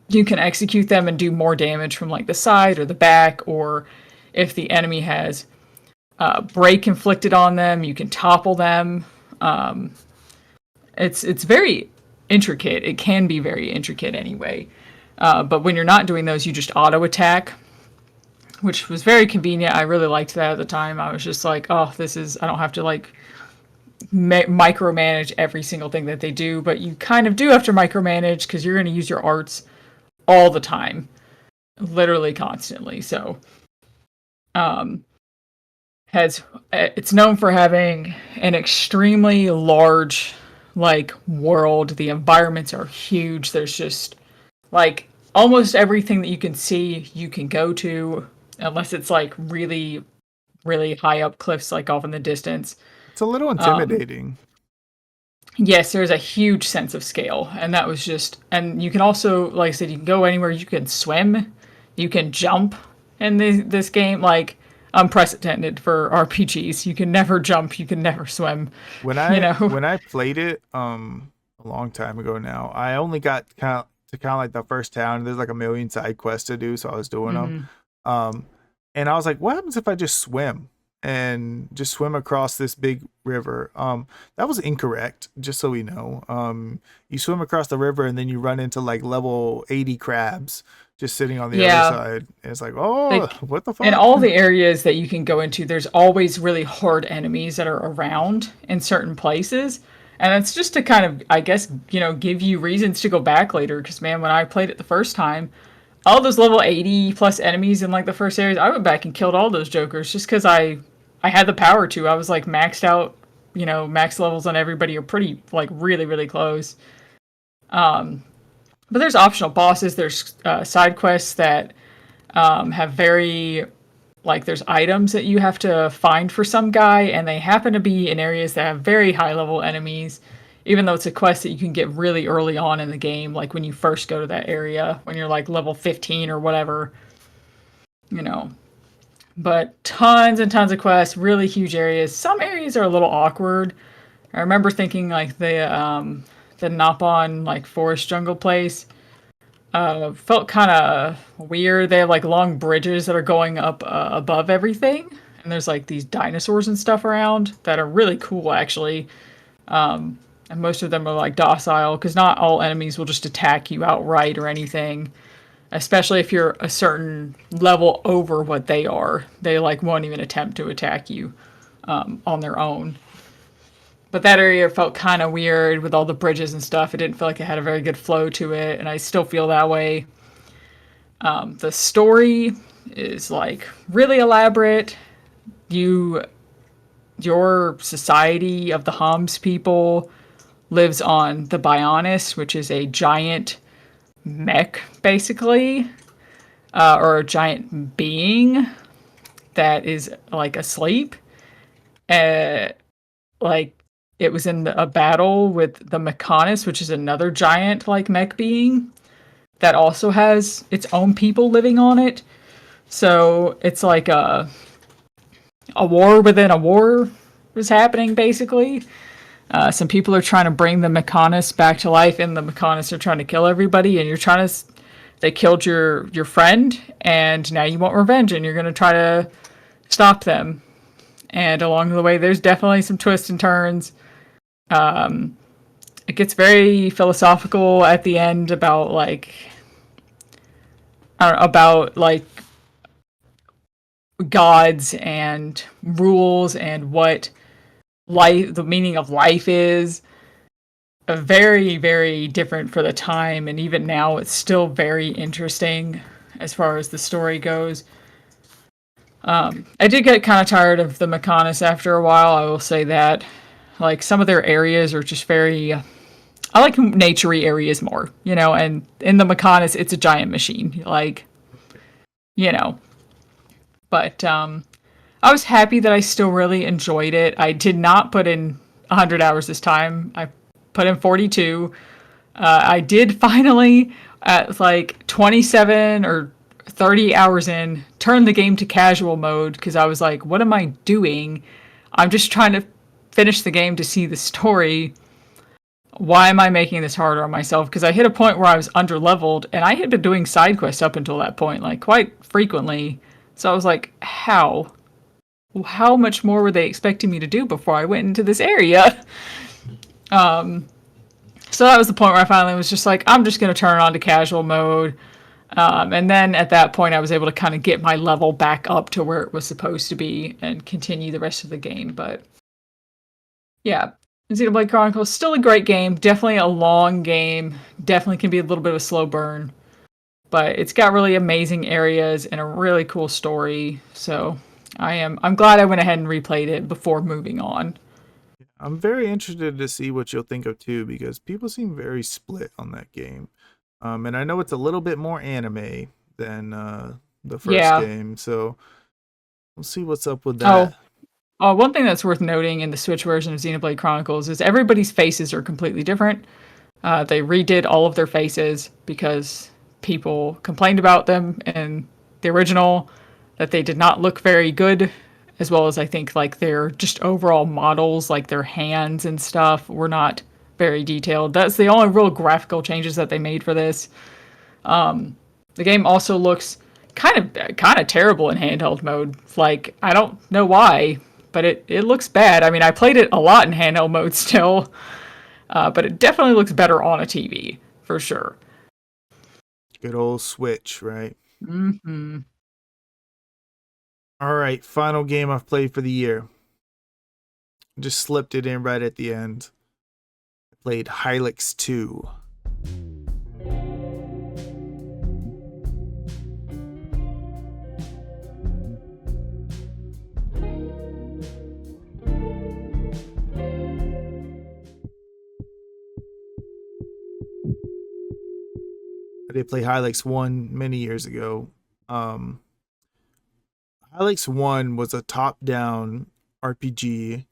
you can execute them and do more damage from like the side or the back, or if the enemy has break inflicted on them, you can topple them. It's very intricate. It can be very intricate anyway. But when you're not doing those, you just auto attack, which was very convenient. I really liked that at the time. I was just like, oh, I don't have to like micromanage every single thing that they do, but you kind of do have to micromanage because you're going to use your arts all the time, literally constantly. So it's known for having an extremely large like world. The environments are huge. There's just like almost everything that you can see you can go to, unless it's like really really high up cliffs like off in the distance. It's a little intimidating. Yes, there's a huge sense of scale, and that was just... And you can also, like I said, you can go anywhere. You can swim, you can jump in this game, like unprecedented for RPGs. You can never jump, you can never swim. When I played it a long time ago now, I only got kind of like the first town. There's like a million side quests to do, so I was doing them. And I was like, what happens if I just swim? And just swim across this big river. That was incorrect, just so we know. You swim across the river and then you run into like level 80 crabs just sitting on the other side. And it's like, what the fuck? In all the areas that you can go into, there's always really hard enemies that are around in certain places. And it's just to kind of, I guess, give you reasons to go back later. Because, man, when I played it the first time, all those level 80 plus enemies in like the first areas, I went back and killed all those jokers just because I had the power to. I was like maxed out, max levels on everybody are pretty like really, really close. But there's optional bosses. There's side quests that have very, like, there's items that you have to find for some guy, and they happen to be in areas that have very high level enemies, even though it's a quest that you can get really early on in the game, like when you first go to that area, when you're like level 15 or whatever, But tons and tons of quests, really huge areas. Some areas are a little awkward. I remember thinking like the Napon like forest jungle place felt kind of weird. They have like long bridges that are going up above everything, and there's like these dinosaurs and stuff around that are really cool actually. And most of them are like docile because not all enemies will just attack you outright or anything. Especially if you're a certain level over what they are, they like won't even attempt to attack you on their own. But that area felt kind of weird with all the bridges and stuff. It didn't feel like it had a very good flow to it, and I still feel that way. The story is like really elaborate. Your society of the Homs people lives on the Bionis, which is a giant mech, basically, or a giant being that is like asleep. Like, it was in a battle with the Mechanis, which is another giant like mech being that also has its own people living on it. So it's like a war within a war is happening, basically. Some people are trying to bring the Mechanis back to life, and the Mechanis are trying to kill everybody, and they killed your friend, and now you want revenge, and you're going to try to stop them. And along the way, there's definitely some twists and turns. It gets very philosophical at the end about gods and rules and what the meaning of life is. Very, very different for the time, and even now it's still very interesting as far as the story goes. I did get kind of tired of the Mechanis after a while, I will say that. Like, some of their areas are just very... I like nature-y areas more, and in the Mechanis, it's a giant machine, But, I was happy that I still really enjoyed it. I did not put in 100 hours this time. I put in 42. I did finally, at like 27 or 30 hours in, turn the game to casual mode because I was like, what am I doing? I'm just trying to finish the game to see the story. Why am I making this harder on myself? Because I hit a point where I was underleveled, and I had been doing side quests up until that point, like quite frequently. So I was like, how much more were they expecting me to do before I went into this area? So that was the point where I finally was just like, I'm just going to turn it on to casual mode. And then at that point, I was able to kind of get my level back up to where it was supposed to be and continue the rest of the game. But yeah, Xenoblade Chronicles, still a great game. Definitely a long game. Definitely can be a little bit of a slow burn. But it's got really amazing areas and a really cool story. So I'm glad I went ahead and replayed it before moving on. I'm very interested to see what you'll think of too, because people seem very split on that game. And I know it's a little bit more anime than the first game, so we'll see what's up with that. One thing that's worth noting in the Switch version of Xenoblade Chronicles is everybody's faces are completely different. They redid all of their faces because people complained about them in the original, that they did not look very good, as well as I think like their just overall models, like their hands and stuff, were not very detailed. That's the only real graphical changes that they made for this. The game also looks kind of terrible in handheld mode. Like, I don't know why, but it looks bad. I mean, I played it a lot in handheld mode still, but it definitely looks better on a TV, for sure. Good old Switch, right? Mm-hmm. All right, final game I've played for the year. Just slipped it in right at the end. I played Hylics 2. but I played Hylics 1 many years ago. Hylics 1 was a top-down RPG.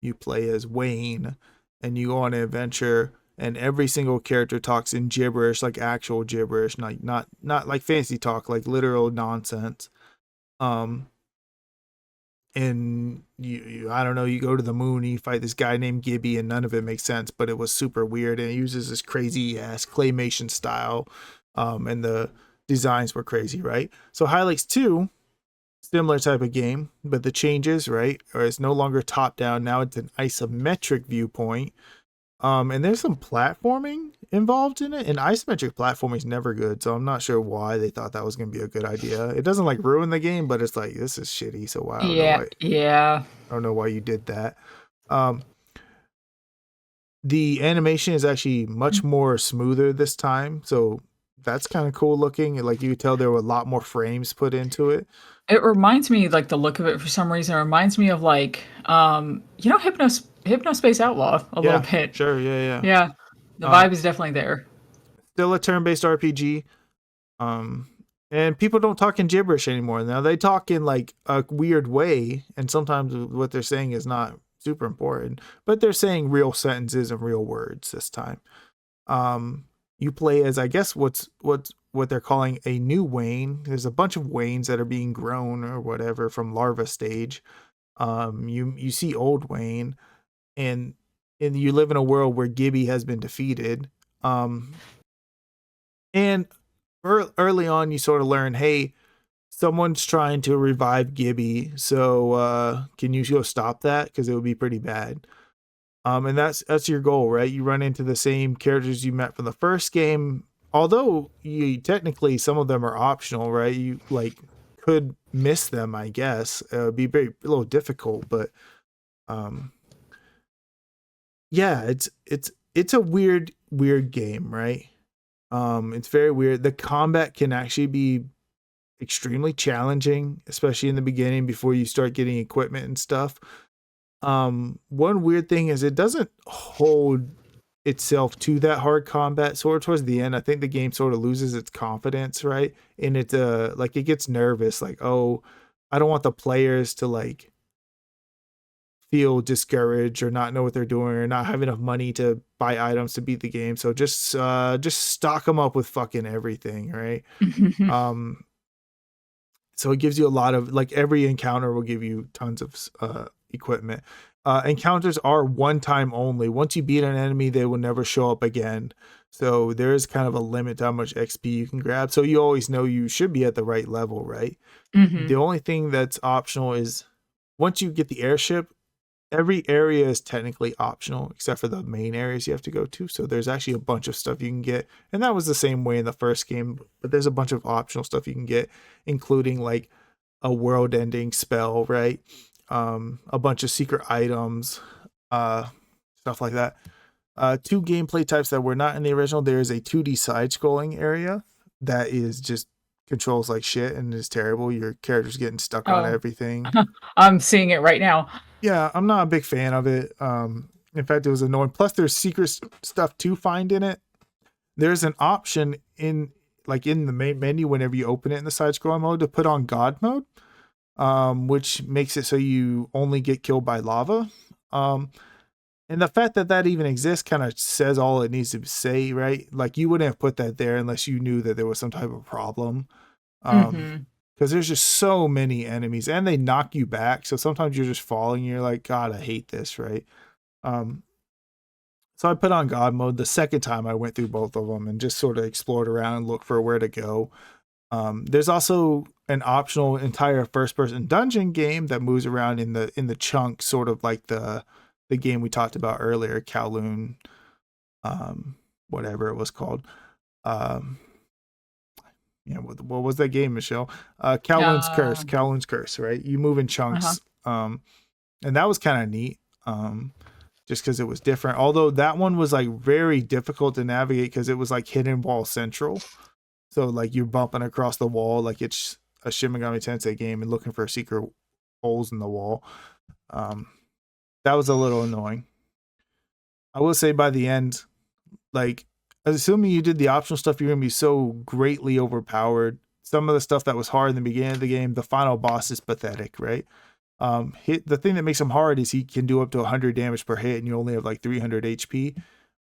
You play as Wayne, and you go on an adventure, and every single character talks in gibberish, like actual gibberish, like not like fancy talk, like literal nonsense. And you I don't know, you go to the moon and you fight this guy named Gibby, and none of it makes sense, but it was super weird, and it uses this crazy ass claymation style, and the designs were crazy, right? So Hylics 2, similar type of game, but the changes, right, or it's no longer top down, now it's an isometric viewpoint. And there's some platforming involved in it, and isometric platforming is never good, so I'm not sure why they thought that was going to be a good idea. It doesn't like ruin the game, but it's like, this is shitty, so I don't know why. Yeah. I don't know why you did that. The animation is actually much more smoother this time, so that's kind of cool looking. Like, you could tell there were a lot more frames put into it. It reminds me, like, the look of it for some reason, it reminds me of, like, Hypnospace Outlaw a little bit. Sure, yeah. Yeah, the vibe is definitely there. Still a turn-based RPG. And people don't talk in gibberish anymore. Now they talk in like a weird way, and sometimes what they're saying is not super important, but they're saying real sentences and real words this time. You play as, I guess, what they're calling a new Wayne. There's a bunch of Waynes that are being grown or whatever from larva stage. You see old Wayne, and you live in a world where Gibby has been defeated. And early on, you sort of learn, hey, someone's trying to revive Gibby, so can you go stop that? Because it would be pretty bad. And that's your goal, right? You run into the same characters you met from the first game, although you technically some of them are optional, right? You like could miss them, I guess. It would be a little difficult, but yeah, it's a weird game, right? It's very weird. The combat can actually be extremely challenging, especially in the beginning before you start getting equipment and stuff. One weird thing is it doesn't hold itself to that hard combat. Sort of towards the end, I think the game sort of loses its confidence, right? And it like it gets nervous, like, oh, I don't want the players to like feel discouraged or not know what they're doing or not have enough money to buy items to beat the game. So just stock them up with fucking everything, right? So it gives you a lot of, like, every encounter will give you tons of equipment. Encounters are one time only. Once you beat an enemy, they will never show up again. So there is kind of a limit to how much XP you can grab. So you always know you should be at the right level, right? The only thing that's optional is once you get the airship, every area is technically optional except for the main areas you have to go to. So there's actually a bunch of stuff you can get. And that was the same way in the first game, but there's a bunch of optional stuff you can get, including like a world-ending spell, right? A bunch of secret items, stuff like that. Two gameplay types that were not in the original. There is a 2D side-scrolling area that is just controls like shit and is terrible. Your character's getting stuck on everything. I'm seeing it right now. Yeah, I'm not a big fan of it. In fact, it was annoying. Plus, there's secret stuff to find in it. There's an option in the main menu whenever you open it in the side-scrolling mode to put on God mode, which makes it so you only get killed by lava. And the fact that even exists kind of says all it needs to say, right? Like, you wouldn't have put that there unless you knew that there was some type of problem. Because there's just so many enemies and they knock you back. So sometimes you're just falling and you're like, God, I hate this, right? So I put on God mode. The second time I went through both of them and just sort of explored around and looked for where to go. There's also an optional entire first-person dungeon game that moves around in the chunk, sort of like the game we talked about earlier, Kowloon, whatever it was called. Yeah, what was that game, Michelle? Kowloon's Curse. Kowloon's Curse, right? You move in chunks. And that was kind of neat. Just because it was different. Although that one was like very difficult to navigate because it was like hidden wall central. So like you're bumping across the wall like it's a Shin Megami Tensei game and looking for secret holes in the wall. That was a little annoying. I will say by the end, like, assuming you did the optional stuff, you're gonna be so greatly overpowered. Some of the stuff that was hard in the beginning of the game, the final boss is pathetic, right? The thing that makes him hard is he can do up to 100 damage per hit, and you only have like 300 HP.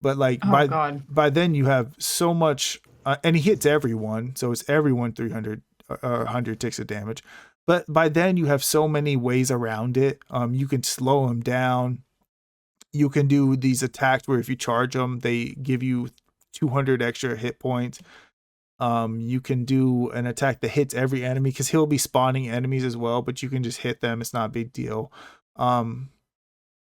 But like by then you have so much, and he hits everyone, so it's everyone 300 or 100 ticks of damage. But by then you have so many ways around it. You can slow him down. You can do these attacks where if you charge them, they give you 200 extra hit points. You can do an attack that hits every enemy because he'll be spawning enemies as well, but you can just hit them. It's not a big deal. And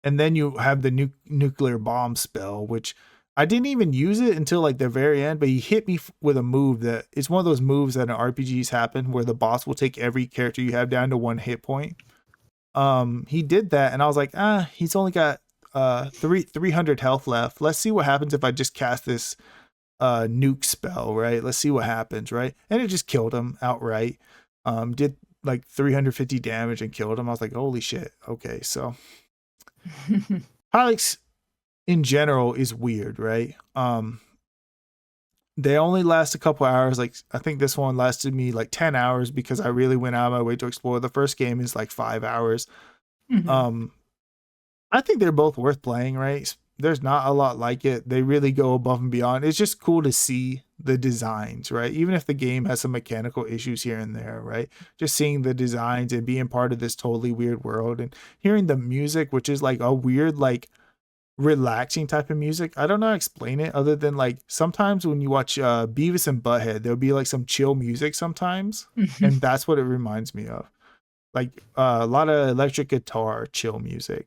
then you have the nuclear bomb spell, which I didn't even use it until like the very end, but he hit me with a move that it's one of those moves that in RPGs happen where the boss will take every character you have down to 1 hit point. He did that, and I was like, he's only got 300 health left. Let's see what happens if I just cast this nuke spell, right? Let's see what happens, right? And it just killed him outright. Did like 350 damage and killed him. I was like, holy shit. Okay, so Hylics in general is weird, right? They only last a couple hours. Like I think this one lasted me like 10 hours because I really went out of my way to explore. The first game is like 5 hours. I think they're both worth playing, right? There's not a lot like it. They really go above and beyond. It's just cool to see the designs, right? Even if the game has some mechanical issues here and there, right? Just seeing the designs and being part of this totally weird world and hearing the music, which is like a weird, like relaxing type of music. I don't know how to explain it other than like sometimes when you watch Beavis and Butthead, there'll be like some chill music sometimes. And that's what it reminds me of. Like a lot of electric guitar, chill music.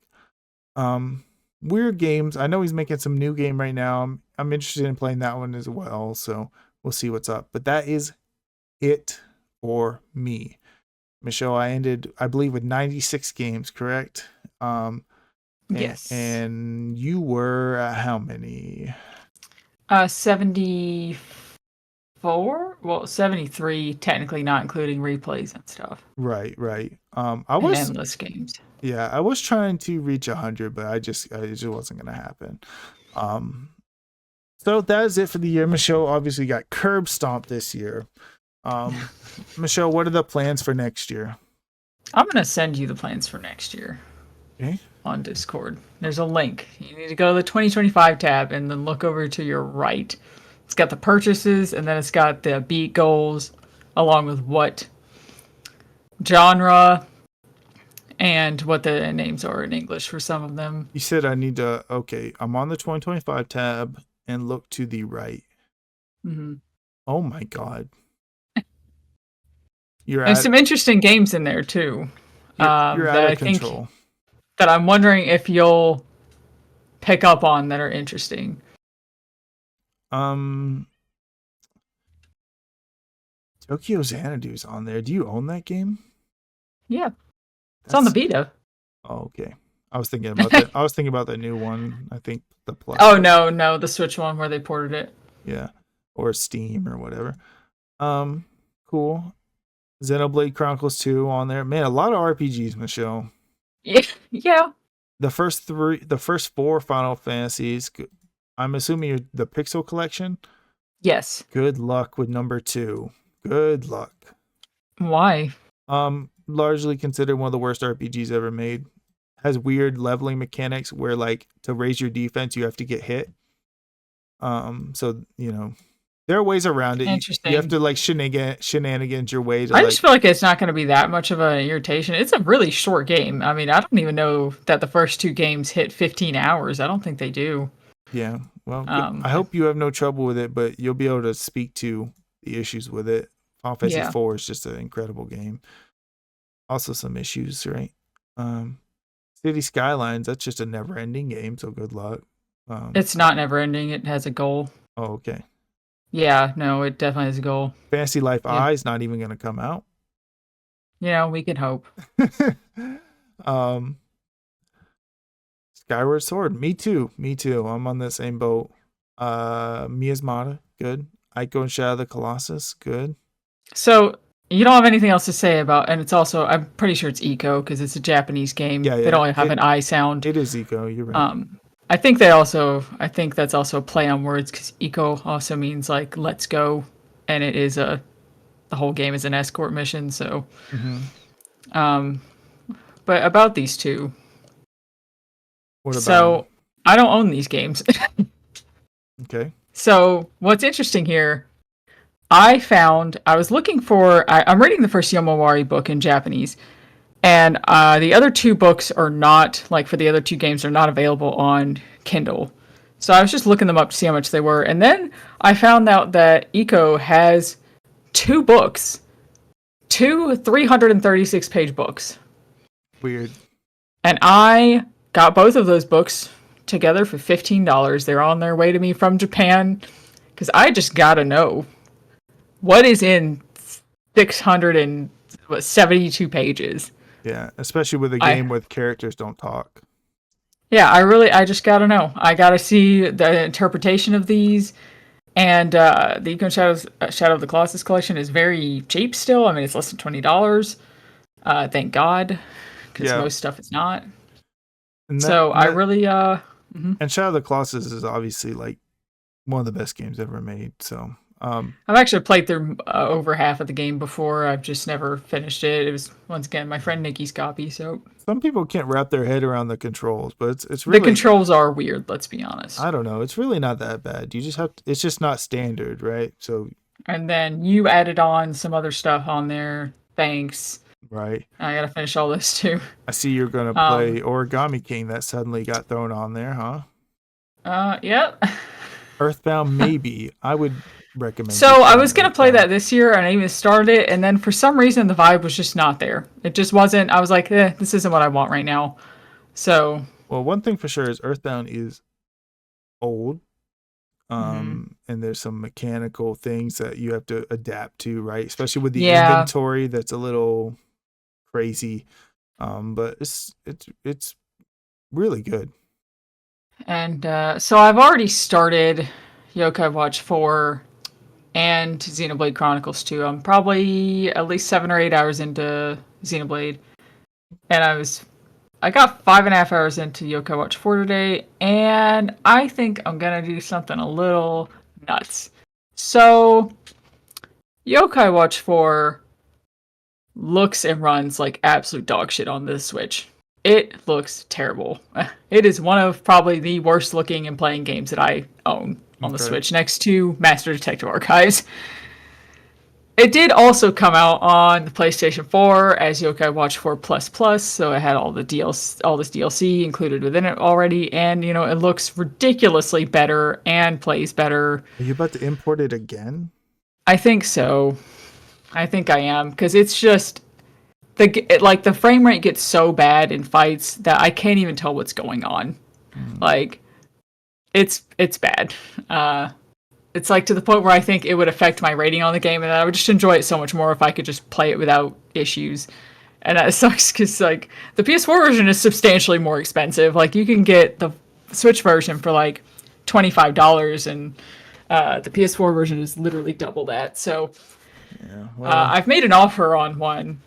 Weird games. I know he's making some new game right now. I'm interested in playing that one as well, so we'll see what's up. But that is it for me. Michelle, I ended, I believe, with 96 games, correct? Yes. And you were at how many? 74? Well, 73, technically not including replays and stuff. Right. And endless games. Yeah, I was trying to reach 100, but it just wasn't gonna happen. So that is it for the year. Michelle obviously got curb stomped this year. Michelle, what are the plans for next year? I'm gonna send you the plans for next year. Okay. On Discord. There's a link. You need to go to the 2025 tab and then look over to your right. It's got the purchases and then it's got the beat goals along with what genre and what the names are in English for some of them. You said I need to, okay, I'm on the 2025 tab and look to the right. Oh my God. There's some interesting games in there too. You're out of control. That I'm wondering if you'll pick up on that are interesting. Tokyo Xanadu's on there. Do you own that game? Yeah. It's on the beta. Oh, okay. I was thinking about that. I was thinking about the new one. I think the Plus. Oh no, the Switch one where they ported it. Yeah. Or Steam or whatever. Cool. Xenoblade Chronicles 2 on there. Man, a lot of RPGs, Michelle. Yeah. The first 4 Final Fantasies. I'm assuming you're the Pixel Collection? Yes. Good luck with number 2. Good luck. Why? Largely considered one of the worst RPGs ever made. Has weird leveling mechanics where like to raise your defense you have to get hit. So you know there are ways around it. Interesting. You have to like shenanigans your way to. I just feel like it's not going to be that much of an irritation. It's a really short game. I mean, I don't even know that the first 2 games hit 15 hours. I don't think they do. Yeah. Well, I hope you have no trouble with it, but you'll be able to speak to the issues with it. Final Fantasy 4 is just an incredible game. Also some issues, right? City Skylines, that's just a never-ending game, so good luck. It's not never-ending. It has a goal. Oh, okay. Yeah, no, it definitely has a goal. Fantasy Life I is not even going to come out. Yeah, we can hope. Skyward Sword, me too. I'm on the same boat. Miasmata, good. Ico and Shadow of the Colossus, good. So you don't have anything else to say about, and it's also, I'm pretty sure it's Eco because it's a Japanese game. Yeah. They don't have an I sound. It is Eco, you're right. I think that's also a play on words because eco also means like let's go, and it is the whole game is an escort mission. So, but about these two. What about? So I don't own these games. Okay. So what's interesting here, I was looking for, I'm reading the first Yomawari book in Japanese, and the other two books are not, like for the other two games, are not available on Kindle. So I was just looking them up to see how much they were, and then I found out that Eco has two books, two 336-page books. Weird. And I got both of those books together for $15. They're on their way to me from Japan because I just gotta know what is in 672 pages. Yeah, especially with a game with characters don't talk. Yeah, I just gotta know. I gotta see the interpretation of these. And the Econ Shadow of the Colossus collection is very cheap still. I mean, it's less than $20. Thank God, because most stuff is not. And Shadow of the Colossus is obviously like one of the best games ever made. So I've actually played through over half of the game before. I've just never finished it. It was once again my friend Nikki's copy. So some people can't wrap their head around the controls, but it's really, the controls are weird. Let's be honest. I don't know. It's really not that bad. You just have to, it's just not standard, right? So and then you added on some other stuff on there. Thanks. Right. I gotta finish all this too. I see you're gonna play Origami King. That suddenly got thrown on there, huh? Yep. Earthbound, maybe. I would recommend. So I was gonna play that this year, and I even started it, and then for some reason the vibe was just not there. It just wasn't. I was like, this isn't what I want right now. So. Well, one thing for sure is Earthbound is old. And there's some mechanical things that you have to adapt to, right? Especially with the inventory that's a little crazy. But it's really good. And so I've already started Yokai Watch 4 and Xenoblade Chronicles 2. I'm probably at least 7 or 8 hours into Xenoblade. And I got 5.5 hours into Yokai Watch 4 today, and I think I'm gonna do something a little nuts. So, Yokai Watch 4 looks and runs like absolute dog shit on the Switch. It looks terrible. It is one of probably the worst looking and playing games that I own on the Switch, next to Master Detective Archives. It did also come out on the PlayStation 4 as Yokai Watch 4 Plus, so it had all this DLC included within it already, and it looks ridiculously better and plays better. Are you about to import it again? I think so. I think I am, because it's just the frame rate gets so bad in fights that I can't even tell what's going on. Like, it's bad. It's like to the point where I think it would affect my rating on the game, and I would just enjoy it so much more if I could just play it without issues. And that sucks because like the PS4 version is substantially more expensive. Like you can get the Switch version for like $25, and the PS4 version is literally double that. So I've made an offer on one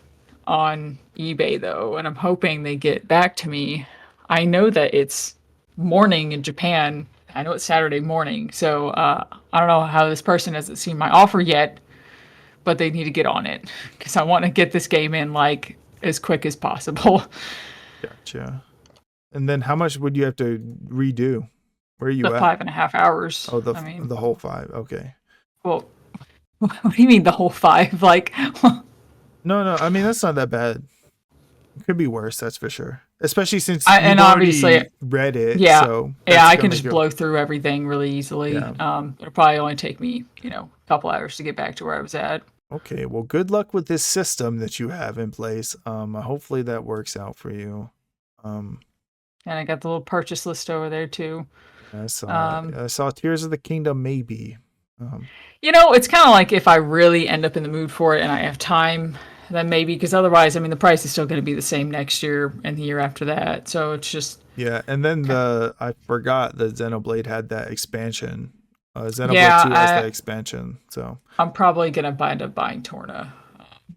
on eBay though, and I'm hoping they get back to me. I know that it's morning in Japan. I know it's Saturday morning, so I don't know how this person hasn't seen my offer yet, but they need to get on it because I want to get this game in like as quick as possible. Gotcha. And then how much would you have to redo? Where are you at? 5.5 hours. Oh, the whole 5. Okay. Well, what do you mean the whole 5? Like, no. I mean that's not that bad. It could be worse, that's for sure. Especially since and obviously read it. Yeah, so I can just blow through everything really easily. Yeah. It'll probably only take me, a couple hours to get back to where I was at. Okay, well, good luck with this system that you have in place. Hopefully that works out for you. And I got the little purchase list over there too. I saw Tears of the Kingdom, maybe. It's kind of like if I really end up in the mood for it and I have time, then maybe, because otherwise, I mean, the price is still going to be the same next year and the year after that. So it's just... Yeah, and then I forgot that Xenoblade had that expansion. Xenoblade 2 has that expansion, so... I'm probably going to end up buying Torna.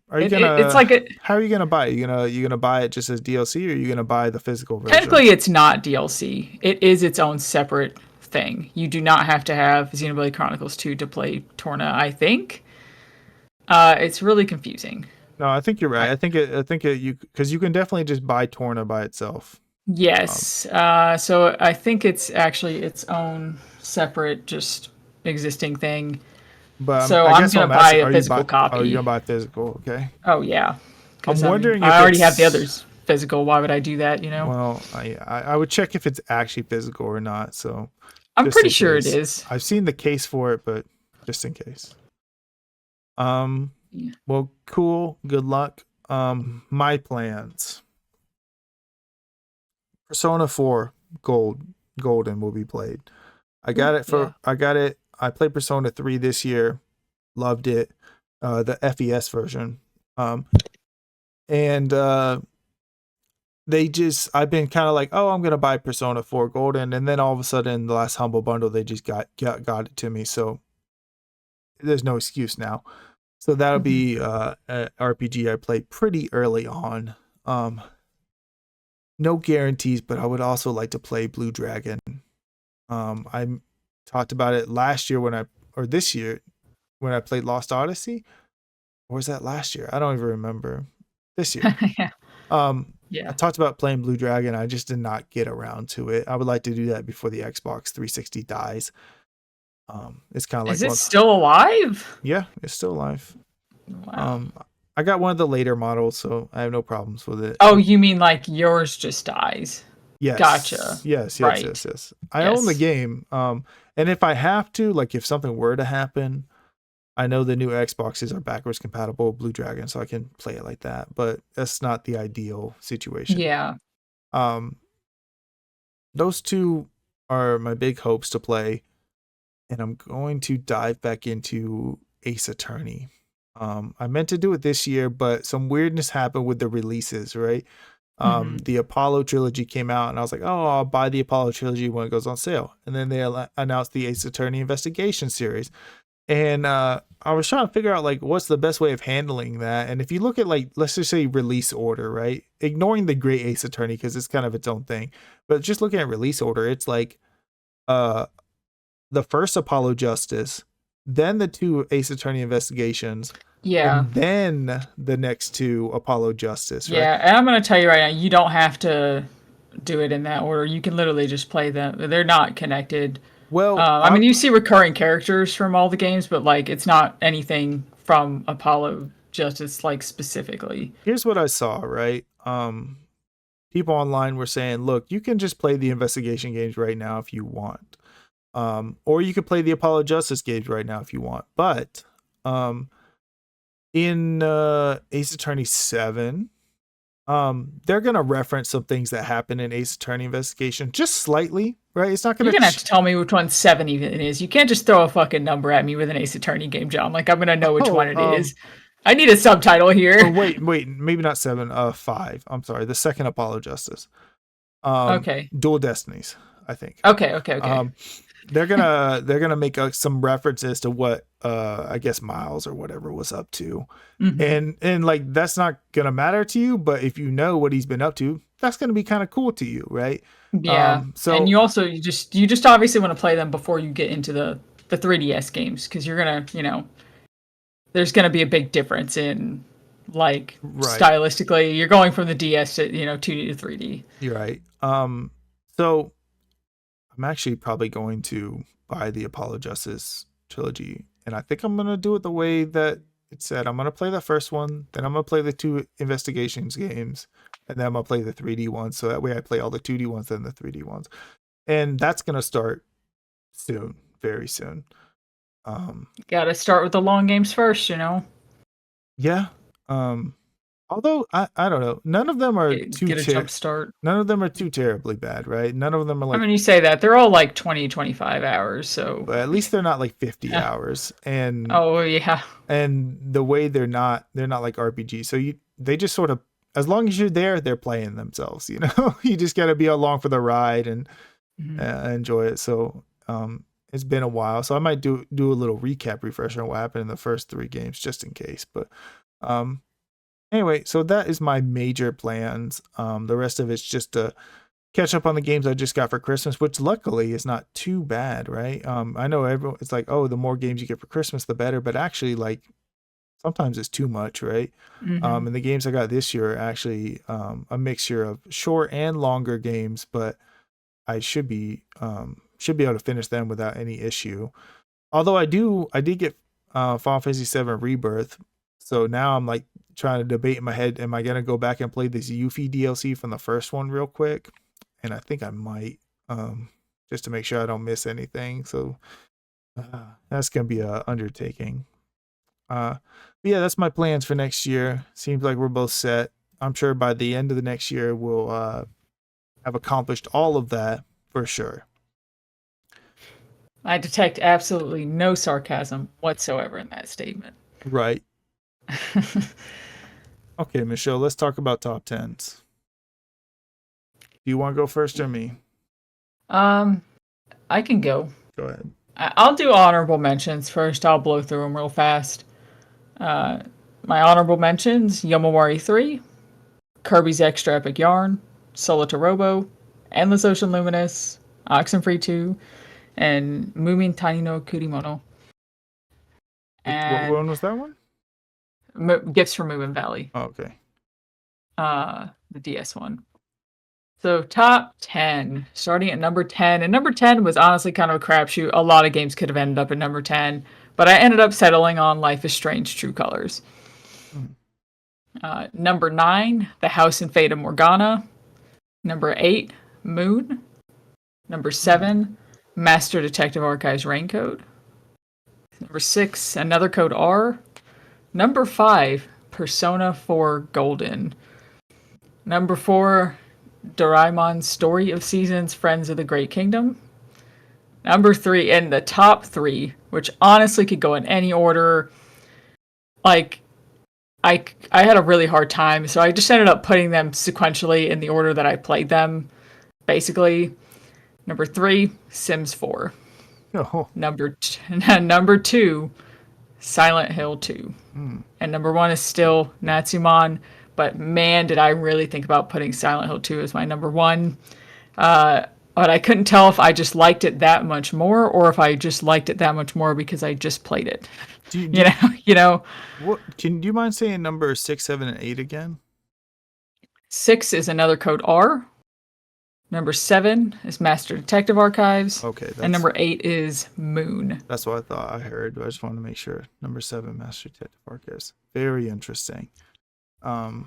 Are you It's like how are you gonna buy it? You gonna buy it just as DLC, or are you gonna buy the physical version? technically it's not DLC. It is its own separate thing. You do not have to have Xenoblade Chronicles 2 to play Torna, I think. It's really confusing. No, I think you're right. I think you because you can definitely just buy Torna by itself. Yes. So I think it's actually its own separate, just existing thing. But so I'm gonna buy a physical copy. Oh, you're gonna buy physical? Okay. Oh yeah. I'm wondering if I already have the others physical. Why would I do that? Well, I would check if it's actually physical or not. So I'm pretty sure it is. I've seen the case for it, but just in case. Yeah. Well, cool. Good luck. My plans. Persona 4 Golden will be played. I got it. I played Persona 3 this year. Loved it. The FES version. And I've been kind of like, oh, I'm gonna buy Persona 4 Golden, and then all of a sudden the last Humble Bundle they just got it to me, so there's no excuse now. So that'll be a RPG I played pretty early on. No guarantees, but I would also like to play Blue Dragon. I talked about it last year this year when I played Lost Odyssey. Or was that last year? I don't even remember. This year. Yeah. I talked about playing Blue Dragon. I just did not get around to it. I would like to do that before the Xbox 360 dies. It's kind of like, is it still alive? Yeah, it's still alive. Wow. I got one of the later models, so I have no problems with it. Oh, you mean like yours just dies? Yes. Gotcha. Yes. Right. I own the game. And if I have to, like if something were to happen, I know the new Xboxes are backwards compatible with Blue Dragon, so I can play it like that. But that's not the ideal situation. Yeah. Those two are my big hopes to play, and I'm going to dive back into Ace Attorney. I meant to do it this year, but some weirdness happened with the releases, right? The Apollo trilogy came out, and I was like, oh, I'll buy the Apollo trilogy when it goes on sale. And then they announced the Ace Attorney Investigation series. And I was trying to figure out like what's the best way of handling that. And if you look at like, let's just say release order, right? Ignoring the Great Ace Attorney because it's kind of its own thing, but just looking at release order, it's like the first Apollo Justice, then the two Ace Attorney Investigations, and then the next two Apollo Justice, right? Yeah, and I'm gonna tell you right now, you don't have to do it in that order. You can literally just play them. They're not connected. Well, I mean, you see recurring characters from all the games, but like it's not anything from Apollo Justice, like specifically. Here's what I saw, right? People online were saying, look, you can just play the investigation games right now if you want. Or you could play the Apollo Justice games right now if you want. But in Ace Attorney 7, they're gonna reference some things that happen in Ace Attorney Investigation just slightly, right? It's not gonna. You're gonna have to tell me which one 7 even is. You can't just throw a fucking number at me with an Ace Attorney game, John. Like I'm gonna know which one it is. I need a subtitle here. Oh, wait, maybe not 7. 5. I'm sorry, the second Apollo Justice. Okay. Dual Destinies, I think. Okay. They're gonna make some references to what I guess Miles or whatever was up to, and like that's not gonna matter to you, but if you know what he's been up to, that's gonna be kind of cool to you, right? Yeah. And you also you just obviously want to play them before you get into the 3DS games because you're gonna there's gonna be a big difference in like stylistically. You're going from the DS to 2D to 3D. You're right. So I'm actually probably going to buy the Apollo Justice trilogy, and I think I'm going to do it the way that it said. I'm going to play the first one, then I'm going to play the 2 investigations games, and then I'm going to play the 3D ones, so that way I play all the 2D ones and the 3D ones. And that's going to start soon, very soon. Gotta start with the long games first, Yeah. Although I don't know, none of them are jump start. None of them are too terribly bad, right? None of them are like. I mean, you say that they're all like 20-25 hours, so. But at least they're not like 50 hours, and. Oh yeah. And the way they're not like RPG, so they just sort of, as long as you're there, they're playing themselves. You just got to be along for the ride and enjoy it. So it's been a while, so I might do a little recap refresher on what happened in the first 3 games just in case, but. Anyway, so that is my major plans. The rest of it's just to catch up on the games I just got for Christmas, which luckily is not too bad, right? I know everyone, it's like, oh, the more games you get for Christmas, the better, but actually, like, sometimes it's too much, right? Mm-hmm. And the games I got this year are actually a mixture of short and longer games, but I should be able to finish them without any issue. Although I did get Final Fantasy VII Rebirth, so now I'm like trying to debate in my head, am I gonna go back and play this Yuffie DLC from the first one real quick? And I think I might, just to make sure I don't miss anything. So that's gonna be a undertaking. But yeah, that's my plans for next year. Seems like we're both set. I'm sure by the end of the next year we'll have accomplished all of that for sure. I detect absolutely no sarcasm whatsoever in that statement. Right. Okay, Michelle, let's talk about top tens. Do you want to go first or me? I can go. Go ahead. I'll do honorable mentions first. I'll blow through them real fast. My honorable mentions: Yomawari 3, Kirby's Extra Epic Yarn, Solita Robo, Endless Ocean Luminous, Oxenfree 2, and Moomin Tani no Kurimono. What one was that one? Gifts from Moomin Valley. Oh, okay. The DS one. So top 10, starting at number 10. And number 10 was honestly kind of a crapshoot. A lot of games could have ended up at number 10, but I ended up settling on Life is Strange True Colors. Number 9, The House and Fate of Morgana. Number 8, Moon. Number 7, Master Detective Archives Raincode. Number 6, Another Code R. Number 5, Persona 4 Golden. Number 4, Doraemon's Story of Seasons, Friends of the Great Kingdom. Number 3, and the top 3, which honestly could go in any order. Like, I had a really hard time, so I just ended up putting them sequentially in the order that I played them, basically. Number 3, Sims 4. Oh. Number 2, Silent Hill 2. And number 1 is still Natsumon, but man, did I really think about putting Silent Hill 2 as my number 1. But I couldn't tell if I just liked it that much more, or if I just liked it that much more because I just played it. You know. What do you mind saying number 6, 7, and 8 again? 6 is Another Code R. Number 7 is Master Detective Archives. Okay. And number 8 is Moon. That's what I thought I heard, but I just wanted to make sure. Number 7, Master Detective Archives. Very interesting. And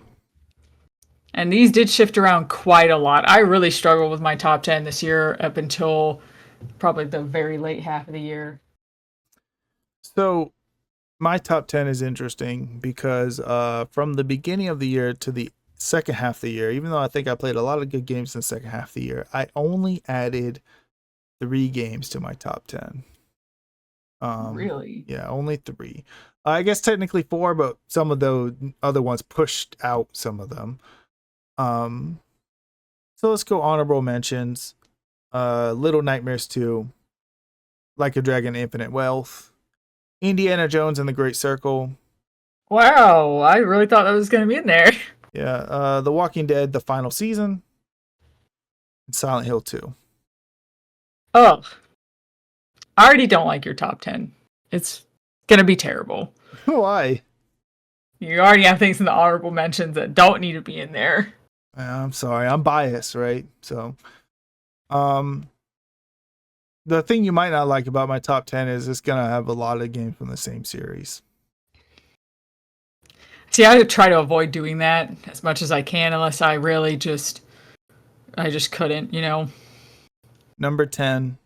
these did shift around quite a lot. I really struggled with my top 10 this year up until probably the very late half of the year. So my top 10 is interesting because from the beginning of the year to the second half of the year, even though I think I played a lot of good games in the second half of the year, I only added 3 games to my top 10. Really? Yeah, only 3. I guess technically 4, but some of those other ones pushed out some of them. So let's go honorable mentions. Little Nightmares 2, Like a Dragon Infinite Wealth, Indiana Jones and the Great Circle. Wow, I really thought that was going to be in there. Yeah, The Walking Dead, the final season, and Silent Hill 2. Oh, I already don't like your top 10. It's going to be terrible. Why? You already have things in the honorable mentions that don't need to be in there. I'm sorry, I'm biased, right? So, the thing you might not like about my top 10 is it's going to have a lot of games from the same series. See, I try to avoid doing that as much as I can, unless I really just couldn't, you know. Number 10,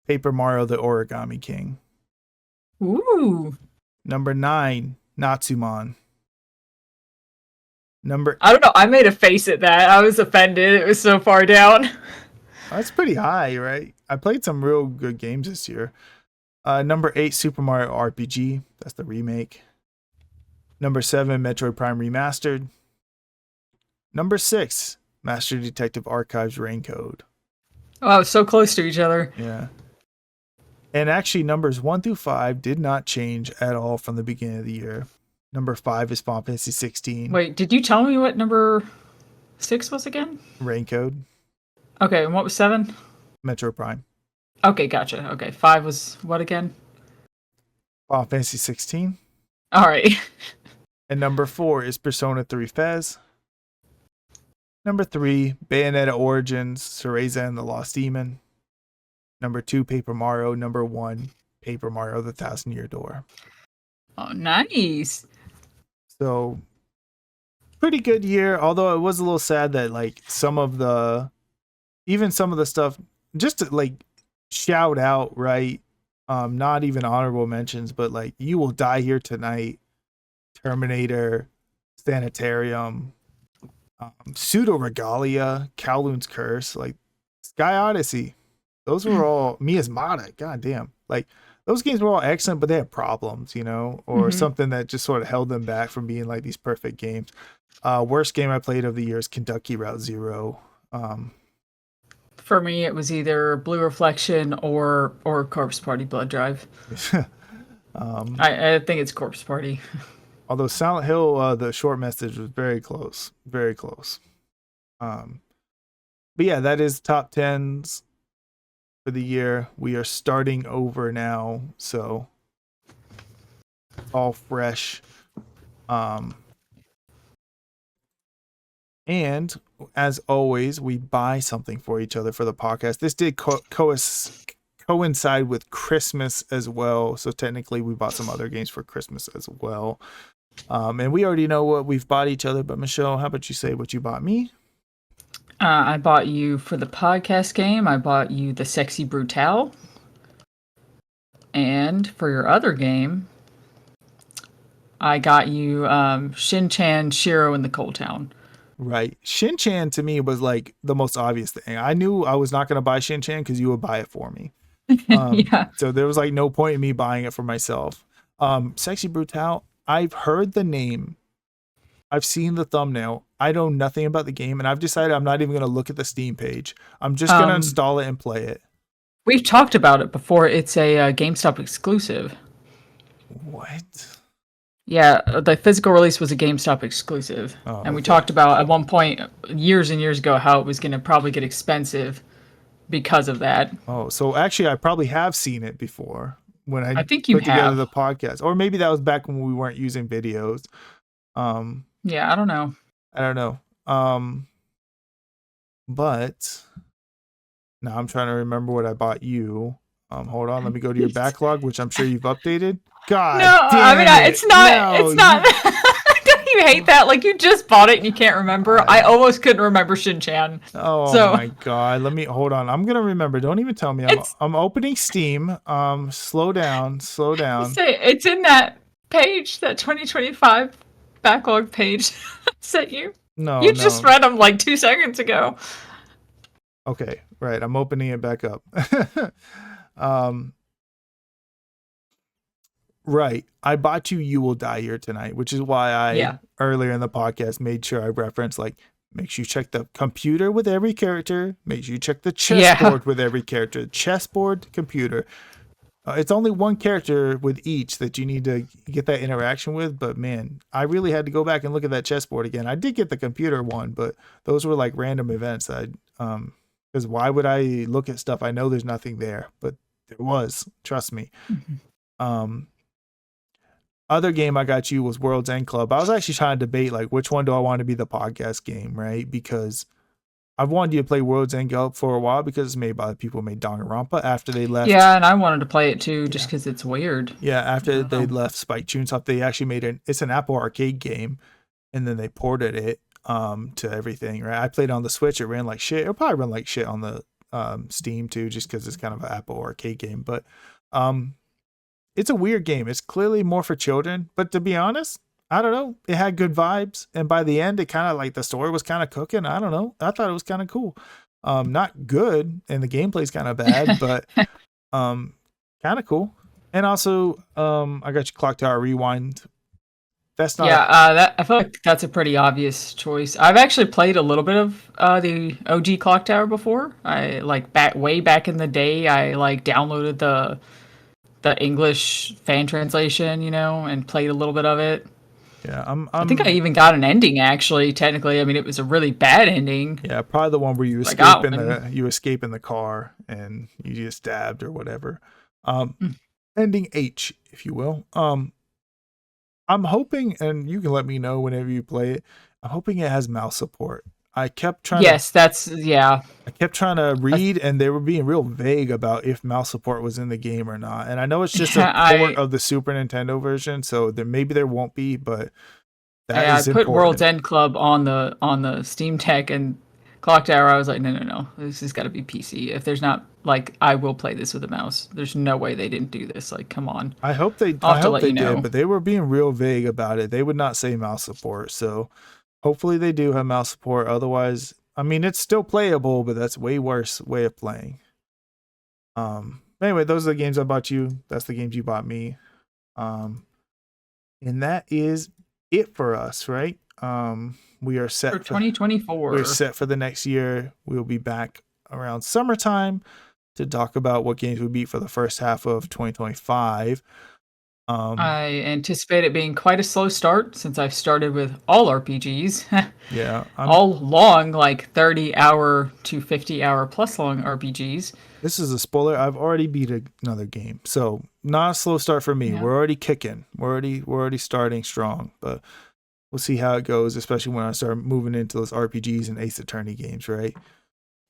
Paper Mario the Origami King. Ooh. Number 9, Natsumon. I don't know, I made a face at that. I was offended. It was so far down. That's pretty high, right? I played some real good games this year. Number 8, Super Mario RPG. That's the remake. Number 7, Metroid Prime Remastered. Number 6, Master Detective Archives Raincode. Oh, so close to each other. Yeah. And actually, numbers 1 through 5 did not change at all from the beginning of the year. Number 5 is Final Fantasy 16. Wait, did you tell me what number 6 was again? Raincode. Okay, and what was 7? Metro Prime. Okay, gotcha. Okay, 5 was what again? Final Fantasy 16. All right. And number 4 is Persona 3 Fez. Number 3, Bayonetta Origins, Cereza and the Lost Demon. Number 2, Paper Mario. Number 1, Paper Mario: The Thousand Year Door. Oh, nice. So, pretty good year. Although it was a little sad that like some of the stuff, just to like shout out, right? Not even honorable mentions, but like You Will Die Here Tonight, Terminator, Sanitarium, Pseudo Regalia, Kowloon's Curse, like Sky Odyssey. Those were all Miasmata. God damn. Like those games were all excellent, but they had problems, or something that just sort of held them back from being like these perfect games. Worst game I played of the year is Kentucky Route Zero. For me, it was either Blue Reflection or Corpse Party Blood Drive. I think it's Corpse Party. Although Silent Hill, the short message was very close. Very close. But yeah, that is top 10s for the year. We are starting over now, so all fresh. And as always, we buy something for each other for the podcast. This did coincide with Christmas as well, so technically we bought some other games for Christmas as well. And we already know what we've bought each other, but Michelle, how about you say what you bought me? I bought you for the podcast game. I bought you the Sexy Brutale. And for your other game, I got you Shin-Chan, Shiro in the Cold Town. Right. Shin-Chan to me was like the most obvious thing. I knew I was not going to buy Shin-Chan because you would buy it for me. Yeah. So there was like no point in me buying it for myself. Sexy Brutale, I've heard the name. I've seen the thumbnail. I know nothing about the game, and I've decided I'm not even going to look at the Steam page. I'm just going to install it and play it. We've talked about it before. It's a GameStop exclusive. What? Yeah, the physical release was a GameStop exclusive. Oh, and we talked about at one point, years and years ago, how it was going to probably get expensive because of that. Oh, so actually I probably have seen it before when I think you put together have. the podcast. Or maybe that was back when we weren't using videos. Yeah, I don't know. But now I'm trying to remember what I bought you. Hold on, let me go to your backlog, which I'm sure you've updated. God, No, I mean, damn it's not. No, it's not. Don't you hate that? Like you just bought it and you can't remember. I almost couldn't remember Shin-Chan. Oh so, my god! Let me hold on. I'm gonna remember. Don't even tell me. I'm opening Steam. Slow down. It's in that page, that 2025 backlog page. Sent you. No, you just read them like 2 seconds ago. Okay, right. I'm opening it back up. Right. I bought You Will Die Here Tonight, which is why I earlier in the podcast made sure I referenced like make sure you check the computer with every character, make sure you check the chessboard with every character. Chessboard, computer. It's only one character with each that you need to get that interaction with, but man, I really had to go back and look at that chessboard again. I did get the computer one, but those were like random events. Because why would I look at stuff I know there's nothing there, but there was. Trust me. Other game I got you was World's End Club. I was actually trying to debate like which one do I want to be the podcast game, right? Because I've wanted you to play World's End Club for a while because it's made by the people who made Danganronpa after they left. Yeah, and I wanted to play it too just because it's weird. Yeah, after they left Spike Chunsoft, they actually made it's an Apple Arcade game, and then they ported it to everything, right? I played it on the Switch. It ran like shit. It'll probably run like shit on the Steam too, just because it's kind of an Apple Arcade game. But it's a weird game. It's clearly more for children, but to be honest, I don't know. It had good vibes, and by the end, it kind of like the story was kind of cooking. I don't know. I thought it was kind of cool. Not good, and the gameplay's kind of bad, but kind of cool. And also, I got you Clock Tower Rewind. That's not. Yeah, I feel like that's a pretty obvious choice. I've actually played a little bit of the OG Clock Tower before. I like way back in the day. I like downloaded the English fan translation, and played a little bit of it. Yeah, I think I even got an ending actually. Technically, I mean, it was a really bad ending. Yeah, probably the one where you escape in the car and you get stabbed or whatever. Ending H, if you will. I'm hoping, and you can let me know whenever you play it. I'm hoping it has mouse support. I kept trying I kept trying to read, and they were being real vague about if mouse support was in the game or not. And I know it's just a port of the Super Nintendo version, so maybe there won't be, but I put World's End Club on the Steam Deck, and Clock Tower, I was like, no, this has got to be PC. If there's not, like, I will play this with a mouse. There's no way they didn't do this. Like, come on. I hope they did, but they were being real vague about it. They would not say mouse support, so hopefully they do have mouse support. Otherwise, I mean, it's still playable, but that's way worse way of playing. Anyway, those are the games I bought you. That's the games you bought me. And that is it for us, right? We are set for 2024. We're set for the next year. We'll be back around summertime to talk about what games we beat for the first half of 2025. I anticipate it being quite a slow start since I've started with all RPGs. Yeah. All long, like 30-hour to 50-hour plus long RPGs. This is a spoiler. I've already beat another game. So not a slow start for me. Yeah. We're already kicking. We're already starting strong. But we'll see how it goes, especially when I start moving into those RPGs and Ace Attorney games, right?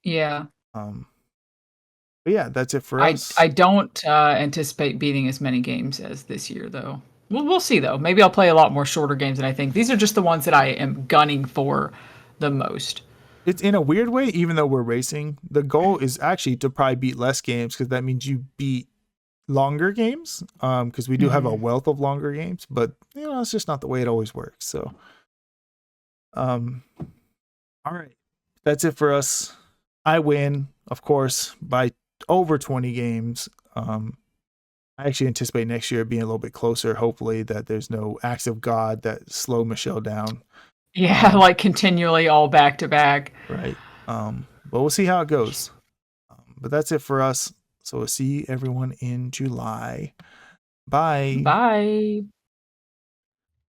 Yeah. But yeah, that's it for us. I don't anticipate beating as many games as this year, though. We'll see, though. Maybe I'll play a lot more shorter games than I think. These are just the ones that I am gunning for the most. It's in a weird way, even though we're racing, the goal is actually to probably beat less games because that means you beat longer games. Because we do have a wealth of longer games, but it's just not the way it always works. So, all right, that's it for us. I win, of course, by over 20 games. I actually anticipate next year being a little bit closer. Hopefully that there's no acts of God that slow Michelle down. Yeah, like continually all back to back. Right. But we'll see how it goes. But that's it for us. So we'll see everyone in July. Bye. Bye.